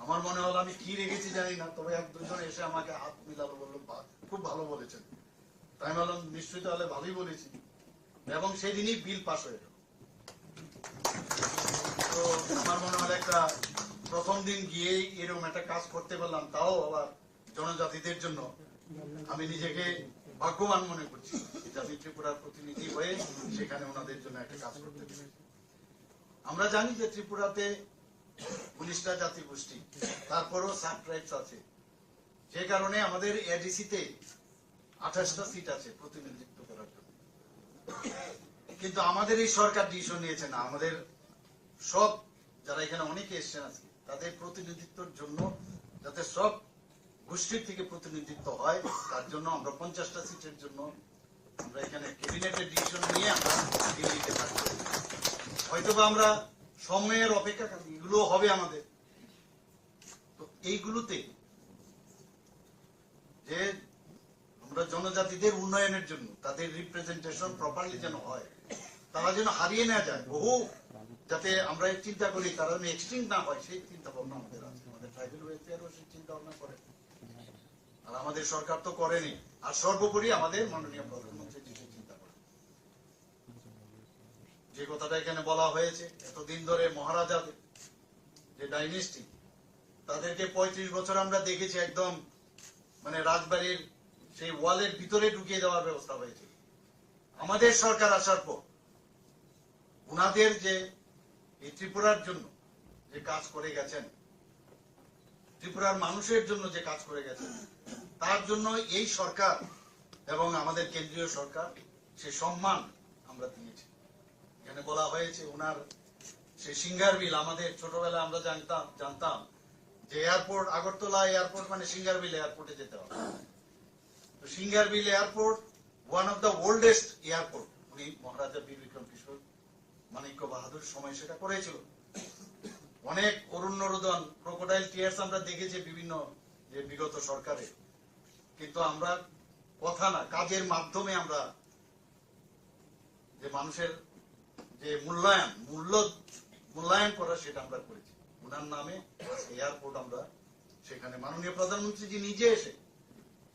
আমার মনে হলো আমি কি রেখেছি জানি না, তবে এক দুজন এসে আমাকে হাত মিলালো, বললো খুব ভালো বলেছেন। তাই বললাম নিশ্চয়ই তাহলে ভালোই বলেছি, এবং সেদিনই বিল পাস হয়ে গেল। তো আমার মনে হলো একটা প্রথম দিন গিয়েই এরকম একটা কাজ করতে পারলাম, তাও আবার জনজাতিদের জন্য। আমি নিজেকে ভাগ্যবান মনে করছি যে আমি ত্রিপুরার প্রতিনিধি হয়ে সেখানে ওনাদের জন্য একটা কাজ করতে পেরেছি। আমরা জানি যে ত্রিপুরাতে 19টা জাতি গোষ্ঠী, তারপরও সাব ট্রাইবস আছে, যে কারণে আমাদের এডিসিতে 28টা সিট আছে প্রতিনিধিত্ব করার জন্য। কিন্তু আমাদের এই সরকার ডিসিশন নিয়েছে না, আমাদের সব যারা এখানে অনেকে এসছেন আজকে তাদের প্রতিনিধিত্বের জন্য, যাতে সব গোষ্ঠীর থেকে প্রতিনিধিত্ব হয়, তার জন্য আমরা 50টা সিটের জন্য আমরা এখানে ক্যাবিনেটের ডিসিশন নিয়ে আমরা দিল্লিতে থাকবো। হয়তোবা আমরা সময়ের অপেক্ষা, এগুলো হবে আমাদের। তো এইগুলোতে যে আমরা জনজাতিদের উন্নয়নের জন্য তাদের রিপ্রেজেন্টেশন প্রপারলি যেন হয়, তারা যেন হারিয়ে না যায়, বহু যাতে আমরা চিন্তা করি তারা যেন এক্সটিংক্ট না হয়, সেই চিন্তা ভাবনা আমাদের আছে। আমাদের ট্রাইবাল ওয়েলফেয়ারও সেই চিন্তা ভাবনা করে, আর আমাদের সরকার তো করেনি। আর সর্বোপরি আমাদের মাননীয় প্রধানমন্ত্রী যে চিন্তা করে, যে কথাটা এখানে বলা হয়েছে, এতদিন ধরে মহারাজাদের যে ডাইনেস্টি, তাদেরকে 35 বছর আমরা দেখেছি একদম মানে রাজবাড়ির সেই ওয়ালের ভিতরে ঢুকিয়ে দেওয়ার ব্যবস্থা হয়েছে। আমাদের সরকার আসার পর উনাদের যে এই ত্রিপুরার জন্য যে কাজ করে গেছেন, ত্রিপুরার মানুষের জন্য যে কাজ করে গেছেন, তার জন্য এই সরকার এবং আমাদের কেন্দ্রীয় সরকার সে সম্মান আমরা দিয়েছি। এখানে বলা হয়েছে ওনার সে সিঙ্গার বিল, আমাদের ছোটবেলায় আমরা জানতাম যে এয়ারপোর্ট, আগরতলা এয়ারপোর্ট মানে সিঙ্গার বিল এয়ারপোর্টে যেতে হবে। তো singer bill airport one of the oldest airport, উনি মহারাজা বীর বিক্রম কিশোর মানিক্য বাহাদুর সময় সেটা করেছিল। অনেক অরণ্যরোদন, ক্রোকোডাইল টিয়ার্স আমরা দেখেছি বিভিন্ন যে বিগত সরকারে, কিন্তু আমরা কথা না, কাজের মাধ্যমে আমরা যে মানুষের যে মূল্যায়ন করা সেটা আমরা করেছি। ওনার নামে এয়ারপোর্ট আমরা সেখানে মাননীয় প্রধানমন্ত্রী জি নিজে এসে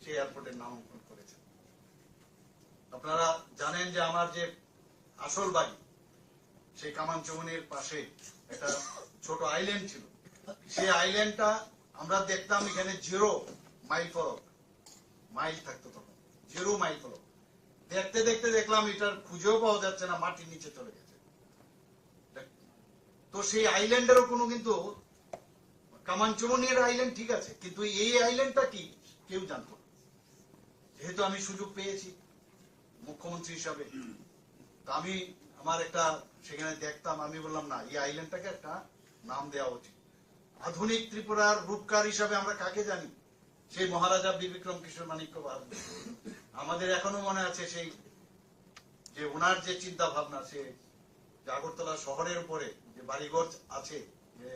সেই এয়ারপোর্টের নামাঙ্কন করেছেন। আপনারা জানেন যে আমার যে আসল বাড়ি সেই কামানচৌনের পাশে একটা ছোট আইল্যান্ড ছিল, সেই আইল্যান্ডটা আমরা দেখতাম এখানে 0 মাইল ফলক, মাইল থাকতো তখন 0 মাইল ফলক। দেখতে দেখতে দেখলাম এটার খুঁজেও পাওয়া যাচ্ছে না, মাটির নিচে চলে গেছে। তো সেই আইল্যান্ডেরও কোনো কিন্তু কামানচৌনের আইল্যান্ড ঠিক আছে, কিন্তু এই আইল্যান্ডটা কি কেউ জানতো না। যেহেতু আমি সুযোগ পেয়েছি মুখ্যমন্ত্রী হিসাবে, তা আমি আমার একটা সেখানে দেখতাম, আমি বললাম না, এই আইল্যান্ডটাকে একটা নাম দেওয়া উচিত। আধুনিক ত্রিপুরার রূপকার হিসাবে আমরা কাকে জানি? সেই মহারাজা বীর বিক্রম কিশোর মানিক্য বাহাদুর। আমাদের এখনো মনে আছে সেই যে ওনার যে চিন্তা ভাবনা, সে আগরতলা শহরের উপরে যে বাড়িঘর আছে, যে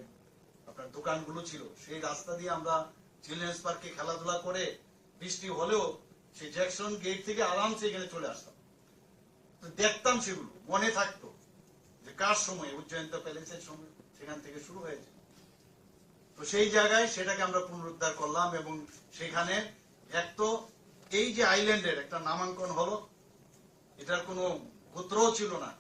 আপনার দোকানগুলো ছিল, সেই রাস্তা দিয়ে আমরা চিলড্রেন্স পার্কে খেলাধুলা করে বৃষ্টি হলেও সেই জ্যাকসন গেট থেকে আরামসে এখানে চলে আসতাম। তো দেখতাম, সেগুলো মনে থাকতো যে কার সময়, উজ্জয়ন্ত প্যালেসের সময় সেখান থেকে শুরু হয়েছে। তো সেই জায়গায় সেটাকে আমরা পুনরুদ্ধার করলাম, এবং সেখানে এক তো এই যে আইল্যান্ডের একটা নামাঙ্কন হলো, এটার কোনো গোত্রও ছিল না,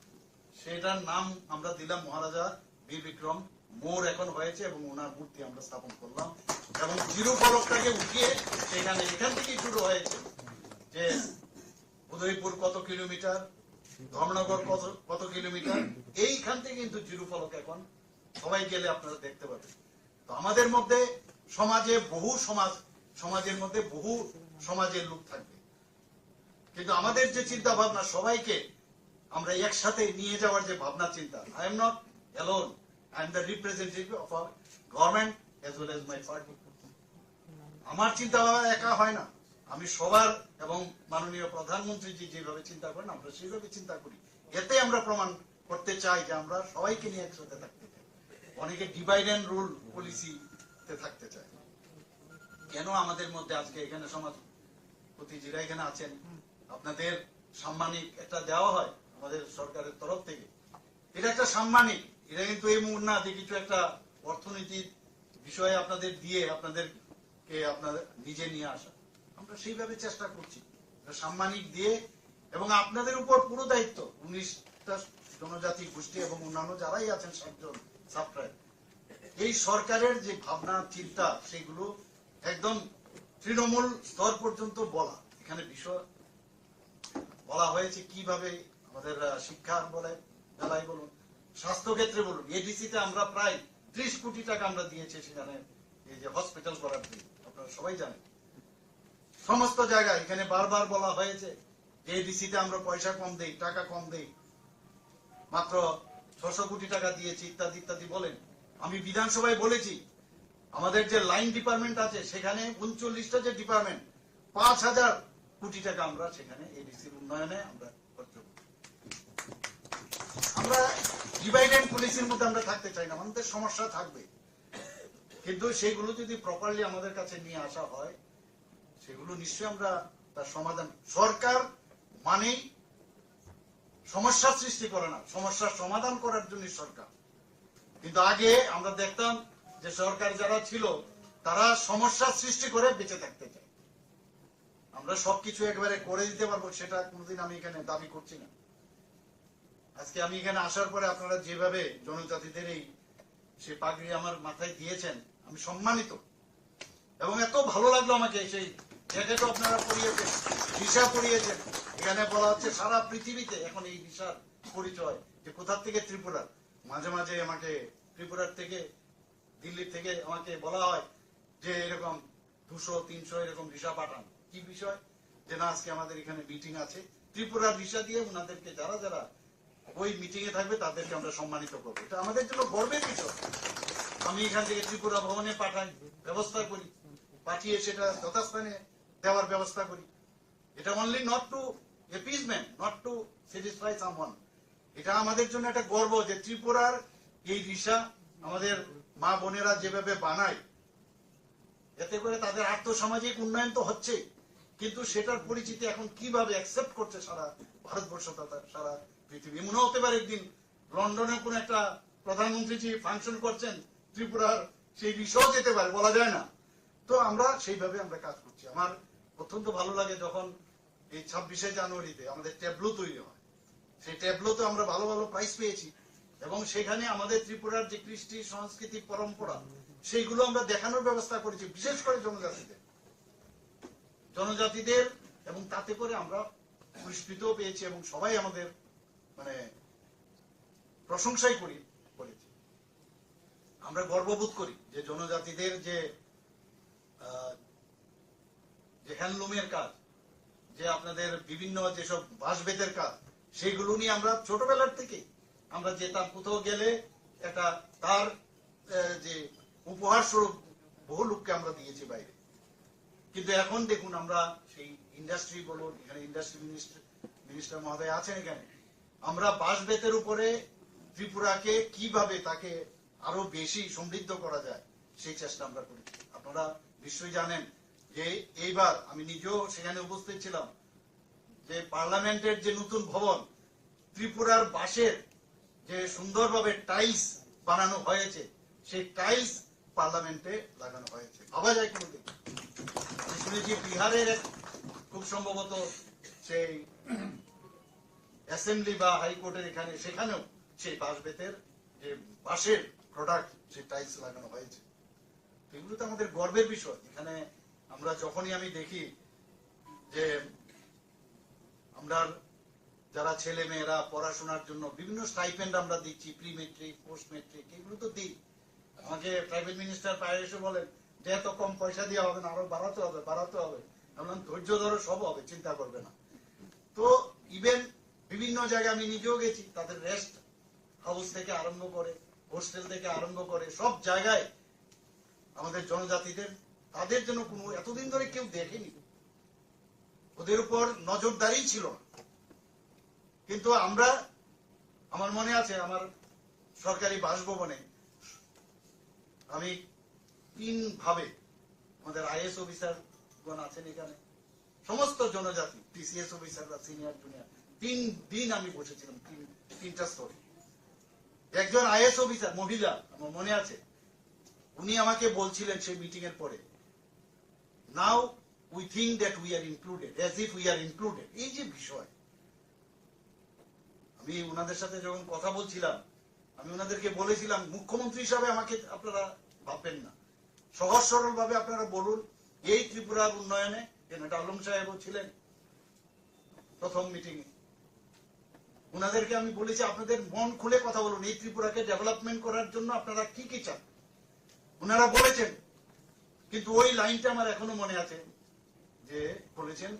সেটার নাম আমরা দিলাম মহারাজা বীর বিক্রম মোড় এখন হয়েছে, এবং ওনার মূর্তি আমরা স্থাপন করলাম। এবং জিরো ফলকটাকে উঠিয়ে সেখানে এখান থেকেই শুরু হয়েছে যে উদয়পুর কত কিলোমিটার, ধর্মনগর কত কিলোমিটার, এইখান থেকে কিন্তু জিরো ফলক এখন সবাই গেলে আপনারা দেখতে পাবেন। তো আমাদের মধ্যে সমাজে বহু সমাজের মধ্যে বহু সমাজের লোক থাকবে, কিন্তু আমাদের যে চিন্তা ভাবনা, সবাইকে আমরা একসাথে নিয়ে যাওয়ার যে ভাবনা চিন্তা, I am not alone, I am the representative of our government as well as my party. আমার চিন্তা ভাবনা একা হয় না, আমি সবার, এবং মাননীয় প্রধানমন্ত্রী জি যেভাবে চিন্তা করেন আমরা সেইভাবে চিন্তা করি। এতে আমরা প্রমাণ করতে চাই যে আমরা সবাইকে নিয়ে একসাথে থাকতে চাই। অনেকে ডিভাইড অ্যান্ড রুল পলিসিতে থাকতে চায়। কেন আমাদের মধ্যে আজকে এখানে সমাজপতি যারা এখানে আছেন, আপনাদের সাম্মানিক একটা দেওয়া হয় আমাদের সরকারের তরফ থেকে, এটা একটা সাম্মানিক, এটা কিন্তু এই মুহূর্তে না যে কিছু একটা অর্থনীতির বিষয়ে আপনাদের দিয়ে আপনাদেরকে আপনাদের নিজে নিয়ে আসা। আমরা সেইভাবে চেষ্টা করছি সাম্মানিক দিয়ে, এবং আপনাদের উপর পুরো দায়িত্ব 19টা জনজাতি গোষ্ঠী এবং অন্যান্য যারাই আছেন 7 জন সাবট্রাইব। এই সরকারের যে ভাবনা চিন্তা সেগুলো একদম তৃণমূল স্তর পর্যন্ত বলা। এখানে বিষয় বলা হয়েছে কিভাবে আমাদের শিক্ষার বেলায় বলুন, স্বাস্থ্য ক্ষেত্রে বলুন, এডিসিতে আমরা প্রায় 30 কোটি টাকা আমরা দিয়েছি সেখানে এই যে হসপিটাল করার জন্য, আপনারা সবাই জানেন। সমস্ত জায়গায় এখানে বারবার বলা হয়েছে যে এডিসিতে আমরা পয়সা কম দেই, টাকা কম দেই, মাত্র 600 কোটি টাকা দিয়েছি ইত্যাদি ইত্যাদি বলেন। আমি বিধানসভায় বলেছি আমাদের যে লাইন ডিপার্টমেন্ট আছে সেখানে 39টা যে ডিপার্টমেন্ট 5000 কোটি টাকা আমরা সেখানে এডিসির উন্নয়নে আমরা খরচ করি। আমরা ডিভাইড এন্ড পলিসির মধ্যে আমরা থাকতে চাই না, আমাদের সমস্যা থাকবে, কিন্তু সেগুলো যদি প্রপারলি আমাদের কাছে নিয়ে আসা হয় সেগুলো নিশ্চয়ই আমরা তার সমাধান। সরকার মানেই সমস্যা সৃষ্টি করে না, সমস্যার সমাধান করার জন্য সরকার। কিন্তু আগে আমরা দেখতাম যে সরকার যারা ছিল তারা সমস্যা সৃষ্টি করে বেঁচে থাকতে চায়। আমরা সবকিছু একবারে করে দিতে পারবো সেটা কোনোদিন আমি এখানে দাবি করছি না। আজকে আমি এখানে আসার পরে আপনারা যেভাবে জনজাতিদের এই সে পাগড়ি আমার মাথায় দিয়েছেন আমি সম্মানিত, এবং এত ভালো লাগলো আমাকে। সেই জ্যাকেটও আপনারা পরিয়েছেন, ভিসা পরিয়েছেন। এখানে বলা হচ্ছে সারা পৃথিবীতে এখন এই ভিসার পরিচয় যে কোথা থেকে ত্রিপুরা। মাঝে মাঝে আমাকে ত্রিপুরার থেকে দিল্লি থেকে আমাকে বলা হয় যে এরকম 200-300 এরকম ভিসা পাঠান। কি বিষয়? যে না আজকে আমাদের এখানে মিটিং আছে, ত্রিপুরার ভিসা দিয়ে ওনাদেরকে যারা যারা ওই মিটিং এ থাকবে তাদেরকে আমরা সম্মানিত করবো। এটা আমাদের জন্য গর্বের বিষয়। আমি এখান থেকে ত্রিপুরা ভবনে পাঠাই, ব্যবস্থা করি, পাঠিয়ে সেটা যথাস্থানে দেওয়ার ব্যবস্থা করি। এটা only not to appeasement, not to satisfy someone. এটা আমাদের জন্য একটা গর্ব যে ত্রিপুরার এই ভিসা আমাদের মা বোনেরা যেভাবে বানায়, এতে করে তাদের আর্থসামাজিক উন্নয়ন তো হচ্ছে, কিন্তু সেটার পরিচিতি এখন কিভাবে অ্যাকসেপ্ট করছে সারা ভারতবর্ষ তথা সারা পৃথিবী। মনে হতে পারে একদিন লন্ডনে কোন একটা প্রধানমন্ত্রী যে ফাংশন করছেন ত্রিপুরার সেই বিষয় যেতে পারে, বলা যায় না। তো আমরা সেইভাবে আমরা কাজ করছি। আমার অত্যন্ত ভালো লাগে যখন এই 26শে জানুয়ারিতে আমাদের ট্যাবলো তৈরি হয়। সেই ট্যাবলোতে আমরা ভালো ভালো প্রাইজ পেয়েছি, এবং সেখানে আমাদের ত্রিপুরার যে কৃষ্টি সংস্কৃতি পরম্পরা সেইগুলো আমরা দেখানোর ব্যবস্থা করেছি, বিশেষ করে জনজাতিদের, এবং তাতে করে আমরা পুরস্কৃতও পেয়েছি এবং সবাই আমাদের মানে প্রশংসাই করেছি। আমরা গর্ববোধ করি যে জনজাতিদের যে হ্যান্ডলুমের কাজ, যে আপনাদের বিভিন্ন যেসব বাঁশবেতের কাজ, সেইগুলো নিয়ে আমরা ছোটবেলার থেকে আমরা যেতাম, কোথাও গেলে একটা তার যে উপহার স্বরূপ বহু লোককে আমরা দিয়েছি বাইরে। কিন্তু এখন দেখুন আমরা সেই ইন্ডাস্ট্রি বলুন, এখানে ইন্ডাস্ট্রি মিনিস্টার মহোদয় আছেন, এখানে আমরা বাঁশবেতের উপরে ত্রিপুরাকে কিভাবে তাকে আরো বেশি সমৃদ্ধ করা যায় সেই চেষ্টা আমরা করি। আপনারা নিশ্চয়ই জানেন যে এইবার আমি নিজেও সেখানে উপস্থিত ছিলাম যে পার্লামেন্টের যে নতুন ভবন, ত্রিপুরার বাঁশের যে সুন্দরভাবে টাইলস বানানো হয়েছে, সেই টাইলস পার্লামেন্টে লাগানো হয়েছে। ভাবা যায় কোনোদিন? আমি শুনেছি বিহারের খুব সম্ভবত সেই অ্যাসেম্বলি বা হাইকোর্টের এখানে, সেখানেও সেই বাঁশবেতের যে বাঁশের প্রোডাক্ট সেই টাইলস লাগানো হয়েছে। এগুলো তো আমাদের গর্বের বিষয়। এখানে আমরা যখনই আমি দেখি যে আমরা যারা ছেলে মেয়েরা পড়াশোনার জন্য বিভিন্ন স্টাইপেন্ড আমরা দিচ্ছি, প্রি মেট্রিক, পোস্ট মেট্রিক, এগুলো তো দিই। আমাকে ট্রাইবেল মিনিস্টার পায়ে এসে বলেন যে এত কম পয়সা দেওয়া হবে না, আরো বাড়াতে হবে। আমরা ধৈর্য ধরো, সব হবে, চিন্তা করবে না। তো ইভেন বিভিন্ন জায়গায় আমি নিজেও গেছি, তাদের রেস্ট হাউস থেকে আরম্ভ করে, হোস্টেল থেকে আরম্ভ করে, সব জায়গায় আমাদের জনজাতিদের তাদের জন্য কোনো এতদিন ধরে কেউ দেখেনি, ওদের উপর নজরদারি ছিল না। কিন্তু আমরা, আমার মনে আছে আমার সরকারি বাসভবনে আমি 3 ভাবে, আমাদের আইএস অফিসার গণ আছেন এখানে, সমস্ত জনজাতি, টিসিএস অফিসাররা, সিনিয়র জুনিয়র, 3 দিন আমি বসেছিলাম 3টা স্তরে। একজন আইএস অফিসার মহিলা, আমার মনে আছে, উনি আমাকে বলছিলেন সেই মিটিং এর পরে, now we think that we are included, as if we are included. এই যে বিষয়, আমি ওনাদের সাথে যখন কথা বলছিলাম, আমি ওনাদেরকে বলেছিলাম, মুখ্যমন্ত্রী হিসাবে আমাকে আপনারা ভাববেন না, সহজ সরল ভাবে আপনারা বলুন এই ত্রিপুরার উন্নয়নে, এটা আলম সাহেবও ছিলেন প্রথম মিটিং এ, ওনাদেরকে আমি বলেছি আপনাদের মন খুলে কথা বলুন, এই ত্রিপুরাকে ডেভেলপমেন্ট করার জন্য আপনারা কি কি চান। ওনারা বলেছেন, কিন্তু ওই লাইনটা আমার এখনো মনে আছে, যে বলেছেন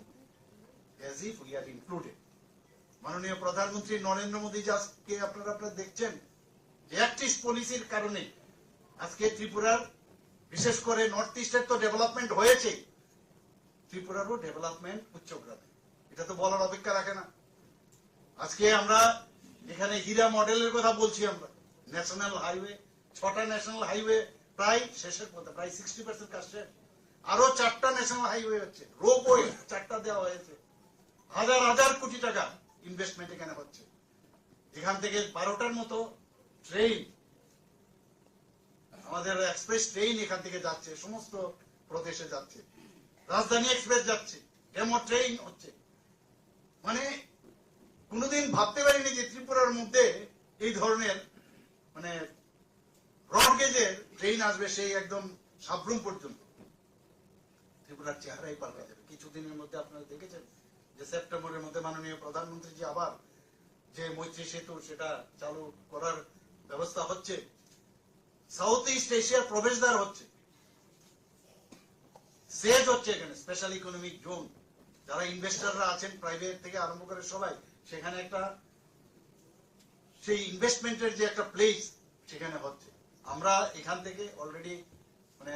as if we are included. মাননীয় প্রধানমন্ত্রী নরেন্দ্র মোদী আজকে আপনারা দেখছেন যে অ্যাক্টিভ পলিসির কারণে আজকে ত্রিপুরার, বিশেষ করে নর্থ ইস্টের তো ডেভেলপমেন্ট হয়েছে, ত্রিপুরারও ডেভেলপমেন্ট উচ্চগ্রামে, এটা তো বলার অপেক্ষা রাখে না। আজকে আমরা এখানে হীরা মডেলের কথা বলছি, আমরা ন্যাশনাল হাইওয়ে, 6টা ন্যাশনাল হাইওয়ে প্রায় শেষের পথে, প্রায় 60% কাজ শেষ। আরো 4টা ন্যাশনাল হাইওয়ে হচ্ছে, রোপওয়ে 4টা দেওয়া হয়েছে, হাজার হাজার কোটি টাকা ইনভেস্টমেন্ট এখানে হচ্ছে। এখান থেকে 12টার মতো ট্রেন, আমাদের এক্সপ্রেস ট্রেন এখান থেকে যাচ্ছে, সমস্ত প্রদেশে যাচ্ছে, রাজধানী এক্সপ্রেস যাচ্ছে, ডেমো ট্রেন হচ্ছে। মানে কোনোদিন ভাবতে পারিনি যে ত্রিপুরার মধ্যে এই ধরনের মানে ব্রড গেজের ট্রেন আসবে, সেই একদম সাবরুম পর্যন্ত। ত্রিপুরার চেহারাই পাল্টে যাবে কিছুদিনের মধ্যে। আপনারা দেখেছেন যে সেপ্টেম্বরের মধ্যে মাননীয় প্রধানমন্ত্রী যে আবার যে মৈত্রী সেতু সেটা চালু করার ব্যবস্থা হচ্ছে, সাউথ ইস্ট এশিয়ার প্রবেশদ্বার হচ্ছে, সেজ হচ্ছে এখানে স্পেশাল ইকোনমিক জোন। যারা ইনভেস্টররা আছেন প্রাইভেট থেকে আরম্ভ করে সবাই, সেখানে একটা সেই ইনভেস্টমেন্টের যে একটা প্লেস সেখানে হচ্ছে। আমরা এখান থেকে অলরেডি মানে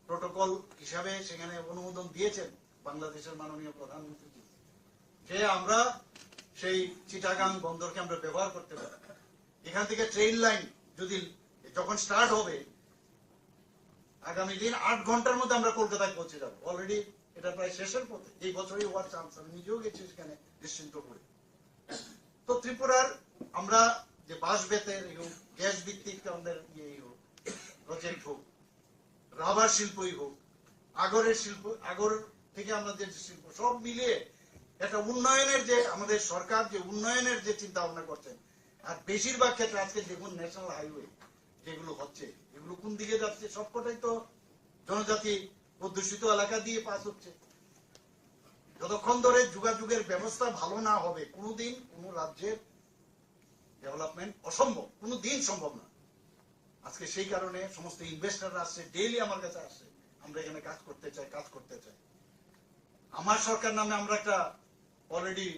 প্রোটোকল হিসাবে সেখানে অনুমোদন দিয়েছেন বাংলাদেশের মাননীয় প্রধানমন্ত্রী, যে আমরা সেই চিটাগাং বন্দরকে আমরা ব্যবহার করতে পারি। এখান থেকে ট্রেন লাইন যদি যখন স্টার্ট হবে, আগামী দিন 8 ঘন্টার মধ্যে আমরা কলকাতায় পৌঁছে যাবো। অলরেডি এটা প্রায় শেষের পথে, এই বছরই হওয়ার চান্স, আমি নিজেও গেছি সেখানে নিশ্চিন্ত করে। তো ত্রিপুরার আমরা যে বাঁশ বেতের গ্যাস ভিত্তিক আমাদের প্রজেক্ট হোক, রাবার শিল্পই হোক, আগরের শিল্প, আগর থেকে আমরা যে শিল্প, সব মিলিয়ে একটা উন্নয়নের যে আমাদের সরকার যে উন্নয়নের যে চিন্তা ভাবনা করছেন। আর বেশিরভাগ ক্ষেত্রে আজকে দেখুন ন্যাশনাল হাইওয়ে যেগুলো হচ্ছে, এগুলো কোন দিকে যাচ্ছে? সবকটাই তো জনজাতি অধ্যুষিত এলাকা দিয়ে পাস হচ্ছে। যতক্ষণ ধরে যোগাযোগের ব্যবস্থা ভালো না হবে, কোনোদিন কোন রাজ্যের ডেভেলপমেন্ট অসম্ভব, কোনোদিন সম্ভব না। আজকে সেই কারণে সমস্ত ইনভেস্টররা আসছে, ডেইলি আমার কাছে আসছে, আমরা এখানে কাজ করতে চাই, কাজ করতে চাই। আমার সরকার নামে আমরা একটা অলরেডি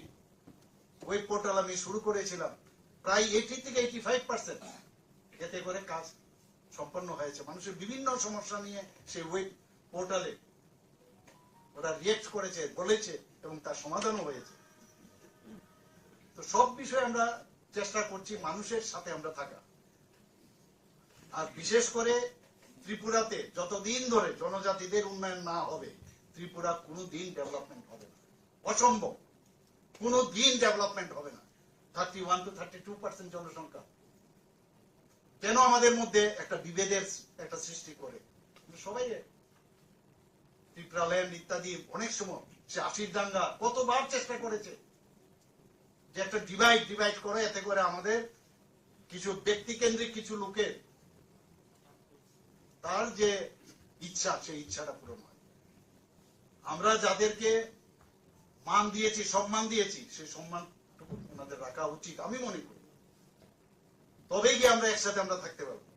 ওয়েব পোর্টাল আমি শুরু করেছিলাম, প্রায় 80 থেকে 85% এতে করে কাজ সম্পন্ন হয়েছে। মানুষের বিভিন্ন সমস্যা নিয়ে সেই ওয়েব পোর্টালে ওরা রিয়েক্ট করেছে, বলেছে, এবং তার সমাধানও হয়েছে। তো সব বিষয়ে আমরা চেষ্টা করছি মানুষের সাথে আমরা থাকা। আর বিশেষ করে ত্রিপুরাতে যতদিন ধরে জনজাতিদের উন্নয়ন না হবে, ত্রিপুরা কোনোদিন ডেভেলপমেন্ট হবে না, অসম্ভব, কোনোদিন ডেভেলপমেন্ট হবে না। 31 to 32% জনসংখ্যা কেন আমাদের মধ্যে একটা বিভেদের একটা সৃষ্টি করে? সবাই ত্রিপুরাল্যান্ড ইত্যাদি অনেক সময় সে 80 দাঙ্গা কতবার চেষ্টা করেছে যে একটা ডিভাইড করে, এতে করে আমাদের কিছু ব্যক্তি কেন্দ্রিক কিছু লোকের তার যে ইচ্ছা, সেই ইচ্ছাটা পূরণ হয়। আমরা যাদেরকে মান দিয়েছি, সম্মান দিয়েছি, সেই সম্মানটুকু ওনাদের রাখা উচিত আমি মনে করি। তবেই গিয়ে আমরা একসাথে আমরা থাকতে পারবো।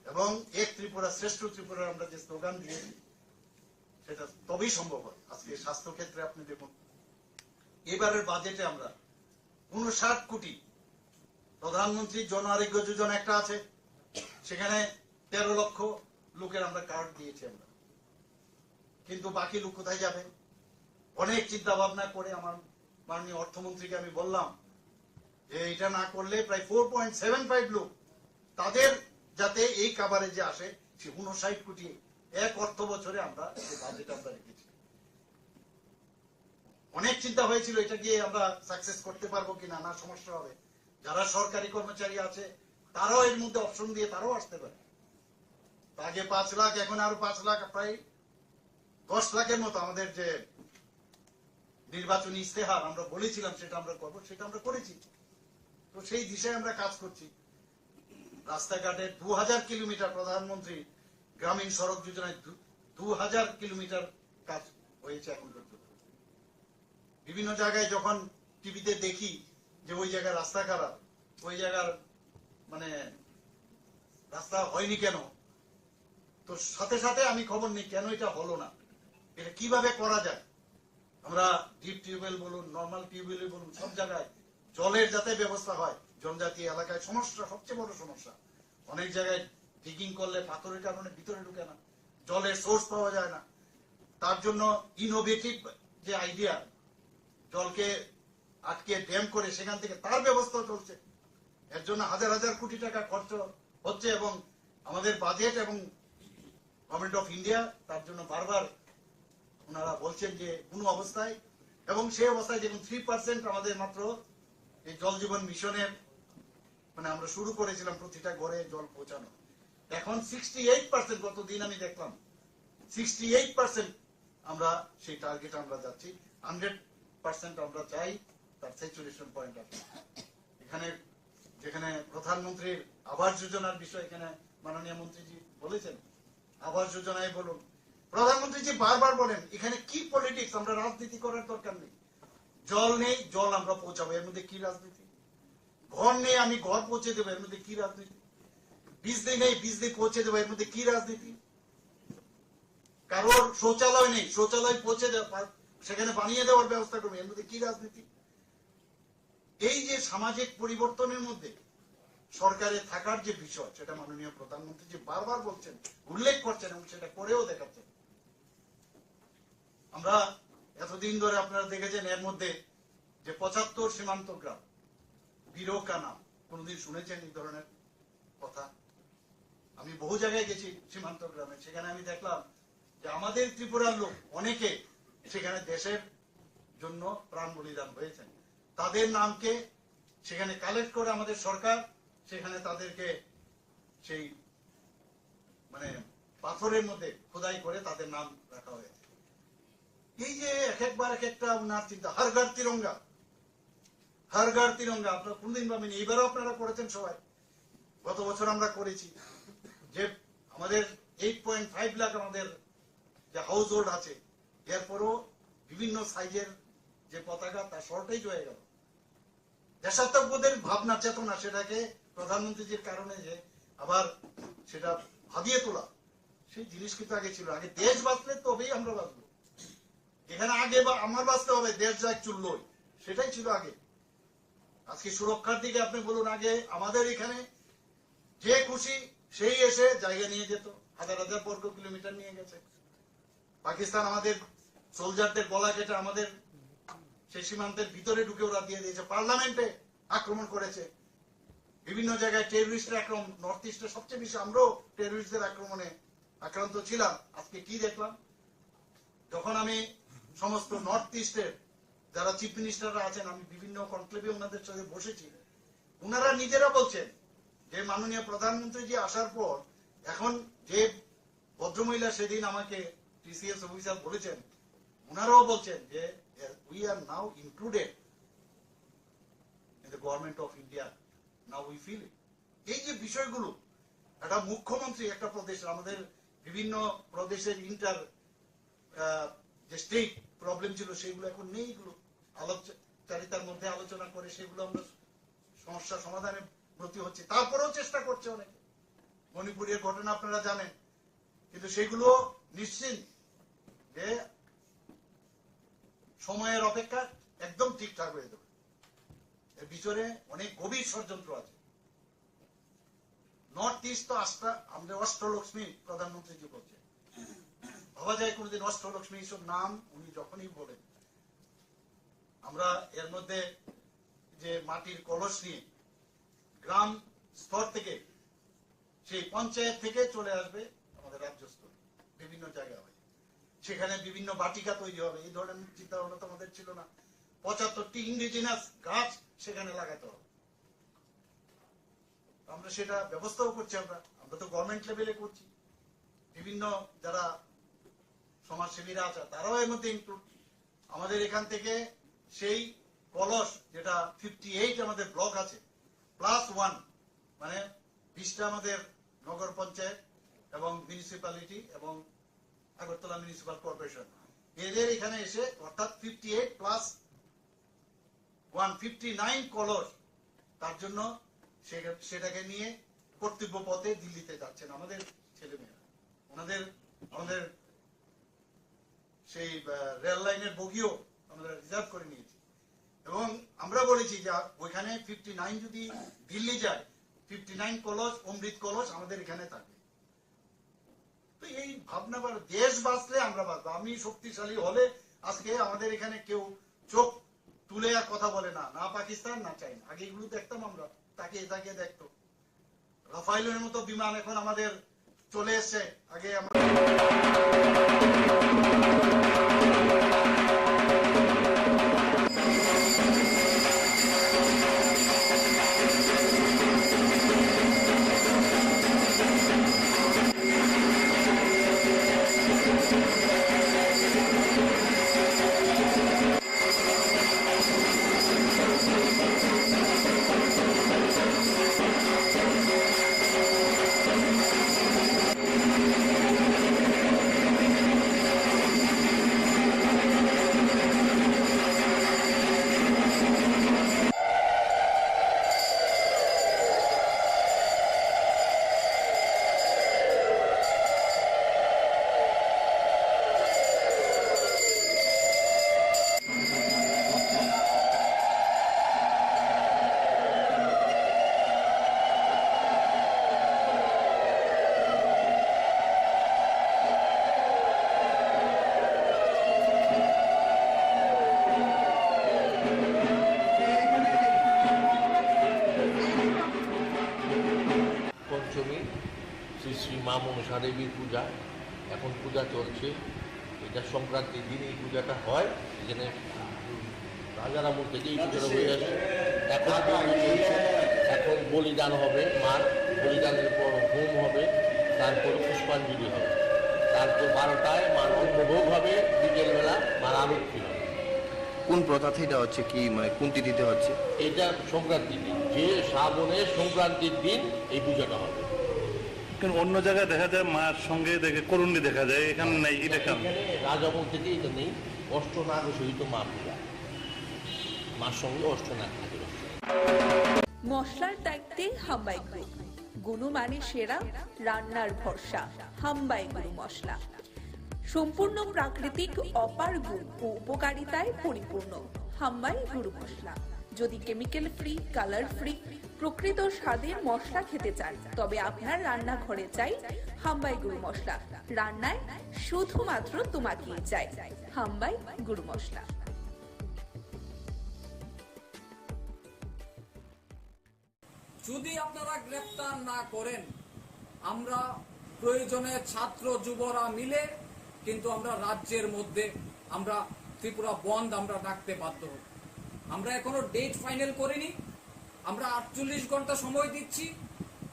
এবং এক ত্রিপুরা শ্রেষ্ঠ ত্রিপুরার আমরা যে স্লোগান দিয়েছি, সেটা তবেই সম্ভব হয়। আজকে স্বাস্থ্য ক্ষেত্রে আপনি দেখুন, এবারের বাজেটে আমরা 59 কোটি, প্রধানমন্ত্রী জন আরোগ্য যোজনা একটা আছে, সেখানে 13 লক্ষ লোকের আমরা কার্ড দিয়েছি আমরা। কিন্তু বাকি লোক কোথায় যাবে? অনেক চিন্তা ভাবনা করে আমার মাননীয় অর্থমন্ত্রীকে আমি বললাম যে এটা না করলে প্রায় 4.75 লোক তাদের যাতে এই কাভারেজে আসে, সে 59 কোটি এক অর্থ বছরে আমরা বাজেট আমরা রেখেছি। অনেক চিন্তা হয়েছিল এটা গিয়ে আমরা সাকসেস করতে পারবো কিনা, না সমস্যা হবে। যারা সরকারি কর্মচারী আছে তারাও এর মধ্যে অপশন দিয়ে তারাও আসতে পারে। আগে 5 লাখ, এখন আরো 5 লাখ, প্রায় 10 লাখের মতো আমাদের যে নির্বাচনী ইস্তেহার আমরা বলেছিলাম সেটা আমরা করবো, সেটা আমরা করেছি। তো সেই দিশায় আমরা কাজ করছি। রাস্তাঘাটে 2000 কিলোমিটার প্রধানমন্ত্রী গ্রামীণ সড়ক যোজনায় 2000 কিলোমিটার কাজ হয়েছে এখন পর্যন্ত। বিভিন্ন জায়গায় যখন টিভিতে দেখি যে ওই জায়গায় রাস্তা খারাপ, ওই জায়গার মানে রাস্তা হয়নি কেন, তো সাথে সাথে আমি খবর নিই কেন এটা হলো না, এটা কিভাবে করা যায়। আমরা ডিপ টিউবওয়েল বলুন, নর্মাল টিউবওয়েল বলুন, সব জায়গায় জলের যাতে ব্যবস্থা হয়। জনজাতি এলাকায় সমস্যা, সবচেয়ে বড় সমস্যা, অনেক জায়গায় ডিগিং করলে পাথরের কারণে ভিতরে ঢুকে না, জলের সোর্স পাওয়া যায় না। তার জন্য ইনোভেটিভ যে আইডিয়া, জলকে আটকে ড্যাম করে সেখান থেকে তার ব্যবস্থা চলছে। এর জন্য হাজার হাজার কোটি টাকা খরচ হচ্ছে এবং আমাদের বাজেট এবং গভর্নমেন্ট অফ ইন্ডিয়া তার জন্য বারবার ওনারা বলছেন যে কোনো অবস্থায়, এবং সেই অবস্থায় দেখুন 3% আমাদের মাত্র এই জল জীবন মিশনের মানে আমরা শুরু করেছিলাম প্রতিটা ঘরে জল পৌঁছানো। এখন 68%, গতদিন আমি দেখলাম 68% আমরা সেই টার্গেট আমরা যাচ্ছি। 100% আমরা চাই তার স্যাচুরেশন পয়েন্ট আছে। এখানে যেখানে প্রধানমন্ত্রীর আবাস যোজনার বিষয় এখানে মাননীয় মন্ত্রীজি বলেছেন, আবাস যোজনায় বলুন, প্রধানমন্ত্রীজি বারবার বলেন এখানে কি পলিটিক্স, আমরা রাজনীতি করার দরকার নেই। জল নেই, জল আমরা পৌঁছাবো, এর মধ্যে কি রাজনীতি? ঘর নেই, আমি ঘর পৌঁছে দেবো, এর মধ্যে কি রাজনীতি? বিজলি নেই, বিজলি পৌঁছে দেবো, এর মধ্যে কি রাজনীতি? কারোর শৌচালয় নেই, শৌচালয় পৌঁছে দেওয়া, সেখানে বানিয়ে দেওয়ার ব্যবস্থা করবে, এর মধ্যে কি রাজনীতি? এই যে সামাজিক পরিবর্তনের মধ্যে সরকারের থাকার যে বিষয়, সেটা মাননীয় প্রধানমন্ত্রী যে বারবার বলছেন, উল্লেখ করছেন এবং সেটা করেও দেখাচ্ছেন। আমরা এতদিন ধরে আপনারা দেখেছেন এর মধ্যে যে 75 সীমান্ত গ্রাম, বিরোকা নাম, কোনদিন শুনেছেন এই ধরনের কথা? আমি বহু জায়গায় গেছি সীমান্ত গ্রামে, সেখানে আমি দেখলাম যে আমাদের ত্রিপুরার লোক অনেকে সেখানে দেশের জন্য প্রাণ বলিদান হয়েছেন। তাদের নামকে সেখানে কালেক্ট করে আমাদের সরকার সেখানে তাদেরকে সেই মানে পাথরের মধ্যে খোদাই করে তাদের নাম রাখা হয়েছে। এই যে এক একবার এক একটা উনার চিন্তা, হর ঘর তিরঙ্গা, হর ঘর তিরঙ্গা, আপনারা কোনদিন ভাবেনি, এবারও আপনারা করেছেন সবাই, গত বছর আমরা করেছি। যে আমাদের 8.5 লাখ আমাদের যে হাউস হোল্ড আছে, এরপরও বিভিন্ন সাইজের যে পতাকা তার শর্টেজ হয়ে গেল। দেশাত্মবোধের ভাবনা চেতনা, সেটাকে প্রধানমন্ত্রীজির কারণে যে আবার সেটা ভাবিয়ে তোলা, সেই জিনিস কিন্তু আগে ছিল। আগে দেশ বাঁচলে তবেই আমরা বাঁচবো, এখানে আগে বা আমার বাঁচতে হবে, দেশ যা চুল্লই, সেটাই ছিল আগে। আজকে সুরক্ষার দিকে আপনি বলুন, আগে আমাদের এখানে যে খুশি সেই এসে জায়গা নিয়ে যেত, হাজার হাজার বর্গ কিলোমিটার নিয়ে গেছে। পাকিস্তান আমাদের সোলজারদের গলা কেটে আমাদের সেই সীমান্তের ভিতরে ঢুকে ওরা দিয়ে দিয়েছে, পার্লামেন্টে আক্রমণ করেছে, বিভিন্ন জায়গায় টেররিস্টের আক্রমণ, নর্থ ইস্টে সবচেয়ে বেশি আমরাও টেররিস্টদের আক্রমণে আক্রান্ত ছিলাম। আজকে কি দেখলাম, যখন আমি সমস্ত নর্থ ইস্টের যারা চিফ মিনিস্টাররা আছেন, আমি বিভিন্ন কনক্লেভে ওনাদের সাথে বসেছি, ওনারা নিজেরা বলছেন যে মাননীয় প্রধানমন্ত্রীজি আসার পর এখন যে ভদ্রমহিলা সেদিন আমাকে টিসিএস অফিসার বলেছেন, ওনারাও বলছেন যে we are now included in the government of India, now we feel it. এই যে বিষয়গুলো, একটা মুখ্যমন্ত্রী একটা প্রদেশের, আমাদের বিভিন্ন প্রদেশের ইন্টার যে স্টেট প্রবলেম ছিল সেগুলো এখন নেই, এগুলো আলোচনার মধ্যে আলোচনা করে সেগুলো আমরা সমস্যা সমাধানে ব্রতী হচ্ছে। তারপরেও চেষ্টা করছে অনেকে, মণিপুরের ঘটনা আপনারা জানেন, কিন্তু সেগুলো নিশ্চিত যে সময়ের অপেক্ষা একদম ঠিকঠাক হয়ে যাবে। এর ভিতরে অনেক গভীর ষড়যন্ত্র আছে। নর্থ ইস্ট তো আমাদের অষ্টলক্ষ্মী প্রধানমন্ত্রীজি বলছে, ভাবা যায় কোনদিন অষ্টলক্ষ্মী এইসব নাম উনি যখনই বলেন। আমরা এর মধ্যে যে মাটির কলস নিয়ে গ্রাম স্তর থেকে, সেই পঞ্চায়েত থেকে চলে আসবে আমাদের রাজ্য স্তরে, বিভিন্ন জায়গায় হয়, সেখানে বিভিন্ন বাটিকা তৈরি হবে। এই ধরনের চিন্তা ভাবনা তো আমাদের ছিল না। 75টি ইন্ডিজিনাস গাছ সেখানে লাগাতে হবে। আমরা সেটা ব্যবস্থাও করছি। আমরা তো গভর্নমেন্ট লেভেলে করছি, বিভিন্ন যারা সমাজসেবীরা আছে তারাও এর মধ্যে ইনক্লুড। আমাদের এখান থেকে সেই কলস যেটা 58 আমাদের ব্লক আছে +1, মানে 20টা আমাদের নগর পঞ্চায়েত এবং মিউনিসিপ্যালিটি এবং আগরতলা মিউনিসিপাল কর্পোরেশন, এদের এখানে এসে অর্থাৎ 58 + 159 কলস, তার জন্য সেটাকে নিয়ে কর্তব্য পথে দিল্লিতে যাচ্ছেন আমাদের ছেলেমেয়েরা। আমাদের সেই রেল লাইনের বগিও আমরা রিজার্ভ করে নিয়েছি এবং আমরা বলেছি যে ওইখানে 59 যদি দিল্লি যায়, 59 কলস অমৃত কলস আমাদের এখানে থাকবে। তো এই ভাবনা, দেশ বাঁচলে আমরা বাঁচবো। আমি শক্তিশালী হলে আজকে আমাদের এখানে কেউ চোখ তুলে আর কথা বলে না, না পাকিস্তান না চাইনা। আগে এগুলো দেখতাম আমরা, তাকিয়ে তাকিয়ে দেখতো। রাফাইলের মতো বিমান এখন আমাদের চলে এসছে, আগে আমরা
শ্রী মা মনসা দেবীর পূজা, এখন পূজা চলছে। এটা সংক্রান্তির দিন এই পূজাটা হয়, এখানে রাজার আমল থেকে এই পূজাটা হয়ে আসে। এখন চলছে, এখন বলিদান হবে, মার বলিদানের পর হোম হবে, তারপর পুষ্পাঞ্জলি হবে, তারপর 12টায় মার অন্নভোগ হবে, বিকেলবেলা মার আরতি হবে।
কোন প্রথা থেকে হচ্ছে, কি মানে কোন তিথিতে হচ্ছে?
এটা সংক্রান্তির দিন, যে শ্রাবণের সংক্রান্তির দিন এই পূজাটা হবে।
অন্য জায়গায় দেখা যায় মার সঙ্গে করুণী দেখা যায়, এখানে নাই। এটা কেন?
রাজামল থেকে এটা নেই। অষ্টনাগ সহিত মা পূজা, মার সঙ্গে অষ্টনাগ থাকে।
মশলার দায়িত্বে হাম্বাই গ্রুপ, গুণমানে সেরা, রান্নার ভরসা। হাম্বাই গুরু মশলা সম্পূর্ণ প্রাকৃতিক, অপার গুণ ও উপকারিতায় পরিপূর্ণ। হাম্বাই গুরু মশলা। যদি কেমিক্যাল ফ্রি, কালার ফ্রি, প্রকৃত স্বাদের মশলা খেতে চান, তবে আপনার রান্নাঘরে চাই হাম্বাই গুরু মশলা। রান্নায় শুধুমাত্র তোমাকেই চাই হাম্বাই গুরু মশলা।
যদি আপনারা গ্রেফতার না করেন, আমরা প্রয়োজনে ছাত্র যুবরা মিলে কিন্তু আমরা রাজ্যের মধ্যে আমরা ত্রিপুরা বন্ধ আমরা ডাকতে বাধ্য হব। আমরা এখনো ডেট ফাইনাল করিনি। আমরা 48 ঘন্টা সময় দিচ্ছি।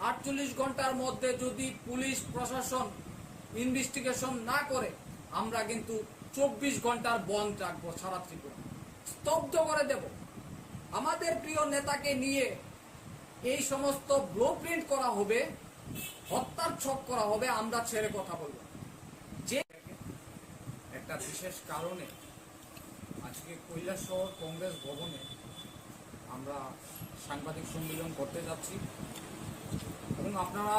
48 ঘন্টার মধ্যে যদি পুলিশ প্রশাসন ইনভেস্টিগেশন না করে, আমরা কিন্তু 24 ঘন্টার বন্ধ রাখবো। সারা ত্রিপুরা স্তব্ধ করে দেব। আমাদের প্রিয় নেতাকে নিয়ে এই সমস্ত ব্লুপ্রিন্ট করা হবে, হত্যার ছক করা হবে, আমরা ছেড়ে কথা বলবো। যে একটা বিশেষ কারণে আজকে কৈলাসহর কংগ্রেস ভবনে আমরা সাংবাদিক সম্মেলন করতে যাচ্ছি এবং আপনারা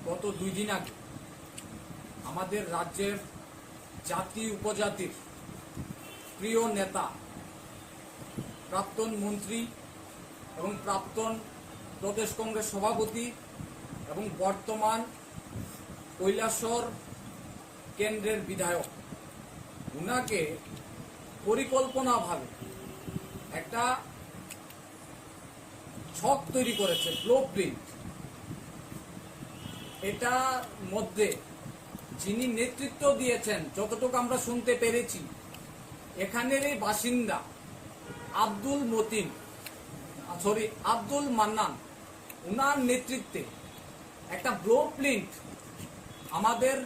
গত 2 দিন আগে আমাদের রাজ্যের জাতি উপজাতির প্রিয় নেতা, প্রাক্তন মন্ত্রী এবং প্রাক্তন প্রদেশ কংগ্রেস সভাপতি এবং বর্তমান কৈলাসহর কেন্দ্রের বিধায়ক, উনাকে পরিকল্পনাভাবে একটা ছক তৈরি করেছে, ব্লুপ্রিন্ট। এটার মধ্যে যিনি নেতৃত্ব দিয়েছেন, যতটুকু আমরা শুনতে পেরেছি, এখানেরই বাসিন্দা আব্দুল মান্নান, উনার নেতৃত্বে একটা ব্লু প্রিন্ট আমাদের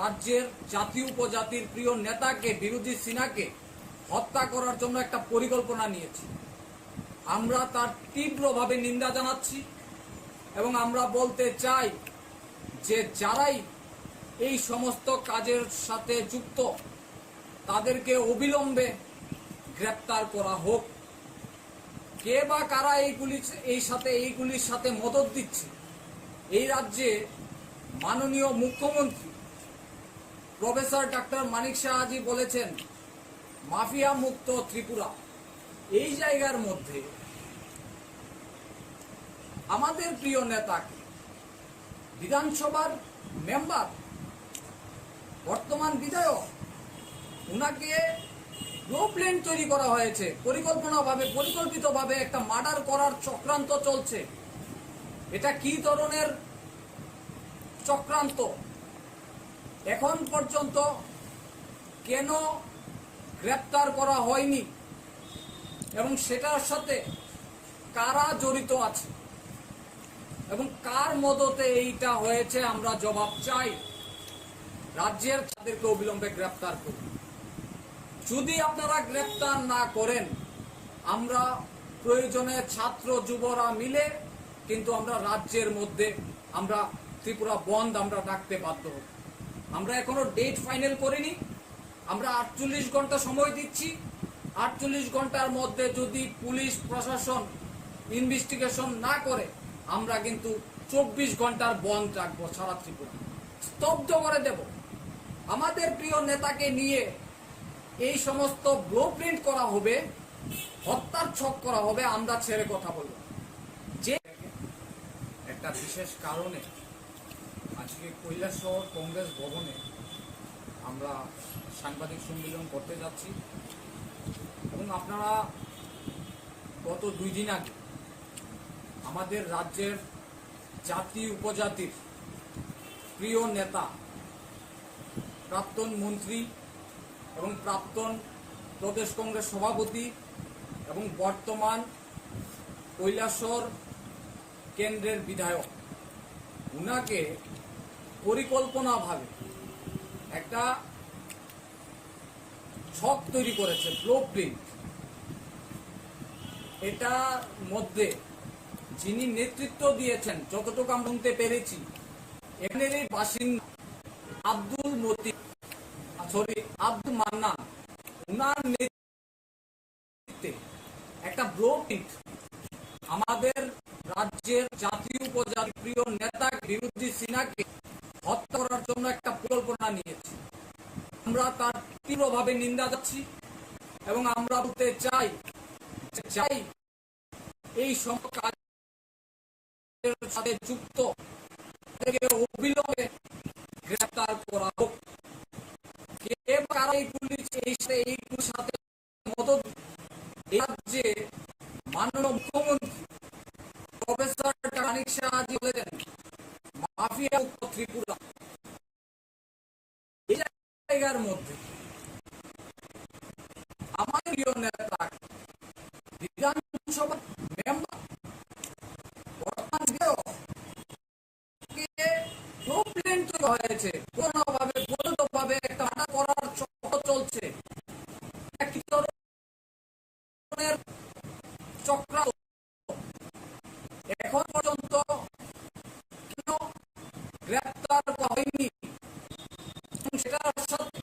রাজ্যের জাতি উপজাতির প্রিয় নেতাকে বিরোধী সিনহাকে হত্যা করার জন্য একটা পরিকল্পনা নিয়েছে। আমরা তার তীব্রভাবে নিন্দা জানাচ্ছি এবং আমরা বলতে চাই যে যারাই এই সমস্ত কাজের সাথে যুক্ত তাদেরকে অবিলম্বে গ্রেপ্তার করা হোক। কে বা কারা এইগুলির সাথে মদত দিচ্ছে? এই রাজ্যে মাননীয় মুখ্যমন্ত্রী প্রফেসর ডক্টর মানিক সাহাজি বলেছেন মাফিয়া মুক্ত ত্রিপুরা। এই জায়গার মধ্যে আমাদের প্রিয় নেতাকে বিধানসভার মেম্বার বর্তমান বিধায়ক উনাকে ব্লুপ্রিন্ট তৈরি করা হয়েছে, পরিকল্পিতভাবে একটা মার্ডার করার চক্রান্ত চলছে। এটা কি ধরনের চক্রান্ত? এখন পর্যন্ত কেন গ্রেপ্তার করা হয়নি এবং সেটার সাথে কারা জড়িত আছে এবং কার মদতে এইটা হয়েছে আমরা জবাব চাই। রাজ্যের তাদেরকে অবিলম্বে গ্রেপ্তার করুন। যদি আপনারা গ্রেপ্তার না করেন আমরা প্রয়োজনে ছাত্র যুবরা মিলে কিন্তু আমরা রাজ্যের মধ্যে আমরা ত্রিপুরা বন্ধ আমরা ডাকতে বাধ্য হব। আমরা এখনো ডেট ফাইনাল করিনি, আমরা 48 ঘন্টা সময় দিচ্ছি। 48 ঘন্টার মধ্যে যদি পুলিশ প্রশাসন ইনভেস্টিগেশন না করে আমরা কিন্তু 24 ঘন্টার বন্ধ রাখবো, সারা ত্রিপুরা স্তব্ধ করে দেব। আমাদের প্রিয় নেতাকে নিয়ে এই সমস্ত ব্লুপ্রিন্ট করা হবে, হত্যার ছক করা হবে, আমরা ছেড়ে কথা বলবো। যে একটা বিশেষ কারণে আজকে কৈলাসহর কংগ্রেস ভবনে আমরা সাংবাদিক সম্মেলন করতে যাচ্ছি এবং আপনারা গত 2 দিন আগে আমাদের রাজ্যের জাতি উপজাতির প্রিয় নেতা প্রাক্তন মন্ত্রী এবং প্রাক্তন প্রদেশ কংগ্রেস সভাপতি এবং বর্তমান কৈলাসহর কেন্দ্রের বিধায়ক উনাকে পরিকল্পনাভাবে একটা ছক তৈরি করেছে, ব্লুপ্রিন্ট। এটার মধ্যে যিনি নেতৃত্ব দিয়েছেন যতটুকু আমরা শুনতে পেরেছি এখানেরই বাসিন্দা আব্দুল মান্নান, উনার নেতৃত্বে একটা ব্লুপ্রিন্ট আমাদের রাজ্যের জাতীয় উপজাতি প্রিয় নেতা বিরোধী সিনহাকে হত্যা করার জন্য একটা পরিকল্পনা নিয়েছে। আমরা তার তীব্রভাবে নিন্দা জানাচ্ছি এবং আমরা বলতে চাই এই সমস্ত কাজের সাথে যুক্ত তাদেরকে অবিলম্বে গ্রেফতার করা হোক। কে বা কারা এইগুলির সাথে মদত রাজ্যে মাননীয় মুখ্যমন্ত্রী প্রফেসর মানিক সাহাজি বলেছেন মাফিয়া মুক্ত ত্রিপুরা। এই জায়গার মধ্যে আমাদের প্রিয় নেতা বিধানসভা মেম্বার বর্তমান ব্লুপ্রিন্ট হয়েছে, কোনোভাবে পরিকল্পিতভাবে একটা মার্ডার করার চক্র চলছে। কি ধরনের চক্রান্ত এখন পর্যন্ত কেন গ্রেপ্তার হয়নি সেটার সাথে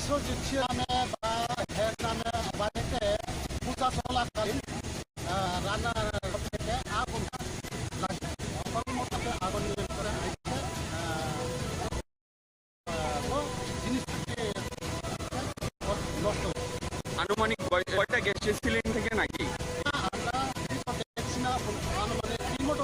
বিশ্বজিৎ নামে বা হের নামে বাড়িতে পূজা চলাকালীন রান্নার থেকে আগুন লাগে। অকর্মতাকে আগুন নিয়ন্ত্রণে আসছে জিনিসটি নষ্ট।
আনুমানিক কয়টা গ্যাসের সিলিন্ডার থেকে নাকি?
আমরা দেখছি না, আনুমানিক রিমোট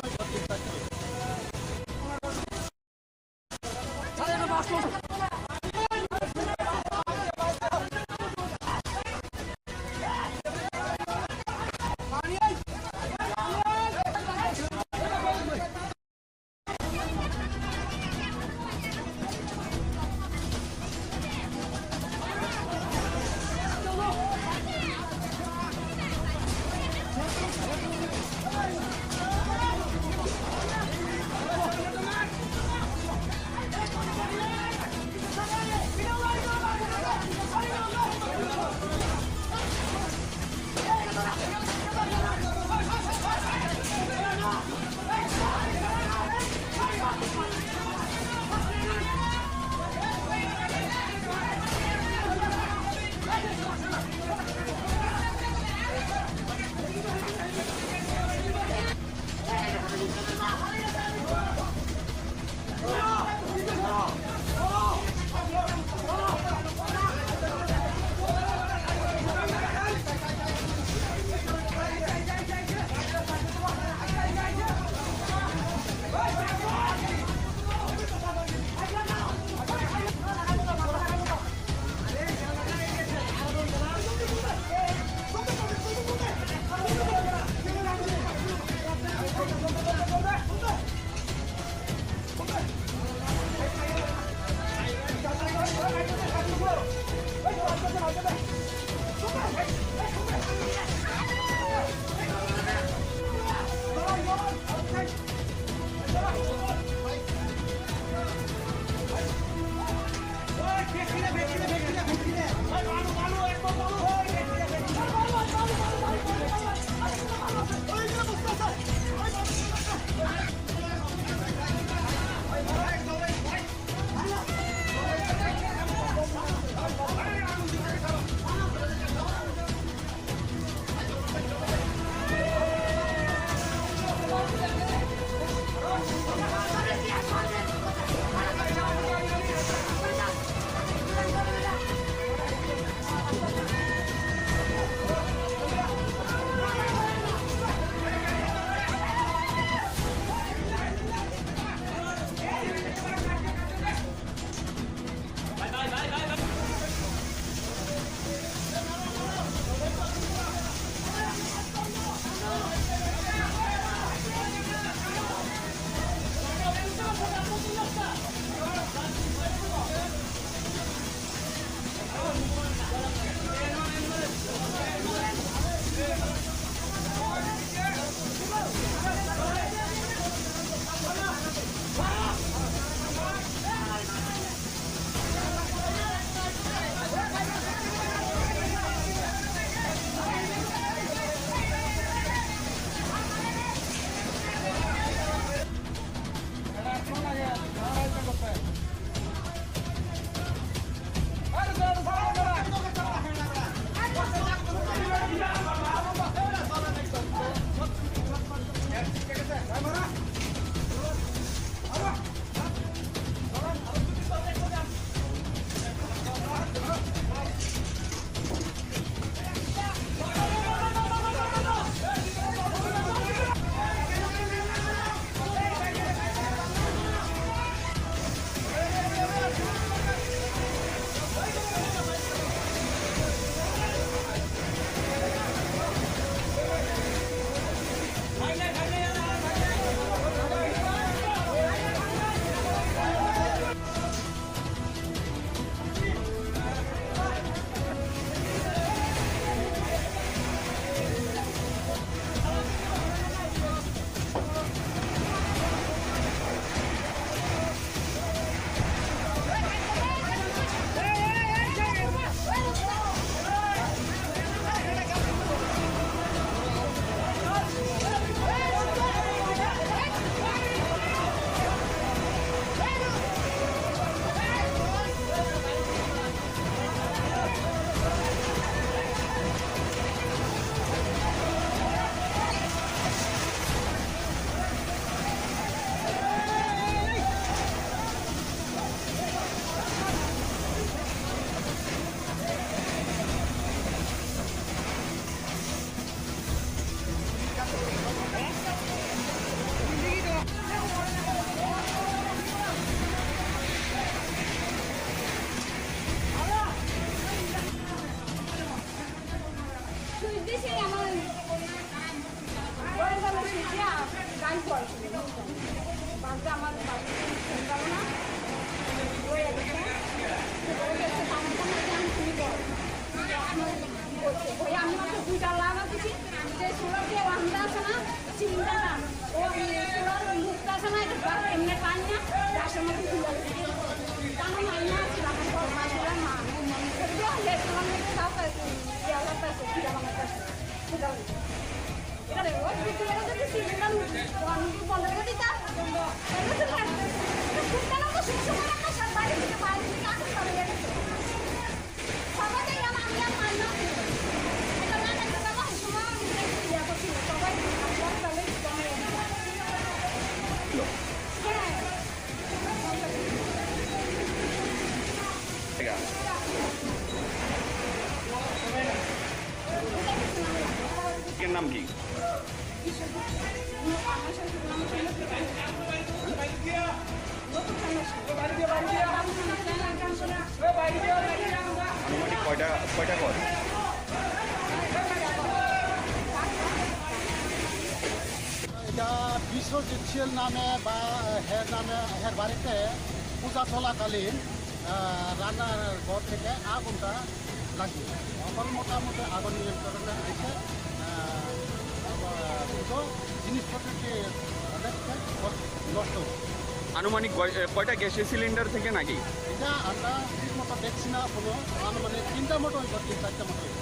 দিয়েছি আমার বড় ভালো শিখিয়া গান পড়ছিল বাচ্চা আমার বাচ্চা ফোন পাবো না ওই একটা ওই আমি তো দুইটা লাগা দিচ্ছি যে সোলার দিয়ে বান্ধা আছে না সিলিন্ডারটা ও সোলার মুখটা আছে না এটা এমনি পান না গ্যাসের মধ্যে খুলে জানো মাই না আমার ঘর মাসুরা মা মনে করবে লেটলাম তাও দেওয়া পাইছে কি আমার কাছে এটা ওই ভিতরে যদি সিলিন্ডার আমি বন্ধ করে দিতা সুলতানা তো সুসময় একটা সব বাড়ি থেকে বাইরে থেকে আসতে পারে সবাই আমি আর মাই না এটা না একটা বাবা সময় ইয়া করছিল সবাই আমার তাহলে জমে
এর নাম কি? আনুমানিক কয়টা ঘর?
এটা বিশ্বজিৎ শীল নামে বা হের বাড়িতে পূজা চলাকালীন রান্নার ঘর থেকে আগুনটা লাগে। এখন মোটামুটি আগুন নিয়ন্ত্রণে এসে কিন্তু জিনিসপত্রটি নষ্ট।
আনুমানিক কয়টা গ্যাসের সিলিন্ডার থেকে নাকি?
এটা আমরা ঠিক মতো দেখছি না কোনো আনুমানিক 3টা মতো হইব, 3-4টা মতো হইব।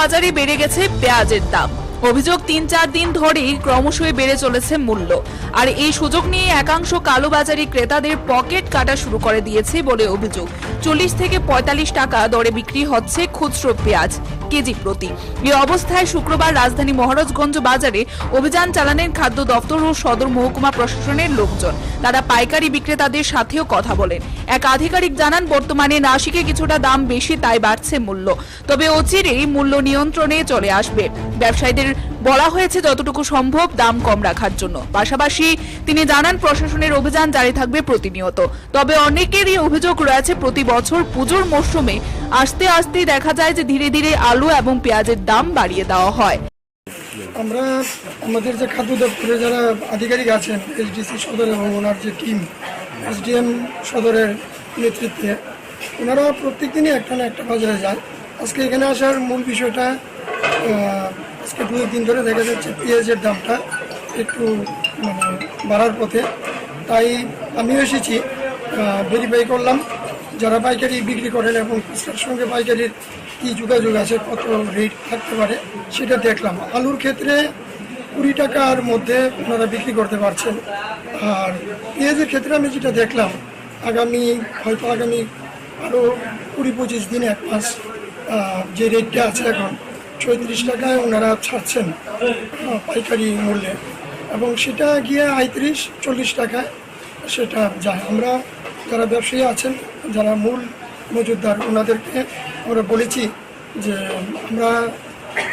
বাজারে বেড়ে গেছে পেঁয়াজের দাম। অভিযোগ ৩-৪ দিন ধরেই ক্রমশই বেড়ে চলেছে মূল্য, আর এই সুযোগ নিয়ে একাংশ কালোবাজারি ক্রেতাদের পকেট কাটা শুরু করে দিয়েছে বলে অভিযোগ। ৪০ থেকে ৪৫ টাকা দরে বিক্রি হচ্ছে খুচরো পেঁয়াজ কেজি প্রতি। এই অবস্থায় শুক্রবার রাজধানী মহারাজগঞ্জ বাজারে অভিযান চালানেন খাদ্য দপ্তর ও সদর মহকুমা প্রশাসনের লোকজন। তারা পাইকারি বিক্রেতাদের সাথেও কথা বলেন। এক আধিকারিক জানান, বর্তমানে নাসিকে কিছুটা দাম বেশি, তাই বাড়ছে মূল্য, তবে অচিরেই মূল্য নিয়ন্ত্রণে চলে আসবে। ব্যবসায়ীদের বলা হয়েছে যতটুকু সম্ভব দাম কম রাখার জন্য। পাশাপাশি তিনি জানান, প্রশাসনের অভিযান জারি থাকবে প্রতিনিয়ত। তবে অনেকেরই অভিযোগ রয়েছে, প্রতি বছর পুজোর মরশুমে আস্তে আস্তে দেখা যায় যে ধীরে ধীরে আলু এবং পেঁয়াজের দাম বাড়িয়ে দেওয়া হয়।
আমরা আমাদের যে খাদ্য দপ্তরে যারা আধিকারিক আছেন, এসডিসি সদর এবং ওনার যে টিম এসডিএম সদরের নেতৃত্বে, ওনারা প্রত্যেক দিনই একটা না একটা বাজারে যায়। আজকে এখানে আসার মূল বিষয়টা, আজকে 2 দিন ধরে দেখা যাচ্ছে পেঁয়াজের দামটা একটু বাড়ার পথে। তাই আমিও এসেছি, ভেরিফাই করলাম যারা পাইকারি বিক্রি করেন এবং খুচরার সঙ্গে পাইকারির কী যোগাযোগ আছে, কত রেট থাকতে পারে সেটা দেখলাম। আলুর ক্ষেত্রে 20 টাকার মধ্যে ওনারা বিক্রি করতে পারছেন। আর পেঁয়াজের ক্ষেত্রে আমি যেটা দেখলাম, হয়তো আগামী আরও 20-25 দিন, 1 মাস যে রেটটা আছে এখন 36 টাকায় ওনারা ছাড়ছেন পাইকারি মূল্যে, এবং সেটা গিয়ে 35-40 টাকায় সেটা যায়। আমরা যারা ব্যবসায়ী আছেন, যারা মূল মজুতদার, ওনাদেরকে আমরা বলেছি যে আমরা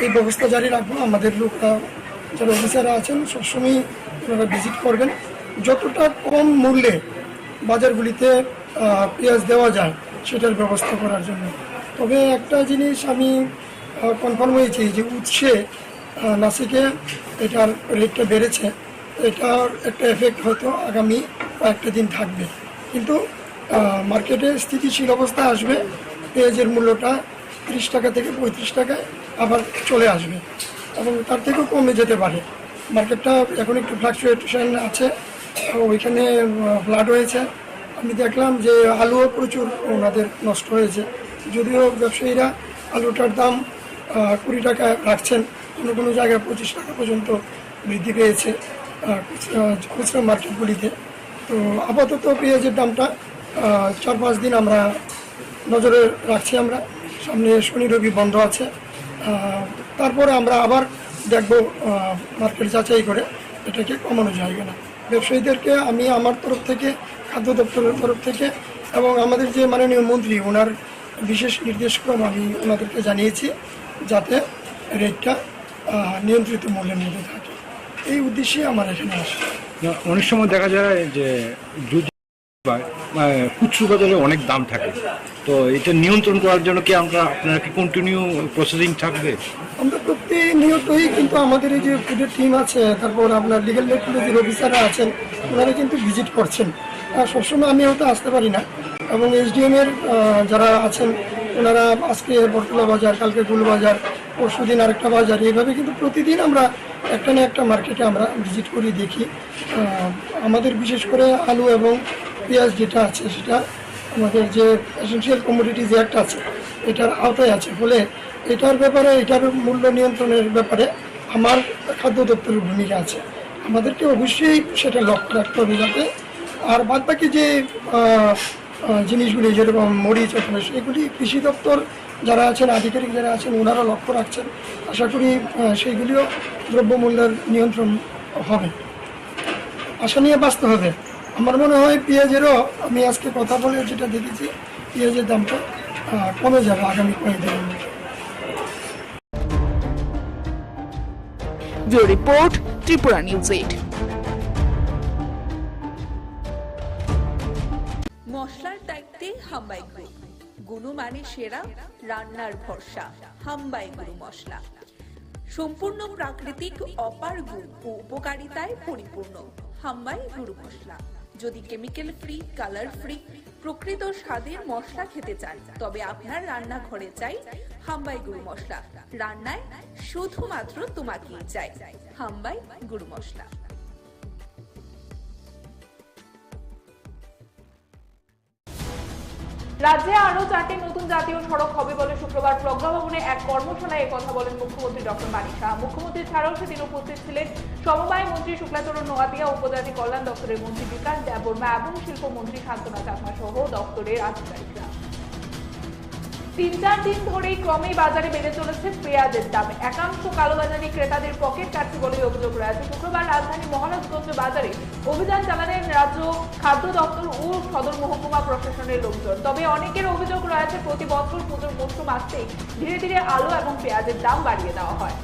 এই ব্যবস্থা জারি রাখবো। আমাদের লোকরা যারা অফিসাররা আছেন সবসময় ওনারা ভিজিট করবেন, যতটা কম মূল্যে বাজারগুলিতে পেঁয়াজ দেওয়া যায় সেটার ব্যবস্থা করার জন্য। তবে একটা জিনিস আমি কনফার্ম হয়েছি যে উৎসে নাসিকে এটার রেটটা বেড়েছে, এটার একটা এফেক্ট হয়তো আগামী কয়েকটা দিন থাকবে, কিন্তু মার্কেটে স্থিতিশীল অবস্থা আসবে। পেঁয়াজের মূল্যটা 30 টাকা থেকে 35 টাকায় আবার চলে আসবে এবং তার থেকেও কমে যেতে পারে। মার্কেটটা এখন একটু ফ্লাকচুয়েশন আছে, ওইখানে ফ্লাড হয়েছে, আমি দেখলাম যে আলুও প্রচুর ওনাদের নষ্ট হয়েছে। যদিও ব্যবসায়ীরা আলুটার দাম 20 টাকা রাখছেন, কোনো কোনো জায়গায় 25 টাকা পর্যন্ত বৃদ্ধি পেয়েছে খুচরা মার্কেটগুলিতে। তো আপাতত পেঁয়াজের দামটা 4-5 দিন আমরা নজরে রাখছি। আমরা সামনে শনি রবি বন্ধ আছে, তারপরে আমরা আবার দেখব মার্কেট যাচাই করে এটাকে কমানো যায় কিনা। ব্যবসায়ীদেরকে আমি আমার তরফ থেকে, খাদ্য দপ্তরের তরফ থেকে এবং আমাদের যে মাননীয় মন্ত্রী ওনার বিশেষ নির্দেশক্রম আমি ওনাদেরকে জানিয়েছি যাতে রেটটা নিয়ন্ত্রিত মূল্যের মধ্যে থাকে। এই উদ্দেশ্যে আমার এখানে আসে।
অনেক সময় দেখা যায় যে খুচরো বাজারে অনেক দাম থাকে, তো এটা নিয়ন্ত্রণ করার জন্য কি আপনারা কি কন্টিনিউ প্রসেসিং থাকবে?
আমরা প্রতিনিয়তই কিন্তু আমাদের এই যে ফুডের টিম আছে, তারপর আপনার লিগ্যাল রেগুলেটরি যে অফিসাররা আছেন ওনারা কিন্তু ভিজিট করছেন। সবসময় আমি হয়তো আসতে পারি না, এবং SDM এর যারা আছেন ওনারা আজকে বটতলা বাজার, কালকে গুলবাজার, পরশু দিন আরেকটা বাজার, এইভাবে কিন্তু প্রতিদিন আমরা একটা না একটা মার্কেটে আমরা ভিজিট করি, দেখি। আমাদের বিশেষ করে আলু এবং পেঁয়াজ যেটা আছে সেটা আমাদের যে এসেনশিয়াল কমোডিটিজ অ্যাক্ট আছে এটার আওতায় আছে, ফলে এটার ব্যাপারে, এটার মূল্য নিয়ন্ত্রণের ব্যাপারে আমার খাদ্য দপ্তরের ভূমিকা আছে। আমাদেরকে অবশ্যই সেটা লক্ষ্য রাখতে হবে যাতে, আর বাদ বাকি যে জিনিসগুলি যেরকম মরিচ অথবা সেগুলি কৃষি দপ্তর যারা আছেন, আধিকারিক যারা আছেন ওনারা লক্ষ্য রাখছেন। আশা করি সেইগুলিও দ্রব্যমূল্যের নিয়ন্ত্রণ হবে। আশা নিয়ে বাঁচতে হবে। আমার মনে হয় পেঁয়াজেরও, আমি আজকে কথা বলে যেটা দেখেছি, পেঁয়াজের দামটা কমে যাবে আগামী কয়েকদিনের মধ্যে।
Bureau report, Tripura news 8।
মশলার দায়িত্বে হাম্বাই গ্রুপ, গুণমানে সেরা, রান্নার ভরসা। হাম্বাই গুরু মশলা সম্পূর্ণ প্রাকৃতিক, অপার গুণ ও উপকারিতায় পরিপূর্ণ। হাম্বাই গুরু মশলা। যদি কেমিক্যাল ফ্রি, কালার ফ্রি, প্রকৃত স্বাদের মশলা খেতে চান তবে আপনার রান্নাঘরে চাই হাম্বাই গুরু মশলা। রান্নায় শুধুমাত্র তোমাকেই চাই হাম্বাই গুরু মশলা।
রাজ্যে আরো 4টি নতুন জাতীয় সড়ক হবে বলে শুক্রবার প্রজ্ঞা ভবনে এক কর্মশালায় কথা বলেন মুখ্যমন্ত্রী ডক্টর মানিক সাহা। মুখ্যমন্ত্রী ছাড়াও সেদিন উপস্থিত ছিলেন সমবায় মন্ত্রী শুক্লাচরণ নোয়াতিয়া, উপজাতি কল্যাণ দপ্তরের মন্ত্রী বিকাশ দেববর্মা এবং শিল্পমন্ত্রী শান্তনা চাকমা সহ দপ্তরের আধিকারিকরা। 3-4 দিন ধরেই ক্রমেই বাজারে বেড়ে চলেছে পেঁয়াজের দাম। একাংশ কালোবাজারি ক্রেতাদের পকেট কাটছে বলে অভিযোগ রয়েছে। শুক্রবার রাজধানী মহারাজগঞ্জ বাজারে অভিযান চালালেন রাজ্য খাদ্য দপ্তর ও সদর মহকুমা প্রশাসনের লোকজন। তবে অনেকের অভিযোগ রয়েছে প্রতি বছর পুজোর মরশুম আসতেই ধীরে ধীরে আলু এবং পেঁয়াজের দাম বাড়িয়ে দেওয়া হয়।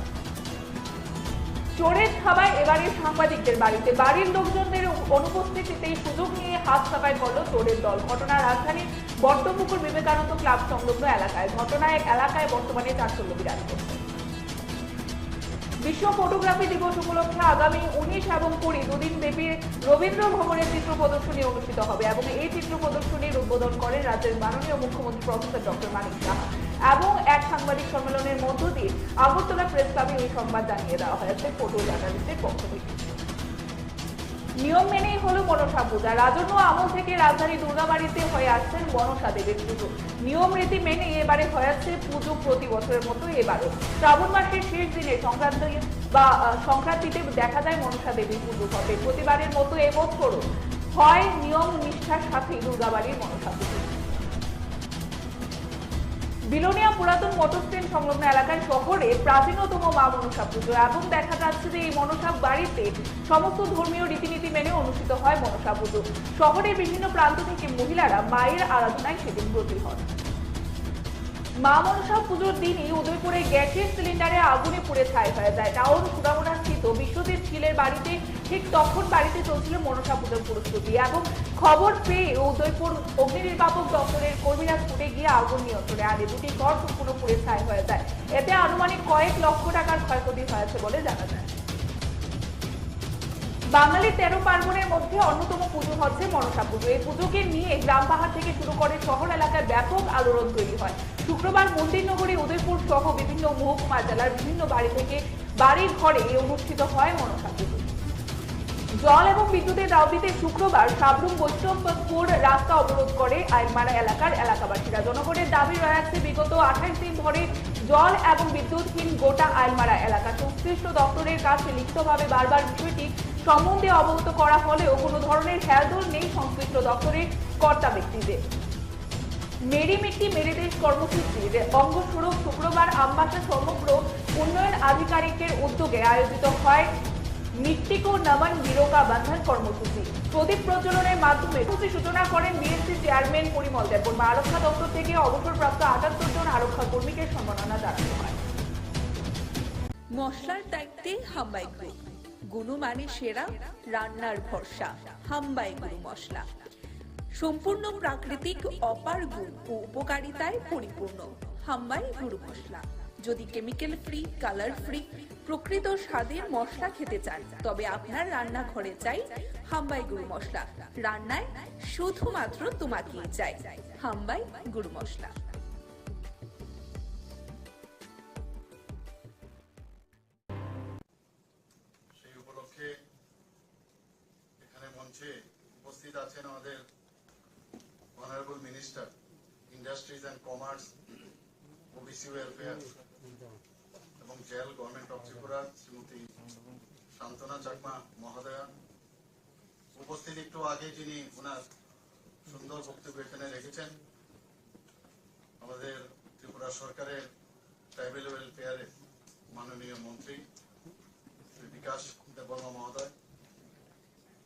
চোরের থাবায় এবারে সাংবাদিকদের বাড়িতে, বাড়ির লোকজনদের অনুপস্থিতিতেই সুযোগ নিয়ে হাত সাফাই করল চোরের দল। ঘটনা রাজধানীর বট্টপুকুর বিবেকানন্দ ক্লাব সংলগ্ন এলাকায়। ঘটনায় এলাকায় বর্তমানে চাঞ্চল্য বিরাজ করছে। বিশ্ব ফটোগ্রাফি দিবস উপলক্ষে আগামী 19 এবং 20 দুদিন ব্যাপী রবীন্দ্র ভবনের চিত্র প্রদর্শনী অনুষ্ঠিত হবে এবং এই চিত্র প্রদর্শনীর উদ্বোধন করেন রাজ্যের মাননীয় মুখ্যমন্ত্রী প্রফেসর ডক্টর মানিক সাহা। এবং এক সাংবাদিক সম্মেলনের মধ্য দিয়ে আগরতলা প্রেস ক্লাবে এই সংবাদ জানিয়ে দেওয়া হয়েছে ফটো জার্নালিস্টের পক্ষ থেকে। নিয়ম মেনেই হলো মনসা পূজা। রাজন্য আমল থেকে রাজধানী দুর্গাবাড়িতে হয়ে আসছেন মনসা দেবীর পুজো। নিয়ম রীতি মেনে এবারে হয়েছে পুজো প্রতি বছরের মতো এবারও। শ্রাবণ মাসের শেষ দিনে সংক্রান্তিতে দেখা যায় মনসা দেবীর পুজো হবে। প্রতিবারের মতো এবছরও হয় নিয়ম নিষ্ঠার সাথে দুর্গাবাড়ির মনসা পুজো। বিলোনিয়া পুরাতন মোটর স্ট্যান্ড সংলগ্ন এলাকায় শহরে প্রাচীনতম মা মনসা পুজো এবং দেখা যাচ্ছে যে এই মনসা বাড়িতে সমস্ত ধর্মীয় রীতিনীতি মেনে অনুষ্ঠিত হয় মনসা পুজো। শহরের বিভিন্ন প্রান্ত থেকে মহিলারা মায়ের আরাধনায় সেদিন ব্রতী হন। মা মনসা পুজোর দিনই উদয়পুরে গ্যাসের সিলিন্ডারে আগুনে পুড়ে ছাই হয়ে যায়। টাউন সুরামুড়া স্থিত বিশ্বজিৎ ছিলের বাড়িতে ঠিক তখন বাড়িতে চলছিল মনসা পুজোর প্রস্তুতি এবং খবর পেয়ে উদয়পুর অগ্নি নির্বাপক দপ্তরের কর্মীরা ছুটে গিয়ে আগুন নিয়ন্ত্রণে আনে। দুটি ঘর সম্পূর্ণ পুড়ে ছাই হয়ে যায়। এতে আনুমানিক কয়েক লক্ষ টাকার ক্ষয়ক্ষতি হয়েছে বলে জানা যায়। বাঙালি 13 পার্বণের মধ্যে অন্যতম পুজো হচ্ছে মনসা পুজো। এই পুজোকে নিয়ে গ্রাম পাহাড় থেকে শুরু করে শহর এলাকায় ব্যাপক আলোড়ন তৈরি হয়। শুক্রবার মন্দির নগরী উদয়পুর সহ বিভিন্ন মহকুমা জেলার বিভিন্ন বাড়ি থেকে বাড়ির ঘরে অনুষ্ঠিত হয় মনসা পুজো। জল এবং বিদ্যুতের দাবিতে শুক্রবার সাবরুম বৈষ্ণবপুর রাস্তা অবরোধ করে আইলমারা এলাকার এলাকাবাসীরা। জনগণের দাবি রয়েছে বিগত 28 দিন ধরে জল এবং বিদ্যুৎহীন গোটা আইলমারা এলাকা। সংশ্লিষ্ট দপ্তরের কাছে লিখিতভাবে বারবার বিষয়টি সম্বন্ধে অবগত করা হলেও কোনো ধরনের হেলদোল নেই সংশ্লিষ্ট দপ্তরের কর্তা ব্যক্তিদের। মেরি মিট্টি মেরে দেশ কর্মসূচির অঙ্গস্বরূপ শুক্রবার আমবাসা সমগ্র উন্নয়ন আধিকারিকের উদ্যোগে আয়োজিত হয় মিট্টি কো নমন বীরো কা বন্ধন কর্মসূচি। প্রদীপ প্রজ্বলনের মাধ্যমে সূচনা করেন বিএসসি চেয়ারম্যান পরিমল দেববর্মা। আরক্ষা দপ্তর থেকে অবসরপ্রাপ্ত 78 জন আরক্ষা কর্মীকে সম্মাননা জানানো হয়।
মশলার দায়িত্বে হাম্বাই গ্রুপ, গুণমানে সেরা, রান্নার ভরসা। হাম্বাই গুরু মশলা সম্পূর্ণ প্রাকৃতিক, অপার গুণ ও উপকারিতায় পরিপূর্ণ। হাম্বাই গুরু মশলা। যদি কেমিক্যাল ফ্রি, কালার ফ্রি, প্রকৃত স্বাদের মশলা খেতে চান তবে আপনার রান্নাঘরে চাই হাম্বাই গুরু মশলা। রান্নায় শুধুমাত্র তোমাকেই চাই হাম্বাই গুরু মশলা।
সেই উপলক্ষে এখানে মঞ্চে উপস্থিত আছেন আমাদের honourable minister industries and commerce, OBC welfare এবং jail, government of Tripura Shrimati Shantana Chakma মহোদয়া। উপস্থিত একটু আগে যিনি ওনার সুন্দর বক্তব্য এখানে রেখেছেন, আমাদের ত্রিপুরা সরকারের ট্রাইবেল ওয়েলফেয়ারের মাননীয় মন্ত্রী শ্রী বিকাশ দেববর্মা মহোদয়।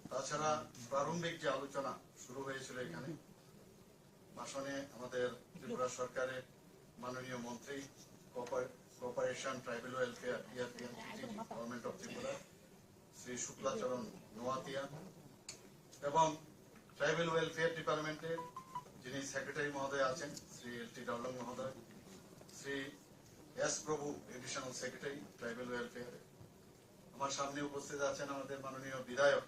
তাছাড়া প্রারম্ভিক যে আলোচনা শুরু হয়েছিল এখানে ভাষণে আমাদের ত্রিপুরা সরকারের মাননীয় মন্ত্রী cooperation, tribal welfare, government of Tripura Shri Shuklacharan Noatia এবং ট্রাইবেল ওয়েলফেয়ার ডিপার্টমেন্টের যিনি সেক্রেটারি মহোদয় আছেন শ্রী এল.টি. ডাওলং মহোদয়, শ্রী এস প্রভু এডিশনাল সেক্রেটারি ট্রাইবেল ওয়েলফেয়ার। আমার সামনে উপস্থিত আছেন আমাদের মাননীয় বিধায়ক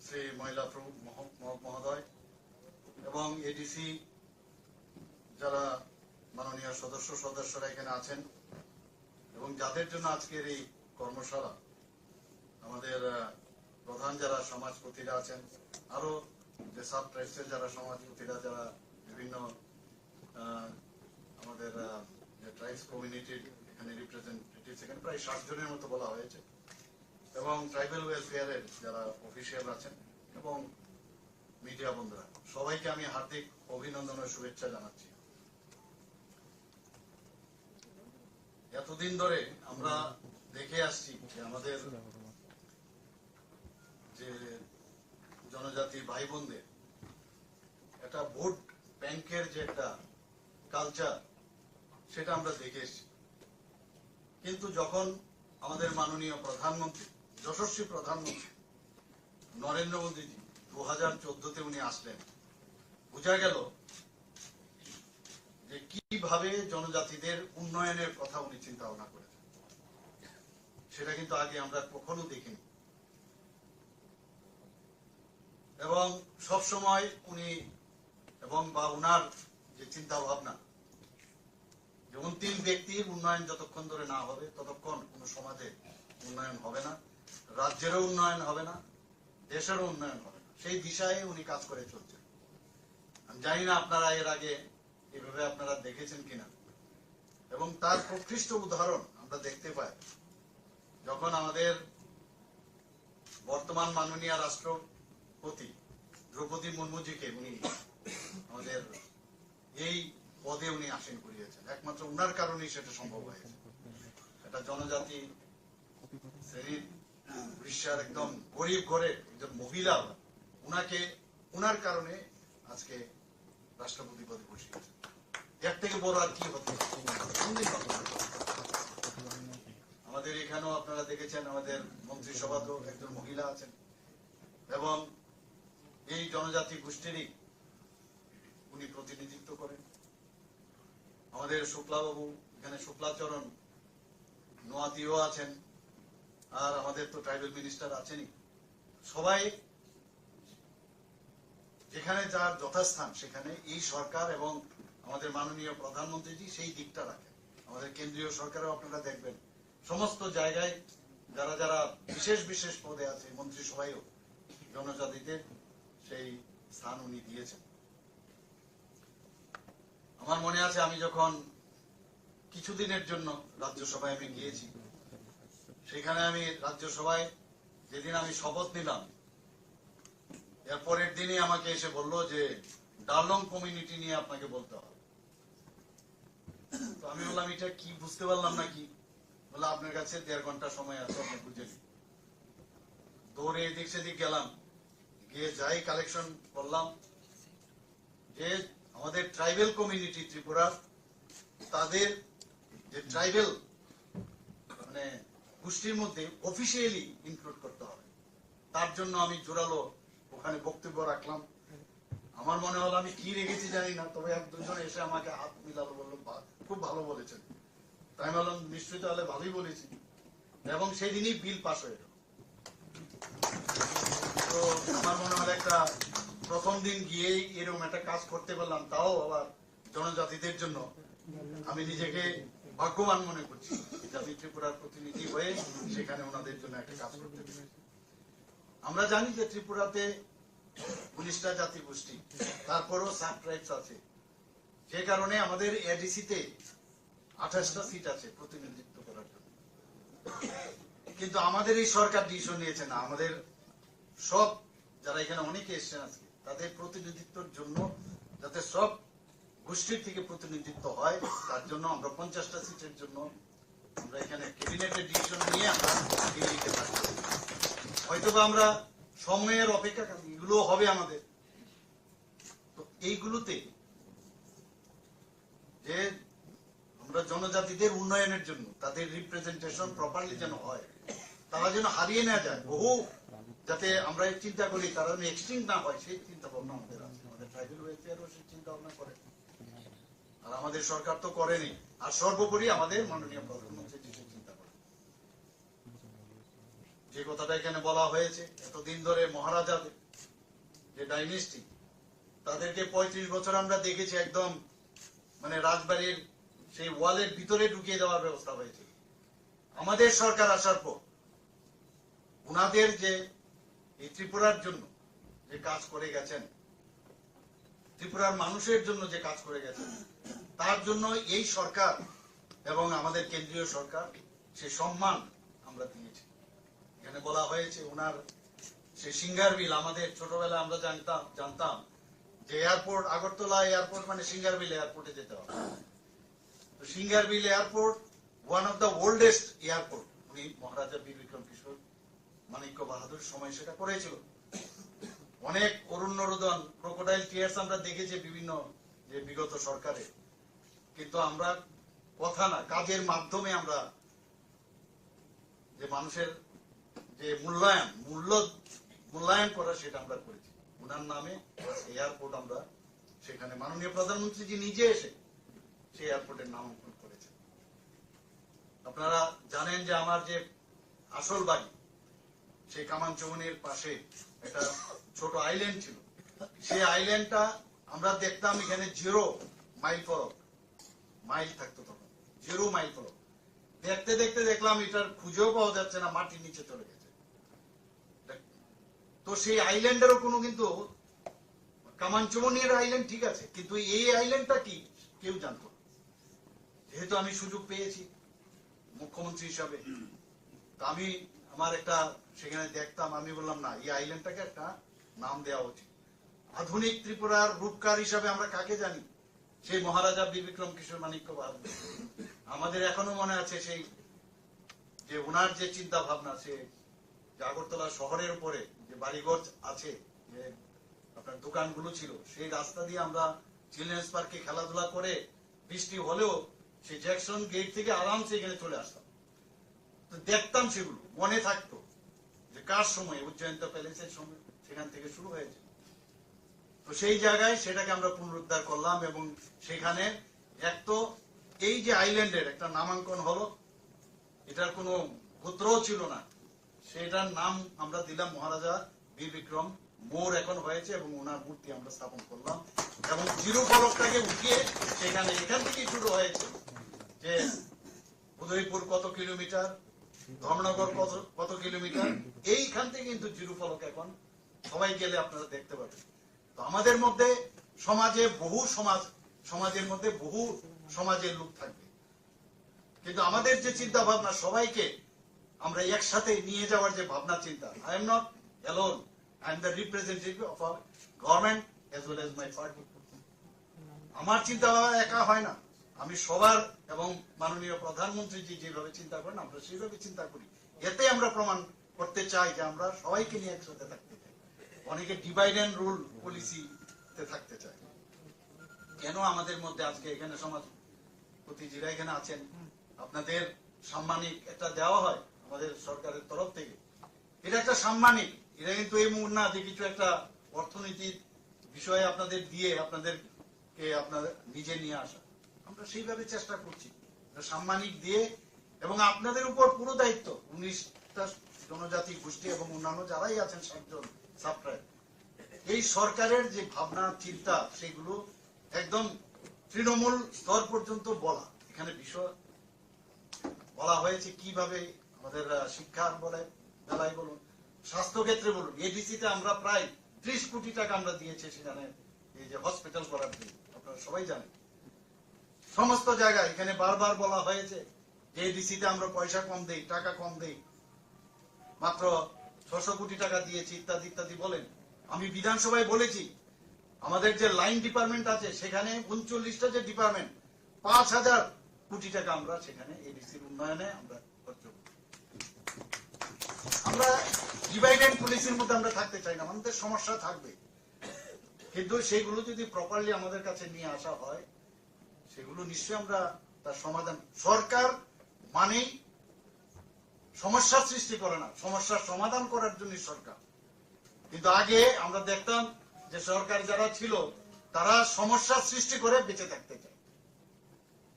শ্রী মহিলা প্রভু মহোদয় এবং এডিসি যারা মাননীয় সদস্যরা এখানে আছেন এবং যাদের জন্য আজকের এই কর্মশালা, আমাদের প্রধান যারা সমাজপতিরা আছেন, আরো যে সাব ট্রাইবসের যারা সমাজপতিরা, যারা বিভিন্ন আমাদের যে ট্রাইবস কমিউনিটির এখানে রিপ্রেজেন্টেটিভ, এখানে প্রায় 60 জনের মতো বলা হয়েছে, এবং ট্রাইবেল ওয়েলফেয়ারের যারা অফিসিয়াল আছেন এবং মিডিয়া বন্ধুরা, সবাইকে আমি হার্দিক অভিনন্দন ও শুভেচ্ছা জানাচ্ছি। এতদিন ধরে আমরা দেখে আসছি যে আমাদের যে জনজাতি ভাই বোনদের একটা ভোট ব্যাংকের যে একটা কালচার, সেটা আমরা দেখে এসছি। কিন্তু যখন আমাদের মাননীয় প্রধানমন্ত্রী, যশস্বী প্রধানমন্ত্রী নরেন্দ্র মোদীজি 2014-তে উনি আসলেন, বোঝা গেল যে কিভাবে জনজাতিদের উন্নয়নের কথা উনি চিন্তা ভাবনা করেছেন। সেটা কিন্তু আগে আমরা কখনো দেখিনি এবং সবসময় উনি এবং বা উনার যে চিন্তা ভাবনা, যে অন্তিম ব্যক্তির উন্নয়ন যতক্ষণ ধরে না হবে ততক্ষণ কোন সমাজে উন্নয়ন হবে না, রাজ্যেরও উন্নয়ন হবে না, দেশেরও উন্নয়ন হবে না। সেই দিশায় উনি কাজ করে চলছেন। আমি জানি না আপনারা এর আগে এভাবে আপনারা দেখেছেন কিনা, এবং তার প্রকৃষ্ট উদাহরণ আমরা দেখতে পাই যখন আমাদের বর্তমান মাননীয় রাষ্ট্রপতি দ্রৌপদী মুর্মুজিকে উনি আমাদের এই পদে উনি আসীন করিয়েছেন। একমাত্র উনার কারণেই সেটা সম্ভব হয়েছে। এটা জনজাতি শ্রেণীর উড়িষ্যার একদম গরিব ঘরে একজন মহিলা, উনাকে উনার কারণে আজকে রাষ্ট্রপতি পদে বসিয়েছেন। এর থেকে বড় আর কি হতে। আমাদের এখানেও আপনারা দেখেছেন আমাদের মন্ত্রিসভাতেও একজন মহিলা আছেন এবং এই জনজাতি গোষ্ঠীরই উনি প্রতিনিধিত্ব করেন। আমাদের শুক্লাবাবু এখানে শুক্লাচরণ নোয়াতিও আছেন, আর আমাদের তো ট্রাইবেল মিনিস্টার আছেনই। সবাই যেখানে যার যথাস্থান সেখানে এই সরকার এবং আমাদের মাননীয় প্রধানমন্ত্রীজি সেই দিকটা রাখেন। আমাদের কেন্দ্রীয় সরকারও আপনারা দেখবেন সমস্ত জায়গায় যারা যারা বিশেষ বিশেষ পদে আছে মন্ত্রিসভায়ও জনজাতিদের সেই স্থান উনি দিয়েছেন। আমার মনে আছে আমি যখন কিছুদিনের জন্য রাজ্যসভায় আমি গিয়েছি, সেখানে আমি রাজ্যসভায় যেদিন আমি শপথ নিলাম, এর পরের দিনই আমাকে এসে বললো যে ডালং কমিউনিটি নিয়ে আপনাকে বলতে হবে। তো আমি বললাম এটা কি, বুঝতে পারলাম না কি। বললাম আপনার কাছে 1.5 ঘন্টা সময় আছে, আপনি বুঝে নিন। দৌড়ে এদিক সেদিক গেলাম, গিয়ে যাই কালেকশন করলাম যে আমাদের ট্রাইবেল কমিউনিটি ত্রিপুরা, তাদের যে ট্রাইবেল মানে গোষ্ঠীর মধ্যে অফিসিয়ালি ইনক্লুড করতে হবে, তার জন্য আমি জোরালো ওখানে বক্তব্য রাখলাম। আমার মনে হলো আমি কি রেখেছি জানি না, তবে 1-2 জন এসে আমাকে হাত মিলালো, বললো খুব ভালো বলেছেন। তাই আমি বললাম নিশ্চয়ই তাহলে ভালোই বলেছি, এবং সেই দিনই বিল পাস হয়ে গেল। তো আমার মনে হলো একটা প্রথম দিন গিয়েই এরকম একটা কাজ করতে পারলাম, তাও আবার জনজাতিদের জন্য। আমি নিজেকে ভাগ্যবান মনে করছি যে আমি ত্রিপুরার প্রতিনিধি হয়ে সেখানে ওনাদের জন্য একটা কাজ করতে পেরেছি। আমরা জানি যে ত্রিপুরাতে 19টা জাতি গোষ্ঠী, তারপরও সাব ট্রাইবস আছে, যে কারণে আমাদের এডিসিতে 28টা সিট আছে প্রতিনিধিত্ব করার জন্য। কিন্তু আমাদের এই সরকার ডিসিশন নিয়েছে না, আমাদের সব যারা এখানে অনেকে এসছেন আজকে, তাদের প্রতিনিধিত্বের জন্য যাতে সব গোষ্ঠীর থেকে প্রতিনিধিত্ব হয়, তার জন্য আমরা 50টা সিটের জন্য আমরা এখানে ক্যাবিনেটের ডিসিশন নিয়ে আমরা দিল্লিতে থাকবো। হয়তোবা আমরা সময়ের অপেক্ষা, এগুলো হবে আমাদের। তো এইগুলোতে যে আমরা জনজাতিদের উন্নয়নের জন্য তাদের রিপ্রেজেন্টেশন প্রপারলি যেন হয়, তারা যেন হারিয়ে না যায়, বহু যাতে আমরা চিন্তা করি তারা যেন এক্সটিংক্ট না হয়, সেই চিন্তা ভাবনা আমাদের আছে। আমাদের ট্রাইবাল ওয়েলফেয়ারও সেই চিন্তা ভাবনা করে, আর আমাদের সরকার তো করেনি। আর সর্বোপরি আমাদের মাননীয় প্রধানমন্ত্রী যে চিন্তা করে, যে কথাটা এখানে বলা হয়েছে, এতদিন ধরে মহারাজাদের যে ডাইনেস্টি, তাদেরকে 35 বছর আমরা দেখেছি একদম মানে রাজবাড়ির সেই ওয়ালের ভিতরে ঢুকিয়ে দেওয়ার ব্যবস্থা হয়েছে। আমাদের সরকার আসার পর উনাদের যে এই ত্রিপুরার জন্য যে কাজ করে গেছেন, ত্রিপুরার মানুষের জন্য যে কাজ করে গেছেন, তার জন্য এই সরকার এবং আমাদের কেন্দ্রীয় সরকার সে সম্মান আমরা দিয়েছি। এখানে বলা হয়েছে ওনার সে সিঙ্গার বিল, আমাদের ছোটবেলায় আমরা জানতাম যে এয়ারপোর্ট, আগরতলা এয়ারপোর্ট মানে সিঙ্গার বিল এয়ারপোর্টে যেতে হবে। তো singer bill airport one of the oldest airport, উনি মহারাজা বীর বিক্রম কিশোর মানিক্য বাহাদুর সময় সেটা করেছিল। অনেক অরণ্য রোদন, ক্রোকোডাইল টিয়ার্স আমরা দেখেছি বিভিন্ন যে বিগত সরকারে, কিন্তু আমরা কথা না, কাজের মাধ্যমে আমরা যে মানুষের যে মূল্যায়ন করা সেটা আমরা করেছি। ওনার নামে এয়ারপোর্ট আমরা সেখানে মাননীয় প্রধানমন্ত্রীজি নিজে এসে সেই এয়ারপোর্টের নামাঙ্কন করেছেন। আপনারা জানেন যে আমার যে আসল বাড়ি সেই কামানচৌনির পাশে একটা ছোট আইল্যান্ড ছিল, সেই আইল্যান্ডটা আমরা দেখতাম এখানে 0 মাইল ফরক, মাইল থাকতো তখন 0 মাইল ফরক। দেখতে দেখতে দেখলাম এটার খুঁজেও পাওয়া যাচ্ছে না, মাটির নিচে চলে গেছে। তো সেই আইল্যান্ডেরও কোনো কিন্তু কামানচৌনির আইল্যান্ড ঠিক আছে, কিন্তু এই আইল্যান্ডটা কি কেউ জানতো না। যেহেতু আমি সুযোগ পেয়েছি মুখ্যমন্ত্রী হিসাবে, আমি আমার একটা সেখানে দেখতাম, আমি বললাম না, এই আইল্যান্ডটাকে একটা নাম দেওয়া উচিত। আধুনিক ত্রিপুরার রূপকার হিসাবে আমরা কাকে জানি? সেই মহারাজা বীর বিক্রম কিশোর মানিক্য বাহাদুর। আমাদের এখনো মনে আছে সেই যে ওনার যে চিন্তা ভাবনা, সে আগরতলা শহরের উপরে যে বাড়িঘর আছে, যে আপনার দোকানগুলো ছিল, সেই রাস্তা দিয়ে আমরা চিলড্রেন্স পার্কে খেলাধুলা করে বৃষ্টি হলেও সেই জ্যাকসন গেট থেকে আরামসে এখানে চলে আসতাম। তো দেখতাম, সেগুলো মনে থাকতো যে কার সময়, উজ্জয়ন্ত প্যালেসের সময় সেখান থেকে শুরু হয়েছে। তো সেই জায়গায় সেটাকে আমরা পুনরুদ্ধার করলাম, এবং সেখানে এক তো এই যে আইল্যান্ডের একটা নামাঙ্কন হলো, এটার কোনো গোত্রও ছিল না, সেটার নাম আমরা দিলাম মহারাজা বীর বিক্রম মোড় এখন হয়েছে, এবং ওনার মূর্তি আমরা স্থাপন করলাম। এবং 0 ফলকটাকে উঠিয়ে সেখানে এখান থেকেই শুরু হয়েছে যে উদয়পুর কত কিলোমিটার, ধর্মনগর কত কিলোমিটার, এইখান থেকে কিন্তু জিরো ফলক এখন সবাই গেলে আপনারা দেখতে পাবেন। তো আমাদের মধ্যে সমাজের মধ্যে বহু সমাজের লোক থাকবে, কিন্তু আমাদের যে চিন্তা ভাবনা সবাইকে আমরা একসাথে নিয়ে যাওয়ার যে ভাবনা চিন্তা, I am not alone, I am the representative of our government as well as my party. আমার চিন্তা ভাবনা একা হয় না, আমি সবার এবং মাননীয় প্রধানমন্ত্রী জি যেভাবে চিন্তা করেন আমরা সেইভাবে চিন্তা করি। এতে আমরা প্রমাণ করতে চাই যে আমরা সবাইকে নিয়ে একসাথে থাকতে চাই। অনেকে ডিভাইড এন্ড রুল পলিসিতে থাকতে চায়। কেন আমাদের মধ্যে আজকে এখানে সমাজপতি যারা এখানে আছেন, আপনাদের সাম্মানিক একটা দেওয়া হয় আমাদের সরকারের তরফ থেকে, এটা একটা সাম্মানিক, এটা কিন্তু এই মুহূর্তে না যে কিছু একটা অর্থনীতির বিষয়ে আপনাদের দিয়ে আপনাদেরকে আপনাদের নিজে নিয়ে আসা। আমরা সেইভাবে চেষ্টা করছি সাম্মানিক দিয়ে, এবং আপনাদের উপর পুরো দায়িত্ব 19টা জনজাতি গোষ্ঠী এবং অন্যান্য যারাই আছেন 7 জন সাবট্রাইব। এই সরকারের যে ভাবনা চিন্তা সেগুলো একদম তৃণমূল স্তর পর্যন্ত বলা। এখানে বিষয় বলা হয়েছে কিভাবে আমাদের শিক্ষার বেলায় বলুন, স্বাস্থ্য ক্ষেত্রে বলুন, এডিসিতে আমরা প্রায় 30 কোটি টাকা আমরা দিয়েছি সেখানে এই যে হসপিটাল করার জন্য, আপনারা সবাই জানেন। সমস্ত জায়গায় এখানে বারবার বলা হয়েছে যে এডিসিতে আমরা পয়সা কম দেই, টাকা কম দেই, মাত্র 600 কোটি টাকা দিয়েছি ইত্যাদি ইত্যাদি বলেন। আমি বিধানসভায় বলেছি আমাদের যে লাইন ডিপার্টমেন্ট আছে সেখানে 39টা যে ডিপার্টমেন্ট 5000 কোটি টাকা আমরা সেখানে এডিসির উন্নয়নে আমরা খরচ করি। আমরা ডিভাইড এন্ড পলিসির মধ্যে আমরা থাকতে চাই না, আমাদের সমস্যা থাকবে, কিন্তু সেইগুলো যদি প্রপারলি আমাদের কাছে নিয়ে আসা হয় সেগুলো নিশ্চয়ই আমরা তার সমাধান। সরকার মানেই সমস্যার সৃষ্টি করে না, সমস্যার সমাধান করার জন্য সরকার। কিন্তু আগে আমরা দেখতাম যে সরকার যারা ছিল তারা সমস্যার সৃষ্টি করে বেঁচে থাকতে চায়।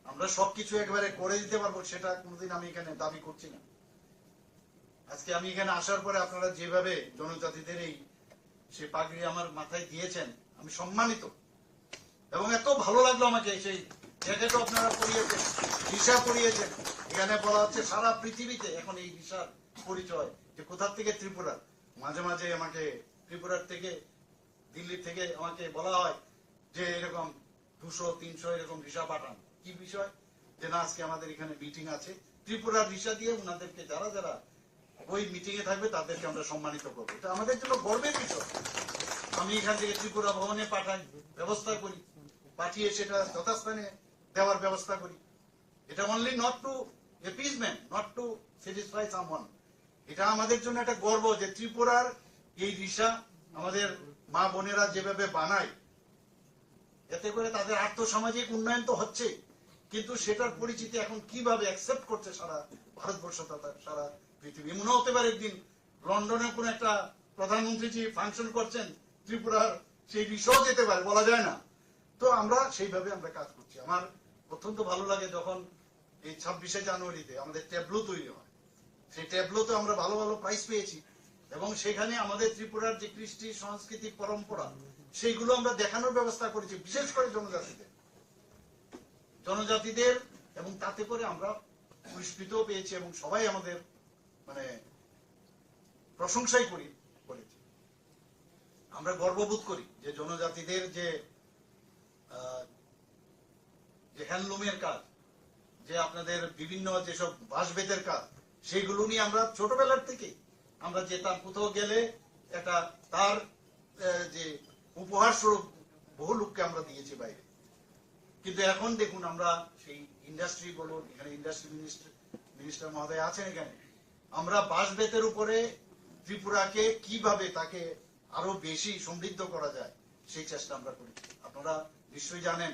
আমরা সবকিছু একবারে করে দিতে পারবো সেটা কোনোদিন আমি এখানে দাবি করছি না। আজকে আমি এখানে আসার পরে আপনারা যেভাবে জনজাতিদের এই সে পাগড়ি আমার মাথায় দিয়েছেন আমি সম্মানিত, এবং এত ভালো লাগলো আমাকে। সেই জ্যাকেটও আপনারা পরিয়েছেন, ভিসা পরিয়েছেন। এখানে বলা হচ্ছে সারা পৃথিবীতে এখন এই ভিসার পরিচয় যে কোথা থেকে ত্রিপুরা। মাঝে মাঝে আমাকে ত্রিপুরার থেকে দিল্লি থেকে আমাকে বলা হয় যে এরকম 200-300 এরকম ভিসা পাঠান। কি বিষয়? যে না আজকে আমাদের এখানে মিটিং আছে, ত্রিপুরার ভিসা দিয়ে ওনাদেরকে যারা যারা ওই মিটিং এ থাকবে তাদেরকে আমরা সম্মানিত করবো। এটা আমাদের জন্য গর্বের বিষয়। আমি এখান থেকে ত্রিপুরা ভবনে পাঠাই, ব্যবস্থা করি, পাঠিয়ে সেটা যথাস্থানে দেওয়ার ব্যবস্থা করি। এটা only not to appeasement, not to satisfy someone. এটা আমাদের জন্য একটা গর্ব যে ত্রিপুরার এই ভিসা আমাদের মা বোনেরা যেভাবে বানায়, এতে করে তাদের আর্থসামাজিক উন্নয়ন তো হচ্ছে, কিন্তু সেটার পরিচিতি এখন কিভাবে অ্যাকসেপ্ট করছে সারা ভারতবর্ষ তথা সারা পৃথিবী। এমন হতে পারে একদিন লন্ডনে কোন একটা প্রধানমন্ত্রী ফাংশন করছেন, ত্রিপুরার সেই বিষয় যেতে পারে, বলা যায় না। তো আমরা সেইভাবে আমরা কাজ করছি। আমার অত্যন্ত ভালো লাগে যখন এই 26শে জানুয়ারিতে আমাদের ট্যাবলো তৈরি হয়, সেই ট্যাবলোতে আমরা ভালো ভালো প্রাইজ পেয়েছি, এবং সেখানে আমাদের ত্রিপুরার যে কৃষ্টি সংস্কৃতি পরম্পরা সেইগুলো আমরা দেখানোর ব্যবস্থা করেছি, বিশেষ করে জনজাতিদের, এবং তাতে করে আমরা পুরস্কৃত পেয়েছি এবং সবাই আমাদের মানে প্রশংসাই করেছি। আমরা গর্ববোধ করি যে জনজাতিদের যে হ্যান্ডলুমের কাজ, যে আপনাদের বিভিন্ন যেসব বাঁশবেতের কাজ, সেইগুলো নিয়ে আমরা ছোটবেলার থেকে আমরা যেতাম, কোথাও গেলে একটা তার যে উপহার স্বরূপ বহু লোককে আমরা দিয়েছি বাইরে। কিন্তু এখন দেখুন আমরা সেই ইন্ডাস্ট্রি বলুন, এখানে ইন্ডাস্ট্রি মিনিস্টার মহোদয় আছেন, এখানে আমরা বাঁশবেতের উপরে ত্রিপুরাকে কিভাবে তাকে আরো বেশি সমৃদ্ধ করা যায় সেই চেষ্টা আমরা করি। আপনারা নিশ্চয়ই জানেন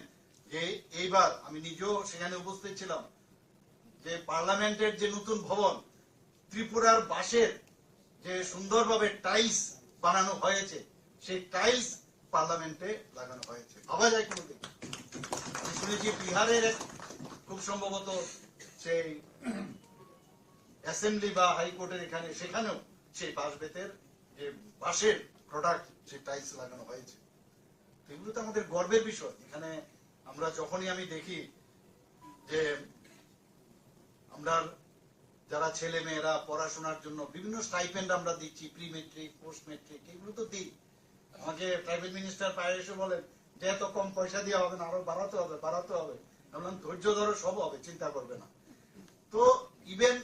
যে এইবার আমি নিজেও সেখানে উপস্থিত ছিলাম, যে পার্লামেন্টের যে নতুন ভবন, ত্রিপুরার বাঁশের যে সুন্দরভাবে টাইলস বানানো হয়েছে, সেই টাইলস পার্লামেন্টে লাগানো হয়েছে। ভাবা যায় কোনোদিন? আমি শুনেছি বিহারের খুব সম্ভবত সেই অ্যাসেম্বলি বা হাইকোর্টের এখানে, সেখানেও সেই বাঁশবেতের যে বাঁশের প্রোডাক্ট সেই টাইলস লাগানো হয়েছে। এগুলো তো আমাদের গর্বের বিষয়। এখানে আমরা যখনই আমি দেখি যে আমরা যারা ছেলে মেয়েরা পড়াশোনার জন্য বিভিন্ন স্টাইপেন্ড আমরা দিচ্ছি, প্রি মেট্রিক, পোস্ট মেট্রিক, এগুলো তো দিই। আমাকে ট্রাইবেল মিনিস্টার পায়ে এসে বলেন যে এত কম পয়সা দেওয়া হবে না, আরো বাড়াতে হবে। বললাম ধৈর্য ধরো, সব হবে, চিন্তা করবে না। তো ইভেন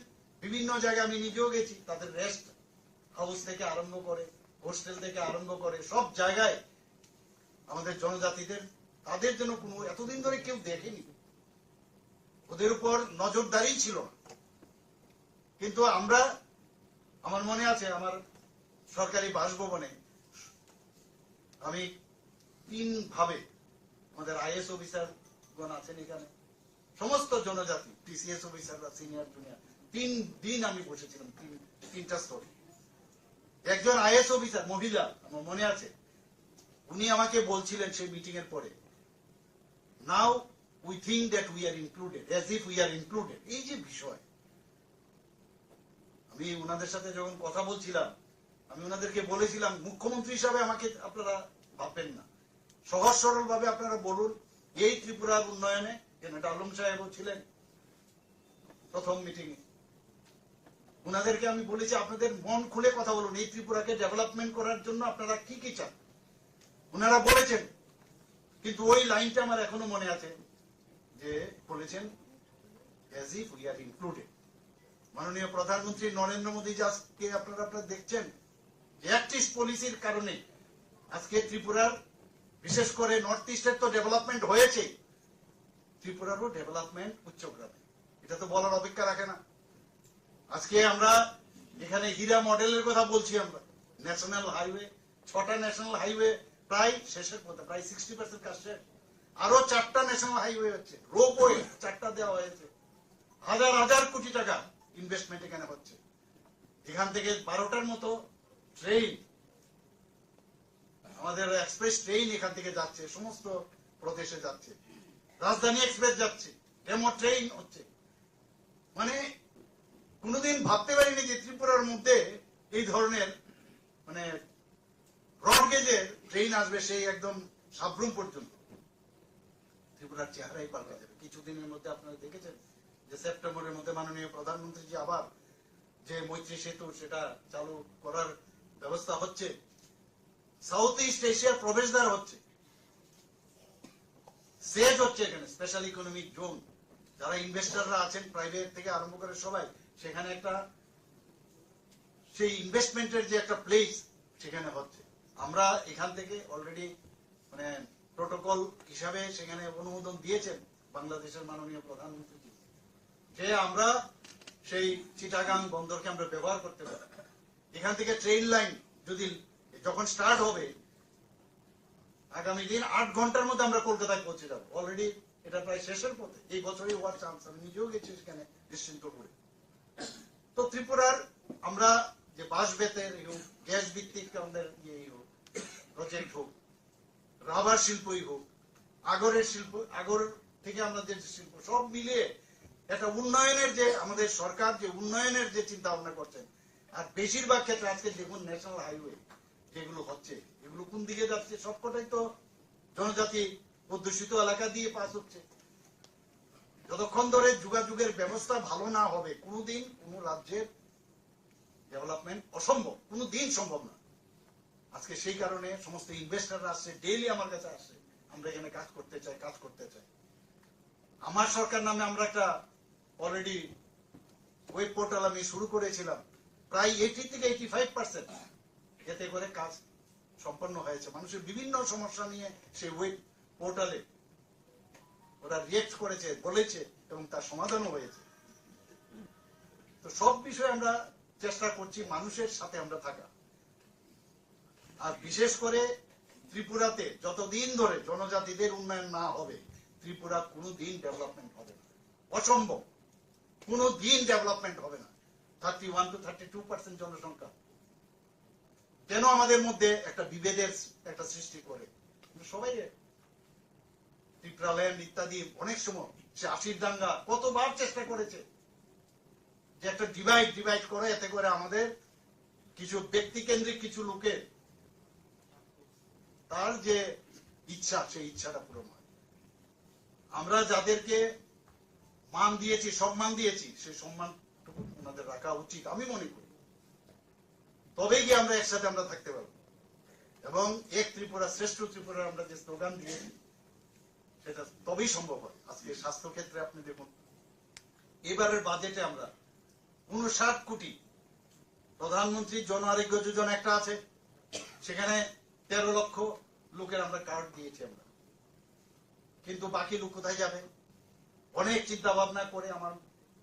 বিভিন্ন জায়গায় আমি নিজেও গেছি, তাদের রেস্ট হাউস থেকে আরম্ভ করে, হোস্টেল থেকে আরম্ভ করে, সব জায়গায় আমাদের জনজাতিদের, তাদের জন্য কোনো এতদিন ধরে কেউ দেখেনি, ওদের উপর নজরদারি ছিল না। কিন্তু আমরা, আমার মনে আছে আমার সরকারি বাসভবনে আমি 3 ভাবে, আমাদের আইএস অফিসার গণ আছেন এখানে, সমস্ত জনজাতি, টিসিএস অফিসাররা, সিনিয়র জুনিয়র, 3 দিন আমি বসেছিলাম, 3টা স্তরে। একজন আইএস অফিসার মহিলা, আমার মনে আছে, উনি আমাকে বলছিলেন সেই মিটিং এর পরে, now we think that we are included, as if we are included. এই যে বিষয়, আমি ওনাদের সাথে যখন কথা বলছিলাম, আমি ওনাদেরকে বলেছিলাম মুখ্যমন্ত্রী হিসাবে আমাকে আপনারা ভাববেন না, সহজ সরল ভাবে আপনারা বলুন এই ত্রিপুরার উন্নয়নে, আলম সাহেবও ছিলেন প্রথম মিটিং এ, ওনাদেরকে আমি বলেছি আপনাদের মন খুলে কথা বলুন, এই ত্রিপুরাকে ডেভেলপমেন্ট করার জন্য আপনারা কি কি চান। ওনারা বলেছেন, কিন্তু ওই লাইনটা আমার এখনো মনে আছে, যে বলেছেন as if we are included। মাননীয় প্রধানমন্ত্রী নরেন্দ্র মোদী আজকে আপনারা দেখছেন যে অ্যাক্টিভ পলিসির কারণে আজকে ত্রিপুরার, বিশেষ করে নর্থ ইস্টের তো ডেভেলপমেন্ট হয়েছে, ত্রিপুরারও ডেভেলপমেন্ট উচ্চগ্রামে, এটা তো বলার অপেক্ষা রাখে না। আজকে আমরা এখানে হীরা মডেলের কথা বলছি, আমরা ন্যাশনাল হাইওয়ে, 6টা ন্যাশনাল হাইওয়ে প্রায় শেষের পথে, প্রায় 60% কাজ শেষ। আরো 4টা ন্যাশনাল হাইওয়ে হচ্ছে, রোপওয়ে 4টা দেওয়া হয়েছে, হাজার হাজার কোটি টাকা ইনভেস্টমেন্ট এখানে হচ্ছে। এখান থেকে 12টার মতো ট্রেন, আমাদের এক্সপ্রেস ট্রেন এখান থেকে যাচ্ছে, সমস্ত প্রদেশে যাচ্ছে, রাজধানী এক্সপ্রেস যাচ্ছে, ডেমো ট্রেন হচ্ছে। মানে কোনোদিন ভাবতে পারিনি যে ত্রিপুরার মধ্যে এই ধরনের মানে ব্রড গেজের ট্রেন আসবে, সেই একদম সাবরুম পর্যন্ত। ত্রিপুরার চেহারাই পাল্টে যাবে কিছুদিনের মধ্যে। আপনারা দেখেছেন যে সেপ্টেম্বরের মধ্যে মাননীয় প্রধানমন্ত্রী যে আবার যে মৈত্রী সেতু, সেটা চালু করার ব্যবস্থা হচ্ছে, সাউথ ইস্ট এশিয়ার প্রবেশদ্বার হচ্ছে, সেজ হচ্ছে এখানে স্পেশাল ইকোনমিক জোন। যারা ইনভেস্টররা আছেন প্রাইভেট থেকে আরম্ভ করে সবাই, সেখানে একটা সেই ইনভেস্টমেন্টের যে একটা প্লেস সেখানে হচ্ছে। আমরা এখান থেকে অলরেডি মানে প্রোটোকল হিসাবে সেখানে অনুমোদন দিয়েছেন বাংলাদেশের মাননীয় প্রধানমন্ত্রী, যে আমরা সেই চিটাগাং বন্দরকে আমরা ব্যবহার করতে পারি। এখান থেকে ট্রেন লাইন যদি যখন স্টার্ট হবে, আগামী দিন 8 ঘন্টার মধ্যে আমরা কলকাতায় পৌঁছে যাবো। অলরেডি এটা প্রায় শেষের পথে, এই বছরই হওয়ার চান্স। আমি নিজেও গেছি সেখানে নিশ্চিন্তপুরে। তো ত্রিপুরার আমরা যে বাঁশ বেতের হোক, গ্যাস ভিত্তিক আমাদের প্রজেক্ট হোক, রাবার শিল্পই হোক, আগরের শিল্প, আগর থেকে আমাদের যে শিল্প, সব মিলিয়ে একটা উন্নয়নের যে আমাদের সরকার যে উন্নয়নের যে চিন্তা ভাবনা করছেন। আর বেশিরভাগ ক্ষেত্রে আজকে দেখুন ন্যাশনাল হাইওয়ে যেগুলো হচ্ছে, এগুলো কোন দিকে যাচ্ছে? সবকটাই তো জনজাতি অধ্যুষিত এলাকা দিয়ে পাস হচ্ছে। যতক্ষণ ধরে যোগাযোগের ব্যবস্থা ভালো না হবে, কোনোদিন কোন রাজ্যের ডেভেলপমেন্ট অসম্ভব, কোনোদিন সম্ভব না। আজকে সেই কারণে সমস্ত ইনভেস্টররা আসছে, ডেইলি আমার কাছে আসছে, আমরা এখানে কাজ করতে চাই, কাজ করতে চাই। আমার সরকার নামে আমরা একটা অলরেডি ওয়েব পোর্টাল আমি শুরু করেছিলাম, প্রায় 80 থেকে 85% এতে করে কাজ সম্পন্ন হয়েছে। মানুষের বিভিন্ন সমস্যা নিয়ে সেই ওয়েব পোর্টালে ওরা রিয়েক্ট করেছে, বলেছে, এবং তার সমাধানও হয়েছে। তো সব বিষয়ে আমরা চেষ্টা করছি মানুষের সাথে আমরা থাকা। আর বিশেষ করে ত্রিপুরাতে যতদিন ধরে জনজাতিদের উন্নয়ন না হবে, ত্রিপুরা কোনোদিন ডেভেলপমেন্ট হবে না, অসম্ভব, কোনোদিন ডেভেলপমেন্ট হবে না। 31 to 32% জনসংখ্যা কেন আমাদের মধ্যে একটা বিভেদের একটা সৃষ্টি করে? সবাই ত্রিপুরাল্যান্ড ইত্যাদি অনেক সময় সে 80 দাঙ্গা কতবার চেষ্টা করেছে যে একটা ডিভাইড করে, এতে করে আমাদের কিছু ব্যক্তি কেন্দ্রিক কিছু লোকের তার যে ইচ্ছা, সেই ইচ্ছাটা পূরণ হয়। আমরা যাদেরকে মান দিয়েছি, সম্মান দিয়েছি, সেই সম্মানটুকু আপনাদের রাখা উচিত আমি মনে করি। তবেই গিয়ে আমরা একসাথে আমরা থাকতে পারবো এবং এক ত্রিপুরা শ্রেষ্ঠ ত্রিপুরা আমরা যে স্লোগান দিয়েছি সেটা তবেই সম্ভব হয়। আজকে স্বাস্থ্য ক্ষেত্রে আপনি দেখুন, এবারের বাজেটে আমরা 59 কোটি প্রধানমন্ত্রী জন আরোগ্য যোজনা একটা আছে, সেখানে 13 লক্ষ লোকের আমরা কার্ড দিয়েছি আমরা, কিন্তু বাকি লোক কোথায় যাবে? অনেক চিন্তা ভাবনা করে আমার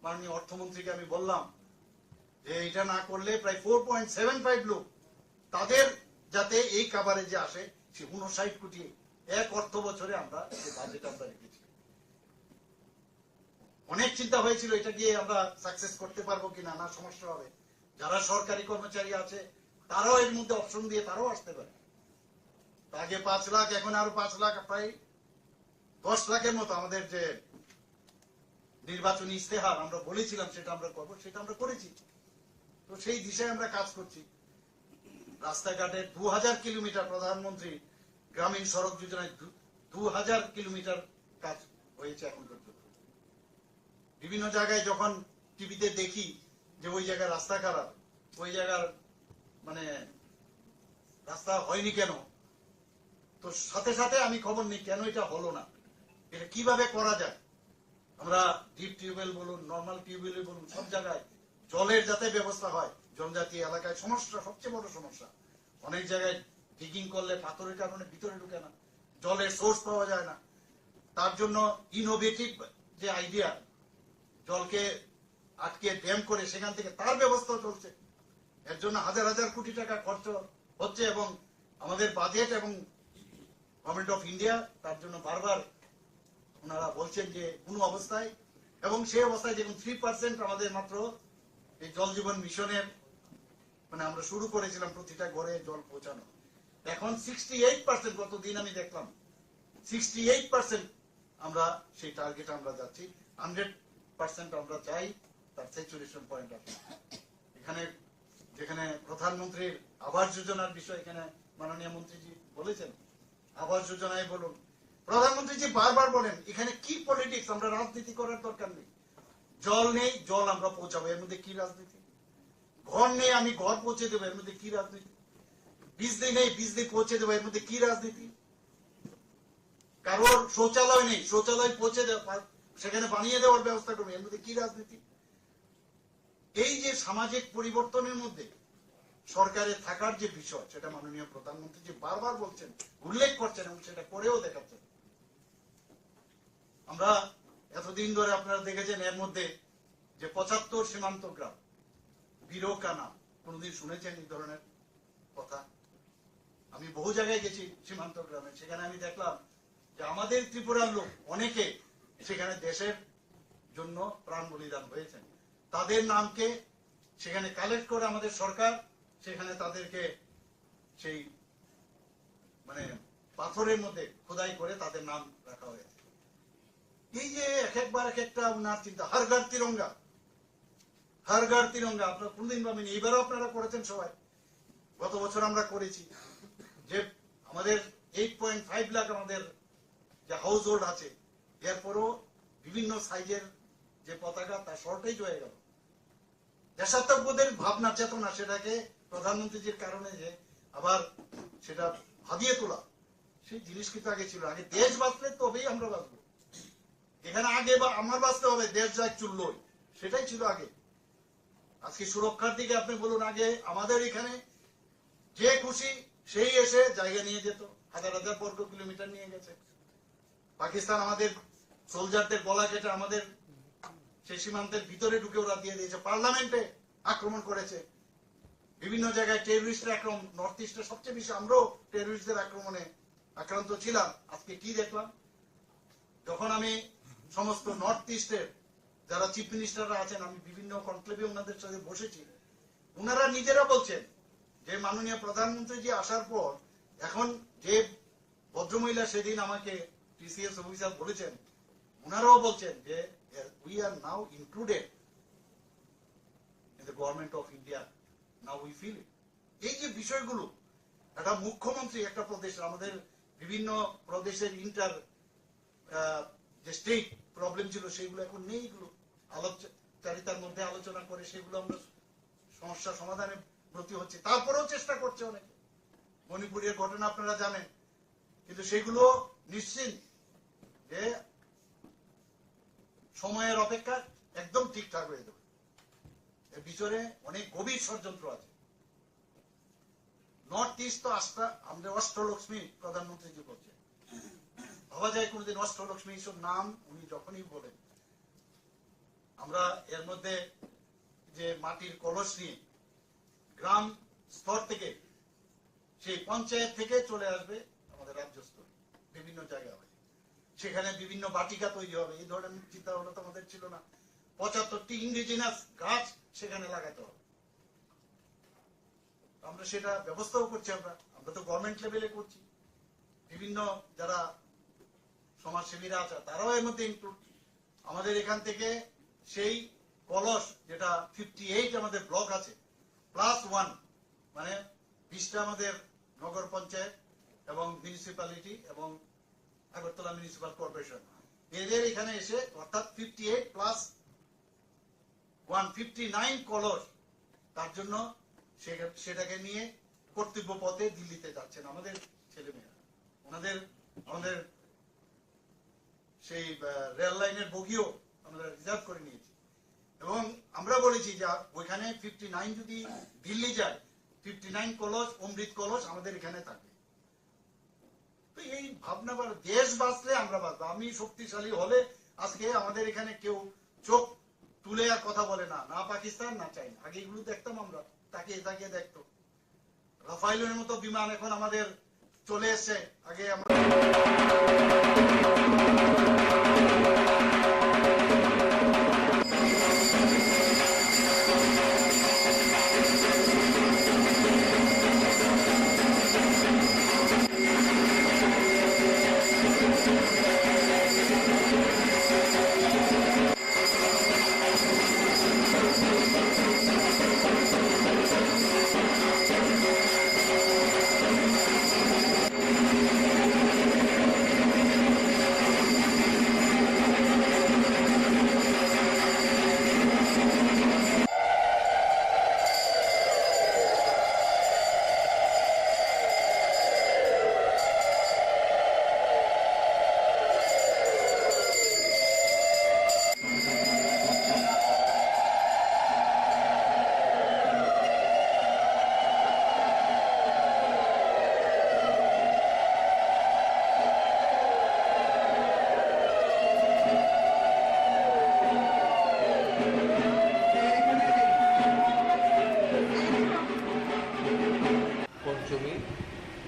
মাননীয় অর্থমন্ত্রীকে আমি বললাম যে এটা না করলে প্রায় 4.75 লোক তাদের যাতে এই কাভারেজে আসে, সে 59 কোটি এক অর্থ বছরে আমরা বাজেট আমরা রেখেছি। অনেক চিন্তা হয়েছিল এটা দিয়ে আমরা সাকসেস করতে পারবো কিনা, না সমস্যা হবে। যারা সরকারি কর্মচারী আছে তারাও এর মধ্যে অপশন দিয়ে তারাও আসতে পারে। আগে 5 লাখ, এখন আরো 5 লাখ, প্রায় 10 লাখের মতো আমাদের যে নির্বাচনী ইস্তেহার আমরা বলেছিলাম সেটা আমরা করবো, সেটা আমরা করেছি। তো সেই দিশায় আমরা কাজ করছি। রাস্তাঘাটে 2000 কিলোমিটার প্রধানমন্ত্রী গ্রামীণ সড়ক যোজনায় 2000 কিলোমিটার কাজ হয়েছে এখন পর্যন্ত। বিভিন্ন জায়গায় যখন টিভিতে দেখি যে ওই জায়গায় রাস্তা খারাপ, ওই জায়গার মানে রাস্তা হয়নি কেন, তো সাথে সাথে আমি খবর নিই কেন এটা হলো না, এটা কিভাবে করা যায়। আমরা ডিপ টিউবওয়েল বলুন, নর্মাল টিউবওয়েল বলুন, সব জায়গায় জলের যাতে ব্যবস্থা হয়। জনজাতি এলাকায় সমস্যা, সবচেয়ে বড় সমস্যা, অনেক জায়গায় ডিগিং করলে পাথরের কারণে ভিতরে ঢুকে না, জলের সোর্স পাওয়া যায় না। তার জন্য ইনোভেটিভ যে আইডিয়া, জলকে আটকে ড্যাম করে সেখান থেকে তার ব্যবস্থা চলছে, এর জন্য হাজার হাজার কোটি টাকা খরচ হচ্ছে এবং আমাদের বাজেট এবং গভর্নমেন্ট অফ ইন্ডিয়া তার জন্য বারবার ওনারা বলছেন যে কোনো অবস্থায়, এবং সেই অবস্থায় দেখুন 3% আমাদের মাত্র এই জল জীবন মিশনের মানে আমরা শুরু করেছিলাম প্রতিটা ঘরে জল পৌঁছানো, এখন 68%, গতদিন আমি দেখলাম 68% আমরা সেই টার্গেট আমরা যাচ্ছি। 100% আমরা চাই তার স্যাচুরেশন পয়েন্ট আছে। এখানে যেখানে প্রধানমন্ত্রীর আবাস যোজনার বিষয় এখানে মাননীয় মন্ত্রীজি বলেছেন, আবাস যোজনায় বলুন, প্রধানমন্ত্রীজি বারবার বলেন এখানে কি পলিটিক্স, আমরা রাজনীতি করার দরকার নেই। জল নেই, জল আমরা পৌঁছাবো, এর মধ্যে কি রাজনীতি? ঘর নেই, আমি ঘর পৌঁছে দেবো, এর মধ্যে কি রাজনীতি? বিজলি নেই, বিজলি পৌঁছে দেবো, এর মধ্যে কি রাজনীতি? কারোর শৌচালয় নেই, শৌচালয় পৌঁছে দেওয়া, সেখানে বানিয়ে দেওয়ার ব্যবস্থা করবে, এর মধ্যে কি রাজনীতি? এই যে সামাজিক পরিবর্তনের মধ্যে সরকারের থাকার যে বিষয়, সেটা মাননীয় প্রধানমন্ত্রী যে বারবার বলছেন, উল্লেখ করছেন এবং সেটা করেও দেখাচ্ছেন। আমরা এতদিন ধরে আপনারা দেখেছেন এর মধ্যে যে 75 সীমান্ত গ্রাম, বিরোকা নাম, কোনদিন শুনেছেন এই ধরনের কথা? আমি বহু জায়গায় গেছি সীমান্ত গ্রামে, সেখানে আমি দেখলাম যে আমাদের ত্রিপুরার লোক অনেকে সেখানে দেশের জন্য প্রাণ বলিদান হয়েছেন, তাদের নামকে সেখানে কালেক্ট করে আমাদের সরকার সেখানে তাদেরকে সেই মানে পাথরের মধ্যে খোদাই করে তাদের নাম রাখা হয়েছে। এই যে এক একবার এক একটা উনার চিন্তা, হর ঘর তিরঙ্গা, হর ঘর তিরঙ্গা, আপনারা কোনদিন ভাবেন, এইবারও আপনারা করেছেন সবাই, গত বছর আমরা করেছি, যে আমাদের 8.5 লাখ আমাদের যে হাউস হোল্ড আছে, এরপরও বিভিন্ন সাইজের যে পতাকা তার শর্টেজ হয়ে গেল। দেশাত্মবোধের ভাবনা চেতনা, সেটাকে প্রধানমন্ত্রীজির কারণে যে আবার সেটা ভাবিয়ে তোলা, সেই জিনিস কিন্তু আগে ছিল। আগে দেশ বাঁচলে তবেই আমরা বাঁচবো, এখানে আগে বা আমার বাঁচতে হবে, দেশ যাক চুল্লোই, সেটাই ছিল আগে। আজকে সুরক্ষার দিকে আপনি বলুন, আগে আমাদের এখানে যে খুশি সেই এসে জায়গা নিয়ে যেত, হাজার হাজার বর্গ কিলোমিটার নিয়ে গেছে। পাকিস্তান আমাদের সোলজারদের গলা কেটে আমাদের সেই সীমান্তের ভিতরে ঢুকে ওরা দিয়ে দিয়েছে, পার্লামেন্টে আক্রমণ করেছে, বিভিন্ন জায়গায় টেররিস্টের আক্রমণ, নর্থ ইস্টে সবচেয়ে বেশি আমরাও টেররিস্টদের আক্রমণে আক্রান্ত ছিলাম। আজকে কি দেখলাম, যখন আমি সমস্ত নর্থ ইস্টের যারা চিফ মিনিস্টাররা আছেন, আমি বিভিন্ন কনক্লেভে ওনাদের সাথে বসেছি, ওনারা নিজেরা বলছেন যে মাননীয় প্রধানমন্ত্রীজি আসার পর এখন যে ভদ্রমহিলা সেদিন আমাকে টিসিএস অফিসার বলেছেন, ওনারাও বলছেন যে we are now included in the government of India, now we feel it. এই যে বিষয়গুলো, একটা মুখ্যমন্ত্রী একটা প্রদেশের, আমাদের বিভিন্ন প্রদেশের যে স্টেট প্রবলেম ছিল সেগুলো এখন নেই, এগুলো আলাপচারিতার মধ্যে আলোচনা করে সেগুলো আমরা সমস্যা সমাধানে ব্রতী হচ্ছে, তারপরেও চেষ্টা করছে অনেকে। মণিপুরের ঘটনা আপনারা জানেন, কিন্তু সেগুলো নিশ্চিত যে সময়ের অপেক্ষা একদম ঠিকঠাক হয়ে যাবে। এর পিছনে অনেক গভীর ষড়যন্ত্র আছে। নর্থ ইস্ট তো আমাদের অষ্টলক্ষ্মী প্রধানমন্ত্রী করছে, ভাবা যায় কোনদিন অষ্টলক্ষ্মী এইসব নাম উনি যখনই বলেন। আমরা এর মধ্যে যে মাটির কলস নিয়ে গ্রাম স্তর থেকে, সেই পঞ্চায়েত থেকে চলে আসবে আমাদের রাজ্য স্তরে, বিভিন্ন জায়গায় হবে, সেখানে বিভিন্ন বাটিকা তৈরি হবে। এই ধরনের চিন্তা ভাবনা তো আমাদের ছিল না। 75টি ইন্ডিজিনাস গাছ সেখানে লাগাতে হবে। আমরা সেটা ব্যবস্থাও করছি। আমরা তো গভর্নমেন্ট লেভেলে করছি, বিভিন্ন যারা সমাজসেবীরা আছে তারাও এর মধ্যে ইনক্লুড। আমাদের এখান থেকে সেই কলস যেটা 58 আমাদের ব্লক আছে +1, মানে 20টা আমাদের নগর পঞ্চায়েত এবং মিউনিসিপ্যালিটি এবং আগরতলা মিউনিসিপাল কর্পোরেশন, এদের এখানে এসে অর্থাৎ 58 + 159 কলস, তার জন্য সেটাকে নিয়ে কর্তব্য পথে দিল্লিতে যাচ্ছেন আমাদের ছেলেমেয়েরা। আমাদের সেই রেল লাইনের বগিও আমরা রিজার্ভ করে নিয়েছি এবং আমরা বলেছি যে ওইখানে 59 যদি দিল্লি যায়, 59 কলস অমৃত কলস আমাদের এখানে থাকবে। তো এই ভাবনা, দেশ বাঁচলে আমরা বাঁচবো। আমি শক্তিশালী হলে আজকে আমাদের এখানে কেউ চোখ তুলে আর কথা বলে না, না পাকিস্তান না চাইনা। আগে এগুলো দেখতাম আমরা, তাকিয়ে তাকিয়ে দেখতো। রাফাইলের মতো বিমান এখন আমাদের চলে এসছে। আগে আমরা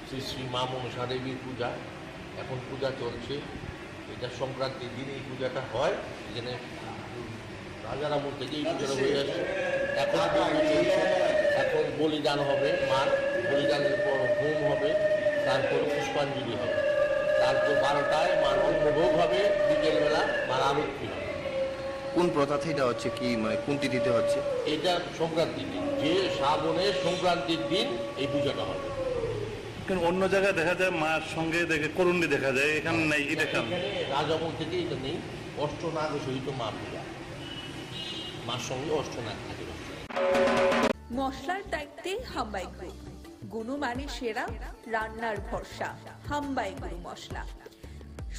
শ্রী শ্রী মা মনসা দেবীর পূজা, এখন পূজা চলছে। এটা সংক্রান্তির দিন এই পূজাটা হয়, এখানে রাজার আমল থেকে এই পূজাটা হয়ে আসে। এখন চলছে, এখন বলিদান হবে, মার বলিদানের পর হোম হবে, তারপর পুষ্পাঞ্জলি হবে, তারপর 12টায় মার অন্নভোগ হবে, বিকেলবেলা মার আরতি হবে।
কোন প্রথা এটা হচ্ছে কি, মানে কোন তিথিতে হচ্ছে?
এটা সংক্রান্তির দিন, যে শ্রাবণের সংক্রান্তির দিন এই পূজাটা হবে।
কিন্তু অন্য জায়গায় দেখা যায় মার সঙ্গে করুণী দেখা যায়, এখানে নাই। এটা কেন?
রাজামল থেকে এটা নেই। অষ্টনাগ সহিত মা পূজা, মার সঙ্গে অষ্টনাগ থাকে।
মশলার দায়িত্বে হাম্বাই গ্রুপ, গুণমানে সেরা, রান্নার ভরসা। হাম্বাই গুরু মশলা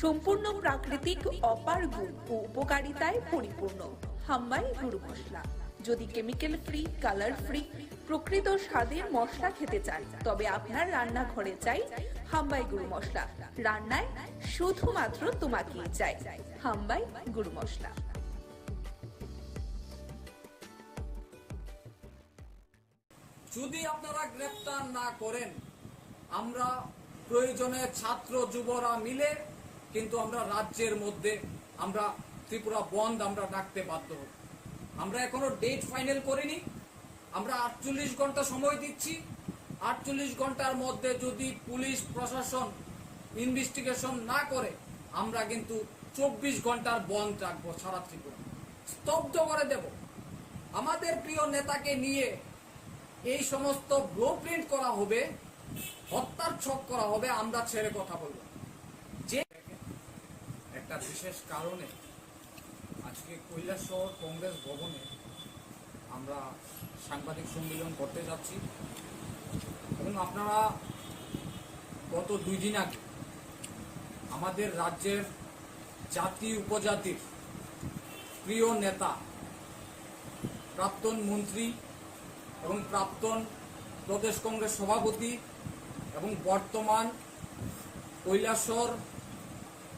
সম্পূর্ণ প্রাকৃতিক, অপার গুণ ও উপকারিতায় পরিপূর্ণ। হাম্বাই গুরু মশলা। যদি কেমিক্যাল ফ্রি, কালার ফ্রি, প্রকৃত স্বাদের মশলা খেতে চান, তবে আপনার রান্নাঘরে চাই হাম্বাই গুরু মশলা। রান্নায় শুধুমাত্র তোমাকেই চাই। হাম্বাই গুরু মশলা।
যদি আপনারা গ্রেফতার না করেন, আমরা প্রয়োজনে ছাত্র যুবরা মিলে কিন্তু আমরা রাজ্যের মধ্যে আমরা ত্রিপুরা বন্ধ আমরা ডাকতে বাধ্য হব। আমরা এখনো ডেট ফাইনাল করিনি। আমরা 48 ঘন্টা সময় দিচ্ছি। 48 ঘন্টার মধ্যে যদি পুলিশ প্রশাসন ইনভেস্টিগেশন না করে, আমরা কিন্তু 24 ঘন্টার বন্ধ রাখবো। সারা ত্রিপুরা স্তব্ধ করে দেব। আমাদের প্রিয় নেতাকে নিয়ে এই সমস্ত ব্লুপ্রিন্ট করা হবে, হত্যার ছক করা হবে, আমরা ছেড়ে কথা বলবো। যে একটা বিশেষ কারণে আজ আজকে কৈলাসহর কংগ্রেস ভবনে আমরা সাংবাদিক সম্মেলন করতে যাচ্ছি এবং আপনারা গত 2 দিন আগে আমাদের রাজ্যের জাতি উপজাতির প্রিয় নেতা, প্রাক্তন মন্ত্রী এবং প্রাক্তন প্রদেশ কংগ্রেস সভাপতি এবং বর্তমান কৈলাসহর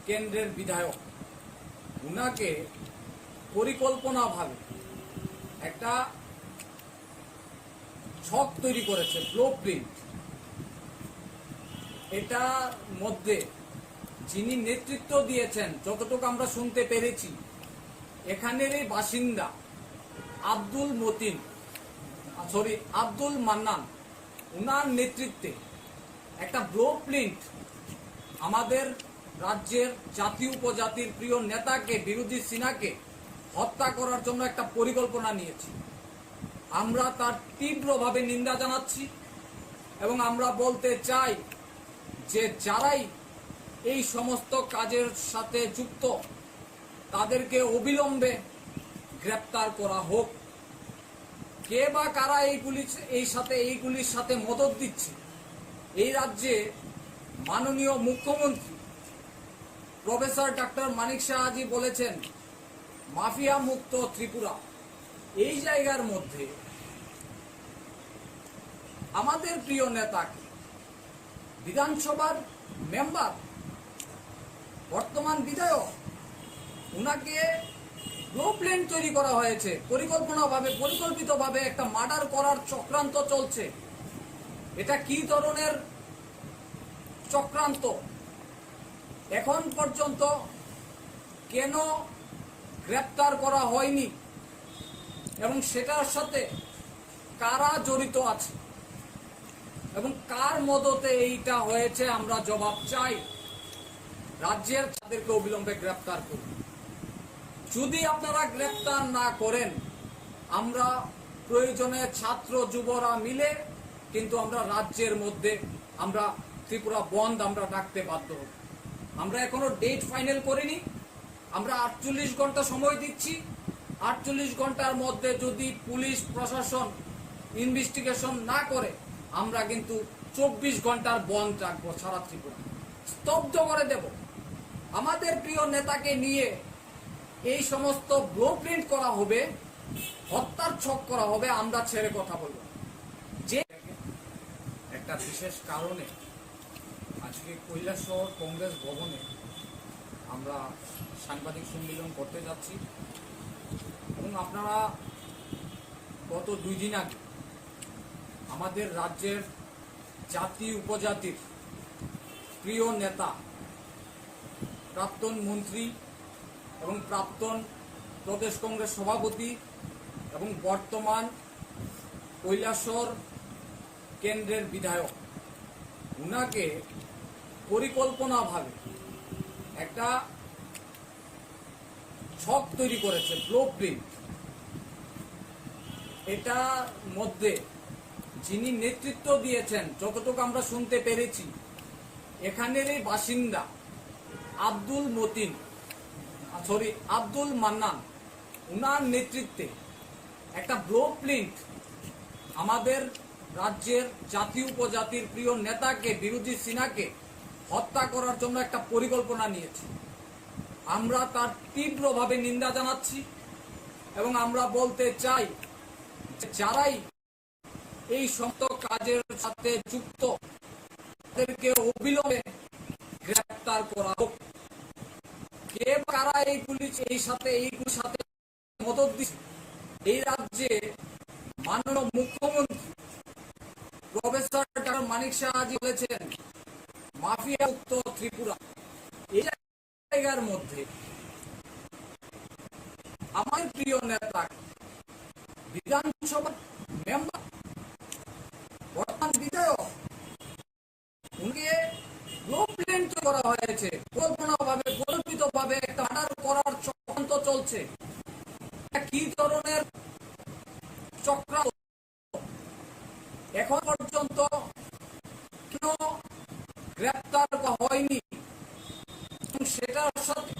কেন্দ্রের বিধায়ক, উনাকে পরিকল্পনাভাবে একটা ছক তৈরি করেছে, ব্লু প্রিন্ট। এটার মধ্যে যিনি নেতৃত্ব দিয়েছেন, যতটুকু আমরা শুনতে পেরেছি, এখানেরই বাসিন্দা আব্দুল মান্নান, উনার নেতৃত্বে একটা ব্লু প্রিন্ট আমাদের রাজ্যের জাতি উপজাতির প্রিয় নেতাকে, বিরোধী সিনহাকে হত্যা করার জন্য একটা পরিকল্পনা নিয়েছি। আমরা তার তীব্রভাবে নিন্দা জানাচ্ছি এবং আমরা বলতে চাই যে যারাই এই সমস্ত কাজের সাথে যুক্ত তাদেরকে অবিলম্বে গ্রেপ্তার করা হোক। কে বা কারা এইগুলির সাথে মদত দিচ্ছে? এই রাজ্যে মাননীয় মুখ্যমন্ত্রী প্রফেসর ডক্টর মানিক সাহাজি বলেছেন মাফিয়া মুক্ত ত্রিপুরা। এই জায়গার মধ্যে আমাদের প্রিয় নেতাকে, বিধানসভার মেম্বার, বর্তমান বিধায়ক, উনাকে ব্লু প্রিন্ট তৈরি করা হয়েছে, পরিকল্পিতভাবে একটা মার্ডার করার চক্রান্ত চলছে। এটা কি ধরনের চক্রান্ত? এখন পর্যন্ত কেন গ্রেপ্তার করা হয়নি এবং সেটার সাথে কারা জড়িত আছে এবং কার মদতে এইটা হয়েছে, আমরা জবাব চাই। রাজ্যের তাদেরকে অবিলম্বে গ্রেপ্তার করুন। যদি আপনারা গ্রেপ্তার না করেন, আমরা প্রয়োজনে ছাত্র যুবরা মিলে কিন্তু আমরা রাজ্যের মধ্যে আমরা ত্রিপুরা বন্ধ আমরা ডাকতে বাধ্য হব। আমরা এখনো ডেট ফাইনাল করিনি, আমরা 48 ঘন্টা সময় দিচ্ছি। 48 ঘন্টার মধ্যে যদি পুলিশ প্রশাসন ইনভেস্টিগেশন না করে, আমরা কিন্তু 24 ঘন্টার বন্ধ রাখবো, সারা ত্রিপুরা স্তব্ধ করে দেব। আমাদের প্রিয় নেতাকে নিয়ে এই সমস্ত ব্লু প্রিন্ট করা হবে, হত্যার ছক করা হবে, আমরা ছেড়ে কথা বলবো। যে একটা বিশেষ কারণে আজকে কৈলাসহর কংগ্রেস ভবনে আমরা সাংবাদিক সম্মেলন করতে যাচ্ছি এবং আপনারা গত 2 দিন আগে আমাদের রাজ্যের জাতি উপজাতির প্রিয় নেতা, প্রাক্তন মন্ত্রী এবং প্রাক্তন প্রদেশ কংগ্রেস সভাপতি এবং বর্তমান কৈলাসহর কেন্দ্রের বিধায়ক, উনাকে পরিকল্পনাভাবে একটা ছক তৈরি করেছে, ব্লু প্রিন্ট। এটার মধ্যে যিনি নেতৃত্ব দিয়েছেন, যতটুকু আমরা শুনতে পেরেছি, এখানেরই বাসিন্দা আব্দুল মান্নান, উনার নেতৃত্বে একটা ব্লু প্রিন্ট আমাদের রাজ্যের জাতি উপজাতির প্রিয় নেতাকে, বিরোধী সিনহাকে হত্যা করার জন্য একটা পরিকল্পনা নিয়েছে। আমরা তার তীব্রভাবে নিন্দা জানাচ্ছি এবং আমরা বলতে চাই যারাই এই সমস্ত কাজের সাথে যুক্ত তাদেরকে অবিলম্বে গ্রেপ্তার করা হোক। কে কারা এইগুলির সাথে মদত দিচ্ছে? এই রাজ্যে মাননীয় মুখ্যমন্ত্রী প্রফেসর ডক্টর মানিক সাহাজি বলেছেন মাফিয়া মুক্ত ত্রিপুরা। এই জায়গার মধ্যে আমার প্রিয় নেতা, বিধানসভার মেম্বার, বর্তমান বিধায়ক, উনকে ব্লু প্রিন্ট করা হয়েছে, পরিকল্পিতভাবে একটা মার্ডার করার চক্রান্ত চলছে। কি ধরনের চক্রান্ত? এখন পর্যন্ত কেন গ্রেপ্তার হয়নি সেটার সাথে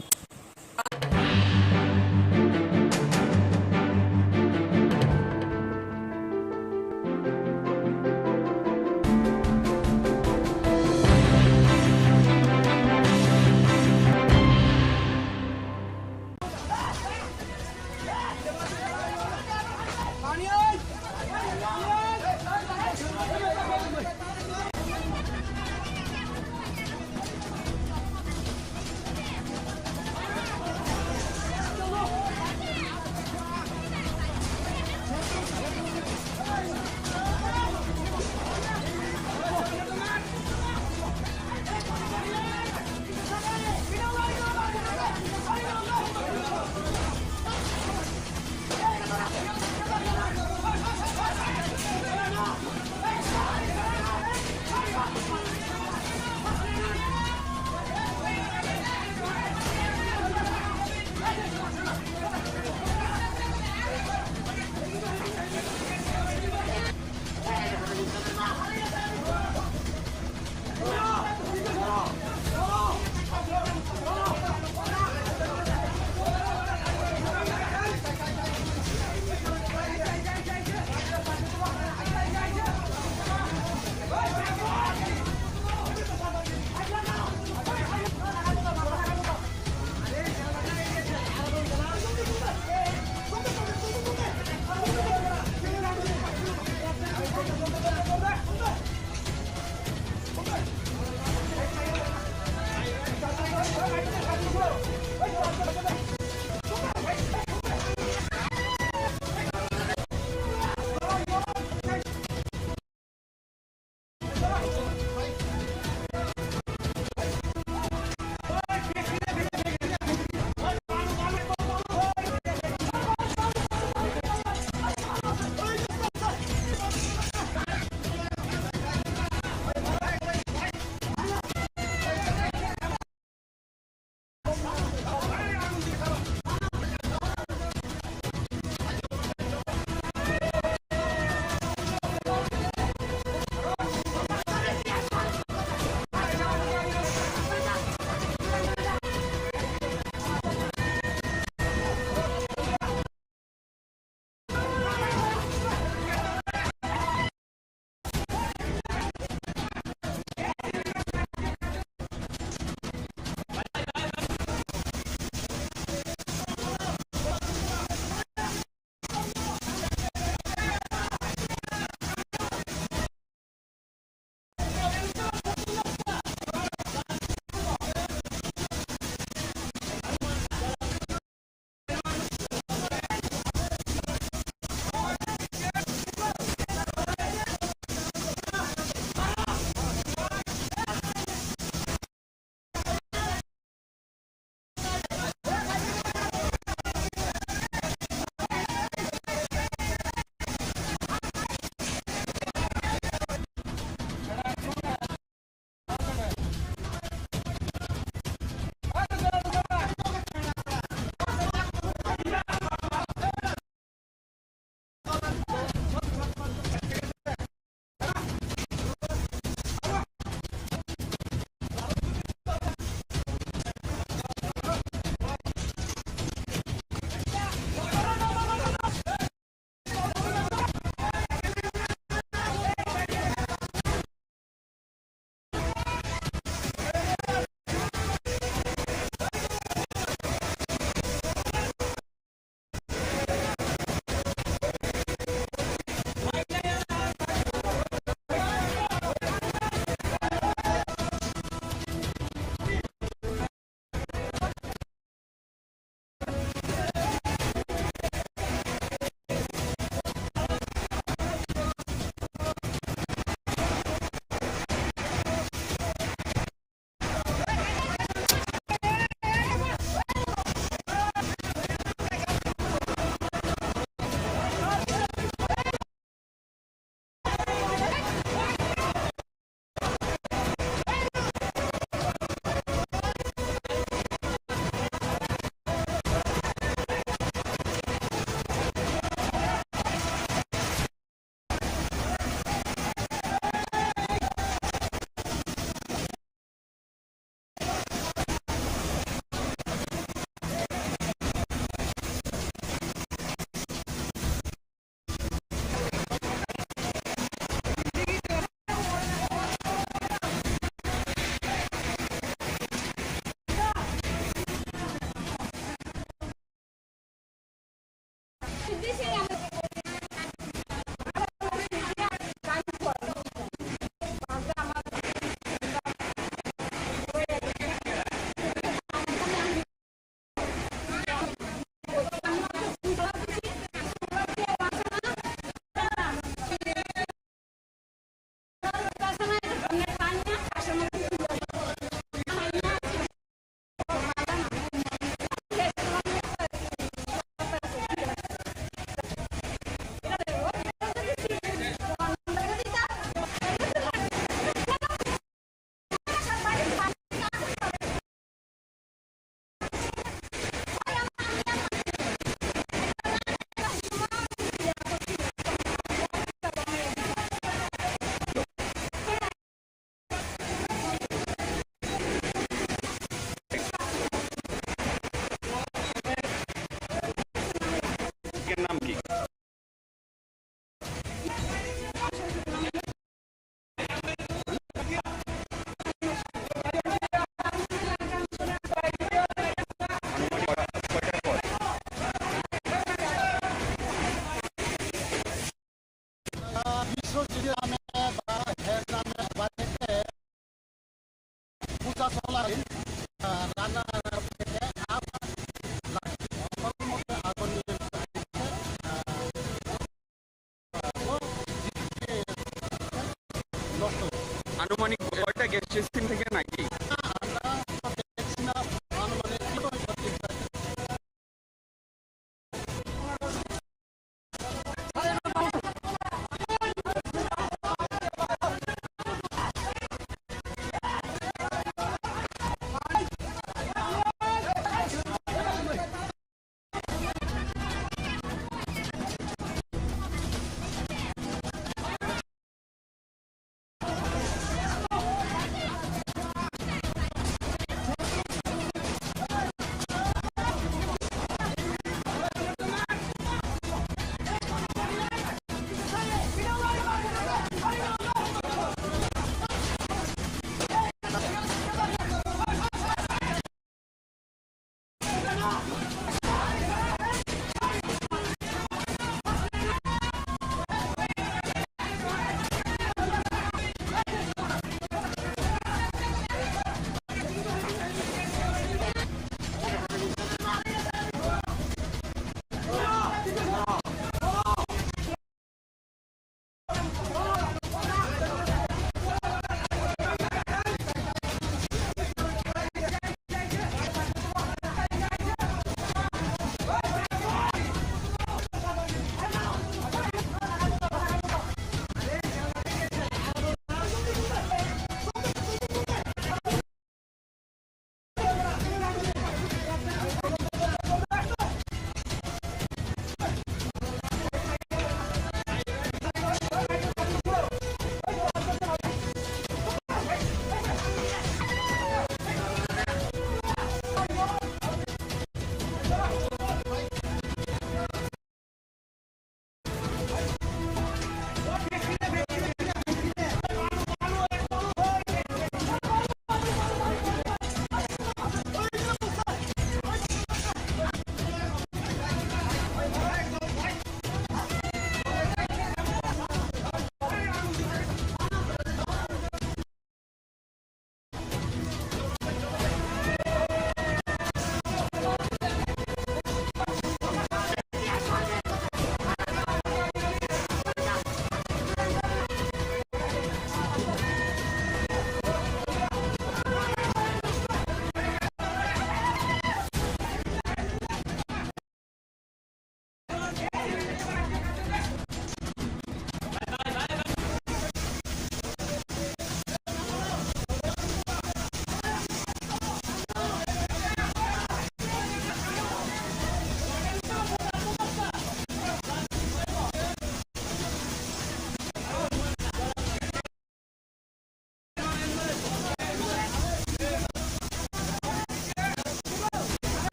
আনুমানিক কয়টা গ্যাস স্টেশন থেকে নাকি?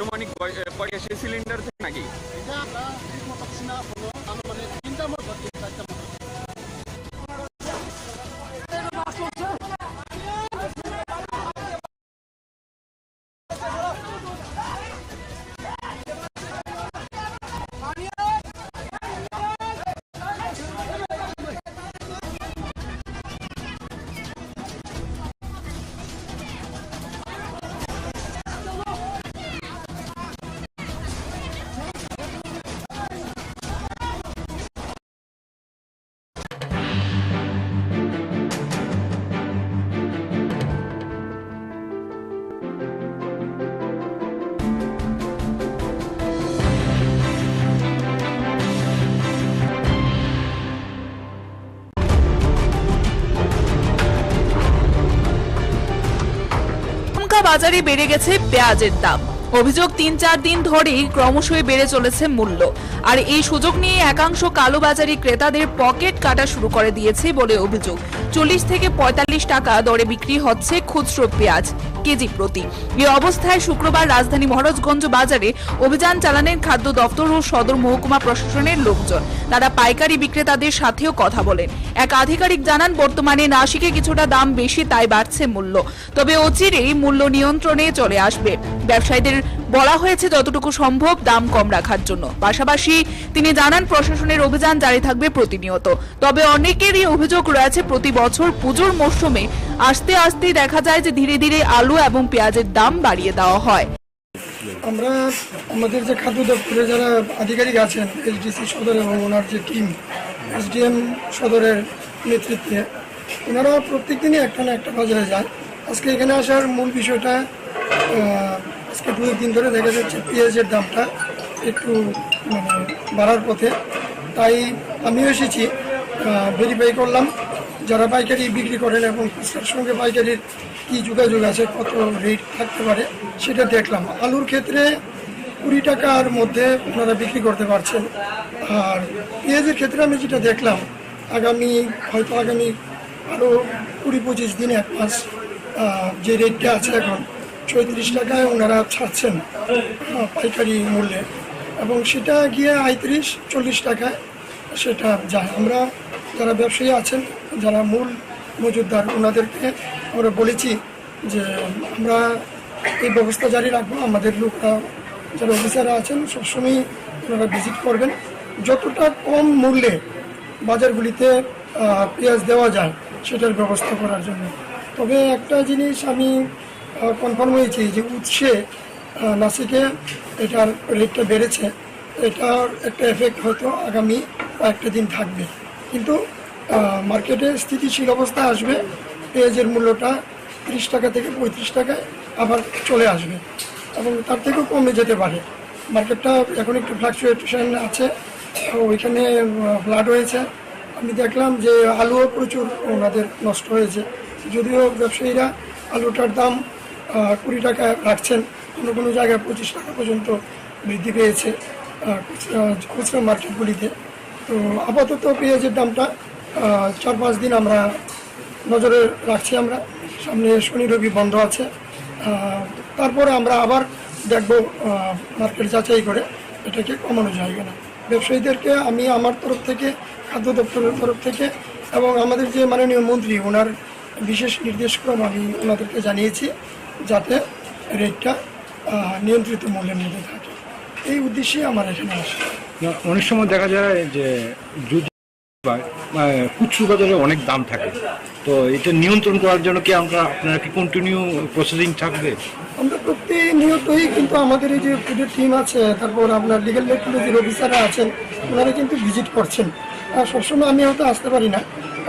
আনুমানিক কয়টা গ্যাসের সিলিন্ডার থেকে নাকি?
এটা আমরা ঠিক মতো না মানে 3টার মতো 4টা মতো।
বাজারে বেড়ে গেছে পেঁয়াজের দাম। অভিযোগ ৩-৪ দিন ধরেই ক্রমশই বেড়ে চলেছে মূল্য, আর এই সুযোগ নিয়ে একাংশ কালোবাজারি ক্রেতাদের পকেট কাটা শুরু করে দিয়েছে বলে অভিযোগ। ৪০ থেকে ৪৫ টাকা দরে বিক্রি হচ্ছে খুচরো পেঁয়াজ কেজি প্রতি। এই অবস্থায় শুক্রবার রাজধানী মহারাজগঞ্জ বাজারে অভিযান চালানেন খাদ্য দপ্তর ও সদর মহকুমা প্রশাসনের লোকজন। তারা পাইকারি বিক্রেতাদের সাথেও কথা বলেন। এক আধিকারিক জানান, বর্তমানে নাসিকে কিছুটা দাম বেশি, তাই বাড়ছে মূল্য, তবে অচিরেই মূল্য নিয়ন্ত্রণে চলে আসবে। ব্যবসায়ীদের বলা হয়েছে যতটুকু সম্ভব দাম কম রাখার জন্য। পাশাপাশি তিনি জানান, প্রশাসনের অভিযান জারি থাকবে প্রতিনিয়ত। তবে অনেকেরই অভিযোগ রয়েছে, প্রতি বছর পুজোর মরশুমে আসতে আসতে দেখা যায় যে ধীরে ধীরে আলু এবং পেঁয়াজের দাম বাড়িয়ে দেওয়া হয়।
আমরা আমাদের যে খাদ্য দপ্তরে যারা আধিকারিক আছেন, এইচডিসি সদর এবং ওনার যে টিম এসডিএম সদরের নেতৃত্বে, ওনারা প্রত্যেক দিনই একটা না একটা বাজারে যায়। আজকে এখানে আসার মূল বিষয়টা, আজকে 2 দিন ধরে দেখা যাচ্ছে পেঁয়াজের দামটা একটু বাড়ার পথে। তাই আমিও এসেছি, ভেরিফাই করলাম যারা পাইকারি বিক্রি করেন এবং খুচরার সঙ্গে পাইকারির কী যোগাযোগ আছে, কত রেট থাকতে পারে সেটা দেখলাম। আলুর ক্ষেত্রে 20 টাকার মধ্যে ওনারা বিক্রি করতে পারছেন। আর পেঁয়াজের ক্ষেত্রে আমি যেটা দেখলাম, আগামী আরও 20-25 দিনে 1 মাস যে রেটটা আছে এখন 34 টাকায় ওনারা ছাড়ছেন পাইকারি মূল্যে, এবং সেটা গিয়ে 35-40 টাকায় সেটা যায়। আমরা যারা ব্যবসায়ী আছেন, যারা মূল মজুতদার, ওনাদেরকে আমরা বলেছি যে আমরা এই ব্যবস্থা জারি রাখবো। আমাদের লোকরা যারা অফিসাররা আছেন সবসময় ওনারা ভিজিট করবেন, যতটা কম মূল্যে বাজারগুলিতে পেঁয়াজ দেওয়া যায় সেটার ব্যবস্থা করার জন্য। তবে একটা জিনিস আমি কনফার্ম হয়েছি যে উৎসে নাসিকে এটার রেটটা বেড়েছে, এটার একটা এফেক্ট হয়তো আগামী কয়েকটা দিন থাকবে, কিন্তু মার্কেটে স্থিতিশীল অবস্থা আসবে। পেঁয়াজের মূল্যটা 30 টাকা থেকে 35 টাকায় আবার চলে আসবে এবং তার থেকেও কমে যেতে পারে। মার্কেটটা এখন একটু ফ্লাকচুয়েশন আছে, ওইখানে ফ্লাড হয়েছে। আমি দেখলাম যে আলুও প্রচুর ওনাদের নষ্ট হয়েছে, যদিও ব্যবসায়ীরা আলুটার দাম 20 টাকা রাখছেন, কোনো জায়গায় 25 টাকা পর্যন্ত বৃদ্ধি পেয়েছে খুচরা মার্কেটগুলিতে। তো আপাতত পেঁয়াজের দামটা 4-5 দিন আমরা নজরে রাখছি। আমরা সামনে শনি রবি বন্ধ আছে, তারপরে আমরা আবার দেখব মার্কেট যাচাই করে এটাকে কমানো যায় কিনা। ব্যবসায়ীদেরকে আমি আমার তরফ থেকে, খাদ্য দপ্তরের তরফ থেকে এবং আমাদের যে মাননীয় মন্ত্রী, ওনার বিশেষ নির্দেশক্রম আমি ওনাদেরকে জানিয়েছি যাতে রেটটা নিয়ন্ত্রিত মূল্যের মধ্যে থাকে। এই উদ্দেশ্যে আমার এখানে আসে।
অনেক সময় দেখা যায় যে খুচরো বাজারে অনেক দাম থাকে, তো এটা নিয়ন্ত্রণ করার জন্য কি আপনারা কি কন্টিনিউ প্রসেসিং থাকবে?
আমরা প্রতিনিয়তই কিন্তু আমাদের এই যে ফুডের টিম আছে, তারপর আপনার লিগ্যাল রেগুলেটরি অফিসাররা আছেন, ওনারা কিন্তু ভিজিট করছেন। সবসময় আমি হয়তো আসতে পারি না,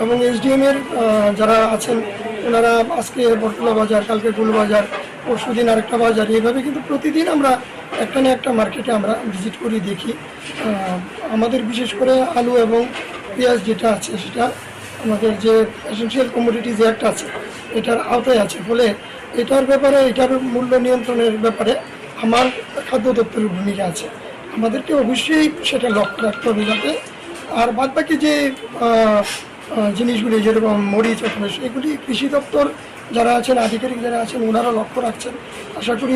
এবং এসডিএমের যারা আছেন ওনারা আজকে বটতলা বাজার, কালকে গুলবাজার, পরশুদিন আরেকটা বাজার, এইভাবে কিন্তু প্রতিদিন আমরা একটা না একটা মার্কেটে আমরা ভিজিট করি, দেখি। আমাদের বিশেষ করে আলু এবং পেঁয়াজ যেটা আছে সেটা আমাদের যে এসেনশিয়াল কমোডিটিজ অ্যাক্ট আছে এটার আওতায় আছে, ফলে এটার ব্যাপারে, এটার মূল্য নিয়ন্ত্রণের ব্যাপারে আমার খাদ্য দপ্তরের ভূমিকা আছে। আমাদেরকে অবশ্যই সেটা লক্ষ্য রাখতে হবে যাতে, আর বাদবাকি যে জিনিসগুলি যেরকম মরিচ অথবা এগুলি কৃষি দপ্তর যারা আছেন, আধিকারিক যারা আছেন, ওনারা লক্ষ্য রাখছেন। আশা করি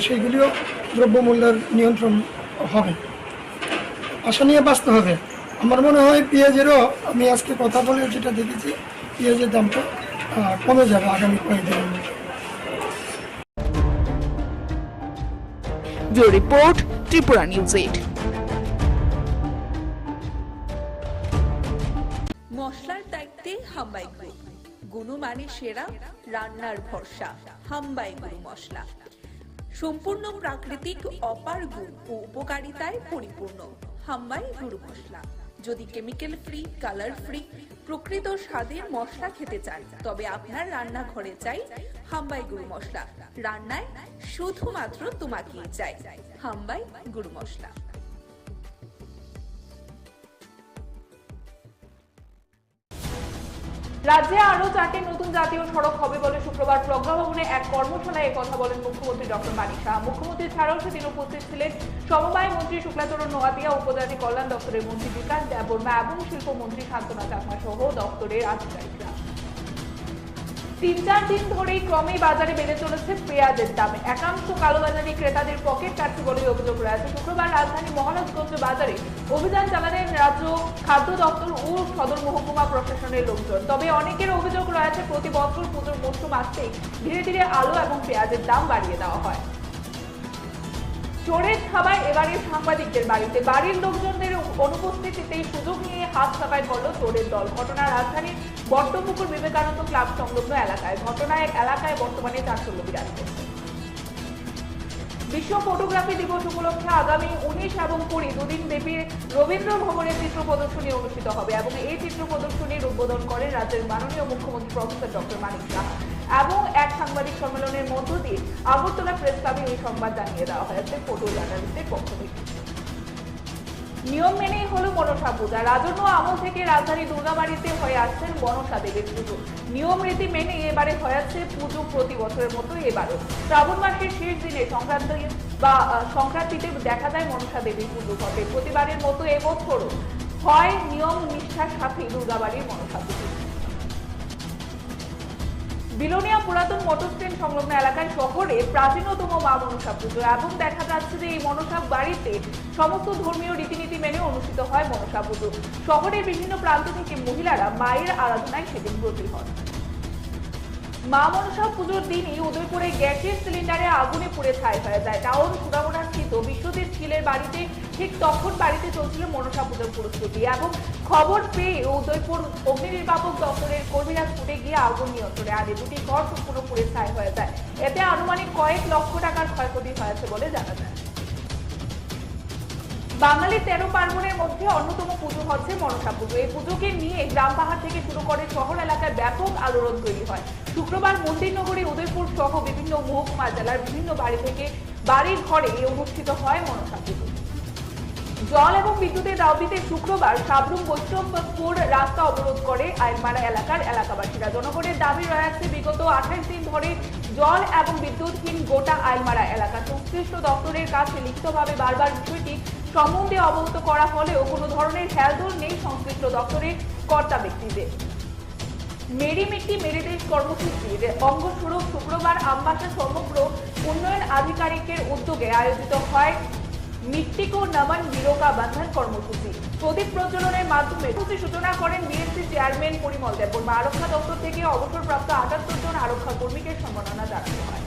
সেইগুলিও দ্রব্যমূল্যের নিয়ন্ত্রণ হবে। আশা নিয়ে বাঁচতে হবে। আমার মনে হয় পেঁয়াজেরও, আমি আজকে কথা বলে যেটা দেখেছি, পেঁয়াজের দামটা কমে যাবে আগামী কয়েকদিনের মধ্যে।
Bureau report, Tripura news 8।
মশলার দায়িত্বে হাম্বাই গ্রুপ, গুণমানে সেরা, রান্নার ভরসা। হাম্বাই গুরু মশলা সম্পূর্ণ প্রাকৃতিক, অপার গুণ ও উপকারিতায় পরিপূর্ণ। হাম্বাই গুরু মশলা। যদি কেমিক্যাল ফ্রি, কালার ফ্রি, প্রকৃত স্বাদের মশলা খেতে চান, তবে আপনার রান্নাঘরে চাই হাম্বাই গুরু মশলা। রান্নায় শুধুমাত্র তোমাকেই চাই হাম্বাই গুরু মশলা। রাজ্যে আরো 4টি নতুন জাতীয় সড়ক হবে বলে শুক্রবার প্রজ্ঞা ভবনে এক কর্মশালায় কথা বলেন মুখ্যমন্ত্রী ডক্টর মানিক সাহা। মুখ্যমন্ত্রী ছাড়াও সেদিন উপস্থিত ছিলেন সমবায় মন্ত্রী শুক্লাচরণ নোয়াতিয়া, উপজাতি কল্যাণ দপ্তরের মন্ত্রী বিকাশ দেববর্মা এবং শিল্পমন্ত্রী শান্তনা চাকমা সহ দপ্তরের আধিকারিকরা। 3-4 দিন ধরেই ক্রমেই বাজারে বেড়ে চলেছে পেঁয়াজের দাম। একাংশ কালোবাজারি ক্রেতাদের পকেট কাটছে বলে অভিযোগ রয়েছে। শুক্রবার রাজধানী মহারাজগঞ্জ বাজারে অভিযান চালালেন রাজ্য খাদ্য দপ্তর ও সদর মহকুমা প্রশাসনের লোকজন। তবে অনেকের অভিযোগ রয়েছে, প্রতি বছর পুজোর মরশুম আসতেই ধীরে ধীরে আলু এবং পেঁয়াজের দাম বাড়িয়ে দেওয়া হয়। চোরের থাবায় এবারে সাংবাদিকদের বাড়িতে, বাড়ির লোকজনদের অনুপস্থিতিতেই সুযোগ নিয়ে হাত সাফাই করল চোরের দল। ঘটনা রাজধানীর বট্টপুকুর বিবেকানন্দ ক্লাব সংলগ্ন এলাকায়। ঘটনায় এলাকায় বর্তমানে চাঞ্চল্য বিরাজ করছে। বিশ্ব ফটোগ্রাফি দিবস উপলক্ষে আগামী 19 এবং 20 দুদিন ব্যাপী রবীন্দ্র ভবনের চিত্র প্রদর্শনী অনুষ্ঠিত হবে এবং এই চিত্র প্রদর্শনীর উদ্বোধন করেন রাজ্যের মাননীয় মুখ্যমন্ত্রী প্রফেসর ডক্টর মানিক সাহা। এবং এক সাংবাদিক সম্মেলনের মধ্য দিয়ে আগরতলা প্রেস ক্লাবে এই সংবাদ জানিয়ে দেওয়া হয়েছে ফটো জার্নালিস্টের পক্ষ থেকে। নিয়ম মেনেই হলো মনসা পূজা। রাজন্য আমল থেকে রাজধানী দুর্গাবাড়িতে হয়ে আসছেন মনসা দেবীর পুজো। নিয়ম রীতি মেনে এবারে হয়েছে পুজো প্রতি বছরের মতো এবারও। শ্রাবণ মাসের শেষ দিনে সংক্রান্তিতে দেখা যায় মনসা দেবীর পুজো হবে। প্রতিবারের মতো এবছরও হয় নিয়ম নিষ্ঠার সাথে দুর্গাবাড়ির মনসা পুজো। বিলোনিয়া পুরাতন মোটর স্ট্যান্ড সংলগ্ন এলাকায় শহরে প্রাচীনতম মা মনসা পুজো এবং দেখা যাচ্ছে যে এই মনসা বাড়িতে সমস্ত ধর্মীয় রীতিনীতি মেনে অনুষ্ঠিত হয় মনসা পুজো। শহরের বিভিন্ন প্রান্ত থেকে মহিলারা মায়ের আরাধনায় সেদিন ব্রতী হন। মা মনসা পুজোর দিনই উদয়পুরে গ্যাসের সিলিন্ডারে আগুনে পুড়ে ছাই হয়ে যায়। টাউন সুরামুড়া স্থিত বিশ্বজিৎ ছিলের বাড়িতে ঠিক তখন বাড়িতে চলছিল মনসা পুজোর প্রস্তুতি এবং খবর পেয়ে উদয়পুর অগ্নি নির্বাপক দপ্তরের কর্মীরা ছুটে গিয়ে আগুন নিয়ন্ত্রণে আনে। দুটি ঘর সম্পূর্ণ পুড়ে ছাই হয়ে যায়। এতে আনুমানিক কয়েক লক্ষ টাকার ক্ষয়ক্ষতি হয়েছে বলে জানা যায়। বাঙালির 13 পার্বণের মধ্যে অন্যতম পুজো হচ্ছে মনসা পুজো। এই পুজোকে নিয়ে গ্রাম পাহাড় থেকে শুরু করে শহর এলাকায় ব্যাপক আলোড়ন তৈরি হয়। শুক্রবার মন্দিরনগরী উদয়পুর সহ বিভিন্ন মহকুমা জেলার বিভিন্ন বাড়ি থেকে বাড়ির ঘরে অনুষ্ঠিত হয় মনসা পুজো। জল এবং বিদ্যুতের দাবিতে শুক্রবার সাবরুম বৈষ্ণবপুর রাস্তা অবরোধ করে আইনমারা এলাকার এলাকাবাসীরা। জনগণের দাবি রয়েছে, বিগত 28 দিন ধরে জল এবং বিদ্যুৎহীন গোটা আইনমারা এলাকা। সংশ্লিষ্ট দপ্তরের কাছে লিখিতভাবে বারবার বিষয়টি সম্বন্ধে অবগত করা হলেও কোনো ধরনের হেলদোল নেই সংশ্লিষ্ট দপ্তরের কর্তা ব্যক্তিদের। মেরি মিট্টি মেরি দেশ কর্মসূচির অঙ্গস্বরূপ শুক্রবার আমবাসা সমগ্র উন্নয়ন আধিকারিকের উদ্যোগে আয়োজিত হয় মিট্টি কো নমন বীরো কা বন্ধন কর্মসূচি। প্রদীপ প্রজ্বলনের মাধ্যমে সূচনা করেন বিএসসি চেয়ারম্যান পরিমল দেববর্মা। আরক্ষা দপ্তর থেকে অবসরপ্রাপ্ত 78 জন আরক্ষা কর্মীকে সম্মাননা জানানো হয়।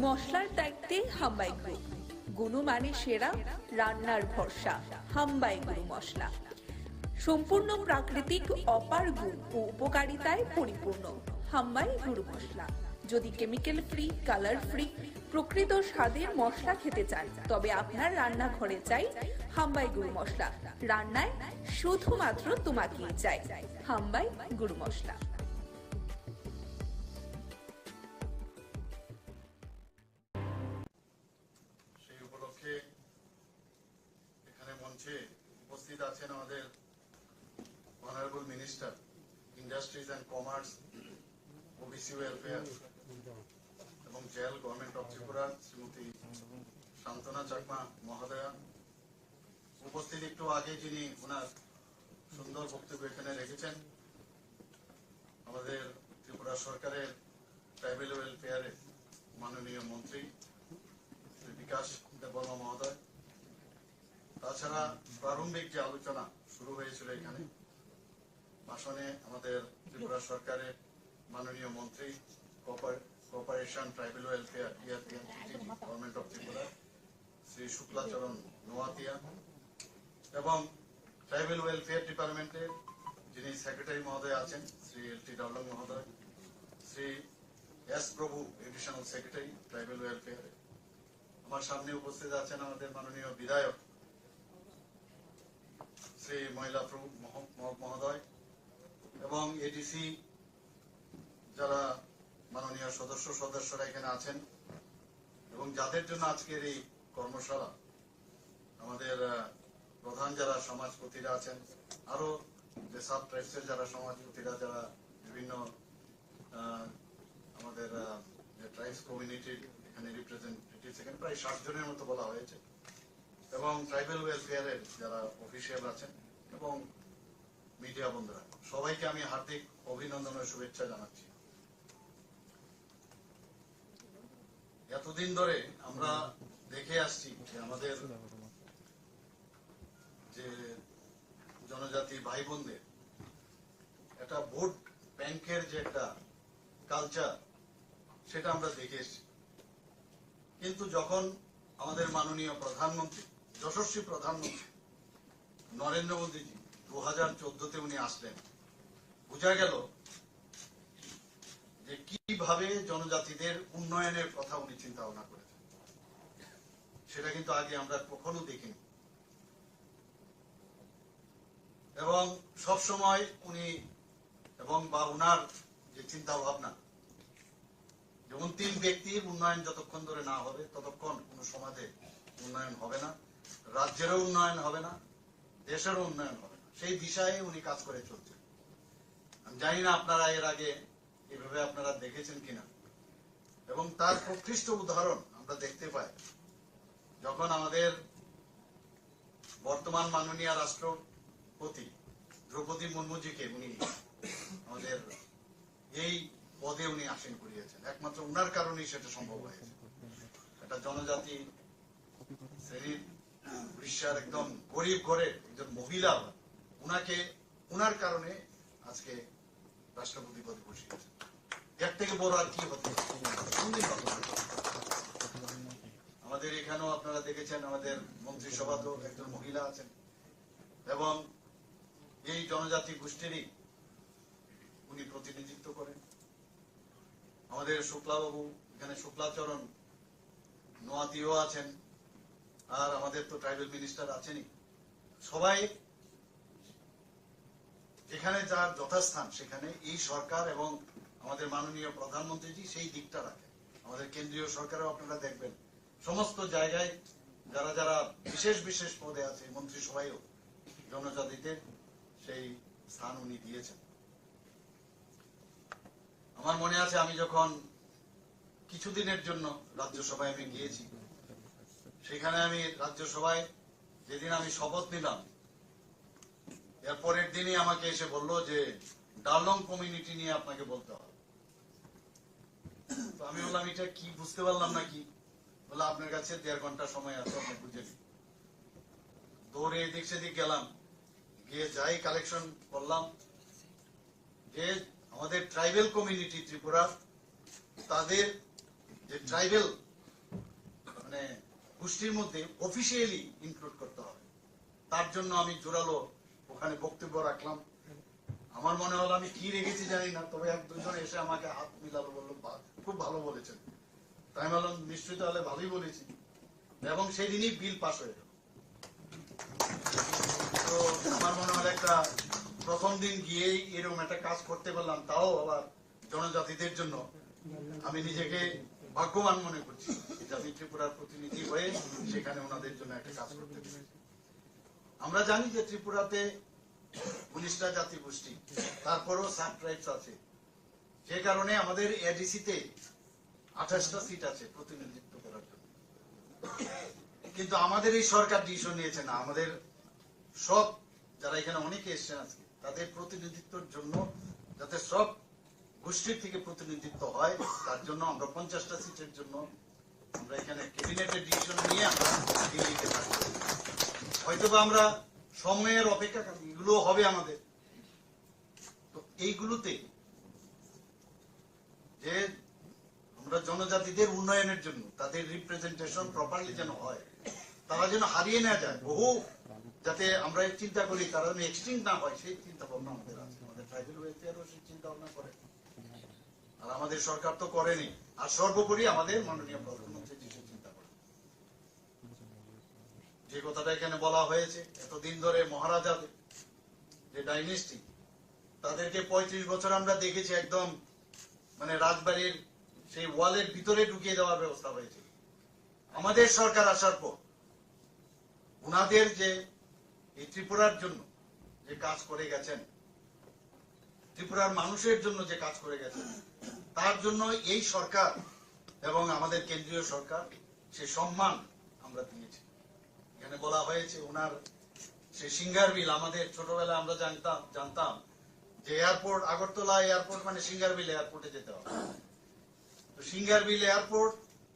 মশলার দায়িত্বে হাম্বাই গ্রুপ, গুণমানে সেরা, রান্নার ভরসা। হাম্বাই গুরু মশলা সম্পূর্ণ প্রাকৃতিক, অপার গুণ ও উপকারিতায় পরিপূর্ণ। হাম্বাই গুরু মশলা। যদি কেমিক্যাল ফ্রি, কালার ফ্রি, প্রকৃত স্বাদের মশলা খেতে চান, তবে আপনার রান্নাঘরে চাই হাম্বাই গুরু মশলা। রান্নায় শুধুমাত্র তোমাকেই চাই হাম্বাই গুরু মশলা।
সেই উপলক্ষে এখানে মঞ্চে উপস্থিত আছেন আমাদের honourable minister industries and commerce, OBC welfare এবং jail, government of Tripura Shrimati Shantana Chakma মহোদয়া। উপস্থিত একটু আগে যিনি ওনার সুন্দর বক্তব্য এখানে রেখেছেন, আমাদের ত্রিপুরা ত্রিপুরা সরকারের ট্রাইবেল ওয়েলফেয়ারে মাননীয় মন্ত্রী শ্রী বিকাশ দেববর্মা মহোদয়, তাছাড়া প্রারম্ভিক যে আলোচনা শুরু হয়েছিল এখানে ভাষণে আমাদের ত্রিপুরা সরকারের মাননীয় মন্ত্রী cooperation tribal welfare government of Tripura Shri Shuklacharan Noatia এবং ট্রাইবেল ওয়েলফেয়ার ডিপার্টমেন্টের যিনি সেক্রেটারি মহোদয় আছেন শ্রী এল.টি. ডালং মহোদয়, শ্রী এস প্রভু এডিশনাল সেক্রেটারি ট্রাইবেল ওয়েলফেয়ার, আমার সামনে উপস্থিত আছেন আমাদের মাননীয় বিধায়ক শ্রী মহিলাপ্রভু মহোদয় এবং এডিসি যারা মাননীয় সদস্যরা এখানে আছেন এবং যাদের জন্য আজকের এই কর্মশালা, আমাদের প্রধান যারা সমাজপতিরা আছেন, আরো যে সাব ট্রাইবসের যারা সমাজপতিরা, যারা বিভিন্ন আমাদের যে ট্রাইবস কমিউনিটির এখানে রিপ্রেজেন্টেটিভস, এখানে প্রায় 60 জনের মতো বলা হয়েছে, এবং ট্রাইবেল ওয়েলফেয়ারের যারা অফিসিয়াল আছেন এবং মিডিয়া বন্ধুরা, সবাইকে আমি হার্দিক অভিনন্দন ও শুভেচ্ছা জানাচ্ছি। এতদিন ধরে আমরা দেখে আসছি যে আমাদের যে জনজাতি ভাই বোনদের একটা ভোট ব্যাংকের যে একটা কালচার, সেটা আমরা দেখে এসছি। কিন্তু যখন আমাদের মাননীয় প্রধানমন্ত্রী, যশস্বী প্রধানমন্ত্রী নরেন্দ্র মোদীজি 2014-তে উনি আসলেন, বোঝা গেল যে কিভাবে জনজাতিদের উন্নয়নের কথা উনি চিন্তা ভাবনা করেছেন। সেটা কিন্তু আগে আমরা কখনো দেখিনি। এবং সব সময় উনি এবং বা উনার যে চিন্তা ভাবনা, যেমন 3 ব্যক্তির উন্নয়ন যতক্ষণ ধরে না হবে ততক্ষণ কোন সমাজে উন্নয়ন হবে না, রাজ্যেরও উন্নয়ন হবে না, দেশেরও উন্নয়ন হবে না। সেই দিশায় উনি কাজ করে চলছেন। আমি জানি না আপনারা এর আগে এভাবে আপনারা দেখেছেন কিনা। এবং তার প্রকৃষ্ট উদাহরণ আমরা দেখতে পাই যখন আমাদের বর্তমান মাননীয় রাষ্ট্রপতি দ্রৌপদী মুর্মুজিকে উনি আমাদের এই পদে উনি আসীন করিয়েছেন। একমাত্র উনার কারণেই সেটা সম্ভব হয়েছে। একটা জনজাতি শ্রেণীর উড়িষ্যার একদম গরিব ঘরের একজন মহিলা, উনাকে উনার কারণে আজকে রাষ্ট্রপতি পদে বসিয়েছেন। এর থেকে বড় আর কি হতে আমাদের এখানেও আপনারা দেখেছেন আমাদের মন্ত্রিসভাতেও একজন মহিলা আছেন এবং এই জনজাতি গোষ্ঠীরই উনি প্রতিনিধিত্ব করেন। আমাদের শুক্লাবাবু এখানে শুক্লাচরণ নোয়াতিও আছেন, আর আমাদের তো ট্রাইবেল মিনিস্টার আছেনই। সবাই এখানে যার যথাস্থান সেখানে এই সরকার এবং আমাদের মাননীয় প্রধানমন্ত্রীজি সেই দিকটা রাখেন। আমাদের কেন্দ্রীয় সরকারও আপনারা দেখবেন সমস্ত জায়গায় যারা যারা বিশেষ বিশেষ পদে আছে মন্ত্রিসভায়ও জনজাতিদের সেই স্থান উনি দিয়েছেন। আমার মনে আছে আমি যখন কিছুদিনের জন্য রাজ্যসভায় আমি গিয়েছি, সেখানে আমি রাজ্যসভায় যেদিন আমি শপথ নিলাম, এর পরের দিনই আমাকে এসে বলল যে ডালং কমিউনিটি নিয়ে আপনাকে বলতে হবে। তো আমি বললাম এটা কি, বুঝতে পারলাম না কি। বলে আপনার কাছে 1.5 ঘন্টা সময় আছে, আপনি বুঝে নিন। দৌড়ে এদিক সেদিক গেলাম, গিয়ে যাই কালেকশন করলাম যে আমাদের ট্রাইবেল কমিউনিটি ত্রিপুরা, তাদের যে ট্রাইবেল মানে গোষ্ঠীর মধ্যে অফিসিয়ালি ইনক্লুড করতে হবে। তার জন্য আমি জোরালো ওখানে বক্তব্য রাখলাম। আমার মনে হলো আমি কি রেখেছি জানি না, তবে 1-2 জন এসে আমাকে হাত মিলালো, বললো খুব ভালো বলেছেন। তাই বললাম নিশ্চয়ই তাহলে ভালোই বলেছি। এবং সেদিনই বিল পাস হয়ে গেল। তো আমার মনে হলো একটা প্রথম দিন গিয়েই এরকম একটা কাজ করতে পারলাম, তাও আবার জনজাতিদের জন্য। আমি নিজেকে ভাগ্যবান মনে করছি যে আমি ত্রিপুরার প্রতিনিধি হয়ে সেখানে ওনাদের জন্য একটা কাজ করতে পেরেছি। আমরা জানি যে ত্রিপুরাতে 19টা জাতি গোষ্ঠী, তারপরও সাব ট্রাইবস আছে, যে কারণে আমাদের এডিসিতে 28টা সিট আছে প্রতিনিধিত্ব করার জন্য। কিন্তু আমাদের এই সরকার ডিসিশন নিয়েছে না, আমাদের সব যারা এখানে অনেকে এসছেন আজকে, তাদের প্রতিনিধিত্বের জন্য যাতে সব গোষ্ঠীর থেকে প্রতিনিধিত্ব হয়, তার জন্য আমরা 50টা সিটের জন্য আমরা এখানে ক্যাবিনেটের ডিসিশন নিয়ে আমরা দিল্লিতে থাকবো। হয়তোবা আমরা সময়ের অপেক্ষা, এগুলো হবে আমাদের। তো এইগুলোতে যে আমরা জনজাতিদের উন্নয়নের জন্য তাদের রিপ্রেজেন্টেশন প্রপারলি যেন হয়, তারা যেন হারিয়ে না যায়, বহু যাতে আমরা চিন্তা করি তারা যেন এক্সটিংক্ট না হয়, সেই চিন্তা ভাবনা আমাদের আছে। আমাদের ট্রাইবাল ওয়েলফেয়ারও সেই চিন্তা ভাবনা করে, আর আমাদের সরকার তো করেনি। আর সর্বোপরি আমাদের মাননীয় প্রধানমন্ত্রী যে চিন্তা করে, যে কথাটা এখানে বলা হয়েছে, এতদিন ধরে মহারাজাদের যে ডাইনেস্টি, তাদেরকে 35 বছর আমরা দেখেছি একদম মানে রাজবাড়ির সেই ওয়ালের ভিতরে ঢুকিয়ে দেওয়ার ব্যবস্থা হয়েছে। আমাদের সরকার আসার পর উনাদের যে এই ত্রিপুরার জন্য যে কাজ করে গেছেন, ত্রিপুরার মানুষের জন্য যে কাজ করে গেছেন, তার জন্য এই সরকার এবং আমাদের কেন্দ্রীয় সরকার সে সম্মান আমরা দিয়েছি। এখানে বলা হয়েছে ওনার সে সিঙ্গার বিল, আমাদের ছোটবেলায় আমরা জানতাম যে এয়ারপোর্ট, আগরতলা এয়ারপোর্ট মানে সিঙ্গার বিল এয়ারপোর্টে যেতে হবে। তো singer bill airport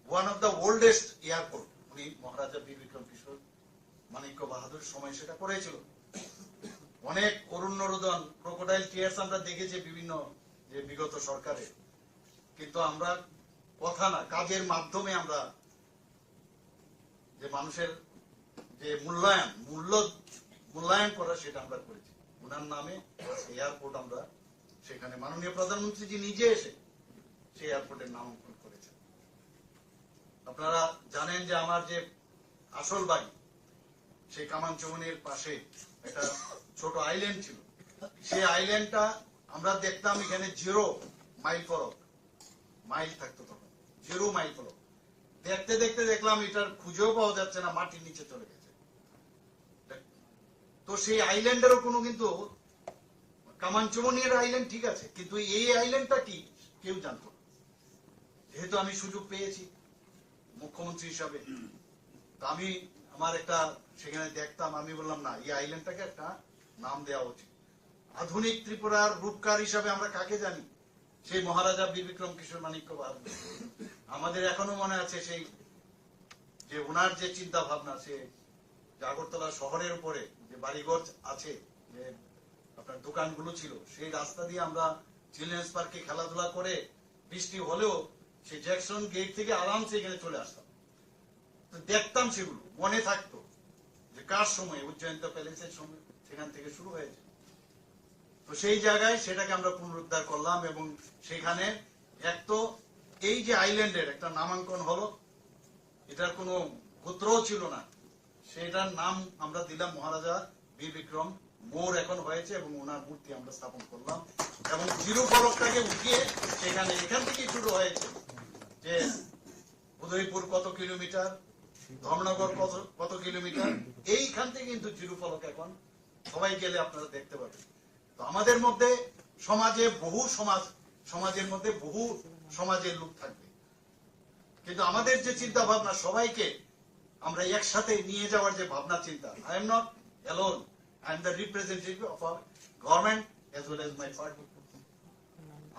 one of the oldest airport, উনি মহারাজা বীর বিক্রম কিশোর মানিক্য বাহাদুর সময় সেটা করেছিল। অনেক অরণ্য রোদন, ক্রোকোডাইল টিয়ার্স আমরা দেখেছি বিভিন্ন যে বিগত সরকারে, কিন্তু আমরা কথা না, কাজের মাধ্যমে আমরা যে মানুষের যে মূল্যায়ন করা সেটা আমরা করেছি। ওনার নামে এয়ারপোর্ট আমরা সেখানে মাননীয় প্রধানমন্ত্রীজি নিজে এসে সেই এয়ারপোর্টের নামাঙ্কন করেছেন। আপনারা জানেন যে আমার যে আসল বাড়ি সেই কামানচৌমনির পাশে একটা ছোট আইল্যান্ড ছিল। সেই আইল্যান্ডটা আমরা দেখতাম এখানে 0 মাইল ফলক, মাইল থাকতো তখন 0 মাইল ফলক। দেখতে দেখতে দেখলাম এটার খুঁজেও পাওয়া যাচ্ছে না, মাটির নিচে চলে গেছে। তো সেই আইল্যান্ডেরও কোনো কিন্তু কামানচৌমনির আইল্যান্ড ঠিক আছে, কিন্তু এই আইল্যান্ডটা কি কেউ জানতো না। যেহেতু আমি সুযোগ পেয়েছি মুখ্যমন্ত্রী হিসাবে, তো আমি আমার একটা সেখানে দেখতাম, আমি বললাম না, এই আইল্যান্ডটাকে একটা নাম দেওয়া উচিত। আধুনিক ত্রিপুরার রূপকার হিসাবে আমরা কাকে জানি? সেই মহারাজা বীর বিক্রম কিশোর মানিক্য বাহাদুর। আমাদের এখনো মনে আছে সেই যে ওনার যে চিন্তা ভাবনা, সে আগরতলা শহরের উপরে যে বাড়িঘর আছে, যে আপনার দোকানগুলো ছিল, সেই রাস্তা দিয়ে আমরা চিলড্রেন্স পার্কে খেলাধুলা করে বৃষ্টি হলেও সেই জ্যাকসন গেট থেকে আরামসে এখানে চলে আসতাম। দেখতাম, সেগুলো মনে থাকতো যে কার সময়, উজ্জয়ন্ত প্যালেসের সময় সেখান থেকে শুরু হয়েছে। তো সেই জায়গায় সেটাকে আমরা পুনরুদ্ধার করলাম এবং সেখানে এক তো এই যে আইল্যান্ডের একটা নামাঙ্কন হলো, এটার কোনো গোত্রও ছিল না, সেটার নাম আমরা দিলাম মহারাজা বীর বিক্রম মোড় এখন হয়েছে এবং ওনার মূর্তি আমরা স্থাপন করলাম এবং জিরো ফলকটাকে উঠিয়ে সেখানে এখান থেকে শুরু হয়েছে যে উদয়পুর কত কিলোমিটার, ধর্মনগর কত কিলোমিটার, এইখান থেকে কিন্তু জিরো ফলক এখন সবাই গেলে আপনারা দেখতে পাবেন। তো আমাদের মধ্যে সমাজে বহু সমাজের মধ্যে বহু সমাজের লোক থাকবে, কিন্তু আমাদের যে চিন্তা ভাবনা সবাইকে আমরা একসাথে নিয়ে যাওয়ার যে ভাবনা চিন্তা, I am not alone, I am the representative of our government as well as my party.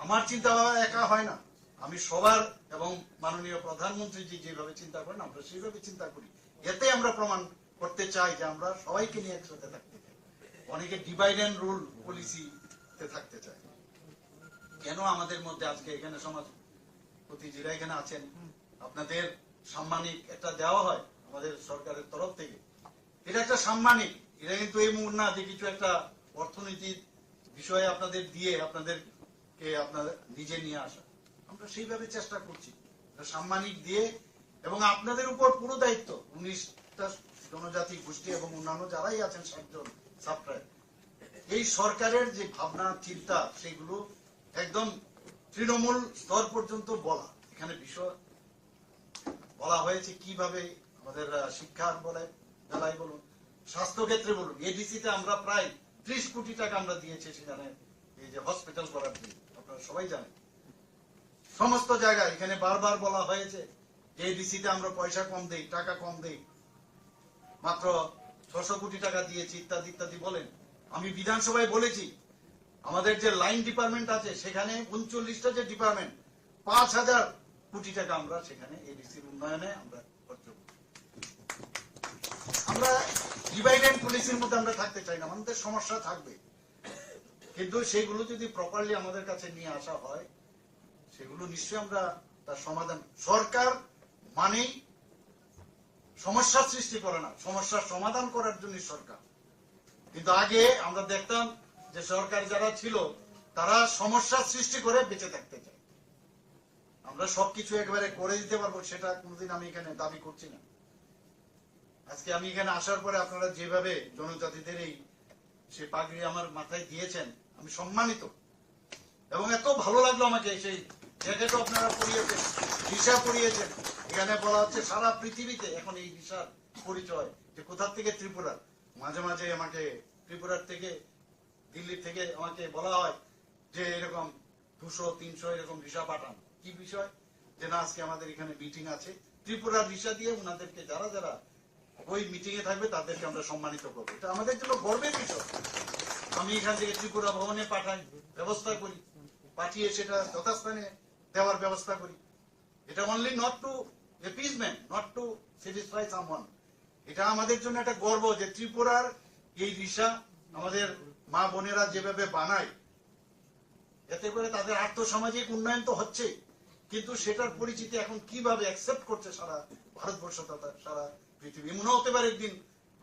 আমার চিন্তা ভাবনা একা হয় না, আমি সবার এবং মাননীয় প্রধানমন্ত্রী যেভাবে চিন্তা করেন আমরা সেইভাবে চিন্তা করি। এতে আমরা প্রমাণ করতে চাই যে আমরা সবাইকে নিয়ে একসাথে থাকতে চাই। অনেকে ডিভাইড এন্ড রুল পলিসিতে থাকতে চায়। কেন আমাদের মধ্যে আজকে এখানে সমাজপতি যারা এখানে আছেন, আপনাদের সাম্মানিক একটা দেওয়া হয় আমাদের সরকারের তরফ থেকে, এটা একটা সাম্মানিক, এটা কিন্তু এই মুহূর্তে না যে কিছু একটা অর্থনীতির বিষয়ে আপনাদের দিয়ে আপনাদেরকে আপনাদের নিজে নিয়ে আসা। আমরা সেইভাবে চেষ্টা করছি সাম্মানিক দিয়ে, এবং আপনাদের উপর পুরো দায়িত্ব 19টা জনজাতি গোষ্ঠী এবং অন্যান্য যারাই আছেন 7 জন সাবট্রাইব। এই সরকারের যে ভাবনা চিন্তা সেগুলো একদম তৃণমূল স্তর পর্যন্ত বলা। এখানে বিষয় বলা হয়েছে কিভাবে আমাদের শিক্ষার বেলায় বলুন, স্বাস্থ্য ক্ষেত্রে বলুন, এডিসিতে আমরা প্রায় 30 কোটি টাকা আমরা দিয়েছি সেখানে এই যে হসপিটাল করার জন্য, আপনারা সবাই জানেন। সমস্ত জায়গায় এখানে বারবার বলা হয়েছে যে এডিসিতে আমরা পয়সা কম দেই, টাকা কম দেই, মাত্র 600 কোটি টাকা দিয়েছি ইত্যাদি ইত্যাদি বলেন। আমি বিধানসভায় বলেছি আমাদের যে লাইন ডিপার্টমেন্ট আছে সেখানে 39টা যে ডিপার্টমেন্ট 5,000 কোটি টাকা আমরা সেখানে এডিসির উন্নয়নে আমরা খরচ করি। আমরা ডিভাইড এন্ড পলিসির মধ্যে আমরা থাকতে চাই না, আমাদের সমস্যা থাকবে, কিন্তু সেগুলো যদি প্রপারলি আমাদের কাছে নিয়ে আসা হয় সেগুলো নিশ্চয়ই আমরা তার সমাধান। সরকার মানেই সমস্যা সৃষ্টি করে না, সমস্যার সমাধান করার জন্য সরকার। কিন্তু আগে আমরা দেখতাম যে সরকার যারা ছিল তারা সমস্যা সৃষ্টি করে বেঁচে থাকতে চায়। আমরা সবকিছু একবারে করে দিতে পারবো সেটা কোনোদিন আমি এখানে দাবি করছি না। আজকে আমি এখানে আসার পরে আপনারা যেভাবে জনজাতিদের এই সে পাগড়ি আমার মাথায় দিয়েছেন আমি সম্মানিত, এবং এত ভালো লাগলো আমাকে। সেই জ্যাকেটও আপনারা পরিয়েছেন, দিশা পরিয়েছেন। এখানে বলা হচ্ছে সারা পৃথিবীতে এখন এই দিশার পরিচয় যে কোথা থেকে ত্রিপুরা। মাঝে মাঝে আমাকে ত্রিপুরার থেকে দিল্লি থেকে আমাকে বলা হয় যে এরকম 200-300 এরকম ভিসা পাঠান। কি বিষয়? যে না আজকে আমাদের এখানে মিটিং আছে, ত্রিপুরার ভিসা দিয়ে ওনাদেরকে যারা যারা ওই মিটিং এ থাকবে তাদেরকে আমরা সম্মানিত করবো। এটা আমাদের জন্য গর্বের বিষয়। আমি এখান থেকে ত্রিপুরা ভবনে পাঠাই, ব্যবস্থা করি, পাঠিয়ে সেটা যথাস্থানে দেওয়ার ব্যবস্থা করি। এটা only not to appeasement, not to satisfy someone. এটা আমাদের জন্য একটা গর্ব যে ত্রিপুরার এই ভিসা আমাদের মা বোনেরা যেভাবে বানায়, এতে করে তাদের আর্থসামাজিক উন্নয়ন তো হচ্ছে, কিন্তু সেটার পরিচিতি এখন কিভাবে অ্যাকসেপ্ট করছে সারা ভারতবর্ষ তথা সারা পৃথিবী। মনে হতে পারে একদিন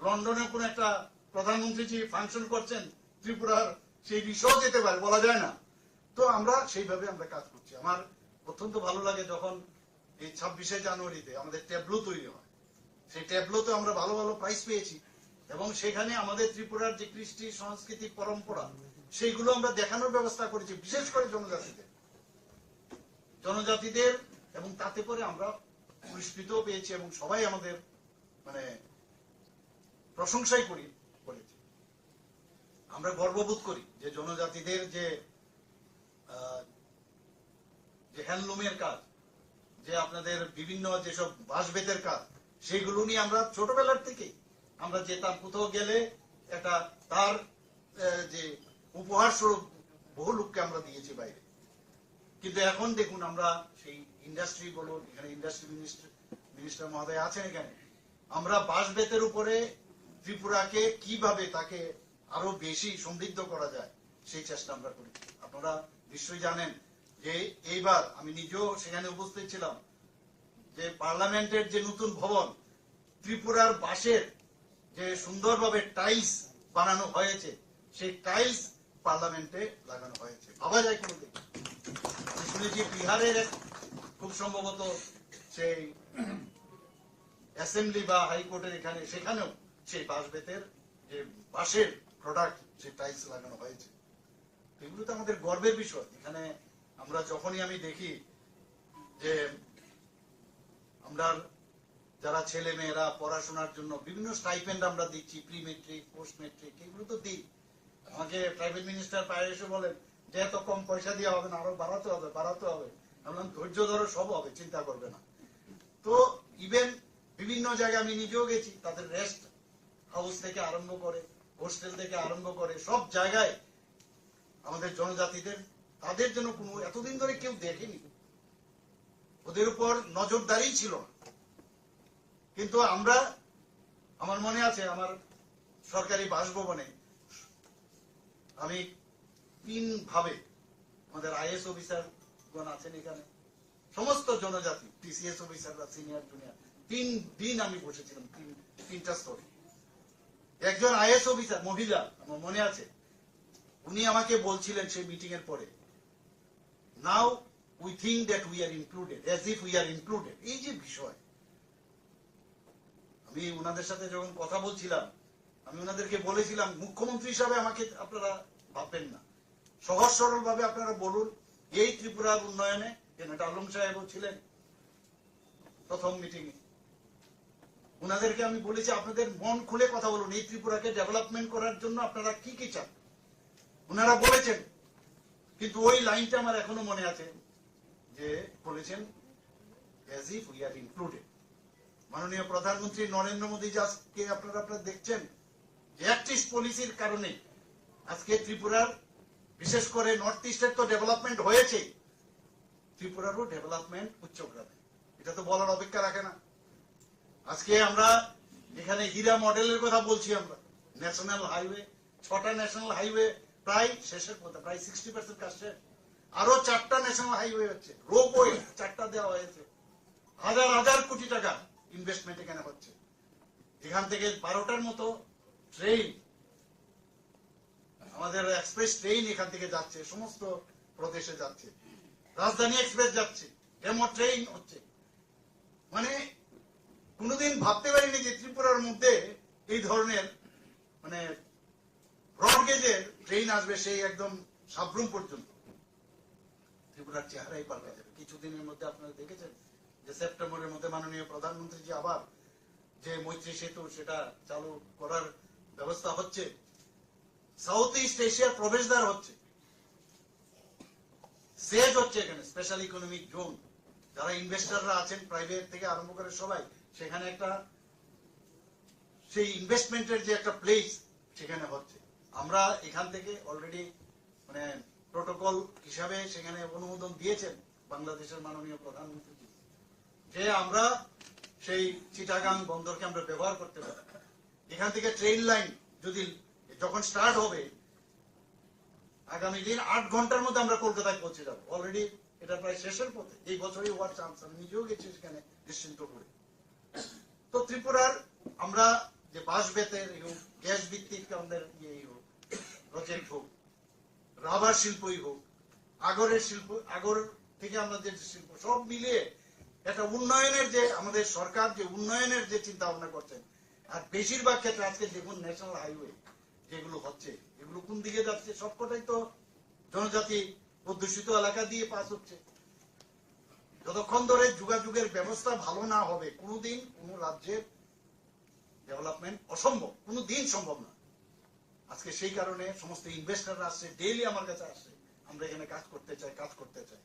লন্ডনে কোন একটা প্রধানমন্ত্রী যে ফাংশন করছেন ত্রিপুরার সেই বিষয় যেতে পারে, বলা যায় না। তো আমরা সেইভাবে আমরা কাজ করছি। আমার অত্যন্ত ভালো লাগে যখন এই 26শে জানুয়ারিতে আমাদের ট্যাবলো তৈরি হয়, সেই ট্যাবলোতে আমরা ভালো ভালো প্রাইজ পেয়েছি, এবং সেখানে আমাদের ত্রিপুরার যে কৃষ্টি সংস্কৃতি পরম্পরা সেইগুলো আমরা দেখানোর ব্যবস্থা করেছি, বিশেষ করে জনজাতিদের, এবং তাতে করে আমরা পুরস্কৃত পেয়েছি এবং সবাই আমাদের মানে প্রশংসাই করেছি। আমরা গর্ববোধ করি যে জনজাতিদের যে হ্যান্ডলুমের কাজ, যে আপনাদের বিভিন্ন যেসব বাঁশবেতের কাজ, সেগুলো নিয়ে আমরা ছোটবেলার থেকে আমরা যেতাম, কোথাও গেলে একটা তার যে উপহার স্বরূপ বহু লোককে আমরা দিয়েছি বাইরে। কিন্তু এখন দেখুন আমরা সেই ইন্ডাস্ট্রি বলুন, এখানে ইন্ডাস্ট্রি মিনিস্টার মহোদয় আছেন, এখানে আমরা বাঁশবেতের উপরে ত্রিপুরাকে কিভাবে তাকে আরো বেশি সমৃদ্ধ করা যায় সেই চেষ্টা আমরা করি। আপনারা নিশ্চয়ই জানেন যে এইবার আমি নিজেও সেখানে উপস্থিত ছিলাম, যে পার্লামেন্টের যে নতুন ভবন, ত্রিপুরার বাঁশের যে সুন্দরভাবে টাইলস বানানো হয়েছে, সেই টাইলস পার্লামেন্টে লাগানো হয়েছে। ভাবা যায় কোনোদিন? আমি শুনেছি বিহারের খুব সম্ভবত সেই অ্যাসেম্বলি বা হাইকোর্টের এখানে, সেখানেও সেই বাঁশবেতের যে বাঁশের প্রোডাক্ট, সেই টাইলস লাগানো হয়েছে। এগুলো তো আমাদের গর্বের বিষয়। এখানে আমরা যখনই আমি দেখি যে আমরা যারা ছেলে মেয়েরা পড়াশোনার জন্য বিভিন্ন স্টাইপেন্ড আমরা দিচ্ছি, প্রি মেট্রিক, পোস্ট মেট্রিক, এগুলো তো দিই। আমাকে ট্রাইবেল মিনিস্টার পায়ে এসে বলেন যে এত কম পয়সা দিয়ে হবে না, আরো বাড়াতে হবে। আমি বললাম ধৈর্য ধরো, সব হবে, চিন্তা করবে না। তো ইভেন বিভিন্ন জায়গায় আমি নিজেও গেছি, তাদের রেস্ট হাউস থেকে আরম্ভ করে, হোস্টেল থেকে আরম্ভ করে, সব জায়গায় আমাদের জনজাতিদের তাদের জন্য কোনো এতদিন ধরে কেউ দেখেনি, ওদের উপর নজরদারি ছিল না। কিন্তু আমরা, আমার মনে আছে আমার সরকারি বাসভবনে আমি 3 ভাবে, আমাদের আইএস অফিসার গণ আছেন এখানে, সমস্ত জনজাতি, টিসিএস অফিসাররা, সিনিয়র জুনিয়র, 3 দিন আমি বসেছিলাম 3টা স্তরে। একজন আইএস অফিসার মহিলা, আমার মনে আছে, উনি আমাকে বলছিলেন সেই মিটিং এর পরে, now we think that we are included, as if we are included. এই যে বিষয়, আমি ওনাদের সাথে যখন কথা বলছিলাম, আমি ওনাদেরকে বলেছিলাম মুখ্যমন্ত্রী হিসাবে আমাকে আপনারা ভাববেন না, সহজ সরল ভাবে আপনারা বলুন এই ত্রিপুরার উন্নয়নে। এটা আলম সাহেবও ছিলেন প্রথম মিটিং এ, ওনাদেরকে আমি বলেছি আপনাদের মন খুলে কথা বলুন, এই ত্রিপুরাকে ডেভেলপমেন্ট করার জন্য আপনারা কি কি চান। ওনারা বলেছেন, কিন্তু ওই লাইনটা আমার এখনো মনে আছে, যে বলেছেন as if we are included. মাননীয় প্রধানমন্ত্রী নরেন্দ্র মোদী আজকে আপনারা দেখছেন যে অ্যাক্টিভ পলিসির কারণে আজকে ত্রিপুরার বিশেষ করে নর্থ ইস্টের তো ডেভেলপমেন্ট হয়েছে, ত্রিপুরারও ডেভেলপমেন্ট উচ্চগ্রামে, এটা তো বলার অপেক্ষা রাখে না। আজকে আমরা এখানে হীরা মডেলের কথা বলছি, আমরা ন্যাশনাল হাইওয়ে, 6টা ন্যাশনাল হাইওয়ে প্রায় শেষের পথে, প্রায় 60% কাজ শেষ। আরো 4টা ন্যাশনাল হাইওয়ে হচ্ছে, রোপওয়ে 4টা দেওয়া হয়েছে, হাজার হাজার কোটি টাকা ইনভেস্টমেন্ট এখানে হচ্ছে। এখান থেকে 12টার মতো ট্রেন, আমাদের এক্সপ্রেস ট্রেন এখান থেকে যাচ্ছে, সমস্ত প্রদেশে যাচ্ছে, রাজধানী এক্সপ্রেস যাচ্ছে, ডেমো ট্রেন হচ্ছে। মানে কোনোদিন ভাবতে পারিনি যে ত্রিপুরার মধ্যে এই ধরনের মানে ব্রড গেজের ট্রেন আসবে, সেই একদম সাবরুম পর্যন্ত। ত্রিপুরার চেহারাই পাল্টে যাবে কিছুদিনের মধ্যে। আপনারা দেখেছেন যে সেপ্টেম্বরের মধ্যে মাননীয় প্রধানমন্ত্রী যে আবার যে মৈত্রী সেতু সেটা চালু করার ব্যবস্থা হচ্ছে, সাউথ ইস্ট এশিয়ার প্রবেশদ্বার হচ্ছে, সেজ হচ্ছে এখানে স্পেশাল ইকোনমিক জোন। যারা ইনভেস্টররা আছেন প্রাইভেট থেকে আরম্ভ করে সবাই, সেখানে একটা সেই ইনভেস্টমেন্টের যে একটা প্লেস সেখানে হচ্ছে। আমরা এখান থেকে অলরেডি মানে প্রোটোকল হিসাবে সেখানে অনুমোদন দিয়েছেন বাংলাদেশের মাননীয় প্রধানমন্ত্রী, যে আমরা সেই চিটাগাং বন্দরকে আমরা ব্যবহার করতে পারি। এখান থেকে ট্রেন লাইন যদি যখন স্টার্ট হবে, আগামী দিন 8 ঘন্টার মধ্যে আমরা কলকাতায় পৌঁছে যাবো। অলরেডি এটা প্রায় শেষের পথে, এই বছরই হওয়ার চান্স, আমি নিজেও গেছি সেখানে নিশ্চিন্ত করে। তো ত্রিপুরার আমরা যে বাঁশ বেতের গ্যাস ভিত্তিক আমাদের প্রজেক্ট হোক, রাবার শিল্পই হোক, আগরের শিল্প, আগর থেকে আমরা যে শিল্প, সব মিলিয়ে একটা উন্নয়নের যে আমাদের সরকার যে উন্নয়নের যে চিন্তা ভাবনা করছেন। আর বেশিরভাগ ক্ষেত্রে আজকে দেখুন ন্যাশনাল হাইওয়ে যেগুলো হচ্ছে, এগুলো কোন দিকে যাচ্ছে? সবকটাই তো জনজাতি অধ্যুষিত এলাকা দিয়ে পাস হচ্ছে। যতক্ষণ ধরে যোগাযোগের ব্যবস্থা ভালো না হবে, কোনোদিন কোন রাজ্যের ডেভেলপমেন্ট অসম্ভব, কোনোদিন সম্ভব না। আজকে সেই কারণে সমস্ত ইনভেস্টররা আসছে, ডেইলি আমার কাছে আসছে, আমরা এখানে কাজ করতে চাই, কাজ করতে চাই।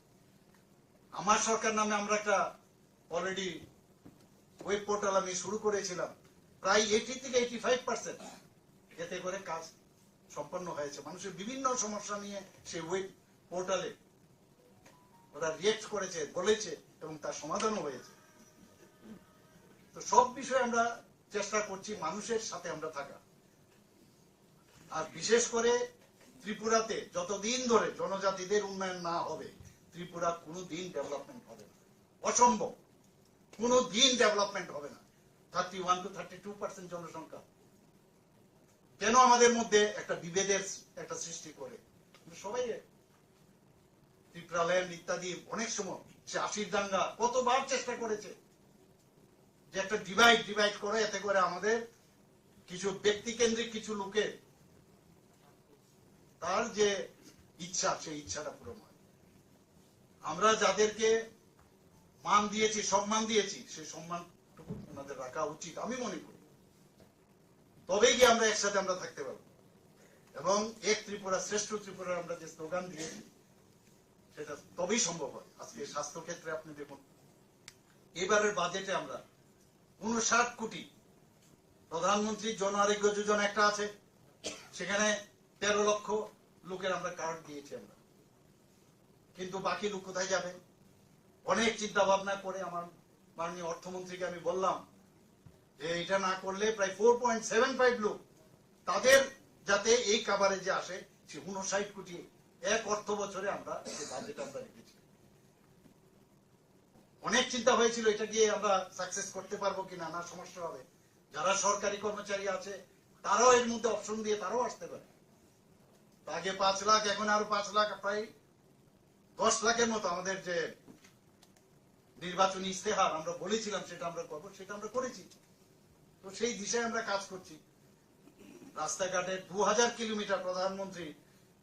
আমার সরকার নামে আমরা একটা অলরেডি ওয়েব পোর্টাল আমি শুরু করেছিলাম, প্রায় 80 থেকে 85% এতে করে কাজ সম্পন্ন হয়েছে। মানুষের বিভিন্ন সমস্যা নিয়ে সেই ওয়েব পোর্টালে ওরা রিয়েক্ট করেছে, বলেছে, এবং তার সমাধানও হয়েছে। তো সব বিষয়ে আমরা চেষ্টা করছি মানুষের সাথে আমরা থাকা। আর বিশেষ করে ত্রিপুরাতে যতদিন ধরে জনজাতিদের উন্নয়ন না হবে, ত্রিপুরা কোনোদিন ডেভেলপমেন্ট হবে না, অসম্ভব, কোনোদিন ডেভেলপমেন্ট হবে না। 31 to 32% জনসংখ্যা কেন আমাদের মধ্যে একটা বিভেদের একটা সৃষ্টি করে? সবাই ত্রিপুরাল্যান্ড ইত্যাদি অনেক সময় সে 80 দাঙ্গা কতবার চেষ্টা করেছে যে একটা ডিভাইড করে, এতে করে আমাদের কিছু ব্যক্তি কেন্দ্রিক কিছু লোকের তার যে ইচ্ছা, সেই ইচ্ছাটা পূরণ হয়। আমরা যাদেরকে মান দিয়েছি, সম্মান দিয়েছি, সেই সম্মানটুকু আমাদের রাখা উচিত আমি মনে করি। তবেই গিয়ে আমরা একসাথে আমরা থাকতে পারবো। এবং এক ত্রিপুরা শ্রেষ্ঠ ত্রিপুরার আমরা যে স্লোগান দিয়েছি, সেটা তবেই সম্ভব হয়। আজকে স্বাস্থ্য ক্ষেত্রে আপনি দেখুন, এবারের বাজেটে আমরা 59 কোটি প্রধানমন্ত্রী জন আরোগ্য যোজনা একটা আছে, সেখানে 13 লক্ষ লোকের আমরা কার্ড দিয়েছি আমরা। কিন্তু বাকি লোক কোথায় যাবে? অনেক চিন্তা ভাবনা করে আমার মাননীয় অর্থমন্ত্রীকে আমি বললাম যে এটা না করলে প্রায় 4.75 লোক তাদের যাতে এই কাভারেজে আসে, সে 59 কোটি এক অর্থ বছরে আমরা বাজেট আমরা রেখেছি। অনেক চিন্তা হয়েছিল এটা দিয়ে আমরা সাকসেস করতে পারবো কিনা, না সমস্যা হবে। যারা সরকারি কর্মচারী আছে তারাও এর মধ্যে অপশন দিয়ে তারাও আসতে পারে। আগে 5 লাখ, এখন আরো 5 লাখ, প্রায় 10 লাখের মতো আমাদের যে নির্বাচনী ইস্তেহার আমরা বলেছিলাম সেটা আমরা করবো, সেটা আমরা করেছি। তো সেই দিশায় আমরা কাজ করছি। রাস্তাঘাটে 2000 কিলোমিটার প্রধানমন্ত্রী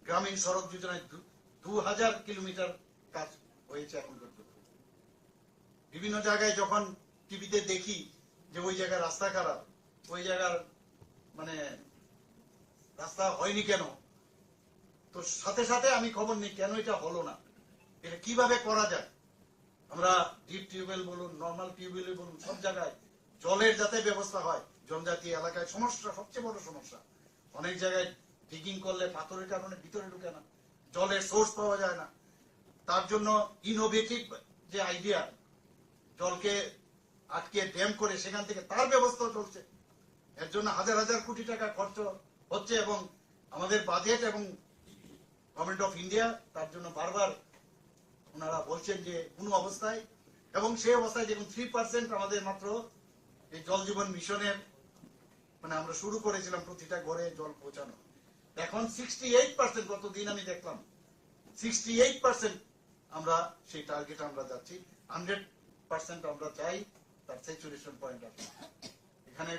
গ্রামীণ সড়ক যোজনায় 2000 কিলোমিটার কাজ হয়েছে এখন পর্যন্ত। বিভিন্ন জায়গায় যখন টিভিতে দেখি যে ওই জায়গায় রাস্তা খারাপ, ওই জায়গার মানে রাস্তা হয়নি কেন, তো সাথে সাথে আমি খবর নিই কেন এটা হলো না, এটা কিভাবে করা যায়। আমরা ডিপ টিউবওয়েল বলুন, নর্মাল টিউবওয়েল বলুন, সব জায়গায় জলের যাতে ব্যবস্থা হয়। জনজাতি এলাকায় সমস্যা, সবচেয়ে বড় সমস্যা, অনেক জায়গায় ডিগিং করলে পাথরের কারণে ভিতরে ঢুকে না, জলের সোর্স পাওয়া যায় না। তার জন্য ইনোভেটিভ যে আইডিয়া, জলকে আটকে ড্যাম করে সেখান থেকে তার ব্যবস্থা চলছে। এর জন্য হাজার হাজার কোটি টাকা খরচ হচ্ছে এবং আমাদের বাজেট এবং গভর্নমেন্ট অফ ইন্ডিয়া তার জন্য বারবার ওনারা বলছেন যে কোনো অবস্থায়, এবং সেই অবস্থায় দেখুন 3% আমাদের মাত্র এই জল জীবন মিশনের মানে আমরা শুরু করেছিলাম প্রতিটা ঘরে জল পৌঁছানো। এখন 68%, গতদিন আমি দেখলাম 68% আমরা সেই টার্গেট আমরা যাচ্ছি। 100% আমরা চাই তার স্যাচুরেশন পয়েন্ট আছে। এখানে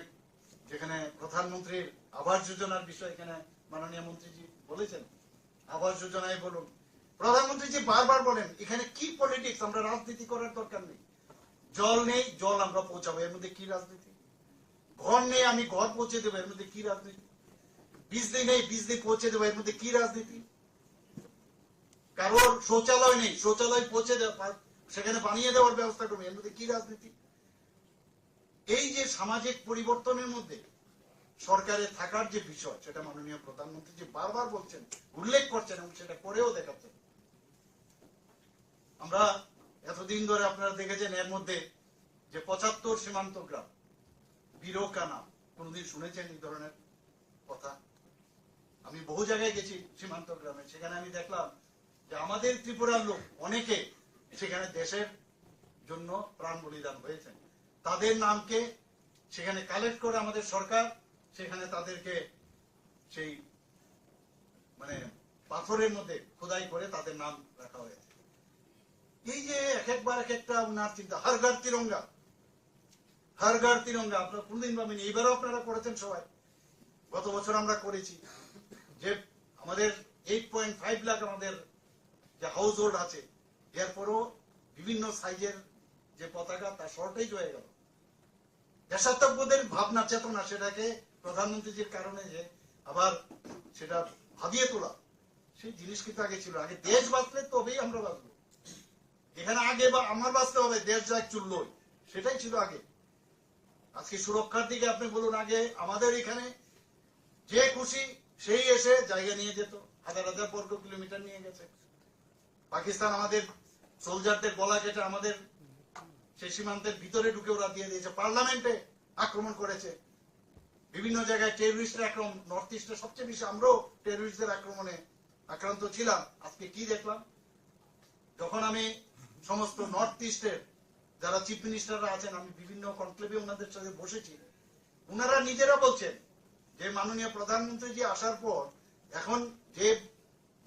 যেখানে প্রধানমন্ত্রীর আবাস যোজনার বিষয় এখানে মাননীয় মন্ত্রীজি বলেছেন, আবাস যোজনায় বলুন, প্রধানমন্ত্রীজি বারবার বলেন এখানে কি পলিটিক্স, আমরা রাজনীতি করার দরকার নেই। জল নেই, জল আমরা পৌঁছাবো, এর মধ্যে কি রাজনীতি? ঘর নেই, আমি ঘর পৌঁছে দেবো, এর মধ্যে কি রাজনীতি? বিজলি নেই, বিজলি পৌঁছে দেবো, এর মধ্যে কি রাজনীতি? কারোর শৌচালয় নেই, শৌচালয় পৌঁছে দেওয়া, সেখানে বানিয়ে দেওয়ার ব্যবস্থা করবে, এর মধ্যে কি রাজনীতি? এই যে সামাজিক পরিবর্তনের মধ্যে সরকারের থাকার যে বিষয়, সেটা মাননীয় প্রধানমন্ত্রী যে বারবার বলছেন, উল্লেখ করছেন এবং সেটা করেও দেখাচ্ছেন। আমরা এতদিন ধরে আপনারা দেখেছেন এর মধ্যে যে 75 সীমান্ত গ্রাম, বিরোকানা, কোনদিন শুনেছেন এই ধরনের কথা? আমি বহু জায়গায় গেছি সীমান্ত গ্রামে, সেখানে আমি দেখলাম যে আমাদের ত্রিপুরার লোক অনেকে সেখানে দেশের জন্য প্রাণ বলিদান হয়েছেন। তাদের নামকে সেখানে কালেক্ট করে আমাদের সরকার সেখানে তাদেরকে সেই মানে পাথরের মধ্যে খোদাই করে তাদের নাম রাখা হয়েছে। এই যে এক একবার এক একটা উনার চিন্তা, হর ঘর তিরঙ্গা, হর ঘর তিরঙ্গা, আপনারা কোনদিন ভাবেনি, এবারও আপনারা করেছেন সবাই, গত বছর আমরা করেছি যে আমাদের 8.5 লাখ আমাদের যে হাউস হোল্ড আছে, এরপরও বিভিন্ন সাইজের যে পতাকা তার শর্টেজ হয়ে গেল। দেশাত্মবোধের ভাবনা চেতনা সেটাকে প্রধানমন্ত্রীজির কারণে যে আবার সেটা ভাবিয়ে তোলা, সেই জিনিস কিন্তু আগে ছিল। আগে দেশ বাঁচলে তবেই আমরা বাঁচবো, এখানে আগে বা আমার বাঁচতে হবে, দেশ যা চুল্লই, সেটাই ছিল আগে। আজকে সুরক্ষার দিকে আপনি বলুন, আগে আমাদের এখানে যে খুশি সেই এসে জায়গা নিয়ে যেত, হাজার হাজার বর্গ কিলোমিটার নিয়ে গেছে। পাকিস্তান আমাদের সোলজারদের গলা কেটে আমাদের সেই সীমান্তের ভিতরে ঢুকে ওরা দিয়ে দিয়েছে, পার্লামেন্টে আক্রমণ করেছে, বিভিন্ন জায়গায় টেররিস্টের আক্রমণ, নর্থ ইস্টে সবচেয়ে বেশি আমরাও টেররিস্টদের আক্রমণে আক্রান্ত ছিলাম। আজকে কি দেখলাম, যখন আমি সমস্ত নর্থ ইস্টের যারা চিফ মিনিস্টাররা আছেন, আমি বিভিন্ন কনক্লেভে ওনাদের সাথে বসেছি, ওনারা নিজেরা বলছেন যে মাননীয় প্রধানমন্ত্রীজি আসার পর এখন যে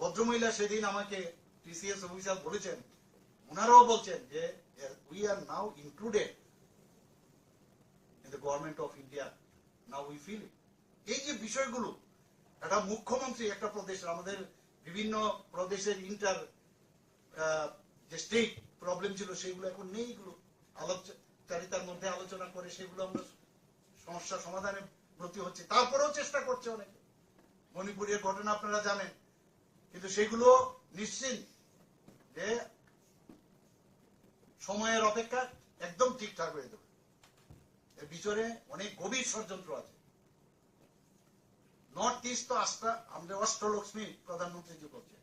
ভদ্রমহিলা সেদিন আমাকে টিসিএস অফিসার বলেছেন, ওনারাও বলছেন যে we are now included in the government of India, now we feel it. এই যে বিষয়গুলো একটা মুখ্যমন্ত্রী একটা প্রদেশের, আমাদের বিভিন্ন প্রদেশের ইন্টার যে স্টেট প্রবলেম ছিল সেগুলো এখন নেই, এগুলো আলোচনার মধ্যে আলোচনা করে সেগুলো আমরা সমস্যা সমাধানে ব্রতী হচ্ছে। তারপরেও চেষ্টা করছে অনেকে, মণিপুরের ঘটনা আপনারা জানেন, কিন্তু সেগুলো নিশ্চিত যে সময়ের অপেক্ষা একদম ঠিকঠাক হয়ে যাবে। এর ভিতরে অনেক গভীর ষড়যন্ত্র আছে। নর্থ ইস্ট তো আমাদের অষ্টলক্ষ্মী প্রধানমন্ত্রী করছে,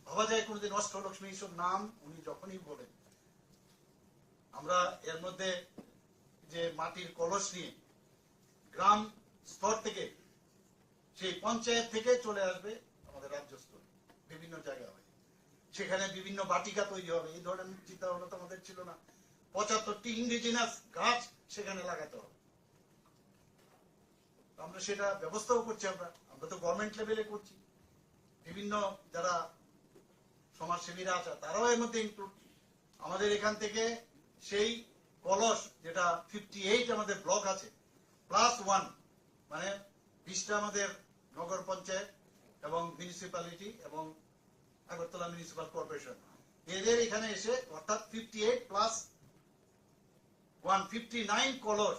ভাবা যায় কোনদিন অষ্টলক্ষ্মী এইসব নাম উনি যখনই বলেন। আমরা এর মধ্যে যে মাটির কলস নিয়ে গ্রাম স্তর থেকে সেই পঞ্চায়েত থেকে চলে আসবে আমাদের রাজ্য স্তরে, বিভিন্ন জায়গায় হয়, সেখানে বিভিন্ন বাটিকা তৈরি হবে। এই ধরনের চিন্তা ভাবনা তো আমাদের ছিল না। 75টি ইন্ডিজিনাস গাছ সেখানে লাগাতে হবে, আমরা সেটা ব্যবস্থাও করছি। আমরা তো গভর্নমেন্ট লেভেলে করছি, বিভিন্ন যারা সমাজসেবীরা আছে তারাও এর মধ্যে ইনক্লুড। আমাদের এখান থেকে সেই কলস যেটা 58 আমাদের ব্লক আছে +1, মানে 20টা আমাদের নগর পঞ্চায়েত এবং মিউনিসিপ্যালিটি এবং আগরতলা মিউনিসিপাল কর্পোরেশন, এদের এখানে এসে অর্থাৎ 58 + 159 কলস,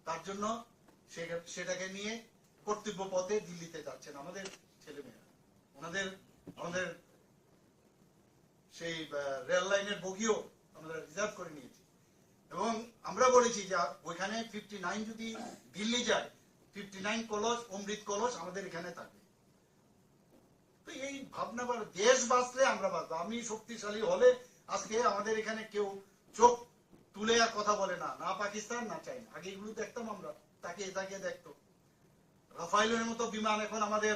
তার জন্য সেটাকে নিয়ে কর্তব্য পথে দিল্লিতে যাচ্ছেন আমাদের ছেলেমেয়েরা। আমাদের সেই রেল লাইনের বগিও আমরা রিজার্ভ করে নিয়েছি এবং আমরা বলেছি যে ওইখানে 59 যদি দিল্লি যায়, 59 কলস অমৃত কলস আমাদের এখানে থাকবে। তো এই ভাবনা দেশ বাঁচলে আমরা বাঁচবো। আমি শক্তিশালী হলে আজকে আমাদের এখানে কেউ চোখ তুলে আর কথা বলে না, না পাকিস্তান না চাইনা। আগে এগুলো দেখতাম আমরা, তাকিয়ে তাকিয়ে দেখতো। রাফাইলের মতো বিমান এখন আমাদের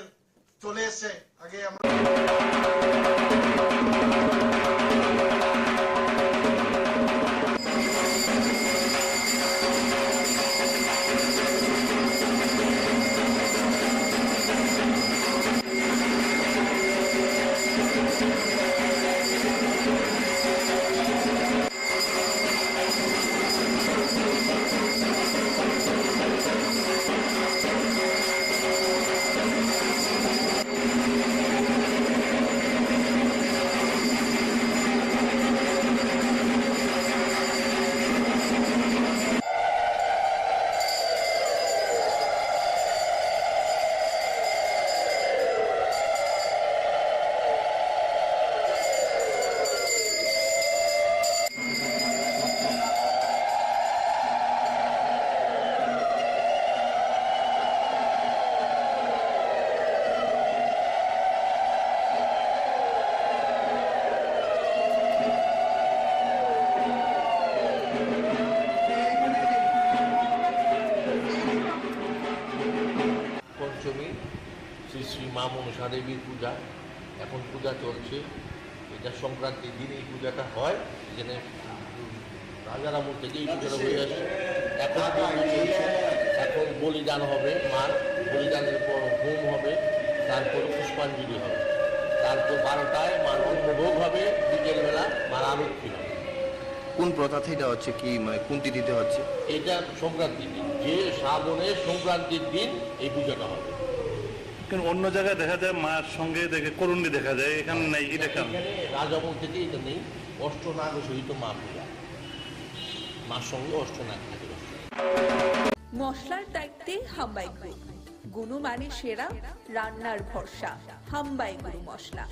চলে এসছে, আগে আমরা
পঞ্চমী শ্রী শ্রী মা মনসা দেবীর পূজা, এখন পূজা চলছে। এটা সংক্রান্তির দিন এই পূজাটা হয়, এখানে রাজার আমল থেকে এই পূজাটা হয়ে আসছে। এখন চলছে, এখন বলিদান হবে, মার বলিদানের পর হোম হবে, তারপর পুষ্পাঞ্জলি হবে, তারপর 12টায় মার অন্নভোগ হবে, বিকেলবেলা মার আরতি হবে।
কোন প্রথা থেকে হচ্ছে কি কোন তিথিতে হচ্ছে?
এটা সংক্রান্তির দিন, যে শ্রাবণের সংক্রান্তির দিন এই পূজাটা হবে।
কিন্তু অন্য জায়গায় দেখা যায় মার সঙ্গে করুণী দেখা যায়, এখানে নাই। এটা কেন?
এখানে রাজামল থেকে এটা নেই। অষ্টনাগ সহিত মা পূজা, মার সঙ্গে অষ্টনাগ থাকে।
মশলার দায়িত্বে হাম্বাই গ্রুপ, গুণমানে সেরা, রান্নার ভরসা। হাম্বাই গুরু মশলা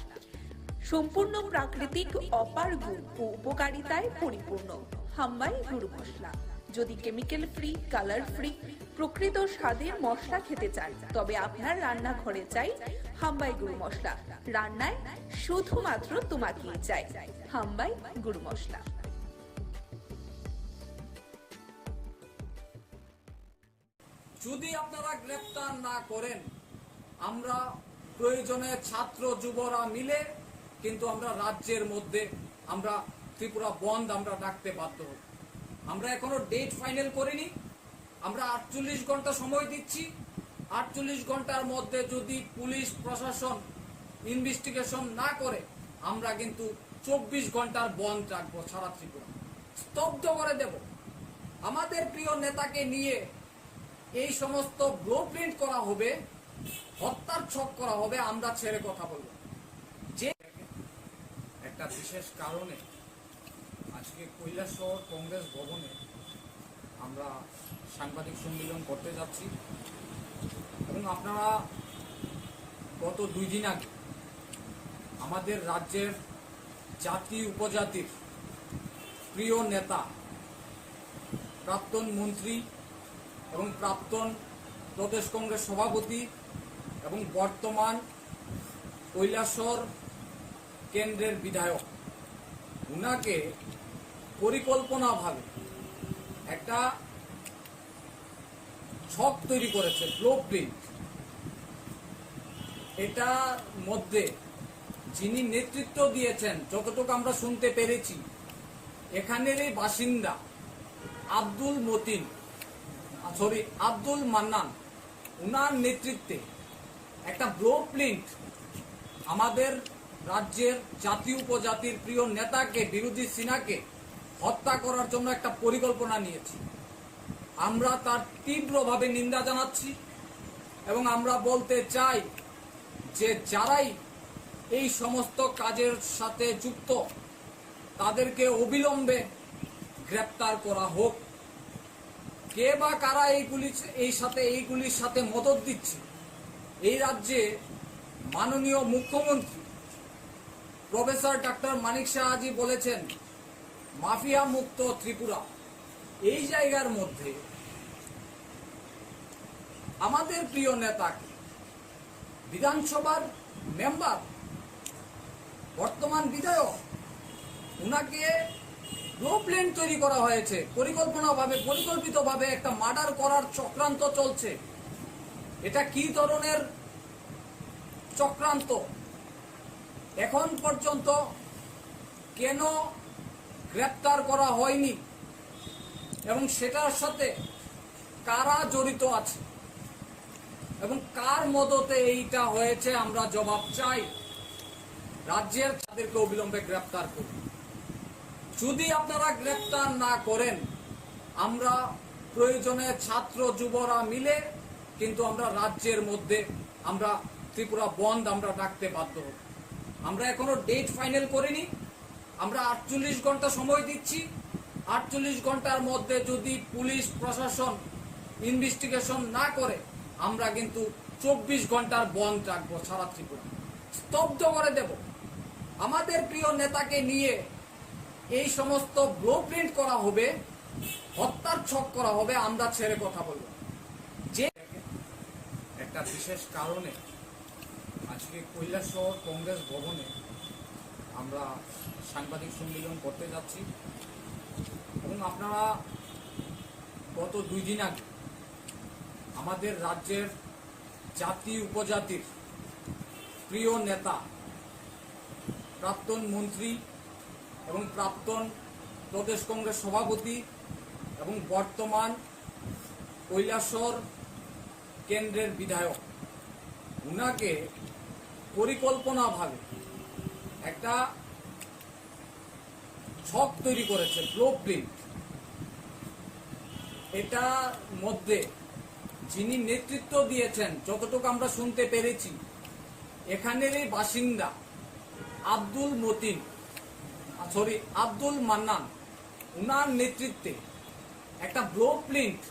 সম্পূর্ণ প্রাকৃতিক, অপার গুণ ও উপকারিতায় পরিপূর্ণ। হাম্বাই গুরু মশলা। যদি কেমিক্যাল ফ্রি, কালার ফ্রি, প্রকৃত স্বাদের মশলা খেতে চান, তবে আপনার রান্নাঘরে চাই হাম্বাই গুরু মশলা। রান্নায় শুধুমাত্র তোমাকেই চাই হাম্বাই গুরু মশলা।
যদি আপনারা গ্রেফতার না করেন, আমরা প্রয়োজনে ছাত্র যুবরা মিলে কিন্তু আমরা রাজ্যের মধ্যে আমরা ত্রিপুরা বন্ধ আমরা ডাকতে বাধ্য হব। আমরা এখনো ডেট ফাইনাল করিনি। আমরা 48 ঘন্টা সময় দিচ্ছি। 48 ঘন্টার মধ্যে যদি পুলিশ প্রশাসন ইনভেস্টিগেশন না করে, আমরা কিন্তু 24 ঘন্টার বন্ধ রাখবো। সারা ত্রিপুরা স্তব্ধ করে দেব। আমাদের প্রিয় নেতাকে নিয়ে এই সমস্ত ব্লুপ্রিন্ট করা হবে, হত্যার ছক করা হবে, আমরা ছেড়ে কথা বলবো। যে একটা বিশেষ কারণে আজকে কৈলাসহর কংগ্রেস ভবনে আমরা সাংবাদিক সম্মেলন করতে যাচ্ছি এবং আপনারা গত 2 দিন আগে আমাদের রাজ্যের জাতি উপজাতির প্রিয় নেতা, প্রাক্তন মন্ত্রী এবং প্রাক্তন প্রদেশ কংগ্রেস সভাপতি এবং বর্তমান কৈলাসহর কেন্দ্রের বিধায়ক, উনাকে পরিকল্পনাভাবে একটা ছক তৈরি করেছে, ব্লুপ্রিন্ট। এটার মধ্যে যিনি নেতৃত্ব দিয়েছেন, যতটুকু আমরা শুনতে পেরেছি, এখানেরই বাসিন্দা আব্দুল মান্নান, উনার নেতৃত্বে একটা ব্লুপ্রিন্ট আমাদের রাজ্যের জাতি উপজাতির প্রিয় নেতাকে, বিরোধী সিনহাকে হত্যা করার জন্য একটা পরিকল্পনা নিয়েছি। আমরা তার তীব্রভাবে নিন্দা জানাচ্ছি এবং আমরা বলতে চাই যে যারাই এই সমস্ত কাজের সাথে যুক্ত, তাদেরকে অবিলম্বে গ্রেপ্তার করা হোক। কে বা কারা এইগুলির সাথে মদত দিচ্ছে, এই রাজ্যে মাননীয় মুখ্যমন্ত্রী প্রফেসর ডক্টর মানিক সাহাজি বলেছেন মাফিয়া মুক্ত ত্রিপুরা। এই জায়গার মধ্যে আমাদের প্রিয় নেতাকে, বিধানসভার মেম্বার বর্তমান বিধায়ক, উনাকে ব্লুপ্রিন্ট তৈরি করা হয়েছে, পরিকল্পিতভাবে একটা মার্ডার করার চক্রান্ত চলছে। এটা কি ধরনের চক্রান্ত? এখন পর্যন্ত কেন গ্রেপ্তার করা হয়নি এবং সেটার সাথে কারা জড়িত আছে এবং কার মদতে এইটা হয়েছে আমরা জবাব চাই। রাজ্যের তাদেরকে অবিলম্বে গ্রেপ্তার করুন। যদি আপনারা গ্রেপ্তার না করেন, আমরা প্রয়োজনে ছাত্র যুবরা মিলে কিন্তু আমরা রাজ্যের মধ্যে আমরা ত্রিপুরা বন্ধ আমরা ডাকতে বাধ্য হব। আমরা এখনো ডেট ফাইনাল করিনি, আমরা 48 ঘন্টা সময় দিচ্ছি। 48 ঘন্টার মধ্যে যদি পুলিশ প্রশাসন ইনভেস্টিগেশন না করে, আমরা কিন্তু 24 ঘন্টার বন্ধ রাখবো, সারা ত্রিপুরা স্তব্ধ করে দেব। আমাদের প্রিয় নেতাকে নিয়ে এই সমস্ত ব্লুপ্রিন্ট করা হবে, হত্যার ছক করা হবে, আমরা ছেড়ে কথা বলবো। যে একটা বিশেষ কারণে আজকে কৈলাসহর কংগ্রেস ভবনে আমরা সাংবাদিক সম্মেলন করতে যাচ্ছি এবং আপনারা গত 2 দিন আগে আমাদের রাজ্যের জাতি উপজাতির প্রিয় নেতা, প্রাক্তন মন্ত্রী এবং প্রাক্তন প্রদেশ কংগ্রেস সভাপতি এবং বর্তমান কৈলাসহর কেন্দ্রের বিধায়ক, উনাকে পরিকল্পনাভাবে একটা ছক তৈরি করেছে, ব্লুপ্রিন্ট। এটার মধ্যে যিনি নেতৃত্ব দিয়েছেন, যতটুকু আমরা শুনতে পেরেছি, এখানেরই বাসিন্দা আব্দুল মান্নান, উনার নেতৃত্বে একটা ব্লুপ্রিন্ট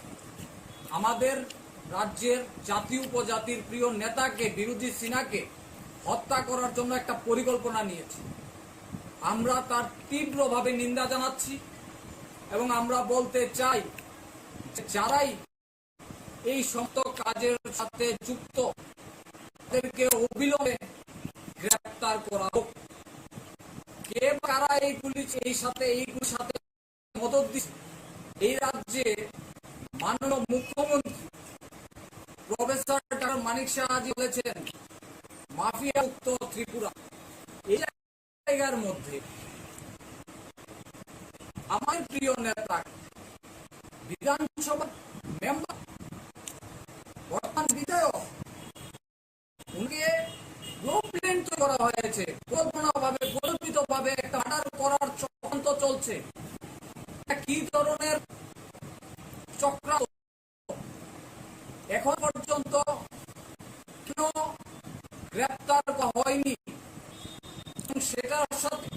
আমাদের রাজ্যের জাতি উপজাতির প্রিয় নেতাকে, বিরোধী সিনহাকে হত্যা করার জন্য একটা পরিকল্পনা নিয়েছে। আমরা তার তীব্রভাবে নিন্দা জানাচ্ছি এবং আমরা বলতে চাই, যারাই এই সমস্ত কাজের সাথে যুক্ত, তাদেরকে অবিলম্বে গ্রেফতার করা হোক। কে কারা এই পুলিশের সাথে মদত দিচ্ছে? এই রাজ্যে মাননীয় মুখ্যমন্ত্রী প্রফেসর ডক্টর মানিক সাহাজি বলেছেন মাফিয়া মুক্ত ত্রিপুরা। এই জায়গার মধ্যে আমার প্রিয় নেতা, বিধানসভা মেম্বার, বর্তমান বিধায়ক, উনকে ব্লুপ্রিন্ট করা হয়েছে, পরিকল্পিতভাবে একটা মার্ডার করার চক্রান্ত চলছে। কি ধরনের চক্রান্ত? এখন পর্যন্ত কেন গ্রেপ্তার হয়নি এবং সেটার সাথে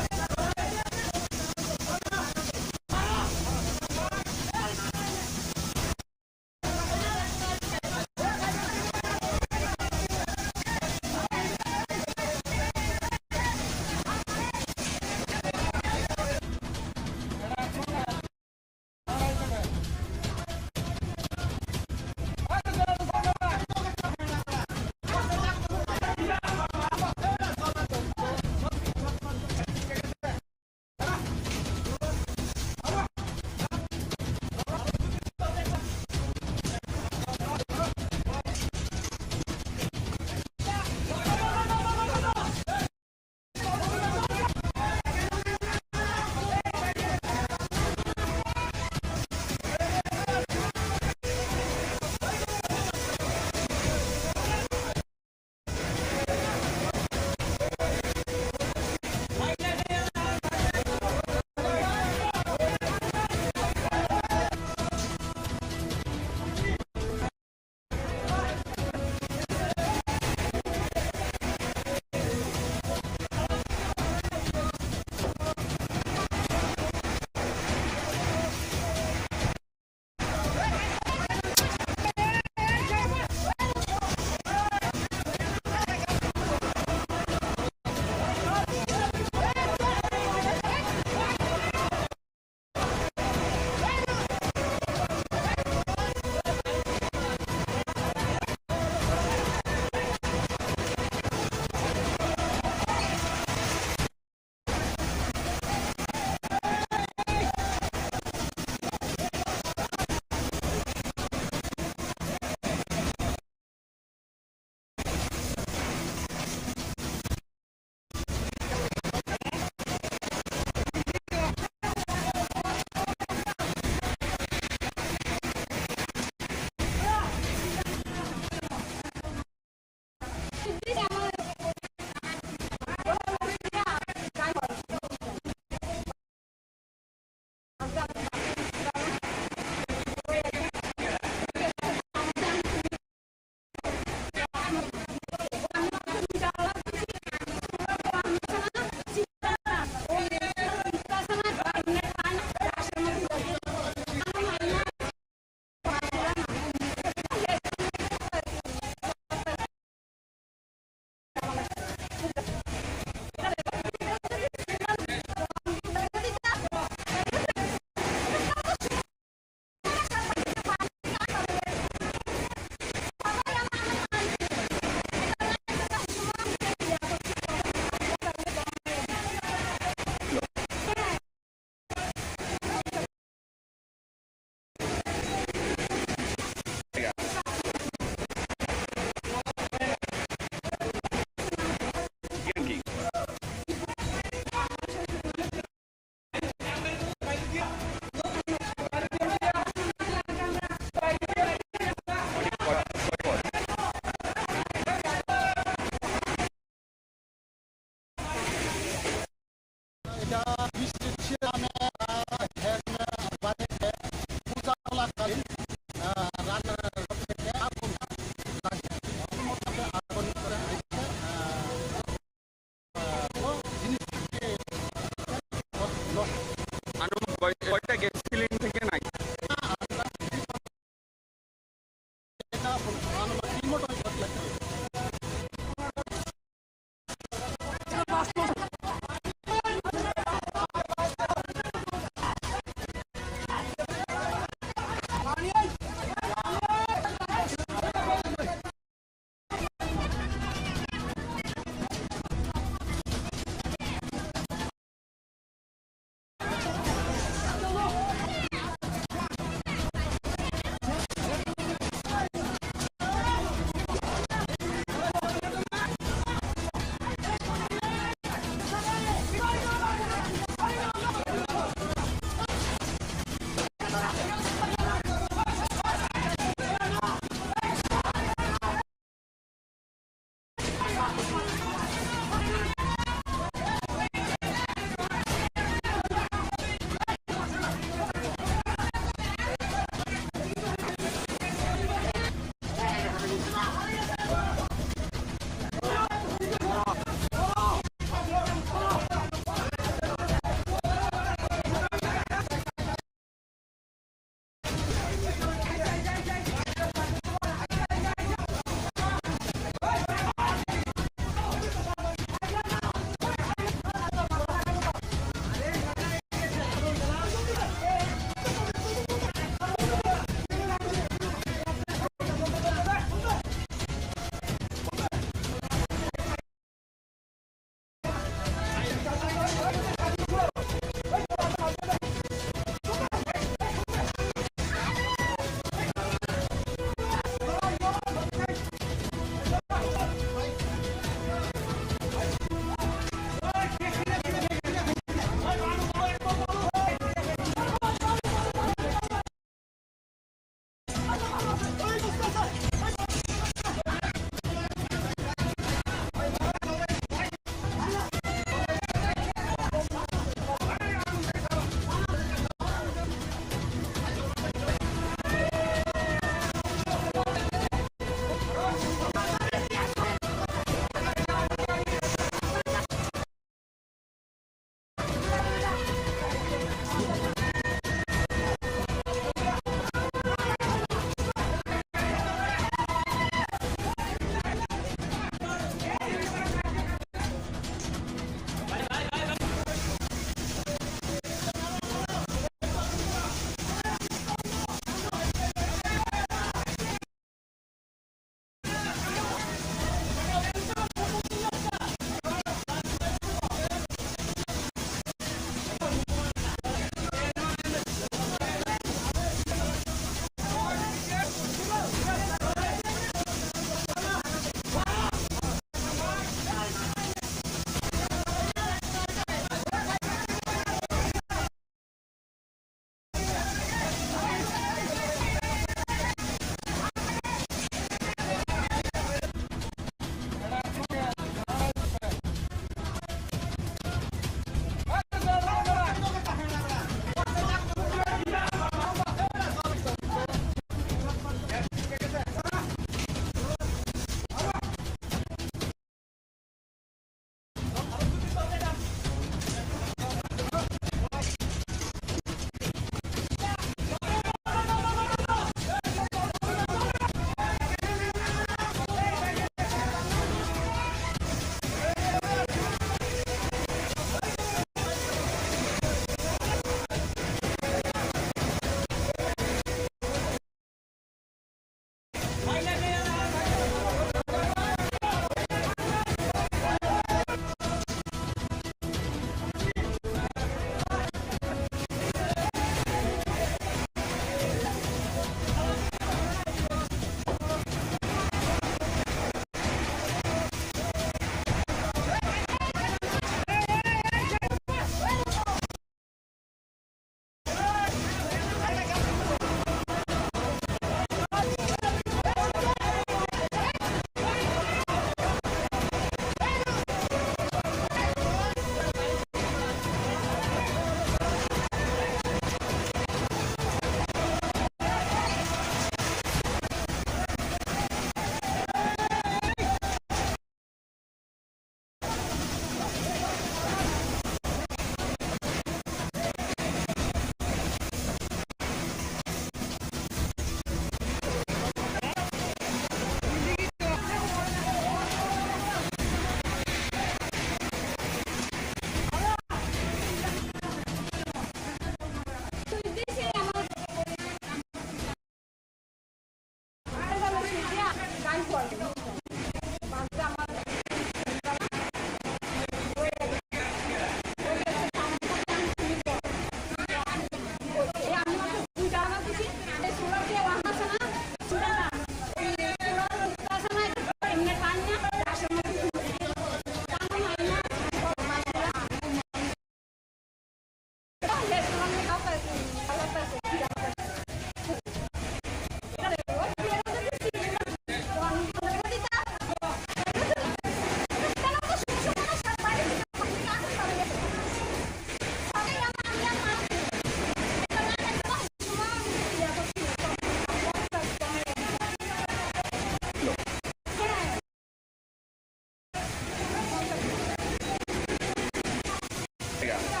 जाएगा।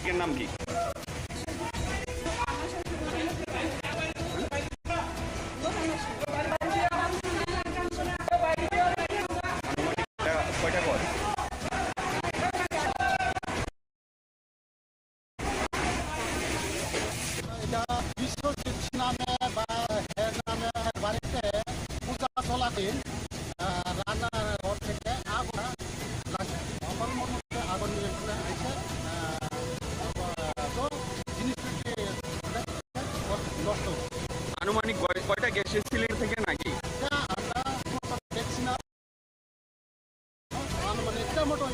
के नाम की কয়টা কর
এটা বিশ্বজিৎ নামে বা হের নামে বাড়িতে পূজা চলাকালীন রান্নার ঘর থেকে আগুন লাগে। আমার মনে হচ্ছে আগুন নিয়ন্ত্রণে এসে তো জিনিসটি নষ্ট হচ্ছে।
আনুমানিক কয়টা গ্যাসের সিলিন্ডার থেকে নাকি
আমরা দেখছি না, মানে একটা মোটো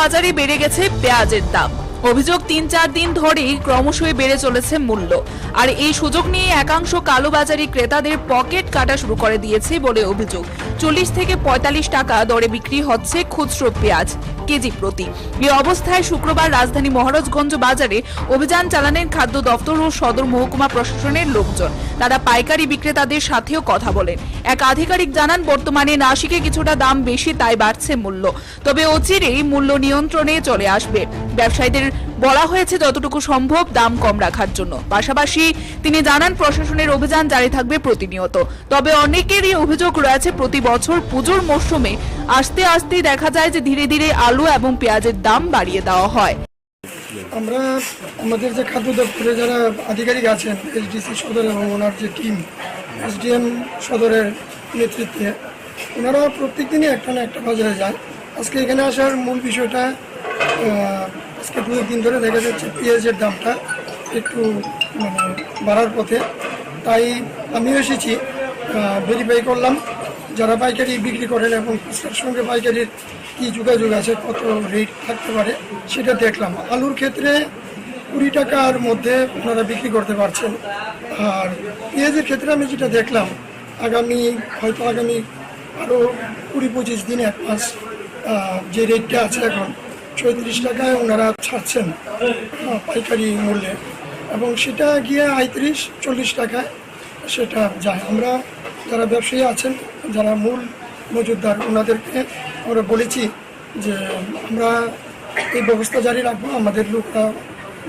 বাজারে বেড়ে গেছে পেঁয়াজের দাম। অভিযোগ ৩-৪ দিন ধরেই ক্রমশই বেড়ে চলেছে মূল্য, আর এই সুযোগ নিয়ে একাংশ কালোবাজারি ক্রেতাদের পকেট কাটা শুরু করে দিয়েছে বলে অভিযোগ। ৪০ থেকে ৪৫ টাকা দরে বিক্রি হচ্ছে খুচরো পেঁয়াজ কেজি প্রতি। এই অবস্থায় শুক্রবার রাজধানী মহারাজগঞ্জ বাজারে অভিযান চালানেন খাদ্য দপ্তর ও সদর মহকুমা প্রশাসনের লোকজন। তারা পাইকারি বিক্রেতাদের সাথেও কথা বলেন। এক আধিকারিক জানান, বর্তমানে নাসিকে কিছুটা দাম বেশি, তাই বাড়ছে মূল্য, তবে অচিরেই মূল্য নিয়ন্ত্রণে চলে আসবে। ব্যবসায়ীদের বলা হয়েছে যতটুকু সম্ভব দাম কম রাখার জন্য। পাশাপাশি তিনি জানান, প্রশাসনের অভিযান জারি থাকবে প্রতিনিয়ত। তবে অনেকেরই অভিযোগ রয়েছে, প্রতি বছর পুজোর মরশুমে আস্তে আস্তে দেখা যায় যে ধীরে ধীরে আলু এবং পেঁয়াজের দাম বাড়িয়ে দেওয়া হয়।
আমরা আমাদের যে খাদ্য দপ্তরে যারা আধিকারিক আছেন, এইচডিসি সদর এবং ওনার যে টিম এসডিএম সদরের নেতৃত্বে, ওনারা প্রত্যেক দিনই একটা না একটা বাজারে যায়। আজকে এখানে আসার মূল বিষয়টা, আজকে 2 দিন ধরে দেখা যাচ্ছে পেঁয়াজের দামটা একটু বাড়ার পথে। তাই আমিও এসেছি, ভেরিফাই করলাম যারা পাইকারি বিক্রি করেন এবং খুচরার সঙ্গে পাইকারির কী যোগাযোগ আছে, কত রেট থাকতে পারে সেটা দেখলাম। আলুর ক্ষেত্রে 20 টাকার মধ্যে ওনারা বিক্রি করতে পারছেন। আর পেঁয়াজের ক্ষেত্রে আমি যেটা দেখলাম, আগামী আরও 20-25 দিন, 1 মাস যে রেটটা আছে এখন 34 টাকায় ওনারা ছাড়ছেন পাইকারি মূল্যে, এবং সেটা গিয়ে 35-40 টাকায় সেটা যায়। আমরা যারা ব্যবসায়ী আছেন, যারা মূল মজুতদার, ওনাদেরকে আমরা বলেছি যে আমরা এই ব্যবস্থা জারি রাখবো। আমাদের লোকরা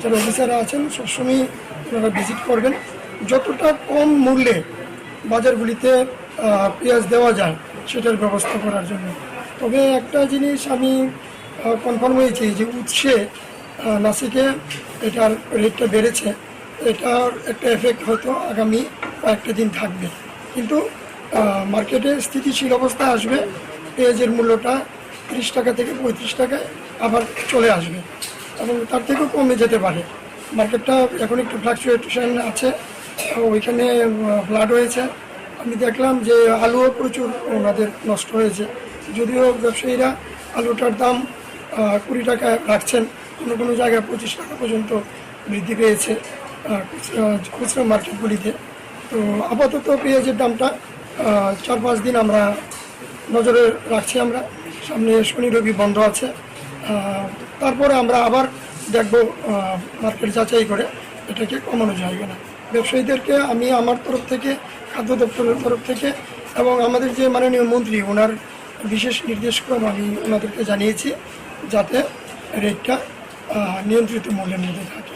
যারা অফিসাররা আছেন সবসময় ওনারা ভিজিট করবেন, যতটা কম মূল্যে বাজারগুলিতে পেঁয়াজ দেওয়া যায় সেটার ব্যবস্থা করার জন্য। তবে একটা জিনিস আমি কনফার্ম হয়েছি যে উৎসে নাসিকে এটার রেটটা বেড়েছে, এটার একটা এফেক্ট হয়তো আগামী কয়েকটা দিন থাকবে, কিন্তু মার্কেটে স্থিতিশীল অবস্থা আসবে। পেঁয়াজের মূল্যটা 30 টাকা থেকে 35 টাকায় আবার চলে আসবে এবং তার থেকেও কমে যেতে পারে। মার্কেটটা এখন একটু ফ্লাকচুয়েশন আছে, ওইখানে ফ্লাড হয়েছে। আমি দেখলাম যে আলুও প্রচুর ওনাদের নষ্ট হয়েছে, যদিও ব্যবসায়ীরা আলুটার দাম 20 টাকায় রাখছেন, কোনো জায়গায় 25 টাকা পর্যন্ত বৃদ্ধি পেয়েছে খুচরা মার্কেটগুলিতে। তো আপাতত পেঁয়াজের দামটা 4-5 দিন আমরা নজরে রাখছি। আমরা সামনে শনি রবি বন্ধ আছে, তারপরে আমরা আবার দেখব মার্কেট যাচাই করে এটাকে কমানো যায় কিনা। ব্যবসায়ীদেরকে আমি আমার তরফ থেকে, খাদ্য দপ্তরের তরফ থেকে এবং আমাদের যে মাননীয় মন্ত্রী, ওনার বিশেষ নির্দেশক্রম আমি ওনাদেরকে জানিয়েছি যাতে রেটটা নিয়ন্ত্রিত মূল্যের মধ্যে থাকে।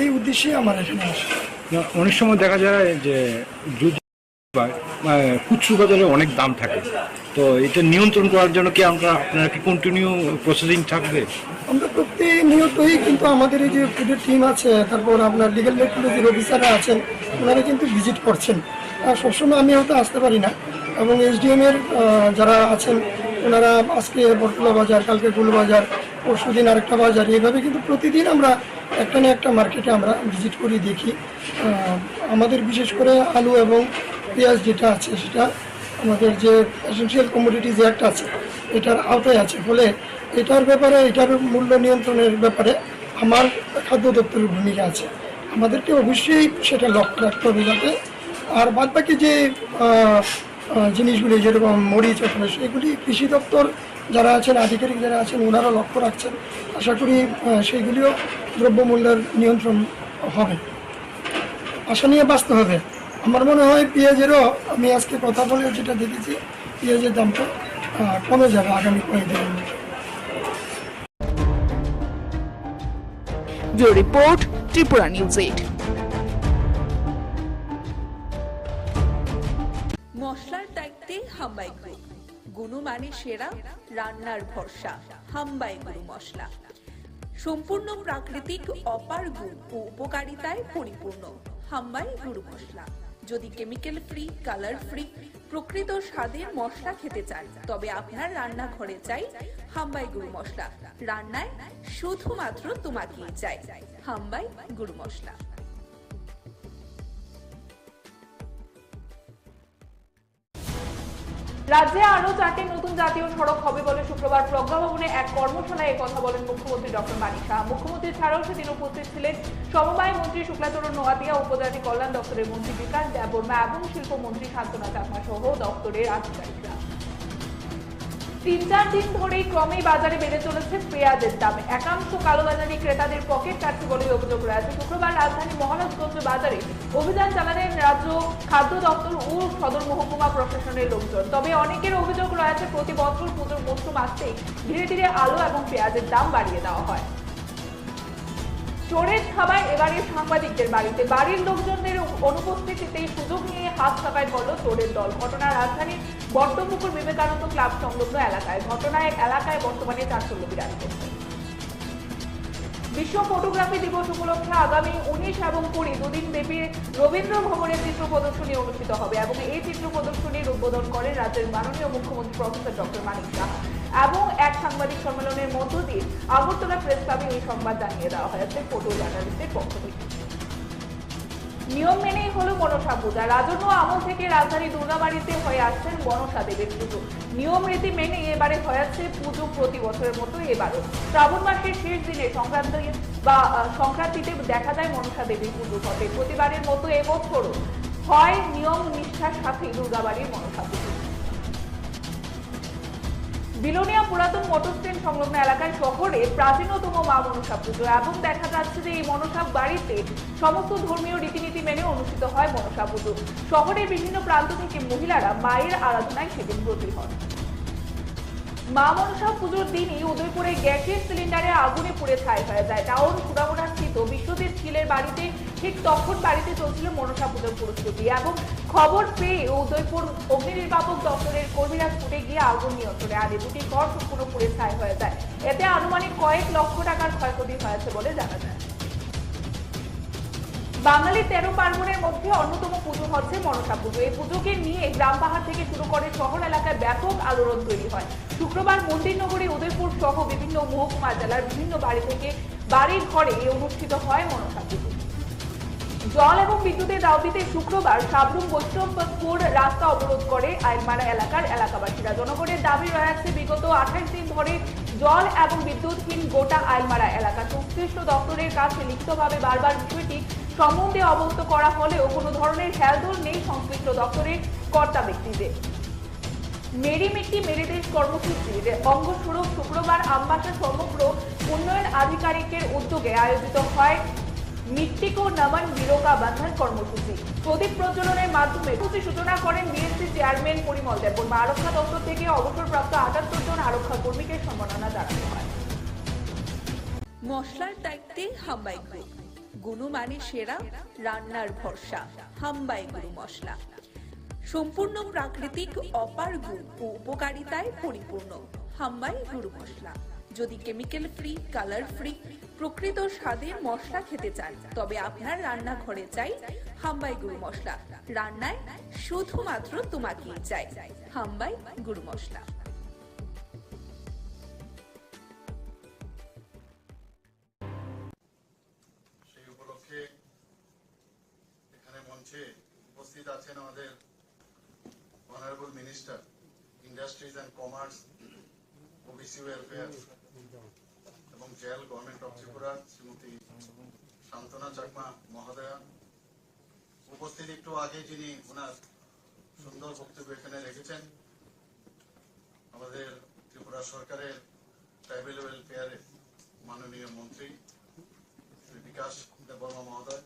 এই উদ্দেশ্যে আমার এখানে আসে।
অনেক সময় দেখা যায় যে খুচরো বাজারে অনেক দাম থাকে, তো এটা নিয়ন্ত্রণ করার জন্য কি আপনারা কি কন্টিনিউ প্রসেসিং থাকবে?
আমরা প্রতিনিয়তই কিন্তু আমাদের এই যে ফুডের টিম আছে, তারপর আপনার লিগ্যাল রেগুলেটরি অফিসাররা আছেন, ওনারা কিন্তু ভিজিট করছেন। সবসময় আমি হয়তো আসতে পারি না, এবং এসডিএম এর যারা আছেন ওনারা আজকে বটতলা বাজার, কালকে গুলবাজার, পরশুদিন আরেকটা বাজার, এইভাবে কিন্তু প্রতিদিন আমরা একটা না একটা মার্কেটে আমরা ভিজিট করি, দেখি। আমাদের বিশেষ করে আলু এবং পেঁয়াজ যেটা আছে সেটা আমাদের যে এসেনশিয়াল কমোডিটিজ অ্যাক্ট আছে এটার আওতায় আছে, ফলে এটার ব্যাপারে, এটার মূল্য নিয়ন্ত্রণের ব্যাপারে আমার খাদ্য দপ্তরের ভূমিকা আছে। আমাদেরকে অবশ্যই সেটা লক্ষ্য রাখতে হবে যাতে, আর বাদবাকি যে জিনিসগুলি যেরকম মরিচ আছে সেগুলি কৃষি দপ্তর যারা আছেন, আধিকারিক যারা আছেন, ওনারা লক্ষ্য রাখছেন। আশা করি সেইগুলিও দ্রব্যমূল্যের নিয়ন্ত্রণ হবে, আশা নিয়ে বাঁচতে হবে। আমার মনে হয় পেঁয়াজেরও, আমি আজকে কথা বলে যেটা দেখেছি, পেঁয়াজের দামটা কমে যাবে আগামী কয়েকদিনের মধ্যে।
Bureau report, Tripura news 8।
মশলার দায়িত্বে হাম্বাই গ্রুপ, গুণমানে সেরা, রান্নার ভরসা। হাম্বাই গুরু মশলা সম্পূর্ণ প্রাকৃতিক, অপার গুণ ও উপকারিতায় পরিপূর্ণ। হাম্বাই গুরু মশলা। যদি কেমিক্যাল ফ্রি, কালার ফ্রি, প্রকৃত স্বাদের মশলা খেতে চান, তবে আপনার রান্নাঘরে চাই হাম্বাই গুরু মশলা। রান্নায় শুধুমাত্র তোমাকেই চাই হাম্বাই গুরু মশলা।
রাজ্যে আরো 4টি নতুন জাতীয় সড়ক হবে বলে শুক্রবার প্রজ্ঞা ভবনে এক কর্মশালায় কথা বলেন মুখ্যমন্ত্রী ডক্টর মানিক সাহা। মুখ্যমন্ত্রী ছাড়াও সেদিন উপস্থিত ছিলেন সমবায় মন্ত্রী শুক্লাচরণ নোয়াতিয়া, উপজাতি কল্যাণ দপ্তরের মন্ত্রী বিকাশ দেববর্মা এবং শিল্পমন্ত্রী শান্তনা চাকমা সহ দপ্তরের আধিকারিকরা। 3-4 দিন ধরেই ক্রমেই বাজারে বেড়ে চলেছে পেঁয়াজের দাম। একাংশ কালোবাজারি ক্রেতাদের পকেট কাটছে বলে অভিযোগ রয়েছে। শুক্রবার রাজধানী মহারাজগঞ্জ বাজারে অভিযান চালালেন রাজ্য খাদ্য দপ্তর ও সদর মহকুমা প্রশাসনের লোকজন। তবে অনেকের অভিযোগ রয়েছে প্রতি বছর পুজোর মরশুম আসতেই ধীরে ধীরে আলু এবং পেঁয়াজের দাম বাড়িয়ে দেওয়া হয়। চোরের থাবায় এবারে সাংবাদিকদের বাড়িতে, বাড়ির লোকজনদের অনুপস্থিতিতেই সুযোগ নিয়ে হাত ছাপায় করল চোরের দল। ঘটনা রাজধানীর বট্টপুকুর বিবেকানন্দ ক্লাব সংলগ্ন এলাকায়। ঘটনায় এলাকায় বর্তমানে চাঞ্চল্য বিরাজ করছে। বিশ্ব ফটোগ্রাফি দিবস উপলক্ষে আগামী 19 এবং 20 দুদিন ব্যাপী রবীন্দ্র ভবনে চিত্র প্রদর্শনী অনুষ্ঠিত হবে এবং এই চিত্র প্রদর্শনীর উদ্বোধন করেন রাজ্যের মাননীয় মুখ্যমন্ত্রী প্রফেসর ডক্টর মানিক সাহা। এবং এক সাংবাদিক সম্মেলনের মধ্য দিয়ে আগরতলা প্রেস ক্লাবে এই সংবাদ জানিয়ে দেওয়া হয়েছে ফটো জার্নালিস্টের পক্ষ থেকে। নিয়ম মেনেই হলো মনসা পূজা। রাজন্য আমল থেকে রাজধানী দুর্গাবাড়িতে হয়ে আসছেন মনসা দেবীর পুজো। নিয়ম রীতি মেনে এবারে হয়েছে পুজো প্রতি বছরের মতো এবারও। শ্রাবণ মাসের শেষ দিনে সংক্রান্তিতে দেখা যায় মনসা দেবীর পুজো হবে। প্রতিবারের মতো এবছরও হয় নিয়ম নিষ্ঠার সাথে দুর্গাবাড়ির মনসা পুজো। বিলোনিয়া পুরাতন মোটর স্ট্যান্ড সংলগ্ন এলাকায় শহরে প্রাচীনতম মা মনসা পুজো এবং দেখা যাচ্ছে যে এই মনসা বাড়িতে সমস্ত ধর্মীয় রীতিনীতি মেনে অনুষ্ঠিত হয় মনসা পুজো। শহরের বিভিন্ন প্রান্ত থেকে মহিলারা মায়ের আরাধনায় সেদিন ব্রতী হন। মা মনসা পুজোর দিনই উদয়পুরে গ্যাসের সিলিন্ডারে আগুনে পুড়ে ছাই হয়ে যায়। টাউন সুরামুড়া স্থিত বিশ্বজিৎ ছিলের বাড়িতে ঠিক তখন বাড়িতে চলছিল মনসা পুজোর প্রস্তুতি এবং খবর পেয়ে উদয়পুর অগ্নি নির্বাপক দপ্তরের কর্মীরা ছুটে গিয়ে আগুন নিয়ন্ত্রণে আনে। দুটি ঘর সম্পূর্ণ পুড়ে ছাই হয়ে যায়। এতে আনুমানিক কয়েক লক্ষ টাকার ক্ষয়ক্ষতি হয়েছে বলে জানা যায়। বাঙালি 13 পার্বণের মধ্যে অন্যতম পুজো হচ্ছে মনসা পুজো। এই পুজোকে নিয়ে গ্রাম পাহাড় থেকে শুরু করে শহর এলাকায় ব্যাপক আলোড়ন তৈরি হয়। শুক্রবার মন্দির নগরী উদয়পুর সহ বিভিন্ন মহকুমা জেলার বিভিন্ন বাড়ি থেকে বাড়ির ঘরে অনুষ্ঠিত হয় মনসা পুজো। জল এবং বিদ্যুতের দাবিতে শুক্রবার সাবরুম বৈষ্ণবপুর রাস্তা অবরোধ করে আইলমারা এলাকার এলাকাবাসীরা। জনগণের দাবি রয়েছে বিগত 28 দিন ধরে জল এবং বিদ্যুৎহীন গোটা আইলমারা এলাকা। সংশ্লিষ্ট দপ্তরের কাছে লিখিতভাবে বারবার বিষয়টি সম্বন্ধে অবগত করা হলেও কোনো ধরনের হেলদোল নেই সংশ্লিষ্ট দপ্তরের কর্তা ব্যক্তিদের। মেরি মিট্টি মেরে দেশ কর্মসূচির অঙ্গস্বরূপ শুক্রবার আমবাসা সমগ্র উন্নয়ন আধিকারিকের উদ্যোগে আয়োজিত হয় মিট্টি কো নমন বিরোকা বান্ধন কর্মসূচি। প্রদীপ প্রজ্বলনের মাধ্যমে সূচনা করেন বিএসসি চেয়ারম্যান পরিমল দেববর্মা। আরক্ষা দপ্তর থেকে অবসরপ্রাপ্ত 78 জন আরক্ষা কর্মীকে সম্মাননা জানানো হয়।
মশলার দায়িত্বে হাম্বাই গ্রুপ, গুণমানে সেরা, রান্নার ভরসা। হাম্বাই গুরু মশলা সম্পূর্ণ প্রাকৃতিক অপার গুণ ও উপকারিতায় পরিপূর্ণ হাম্বাই গুরু মশলা। যদি কেমিক্যাল ফ্রি, কালার ফ্রি, প্রকৃত স্বাদের মশলা খেতে চান তবে আপনার রান্নাঘরে চাই হাম্বাই গুরু মশলা। রান্নায় শুধুমাত্র তোমাকেই চাই হাম্বাই গুরু মশলা।
সেই উপলক্ষে এখানে মঞ্চে উপস্থিত আছেন আমাদের honourable minister industries and commerce, OBC welfare এবং jail, government of Tripura Shrimati Shantana Chakma মহোদয়া। উপস্থিত একটু আগে যিনি ওনার সুন্দর বক্তব্য এখানে রেখেছেন, আমাদের ত্রিপুরা সরকারের ট্রাইবেল ওয়েলফেয়ারের মাননীয় মন্ত্রী শ্রী বিকাশ দেববর্মা মহোদয়।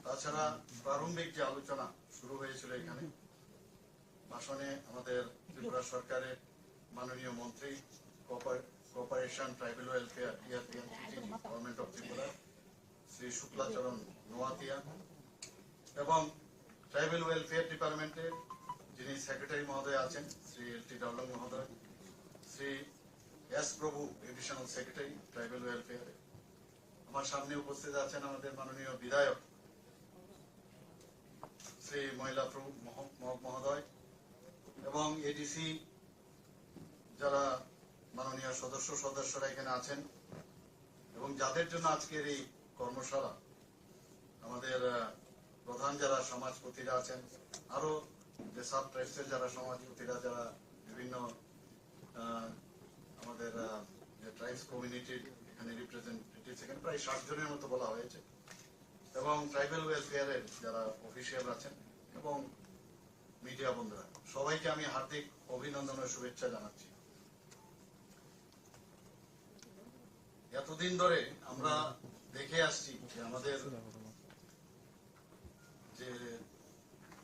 তাছাড়া প্রারম্ভিক যে আলোচনা শুরু হয়েছিল এখানে ভাষণে আমাদের ত্রিপুরা সরকারের মাননীয় মন্ত্রী cooperation tribal welfare government of Tripura Shri Shuklacharan Noatia এবং ট্রাইবেল ওয়েলফেয়ার ডিপার্টমেন্টের যিনি সেক্রেটারি মহোদয় আছেন শ্রী এল.টি. ডার্লং মহোদয়, শ্রী এস প্রভু এডিশনাল সেক্রেটারি ট্রাইবেল ওয়েলফেয়ারে। আমার সামনে উপস্থিত আছেন আমাদের মাননীয় বিধায়ক শ্রী মহিলা প্রভু মহোদয় এবং এডিসি যারা মাননীয় সদস্যরা এখানে আছেন এবং যাদের জন্য আজকের এই কর্মশালা, আমাদের প্রধান যারা সমাজপতিরা আছেন, আরো যে সাব ট্রাইবসের যারা সমাজপতিরা, যারা বিভিন্ন আমাদের যে ট্রাইবস কমিউনিটির এখানে রিপ্রেজেন্টেটিভ, এখানে প্রায় 60 জনের মতো বলা হয়েছে, এবং ট্রাইবেল ওয়েলফেয়ারের যারা অফিসিয়াল আছেন এবং মিডিয়া বন্ধুরা, সবাইকে আমি হার্দিক অভিনন্দন ও শুভেচ্ছা জানাচ্ছি। এতদিন ধরে আমরা দেখে আসছি যে আমাদের যে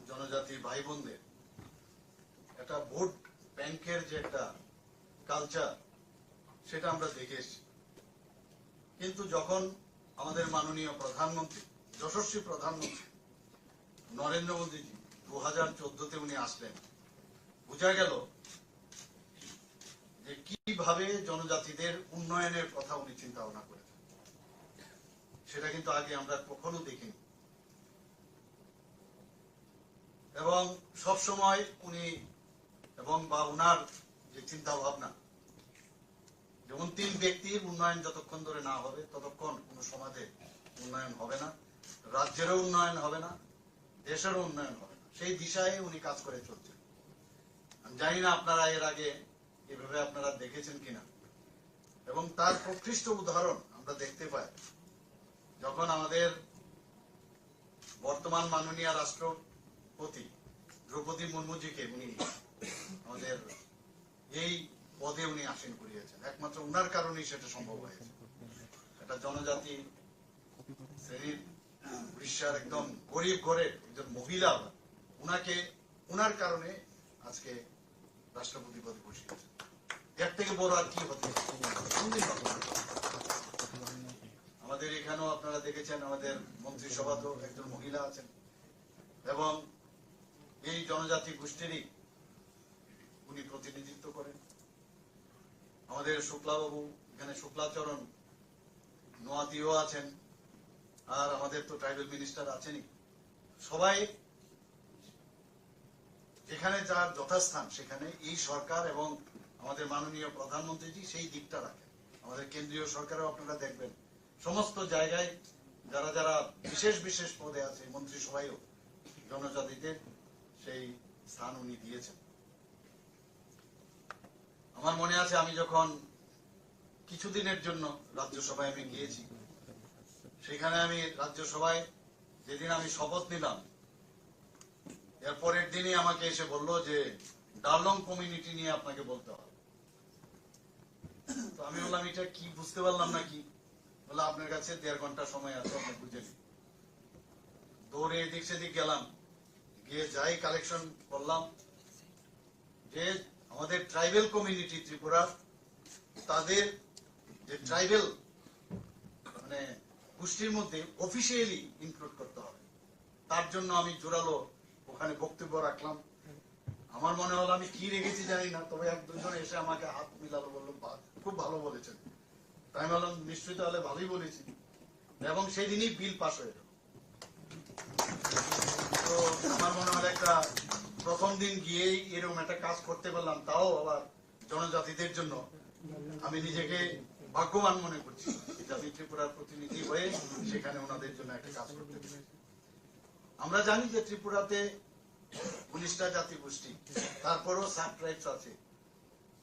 জনজাতি ভাই বোনদের একটা ভোট ব্যাংকের যে একটা কালচার, সেটা আমরা দেখে এসছি। কিন্তু যখন আমাদের মাননীয় প্রধানমন্ত্রী, যশস্বী প্রধানমন্ত্রী নরেন্দ্র মোদীজি 2014-তে উনি আসলেন, বোঝা গেল যে কিভাবে জনজাতিদের উন্নয়নের কথা উনি চিন্তা ভাবনা করেছেন। সেটা কিন্তু আগে আমরা কখনো দেখিনি এবং সব সময় উনি এবং বা উনার যে চিন্তা ভাবনা, যেমন 3 ব্যক্তির উন্নয়ন যতক্ষণ ধরে না হবে ততক্ষণ কোন সমাজে উন্নয়ন হবে না, রাজ্যেরও উন্নয়ন হবে না, দেশেরও উন্নয়ন হবে না। সেই দিশায় উনি কাজ করে চলছেন। আমি জানি না আপনারা এর আগে এভাবে আপনারা দেখেছেন কিনা, এবং তার প্রকৃষ্ট উদাহরণ আমরা দেখতে পাই যখন আমাদের বর্তমান মাননীয় রাষ্ট্রপতি দ্রৌপদী মুর্মুজিকে উনি আমাদের এই পদে উনি আসীন করিয়েছেন। একমাত্র উনার কারণেই সেটা সম্ভব হয়েছে। একটা জনজাতি শ্রেণীর উড়িষ্যার একদম গরিব ঘরের একজন মহিলা, উনাকে উনার কারণে আজকে রাষ্ট্রপতি পদে বসিয়েছেন। এর থেকে বড় আর কি হতে আমাদের এখানেও আপনারা দেখেছেন আমাদের মন্ত্রিসভাতেও একজন মহিলা আছেন এবং এই জনজাতি গোষ্ঠীরই উনি প্রতিনিধিত্ব করেন। আমাদের শুক্লাবাবু এখানে শুক্লাচরণ নোয়াতিও আছেন, আর আমাদের তো ট্রাইবেল মিনিস্টার আছেনই। সবাই যেখানে যার যথাস্থান সেখানে এই সরকার এবং আমাদের মাননীয় প্রধানমন্ত্রীজি সেই দিকটা রাখেন। আমাদের কেন্দ্রীয় সরকারেও আপনারা দেখবেন সমস্ত জায়গায় যারা যারা বিশেষ বিশেষ পদে আছে মন্ত্রিসভায়ও জনজাতিদের সেই স্থান উনি দিয়েছেন। আমার মনে আছে আমি যখন কিছুদিনের জন্য রাজ্যসভায় আমি গিয়েছি, সেখানে আমি রাজ্যসভায় যেদিন আমি শপথ নিলাম, এর পরের দিনই আমাকে এসে বললো যে ডার্লং কমিউনিটি নিয়ে আপনাকে বলতে হবে। তো আমি বললাম এটা কি, বুঝতে পারলাম না কি। বললাম আপনার কাছে 1.5 ঘন্টা সময় আছে, আপনি বুঝে নিন। দৌড়ে এদিক সেদিক গেলাম, গিয়ে যাই কালেকশন করলাম যে আমাদের ট্রাইবেল কমিউনিটি ত্রিপুরা, তাদের যে ট্রাইবেল মানে গোষ্ঠীর মধ্যে অফিসিয়ালি ইনক্লুড করতে হবে। তার জন্য আমি জোরালো ওখানে বক্তব্য রাখলাম। আমার মনে হলো আমি কি রেখেছি জানি না, তবে এক দুজন এসে আমাকে হাত মিলালো, বললো খুব ভালো বলেছেন। তাই আমি বললাম নিশ্চয়ই তাহলে ভালোই বলেছি, এবং সেই দিনই বিল পাস হয়ে গেল। তো আমার মনে হয় একটা প্রথম দিন গিয়েই এরকম একটা কাজ করতে পারলাম, তাও আবার জনজাতিদের জন্য। আমি নিজেকে ভাগ্যবান মনে করছি যে আমি ত্রিপুরার প্রতিনিধি হয়ে সেখানে ওনাদের জন্য একটা কাজ করতে পেরেছি। আমরা জানি যে ত্রিপুরাতে 19টা জাতিগোষ্ঠী, তারপরও সাব ট্রাইবস আছে,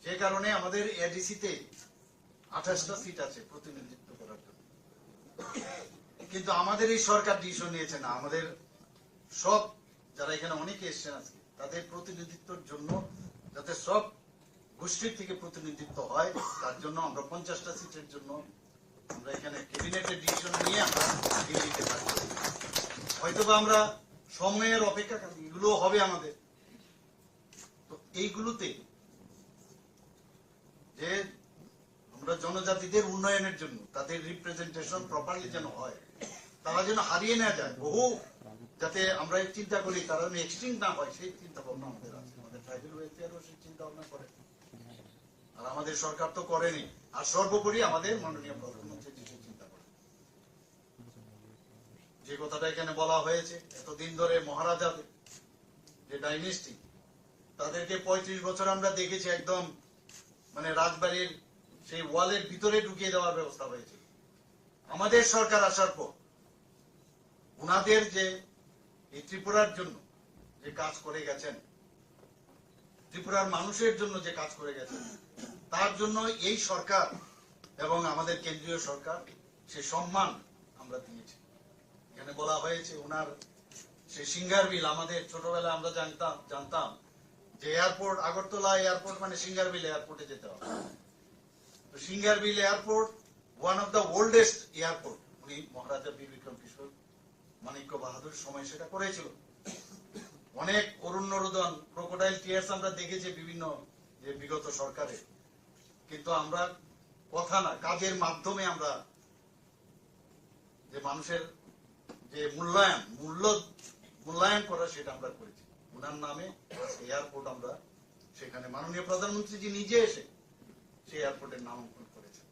যে কারণে আমাদের এডিসিতে 28টা সিট আছে প্রতিনিধিত্ব করার জন্য। কিন্তু আমাদের এই সরকার ডিসিশন নিয়েছে না, আমাদের সব যারা এখানে অনেকে এসছেন আজকে তাদের প্রতিনিধিত্বের জন্য, যাতে সব গোষ্ঠীর থেকে প্রতিনিধিত্ব হয়, তার জন্য আমরা 50টা সিটের জন্য আমরা এখানে ক্যাবিনেটের ডিসিশন নিয়ে আমরা দিল্লিতে থাকবো। হয়তোবা আমরা সময়ের অপেক্ষা, এগুলো হবে আমাদের। তো এইগুলোতে যে আমরা জনজাতিদের উন্নয়নের জন্য তাদের রিপ্রেজেন্টেশন প্রপারলি যেন হয়, তারা যেন হারিয়ে না যায়, বহু যাতে আমরা চিন্তা করি তারা যেন এক্সটিংক্ট না হয়, সেই চিন্তা ভাবনা আমাদের আছে। আমাদের ট্রাইবাল ওয়েলফেয়ারও সেই চিন্তা ভাবনা করে, আর আমাদের সরকার তো করেনি। আর সর্বোপরি আমাদের মাননীয় প্রধানমন্ত্রী সেই চিন্তা করে। যে কথাটা এখানে বলা হয়েছে, এতদিন ধরে মহারাজাদের যে ডাইনেস্টি, তাদেরকে 35 বছর আমরা দেখেছি একদম মানে রাজবাড়ির সেই ওয়ালের ভিতরে ঢুকিয়ে দেওয়ার ব্যবস্থা হয়েছে। আমাদের সরকার আসার পর ওনাদের যে এই ত্রিপুরার জন্য যে কাজ করে গেছেন, ত্রিপুরার মানুষের জন্য যে কাজ করে গেছেন, তার জন্য এই সরকার এবং আমাদের কেন্দ্রীয় সরকার সে সম্মান আমরা দিয়েছি। এখানে বলা হয়েছে ওনার সে সিঙ্গার বিল, আমাদের ছোটবেলায় আমরা জানতাম যে এয়ারপোর্ট, আগরতলা এয়ারপোর্ট মানে সিঙ্গার বিল এয়ারপোর্টে যেতে হবে। তো singer bill airport one of the oldest airport, উনি মহারাজা বীর বিক্রম কিশোর মানিক্য বাহাদুর সময় সেটা করেছিল। অনেক অরণ্য রোদন, ক্রোকোডাইল টিয়ার্স আমরা দেখেছি বিভিন্ন যে বিগত সরকারে, কিন্তু আমরা কথা না, কাজের মাধ্যমে আমরা যে মানুষের যে মূল্যায়ন করা সেটা আমরা করেছি। ওনার নামে এয়ারপোর্ট আমরা সেখানে মাননীয় প্রধানমন্ত্রীজি নিজে এসে সেই এয়ারপোর্টের নামাঙ্কন করেছেন।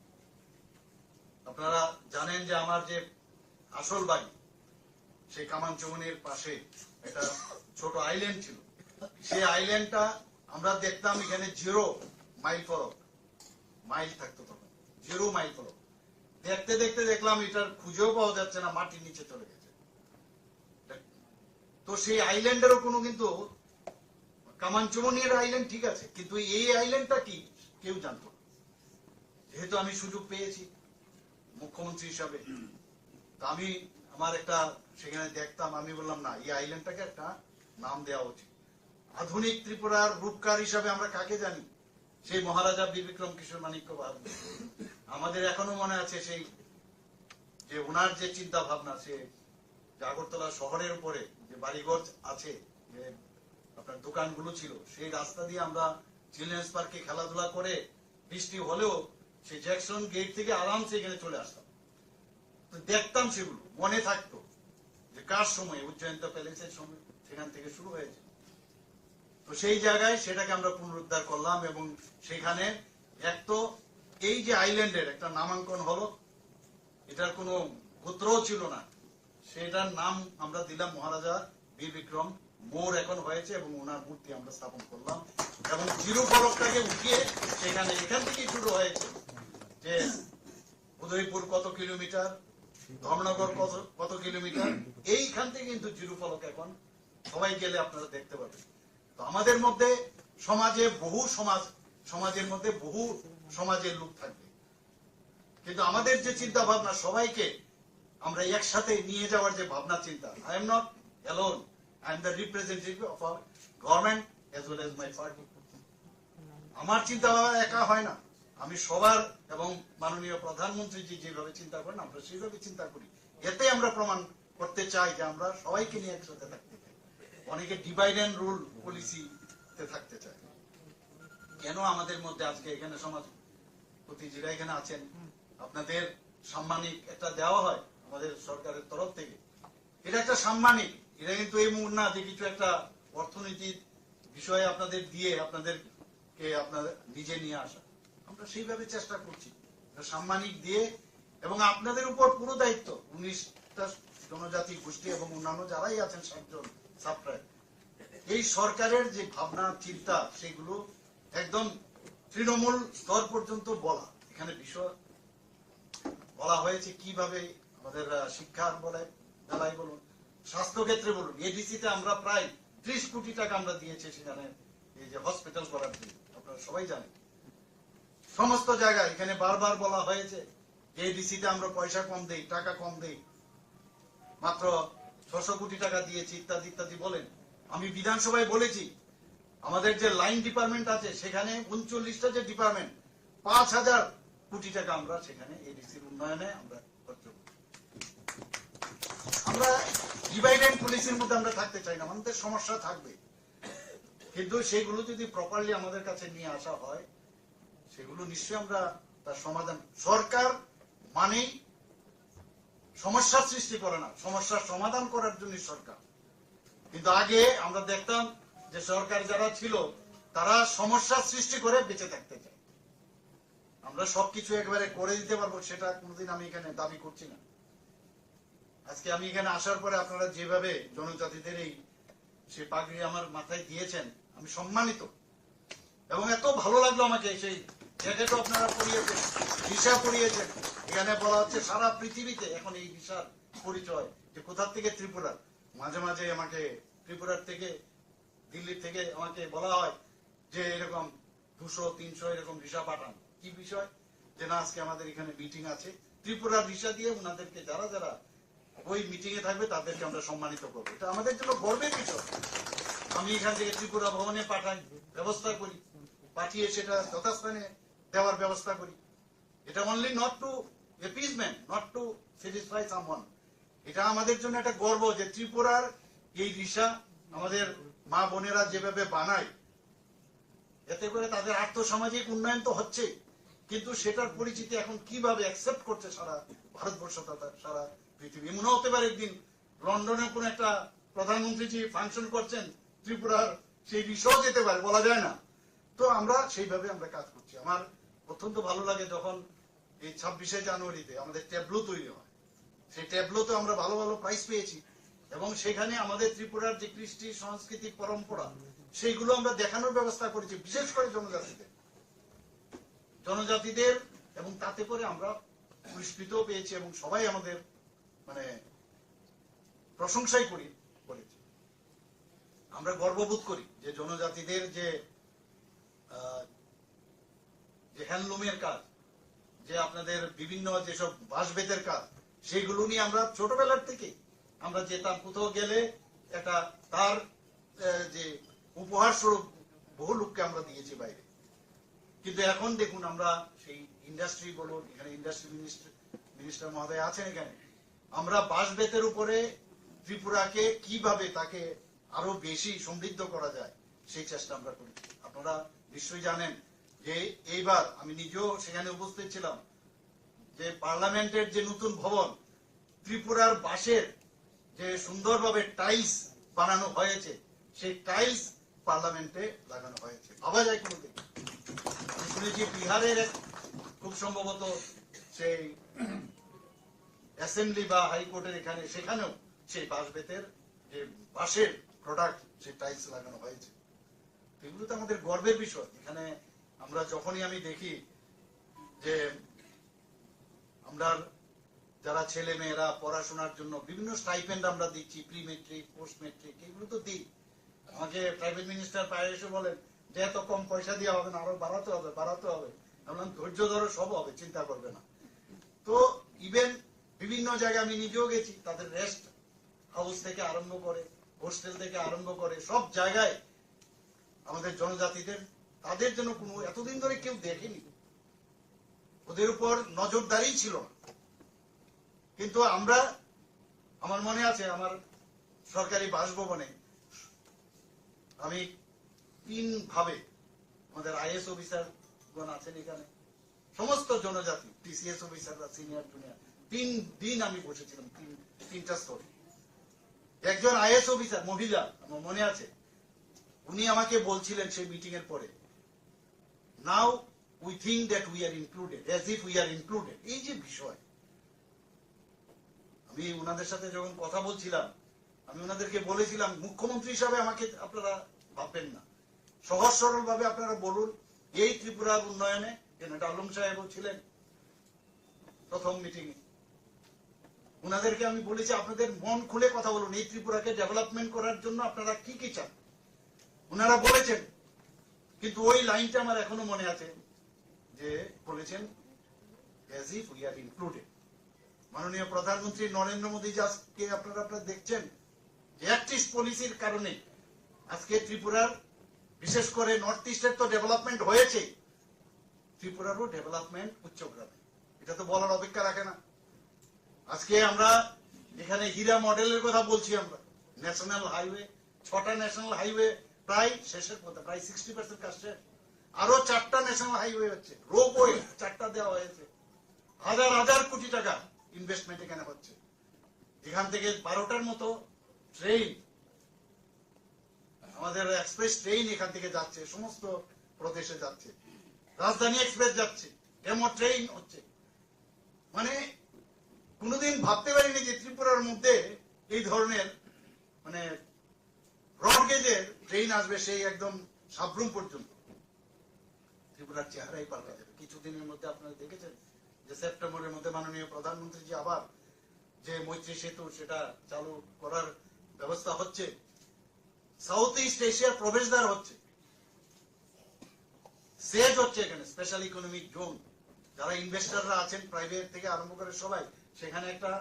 আপনারা জানেন যে আমার যে আসল বাড়ি সেই কামানচৌমনির পাশে একটা ছোট আইল্যান্ড ছিল। সেই আইল্যান্ডটা আমরা দেখতাম এখানে 0 মাইল ফলক, মাইল থাকতো তখন 0 মাইল ফলক। দেখতে দেখতে দেখলাম এটার খুঁজেও পাওয়া যাচ্ছে না, মাটির নিচে চলে গেছে। তো সেই আইল্যান্ডেরও কোনো কিন্তু কামানচৌমনির আইল্যান্ড ঠিক আছে, কিন্তু এই আইল্যান্ডটা কি কেউ জানতো না। যেহেতু আমি সুযোগ পেয়েছি মুখ্যমন্ত্রী হিসাবে, তা আমি আমার একটা সেখানে দেখতাম, আমি বললাম না, এই আইল্যান্ডটাকে একটা নাম দেওয়া উচিত। আধুনিক ত্রিপুরার রূপকার হিসাবে আমরা কাকে জানি? সেই মহারাজা বীর বিক্রম কিশোর মানিক্য বাহাদুর। আমাদের এখনো মনে আছে সেই যে ওনার যে চিন্তা ভাবনা, সে আগরতলা শহরের উপরে যে বাড়িঘর আছে, যে আপনার দোকানগুলো ছিল, সেই রাস্তা দিয়ে আমরা চিলড্রেন্স পার্কে খেলাধুলা করে বৃষ্টি হলেও সেই জ্যাকসন গেট থেকে আরামসে এখানে চলে আসতাম। তো দেখতাম, সেগুলো মনে থাকতো যে কার সময়, উজ্জয়ন্ত প্যালেসের সময় সেখান থেকে শুরু হয়েছে। তো সেই জায়গায় সেটাকে আমরা পুনরুদ্ধার করলাম, এবং সেখানে এক তো এই যে আইল্যান্ডের একটা নামাঙ্কন হলো, এটার কোনো গোত্রও ছিল না, সেটার নাম আমরা দিলাম মহারাজা বীর বিক্রম মোড় এখন হয়েছে, এবং ওনার মূর্তি আমরা স্থাপন করলাম। এবং জিরো ফলকটাকে উঠিয়ে সেখানে এখান থেকেই শুরু হয়েছে যে উদয়পুর কত কিলোমিটার, ধর্মনগর কত কিলোমিটার, এইখান থেকে কিন্তু জিরো ফলক এখন সবাই গেলে আপনারা দেখতে পাবেন। তো আমাদের মধ্যে সমাজে বহু সমাজের মধ্যে বহু সমাজের লোক থাকবে, কিন্তু আমাদের যে চিন্তা ভাবনা সবাইকে আমরা একসাথে নিয়ে যাওয়ার যে ভাবনা চিন্তা, I am not alone, I am the representative of our government as well as my party. আমার চিন্তা ভাবনা একা হয় না, আমি সবার এবং মাননীয় প্রধানমন্ত্রীজি যেভাবে চিন্তা করেন আমরা সেইভাবে চিন্তা করি। এতে আমরা প্রমাণ করতে চাই যে আমরা সবাইকে নিয়ে একসাথে থাকতে চাই। অনেকে ডিভাইড অ্যান্ড রুল পলিসিতে থাকতে চায়। কেন আমাদের মধ্যে আজকে এখানে সমাজপতি যারা এখানে আছেন, আপনাদের সাম্মানিক একটা দেওয়া হয় আমাদের সরকারের তরফ থেকে, এটা একটা সাম্মানিক, এটা কিন্তু এই মুহূর্তে না যে কিছু একটা অর্থনীতির বিষয়ে আপনাদের দিয়ে আপনাদেরকে আপনাদের নিজে নিয়ে আসা, আমরা সেইভাবে চেষ্টা করছি সাম্মানিক দিয়ে, এবং আপনাদের উপর পুরো দায়িত্ব 19টা জনজাতি গোষ্ঠী এবং অন্যান্য যারাই আছেন 7 জন সাবট্রাইব, এই সরকারের যে ভাবনা চিন্তা সেগুলো একদম তৃণমূল স্তর পর্যন্ত বলা। এখানে বিষয় বলা হয়েছে কিভাবে আমাদের শিক্ষার বেলায় বলুন, স্বাস্থ্য ক্ষেত্রে বলুন, এডিসিতে আমরা প্রায় 30 কোটি টাকা আমরা দিয়েছি সেখানে এই যে হসপিটাল করার জন্য, আপনারা সবাই জানেন। সমস্ত জায়গায় এখানে বারবার বলা হয়েছে এডিসিতে আমরা পয়সা কম দেই, টাকা কম দেই, মাত্র 600 কোটি টাকা দিয়েছি ইত্যাদি ইত্যাদি বলেন। আমি বিধানসভায় বলেছি আমাদের যে লাইন ডিপার্টমেন্ট আছে সেখানে 39টা যে ডিপার্টমেন্ট 5000 কোটি টাকা আমরা সেখানে এডিসির উন্নয়নে আমরা খরচ করি। আমরা ডিভাইড এন্ড পুলিশের মধ্যে আমরা থাকতে চাই না, আমাদের সমস্যা থাকবে, কিন্তু সেগুলো যদি প্রপারলি আমাদের কাছে নিয়ে আসা হয় সেগুলো নিশ্চয়ই আমরা তার সমাধান। সরকার মানেই সমস্যার সৃষ্টি করে না, সমস্যার সমাধান করার জন্য সরকার। কিন্তু আগে আমরা দেখতাম যে সরকার যারা ছিল তারা সমস্যার সৃষ্টি করে বেঁচে থাকতে চায়। আমরা সবকিছু একবারে করে দিতে পারবো সেটা কোনোদিন আমি এখানে দাবি করছি না। আজকে আমি এখানে আসার পরে আপনারা যেভাবে জনজাতিদের এই সে পাগড়ি আমার মাথায় দিয়েছেন আমি সম্মানিত, এবং এত ভালো লাগলো আমাকে। সেই জ্যাকেটও আপনারা পরিয়েছেন, ভিসা পরিয়েছেন। এখানে বলা হচ্ছে সারা পৃথিবীতে এখন এই ভিসার পরিচয় যে কোথা থেকে ত্রিপুরা। মাঝে মাঝে আমাকে ত্রিপুরার থেকে দিল্লি থেকে আমাকে বলা হয় যে এরকম 200-300 এরকম ভিসা পাঠান। কি বিষয়? যে না আজকে আমাদের এখানে মিটিং আছে, ত্রিপুরার ভিসা দিয়ে ওনাদেরকে যারা যারা ওই মিটিং এ থাকবে তাদেরকে আমরা সম্মানিত করবো। এটা আমাদের জন্য গর্বের বিষয়। আমি এখান থেকে ত্রিপুরা ভবনে পাঠাই, ব্যবস্থা করি, পাঠিয়ে সেটা যথাস্থানে দেওয়ার ব্যবস্থা করি। এটা only not to appeasement, not to satisfy someone. এটা আমাদের জন্য একটা গর্ব যে ত্রিপুরার এই ভিসা আমাদের মা বোনেরা যেভাবে বানায়, এতে করে তাদের আর্থসামাজিক উন্নয়ন তো হচ্ছে, কিন্তু সেটার পরিচিতি এখন কিভাবে অ্যাকসেপ্ট করছে সারা ভারতবর্ষ তথা সারা পৃথিবী। মনে হতে পারে একদিন লন্ডনে কোন একটা প্রধানমন্ত্রী ফাংশন করছেন, ত্রিপুরার সেই বিষয় যেতে পারে, বলা যায় না। তো আমরা সেইভাবে আমরা কাজ করছি। আমার অত্যন্ত ভালো লাগে যখন এই 26শে জানুয়ারিতে আমাদের ট্যাবলো তৈরি হয়, সেই ট্যাবলোতে আমরা ভালো ভালো প্রাইজ পেয়েছি, এবং সেখানে আমাদের ত্রিপুরার যে কৃষ্টি সংস্কৃতি পরম্পরা সেইগুলো আমরা দেখানোর ব্যবস্থা করেছি, বিশেষ করে জনজাতিদের, এবং তাতে করে আমরা পুরস্কৃত পেয়েছি এবং সবাই আমাদের মানে প্রশংসাই করেছি। আমরা গর্ববোধ করি যে জনজাতিদের যে হ্যান্ডলুমের কাজ, যে আপনাদের বিভিন্ন যেসব বাঁশ-বেতের কাজ, সেইগুলো নিয়ে আমরা ছোটবেলার থেকে আমরা যেতাম, কোথাও গেলে একটা তার যে উপহার স্বরূপ বহু লোককে আমরা দিয়েছি বাইরে। কিন্তু এখন দেখুন আমরা সেই ইন্ডাস্ট্রি বলুন, এখানে ইন্ডাস্ট্রি মিনিস্টার মহোদয় আছেন, এখানে আমরা বাঁশ-বেতের উপরে ত্রিপুরাকে কিভাবে তাকে আরো বেশি সমৃদ্ধ করা যায় সেই চেষ্টা আমরা করি। আপনারা নিশ্চয়ই জানেন যে এইবার আমি নিজেও সেখানে উপস্থিত ছিলাম, যে পার্লামেন্টের যে নতুন ভবন, ত্রিপুরার বাঁশের যে সুন্দরভাবে টাইলস বানানো হয়েছে, সেই টাইলস পার্লামেন্টে লাগানো হয়েছে। ভাবা যায় কোনোদিন? আমি শুনেছি বিহারের খুব সম্ভবত সেই অ্যাসেম্বলি বা হাইকোর্টের এখানে, সেখানেও সেই বাঁশ-বেতের যে বাঁশের প্রোডাক্ট, সেই টাইলস লাগানো হয়েছে। এগুলো তো আমাদের গর্বের বিষয়। এখানে আমরা যখনই আমি দেখি যে আমরা যারা ছেলে মেয়েরা পড়াশোনার জন্য বিভিন্ন স্টাইপেন্ড আমরা দিচ্ছি, প্রি মেট্রিক, পোস্ট মেট্রিক, এগুলো তো দিই। আমাকে প্রাইভেট মিনিস্টার পায়ে এসে বলেন যে এত কম পয়সা দেওয়া হবে না, আরো বাড়াতে হবে, বাড়াতে হবে। বললাম ধৈর্য ধরো, সব হবে, চিন্তা করবে না। তো ইভেন বিভিন্ন জায়গায় আমি নিজেও গেছি, তাদের রেস্ট হাউস থেকে আরম্ভ করে, হোস্টেল থেকে আরম্ভ করে, সব জায়গায় আমাদের জনজাতিদের তাদের জন্য কোনো এতদিন ধরে কেউ দেখেনি, ওদের উপর নজরদারি ছিল না। কিন্তু আমরা, আমার মনে আছে আমার সরকারি বাসভবনে আমি 3 ভাবে, আমাদের আইএস অফিসার গণ আছেন এখানে, সমস্ত জনজাতি, টিসিএস অফিসাররা, সিনিয়র জুনিয়র, 3 দিন আমি বসেছিলাম 3টা স্তরে, একজন আইএস অফিসার মহিলা, আমার মনে আছে, উনি আমাকে বলছিলেন সেই মিটিং এর পরে, now we think that we are included, as if we are included. এই যে বিষয়, আমি ওনাদের সাথে যখন কথা বলছিলাম, আমি ওনাদেরকে বলেছিলাম মুখ্যমন্ত্রী হিসাবে আমাকে আপনারা ভাববেন না, সহজ সরল ভাবে আপনারা বলুন এই ত্রিপুরার উন্নয়নে, জেনারেল আলম সাহেবও ছিলেন প্রথম মিটিং এ, ওনাদেরকে আমি বলেছি আপনাদের মন খুলে কথা বলুন, এই ত্রিপুরাকে ডেভেলপমেন্ট করার জন্য আপনারা কি কি চান। ওনারা বলেছেন, কিন্তু ওই লাইনটা আমার এখনো মনে আছে যে বলেছেন as if we are included। মাননীয় প্রধানমন্ত্রী নরেন্দ্র মোদী যে আজকে আপনারা দেখছেন যে অ্যাক্টিভ পলিসির কারণে আজকে ত্রিপুরার, বিশেষ করে নর্থ ইস্টের তো ডেভেলপমেন্ট হয়েছে, ত্রিপুরারও ডেভেলপমেন্ট উচ্চগ্রামে, এটা তো বলার অপেক্ষা রাখে না। আজকে আমরা এখানে হীরা মডেলের কথা বলছি, আমরা ন্যাশনাল হাইওয়ে, 6টা ন্যাশনাল হাইওয়ে প্রায় শেষের পথে, প্রায় 60% কাজ শেষ। আরো 4টা ন্যাশনাল হাইওয়ে হচ্ছে, রোপওয়ে 4টা দেওয়া হয়েছে, হাজার হাজার কোটি টাকা ইনভেস্টমেন্ট এখানে হচ্ছে। এখান থেকে 12টার মতো ট্রেন, আমাদের এক্সপ্রেস ট্রেন এখান থেকে যাচ্ছে, সমস্ত প্রদেশে যাচ্ছে, রাজধানী এক্সপ্রেস যাচ্ছে, ডেমো ট্রেন হচ্ছে। মানে কোনোদিন ভাবতে পারিনি যে ত্রিপুরার মধ্যে এই ধরনের মানে ব্রড গেজের ট্রেন আসবে, সেই একদম সাবরুম পর্যন্ত। ত্রিপুরার চেহারাই পাল্টে যাবে কিছুদিনের মধ্যে। আপনারা দেখেছেন যে সেপ্টেম্বরের মধ্যে মাননীয় প্রধানমন্ত্রী যে আবার যে মৈত্রী সেতু সেটা চালু করার ব্যবস্থা হচ্ছে, সাউথ ইস্ট এশিয়ার প্রবেশদ্বার হচ্ছে, সেজ হচ্ছে এখানে স্পেশাল ইকোনমিক জোন। যারা ইনভেস্টররা আছেন প্রাইভেট থেকে আরম্ভ করে সবাই, সেখানে একটা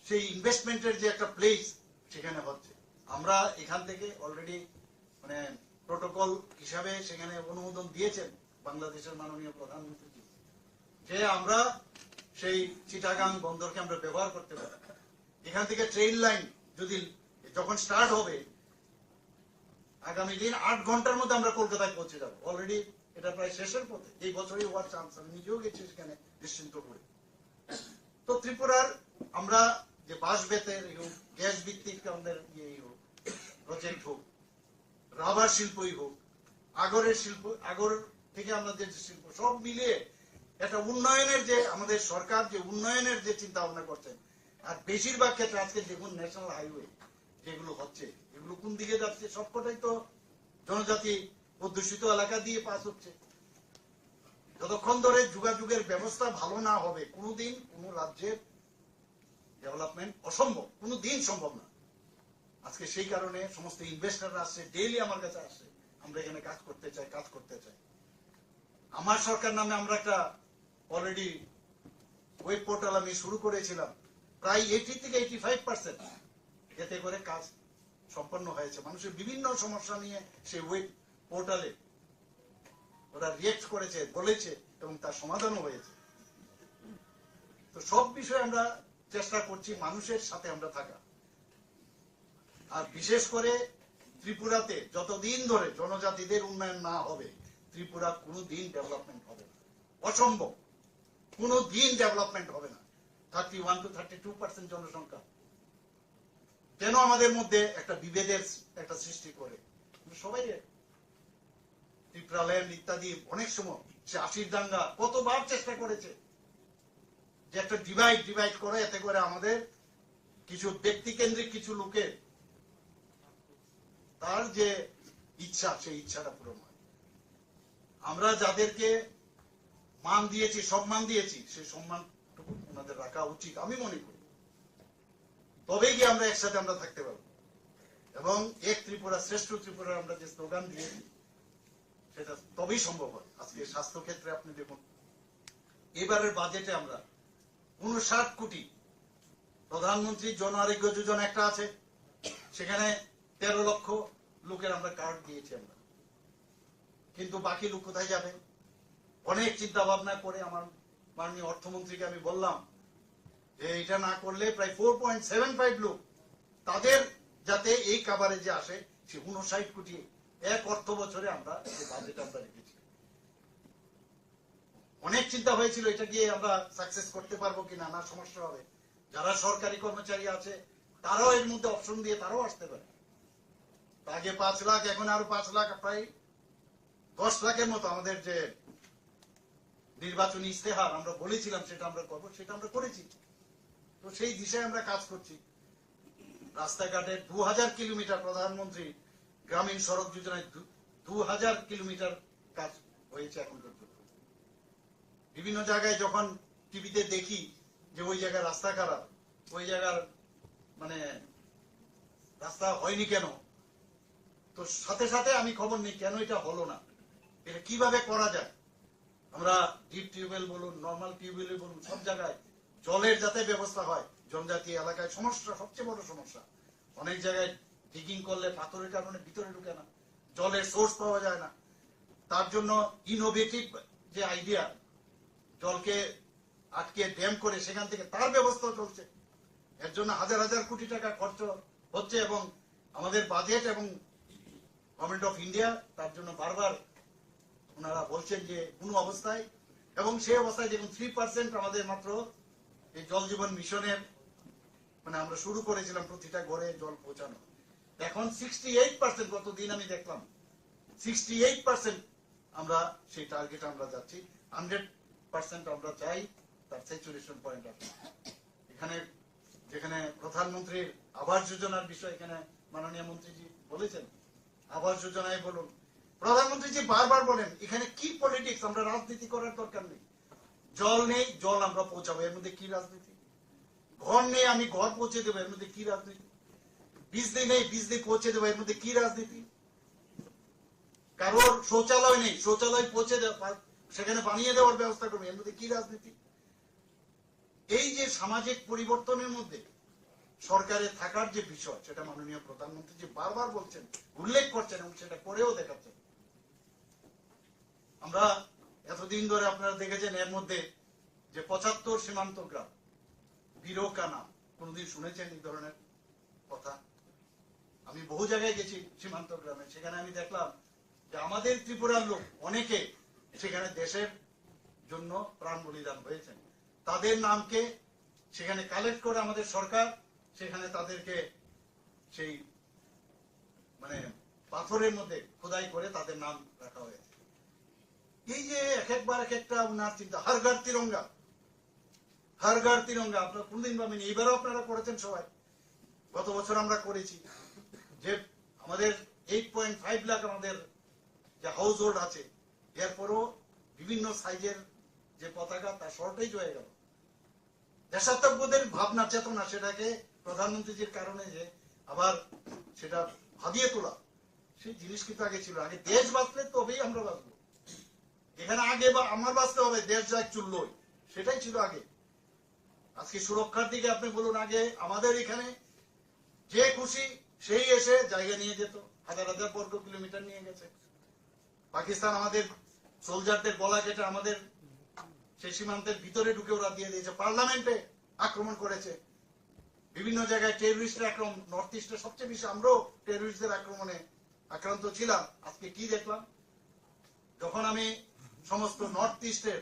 সেই ইনভেস্টমেন্টের যে একটা প্লেস সেখানে হচ্ছে। আমরা এখান থেকে অলরেডি মানে প্রোটোকল হিসাবে সেখানে অনুমোদন দিয়েছেন বাংলাদেশের মাননীয় প্রধানমন্ত্রী, যে আমরা সেই চিটাগাং বন্দরকে আমরা ব্যবহার করতে পারি। এখান থেকে ট্রেন লাইন যদি যখন স্টার্ট হবে, আগামী দিন 8 ঘন্টার মধ্যে আমরা কলকাতায় পৌঁছে যাবো। অলরেডি এটা প্রায় শেষের পথে, এই বছরই হওয়ার চান্স, আমি নিজেও গেছি সেখানে নিশ্চিন্ত করে। তো ত্রিপুরার আমরা যে বাঁশ বেতের হোক, গ্যাস ভিত্তিক আমাদের প্রজেক্ট হোক, রাবার শিল্পই হোক, আগরের শিল্প, আগর থেকে আমাদের যে শিল্প, সব মিলিয়ে একটা উন্নয়নের যে আমাদের সরকার যে উন্নয়নের যে চিন্তা ভাবনা করছেন। আর বেশিরভাগ ক্ষেত্রে আজকে দেখুন ন্যাশনাল হাইওয়ে যেগুলো হচ্ছে, এগুলো কোন দিকে যাচ্ছে? সবকটাই তো জনজাতি অধ্যুষিত এলাকা দিয়ে পাস হচ্ছে। যতক্ষণ ধরে যোগাযোগের ব্যবস্থা ভালো না হবে, কোনোদিন কোন রাজ্যের ডেভেলপমেন্ট অসম্ভব, কোনোদিন সম্ভব না। আজকে সেই কারণে সমস্ত ইনভেস্টররা আসছে, ডেইলি আমার কাছে আসছে, আমরা এখানে কাজ করতে চাই, কাজ করতে চাই। আমার সরকার নামে আমরা একটা অলরেডি ওয়েব পোর্টাল আমি শুরু করেছিলাম, প্রায় 80 থেকে 85% এতে করে কাজ সম্পন্ন হয়েছে। মানুষের বিভিন্ন সমস্যা নিয়ে সেই ওয়েব পোর্টালে ওরা রিয়েক্ট করেছে, বলেছে, এবং তার সমাধানও হয়েছে। তো সব বিষয়ে আমরা চেষ্টা করছি মানুষের সাথে আমরা থাকা। আর বিশেষ করে ত্রিপুরাতে যতদিন ধরে জনজাতিদের উন্নয়ন না হবে, ত্রিপুরা কোনোদিন ডেভেলপমেন্ট হবে না, অসম্ভব, কোনোদিন ডেভেলপমেন্ট হবে না। 31 to 32% জনসংখ্যা কেন আমাদের মধ্যে একটা বিভেদের একটা সৃষ্টি করে? সবাই ত্রিপুরাল্যান্ড ইত্যাদি অনেক সময় সে 80 দাঙ্গা কতবার চেষ্টা করেছে যে একটা ডিভাইড করে, এতে করে আমাদের কিছু ব্যক্তি কেন্দ্রিক কিছু লোকের তার যে ইচ্ছা, সেই ইচ্ছাটা পূরণ হয়। আমরা যাদেরকে মান দিয়েছি, সম্মান দিয়েছি, সেই সম্মানটুকু ওনাদের রাখা উচিত আমি মনে করি। তবেই গিয়ে আমরা একসাথে আমরা থাকতে পারবো। এবং এক ত্রিপুরা শ্রেষ্ঠ ত্রিপুরা আমরা যে স্লোগান দিয়েছি, সেটা তবেই সম্ভব হয়। আজকে স্বাস্থ্য ক্ষেত্রে আপনি দেখুন, এবারের বাজেটে আমরা 59 কোটি, প্রধানমন্ত্রী জন আরোগ্য যোজনা একটা আছে, সেখানে 13 লক্ষ লোকের আমরা কার্ড দিয়েছি আমরা। কিন্তু বাকি লোক কোথায় যাবে? অনেক চিন্তা ভাবনা করে আমার মাননীয় অর্থমন্ত্রীকে আমি বললাম যে এটা না করলে প্রায় 4.75 লোক তাদের যাতে এই কাভারেজে আসে, সে 59 কোটি এক অর্থ বছরে আমরা বাজেট আমরা রেখেছি। অনেক চিন্তা হয়েছিল এটা গিয়ে আমরা সাকসেস করতে পারবো কিনা, না সমস্যা হবে। যারা সরকারি কর্মচারী আছে তারাও এর মধ্যে অপশন দিয়ে তারাও আসতে পারে। আগে 5 লাখ, এখন আরো 5 লাখ, প্রায় 10 লাখের মতো আমাদের যে নির্বাচনী ইস্তেহার আমরা বলেছিলাম সেটা আমরা করবো, সেটা আমরা করেছি। তো সেই দিশায় আমরা কাজ করছি। রাস্তাঘাটে 2000 কিলোমিটার প্রধানমন্ত্রী গ্রামীণ সড়ক যোজনায় 2000 কিলোমিটার কাজ হয়েছে এখন পর্যন্ত। বিভিন্ন জায়গায় যখন টিভিতে দেখি যে ওই জায়গায় রাস্তা খারাপ, ওই জায়গার মানে রাস্তা হয়নি কেন, তো সাথে সাথে আমি খবর নিই কেন এটা হলো না, এটা কিভাবে করা যায়। আমরা ডিপ টিউবওয়েল বলুন, নর্মাল টিউবওয়েল বলুন, সব জায়গায় জলের যাতে ব্যবস্থা হয়। জনজাতি এলাকায় সমস্যা, সবচেয়ে বড় সমস্যা, অনেক জায়গায় ডিগিং করলে পাথরের কারণে ভিতরে ঢুকে না, জলের সোর্স পাওয়া যায় না। তার জন্য ইনোভেটিভ যে আইডিয়া, জলকে আটকে ড্যাম করে সেখান থেকে তার ব্যবস্থা চলছে। এর জন্য হাজার হাজার কোটি টাকা খরচ হচ্ছে এবং আমাদের বাজেট এবং গভর্নমেন্ট অফ ইন্ডিয়া তার জন্য বারবার ওনারা বলছেন যে কোনো অবস্থায়, এবং সেই অবস্থায় দেখুন 3% আমাদের মাত্র এই জল জীবন মিশনের মানে আমরা শুরু করেছিলাম প্রতিটা ঘরে জল পৌঁছানো। এখন 68%, গতদিন আমি দেখলাম 68% আমরা সেই টার্গেট আমরা যাচ্ছি। 100% আমরা চাই তার স্যাচুরেশন পয়েন্ট আছে। এখানে যেখানে প্রধানমন্ত্রীর আবাস যোজনার বিষয় এখানে মাননীয় মন্ত্রীজি বলেছেন, আবাস যোজনায় বলুন, প্রধানমন্ত্রীজি বারবার বলেন এখানে কি পলিটিক্স, আমরা রাজনীতি করার দরকার নেই। জল নেই, জল আমরা পৌঁছাবো, এর মধ্যে কি রাজনীতি? ঘর নেই, আমি ঘর পৌঁছে দেবো, এর মধ্যে কি রাজনীতি? বিজলি নেই, বিজলি পৌঁছে দেবো, এর মধ্যে কি রাজনীতি? কারোর শৌচালয় নেই, শৌচালয় পৌঁছে দেওয়া, সেখানে বানিয়ে দেওয়ার ব্যবস্থা করবে, এর মধ্যে কি রাজনীতি? এই যে সামাজিক পরিবর্তনের মধ্যে সরকারের থাকার যে বিষয়, সেটা মাননীয় প্রধানমন্ত্রী যে বারবার বলছেন, উল্লেখ করছেন এবং সেটা করেও দেখাচ্ছেন। আমরা এতদিন ধরে আপনারা দেখেছেন এর মধ্যে যে 75 সীমান্ত গ্রাম, বিরোকা নাম, কোনদিন শুনেছেন এই ধরনের কথা? আমি বহু জায়গায় গেছি সীমান্ত গ্রামে, সেখানে আমি দেখলাম যে আমাদের ত্রিপুরার লোক অনেকে সেখানে দেশের জন্য প্রাণ বলিদান হয়েছেন। তাদের নামকে সেখানে কালেক্ট করে আমাদের সরকার সেখানে তাদেরকে সেই মানে পাথরের মধ্যে খোদাই করে তাদের নাম রাখা হয়েছে। এই যে একবার এক একটা উনার চিন্তা, হর ঘর তিরঙ্গা, হর ঘর তিরঙ্গা, আপনারা কোনদিন ভাবেন, এবারও আপনারা করেছেন সবাই, গত বছর আমরা করেছি। যে আমাদের 8.5 লাখ আমাদের যে হাউস হোল্ড আছে, এরপরও বিভিন্ন সাইজের যে পতাকা তার শর্টেজ হয়ে গেল। দেশাত্মবোধের ভাবনা চেতনা, সেটাকে প্রধানমন্ত্রীজির কারণে যে আবার সেটা ভাবিয়ে তোলা, সেই জিনিস কিন্তু আগে ছিল। আগে দেশ বাঁচলে তবেই আমরা বাঁচবো। এখানে আগে বা আমার বাঁচতে হবে, দেশ যা চুল্লই, সেটাই ছিল আগে। আজকে সুরক্ষার দিকে আপনি বলুন, আগে আমাদের এখানে যে খুশি সেই এসে জায়গা নিয়ে যেত, হাজার হাজার বর্গ কিলোমিটার নিয়ে গেছে। পাকিস্তান আমাদের সোলজারদের গলা কেটে আমাদের সেই সীমান্তের ভিতরে ঢুকে ওরা দিয়ে দিয়েছে, পার্লামেন্টে আক্রমণ করেছে, বিভিন্ন জায়গায় টেররিস্টের আক্রমণ, নর্থ ইস্টে সবচেয়ে বেশি আমরাও টেররিস্টদের আক্রমণে আক্রান্ত ছিলাম। আজকে কি দেখলাম, যখন আমি সমস্ত নর্থ ইস্টের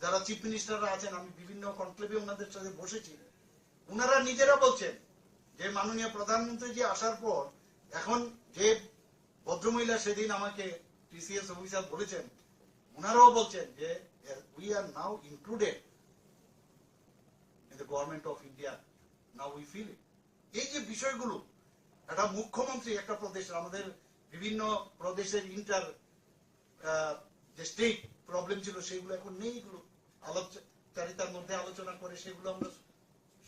যারা চিফ মিনিস্টাররা আছেন, আমি বিভিন্ন কনক্লেভে ওনাদের সাথে বসেছি, ওনারা নিজেরা বলছেন যে মাননীয় প্রধানমন্ত্রী যে আসার পর এখন যে ভদ্রমহিলা সেদিন আমাকে টিসিএস অফিসার বলেছেন, ওনারাও বলছেন যে we are now included in the government of India, now we feel it. এই যে বিষয়গুলো, একটা মুখ্যমন্ত্রী একটা প্রদেশের, আমাদের বিভিন্ন প্রদেশের ইন্টার যে স্টেট প্রবলেম ছিল সেগুলো এখন নেই, এগুলো আলোচনার মধ্যে আলোচনা করে সেগুলো আমরা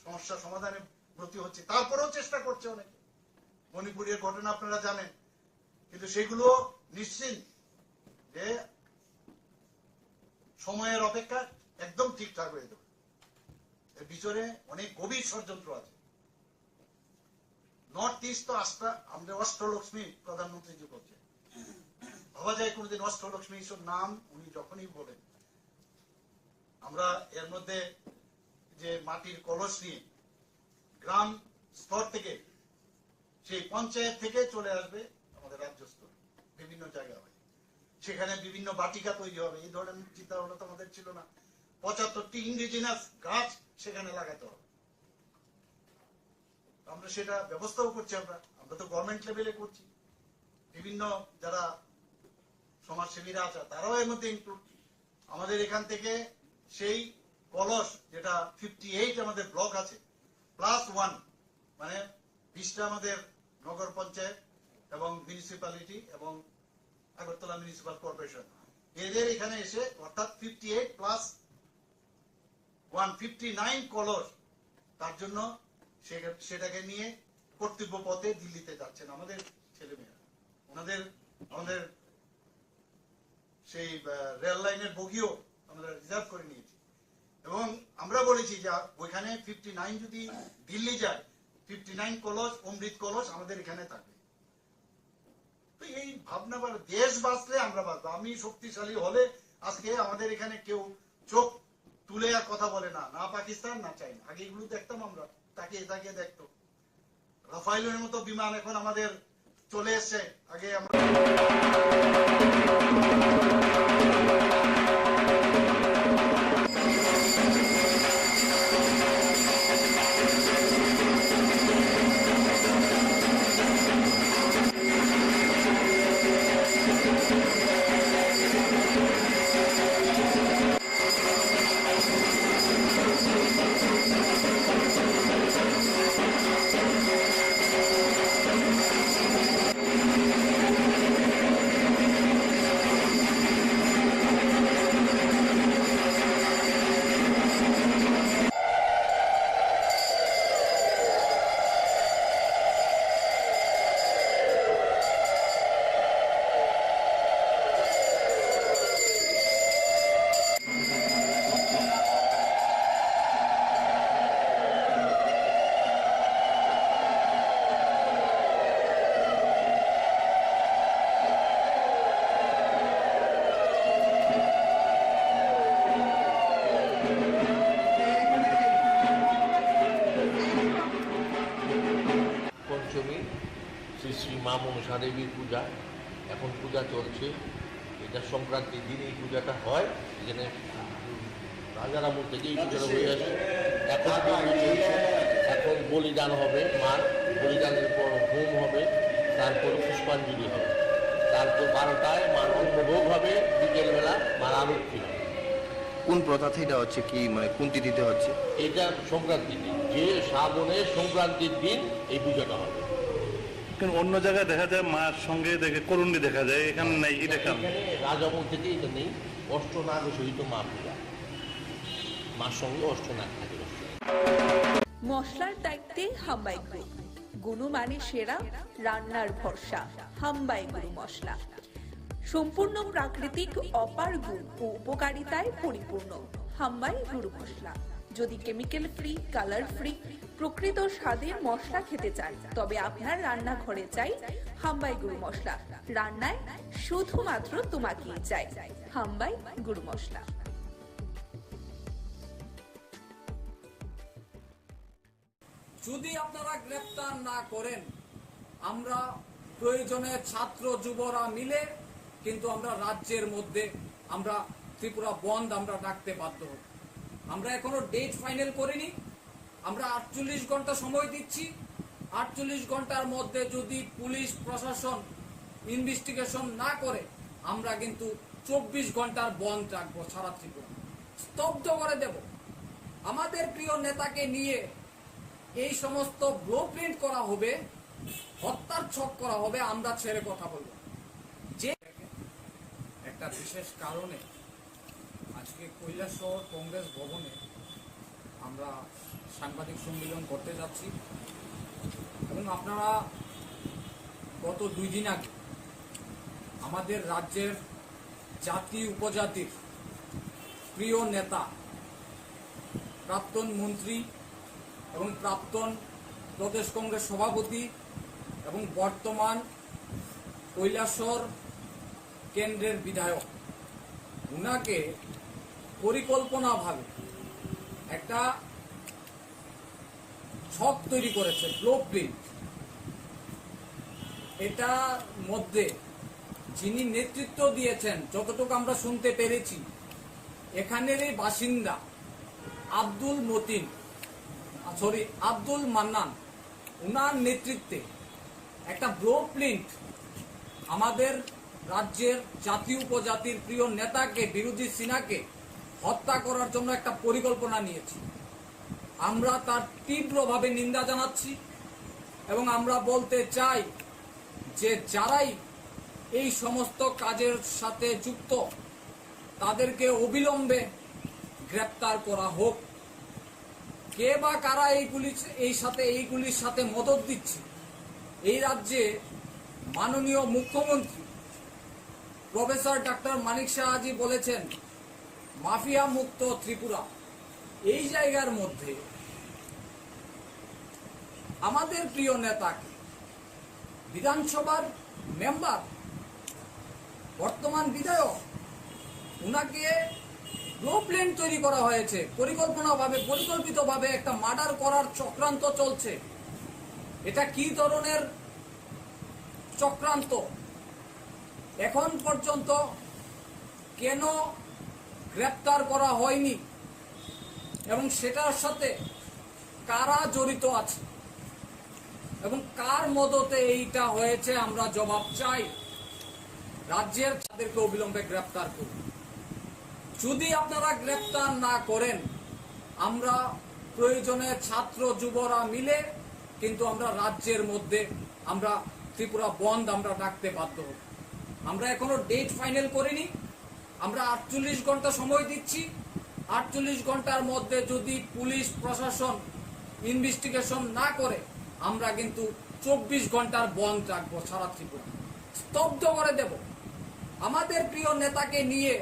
সমস্যা সমাধানে ব্রতী হচ্ছে। তারপরেও চেষ্টা করছে অনেকে, মণিপুরের ঘটনা আপনারা জানেন, কিন্তু সেগুলো নিশ্চিত যে সময়ের অপেক্ষা একদম ঠিকঠাক হয়ে যাবে। এর পিছনে অনেক গভীর ষড়যন্ত্র আছে। নর্থ ইস্ট তো আমাদের অষ্টলক্ষ্মী প্রধানমন্ত্রী বলছে, ভাবা যায় কোনদিন অষ্টলক্ষ্মী এইসব নাম উনি যখনই বলেন, আমরা এর মধ্যে যে মাটির কলস নিয়ে গ্রাম স্তর থেকে সেই পঞ্চায়েত থেকে চলে আসবে আমাদের রাজ্য স্তর, বিভিন্ন জায়গায় হয়, সেখানে বিভিন্ন বাটিকা তৈরি হবে। এই ধরনের চিন্তা ভাবনা তো আমাদের ছিল না। 75টি ইন্ডিজিনাস গাছ সেখানে লাগাতে হবে। আমরা সেটা ব্যবস্থাও করছি। আমরা তো গভর্নমেন্ট লেভেলে করছি, বিভিন্ন যারা সমাজসেবীরা আছে তারাও এর মধ্যে ইনক্লুড। আমাদের এখান থেকে সেই কলস যেটা 58 আমাদের ব্লক আছে +1, মানে 20টা আমাদের নগর পঞ্চায়েত এবং মিউনিসিপ্যালিটি এবং আগরতলা মিউনিসিপাল কর্পোরেশন, এদের এখানে এসে অর্থাৎ 58 + 159 কলস, তার জন্য সেটাকে নিয়ে কর্তব্য পথে দিল্লিতে যাচ্ছেন আমাদের ছেলেমেয়েরা। আমাদের সেই রেল লাইনের বগিও আমরা রিজার্ভ করে নিয়েছি এবং আমরা বলেছি যে ওইখানে 59 যদি দিল্লি যায়, 59 কলস অমৃত কলস আমাদের এখানে থাকবে। তো এই ভাবনা, দেশ বাঁচলে আমরা বাঁচবো। আমি শক্তিশালী হলে আজকে আমাদের এখানে কেউ চোখ তুলে আর কথা বলে না, না পাকিস্তান না চাইনা। আগে এগুলো দেখতাম আমরা, তাকিয়ে তাকিয়ে দেখতো। রাফাইলের মতো বিমান এখন আমাদের চলে এসছে, আগে আমরা
শ্রী শ্রী মা মনসা দেবীর পূজা, এখন পূজা চলছে। এটা সংক্রান্তির দিন এই পূজাটা হয়, এখানে রাজার আমল থেকে এই পূজাটা হয়ে আসে। এখন চলছে, এখন বলিদান হবে, মার বলিদানের পর হোম হবে, তারপর পুষ্পাঞ্জলি হবে, তারপর 12টায় মার অন্নভোগ হবে, বিকেলবেলা মার আরতি হবে।
কোন প্রথা থেকে হচ্ছে, কি মানে কোন তিথিতে হচ্ছে?
এটা সংক্রান্তির দিন, যে শ্রাবণের সংক্রান্তির দিন এই পূজাটা হবে।
অন্য জায়গায় দেখা যায় মার সঙ্গে দেখে করুণী দেখা যায়, এখানে নাই। এটা কেমন?
রাজামল থেকে এটা নেই। অষ্টনাগ সহিত মা পূজা, মার সঙ্গে অষ্টনাগ থাকে।
মশলার দায়িত্বে হাম্বাই গ্রুপ, গুণমানে সেরা, রান্নার ভরসা। হাম্বাই গুরু মশলা সম্পূর্ণ প্রাকৃতিক, অপার গুণ ও উপকারিতায় পরিপূর্ণ। হাম্বাই গুরু মশলা। যদি কেমিক্যাল ফ্রি, কালার ফ্রি, প্রকৃত স্বাদের মশলা খেতে চান, তবে আপনার রান্নাঘরে চাই হাম্বাই গুরু মশলা। রান্নায় শুধুমাত্র তোমাকেই চাই হাম্বাই গুরু মশলা।
যদি আপনারা গ্রেফতার না করেন, আমরা প্রয়োজনে ছাত্র যুবরা মিলে কিন্তু আমরা রাজ্যের মধ্যে আমরা ত্রিপুরা বন্ধ আমরা ডাকতে বাধ্য হব। আমরা এখনো ডেট ফাইনাল করিনি, আমরা 48 ঘন্টা সময় দিচ্ছি। 48 ঘন্টার মধ্যে যদি পুলিশ প্রশাসন ইনভেস্টিগেশন না করে, আমরা কিন্তু 24 ঘন্টার বন্ধ রাখবো, সারা ত্রিপুরা স্তব্ধ করে দেব। আমাদের প্রিয় নেতাকে নিয়ে এই সমস্ত ব্লুপ্রিন্ট করা হবে, হত্যার ছক করা হবে, আমরা ছেড়ে কথা বলবো। যে একটা বিশেষ কারণে আজকে কৈলাসহর কংগ্রেস ভবনে আমরা সাংবাদিক সম্মেলন করতে যাচ্ছি এবং আপনারা গত 2 দিন আগে আমাদের রাজ্যের জাতি উপজাতির প্রিয় নেতা, প্রাক্তন মন্ত্রী এবং প্রাক্তন প্রদেশ কংগ্রেস সভাপতি এবং বর্তমান কৈলাসহর কেন্দ্রের বিধায়ক, উনাকে পরিকল্পনাভাবে একটা ছক তৈরি করেছে, ব্লুপ্রিন্ট। এটা মধ্যে যিনি নেতৃত্ব দিয়েছেন, যতটুকু আমরা শুনতে পেরেছি, এখানেরই বাসিন্দা আব্দুল মান্নান, উনার নেতৃত্বে একটা ব্লু প্রিন্ট আমাদের রাজ্যের জাতীয় উপজাতির প্রিয় নেতাকে বিরোধী সিনহাকে হত্যা করার জন্য একটা পরিকল্পনা নিয়েছি। আমরা তার তীব্রভাবে নিন্দা জানাচ্ছি এবং আমরা বলতে চাই যে যারাই এই সমস্ত কাজের সাথে যুক্ত তাদেরকে অবিলম্বে গ্রেপ্তার করা হোক। কে বা কারা এইগুলির সাথে মদত দিচ্ছে? এই রাজ্যে মাননীয় মুখ্যমন্ত্রী প্রফেসর ডক্টর মানিক সাহাজি বলেছেন মাফিয়া মুক্ত ত্রিপুরা। এই জায়গার মধ্যে আমাদের প্রিয় নেতাকে বিধানসভার মেম্বার, বর্তমান বিধায়ক, উনাকে ব্লু প্রিন্ট তৈরি করা হয়েছে, পরিকল্পিতভাবে একটা মার্ডার করার চক্রান্ত চলছে। এটা কি ধরনের চক্রান্ত? এখন পর্যন্ত কেন গ্রেপ্তার করা হয়নি এবং সেটার সাথে কারা জড়িত আছে এবং কার মদতে এইটা হয়েছে আমরা জবাব চাই। রাজ্যের তাদেরকে অবিলম্বে গ্রেপ্তার করুন। যদি আপনারা গ্রেপ্তার না করেন আমরা প্রয়োজনে ছাত্র যুবরা মিলে কিন্তু আমরা রাজ্যের মধ্যে আমরা ত্রিপুরা বন্ধ আমরা ডাকতে বাধ্য হব। আমরা এখনো ডেট ফাইনাল করিনি। আমরা 48 ঘন্টা সময় দিচ্ছি। 48 ঘন্টার মধ্যে যদি পুলিশ প্রশাসন ইনভেস্টিগেশন না করে আমরা কিন্তু 24 ঘন্টার বন্ধ রাখবো। সারা ত্রিপুরা স্তব্ধ করে দেব। আমাদের প্রিয় নেতাকে নিয়ে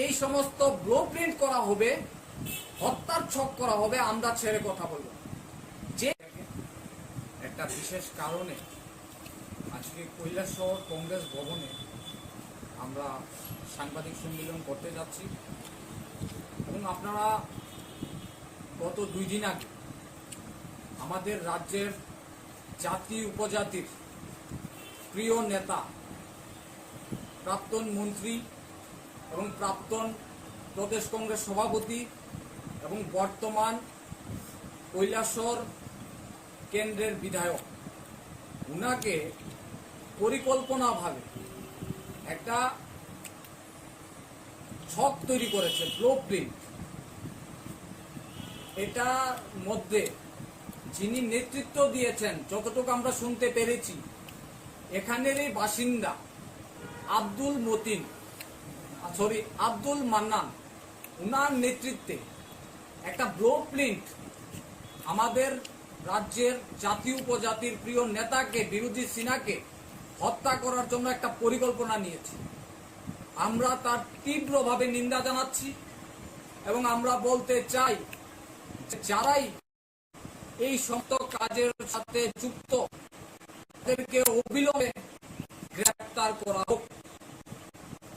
এই সমস্ত ব্লু প্রিন্ট করা হবে, হত্যার ছক করা হবে, আমরা ছেড়ে কথা বলব। যে একটা বিশেষ কারণে আজকে কৈলাসহর কংগ্রেস ভবনে আমরা সাংবাদিক সম্মেলন করতে যাচ্ছি এবং আপনারা গত 2 দিন আগে আমাদের রাজ্যের জাতি উপজাতির প্রিয় নেতা, প্রাক্তন মন্ত্রী এবং প্রাক্তন প্রদেশ কংগ্রেস সভাপতি এবং বর্তমান কৈলাসহর কেন্দ্রের বিধায়ক, উনাকে পরিকল্পনাভাবে একটা ছক তৈরি করেছে, ব্লু প্রিন্ট। এটার মধ্যে যিনি নেতৃত্ব দিয়েছেন, যতটুকু আমরা শুনতে পেরেছি, এখানেরই বাসিন্দা আব্দুল মান্নান, উনার নেতৃত্বে একটা ব্লু প্রিন্ট আমাদের রাজ্যের জাতীয় উপজাতির প্রিয় নেতাকে বিরোধী সিনহাকে হত্যা করার জন্য একটা পরিকল্পনা নিয়েছে। আমরা তার তীব্রভাবে নিন্দা জানাচ্ছি এবং আমরা বলতে চাই যারাই এই সমস্ত কাজের সাথে যুক্ত তাদেরকে অবিলম্বে গ্রেপ্তার করা হোক।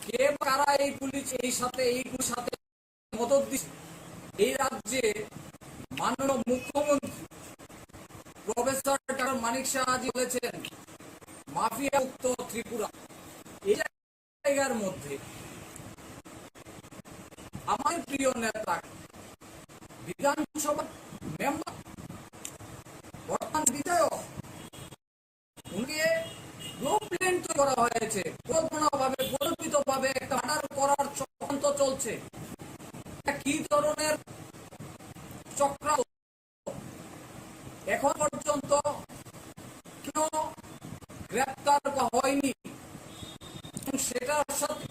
কে কারা এইগুলির সাথে মদত দিচ্ছে? এই রাজ্যে মাননীয় মুখ্যমন্ত্রী প্রফেসর ডক্টর মানিক সাহাজি বলেছেন মাফিয়া মুক্ত ত্রিপুরা। এই জায়গার মধ্যে আমার প্রিয় নেতা বিধানসভার মেম্বার, বর্তমান বিধায়ক, উনকে ব্লু প্রিন্ট করা হয়েছে, পরিকল্পিতভাবে একটা মার্ডার করার চক্রান্ত চলছে। কি ধরনের চক্রান্ত? এখন পর্যন্ত কেন গ্রেপ্তার হয়নি সেটার সাথে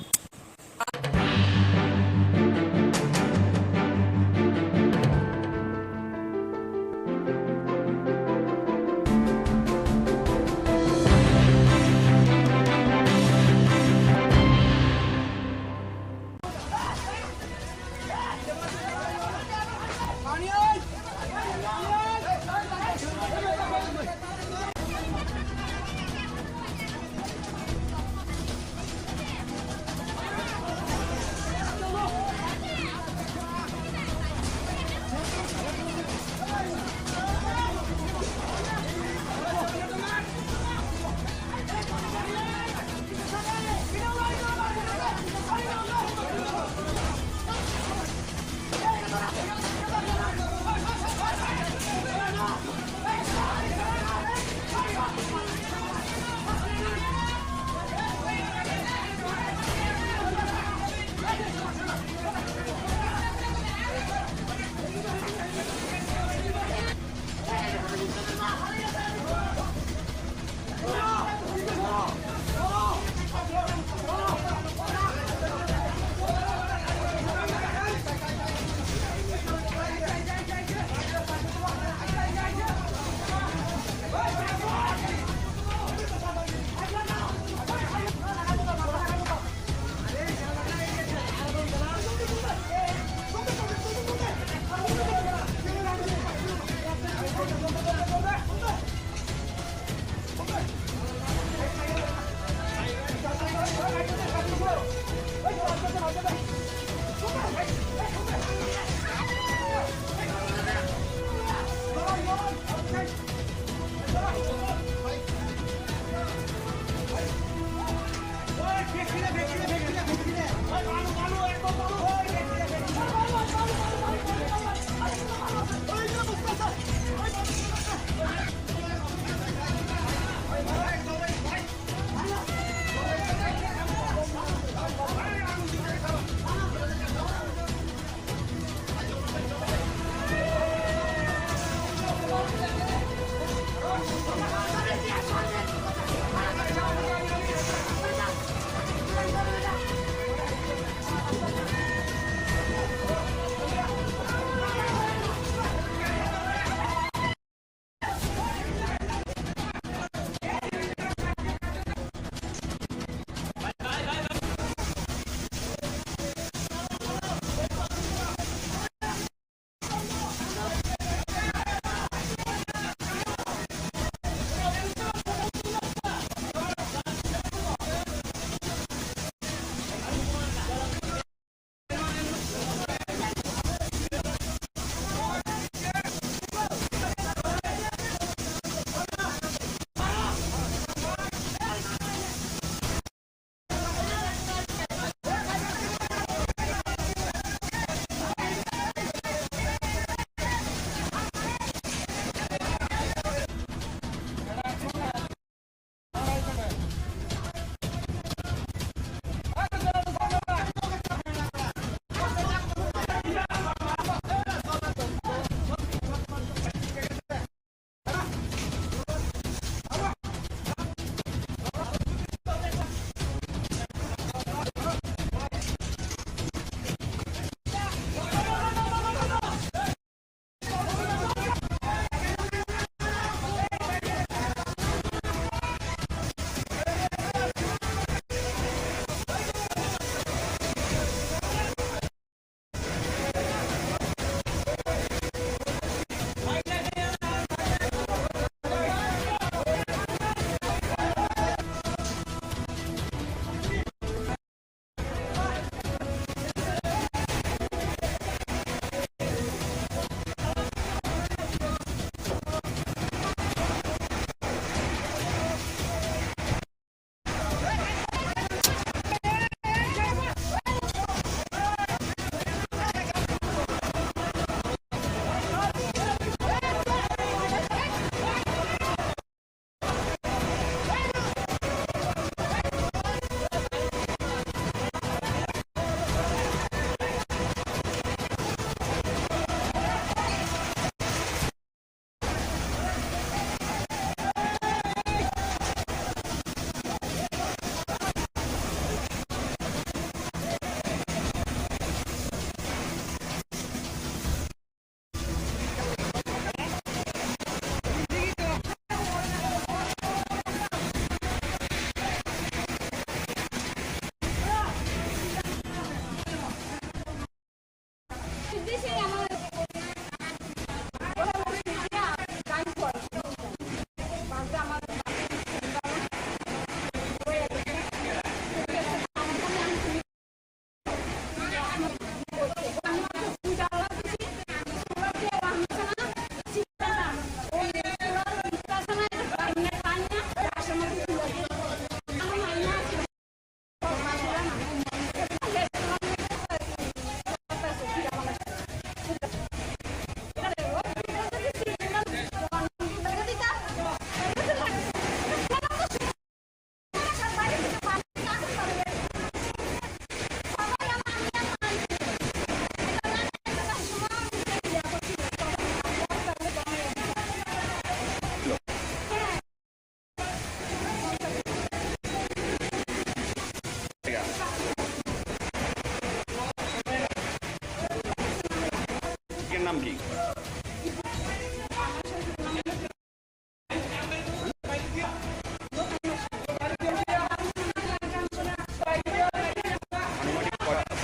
নাম কি?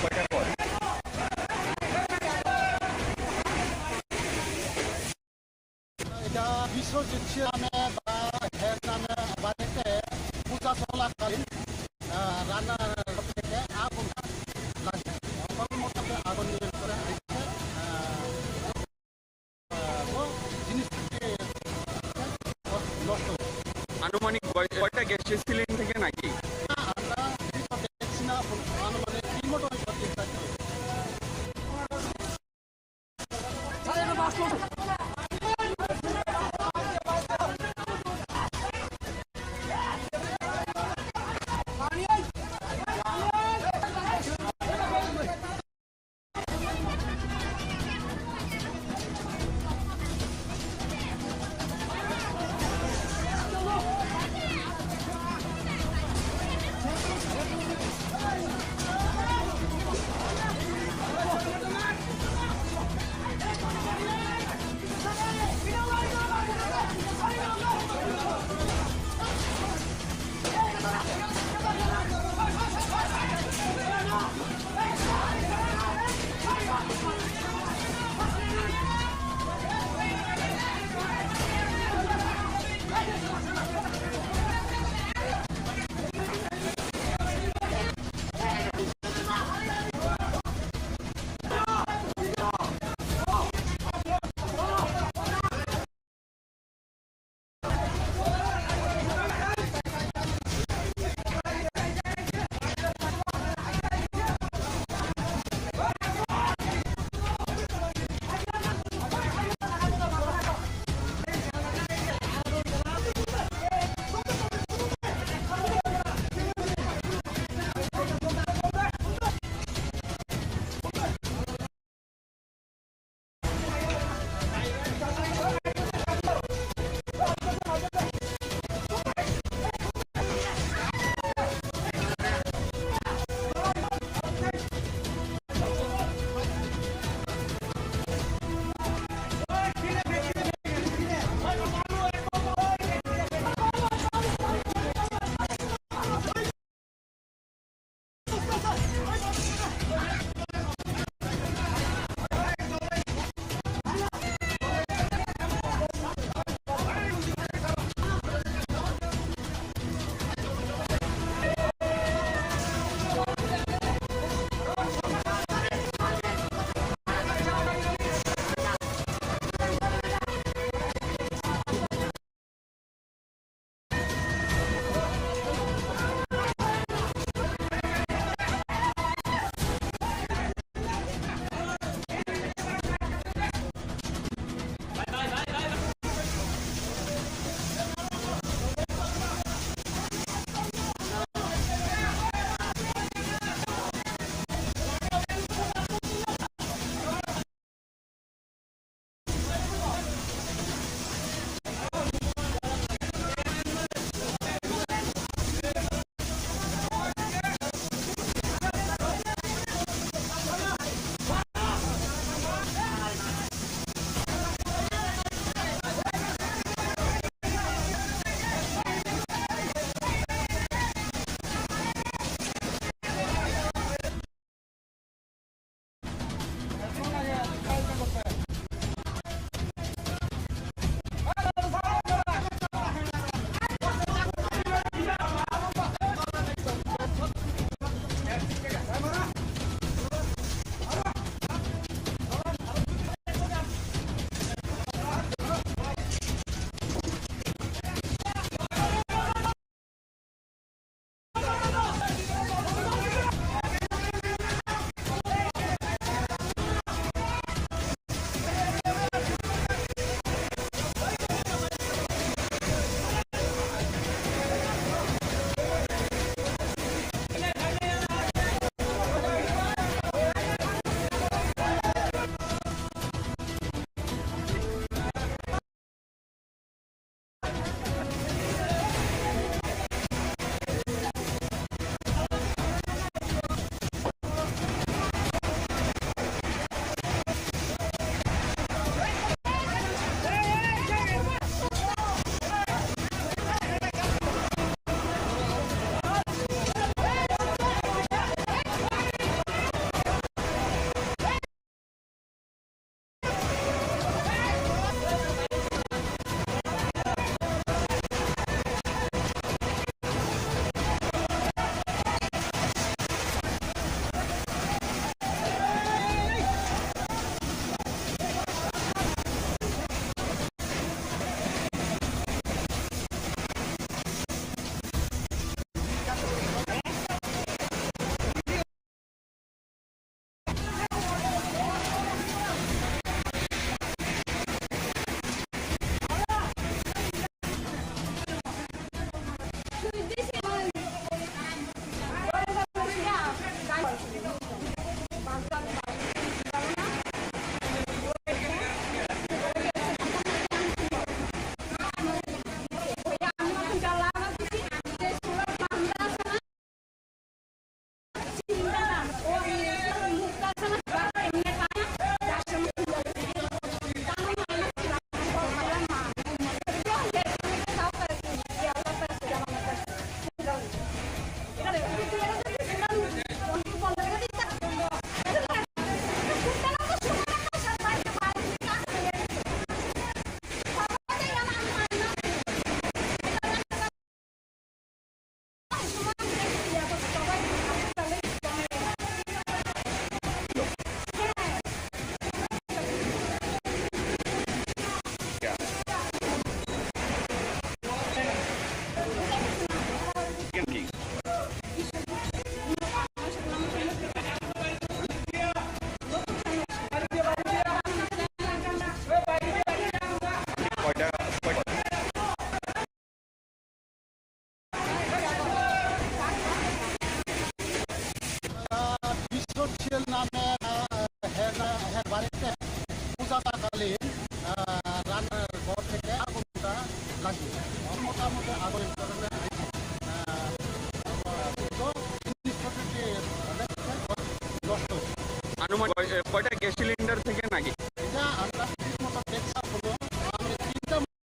কয়টা কল?
এটা বিশ্বজিৎ নামে বা হের নামে বাড়িতে পূজা চলাকালীন রান্নার থেকে আগুন লাগে। কর্মটাকে আগুন নিয়ে করে আসছে জিনিসটি নষ্ট হয়েছে।
আনুমানিক কয়টা গ্যাসের সিলিন্ডার থেকে নাকি?
আমরা দেখছি না, আনুমানিক 3 মোটর চিন্তা করি। বিশ্বশীল নামে বাড়িতে পূজা থাকালীন রান্নার ঘর থেকে আগুনটা লাগিয়ে মোটামুটি আগুন
আনুমানিক কয়টা গ্যাস সিলিন্ডার থেকে নাকি?
এটা আমরা ঠিক মতো দেখলাম হলো আমি 3টা মতো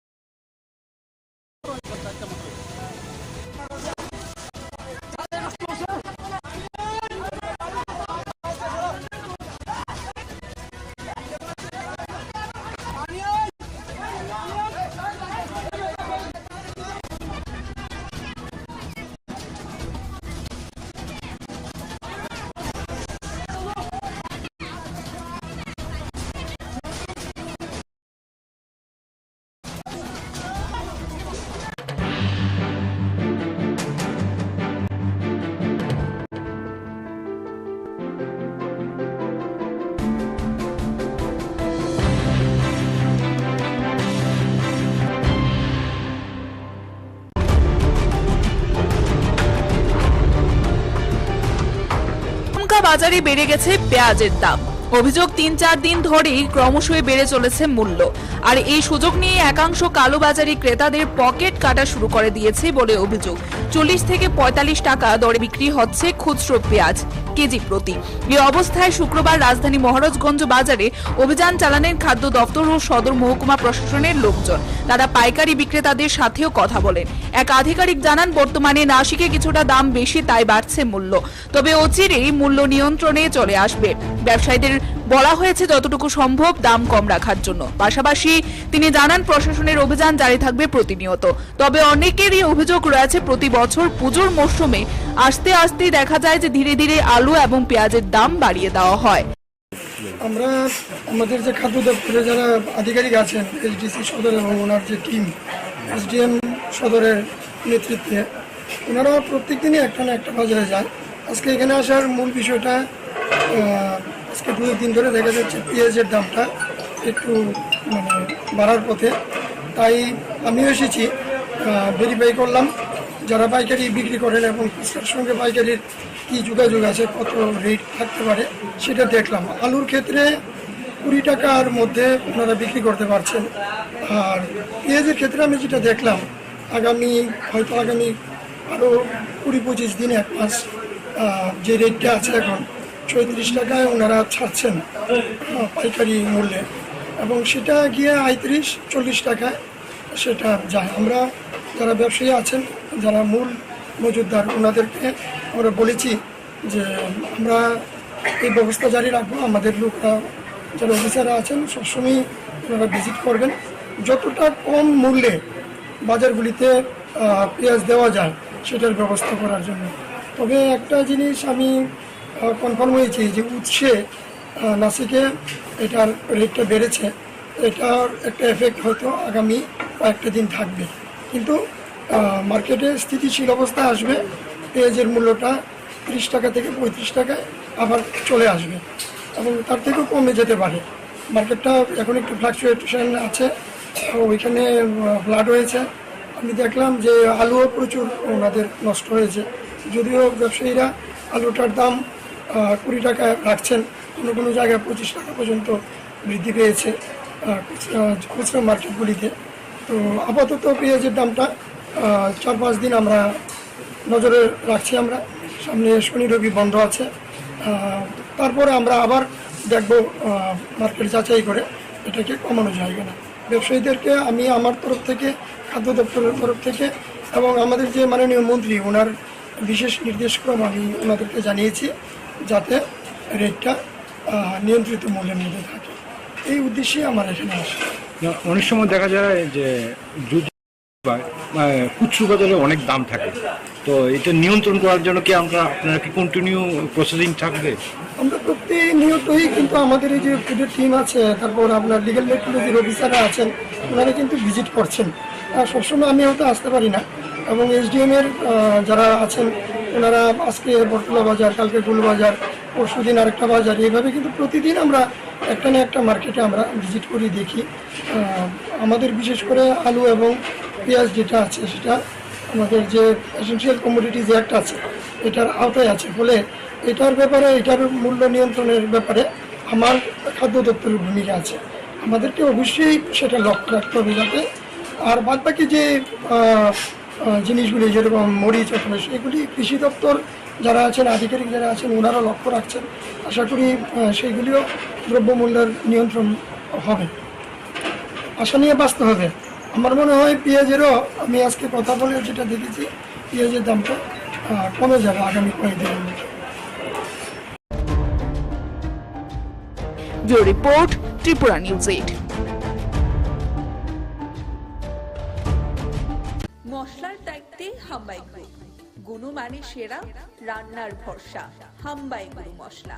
বাজারে বেড়ে গেছে পেঁয়াজের দাম। অভিযোগ ৩-৪ দিন ধরেই ক্রমশই বেড়ে চলেছে মূল্য, আর এই সুযোগ নিয়ে একাংশ কালোবাজারি ক্রেতাদের পকেট কাটা শুরু করে দিয়েছে বলে অভিযোগ। ৪০ থেকে ৪৫ টাকা দরে বিক্রি হচ্ছে খুচরো পেঁয়াজ কেজি প্রতি। এই অবস্থায় শুক্রবার রাজধানী মহারাজগঞ্জ বাজারে অভিযান চালানেন খাদ্য দপ্তর ও সদর মহকুমা প্রশাসনের লোকজন। তারা পাইকারি বিক্রেতাদের সাথেও কথা বলেন। এক আধিকারিক জানান, বর্তমানে নাসিকে কিছুটা দাম বেশি, তাই বাড়ছে মূল্য, তবে অচিরেই মূল্য নিয়ন্ত্রণে চলে আসবে। ব্যবসায়ীদের বলা হয়েছে যতটুকু সম্ভব দাম কম রাখার জন্য। পাশাপাশি তিনি জানান, প্রশাসনের অভিযান জারি থাকবে প্রতিনিয়ত। তবে অনেকেরই অভিযোগ রয়েছে, প্রতি বছর পুজোর মরশুমে আস্তে আস্তে দেখা যায় যে ধীরে ধীরে আলু এবং পেঁয়াজের দাম বাড়িয়ে দেওয়া হয়।
আমরা আমাদের যে খাদ্য দপ্তরে যারা আধিকারিক আছেন, এইচডিসি সদর এবং ওনার যে টিম এসডিএম সদরের নেতৃত্বে, ওনারা প্রত্যেক দিনই একটা না একটা বাজারে যায়। আজকে এখানে আসার মূল বিষয়টা, আজকে 2 দিন ধরে দেখা যাচ্ছে পেঁয়াজের দামটা একটু বাড়ার পথে। তাই আমিও এসেছি, ভেরিফাই করলাম যারা পাইকারি বিক্রি করেন এবং খুচরার সঙ্গে পাইকারির কী যোগাযোগ আছে, কত রেট থাকতে পারে সেটা দেখলাম। আলুর ক্ষেত্রে 20 টাকার মধ্যে ওনারা বিক্রি করতে পারছেন। আর পেঁয়াজের ক্ষেত্রে আমি যেটা দেখলাম, আগামী আরও 20-25 দিন, 1 মাস যে রেটটা আছে এখন 36 টাকায় ওনারা ছাড়ছেন পাইকারি মূল্যে, এবং সেটা গিয়ে 35-40 টাকায় সেটা যায়। আমরা যারা ব্যবসায়ী আছেন, যারা মূল মজুতদার, ওনাদেরকে আমরা বলেছি যে আমরা এই ব্যবস্থা জারি রাখবো। আমাদের লোকরা যারা অফিসাররা আছেন সবসময় ওনারা ভিজিট করবেন, যতটা কম মূল্যে বাজারগুলিতে পেঁয়াজ দেওয়া যায় সেটার ব্যবস্থা করার জন্য। তবে একটা জিনিস আমি কনফার্ম হয়েছি যে উৎসে নাসিকে এটার রেটটা বেড়েছে, এটার একটা এফেক্ট হয়তো আগামী কয়েকটা দিন থাকবে, কিন্তু মার্কেটে স্থিতিশীল অবস্থা আসবে। পেঁয়াজের মূল্যটা 30 টাকা থেকে 35 টাকায় আবার চলে আসবে এবং তার থেকেও কমে যেতে পারে। মার্কেটটা এখন একটু ফ্লাকচুয়েশন আছে, ওইখানে ফ্লাড হয়েছে। আমি দেখলাম যে আলুও প্রচুর ওনাদের নষ্ট হয়েছে, যদিও ব্যবসায়ীরা আলুটার দাম 20 টাকায় রাখছেন, কোনো কোনো জায়গায় 25 টাকা পর্যন্ত বৃদ্ধি পেয়েছে খুচরা মার্কেটগুলিতে। তো আপাতত পেঁয়াজের দামটা 4-5 দিন আমরা নজরে রাখছি। আমরা সামনে শনি রবি বন্ধ আছে, তারপরে আমরা আবার দেখব মার্কেট যাচাই করে এটাকে কমানো যায় কিনা। ব্যবসায়ীদেরকে আমি আমার তরফ থেকে, খাদ্য দপ্তরের তরফ থেকে এবং আমাদের যে মাননীয় মন্ত্রী, ওনার বিশেষ নির্দেশক্রম আমি ওনাদেরকে জানিয়েছি যাতে রেটটা নিয়ন্ত্রিত মূল্যের মধ্যে থাকে। এই উদ্দেশ্যে আমার এখানে আসে।
অনেক সময় দেখা যায় যে খুচরো বাজারে অনেক দাম থাকে, তো এটা নিয়ন্ত্রণ করার জন্য কি আপনারা কি কন্টিনিউ প্রসেসিং থাকবে?
আমরা প্রতিনিয়তই কিন্তু আমাদের এই যে ফুডের টিম আছে, তারপর আপনার লিগ্যাল মেট্রোলজির অফিসাররা আছেন, ওনারা কিন্তু ভিজিট করছেন। সবসময় আমি হয়তো আসতে পারি না, এবং এসডিএম এর যারা আছেন ওনারা আজকে বটতলা বাজার, কালকে গুলবাজার, পরশুদিন আরেকটা বাজার, এইভাবে কিন্তু প্রতিদিন আমরা একটা না একটা মার্কেটে আমরা ভিজিট করি, দেখি। আমাদের বিশেষ করে আলু এবং পেঁয়াজ যেটা আছে সেটা আমাদের যে এসেনশিয়াল কমোডিটিজ অ্যাক্ট আছে এটার আওতায় আছে, ফলে এটার ব্যাপারে, এটার মূল্য নিয়ন্ত্রণের ব্যাপারে আমার খাদ্য দপ্তরের ভূমিকা আছে। আমাদেরকে অবশ্যই সেটা লক্ষ্য রাখতে হবে যাতে, আর বাদ বাকি যে জিনিসগুলি যেরকম মরিচ অথবা এগুলি কৃষি দপ্তর যারা আছেন, আধিকারিক যারা আছেন, ওনারা লক্ষ্য রাখছেন। আশা করি সেইগুলিও দ্রব্যমূল্যের নিয়ন্ত্রণ হবে। আশা নিয়ে বাঁচতে হবে। আমার মনে হয় পেঁয়াজেরও, আমি আজকে কথা বলে যেটা দেখেছি, পেঁয়াজের দামটা কমে যাবে আগামী কয়েকদিনের মধ্যে।
Bureau report, Tripura news 8।
মশলার দায়িত্বে হাম্বাই গ্রুপ, গুণমানে সেরা, রান্নার ভরসা। হাম্বাই গুরু মশলা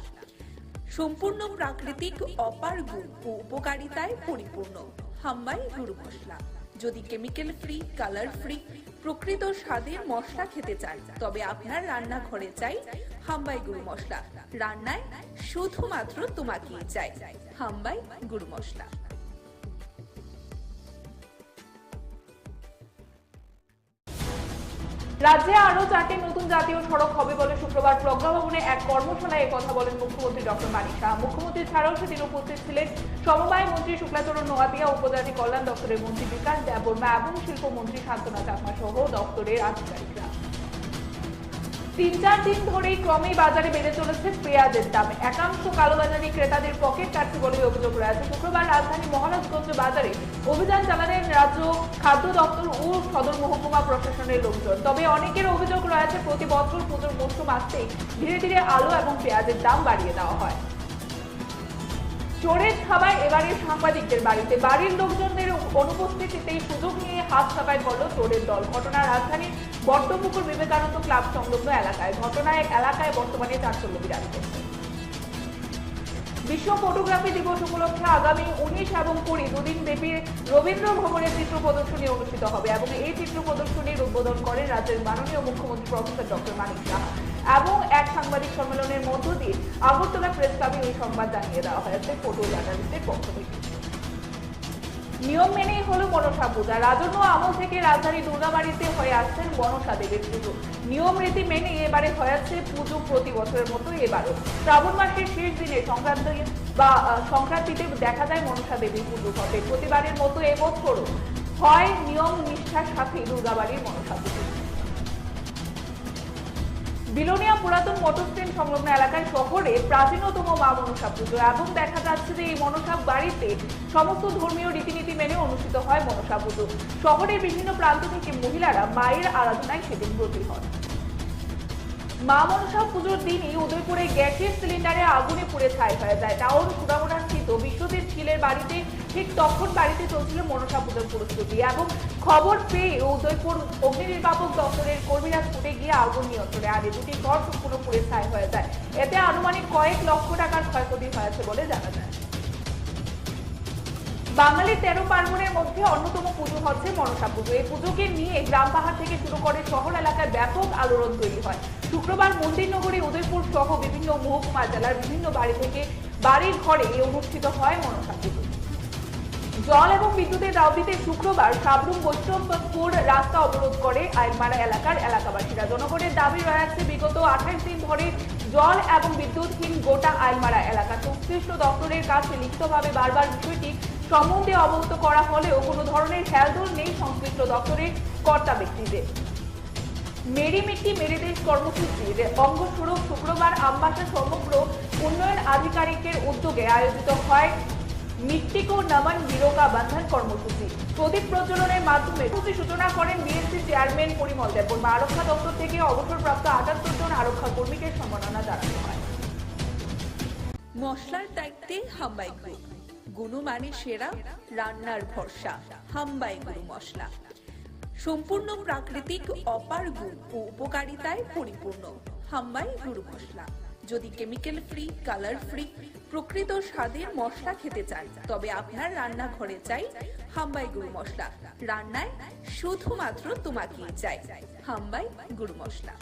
সম্পূর্ণ প্রাকৃতিক, অপার গুণ ও উপকারিতায় পরিপূর্ণ। হাম্বাই গুরু মশলা। যদি কেমিক্যাল ফ্রি, কালার ফ্রি, প্রকৃত স্বাদের মশলা খেতে চান, তবে আপনার রান্নাঘরে চাই হাম্বাই গুরু মশলা। রান্নায় শুধুমাত্র তোমাকেই চাই হাম্বাই গুরু মশলা।
রাজ্যে আরো 4টি নতুন জাতীয় সড়ক হবে বলে শুক্রবার প্রজ্ঞা ভবনে এক কর্মশালায় কথা বলেন মুখ্যমন্ত্রী ডক্টর মানিক সাহা। মুখ্যমন্ত্রী ছাড়াও সেদিন উপস্থিত ছিলেন সমবায় মন্ত্রী শুক্লাচরণ নোয়াতিয়া, উপজাতি কল্যাণ দপ্তরের মন্ত্রী বিকাশ দেববর্মা এবং শিল্পমন্ত্রী শান্তনা চাকমা সহ দপ্তরের আধিকারিকরা। 3-4 দিন ধরেই ক্রমেই বাজারে বেড়ে চলেছে পেঁয়াজের দাম। একাংশ কালোবাজারি ক্রেতাদের পকেট কাটছে বলে অভিযোগ রয়েছে। শুক্রবার রাজধানী মহারাজগঞ্জ বাজারে অভিযান চালালেন রাজ্য খাদ্য দপ্তর ও সদর মহকুমা প্রশাসনের লোকজন। তবে অনেকের অভিযোগ রয়েছে, প্রতি বছর পুজোর মৌসুম আসতেই ধীরে ধীরে আলু এবং পেঁয়াজের দাম বাড়িয়ে দেওয়া হয়। চোরের থাবায় এবারে সাংবাদিকদের বাড়িতে, বাড়ির লোকজনদের অনুপস্থিতিতেই সুযোগ নিয়ে হাত ছাপাই করল চোরের দল। ঘটনা রাজধানীর বট্টপুকুর বিবেকানন্দ ক্লাব সংলগ্ন এলাকায়। ঘটনায় এলাকায় বর্তমানে চাঞ্চল্য বিরাজ করছে। বিশ্ব ফটোগ্রাফি দিবস উপলক্ষে আগামী 19 এবং 20 দুদিন ব্যাপী রবীন্দ্র ভবনে চিত্র প্রদর্শনী অনুষ্ঠিত হবে এবং এই চিত্র প্রদর্শনীর উদ্বোধন করেন রাজ্যের মাননীয় মুখ্যমন্ত্রী প্রফেসর ডক্টর মানিক সাহা। এবং এক সাংবাদিক সম্মেলনের মধ্য দিয়ে আগরতলা প্রেস ক্লাবে এই সংবাদ জানিয়ে দেওয়া হয়েছে ফটো জার্নালিস্টের পক্ষ থেকে। নিয়ম মেনেই হলো মনসা পূজা। রাজন্য আমল থেকে রাজধানী দুর্গাবাড়িতে হয়ে আসছেন মনসা দেবীর পুজো। নিয়ম রীতি মেনে এবারে হয়েছে পুজো প্রতি বছরের মতো এবারও। শ্রাবণ মাসের শেষ দিনে সংক্রান্তিতে দেখা যায় মনসা দেবীর পুজো হবে। প্রতিবারের মতো এবছরও হয় নিয়ম নিষ্ঠার সাথে দুর্গাবাড়ির মনসা পুজো। বিলোনিয়া পুরাতন মোটর স্ট্যান্ড সংলগ্ন এলাকায় শহরে প্রাচীনতম মা মনসা পুজো এবং দেখা যাচ্ছে যে এই মনসা বাড়িতে সমস্ত ধর্মীয় রীতিনীতি মেনে অনুষ্ঠিত হয় মনসা পুজো। শহরের বিভিন্ন প্রান্ত থেকে মহিলারা মায়ের আরাধনায় সেদিন ব্রতী হন। মা মনসা পুজোর দিনই উদয়পুরে গ্যাসের সিলিন্ডারে আগুনে পুড়ে ছাই হয়ে যায়। টাউন সুরামুড়া স্থিত বিশ্বজিৎ ছিলের বাড়িতে ঠিক তখন বাড়িতে চলছিল মনসা পুজোর প্রস্তুতি এবং খবর পেয়ে উদয়পুর অগ্নি নির্বাপক দপ্তরের কর্মীরা ছুটে গিয়ে আগুন নিয়ন্ত্রণে আনে। দুটি ঘর সম্পূর্ণ পুড়ে ছাই হয়ে যায়। এতে আনুমানিক কয়েক লক্ষ টাকার ক্ষয়ক্ষতি হয়েছে বলে জানা যায়। বাঙালির 13 পার্বণের মধ্যে অন্যতম পুজো হচ্ছে মনসা পুজো। এই পুজোকে নিয়ে গ্রাম পাহাড় থেকে শুরু করে শহর এলাকায় ব্যাপক আলোড়ন তৈরি হয়। শুক্রবার মন্দির নগরী উদয়পুর সহ বিভিন্ন মহকুমা জেলার বিভিন্ন বাড়ি থেকে বাড়ির ঘরে অনুষ্ঠিত হয় মনসা পুজো। জল এবং বিদ্যুতের দাবিতে শুক্রবার সাবরুম বৈষ্ণবপুর রাস্তা অবরোধ করে আইলমারা এলাকার এলাকাবাসীরা। জনগণের দাবি রয়েছে, বিগত 28 দিন ধরে জল এবং বিদ্যুৎহীন গোটা আইলমারা এলাকা। সংশ্লিষ্ট দপ্তরের কাছে লিখিতভাবে বারবার বিষয়টি সম্বন্ধে অবগত করা হলেও কোনো ধরনের হেলদোল নেই সংশ্লিষ্ট দপ্তরের কর্তা ব্যক্তিদের। মেরি মিট্টি মেরি দেশ কর্মসূচির অঙ্গস্বরূপ শুক্রবার আমবাসা সমগ্র উন্নয়ন আধিকারিকের উদ্যোগে আয়োজিত হয় মিট্টি কো নমন বীরো কা বন্ধন কর্মসূচি। প্রদীপ প্রজ্বলনের মাধ্যমে সূচনা করেন বিএসসি চেয়ারম্যান পরিমল দেববর্মা। আরক্ষা দপ্তর থেকে অবসরপ্রাপ্ত 78 জন আরক্ষা কর্মীকে সম্মাননা জানানো হয়।
মশলার দায়িত্বে হাম্বাই গ্রুপ, গুণমানে সেরা, রান্নার ভরসা। হাম্বাই গুরু মশলা সম্পূর্ণ প্রাকৃতিক অপার গুণ ও উপকারিতায় পরিপূর্ণ হাম্বাই গুরু মশলা। যদি কেমিক্যাল ফ্রি, কালার ফ্রি, প্রকৃত স্বাদের মশলা খেতে চান, তবে আপনার রান্নাঘরে চাই হাম্বাই গুরু মশলা। রান্নায় শুধুমাত্র তোমাকেই চাই হাম্বাই গুরু মশলা।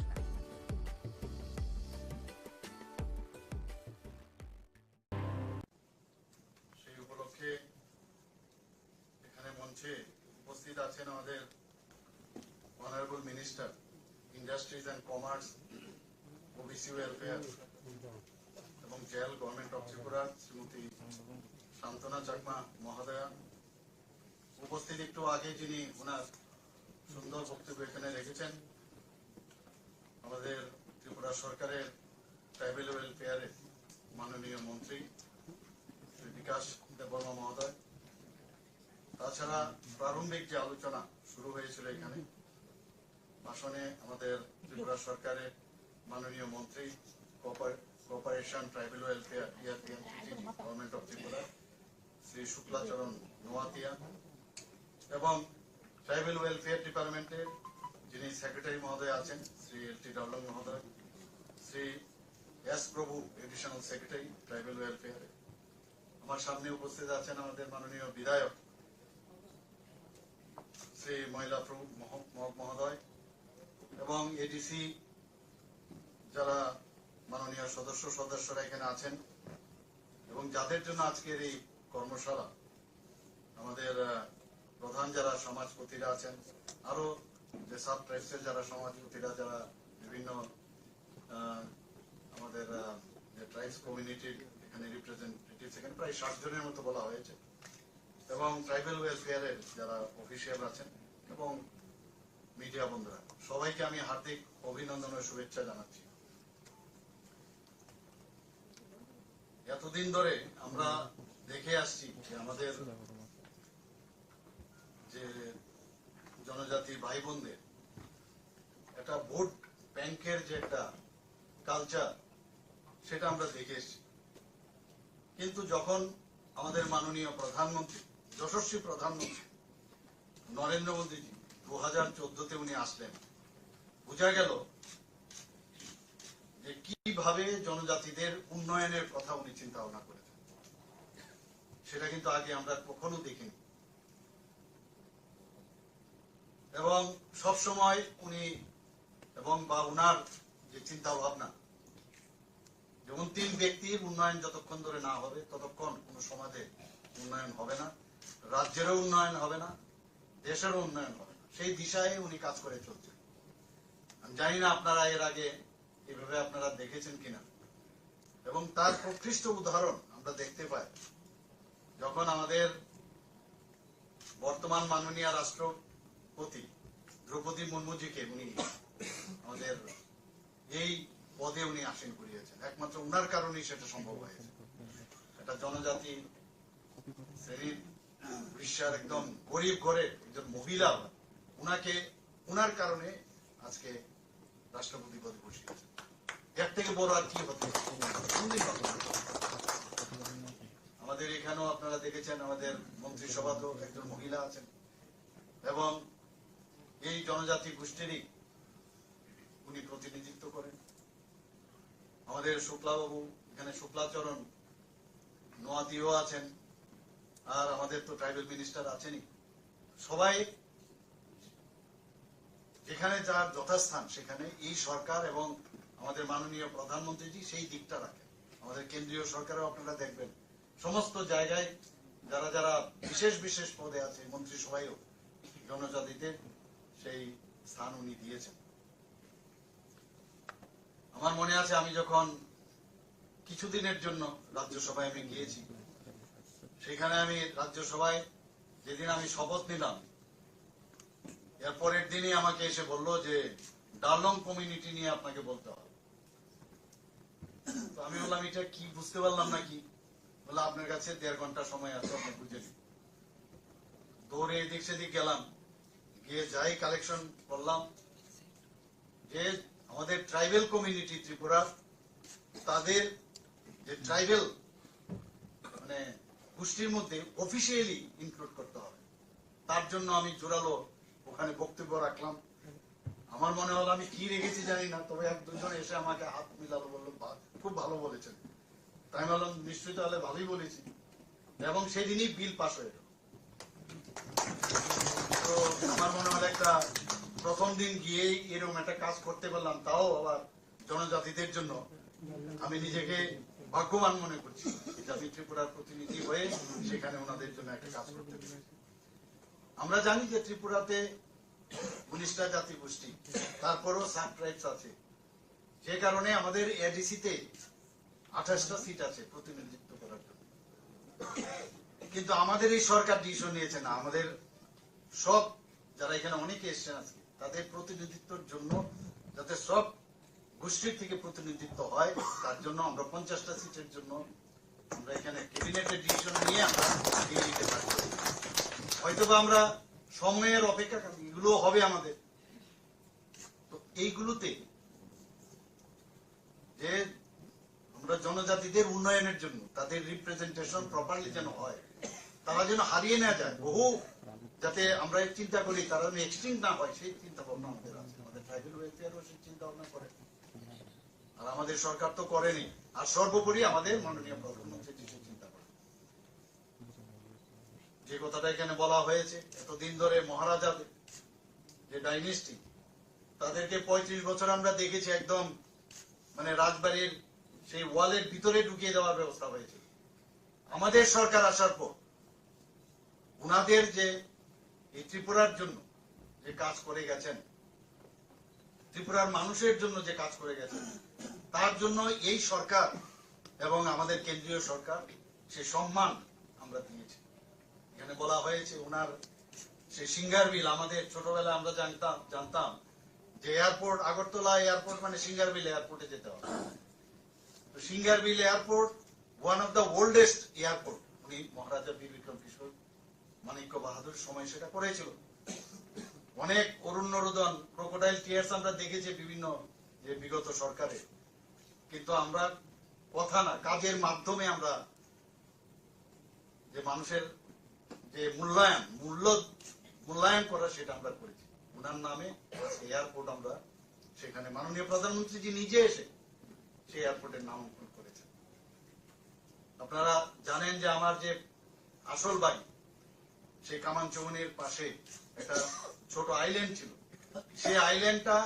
সেই উপলক্ষে এখানে মঞ্চে উপস্থিত আছেন আমাদের honourable minister industries and commerce, OBC welfare এবং jail, government of Tripura Shrimati Shantana Chakma মহোদয়া। উপস্থিত একটু আগে যিনি ওনার সুন্দর বক্তব্য এখানে রেখেছেন, আমাদের ত্রিপুরা সরকারের ট্রাইবেল ওয়েলফেয়ারের মাননীয় মন্ত্রী শ্রী বিকাশ দেববর্মা মহোদয়। তাছাড়া প্রারম্ভিক যে আলোচনা শুরু হয়েছিল এখানে ভাষণে আমাদের ত্রিপুরা সরকারের মাননীয় মন্ত্রী cooperation, tribal welfare, government of Tripura Shri Shuklacharan Noatia এবং ট্রাইবেল ওয়েলফেয়ার ডিপার্টমেন্টের যিনি সেক্রেটারি মহোদয় আছেন শ্রী এল.টি. ডাউলং মহোদয়, শ্রী এস প্রভু এডিশনাল সেক্রেটারি ট্রাইবেল ওয়েলফেয়ার। আমার সামনে উপস্থিত আছেন আমাদের মাননীয় বিধায়ক শ্রী মহিলা প্রভু মহোদয় এবং এডিসি যারা মাননীয় সদস্যরা এখানে আছেন এবং যাদের জন্য আজকের এই কর্মশালা, আমাদের প্রধান যারা সমাজপতিরা আছেন, আরো যে সাব ট্রাইবসের যারা সমাজপতিরা, যারা বিভিন্ন আমাদের যে ট্রাইবস কমিউনিটির এখানে রিপ্রেজেন্টেটিভ, এখানে প্রায় 60 জনের মতো বলা হয়েছে, এবং ট্রাইবেল ওয়েলফেয়ারের যারা অফিসিয়াল আছেন এবং মিডিয়া বন্ধুরা, সবাইকে আমি হার্দিক অভিনন্দন ও শুভেচ্ছা জানাচ্ছি। এতদিন ধরে আমরা দেখে আসছি যে আমাদের যে জনজাতি ভাই বোনদের একটা ভোট ব্যাংকের যে একটা কালচার, সেটা আমরা দেখে এসছি। কিন্তু যখন আমাদের মাননীয় প্রধানমন্ত্রী, যশস্বী প্রধানমন্ত্রী নরেন্দ্র মোদীজি 2014-তে উনি আসলেন, বোঝা গেল যে কিভাবে জনজাতিদের উন্নয়নের কথা উনি চিন্তা ভাবনা করেছেন। সেটা কিন্তু আগে আমরা কখনো দেখিনি এবং সব সময় উনি এবং বা উনার যে চিন্তা ভাবনা, যেমন 3 ব্যক্তির উন্নয়ন যতক্ষণ ধরে না হবে ততক্ষণ কোন সমাজে উন্নয়ন হবে না, রাজ্যেরও উন্নয়ন হবে না, দেশেরও উন্নয়ন হবে না। সেই দিশায় উনি কাজ করে চলছেন। আমি জানি না আপনারা এর আগে এভাবে আপনারা দেখেছেন কিনা, এবং তার প্রকৃষ্ট উদাহরণ আমরা দেখতে পাই যখন আমাদের বর্তমান মাননীয় রাষ্ট্রপতি দ্রৌপদী মুর্মুজিকে উনি আমাদের এই পদে উনি আসীন করিয়েছেন। একমাত্র উনার কারণেই সেটা সম্ভব হয়েছে। একটা জনজাতি শ্রেণীর বিশ্বের একদম গরিব ঘরের একজন মহিলা, উনাকে উনার কারণে আজকে রাষ্ট্রপতি পদে বসিয়েছেন। এর থেকে বড় আর কি হতে। আমাদের এখানেও আপনারা দেখেছেন আমাদের মন্ত্রিসভাতেও একজন মহিলা আছেন এবং এই জনজাতি গোষ্ঠীরই উনি প্রতিনিধিত্ব করেন। আমাদের শুক্লাবাবু এখানে, শুক্লাচরণ নোয়াতিও আছেন, আর আমাদের তো ট্রাইবেল মিনিস্টার আছেনই। সবাই যেখানে যার যথাস্থান সেখানে এই সরকার এবং আমাদের মাননীয় প্রধানমন্ত্রীজি সেই দিকটা রাখেন। আমাদের কেন্দ্রীয় সরকারও আপনারা দেখবেন সমস্ত জায়গায় যারা যারা বিশেষ বিশেষ পদে আছে, মন্ত্রিসভায়ও জনজাতিদের সেই স্থান উনি দিয়েছেন। আমার মনে আছে আমি যখন কিছুদিনের জন্য রাজ্যসভায় আমি গিয়েছি, সেখানে আমি রাজ্যসভায় যেদিন আমি শপথ নিলাম, এর পরের দিনই আমাকে এসে বললো যে ডালং কমিউনিটি নিয়ে আপনাকে বলতে হবে। তো আমি বললাম এটা কি, বুঝতে পারলাম না কি। বললাম আপনার কাছে 1.5 ঘন্টা সময় আছে, আপনি বুঝে নিন। দৌড়ে এদিক সেদিক গেলাম, গিয়ে যাই কালেকশন করলাম যে আমাদের ট্রাইবেল কমিউনিটি ত্রিপুরা, তাদের যে ট্রাইবেল মানে গোষ্ঠীর মধ্যে অফিসিয়ালি ইনক্লুড করতে হবে। তার জন্য আমি জোরালো ওখানে বক্তব্য রাখলাম। আমার মনে হলো আমি কি রেখেছি জানি না, তবে এক দুজন এসে আমাকে হাত মিলালো, বললো খুব ভালো বলেছেন। তাই আমি বললাম নিশ্চয়ই তাহলে ভালোই বলেছি, এবং সেদিনই বিল পাস হয়ে গেল। তো আমার মনে হলো একটা প্রথম দিন গিয়েই এরকম একটা কাজ করতে পারলাম, তাও আবার জনজাতিদের জন্য। আমি নিজেকে ভাগ্যবান মনে করছি যে আমি ত্রিপুরার প্রতিনিধি হয়ে সেখানে ওনাদের জন্য একটা কাজ করতে পেরেছি। আমরা জানি যে ত্রিপুরাতে 19টা জাতিগোষ্ঠী, তারপরও সাব ট্রাইবস আছে, যে কারণে আমাদের এডিসিতে 28টা সিট আছে প্রতিনিধিত্ব করার জন্য। কিন্তু আমাদের এই সরকার ডিসিশন নিয়েছে না, আমাদের সব যারা এখানে অনেকে এসছেন আজকে, তাদের প্রতিনিধিত্বের জন্য যাতে সব গোষ্ঠীর থেকে প্রতিনিধিত্ব হয়, তার জন্য আমরা 50টা সিটের জন্য আমরা এখানে ক্যাবিনেটের ডিসিশন নিয়ে আমরা দিল্লিতে থাকবো। হয়তোবা আমরা সময়ের অপেক্ষা, এগুলো হবে আমাদের। তো এইগুলোতে যে আমরা জনজাতিদের উন্নয়নের জন্য তাদের রিপ্রেজেন্টেশন প্রপারলি যেন হয়, তারা যেন হারিয়ে না যায়, বহু যাতে আমরা চিন্তা করি তারা যেন এক্সটিংক্ট না হয়, সেই চিন্তা ভাবনা আমাদের আছে। আমাদের ট্রাইবাল ওয়েলফেয়ারও সেই চিন্তা ভাবনা করে, আর আমাদের সরকার তো করেনি। আর সর্বোপরি আমাদের মাননীয় প্রধানমন্ত্রী সেই চিন্তা করে। যে কথাটা এখানে বলা হয়েছে, এতদিন ধরে মহারাজাদের যে ডাইনেস্টি, তাদেরকে 35 বছর আমরা দেখেছি একদম মানে রাজবাড়ির সেই ওয়ালের ভিতরে ঢুকিয়ে দেওয়ার ব্যবস্থা হয়েছে। আমাদের সরকার আসার পর উনাদের যে এই ত্রিপুরার জন্য যে কাজ করে গেছেন, ত্রিপুরার মানুষের জন্য যে কাজ করে গেছেন, তার জন্য এই সরকার এবং আমাদের কেন্দ্রীয় সরকার সে সম্মান আমরা দিয়েছি। এখানে বলা হয়েছে ওনার সে সিঙ্গার বিল, আমাদের ছোটবেলায় আমরা জানতাম যে এয়ারপোর্ট, আগরতলা এয়ারপোর্ট মানে সিঙ্গার বিল এয়ারপোর্টে যেতে হবে। তো singer bill airport one of the oldest airport, উনি মহারাজা বীর বিক্রম কিশোর মানিক্য বাহাদুর সময় সেটা করেছিল। অনেক অরুণ রোদন, ক্রোকোডাইল টিয়ার্স আমরা দেখেছি বিভিন্ন যে বিগত সরকারে, কিন্তু আমরা কথা না, কাজের মাধ্যমে আমরা যে মানুষের যে মূল্যায়ন করা সেটা আমরা করেছি। ওনার নামে এয়ারপোর্ট আমরা সেখানে মাননীয় প্রধানমন্ত্রীজি নিজে এসে সেই এয়ারপোর্টের নামাঙ্কন করেছেন। আপনারা জানেন যে আমার যে আসল বাড়ি সেই কামানচৌমনির পাশে একটা ছোট আইল্যান্ড ছিল। সেই আইল্যান্ডটা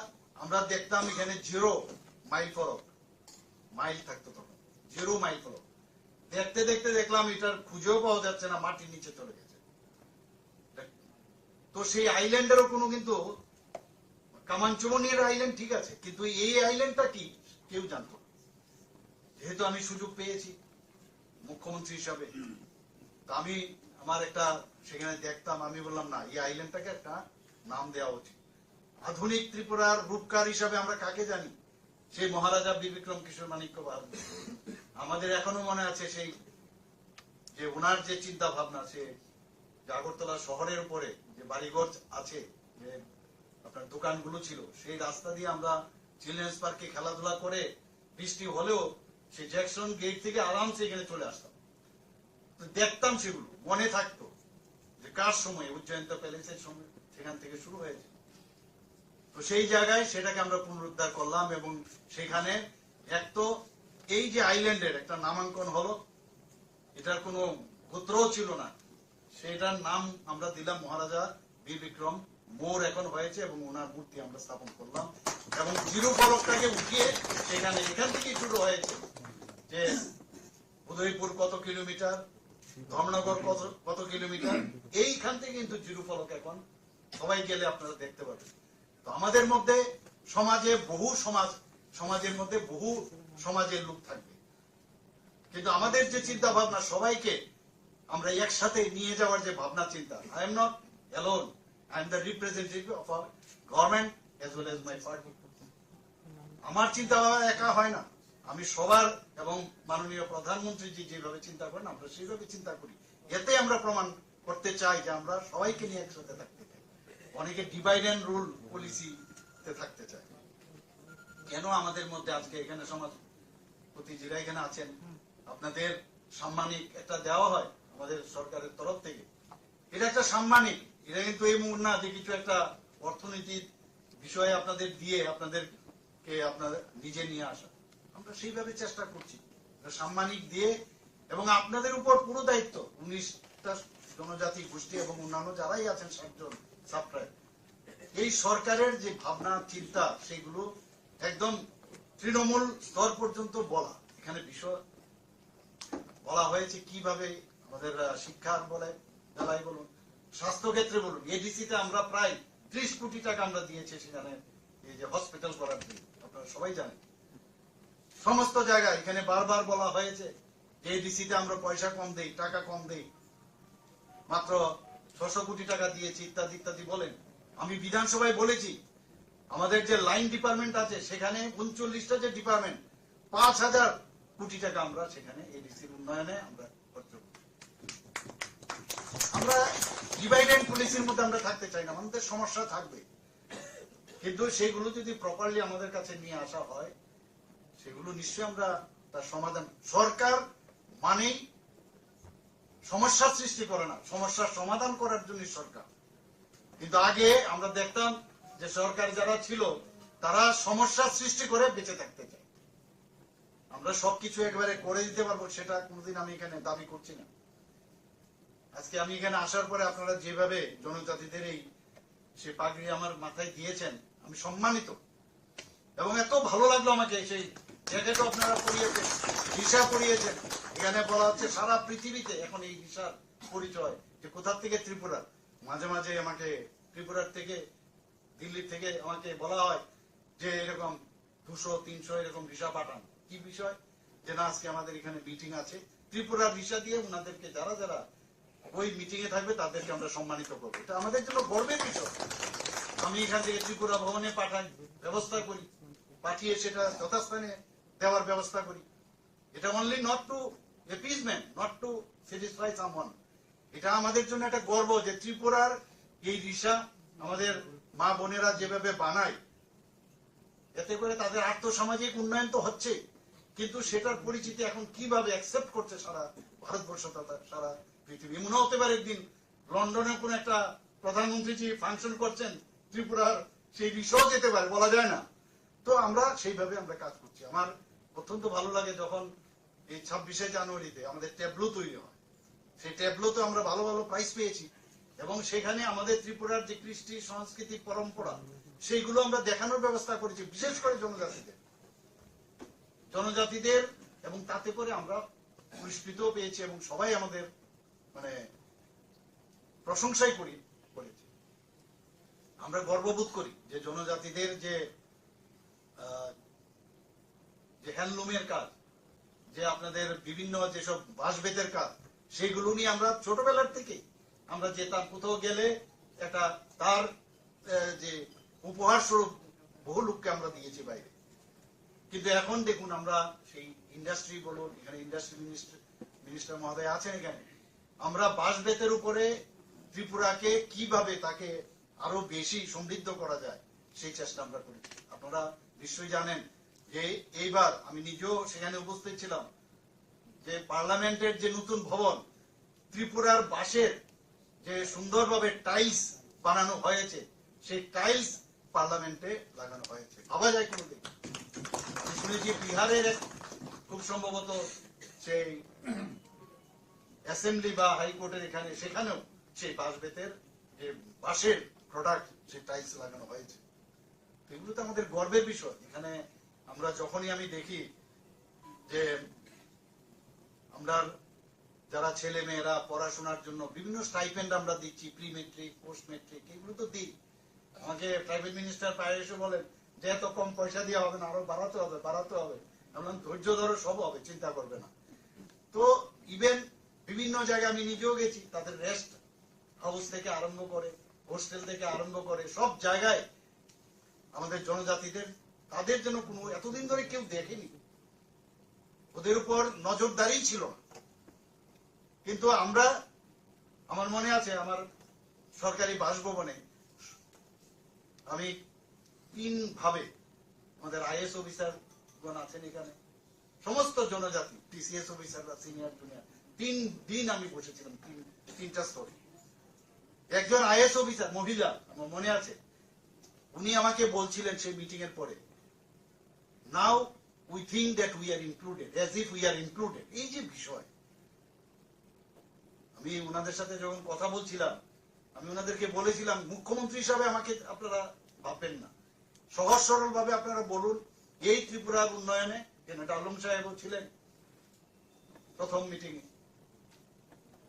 আমরা দেখতাম এখানে 0 মাইল ফরক, মাইল থাকতো তখন 0 মাইল ফরক। দেখতে দেখতে দেখলাম এটার খুঁজেও পাওয়া যাচ্ছে না, মাটির নিচে চলে গেছে। তো সেই আইল্যান্ডেরও কোনো কিন্তু কামানচৌমনির আইল্যান্ড ঠিক আছে, কিন্তু এই আইল্যান্ডটা কি কেউ জানতো না। যেহেতু আমি সুযোগ পেয়েছি মুখ্যমন্ত্রী হিসাবে, তো আমি আমার একটা সেখানে দেখতাম, আমি বললাম না, এই আইল্যান্ডটাকে একটা নাম দেওয়া উচিত। আধুনিক ত্রিপুরার রূপকার হিসাবে আমরা কাকে জানি? সেই মহারাজা বীর বিক্রম কিশোর মানিক্য বাহাদুর। আমাদের এখনো মনে আছে সেই যে ওনার যে চিন্তা ভাবনা, সে আগরতলা শহরের উপরে যে বাড়িঘর আছে, যে আপনার দোকানগুলো ছিল, সেই রাস্তা দিয়ে আমরা চিলড্রেন্স পার্কে খেলাধুলা করে বৃষ্টি হলেও সেই জ্যাকসন গেট থেকে আরামসে এখানে চলে আসতাম। তো দেখতাম, সেগুলো মনে থাকতো যে কার সময়, উজ্জয়ন্ত প্যালেসের সময় সেখান থেকে শুরু হয়েছে। তো সেই জায়গায় সেটাকে আমরা পুনরুদ্ধার করলাম, এবং সেখানে এক তো এই যে আইল্যান্ডের একটা নামাঙ্কন হলো, এটার কোনো গোত্রও ছিল না, সেটার নাম আমরা দিলাম মহারাজা বীর বিক্রম মোর এখন হয়েছে, এবং ওনার মূর্তি আমরা স্থাপন করলাম। এবং জিরো ফলকটাকে উঠিয়ে সেখানে এখান থেকেই শুরু হয়েছে যে উদয়পুর কত কিলোমিটার, ধর্মনগর কত কিলোমিটার, এইখান থেকে কিন্তু জিরো ফলক এখন সবাই গেলে আপনারা দেখতে পাবেন। তো আমাদের মধ্যে সমাজের মধ্যে বহু সমাজের লোক থাকবে, কিন্তু আমাদের যে চিন্তা ভাবনা, সবাইকে আমরা একসাথে নিয়ে যাওয়ার যে ভাবনা চিন্তা, I am not alone, I am the representative of our government as well as my party. আমার চিন্তা ভাবনা একা হয় না, আমি সবার, এবং মাননীয় প্রধানমন্ত্রী যেভাবে চিন্তা করেন আমরা সেইভাবে চিন্তা করি। এতে আমরা প্রমাণ করতে চাই যে আমরা সবাইকে নিয়ে একসাথে থাকতে চাই। অনেকে ডিভাইড এন্ড রুল পলিসিতে থাকতে চায়। কেন আমাদের মধ্যে আজকে এখানে সমাজপতি যারা এখানে আছেন, আপনাদের সাম্মানিক একটা দেওয়া হয় আমাদের সরকারের তরফ থেকে, এটা একটা সাম্মানিক, এটা কিন্তু এই মুহূর্তে না যে কিছু একটা অর্থনীতির বিষয়ে আপনাদের দিয়ে আপনাদেরকে আপনাদের নিজে নিয়ে আসা, আমরা সেইভাবে চেষ্টা করছি সাম্মানিক দিয়ে, এবং আপনাদের উপর পুরো দায়িত্ব 19টা জনজাতি গোষ্ঠী এবং অন্যান্য যারাই আছেন 60 জন সাবট্রাইব। এই সরকারের যে ভাবনা চিন্তা সেগুলো একদম তৃণমূল স্তর পর্যন্ত বলা। এখানে বিষয় বলা হয়েছে কিভাবে আমাদের শিক্ষার বেলায় বলুন, স্বাস্থ্য ক্ষেত্রে বলুন, এডিসিতে আমরা প্রায় 30 কোটি টাকা আমরা দিয়েছি সেখানে এই যে হসপিটাল করার জন্য, আপনারা সবাই জানেন। সমস্ত জায়গায় এখানে বারবার বলা হয়েছে যে এডিসিতে আমরা পয়সা কম দেই, টাকা কম দেই, মাত্র 600 কোটি টাকা দিয়েছি ইত্যাদি ইত্যাদি বলেন। আমি বিধানসভায় বলেছি আমাদের যে লাইন ডিপার্টমেন্ট আছে সেখানে 39টা যে ডিপার্টমেন্ট 5000 কোটি টাকা আমরা সেখানে এডিসির উন্নয়নে আমরা খরচ করি। আমরা ডিভাইড এন্ড পলিসির মধ্যে আমরা থাকতে চাই না, আমাদের সমস্যা থাকবে, কিন্তু সেগুলো যদি প্রপারলি আমাদের কাছে নিয়ে আসা হয় সেগুলো নিশ্চয়ই আমরা তার সমাধান। সরকার মানেই সমস্যার সৃষ্টি করে না, সমস্যার সমাধান করার জন্য সরকার। কিন্তু আগে আমরা দেখতাম যে সরকার যারা ছিল তারা সমস্যার সৃষ্টি করে বেঁচে থাকতে চায়। আমরা সবকিছু একবারে করে দিতে পারবো সেটা কোনোদিন আমি এখানে দাবি করছি না। আজকে আমি এখানে আসার পরে আপনারা যেভাবে জনজাতিদের এই সে পাগড়ি আমার মাথায় দিয়েছেন আমি সম্মানিত, এবং এত ভালো লাগলো আমাকে। সেই জ্যাকেটও আপনারা পরিয়েছেন, ভিসা পরিয়েছেন। এখানে বলা হচ্ছে সারা পৃথিবীতে এখন এই ভিসার পরিচয় যে কোথা থেকে ত্রিপুরা। মাঝে মাঝে আমাকে ত্রিপুরার থেকে দিল্লি থেকে আমাকে বলা হয় যে এরকম 200-300 এরকম ভিসা পাঠান। কি বিষয়? যে না আজকে আমাদের এখানে মিটিং আছে, ত্রিপুরার ভিসা দিয়ে ওনাদেরকে যারা যারা ওই মিটিং এ থাকবে তাদেরকে আমরা সম্মানিত করবো। এটা আমাদের জন্য গর্বের বিষয়। আমি এখান থেকে ত্রিপুরা ভবনে পাঠাই, ব্যবস্থা করি, পাঠিয়ে সেটা যথাস্থানে দেওয়ার ব্যবস্থা করি। এটা only not to appeasement, not to satisfy someone. এটা আমাদের জন্য একটা গর্ব যে ত্রিপুরার এই ভিসা আমাদের মা বোনেরা যেভাবে বানায়, এতে করে তাদের আর্থসামাজিক উন্নয়ন তো হচ্ছে, কিন্তু সেটার পরিচিতি এখন কিভাবে অ্যাকসেপ্ট করছে সারা ভারতবর্ষ তথা সারা পৃথিবী। মনে হতে পারে একদিন লন্ডনে কোন একটা প্রধানমন্ত্রী যে ফাংশন করছেন ত্রিপুরার সেই বিষয় যেতে পারে, বলা যায় না। তো আমরা সেইভাবে আমরা কাজ করছি। আমার অত্যন্ত ভালো লাগে যখন এই 26শে জানুয়ারিতে আমাদের ট্যাবলো তৈরি হয়, সেই ট্যাবলোতে আমরা ভালো ভালো প্রাইজ পেয়েছি, এবং সেখানে আমাদের ত্রিপুরার যে কৃষ্টি সংস্কৃতি পরম্পরা সেইগুলো আমরা দেখানোর ব্যবস্থা করেছি, বিশেষ করে জনজাতিদের, এবং তাতে করে আমরা পুরস্কৃত পেয়েছি এবং সবাই আমাদের মানে প্রশংসাই করেছি। আমরা গর্ববোধ করি যে জনজাতিদের যে হ্যান্ডলুমের কাজ, যে আপনাদের বিভিন্ন যেসব বাঁশ-বেতের কাজ, সেইগুলো নিয়ে আমরা ছোটবেলার থেকে আমরা যেতাম, কোথাও গেলে একটা তার যে উপহার স্বরূপ বহু লোককে আমরা দিয়েছি বাইরে। কিন্তু এখন দেখুন আমরা সেই ইন্ডাস্ট্রি বলুন, এখানে ইন্ডাস্ট্রি মিনিস্টার মহোদয় আছেন, এখানে আমরা বাঁশ-বেতের উপরে ত্রিপুরাকে কিভাবে তাকে আরো বেশি সমৃদ্ধ করা যায় সেই চেষ্টা আমরা করি। আপনারা নিশ্চয়ই জানেন যে এইবার আমি নিজেও সেখানে উপস্থিত ছিলাম যে পার্লামেন্টের যে নতুন ভবন, ত্রিপুরার বাঁশের যে সুন্দরভাবে টাইলস বানানো হয়েছে, সেই টাইলস পার্লামেন্টে লাগানো হয়েছে। ভাবা যায় কোনোদিন? আমি শুনেছি বিহারের খুব সম্ভবত সেই অ্যাসেম্বলি বা হাইকোর্টের এখানে, সেখানেও সেই বাঁশ-বেতের যে বাঁশের প্রোডাক্ট সেই টাইলস লাগানো হয়েছে। এগুলো তো আমাদের গর্বের বিষয়। এখানে আমরা যখনই আমি দেখি যে আমরা যারা ছেলে মেয়েরা পড়াশোনার জন্য বিভিন্ন স্টাইপেন্ড আমরা দিচ্ছি, প্রি মেট্রিক, পোস্ট মেট্রিক, এগুলো তো দিই। আমাকে ট্রাইবেল মিনিস্টার পায়ে এসে বলেন যে এত কম পয়সা দেওয়া হবে না, আরো বাড়াতে হবে। আমরা ধৈর্য ধরো, সব হবে, চিন্তা করবে না। তো ইভেন বিভিন্ন জায়গায় আমি নিজেও গেছি, তাদের রেস্ট হাউস থেকে আরম্ভ করে, হোস্টেল থেকে আরম্ভ করে, সব জায়গায় আমাদের জনজাতিদের তাদের জন্য কোনো এতদিন ধরে কেউ দেখেনি, ওদের উপর নজরদারি ছিল না। কিন্তু আমরা, আমার মনে আছে আমার সরকারি বাসভবনে আমি 3 ভাবে, আমাদের আইএস অফিসার গণ আছেন এখানে, সমস্ত জনজাতি, টিসিএস অফিসাররা, সিনিয়র জুনিয়র, 3 দিন আমি বসেছিলাম 3টা স্তরে, একজন আইএস অফিসার মহিলা, আমার মনে আছে, উনি আমাকে বলছিলেন সেই মিটিং এর পরে, now we think that we are included, as if we are included. এই যে বিষয়, আমি ওনাদের সাথে যখন কথা বলছিলাম, আমি ওনাদেরকে বলেছিলাম, মুখ্যমন্ত্রী হিসাবে আমাকে আপনারা ভাববেন না, সহজ সরল ভাবে আপনারা বলুন এই ত্রিপুরার উন্নয়নে, জেনারেল আলম সাহেবও ছিলেন প্রথম মিটিং এ,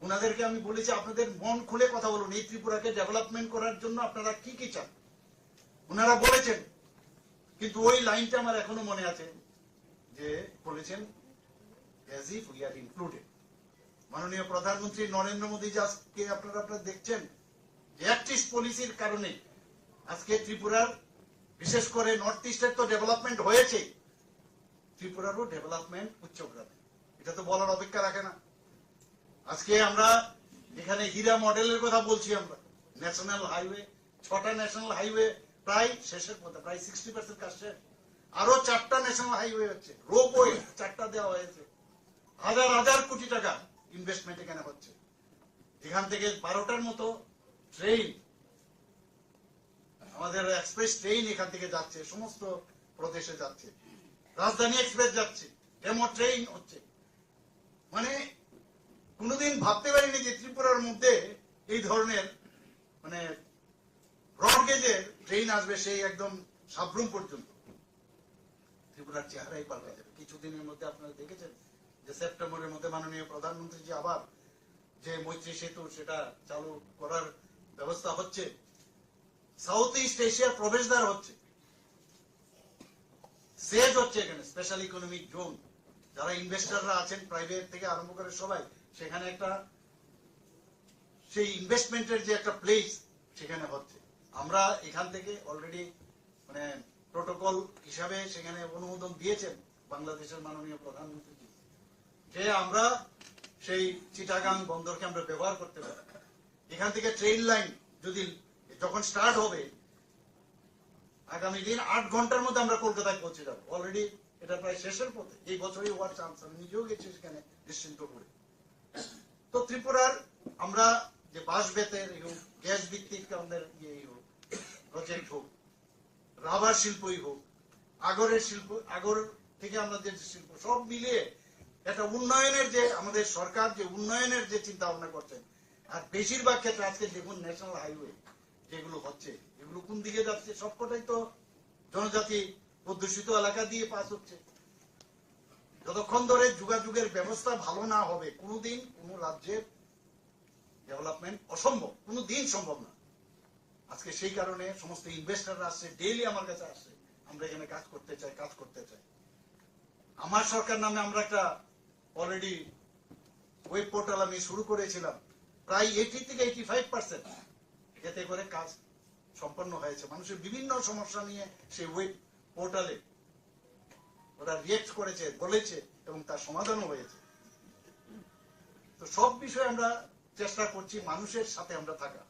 ওনাদেরকে আমি বলেছি আপনাদের মন খুলে কথা বলুন, এই ত্রিপুরাকে ডেভেলপমেন্ট করার জন্য আপনারা কি কি চান। ওনারা বলেছেন, কিন্তু ওই লাইনটা আমার এখনো মনে আছে, যে বলেছেন as if we are included। মাননীয় প্রধানমন্ত্রী নরেন্দ্র মোদী আজকে আপনারা দেখছেন যে অ্যাক্টিভ পলিসির কারণে আজকে ত্রিপুরার, বিশেষ করে নর্থ ইস্টের তো ডেভেলপমেন্ট হয়েছে, ত্রিপুরারও ডেভেলপমেন্ট উচ্চগ্রামে, এটা তো বলার অপেক্ষা রাখে না। আজকে আমরা এখানে হীরা মডেলের কথা বলছি, আমরা ন্যাশনাল হাইওয়ে, 6টা ন্যাশনাল হাইওয়ে প্রায় শেষের পথে, প্রায় 60% কাজ শেষ। আরো 4টা ন্যাশনাল হাইওয়ে হচ্ছে, রোপওয়ে 4টা দেওয়া হয়েছে, হাজার হাজার কোটি টাকা ইনভেস্টমেন্ট এখানে হচ্ছে। এখান থেকে 12টার মতো ট্রেন, আমাদের এক্সপ্রেস ট্রেন এখান থেকে যাচ্ছে, সমস্ত প্রদেশে যাচ্ছে, রাজধানী এক্সপ্রেস যাচ্ছে, ডেমো ট্রেন হচ্ছে। মানে কোনোদিন ভাবতে পারিনি যে ত্রিপুরার মধ্যে এই ধরনের মানে ব্রড গেজের ট্রেন আসবে, সেই একদম সাবরুম পর্যন্ত। ত্রিপুরার চেহারাই পাল্টে যাবে কিছুদিনের মধ্যে। আপনারা দেখেছেন যে সেপ্টেম্বরের মধ্যে মাননীয় প্রধানমন্ত্রী যে আবার যে মৈত্রী সেতু সেটা চালু করার ব্যবস্থা হচ্ছে, সাউথ ইস্ট এশিয়ার প্রবেশদ্বার হচ্ছে, সেজ হচ্ছে এখানে স্পেশাল ইকোনমিক জোন। যারা ইনভেস্টররা আছেন প্রাইভেট থেকে আরম্ভ করে সবাই, সেখানে একটা সেই ইনভেস্টমেন্টের যে একটা প্লেস সেখানে হচ্ছে। আমরা এখান থেকে অলরেডি মানে প্রোটোকল হিসাবে সেখানে অনুমোদন দিয়েছেন বাংলাদেশের মাননীয় প্রধানমন্ত্রী, যে আমরা সেই চিটাগাং বন্দরকে আমরা ব্যবহার করতে পারি। এখান থেকে ট্রেন লাইন যদি যখন স্টার্ট হবে, আগামী দিন 8 ঘন্টার মধ্যে আমরা কলকাতায় পৌঁছে যাবো। অলরেডি এটা প্রায় শেষের পথে, এই বছরই হওয়ার চান্স, আমি নিজেও গেছি সেখানে নিশ্চিন্ত করে। তো ত্রিপুরার আমরা যে বাঁশ বেতের হোক, গ্যাস ভিত্তিক আমাদের প্রজেক্ট হোক, রাবার শিল্পই হোক, আগরের শিল্প, আগর থেকে আমাদের যে শিল্প, সব মিলিয়ে একটা উন্নয়নের যে আমাদের সরকার যে উন্নয়নের যে চিন্তা ভাবনা করছেন। আর বেশিরভাগ ক্ষেত্রে আজকে দেখুন ন্যাশনাল হাইওয়ে যেগুলো হচ্ছে, এগুলো কোন দিকে যাচ্ছে? সবকটাই তো জনজাতি অধ্যুষিত এলাকা দিয়ে পাস হচ্ছে। যতক্ষণ ধরে যোগাযোগের ব্যবস্থা ভালো না হবে, কোনোদিন কোনো রাজ্যের ডেভেলপমেন্ট অসম্ভব, কোনোদিন সম্ভব না। আজকে সেই কারণে সমস্ত ইনভেস্টররা আসছে, ডেইলি আমার কাছে আসছে, আমরা এখানে কাজ করতে চাই, কাজ করতে চাই। আমার সরকার নামে আমরা একটা অলরেডি ওয়েব পোর্টাল আমি শুরু করেছিলাম, প্রায় 80 থেকে 85% এতে করে কাজ সম্পন্ন হয়েছে। মানুষের বিভিন্ন সমস্যা নিয়ে সেই ওয়েব পোর্টালে ওরা রিয়েক্ট করেছে, বলেছে, এবং তার সমাধানও হয়েছে। তো সব বিষয়ে আমরা চেষ্টা করছি মানুষের সাথে আমরা থাকা।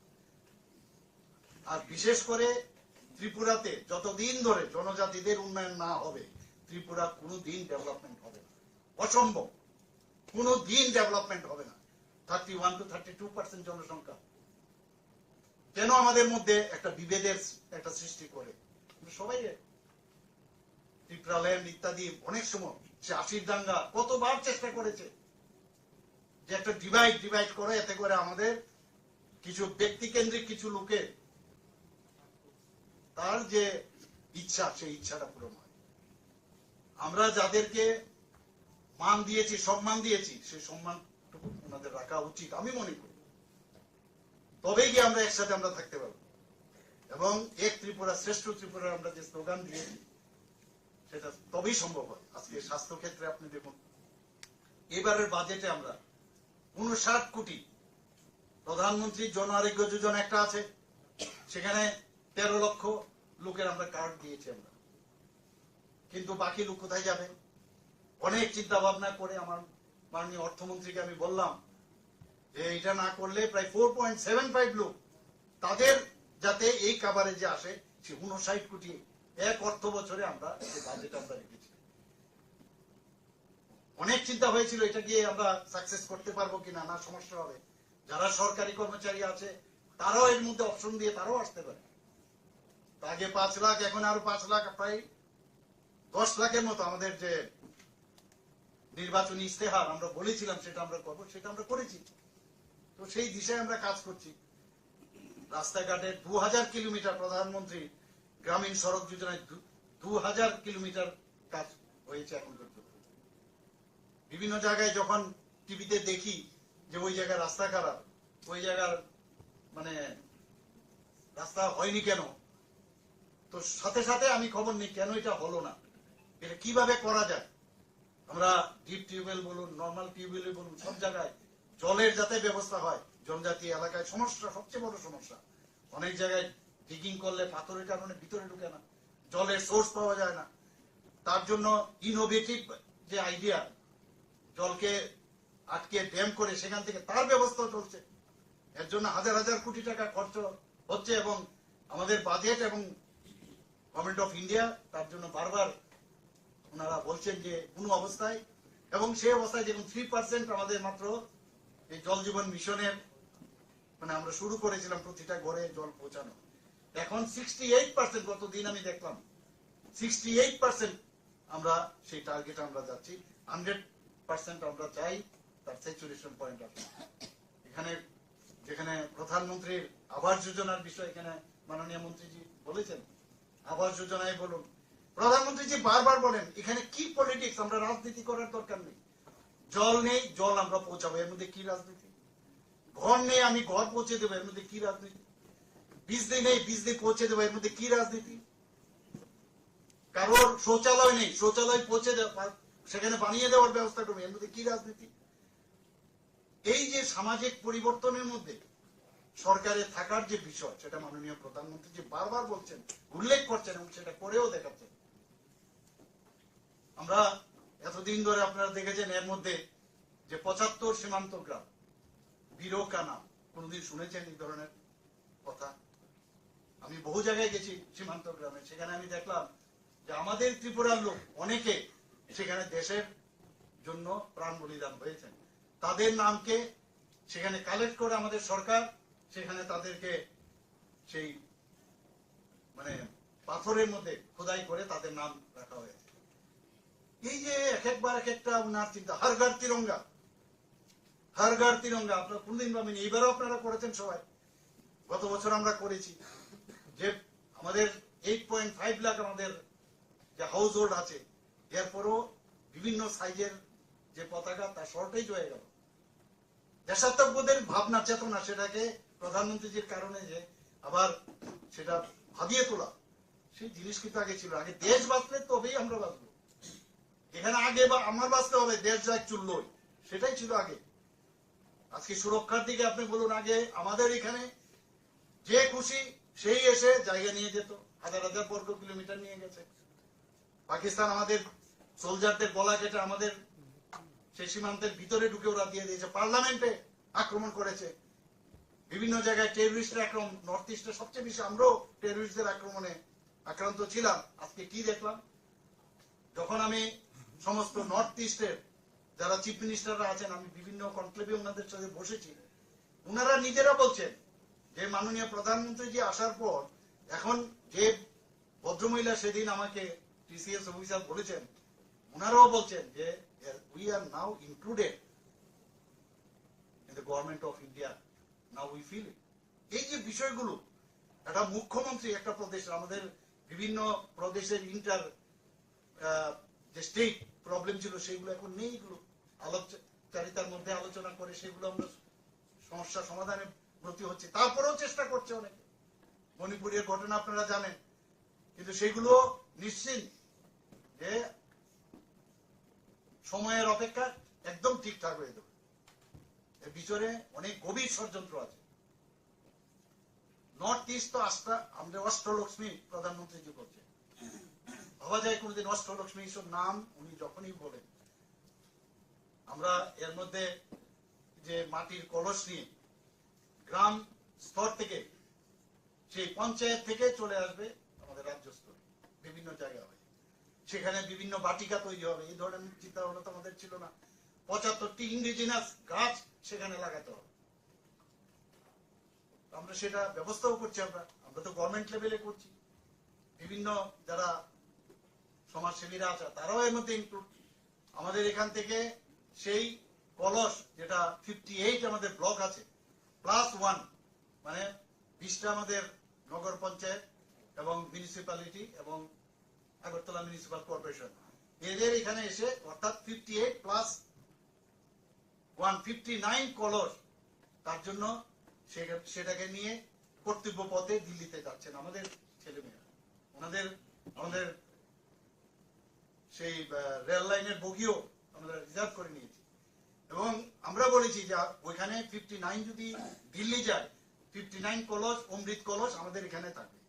আর বিশেষ করে ত্রিপুরাতে যতদিন ধরে জনজাতিদের উন্নয়ন না হবে, ত্রিপুরা কোনোদিন ডেভেলপমেন্ট হবে না, অসম্ভব, কোনোদিন ডেভেলপমেন্ট হবে না। 31 to 32% জনসংখ্যা কেন আমাদের মধ্যে একটা বিভেদের একটা সৃষ্টি করে? সবাই ত্রিপুরাল্যান্ড ইত্যাদি অনেক সময় সে 80 দাঙ্গা কতবার চেষ্টা করেছে যে একটা ডিভাইড করে, এতে করে আমাদের কিছু ব্যক্তি কেন্দ্রিক কিছু লোকের তার যে ইচ্ছা, সেই ইচ্ছাটা পূরণ হয়। আমরা যাদেরকে মান দিয়েছি, সম্মান দিয়েছি, সেই সম্মানটুকু ওনাদের রাখা উচিত আমি মনে করি। তবেই গিয়ে আমরা একসাথে আমরা থাকতে পারবো। এবং এক ত্রিপুরা শ্রেষ্ঠ ত্রিপুরা আমরা যে স্লোগান দিয়েছি, সেটা তবেই সম্ভব হয়। আজকে স্বাস্থ্য ক্ষেত্রে আপনি দেখুন, এবারের বাজেটে আমরা 59 কোটি, প্রধানমন্ত্রী জন আরোগ্য যোজনা একটা আছে, সেখানে 13 লক্ষ লোকের আমরা কার্ড দিয়েছি আমরা। কিন্তু বাকি লোক কোথায় যাবে? অনেক চিন্তা ভাবনা করে আমার মাননীয় অর্থমন্ত্রীকে আমি বললাম যে এটা না করলে প্রায় 4.75 লোক তাদের যাতে এই কাভারেজে আসে, সে 59 কোটি এক অর্থ বছরে আমরা বাজেট আমরা রেখেছি। অনেক চিন্তা হয়েছিল এটা গিয়ে আমরা সাকসেস করতে পারবো কিনা, না সমস্যা হবে। যারা সরকারি কর্মচারী আছে তারাও এর মধ্যে অপশন দিয়ে তারাও আসতে পারে। আগে 5 লাখ, এখন আরো 5 লাখ, প্রায় 10 লাখের মতো আমাদের যে নির্বাচনী ইস্তেহার আমরা বলেছিলাম সেটা আমরা করবো, সেটা আমরা করেছি। তো সেই দিশায় আমরা কাজ করছি। রাস্তাঘাটে 2000 কিলোমিটার প্রধানমন্ত্রী গ্রামীণ সড়ক যোজনায় 2000 কিলোমিটার কাজ হয়েছে এখন পর্যন্ত। বিভিন্ন জায়গায় যখন টিভিতে দেখি যে ওই জায়গায় রাস্তা খারাপ, ওই জায়গার মানে রাস্তা হয়নি কেন, তো সাথে সাথে আমি খবর নিই কেন এটা হলো না, এটা কিভাবে করা যায়। আমরা ডিপ টিউবওয়েল বলুন, নর্মাল টিউবওয়েল বলুন, সব জায়গায় জলের যাতে ব্যবস্থা হয়। জনজাতি এলাকায় সমস্যা, সবচেয়ে বড় সমস্যা, অনেক জায়গায় ডিগিং করলে পাথরের কারণে ভিতরে ঢুকে না, জলের সোর্স পাওয়া যায় না। তার জন্য ইনোভেটিভ যে আইডিয়া, জলকে আটকে ড্যাম করে সেখান থেকে তার ব্যবস্থা চলছে। এর জন্য হাজার হাজার কোটি টাকা খরচ হচ্ছে এবং আমাদের বাজেট এবং গভর্নমেন্ট অফ ইন্ডিয়া তার জন্য বারবার ওনারা বলছেন যে কোনো অবস্থায়, এবং সেই অবস্থায় যেমন 3% আমাদের মাত্র এই জল জীবন মিশনের মানে আমরা শুরু করেছিলাম প্রতিটা ঘরে জল পৌঁছানো, এখন 68%, গতদিন আমি দেখলাম 68% আমরা সেই টার্গেট আমরা যাচ্ছি। 100% আমরা চাই তার স্যাচুরেশন পয়েন্ট আছে। এখানে যেখানে প্রধানমন্ত্রীর আবাস যোজনার বিষয় এখানে মাননীয় মন্ত্রীজি বলেছেন, আবাস যোজনায় বলুন, প্রধানমন্ত্রীজি বারবার বলেন এখানে কি পলিটিক্স, আমরা রাজনীতি করার দরকার নেই। জল নেই, জল আমরা পৌঁছাবো, এর মধ্যে কি রাজনীতি? ঘর নেই, আমি ঘর পৌঁছে দেবো, এর মধ্যে কি রাজনীতি? বিজলি নেই, বিজলি পৌঁছে দেবো, এর মধ্যে কি রাজনীতি? কারোর শৌচালয় নেই, শৌচালয় পৌঁছে দেওয়া, সেখানে বানিয়ে দেওয়ার ব্যবস্থা করবে, এর মধ্যে কি রাজনীতি? এই যে সামাজিক পরিবর্তনের মধ্যে সরকারে থাকার যে বিষয়, সেটা মাননীয় প্রধানমন্ত্রী যে বারবার বলছেন, উল্লেখ করছেন এবং সেটা করেও দেখাচ্ছেন। আমরা এতদিন ধরে আপনারা দেখেছেন এর মধ্যে যে 75 সীমান্ত গ্রাম, বিরোকানা, কোনদিন শুনেছেন এই ধরনের কথা? আমি বহু জায়গায় গেছি সীমান্ত গ্রামে, সেখানে আমি দেখলাম যে আমাদের ত্রিপুরার লোক অনেকে সেখানে দেশের জন্য প্রাণ বলিদান হয়েছেন। তাদের নামকে সেখানে কালেক্ট করে আমাদের সরকার সেখানে তাদেরকে সেই মানে পাথরের মধ্যে খোদাই করে তাদের নাম রাখা হয়েছে। এই যে এক একবার এক একটা উনার চিন্তা, হর ঘর তিরঙ্গা, হর ঘর তিরঙ্গা, আপনারা কোনদিন ভাবেন, এইবারও আপনারা করেছেন সবাই, গত বছর আমরা করেছি। যে আমাদের 8.5 লাখ আমাদের যে হাউস হোল্ড আছে, এরপরও বিভিন্ন সাইজের যে পতাকা তার শর্টেজ হয়ে গেল। দেশাত্মবোধের ভাবনা চেতনা, সেটাকে প্রধানমন্ত্রীজির কারণে যে আবার সেটা ভাবিয়ে তোলা, সেই জিনিস কিন্তু আগে ছিল। আগে দেশ বাঁচলে তবেই আমরা বাঁচবো, এখানে আগে বা আমার বাঁচতে হবে, দেশ যা চুল্লই, সেটাই ছিল আগে। আজকে সুরক্ষার দিকে আপনি বলুন, আগে আমাদের এখানে যে খুশি সেই এসে জায়গা নিয়ে যেত, হাজার হাজার বর্গ কিলোমিটার নিয়ে গেছে। পাকিস্তান আমাদের সোলজারদের গলা কেটে আমাদের সেই সীমান্তের ভিতরে ঢুকে ওরা দিয়ে দিয়েছে, পার্লামেন্টে আক্রমণ করেছে, বিভিন্ন জায়গায় টেররিস্টের আক্রমণ, নর্থ ইস্টে সবচেয়ে বেশি আমরাও টেররিস্টদের আক্রমণে আক্রান্ত ছিলাম। আজকে কি দেখলাম, যখন আমি সমস্ত নর্থ ইস্টের যারা চিফ মিনিস্টাররা আছেন, আমি বিভিন্ন কনক্লেভে ওনাদের সাথে বসেছি, ওনারা নিজেরা বলছেন যে মাননীয় প্রধানমন্ত্রীজি আসার পর এখন যে ভদ্রমহিলা সেদিন আমাকে টিসিএস অফিসার বলেছেন, ওনারাও বলছেন যে we are now included in the government of India, now we feel it. এই যে বিষয়গুলো, একটা মুখ্যমন্ত্রী একটা প্রদেশ, আমাদের বিভিন্ন প্রদেশের ইন্টার যে স্টেট প্রবলেম ছিল সেগুলো এখন নেই, এগুলো আলোচনার মধ্যে আলোচনা করে সেগুলো আমরা সমস্যা সমাধানে ব্রতী হচ্ছে। তারপরেও চেষ্টা করছে অনেকে, মণিপুরের ঘটনা আপনারা জানেন, কিন্তু সেগুলো নিশ্চিত যে সময়ের অপেক্ষা একদম ঠিকঠাক হয়ে যাবে। এর ভিতরে অনেক গভীর ষড়যন্ত্র আছে। নর্থ ইস্ট তো আমাদের অষ্টলক্ষ্মী প্রধানমন্ত্রীজি বলছে, ভাবা যায় কোনদিন অষ্টলক্ষ্মী এইসব নাম উনি যখনই বলেন, আমরা এর মধ্যে যে মাটির কলস নিয়ে গ্রাম স্তর থেকে সেই পঞ্চায়েত থেকে চলে আসবে আমাদের রাজ্য স্তরে, বিভিন্ন জায়গায় হবে, সেখানে বিভিন্ন বাটিকা তৈরি হবে। এই ধরনের চিন্তা ভাবনা তো আমাদের ছিল না। 75টি ইন্ডিজিনাস গাছ সেখানে লাগাতে হবে। আমরা সেটা ব্যবস্থাও করছি। আমরা তো গভর্নমেন্ট লেভেলে করছি, বিভিন্ন যারা সমাজসেবীরা আছে তারাও এর মধ্যে ইনক্লুড। আমাদের এখান থেকে সেই কলস যেটা 58 আমাদের ব্লক আছে +1, মানে 20টা আমাদের নগর পঞ্চায়েত এবং মিউনিসিপ্যালিটি এবং আগরতলা মিউনিসিপাল কর্পোরেশন, এদের এখানে এসে অর্থাৎ 58 + 159 কলস, তার জন্য সেটাকে নিয়ে কর্তব্য পথে দিল্লিতে যাচ্ছেন আমাদের ছেলেমেয়েরা। আমাদের সেই রেল লাইনের বগিও আমরা রিজার্ভ করে নিয়েছি এবং আমরা বলেছি যে ওইখানে 59 যদি দিল্লি যায়, 59 কলস অমৃত কলস আমাদের এখানে থাকবে।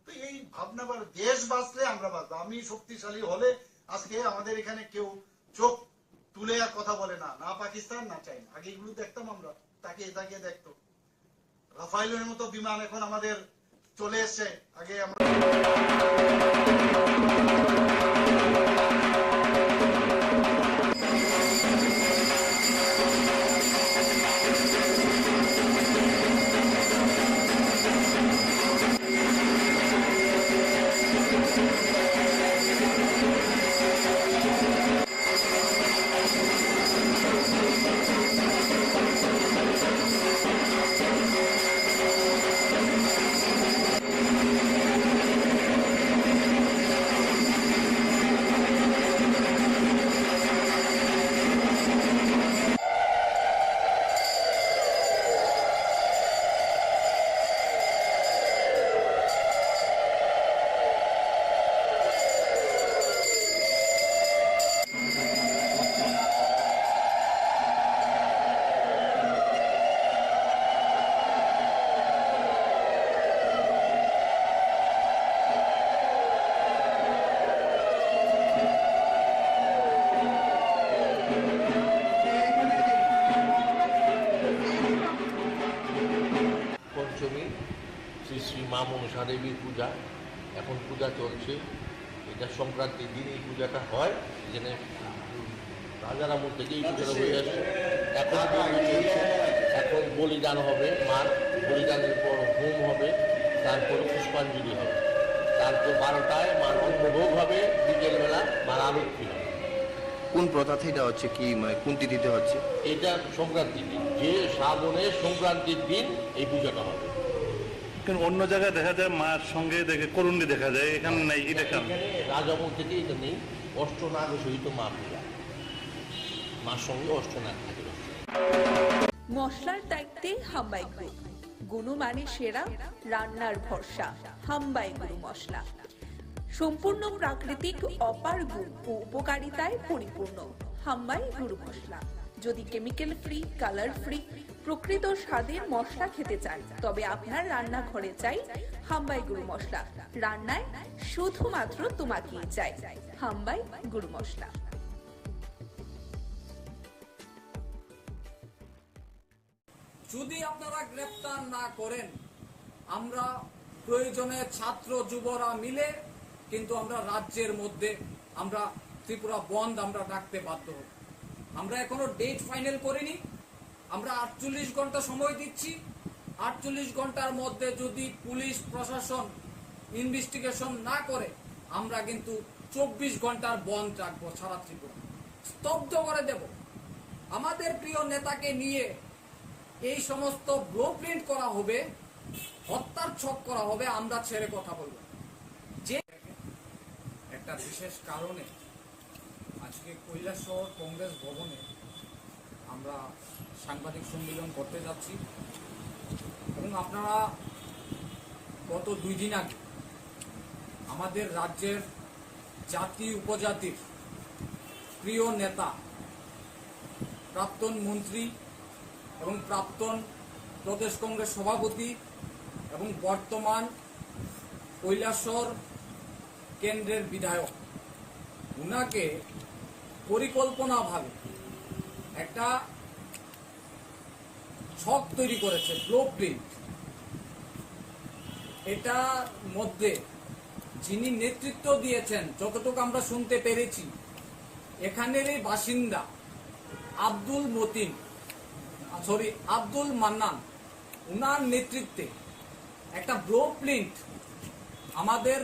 তো এই ভাবনা, দেশ বাঁচলে আমরা বাঁচবো। আমি শক্তিশালী হলে আজকে আমাদের এখানে কেউ চোখ তুলে আর কথা বলে না, না পাকিস্তান না চাইনা। আগে এগুলো দেখতাম আমরা, তাকিয়ে তাকিয়ে দেখতো। রাফাইলের মতো বিমান এখন আমাদের চলে এসছে, আগে আমরা
শ্রী শ্রী মা মনসা দেবীর পূজা, এখন পূজা চলছে। এটা সংক্রান্তির দিন এই পূজাটা হয়, যেখানে রাজার আমল থেকে এই পূজাটা হয়ে আসছে। এখন চলছে, এখন বলিদান হবে, মার বলিদানের পর হোম হবে, তারপর পুষ্পাঞ্জলি হবে, তারপর 12টায় মার অন্নভোগ হবে, বিকেলবেলা মার আরতি হবে।
কোন প্রথা এটা হচ্ছে কি, মানে কোন তিথিতে হচ্ছে?
এটা সংক্রান্তির দিন, যে শ্রাবণের সংক্রান্তির দিন এই পূজাটা হবে।
কিন্তু অন্য জায়গায় দেখা যায় মার সঙ্গে দেখে করুণী দেখা যায়, এখানে নাই। এটা কেন?
রাজামল থেকে এটা নেই। অষ্টনাগ সহিত মা পূজা, মার সঙ্গে অষ্টনাগ থাকে।
মশলার দায়িত্বে হাম্বাই গ্রুপ, গুণমানে সেরা, রান্নার ভরসা। হাম্বাই গুরু মশলা সম্পূর্ণ প্রাকৃতিক, অপার গুণ ও উপকারিতায় পরিপূর্ণ। হাম্বাই গুরু মশলা। যদি কেমিক্যাল ফ্রি, কালার ফ্রি, প্রকৃত স্বাদের মশলা খেতে চান, তবে আপনার রান্নাঘরে চাই হাম্বাই গুরু মশলা। রান্নায় শুধুমাত্র তোমাকেই চাই। হাম্বাই গুরু মশলা।
যদি আপনারা গ্রেফতার না করেন, আমরা প্রয়োজনে ছাত্র যুবরা মিলে কিন্তু আমরা রাজ্যের মধ্যে আমরা ত্রিপুরা বন্ধ আমরা ডাকতে বাধ্য হব। আমরা এখনো ডেট ফাইনাল করিনি। আমরা 48 ঘন্টা সময় দিচ্ছি। 48 ঘন্টার মধ্যে যদি পুলিশ প্রশাসন ইনভেস্টিগেশন না করে, আমরা কিন্তু 24 ঘন্টার বন্ধ রাখবো। সারা ত্রিপুরা স্তব্ধ করে দেব। আমাদের প্রিয় নেতাকে নিয়ে এই সমস্ত ব্লুপ্রিন্ট করা হবে, হত্যার ছক করা হবে, আমরা ছেড়ে কথা বলবো। যে একটা বিশেষ কারণে আজকে কৈলাসহর কংগ্রেস ভবনে আমরা সাংবাদিক সম্মেলন করতে যাচ্ছি এবং আপনারা গত 2 দিন আগে আমাদের রাজ্যের জাতি উপজাতির প্রিয় নেতা, প্রাক্তন মন্ত্রী এবং প্রাক্তন প্রদেশ কংগ্রেস সভাপতি এবং বর্তমান কৈলাসহর কেন্দ্রের বিধায়ক, উনাকে পরিকল্পনাভাবে একটা ছক তৈরি করেছে, ব্লুপ্রিন্ট। এটার মধ্যে যিনি নেতৃত্ব দিয়েছেন, যতটুকু আমরা শুনতে পেরেছি, এখানেরই বাসিন্দা আব্দুল মান্নান, উনার নেতৃত্বে একটা ব্লুপ্রিন্ট আমাদের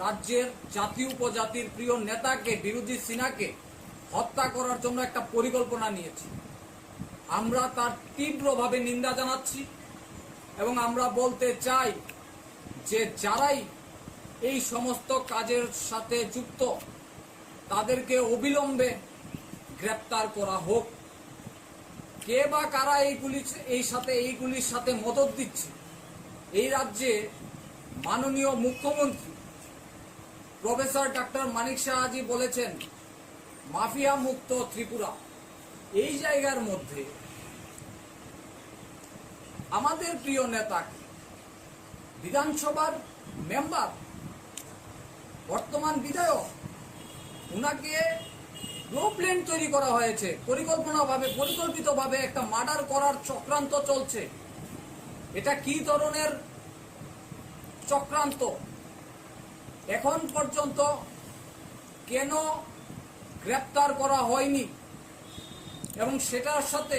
রাজ্যের জাতি উপজাতির প্রিয় নেতাকে, বিরোধী সিনহাকে হত্যা করার জন্য একটা পরিকল্পনা নিয়েছে। আমরা তার তীব্রভাবে নিন্দা জানাচ্ছি এবং আমরা বলতে চাই যে যারাই এই সমস্ত কাজের সাথে যুক্ত তাদেরকে অবিলম্বে গ্রেপ্তার করা হোক। কে বা কারা এইগুলির সাথে মদত দিচ্ছে? এই রাজ্যে মাননীয় মুখ্যমন্ত্রী প্রফেসর ডক্টর মানিক সাহাজি বলেছেন মাফিয়া মুক্ত ত্রিপুরা। এই জায়গার মধ্যে আমাদের প্রিয় নেতা, বিধানসভার মেম্বার, বর্তমান বিধায়ক, উনাকে ব্লুপ্রিন্ট তৈরি করা হয়েছে, পরিকল্পিতভাবে একটা মার্ডার করার চক্রান্ত চলছে। এটা কি ধরনের চক্রান্ত? এখন পর্যন্ত কেন গ্রেপ্তার করা হয়নি এবং সেটার সাথে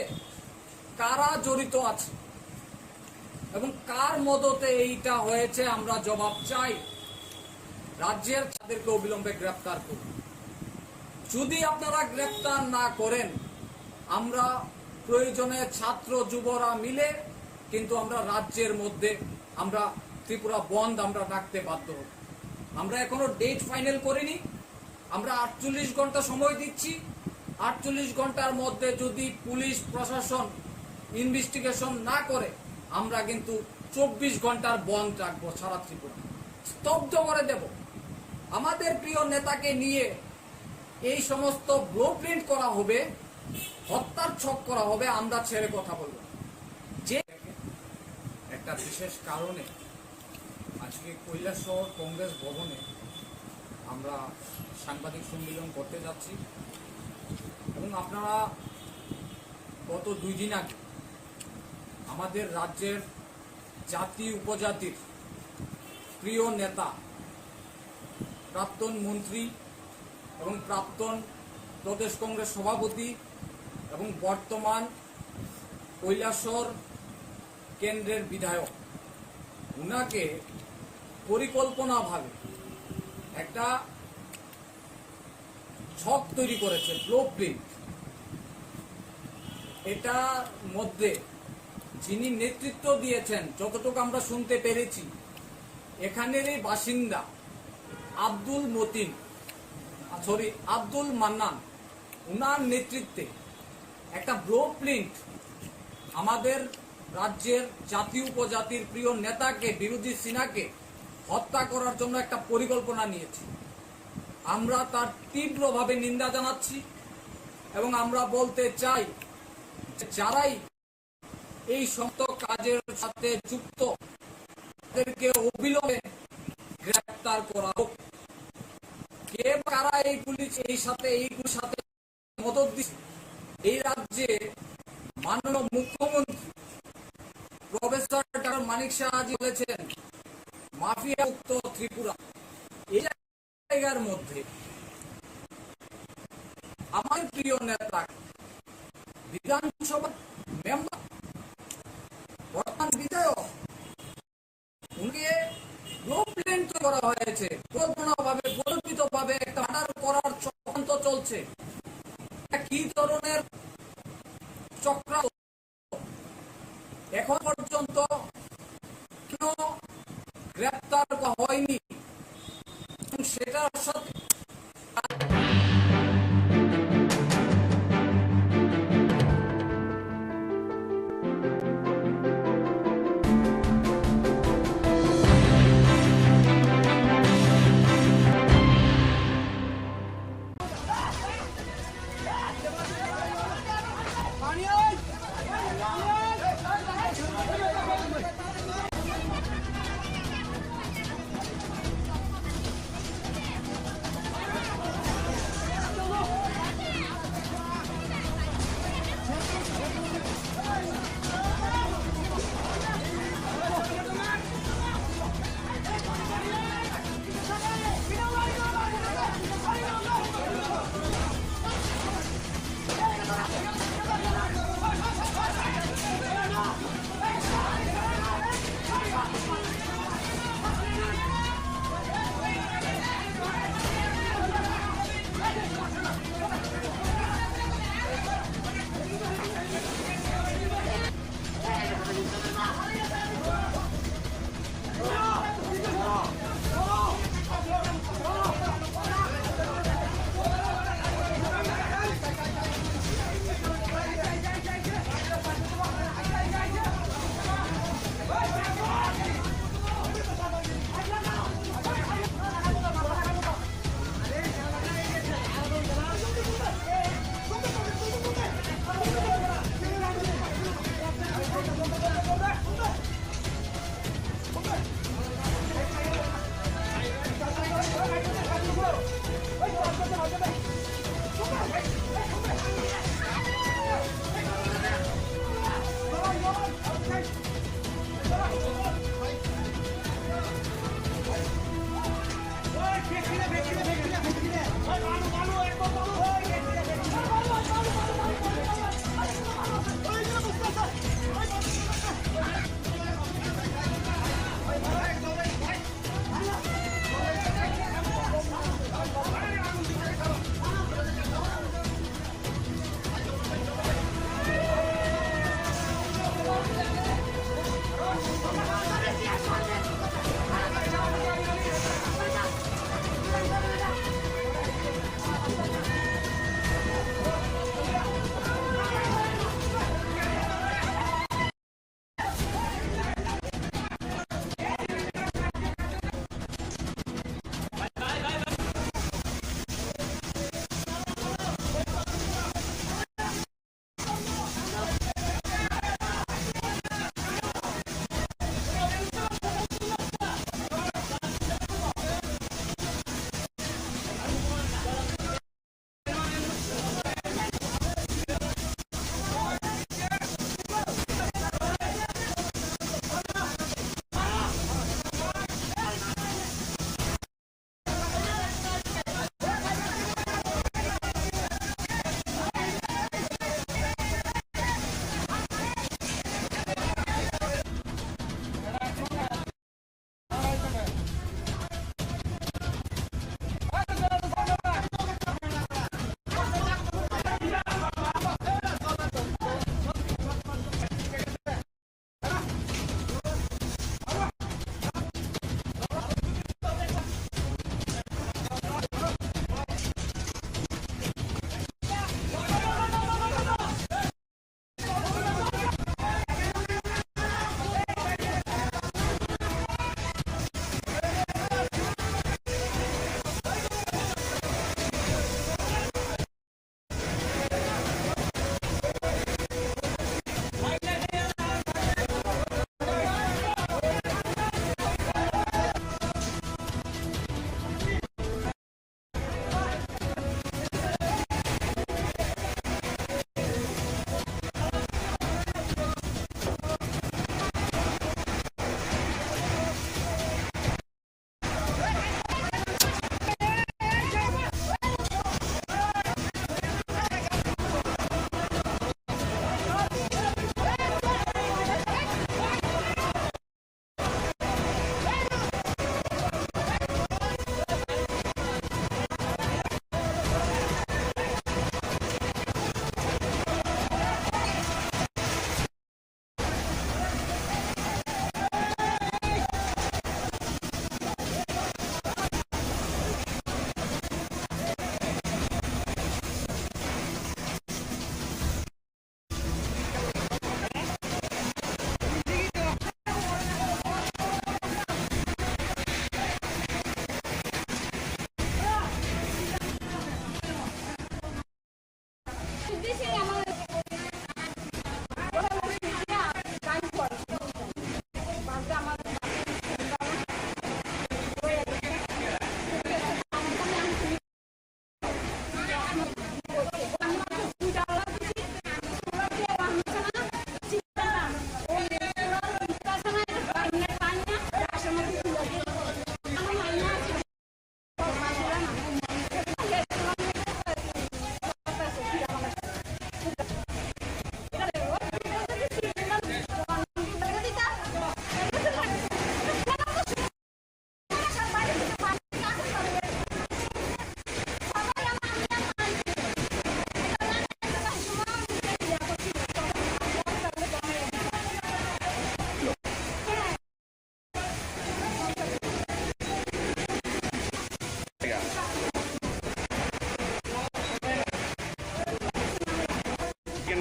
কারা জড়িত আছে এবং কার মদতে এইটা হয়েছে আমরা জবাব চাই। রাজ্যের তাদেরকে অবিলম্বে গ্রেপ্তার করুন। যদি আপনারা গ্রেপ্তার না করেন, আমরা প্রয়োজনে ছাত্র যুবরা মিলে কিন্তু আমরা রাজ্যের মধ্যে আমরা ত্রিপুরা বন্ধ আমরা রাখতে বাধ্য হব। আমরা এখনো ডেট ফাইনাল করিনি। আমরা 48 ঘন্টা সময় দিচ্ছি। 48 ঘন্টার মধ্যে যদি পুলিশ প্রশাসন ইনভেস্টিগেশন না করে, আমরা কিন্তু 24 ঘন্টার বন্ধ রাখবো। সারা ত্রিপুরা স্তব্ধ করে দেব। আমাদের প্রিয় নেতাকে নিয়ে এই সমস্ত ব্লুপ্রিন্ট করা হবে, হত্যার ছক করা হবে, আমরা ছেড়ে কথা বলবো। যে একটা বিশেষ কারণে আজকে কৈলাসহর কংগ্রেস ভবনে আমরা সাংবাদিক সম্মেলন করতে যাচ্ছি এবং আপনারা গত 2 দিন আগে আমাদের রাজ্যের জাতি উপজাতির প্রিয় নেতা, প্রাক্তন মন্ত্রী এবং প্রাক্তন প্রদেশ কংগ্রেস সভাপতি এবং বর্তমান কৈলাসহর কেন্দ্রের বিধায়ক, উনাকে পরিকল্পনাভাবে একটা ছক তৈরি করেছে, ব্লুপ্রিন্ট। এটার মধ্যে যিনি নেতৃত্ব দিয়েছেন, যতটুকু আমরা শুনতে পেরেছি, এখানেরই বাসিন্দা আব্দুল মান্নান, উনার নেতৃত্বে একটা ব্লুপ্রিন্ট আমাদের রাজ্যের জাতি উপজাতির প্রিয় নেতাকে, বিরোধী সিনহাকে হত্যা করার জন্য একটা পরিকল্পনা নিয়েছে। আমরা তার তীব্রভাবে নিন্দা জানাচ্ছি এবং আমরা বলতে চাই যারাই এই সমস্ত কাজের সাথে যুক্ত তাদেরকে অবিলম্বে গ্রেপ্তার করা হোক। কে কারা এইগুলির সাথে মদত দিচ্ছে? এই রাজ্যে মাননীয় মুখ্যমন্ত্রী প্রফেসর ডক্টর মানিক সাহাজি বলেছেন মাফিয়া মুক্ত ত্রিপুরা। এই জায়গার মধ্যে আমার প্রিয় নেতা, বিধানসভা মেম্বার, বর্তমান বিধায়ক, উনকে ব্লুপ্রিন্ট করা হয়েছে, পরিকল্পিতভাবে একটা মার্ডার করার চক্রান্ত চলছে। কি ধরনের চক্রান্ত? এখন পর্যন্ত কেন গ্রেপ্তার হয়নি সেটার সাথে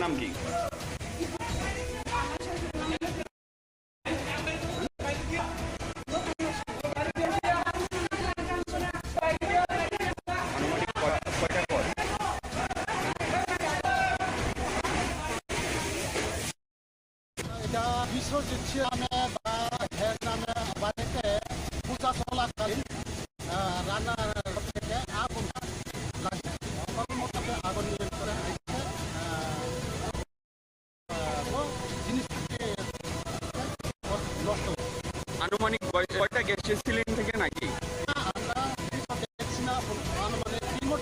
নাম কি? আনুমানিক কয়টার পর?
এটা বিশ্বজিৎ নামে বা হের নামে বাড়িতে পূজা চলাকালীন রান্নার থেকে আগুন লাগে। মোটামুটি আগুন নিয়ন্ত্রণে আসছে জিনিসটাকে নষ্ট।
আনুমানিক কয়টা গ্যাসের সিলিন্ডার থেকে নাকি?
আমরা দেখছি না, মানে রিমোট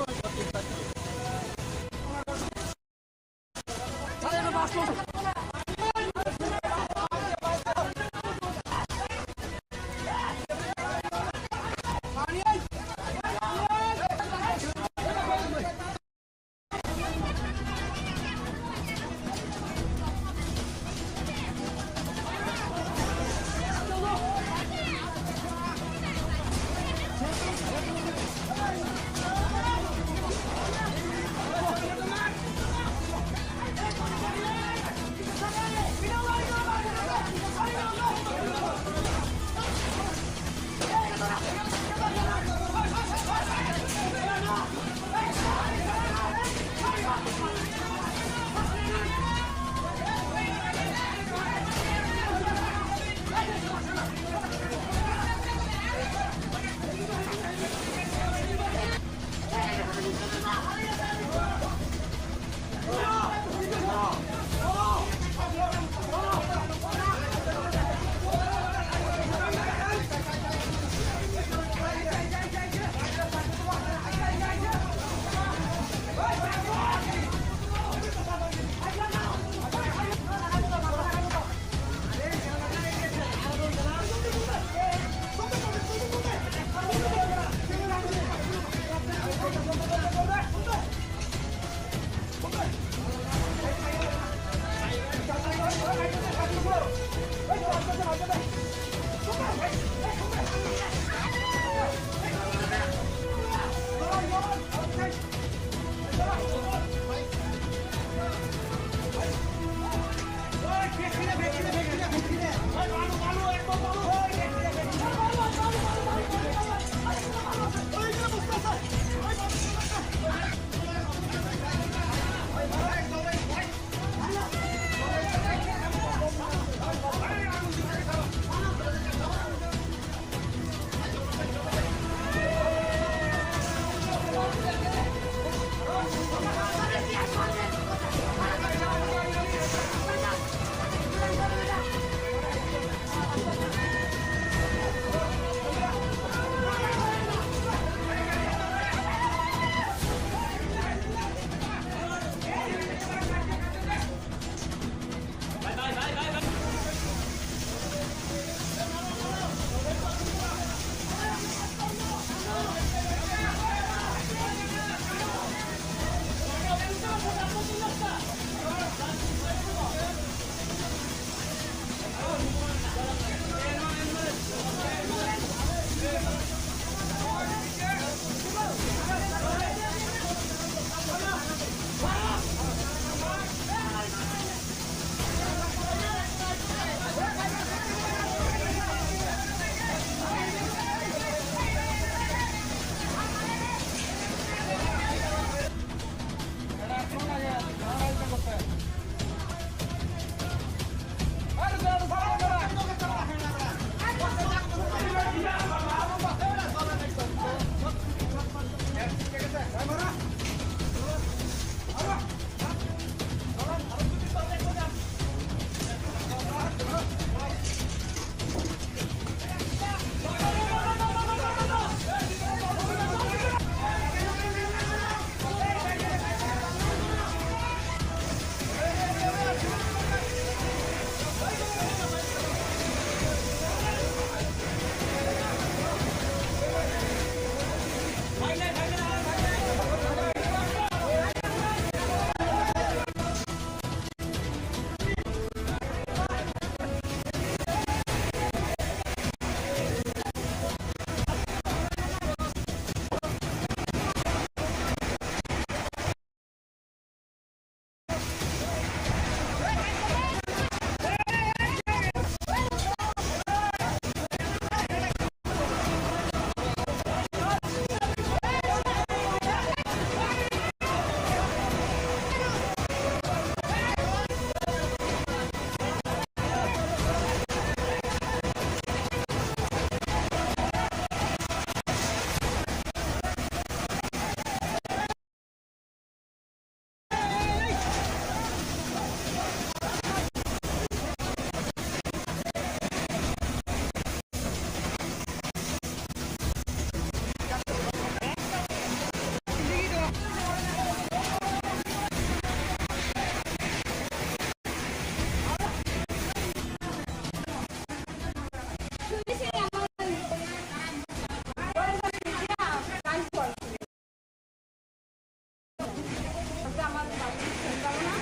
আমাদের বাড়িতে খেলতাম না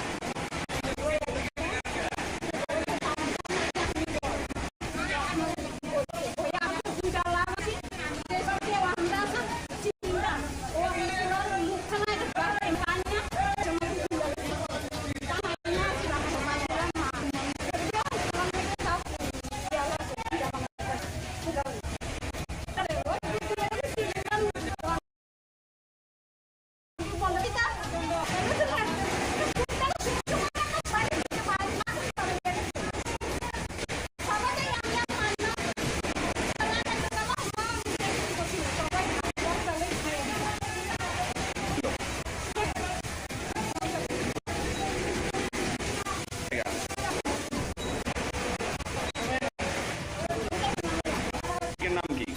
নাম কি?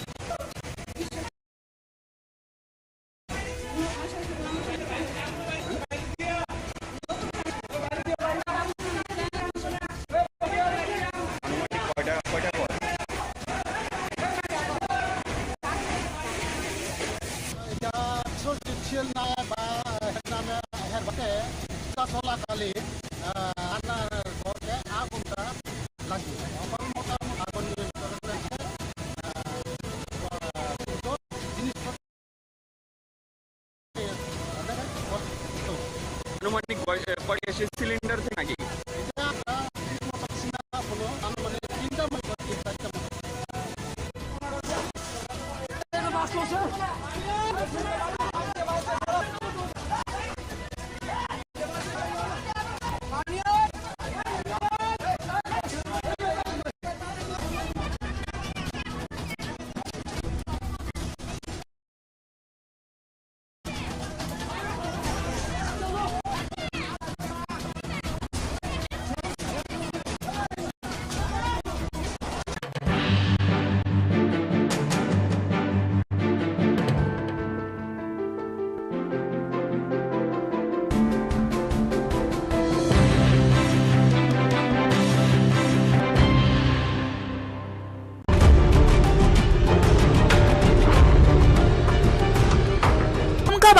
চলাকালী আপনার ঘরকে আগুনটা লাগিয়ে মোটামুটি আগুন নিয়ন্ত্রণ করেছে
আনুমানিক কয়টা গ্যাসের সিলিন্ডার থেকে নাকি?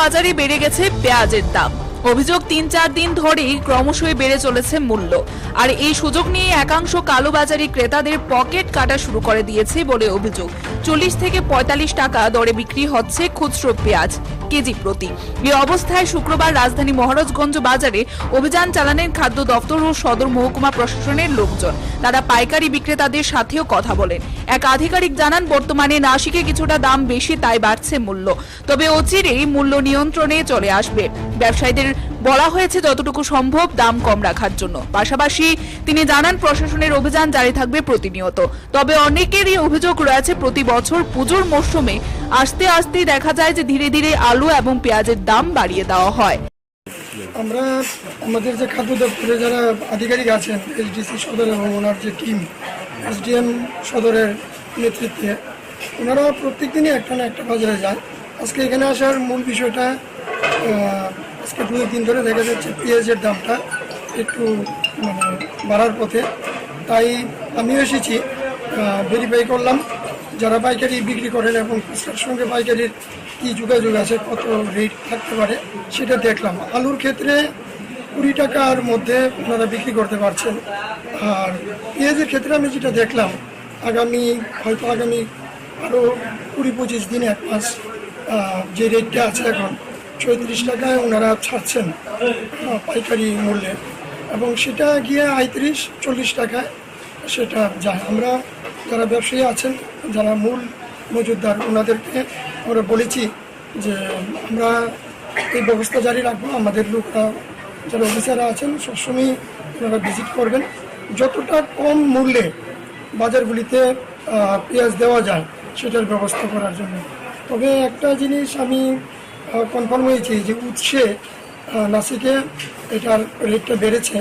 বাজারে বেড়ে গেছে পেঁয়াজের দাম। অভিযোগ ৩-৪ দিন ধরেই ক্রমশই বেড়ে চলেছে মূল্য, আর এই সুযোগ নিয়ে একাংশ কালোবাজারি ক্রেতাদের পকেট কাটা শুরু করে দিয়েছে বলে অভিযোগ। ৪০ থেকে ৪৫ টাকা দরে বিক্রি হচ্ছে খুচরো পেঁয়াজ কেজি প্রতি। এই অবস্থায় শুক্রবার রাজধানী মহারাজগঞ্জ বাজারে অভিযান চালানেন খাদ্য দপ্তর ও সদর মহকুমা প্রশাসনের লোকজন। তারা পাইকারি বিক্রেতাদের সাথেও কথা বলেন। এক আধিকারিক জানান, বর্তমানে নাশিকে কিছুটা দাম বেশি, তাই বাড়ছে মূল্য, তবে অচিরেই মূল্য নিয়ন্ত্রণে চলে আসবে। ব্যবসায়ীদের বলা হয়েছে যতটুকু সম্ভব দাম কম রাখার জন্য। পাশাপাশি তিনি জানান, প্রশাসনের অভিযান জারি থাকবে প্রতিনিয়ত। তবে অনেকেরই অভিযোগ রয়েছে, প্রতি বছর পুজোর মরশুমে আস্তে আস্তে দেখা যায় যে ধীরে ধীরে আলু এবং পেঁয়াজের দাম বাড়িয়ে দেওয়া হয়।
আমরা আমাদের যে খাদ্য দপ্তরে যারা আধিকারিক আছেন, এসডিসি সদর এবং ওনার যে টিম এসডিএম সদরের নেতৃত্বে, ওনারা প্রত্যেক দিনই একটা না একটা বাজারে যায়। আজকে এখানে আসার মূল বিষয়টা, আজকে 2 দিন ধরে দেখা যাচ্ছে পেঁয়াজের দামটা একটু বাড়ার পথে, তাই আমিও এসেছি, ভেরিফাই করলাম যারা পাইকারি বিক্রি করেন এবং খুচরার সঙ্গে পাইকারির কী যোগাযোগ আছে, কত রেট থাকতে পারে সেটা দেখলাম। আলুর ক্ষেত্রে 20 টাকার মধ্যে ওনারা বিক্রি করতে পারছেন। আর পেঁয়াজের ক্ষেত্রে আমি যেটা দেখলাম, আগামী আরও 20-25 দিন, 1 মাস যে রেটটা আছে এখন 34 টাকায় ওনারা ছাড়ছেন পাইকারি মূল্যে, এবং সেটা গিয়ে 35-40 টাকায় সেটা যায়। আমরা যারা ব্যবসায়ী আছেন, যারা মূল মজুতদার, ওনাদেরকে আমরা বলেছি যে আমরা এই ব্যবস্থা জারি রাখবো। আমাদের লোকরা যারা অফিসাররা আছেন সবসময় ওনারা ভিজিট করবেন, যতটা কম মূল্যে বাজারগুলিতে পেঁয়াজ দেওয়া যায় সেটার ব্যবস্থা করার জন্য। তবে একটা জিনিস আমি কনফার্ম হয়েছি যে উৎসে নাসিকে এটার রেটটা বেড়েছে,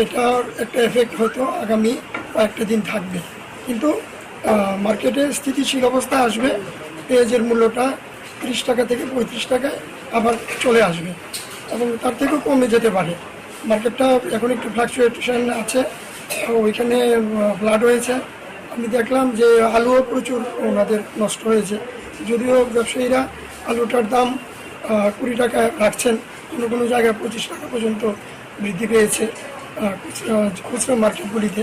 এটার একটা এফেক্ট হয়তো আগামী কয়েকটা দিন থাকবে, কিন্তু মার্কেটে স্থিতিশীল অবস্থা আসবে। পেঁয়াজের মূল্যটা 30 টাকা থেকে 35 টাকায় আবার চলে আসবে এবং তার থেকেও কমে যেতে পারে। মার্কেটটা এখন একটু ফ্লাকচুয়েশন আছে, ওইখানে ফ্লাড হয়েছে। আমি দেখলাম যে আলুও প্রচুর ওনাদের নষ্ট হয়েছে, যদিও ব্যবসায়ীরা আলুটার দাম 20 টাকা রাখছেন, কোনো কোনো জায়গায় 25 টাকা পর্যন্ত বৃদ্ধি পেয়েছে খুচরা মার্কেটগুলিতে।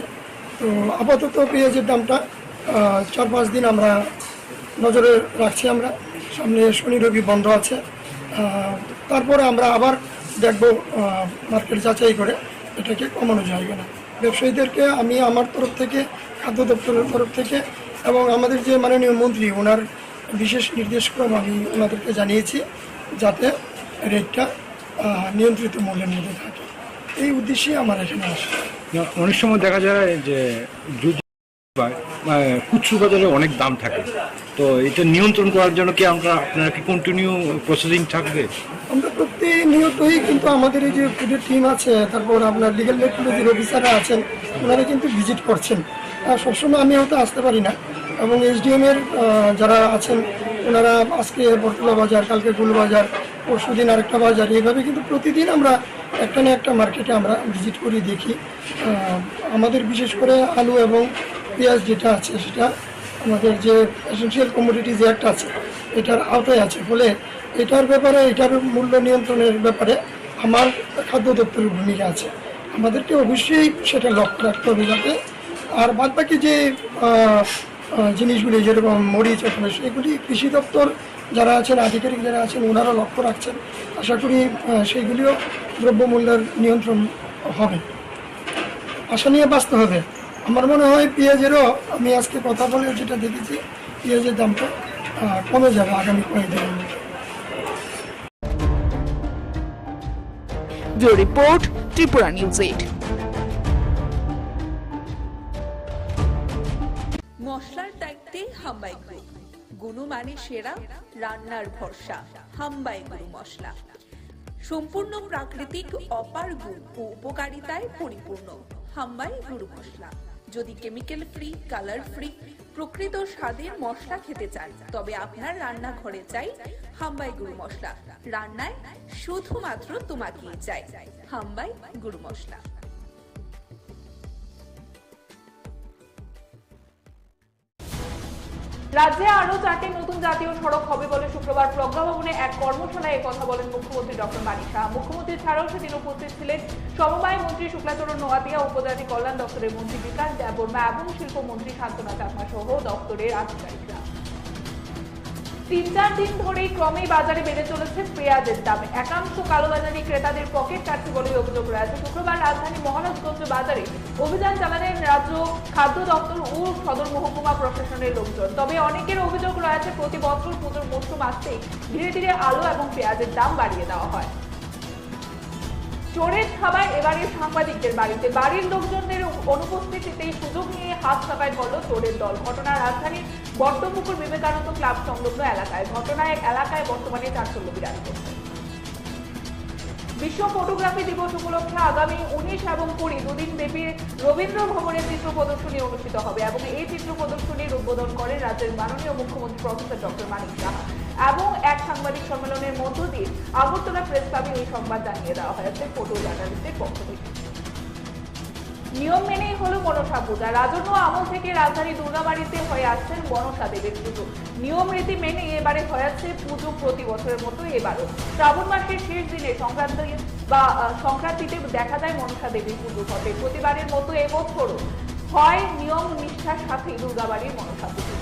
তো আপাতত পেঁয়াজের দামটা 4-5 দিন আমরা নজরে রাখছি। আমরা সামনে শনি রবি বন্ধ আছে, তারপরে আমরা আবার দেখব মার্কেট যাচাই করে এটাকে কমানো যায় কিনা। ব্যবসায়ীদেরকে আমি আমার তরফ থেকে, খাদ্য দপ্তরের তরফ থেকে এবং আমাদের যে মাননীয় মন্ত্রী ওনার বিশেষ নির্দেশক্রম আমি ওনাদেরকে জানিয়েছি যাতে রেটটা নিয়ন্ত্রিত মূল্যের মধ্যে থাকে। এই উদ্দেশ্যে আমার এখানে আসে।
অনেক সময় দেখা যায় যে খুচরো বাজারে অনেক দাম থাকে, তো এটা নিয়ন্ত্রণ করার জন্য কি আপনারা কি কন্টিনিউ প্রসেসিং থাকবে?
আমরা প্রতিনিয়তই কিন্তু আমাদের এই যে ফুডের টিম আছে, তারপর আপনার লিগ্যাল মেট্রোলজির অফিসাররা আছেন, ওনারা কিন্তু ভিজিট করছেন। সবসময় আমি হয়তো আসতে পারি না, এবং এসডিএমের যারা আছেন ওনারা আজকে বটতলা বাজার, কালকে গুলবাজার, পরশুদিন আরেকটা বাজার, এইভাবে কিন্তু প্রতিদিন আমরা একটা না একটা মার্কেটে আমরা ভিজিট করি, দেখি। আমাদের বিশেষ করে আলু এবং পেঁয়াজ যেটা আছে সেটা আমাদের যে এসেনশিয়াল কমোডিটিজ অ্যাক্ট আছে এটার আওতায় আছে, ফলে এটার ব্যাপারে, এটার মূল্য নিয়ন্ত্রণের ব্যাপারে আমার খাদ্য দপ্তরের ভূমিকা আছে। আমাদেরকে অবশ্যই সেটা লক্ষ্য রাখতে হবে যাতে, আর বাদবাকি যে জিনিসগুলি যেরকম মরিচ ওখানে, সেগুলি কৃষি দপ্তর যারা আছেন, আধিকারিক যারা আছেন, ওনারা লক্ষ্য রাখছেন। আশা করি সেইগুলিও দ্রব্যমূল্যের নিয়ন্ত্রণ হবে। আশা নিয়ে বাঁচতে হবে। আমার মনে হয় পেঁয়াজেরও, আমি আজকে কথা বলে যেটা দেখেছি, পেঁয়াজের দামটা কমে যাবে আগামী কয়েকদিনের মধ্যে।
Bureau report, Tripura news 8।
মশলার দায়িত্বে হাম্বাই গ্রুপ, গুণমানে সেরা, রান্নার ভরসা। হাম্বাই গুরু মশলা সম্পূর্ণ প্রাকৃতিক, অপার গুণ ও উপকারিতায় পরিপূর্ণ। হাম্বাই গুরু মশলা। যদি কেমিক্যাল ফ্রি, কালার ফ্রি, প্রকৃত স্বাদের মশলা খেতে চান, তবে আপনার রান্নাঘরে চাই হাম্বাই গুরু মশলা। রান্নায় শুধুমাত্র তোমাকেই চাই হাম্বাই গুরু মশলা।
রাজ্যে আরো 4টি নতুন জাতীয় সড়ক হবে বলে শুক্রবার প্রজ্ঞা ভবনে এক কর্মশালায় কথা বলেন মুখ্যমন্ত্রী ডক্টর মানিক সাহা। মুখ্যমন্ত্রী ছাড়াও সেদিন উপস্থিত ছিলেন সমবায় মন্ত্রী শুক্লাচরণ নোয়াতিয়া, উপজাতি কল্যাণ দপ্তরের মন্ত্রী বিকাশ দেববর্মা এবং শিল্পমন্ত্রী শান্তনা চাকমা সহ দপ্তরের আধিকারিকরা। 3-4 দিন ধরেই ক্রমেই বাজারে বেড়ে চলেছে পেঁয়াজের দাম। একাংশ কালোবাজারি ক্রেতাদের পকেট কাটছে বলে অভিযোগ রয়েছে। শুক্রবার রাজধানী মহারাজগঞ্জ বাজারে অভিযান চালালেন রাজ্য খাদ্য দপ্তর ও সদর মহকুমা প্রশাসনের লোকজন। তবে অনেকের অভিযোগ রয়েছে, প্রতি বছর পুজোর মরশুম আসতেই ধীরে ধীরে আলু এবং পেঁয়াজের দাম বাড়িয়ে দেওয়া হয়। চোরের খাবার এবারে সাংবাদিকদের বাড়িতে। বাড়ির লোকজনদের অনুপস্থিতিতেই সুযোগ নিয়ে হাত সাফাই করল চোরের দল। ঘটনা রাজধানীর বট্টপুকুর বিবেকানন্দ ক্লাব সংলগ্ন এলাকায়। ঘটনায় এলাকায় বর্তমানে চাঞ্চল্য বিরাজ করছে। বিশ্ব ফটোগ্রাফি দিবস উপলক্ষে আগামী 19 এবং 20 দুদিন ব্যাপী রবীন্দ্র ভবনে চিত্র প্রদর্শনী অনুষ্ঠিত হবে এবং এই চিত্র প্রদর্শনীর উদ্বোধন করেন রাজ্যের মাননীয় মুখ্যমন্ত্রী প্রফেসর ডক্টর মানিক সাহা। এবং এক সাংবাদিক সম্মেলনের মধ্য দিয়ে আগরতলা প্রেস ক্লাবে এই সংবাদ জানিয়ে দেওয়া হয়েছে ফটো জার্নালিস্টের পক্ষ থেকে। নিয়ম মেনেই হলো মনসা পূজা। রাজন্য আমল থেকে রাজধানী দুর্গাবাড়িতে হয়ে আসছেন মনসা দেবীর পুজো। নিয়ম রীতি মেনে এবারে হয়েছে পুজো প্রতি বছরের মতো এবারও। শ্রাবণ মাসের শেষ দিনে সংক্রান্তিতে দেখা যায় মনসা দেবীর পুজো হবে। প্রতিবারের মতো এবছরও হয় নিয়ম নিষ্ঠার সাথে দুর্গাবাড়ির মনসা পুজো।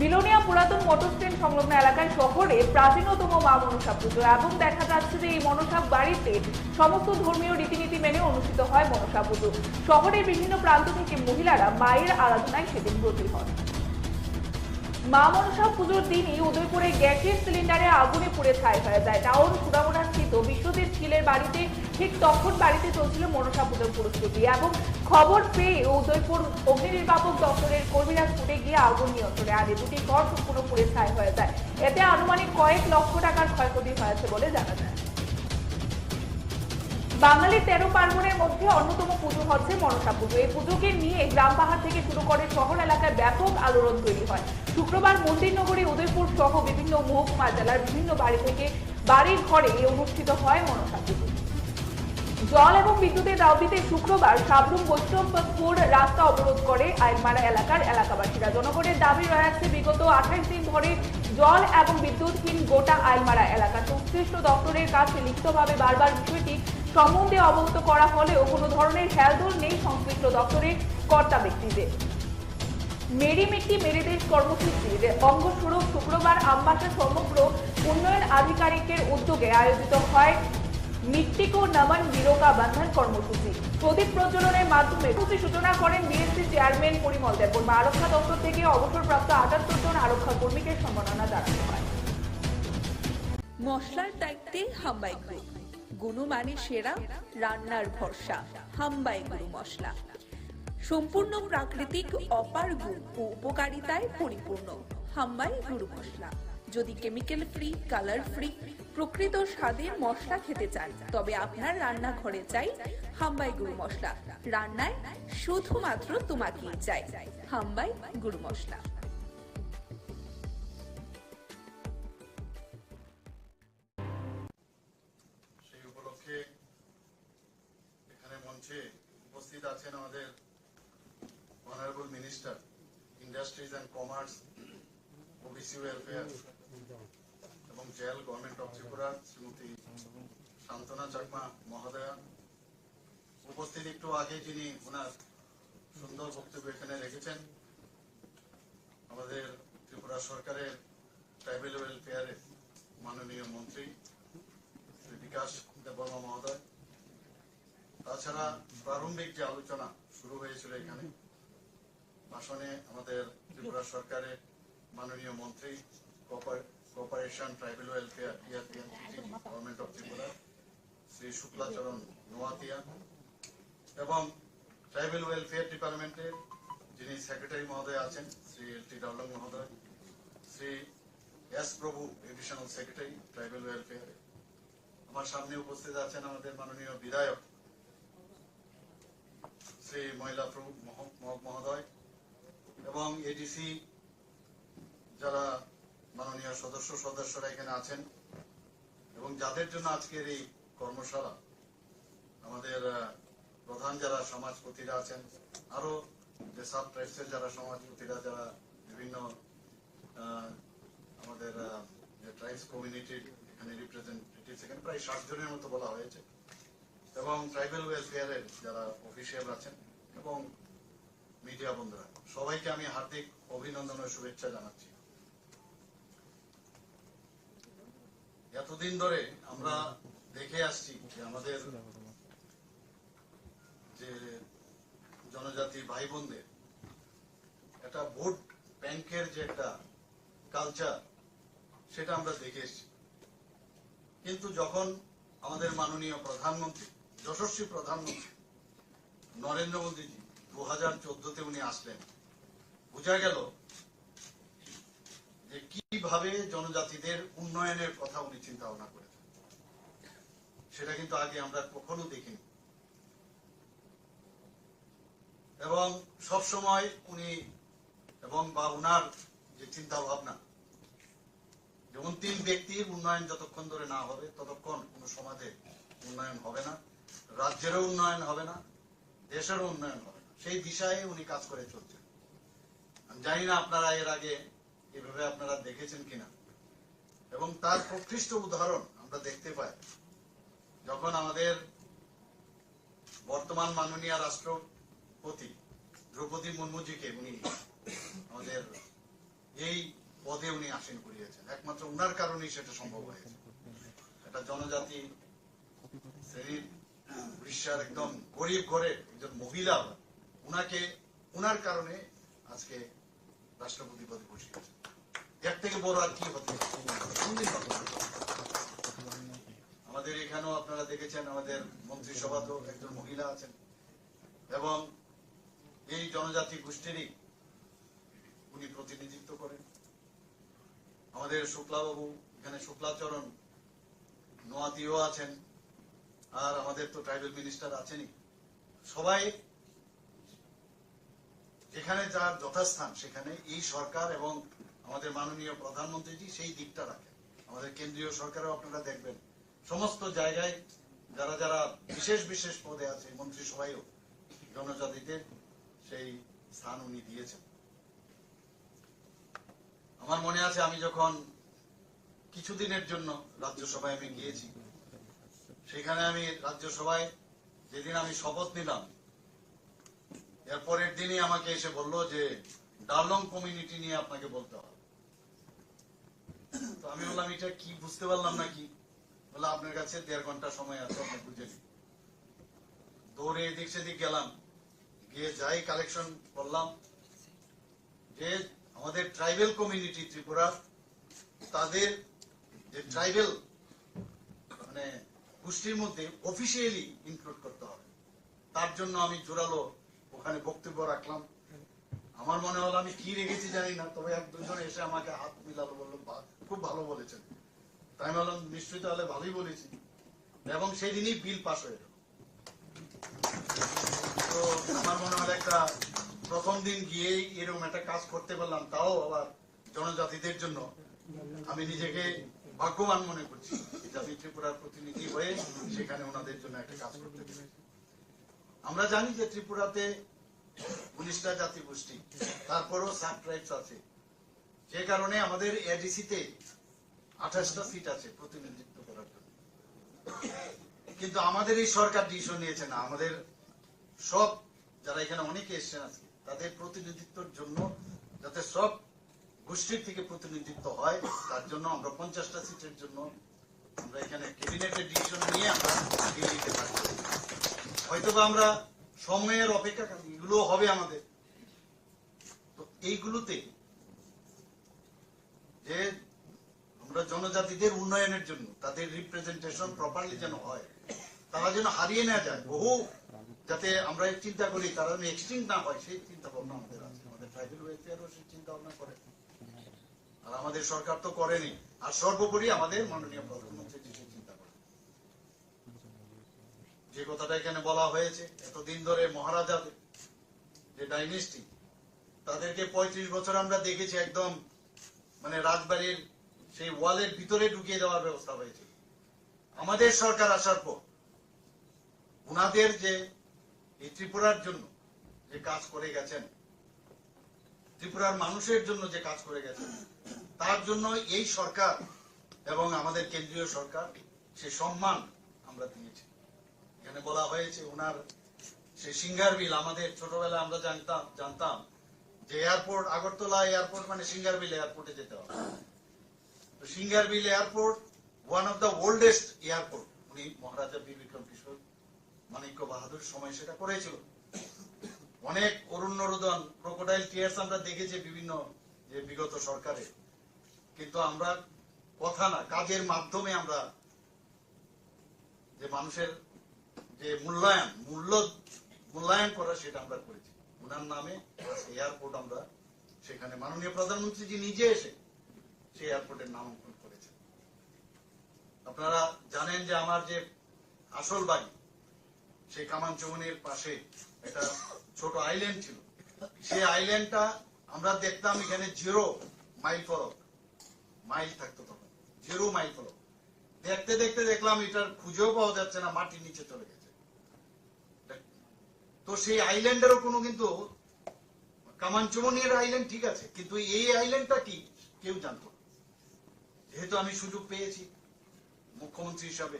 বিলোনিয়া পুরাতন মোটর স্ট্যান্ড সংলগ্ন এলাকায় শহরে প্রাচীনতম মা মনসা পুজো এবং দেখা যাচ্ছে যে এই মনসা বাড়িতে সমস্ত ধর্মীয় রীতিনীতি মেনে অনুষ্ঠিত হয় মনসা পুজো। শহরের বিভিন্ন প্রান্ত থেকে মহিলারা মায়ের আরাধনায় সেদিন ব্রতী হন। মা মনসা পুজোর দিনই উদয়পুরে গ্যাসের সিলিন্ডারে আগুনে পুড়ে ছাই হয়ে যায়। টাউন সুরামুড়া স্থিত বিশ্বজিৎ ছিলের বাড়িতে ঠিক তখন বাড়িতে চলছিল মনসা পুজোর প্রস্তুতি এবং খবর পেয়ে উদয়পুর অগ্নি নির্বাপক দপ্তরের কর্মীরা ছুটে গিয়ে আগুন নিয়ন্ত্রণে আনে। দুটি ঘর সম্পূর্ণ পুড়ে ছাই হয়ে যায়। এতে আনুমানিক কয়েক লক্ষ টাকার ক্ষয়ক্ষতি হয়েছে বলে জানা যায়। বাঙালির 13 পার্বণের মধ্যে অন্যতম পুজো হচ্ছে মনসা পুজো। এই পুজোকে নিয়ে গ্রাম পাহাড় থেকে শুরু করে শহর এলাকায় ব্যাপক আলোড়ন তৈরি হয়। শুক্রবার মন্দির নগরী উদয়পুর সহ বিভিন্ন মহকুমা জেলার বিভিন্ন বাড়ি থেকে বাড়ির ঘরে অনুষ্ঠিত হয় মনসা পুজো। জল এবং বিদ্যুতের দাবিতে শুক্রবার সাবরুম বৈষ্ণবপুর রাস্তা অবরোধ করে আইনমারা এলাকার এলাকাবাসীরা। জনগণের দাবি রয়েছে বিগত 28 দিন ধরে জল এবং বিদ্যুৎহীন গোটা আইমারা এলাকা। সংশ্লিষ্ট দপ্তরের কাছে লিখিতভাবে বারবার বিষয়টি সম্বন্ধে অবগত করা হলেও কোনো ধরনের হেলদোল নেই সংশ্লিষ্ট দপ্তরের কর্তা ব্যক্তিদের। মেরি মিট্টি মেরি দেশ কর্মসূচির অঙ্গস্বরূপ শুক্রবার আমবাসা সমগ্র উন্নয়ন আধিকারিকের উদ্যোগে আয়োজিত হয় মিট্টি কো নমন বিরোকা বন্ধন কর্মসূচি। প্রদীপ প্রজ্বলনের মাধ্যমে সূচনা করেন বিএসসি চেয়ারম্যান পরিমল দেববর্মা। আরক্ষা দপ্তর থেকে অবসরপ্রাপ্ত 78 জন আরক্ষা কর্মীকে সম্মাননা জানানো হয়।
মশলার দায়িত্বে হাম্বাই গ্রুপ, গুণমানে সেরা, রান্নার ভরসা। হাম্বাই গুরু মশলা সম্পূর্ণ প্রাকৃতিক, অপার গুণ ও উপকারিতায় পরিপূর্ণ। হাম্বাই গুরু মশলা। যদি কেমিক্যাল ফ্রি, কালার ফ্রি, প্রকৃত স্বাদের মশলা খেতে চান তবে আপনার রান্নাঘরে চাই হাম্বাই গুরু মশলা। রান্নায় শুধুমাত্র তোমাকেই চাই হাম্বাই গুরু মশলা।
সেই উপলক্ষে এখানে মঞ্চে উপস্থিত আছেন আমাদের honourable minister industries and commerce, OBC welfare এবং jail, government of Tripura, Shrimati Shantana Chakma মহোদয়া। উপস্থিত একটু আগে যিনি ওনার সুন্দর বক্তব্য এখানে রেখেছেন, আমাদের ত্রিপুরা সরকারের ট্রাইবেল ওয়েলফেয়ারের মাননীয় মন্ত্রী শ্রী বিকাশ দেববর্মা মহোদয়। তাছাড়া প্রারম্ভিক যে আলোচনা শুরু হয়েছিল এখানে ভাষণে আমাদের ত্রিপুরা সরকারের মাননীয় মন্ত্রী cooperation tribal welfare government of Tripura Shri Shuklacharan Noatia এবং ট্রাইবেল ওয়েলফেয়ার ডিপার্টমেন্টের যিনি সেক্রেটারি মহোদয় আছেন শ্রী এল.টি. ডাউলং মহোদয়, শ্রী এস প্রভু এডিশনাল সেক্রেটারি ট্রাইবেল ওয়েলফেয়ার। আমার সামনে উপস্থিত আছেন আমাদের মাননীয় বিধায়ক শ্রী মহিলাপ্রভু মহোদয় এবং এডিসি যারা মাননীয় সদস্যরা এখানে আছেন এবং যাদের জন্য আজকের এই কর্মশালা, আমাদের প্রধান যারা সমাজপতিরা আছেন, আরো যে সাব ট্রাইবসের যারা সমাজপতিরা, যারা বিভিন্ন আমাদের যে ট্রাইবস কমিউনিটির এখানে রিপ্রেজেন্টেটিভস, এখানে প্রায় 60 জনের মতো বলা হয়েছে, এবং ট্রাইবেল ওয়েলফেয়ারের যারা অফিসিয়াল আছেন এবং মিডিয়া বন্ধুরা, সবাইকে আমি হার্দিক অভিনন্দন ও শুভেচ্ছা জানাচ্ছি। এতদিন ধরে আমরা দেখে আসছি যে আমাদের যে জনজাতি ভাই বোনদের একটা ভোট ব্যাংকের যে একটা কালচার, সেটা আমরা দেখে এসছি। কিন্তু যখন আমাদের মাননীয় প্রধানমন্ত্রী, যশস্বী প্রধানমন্ত্রী নরেন্দ্র মোদীজি 2014-তে উনি আসলেন, বোঝা গেল যে কিভাবে জনজাতিদের উন্নয়নের কথা উনি চিন্তা ভাবনা করেছেন। সেটা কিন্তু আগে আমরা কখনো দেখিনি। এবং সব সময় উনি এবং বা উনার যে চিন্তা ভাবনা, যেমন 3 ব্যক্তির উন্নয়ন যতক্ষণ ধরে না হবে ততক্ষণ কোন সমাজে উন্নয়ন হবে না, রাজ্যেরও উন্নয়ন হবে না, দেশেরও উন্নয়ন হবে না। সেই দিশায় উনি কাজ করে চলছেন। আমি জানি না আপনারা এর আগে এভাবে আপনারা দেখেছেন কিনা। এবং তার প্রকৃষ্ট উদাহরণ আমরা দেখতে পাই যখন আমাদের বর্তমান মাননীয় রাষ্ট্রপতি দ্রৌপদী মুর্মুজিকে উনি আমাদের এই পদে উনি আসীন করিয়েছেন। একমাত্র উনার কারণেই সেটা সম্ভব হয়েছে। একটা জনজাতি শ্রেণীর উড়িষ্যার একদম গরিব ঘরের একজন মহিলা, উনাকে উনার কারণে আজকে রাষ্ট্রপতি পদে বসিয়েছেন। এর থেকে বড় আর কি হতে আমাদের এখানেও আপনারা দেখেছেন আমাদের মন্ত্রিসভাতেও একজন মহিলা আছেন এবং এই জনজাতি গোষ্ঠীরই উনি প্রতিনিধিত্ব করেন। আমাদের শুক্লাবাবু এখানে শুক্লাচরণ নোয়াতিও আছেন, আর আমাদের তো ট্রাইবেল মিনিস্টার আছেনই। সবাই যেখানে যার যথাস্থান সেখানে এই সরকার এবং আমাদের মাননীয় প্রধানমন্ত্রীজি সেই দিকটা রাখেন। আমাদের কেন্দ্রীয় সরকারও আপনারা দেখবেন সমস্ত জায়গায় যারা যারা বিশেষ বিশেষ পদে আছে মন্ত্রিসভায়ও জনজাতিদের সেই স্থান উনি দিয়েছেন। আমার মনে আছে আমি যখন কিছুদিনের জন্য রাজ্যসভায় আমি গিয়েছি, সেখানে আমি রাজ্যসভায় যেদিন আমি শপথ নিলাম, এর পরের দিনই আমাকে এসে বললো যে ডার্লং কমিউনিটি নিয়ে আপনাকে বলতে হবে। তো আমি বললাম এটা কি, বুঝতে পারলাম না কি। বলে আপনার কাছে 1.5 ঘন্টা সময় আছে, আপনি বুঝে নিন। দৌড়ে এদিক সেদিক গেলাম, গিয়ে যাই কালেকশন করলাম যে আমাদের ট্রাইবেল কমিউনিটি ত্রিপুরা, তাদের যে ট্রাইবেল মানে গোষ্ঠীর মধ্যে অফিসিয়ালি ইনক্লুড করতে হবে। তার জন্য আমি জোরালো ওখানে বক্তব্য রাখলাম। আমার মনে হলো আমি কি রেখেছি জানি না, তবে 1-2 জন এসে আমাকে হাত মিলালো, বললো খুব ভালো বলেছেন। তাই আমি বললাম নিশ্চয়ই তাহলে ভালোই বলেছি, এবং সেই দিনই বিল পাস হয়ে গেল। তো আমার মনে হলো একটা প্রথম দিন গিয়েই এরকম একটা কাজ করতে পারলাম, তাও আবার জনজাতিদের জন্য। আমি নিজেকে ভাগ্যবান মনে করছি যে আমি ত্রিপুরার প্রতিনিধি হয়ে সেখানে ওনাদের জন্য একটা কাজ করতে পেরেছি। আমরা জানি যে ত্রিপুরাতে 19টা জাতি গোষ্ঠী, তারপরও সাব ট্রাইবস আছে, যে কারণে আমাদের এডিসিতে 28টা সিট আছে প্রতিনিধিত্ব করার জন্য। কিন্তু আমাদের এই সরকার ডিসিশন নিয়েছে না, আমাদের সব যারা এখানে অনেকে এসছেন আজকে, তাদের প্রতিনিধিত্বের জন্য যাতে সব গোষ্ঠীর থেকে প্রতিনিধিত্ব হয়, তার জন্য আমরা 50টা সিটের জন্য আমরা এখানে ক্যাবিনেটের ডিসিশন নিয়ে আমরা দিল্লিতে পারি। হয়তোবা আমরা সময়ের অপেক্ষা, এগুলো হবে আমাদের। তো এইগুলোতে যে আমরা জনজাতিদের উন্নয়নের জন্য তাদের রিপ্রেজেন্টেশন প্রপারলি যেন হয়, তারা যেন হারিয়ে না যায়, বহু যাতে আমরা চিন্তা করি তারা যেন এক্সটিংক্ট না হয়, সেই চিন্তা ভাবনা আমাদের আছে। আমাদের ট্রাইবাল ওয়েলফেয়ারও সেই চিন্তা ভাবনা করে, আর আমাদের সরকার তো করেনি। আর সর্বোপরি আমাদের মাননীয় প্রধানমন্ত্রী সেই চিন্তা করে। যে কথাটা এখানে বলা হয়েছে, এতদিন ধরে মহারাজাদের যে ডাইনেস্টি, তাদেরকে 35 বছর আমরা দেখেছি একদম মানে রাজবাড়ির সেই ওয়ালের ভিতরে ঢুকিয়ে দেওয়ার ব্যবস্থা হয়েছে। আমাদের সরকার আসার পর ওনাদের যে এই ত্রিপুরার জন্য যে কাজ করে গেছেন, ত্রিপুরার মানুষের জন্য যে কাজ করে গেছেন, তার জন্য এই সরকার এবং আমাদের কেন্দ্রীয় সরকার সে সম্মান আমরা দিয়েছি। এখানে বলা হয়েছে ওনার সে সিঙ্গার বিল, আমাদের ছোটবেলায় আমরা জানতাম যে এয়ারপোর্ট, আগরতলা এয়ারপোর্ট মানে সিঙ্গার বিল এয়ারপোর্টে যেতে হবে। তো singer bill airport one of the oldest airport, উনি মহারাজা বীর বিক্রম কিশোর মানিক্য বাহাদুর সময় সেটা করেছিল। অনেক অরণ্য রোদন, ক্রোকোডাইল টিয়ার্স আমরা দেখেছি বিভিন্ন যে বিগত সরকারে, কিন্তু আমরা কথা না, কাজের মাধ্যমে আমরা যে মানুষের যে মূল্যায়ন করা সেটা আমরা করেছি। ওনার নামে এয়ারপোর্ট আমরা সেখানে মাননীয় প্রধানমন্ত্রীজি নিজে এসে সেই এয়ারপোর্টের নামাঙ্কন করেছেন। আপনারা জানেন যে আমার যে আসল বাড়ি সেই কামানচৌনের পাশে একটা ছোট আইল্যান্ড ছিল। সেই আইল্যান্ডটা আমরা দেখতাম এখানে 0 মাইল ফলক, মাইল থাকতো তখন 0 মাইল ফলক। দেখতে দেখতে দেখলাম এটার খুঁজেও পাওয়া যাচ্ছে না, মাটির নিচে চলে গেছে। তো সেই আইল্যান্ডেরও কোনো কিন্তু কামানচৌনের আইল্যান্ড ঠিক আছে, কিন্তু এই আইল্যান্ডটা কি কেউ জানতো না। যেহেতু আমি সুযোগ পেয়েছি মুখ্যমন্ত্রী হিসাবে,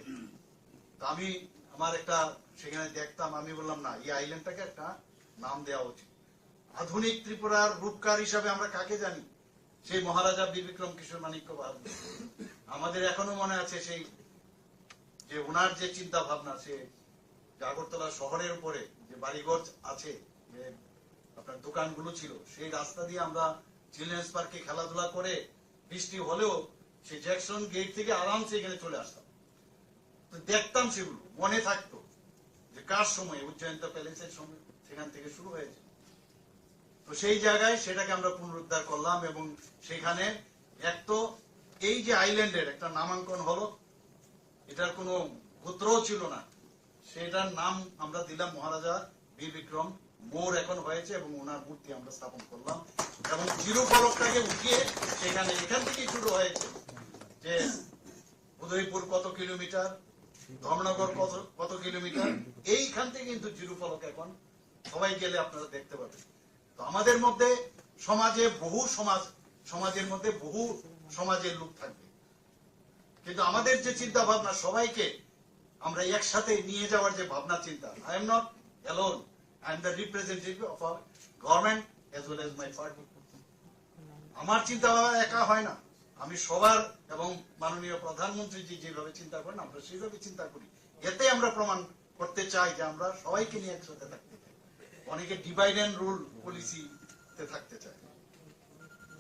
তা আমি আমার একটা সেখানে দেখতাম, আমি বললাম না, এই আইল্যান্ডটাকে একটা নাম দেওয়া উচিত। আধুনিক ত্রিপুরার রূপকার হিসাবে আমরা কাকে জানি? সেই মহারাজা বীর বিক্রম কিশোর মানিক্য বাহাদুর। আমাদের এখনো মনে আছে সেই যে ওনার যে চিন্তা ভাবনা, সে আগরতলা শহরের উপরে যে বাড়িঘর আছে, যে আপনার দোকানগুলো ছিল, সেই রাস্তা দিয়ে আমরা চিলড্রেন্স পার্কে খেলাধুলা করে বৃষ্টি হলেও সেই জ্যাকসন গেট থেকে আরামসে এখানে চলে আসতাম। তো দেখতাম, সেগুলো মনে থাকতো যে কার সময়, উজ্জয়ন্ত প্যালেসের সময় সেখান থেকে শুরু হয়েছে। তো সেই জায়গায় সেটাকে আমরা পুনরুদ্ধার করলাম, এবং সেখানে এক তো এই যে আইল্যান্ডের একটা নামাঙ্কন হলো, এটার কোনো গোত্রও ছিল না, সেটার নাম আমরা দিলাম মহারাজা বীর বিক্রম মোড় এখন হয়েছে, এবং ওনার মূর্তি আমরা স্থাপন করলাম। এবং জিরো ফলকটাকে উঠিয়ে সেখানে এখান থেকেই শুরু হয়েছে যে উদয়পুর কত কিলোমিটার, ধর্মনগর কত কিলোমিটার, এইখান থেকে কিন্তু জিরো ফলক এখন সবাই গেলে আপনারা দেখতে পাবেন। তো আমাদের মধ্যে সমাজে বহু সমাজের মধ্যে বহু সমাজের লোক থাকবে, কিন্তু আমাদের যে চিন্তা ভাবনা সবাইকে আমরা একসাথে নিয়ে যাওয়ার যে ভাবনা চিন্তা, I am not alone, I am the representative of our government as well as my party. আমার চিন্তা ভাবনা একা হয় না, আমি সবার এবং মাননীয় প্রধানমন্ত্রী যেভাবে চিন্তা করেন আমরা সেইভাবে চিন্তা করি। এতে আমরা প্রমাণ করতে চাই যে আমরা সবাইকে নিয়ে একসাথে থাকতে চাই। অনেকে ডিভাইড অ্যান্ড রুল পলিসিতে থাকতে চায়।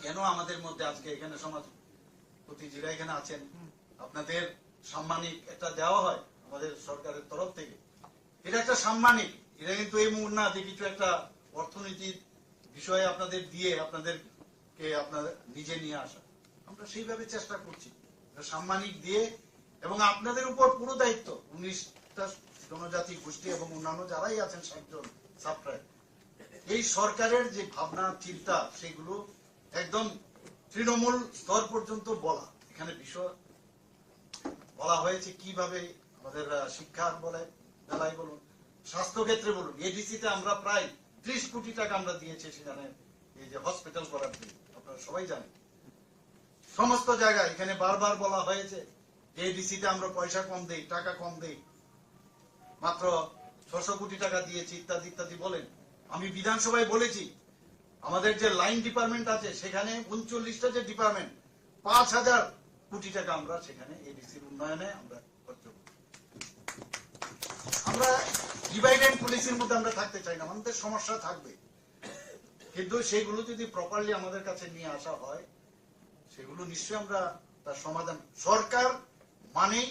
কেন আমাদের মধ্যে আজকে এখানে সমাজপতি যারা এখানে আছেন, আপনাদের সাম্মানিক একটা দেওয়া হয় আমাদের সরকারের তরফ থেকে, এটা একটা সাম্মানিক, এটা কিন্তু এই মুহূর্তে না যে কিছু একটা অর্থনীতির বিষয়ে আপনাদের দিয়ে আপনাদেরকে আপনাদের নিজে নিয়ে আসা। আমরা সেইভাবে চেষ্টা করছি সাম্মানিক দিয়ে, এবং আপনাদের উপর পুরো দায়িত্ব 19টা জনজাতি গোষ্ঠী এবং অন্যান্য যারাই আছেন 60 জন সাবট্রাইব। এই সরকারের যে ভাবনা চিন্তা সেগুলো একদম তৃণমূল স্তর পর্যন্ত বলা। এখানে বিষয় বলা হয়েছে কিভাবে আমাদের শিক্ষার বেলায় বলুন, স্বাস্থ্য ক্ষেত্রে বলুন, এডিসিতে আমরা প্রায় 30 কোটি টাকা আমরা দিয়েছি সেখানে এই যে হসপিটাল করার জন্য, আপনারা সবাই জানেন। সমস্ত জায়গায় এখানে বারবার বলা হয়েছে এডিসিতে আমরা পয়সা কম দেই, টাকা কম দেই, মাত্র 600 কোটি টাকা দিয়েছি ইত্যাদি ইত্যাদি বলেন। আমি বিধানসভায় বলেছি আমাদের যে লাইন ডিপার্টমেন্ট আছে সেখানে 39টা যে ডিপার্টমেন্ট 5000 কোটি টাকা আমরা সেখানে এডিসির উন্নয়নে আমরা খরচ করি। আমরা ডিভাইড অ্যান্ড পলিসির মধ্যে আমরা থাকতে চাই না, আমাদের সমস্যা থাকবে, কিন্তু সেগুলো যদি প্রপারলি আমাদের কাছে নিয়ে আসা হয় সেগুলো নিশ্চয়ই আমরা তার সমাধান। সরকার মানেই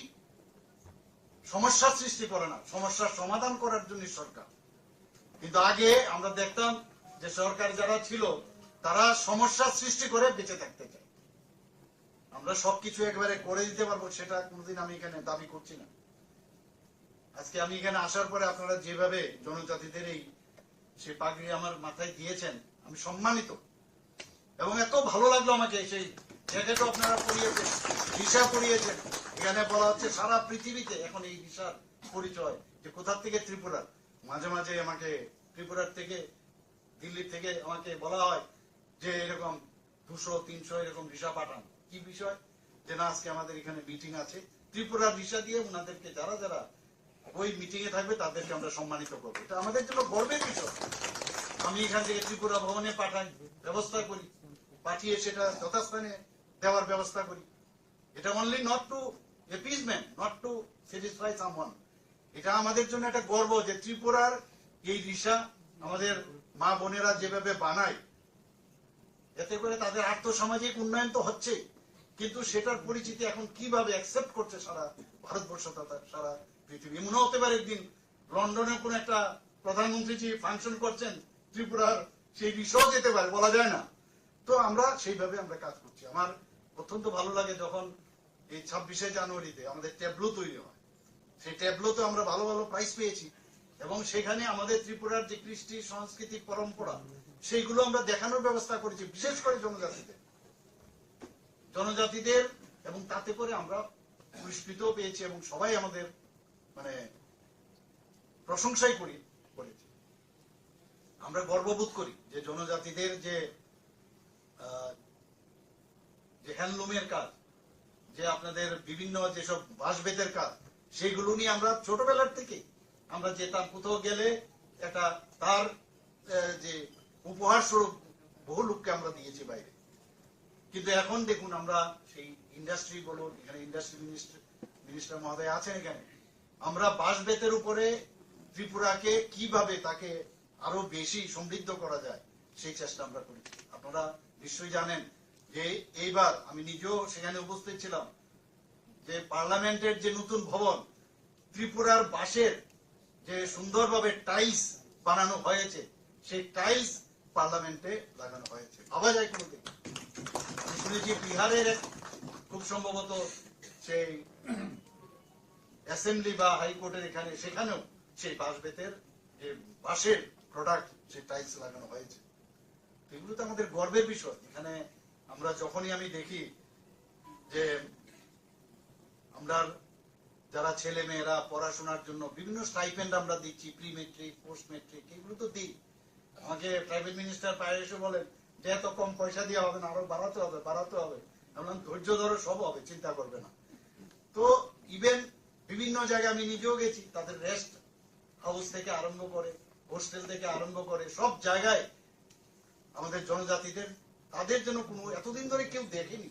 সমস্যার সৃষ্টি করে না, সমস্যার সমাধান করার জন্য সরকার। কিন্তু আগে আমরা দেখতাম যে সরকার যারা ছিল তারা সমস্যার সৃষ্টি করে বেঁচে থাকতে চায়। আমরা সবকিছু একবারে করে দিতে পারবো সেটা কোনোদিন আমি এখানে দাবি করছি না। আজকে আমি এখানে আসার পরে আপনারা যেভাবে জনজাতিদের সেই পাগড়ি আমার মাথায় দিয়েছেন আমি সম্মানিত, এবং এত ভালো লাগলো আমাকে। সেই জ্যাকেটও আপনারা পরিয়েছেন, ভিসা পরিয়েছেন। এখানে বলা হচ্ছে সারা পৃথিবীতে এখন এই ভিসার পরিচয় যে কোথা থেকে ত্রিপুরা। মাঝে মাঝে আমাকে ত্রিপুরার থেকে দিল্লি থেকে আমাকে বলা হয় যে এরকম 200-300 এরকম ভিসা পাঠান। কি বিষয়? যে না আজকে আমাদের এখানে মিটিং আছে, ত্রিপুরার ভিসা দিয়ে ওনাদেরকে যারা যারা ওই মিটিং এ থাকবে তাদেরকে আমরা সম্মানিত করবো। এটা আমাদের জন্য গর্বের বিষয়। আমি এখান থেকে ত্রিপুরা ভবনে পাঠাই, ব্যবস্থা করি, পাঠিয়ে সেটা যথাস্থানে দেওয়ার ব্যবস্থা করি। এটা only not to appeasement, not to satisfy someone. এটা আমাদের জন্য একটা গর্ব যে ত্রিপুরার এই ভিসা আমাদের মা বোনেরা যেভাবে বানায়, এতে করে তাদের আর্থসামাজিক উন্নয়ন তো হচ্ছে, কিন্তু সেটার পরিচিতি এখন কিভাবে অ্যাকসেপ্ট করছে সারা ভারতবর্ষ তথা সারা পৃথিবী। এমনও হতে পারে একদিন লন্ডনে কোন একটা প্রধানমন্ত্রী যে ফাংশন করছেন ত্রিপুরার সেই বিষয় যেতে পারে, বলা যায় না। তো আমরা সেইভাবে আমরা কাজ করছি। আমার অত্যন্ত ভালো লাগে যখন এই 26শে জানুয়ারিতে আমাদের ট্যাবলো তৈরি হয়, সেই ট্যাবলোতে আমরা ভালো ভালো প্রাইজ পেয়েছি, এবং সেখানে আমাদের ত্রিপুরার যে কৃষ্টি সংস্কৃতি পরম্পরা সেইগুলো আমরা দেখানোর ব্যবস্থা করেছি, বিশেষ করে জনজাতিদের, এবং তাতে করে আমরা পুরস্কৃত পেয়েছি এবং সবাই আমাদের মানে প্রশংসাই করেছি। আমরা গর্ববোধ করি যে জনজাতিদের যে হ্যান্ডলুমের কাজ, যে আপনাদের বিভিন্ন যেসব বাঁশ-বেতের কাজ, সেগুলো নিয়ে আমরা ছোটবেলার থেকে আমরা যেতাম, কোথাও গেলে একটা তার যে উপহার স্বরূপ বহু লোককে আমরা দিয়েছি বাইরে। কিন্তু এখন দেখুন আমরা সেই ইন্ডাস্ট্রি বলুন, এখানে ইন্ডাস্ট্রি মিনিস্টার মহোদয় আছেন, এখানে আমরা বাঁশ-বেতের উপরে ত্রিপুরাকে কিভাবে তাকে আরো বেশি সমৃদ্ধ করা যায় সেই চেষ্টা আমরা করি। আপনারা নিশ্চয়ই জানেন যে এইবার আমি নিজেও সেখানে উপস্থিত ছিলাম, যে পার্লামেন্টের যে নতুন ভবন, ত্রিপুরার বাঁশের যে সুন্দরভাবে টাইলস বানানো হয়েছে, সেই টাইলস পার্লামেন্টে লাগানো হয়েছে। ভাবা যায় কোনোদিন? আমি শুনেছি বিহারের খুব সম্ভবত সেই অ্যাসেম্বলি বা হাইকোর্টের এখানে, সেখানেও সেই বাঁশ-বেতের যে বাঁশের প্রোডাক্ট সেই টাইলস লাগানো হয়েছে। এগুলো তো আমাদের গর্বের বিষয়। এখানে আমরা যখনই আমি দেখি যে আমরা যারা ছেলে মেয়েরা পড়াশোনার জন্য বিভিন্ন স্টাইপেন্ড আমরা দিচ্ছি, প্রি মেট্রিক, পোস্ট মেট্রিক, এগুলো তো দিই। আমাকে ট্রাইবাল মিনিস্টার বাইরে এসে বলেন যে এত কম পয়সা দিয়ে হবে না, আরো বাড়াতে হবে। আমরা ধৈর্য ধরো, সব হবে, চিন্তা করবে না। তো ইভেন বিভিন্ন জায়গায় আমি নিজেও গেছি, তাদের রেস্ট হাউস থেকে আরম্ভ করে, হোস্টেল থেকে আরম্ভ করে, সব জায়গায় আমাদের জনজাতিদের, তাদের জন্য কোনো এতদিন ধরে কেউ দেখেনি,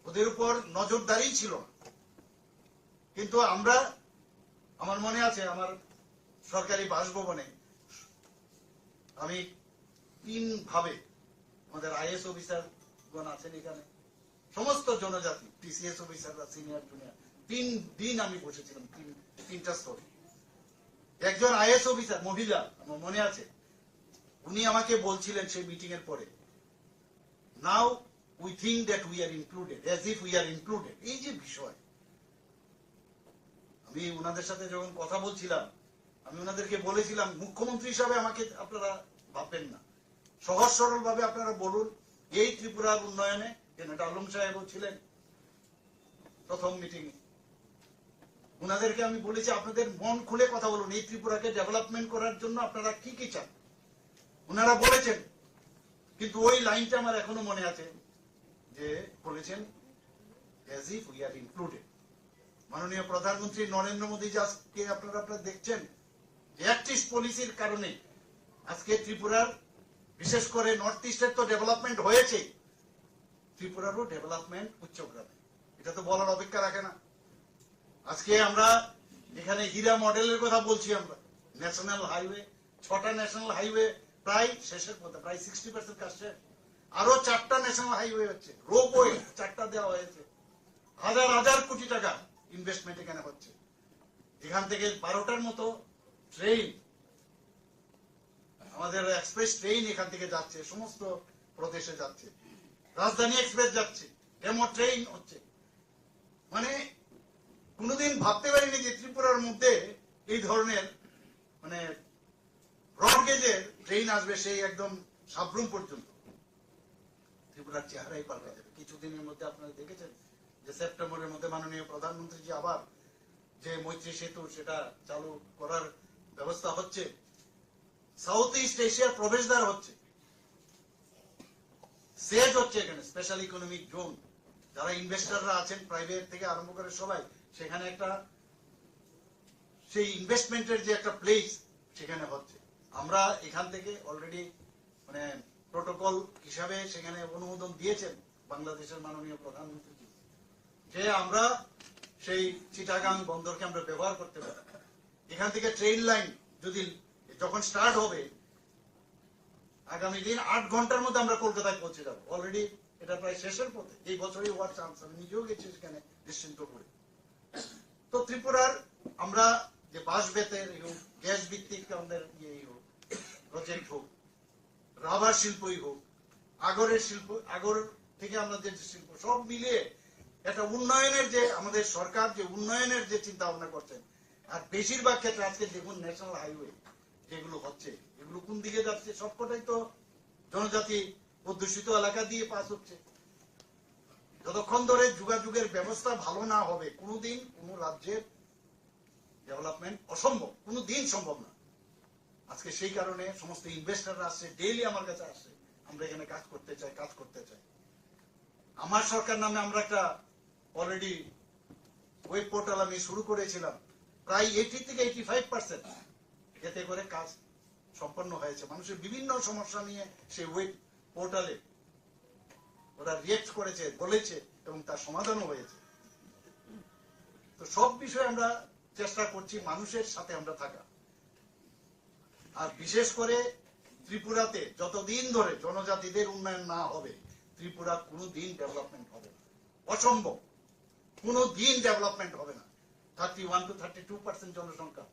ওদের উপর নজরদারি ছিল না। কিন্তু আমরা, আমার মনে আছে আমার সরকারি বাসভবনে আমি 3 ভাবে, আমাদের আইএস অফিসার গণ আছেন এখানে, সমস্ত জনজাতি, টিসিএস অফিসাররা, সিনিয়র জুনিয়র, 3 দিন আমি বসেছিলাম 3টা স্তরে। একজন আইএস অফিসার মহিলা, আমার মনে আছে, উনি আমাকে বলছিলেন সেই মিটিং এর পরে, now we think that we are included, as if we are included. এই যে বিষয়, আমি ওনাদের সাথে যখন কথা বলছিলাম, আমি ওনাদেরকে বলেছিলাম, মুখ্যমন্ত্রী হিসাবে আমাকে আপনারা ভাববেন না, সহজ সরল ভাবে আপনারা বলুন এই ত্রিপুরার উন্নয়নে, জেনারেল আলম সাহেবও ছিলেন প্রথম মিটিং এ, ওনাদেরকে আমি বলেছি আপনাদের মন খুলে কথা বলুন, এই ত্রিপুরাকে ডেভেলপমেন্ট করার জন্য আপনারা কি কি চান। ওনারা বলেছেন, কিন্তু ওই লাইনটা আমার এখনো মনে আছে, যে বলেছেন as if we are included. মাননীয় প্রধানমন্ত্রী নরেন্দ্র মোদী যে আজকে আপনারা দেখছেন, অ্যাক্টিভ পলিসির কারণে আজকে ত্রিপুরার, বিশেষ করে নর্থ ইস্টের তো ডেভেলপমেন্ট হয়েছে, ত্রিপুরারও ডেভেলপমেন্ট উচ্চগ্রামে, এটা তো বলার অপেক্ষা রাখে না। আজকে আমরা এখানে হীরা মডেলের কথা বলছি, আমরা ন্যাশনাল হাইওয়ে, 6টা ন্যাশনাল হাইওয়ে প্রায় শেষের পথে, প্রায় 60% কাজ শেষ। আরো 4টা ন্যাশনাল হাইওয়ে হচ্ছে, রোপওয়ে 4টা দেওয়া হয়েছে, হাজার হাজার কোটি টাকা ইনভেস্টমেন্ট এখানে হচ্ছে। এখান থেকে 12টার মতো ট্রেন, আমাদের এক্সপ্রেস ট্রেন এখান থেকে যাচ্ছে, সমস্ত প্রদেশে যাচ্ছে, রাজধানী এক্সপ্রেস যাচ্ছে, ডেমো ট্রেন হচ্ছে। মানে কোনোদিন ভাবতে পারিনি যে ত্রিপুরার মধ্যে এই ধরনের মানে ব্রড গেজের ট্রেন আসবে, সেই একদম সাবরুম পর্যন্ত। ত্রিপুরার চেহারাই পাল্টে যাবে কিছুদিনের মধ্যে। আপনারা দেখেছেন যে সেপ্টেম্বরের মধ্যে মাননীয় প্রধানমন্ত্রী যে আবার যে মৈত্রী সেতু, সেটা চালু করার ব্যবস্থা হচ্ছে, সাউথ ইস্ট এশিয়ার প্রবেশদ্বার হচ্ছে, সেজ হচ্ছে এখানে স্পেশাল ইকোনমিক জোন। যারা ইনভেস্টররা আছেন, প্রাইভেট থেকে আরম্ভ করে সবাই, সেখানে একটা সেই ইনভেস্টমেন্টের যে একটা প্লেস সেখানে হচ্ছে। আমরা এখান থেকে অলরেডি মানে প্রোটোকল হিসাবে সেখানে অনুমোদন দিয়েছেন বাংলাদেশের মাননীয় প্রধানমন্ত্রী, যে আমরা সেই চিটাগাং বন্দরকে আমরা ব্যবহার করতে পারি। এখান থেকে ট্রেন লাইন যদি যখন স্টার্ট হবে, আগামী দিন 8 ঘন্টার মধ্যে আমরা কলকাতায় পৌঁছে যাবো। অলরেডি এটা প্রায় শেষের পথে, এই বছরই হওয়ার চান্স, আমি নিজেও গেছি সেখানে নিশ্চিন্ত করে। তো ত্রিপুরার আমরা যে বাঁশ বেতের গ্যাস ভিত্তিক আমাদের প্রজেক্ট হোক, রাবার শিল্পই হোক, আগরের শিল্প, আগর থেকে আমরা যে শিল্প, সব মিলিয়ে একটা উন্নয়নের যে আমাদের সরকার যে উন্নয়নের যে চিন্তা ভাবনা করছেন। আর বেশিরভাগ ক্ষেত্রে আজকে দেখুন ন্যাশনাল হাইওয়ে যেগুলো হচ্ছে, এগুলো কোন দিকে যাচ্ছে? সবকটাই তো জনজাতি অধ্যুষিত এলাকা দিয়ে পাস হচ্ছে। যতক্ষণ ধরে যোগাযোগের ব্যবস্থা ভালো না হবে, কোনোদিন কোন রাজ্যের ডেভেলপমেন্ট অসম্ভব, কোনোদিন সম্ভব না। আজকে সেই কারণে সমস্ত ইনভেস্টররা আসছে, ডেইলি আমার কাছে আসছে, আমরা এখানে কাজ করতে চাই। আমার সরকার নামে আমরা একটা অলরেডি ওয়েব পোর্টাল আমি শুরু করেছিলাম, প্রায় 80 থেকে 85% এতে করে কাজ সম্পন্ন হয়েছে। মানুষের বিভিন্ন সমস্যা নিয়ে সেই ওয়েব পোর্টালে ওরা রিয়েক্ট করেছে, বলেছে, এবং তার সমাধানও হয়েছে। তো সব বিষয়ে আমরা চেষ্টা করছি মানুষের সাথে আমরা থাকা। আর বিশেষ করে ত্রিপুরাতে যতদিন ধরে জনজাতিদের উন্নয়ন না হবে, ত্রিপুরা কোনোদিন ডেভেলপমেন্ট হবে না, অসম্ভব, কোনোদিন ডেভেলপমেন্ট হবে না। 31 to 32% জনসংখ্যা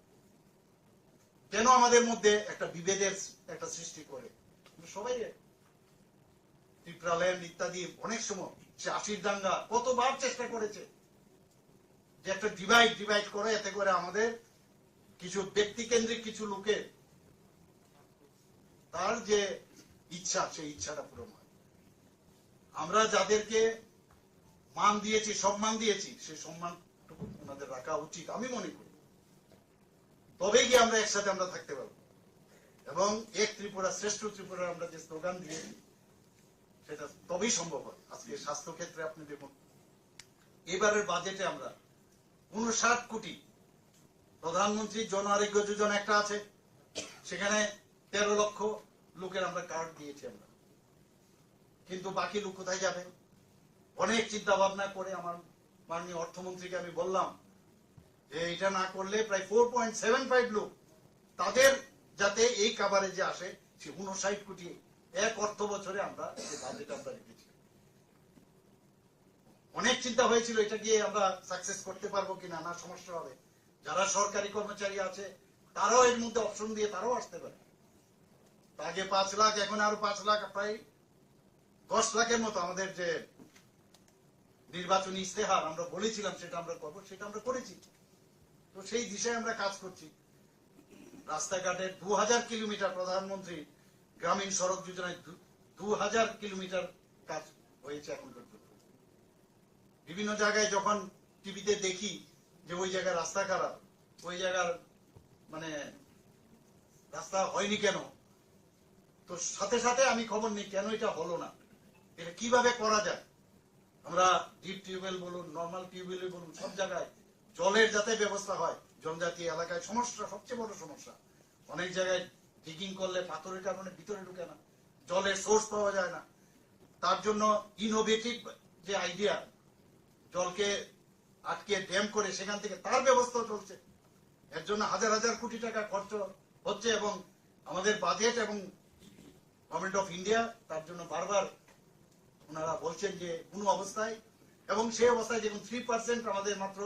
কেন আমাদের মধ্যে একটা বিভেদের একটা সৃষ্টি করে? সবাই ত্রিপুরালয় ইত্যাদি অনেক সময় সে 80 দাঙ্গা কতবার চেষ্টা করেছে যে একটা ডিভাইড করে, এতে করে আমাদের কিছু ব্যক্তি কেন্দ্রিক কিছু লোকের তার যে ইচ্ছা, সেই ইচ্ছাটা পূরণ হয়। আমরা যাদেরকে মান দিয়েছি, সম্মান দিয়েছি, সেই সম্মানটুকু ওনাদের রাখা উচিত আমি মনে করি। তবেই গিয়ে আমরা একসাথে আমরা থাকতে পারবো। এবং এক ত্রিপুরা শ্রেষ্ঠ ত্রিপুরা আমরা যে স্লোগান দিয়েছি সেটা তবেই সম্ভব হয়। আজকে স্বাস্থ্য ক্ষেত্রে আপনি দেখুন, এবারের বাজেটে আমরা 59 কোটি, প্রধানমন্ত্রী জন আরোগ্য যোজনা একটা আছে, সেখানে 13 লক্ষ লোকের আমরা কার্ড দিয়েছি আমরা, কিন্তু বাকি লোক কোথায় যাবে? অনেক চিন্তা ভাবনা করে আমার মাননীয় অর্থমন্ত্রীকে আমি বললাম যে এটা না করলে প্রায় 4.75 লোক তাদের যাতে এই কাভারেজে আসে, সে 59 কোটি এক অর্থ বছরে আমরা এই বাজেট আমরা রেখেছি। অনেক চিন্তা হয়েছিল এটা গিয়ে আমরা সাকসেস করতে পারবো কিনা, না সমস্যা হবে। যারা সরকারি কর্মচারী আছে তারাও এর মধ্যে অপশন দিয়ে তারাও আসতে পারে। আগে 5 লাখ, এখন আরো 5 লাখ, প্রায় 10 লাখের মতো আমাদের যে নির্বাচনী ইস্তেহার আমরা বলেছিলাম সেটা আমরা করবো, সেটা আমরা করেছি। তো সেই দিশায় আমরা কাজ করছি। রাস্তাঘাটে 2000 কিলোমিটার প্রধানমন্ত্রী গ্রামীণ সড়ক যোজনায় 2000 কিলোমিটার কাজ হয়েছে এখন পর্যন্ত। বিভিন্ন জায়গায় যখন টিভিতে দেখি যে ওই জায়গায় রাস্তা খারাপ, ওই জায়গার মানে রাস্তা হয়নি কেন, তো সাথে সাথে আমি খবর নিই কেন এটা হলো না, এটা কিভাবে করা যায়। আমরা ডিপ টিউবওয়েল বলুন, নর্মাল টিউবওয়েল বলুন, সব জায়গায় জলের যাতে ব্যবস্থা হয়। জনজাতি এলাকায় সমস্যা, সবচেয়ে বড় সমস্যা, অনেক জায়গায় ডিগিং করলে পাথরের কারণে ভিতরে ঢুকে না, জলের সোর্স পাওয়া যায় না। তার জন্য ইনোভেটিভ যে আইডিয়া, জলকে আটকে ড্যাম করে সেখান থেকে তার ব্যবস্থা চলছে। এর জন্য হাজার হাজার কোটি টাকা খরচ হচ্ছে এবং আমাদের বাজেট এবং গভর্নমেন্ট অফ ইন্ডিয়া তার জন্য বারবার ওনারা বলছেন যে কোনো অবস্থায়, এবং সেই অবস্থায় দেখুন 3% আমাদের মাত্র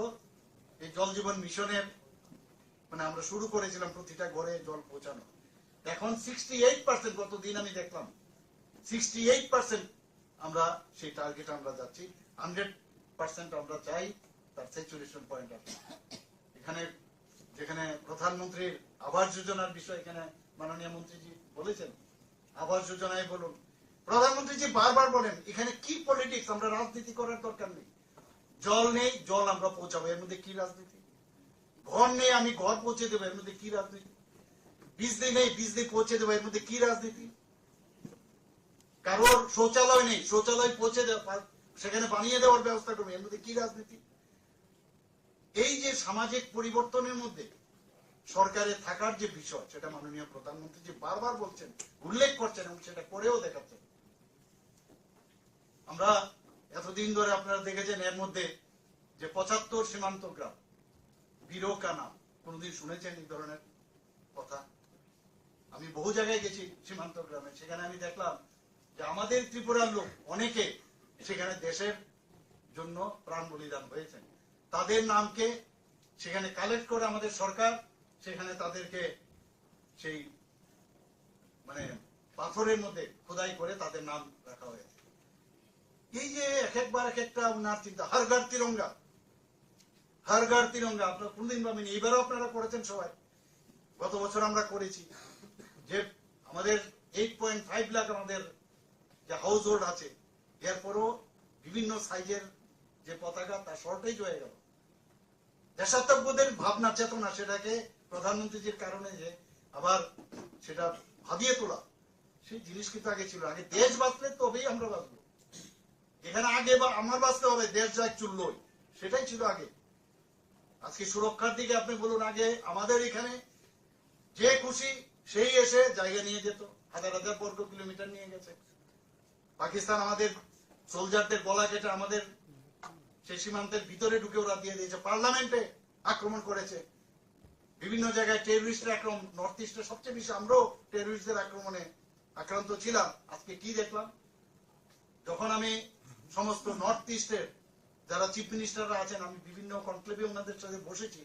এই জল জীবন মিশনের মানে আমরা শুরু করেছিলাম প্রতিটা ঘরে জল পৌঁছানো। এখন 68%, গতদিন আমি দেখলাম 68% আমরা সেই টার্গেট আমরা যাচ্ছি। 100% আমরা চাই তার স্যাচুরেশন পয়েন্ট আছে। এখানে যেখানে প্রধানমন্ত্রীর আবাস যোজনার বিষয় এখানে মাননীয় মন্ত্রীজি বলেছেন, আবাস যোজনায় বলুন, প্রধানমন্ত্রীজি বারবার বলেন এখানে কি পলিটিক্স, আমরা রাজনীতি করার দরকার নেই। জল নেই, জল আমরা পৌঁছাবো, এর মধ্যে কি রাজনীতি? ঘর নেই, আমি ঘর পৌঁছে দেবো, এর মধ্যে কি রাজনীতি? বিজলি নেই, বিজলি পৌঁছে দেবো, এর মধ্যে কি রাজনীতি? কারোর শৌচালয় নেই, শৌচালয় পৌঁছে দেওয়া, সেখানে বানিয়ে দেওয়ার ব্যবস্থা করবে, এর মধ্যে কি রাজনীতি? এই যে সামাজিক পরিবর্তনের মধ্যে সরকারের থাকার যে বিষয়, সেটা মাননীয় প্রধানমন্ত্রী যে বারবার বলছেন, উল্লেখ করছেন এবং সেটা করেও দেখাচ্ছেন। আমরা এতদিন ধরে আপনারা দেখেছেন এর মধ্যে যে 75 সীমান্ত গ্রাম, বিরোকা নাম, কোনদিন শুনেছেন এই ধরনের কথা? আমি বহু জায়গায় গেছি সীমান্ত গ্রামে, সেখানে আমি দেখলাম যে আমাদের ত্রিপুরার লোক অনেকে সেখানে দেশের জন্য প্রাণ বলিদান হয়েছেন। তাদের নামকে সেখানে কালেক্ট করে আমাদের সরকার সেখানে তাদেরকে সেই মানে পাথরের মধ্যে খোদাই করে তাদের নাম রাখা হয়েছে। এই যে এক একবার এক একটা উনার চিন্তা, হর ঘর তিরঙ্গা, হর ঘর তিরঙ্গা, আপনারা কোনদিন ভাবেনি, এবারও আপনারা করেছেন সবাই, গত বছর আমরা করেছি। যে আমাদের 8.5 লাখ আমাদের যে হাউস হোল্ড আছে, এরপরও বিভিন্ন সাইজের যে পতাকা তার শর্টেজ হয়ে গেল। দেশাত্মবোধের ভাবনা চেতনা, সেটাকে প্রধানমন্ত্রীজির কারণে যে আবার সেটা ভাবিয়ে তোলা, সেই জিনিস কিন্তু আগে ছিল। আগে দেশ বাঁচলে তবেই আমরা বাঁচবো, এখানে আগে বা আমার বাঁচতে হবে, দেশ যা চুল্লই, সেটাই ছিল আগে। আজকে সুরক্ষার দিকে আপনি বলুন, আগে আমাদের এখানে যে খুশি সেই এসে জায়গা নিয়ে যেত, হাজার হাজার বর্গ কিলোমিটার নিয়ে গেছে। পাকিস্তান আমাদের সোলজারদের গলা কেটে আমাদের সেই সীমান্তের ভিতরে ঢুকে ওরা দিয়ে দিয়েছে, পার্লামেন্টে আক্রমণ করেছে, বিভিন্ন জায়গায় টেররিস্টের আক্রমণ, নর্থ ইস্টে সবচেয়ে বেশি আমরাও টেররিস্টদের আক্রমণে আক্রান্ত ছিলাম। আজকে কি দেখলাম, যখন আমি সমস্ত নর্থ ইস্টের যারা চিফ মিনিস্টাররা আছেন, আমি বিভিন্ন কনক্লেভে ওনাদের সাথে বসেছি,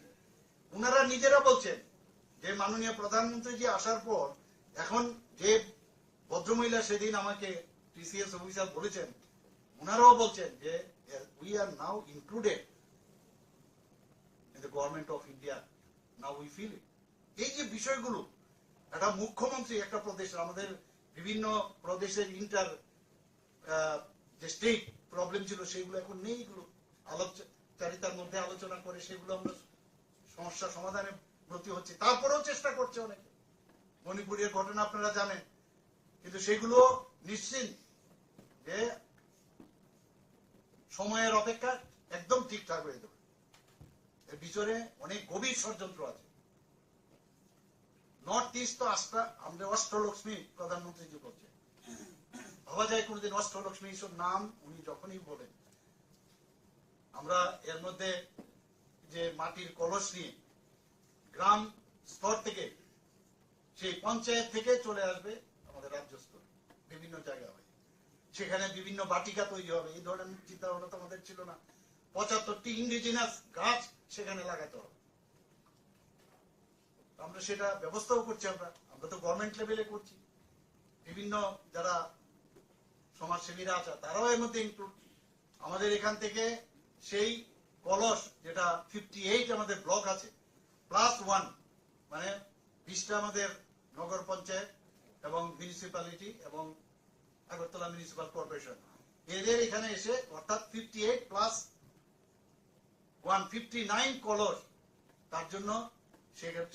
ওনারা নিজেরা বলছেন যে মাননীয় প্রধানমন্ত্রীজি আসার পর এখন যে ভদ্রমহিলা সেদিন আমাকে টিসিএস অফিসার বলেছেন, ওনারাও বলছেন যে we are now included in the government of India, now we feel it. এই যে বিষয়গুলো, একটা মুখ্যমন্ত্রী একটা প্রদেশের, আমাদের বিভিন্ন প্রদেশের ইন্টার যে স্টেট প্রবলেম ছিল সেগুলো এখন নেই, এগুলো আলোচনার মধ্যে আলোচনা করে সেগুলো আমরা সমস্যা সমাধানে ব্রতী হচ্ছে। তারপরেও চেষ্টা করছে অনেকে, মণিপুরের ঘটনা আপনারা জানেন, কিন্তু সেগুলো নিশ্চিত যে সময়ের অপেক্ষা একদম ঠিকঠাক হয়ে যাবে। এর ভিতরে অনেক গভীর ষড়যন্ত্র আছে। নর্থ ইস্ট তো আমাদের অষ্টলক্ষ্মী প্রধানমন্ত্রী বলছে, ভাবা যায় কোনদিন অষ্টলক্ষ্মী এইসব নাম উনি যখনই বলেন। আমরা এর মধ্যে যে মাটির কলস নিয়ে গ্রাম স্তর থেকে, সেই পঞ্চায়েত থেকে চলে আসবে আমাদের রাজ্য স্তর, বিভিন্ন জায়গায় হয়, সেখানে বিভিন্ন বাটিকা তৈরি হবে। এই ধরনের চিন্তা ভাবনা তো আমাদের ছিল না। 75টি ইন্ডিজিনাস গাছ সেখানে লাগাতে হবে। আমরা সেটা ব্যবস্থাও করছি। আমরা তো গভর্নমেন্ট লেভেলে করছি, বিভিন্ন যারা সমাজসেবীরা আছে তারাও এর মধ্যে ইনক্লুড। আমাদের এখান থেকে সেই কলস যেটা 58 আমাদের ব্লক আছে +1, মানে 20টা আমাদের নগর পঞ্চায়েত এবং মিউনিসিপ্যালিটি এবং আগরতলা মিউনিসিপাল কর্পোরেশন, এদের এখানে এসে অর্থাৎ 58 + 159 কলস, তার জন্য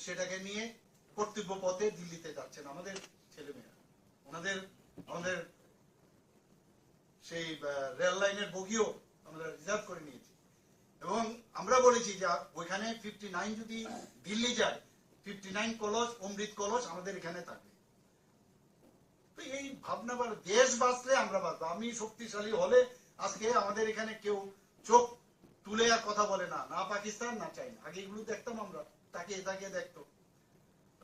সেটাকে নিয়ে কর্তব্য পথে দিল্লিতে যাচ্ছেন আমাদের ছেলেমেয়েরা। আমাদের সেই রেল লাইনের বগিও আমরা রিজার্ভ করে নিয়েছি এবং আমরা বলেছি যে ওইখানে 59 যদি দিল্লি যায়, 59 কলস, অমৃত কলস আমাদের এখানে থাকবে। তো এই ভাবনা, দেশ বাঁচলে আমরা বাঁচবো। আমি শক্তিশালী হলে আজকে আমাদের এখানে কেউ চোখ তুলে আর কথা বলে না, না পাকিস্তান না চাইনা। আগে এগুলো দেখতাম আমরা, তাকিয়ে তাকিয়ে দেখতো।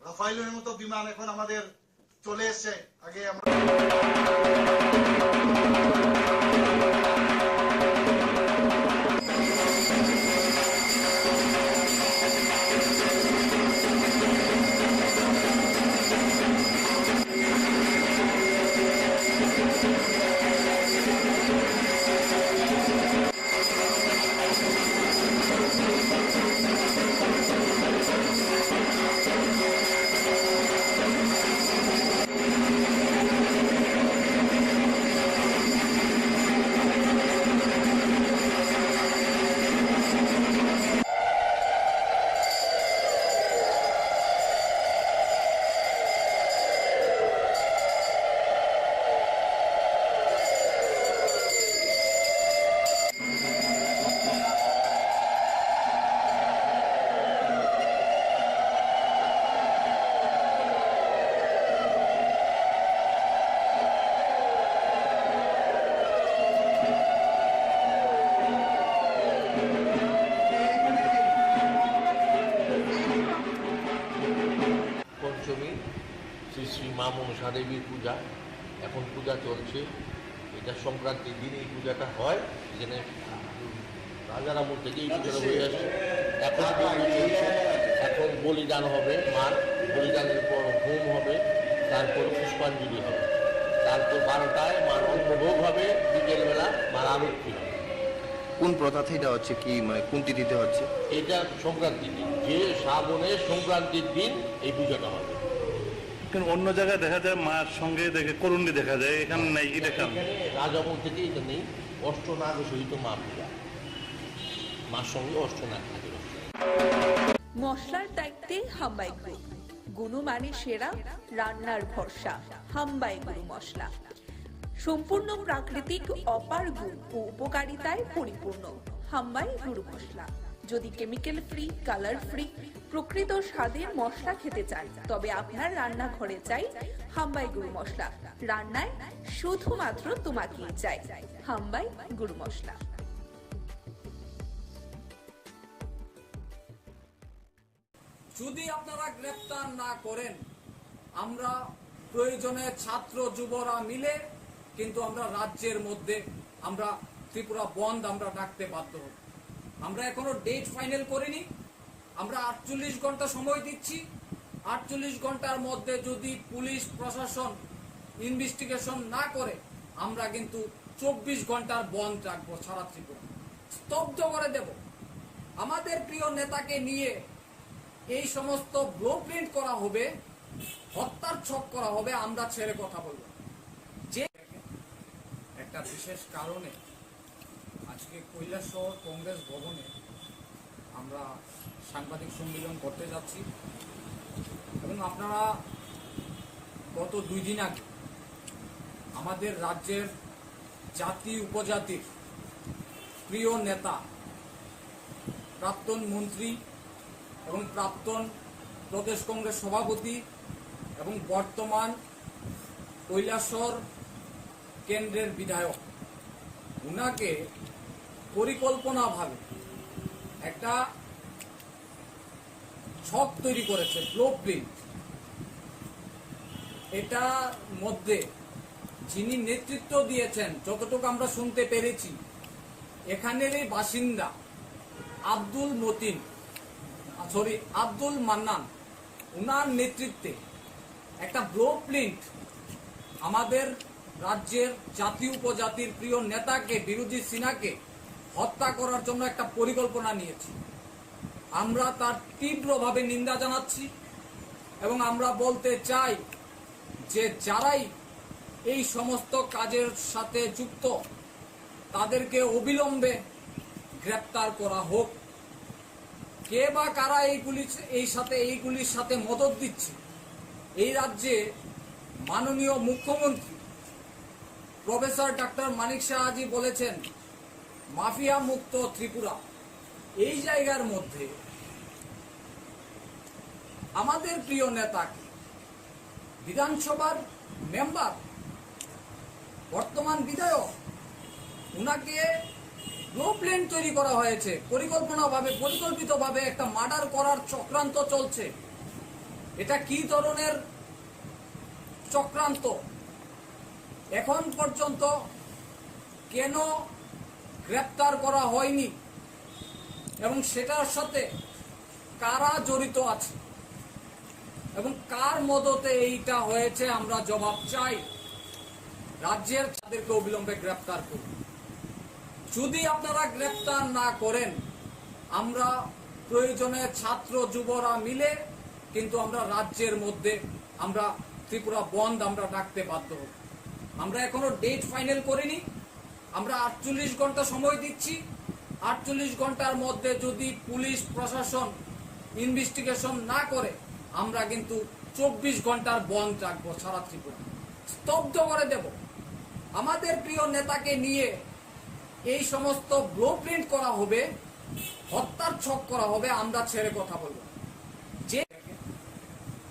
রাফাইলের মতো বিমান এখন আমাদের চলে এসছে, আগে আমরা
শ্রী মা মনসা দেবীর পূজা, এখন পূজা চলছে। এটা সংক্রান্তির দিন এই পূজাটা হয়, এখানে রাজার আমল থেকে এই পূজাটা হয়ে আসছে। এখন চলছে, এখন বলিদান হবে, মার বলিদানের পর হোম হবে, তারপর পুষ্পাঞ্জলি হবে, তারপর 12টায় মার অন্নভোগ হবে, বিকেলবেলা মার আরতি হবে।
কোন প্রথা এটা হচ্ছে কি, মানে কোন তিথিতে হচ্ছে?
এটা সংক্রান্তির দিন, যে শ্রাবণের সংক্রান্তির দিন এই পূজাটা হবে।
কিন্তু অন্য জায়গায় দেখা যায় মার সঙ্গে করুণী দেখা যায়, এখানে নাই। এটা
রাজামল থেকে এটা নেই। অষ্টনাগ সহিত মা পূজা, মার সঙ্গে অষ্টনাগ থাকে।
মশলার দায়িত্বে হাম্বাই গ্রুপ, গুণমানে সেরা, রান্নার ভরসা। হাম্বাই গুরু মশলা সম্পূর্ণ প্রাকৃতিক, অপার গুণ ও উপকারিতায় পরিপূর্ণ। হাম্বাই গুরু মশলা। যদি কেমিক্যাল ফ্রি, কালার ফ্রি, প্রকৃত স্বাদের মশলা খেতে চান, তবে আপনার রান্নাঘরে চাই হাম্বাই গুরু মশলা। রান্নায় শুধুমাত্র তোমাকেই চাই হাম্বাই গুরু মশলা।
যদি আপনারা গ্রেফতার না করেন, আমরা প্রয়োজনে ছাত্র যুবরা মিলে কিন্তু আমরা রাজ্যের মধ্যে আমরা ত্রিপুরা বন্ধ আমরা ডাকতে বাধ্য হব। আমরা এখনো ডেট ফাইনাল করিনি। আমরা 48 ঘন্টা সময় দিচ্ছি। 48 ঘন্টার মধ্যে যদি পুলিশ প্রশাসন ইনভেস্টিগেশন না করে, আমরা কিন্তু 24 ঘন্টার বন্ধ রাখবো। সারা ত্রিপুরা স্তব্ধ করে দেব। আমাদের প্রিয় নেতাকে নিয়ে এই সমস্ত ব্লুপ্রিন্ট করা হবে, হত্যার ছক করা হবে, আমরা ছেড়ে কথা বলবো। যে একটা বিশেষ কারণে আজকে কৈলাসহর কংগ্রেস ভবনে আমরা সাংবাদিক সম্মেলন করতে যাচ্ছি এবং আপনারা গত 2 দিন আগে আমাদের রাজ্যের জাতি উপজাতির প্রিয় নেতা, প্রাক্তন মন্ত্রী এবং প্রাক্তন প্রদেশ কংগ্রেস সভাপতি এবং বর্তমান কৈলাসহর কেন্দ্রের বিধায়ক, উনাকে পরিকল্পনাভাবে একটা ছক তৈরি করেছে, ব্লুপ্রিন্ট। এটা মধ্যে যিনি নেতৃত্ব দিয়েছেন, যতটুকু আমরা শুনতে পেরেছি, এখানেরই বাসিন্দা আব্দুল মান্নান, উনার নেতৃত্বে একটা ব্লুপ্রিন্ট আমাদের রাজ্যের জাতি উপজাতির প্রিয় নেতাকে, বিরোধী সিনহাকে হত্যা করার জন্য একটা পরিকল্পনা নিয়েছি। আমরা তার তীব্রভাবে নিন্দা জানাচ্ছি এবং আমরা বলতে চাই যে যারাই এই সমস্ত কাজের সাথে যুক্ত তাদেরকে অবিলম্বে গ্রেপ্তার করা হোক। কে বা কারা এইগুলির সাথে মদত দিচ্ছে, এই রাজ্যে মাননীয় মুখ্যমন্ত্রী প্রফেসর ডক্টর মানিক সাহাজি বলেছেন মাফিয়া মুক্ত ত্রিপুরা। এই জায়গার মধ্যে আমাদের প্রিয় নেতা, বিধানসভার মেম্বার, বর্তমান বিধায়ক, উনাকে ব্লুপ্রিন্ট তৈরি করা হয়েছে, পরিকল্পিতভাবে একটা মার্ডার করার চক্রান্ত চলছে। এটা কি ধরনের চক্রান্ত? এখন পর্যন্ত কেন গ্রেপ্তার করা হয়নি এবং সেটার সাথে কারা জড়িত আছে এবং কার মদতে এইটা হয়েছে, আমরা জবাব চাই। রাজ্যের তাদেরকে অবিলম্বে গ্রেপ্তার করুন। যদি আপনারা গ্রেপ্তার না করেন, আমরা প্রয়োজনে ছাত্র যুবরা মিলে কিন্তু আমরা রাজ্যের মধ্যে আমরা ত্রিপুরা বন্ধ আমরা ডাকতে বাধ্য হব। আমরা এখনো ডেট ফাইনাল করিনি, আমরা 48 ঘন্টা সময় দিচ্ছি। 48 ঘন্টার মধ্যে যদি পুলিশ প্রশাসন ইনভেস্টিগেশন না করে, আমরা কিন্তু 24 ঘন্টার বন্ধ রাখবো, সারা ত্রিপুরা স্তব্ধ করে দেব। আমাদের প্রিয় নেতাকে নিয়ে এই সমস্ত ব্লুপ্রিন্ট করা হবে, হত্যার ছক করা হবে, আমরা ছেড়ে কথা বলবো। যে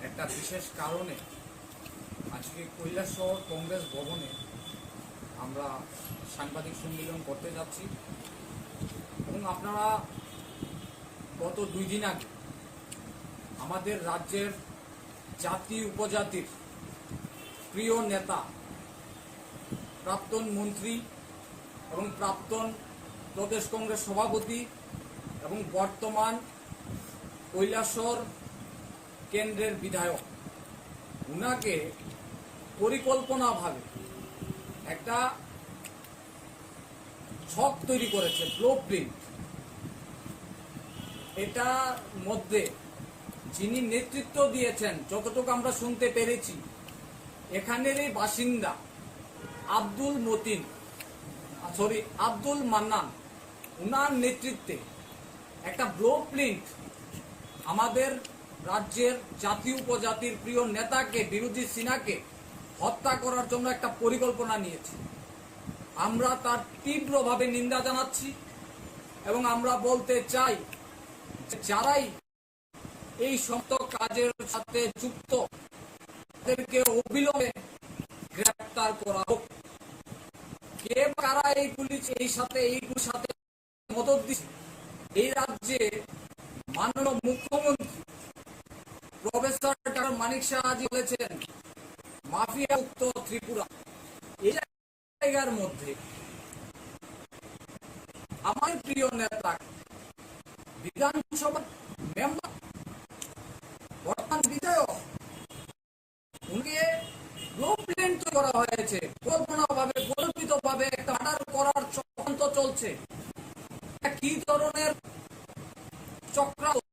একটা বিশেষ কারণে আজকে কৈলাসহর কংগ্রেস ভবনে আমরা সাংবাদিক সম্মেলন করতে যাচ্ছি এবং আপনারা গত 2 দিন আগে আমাদের রাজ্যের জাতি উপজাতির প্রিয় নেতা, প্রাক্তন মন্ত্রী এবং প্রাক্তন প্রদেশ কংগ্রেস সভাপতি এবং বর্তমান কৈলাসহর কেন্দ্রের বিধায়ক, উনাকে পরিকল্পনাভাবে একটা ছক তৈরি করেছে, ব্লুপ্রিন্ট। এটা মধ্যে যিনি নেতৃত্ব দিয়েছেন, যতটুকু আমরা শুনতে পেরেছি, এখানেরই বাসিন্দা আব্দুল মান্নান, উনার নেতৃত্বে একটা ব্লুপ্রিন্ট আমাদের রাজ্যের জাতি উপজাতির প্রিয় নেতাকে, বিরোধী সিনহাকে হত্যা করার জন্য একটা পরিকল্পনা নিয়েছে। আমরা তার তীব্রভাবে নিন্দা জানাচ্ছি এবং আমরা বলতে চাই যারাই এই সমস্ত কাজের সাথে যুক্ত তাদেরকে অবিলম্বে গ্রেপ্তার করা হোক। কে বা কারা এইগুলির সাথে মদত দিচ্ছে, এই রাজ্যে মাননীয় মুখ্যমন্ত্রী প্রফেসর ডক্টর মানিক সাহাজি বলেছেন মাফিয়া মুক্ত ত্রিপুরা। এই জায়গার মধ্যে আমার প্রিয় নেতা, বিধানসভার মেম্বার, বর্তমান বিধায়ক, উনকে ব্লুপ্রিন্ট করা হয়েছে, পরিকল্পিতভাবে একটা মার্ডার করার চক্রান্ত চলছে। কি ধরনের চক্রান্ত?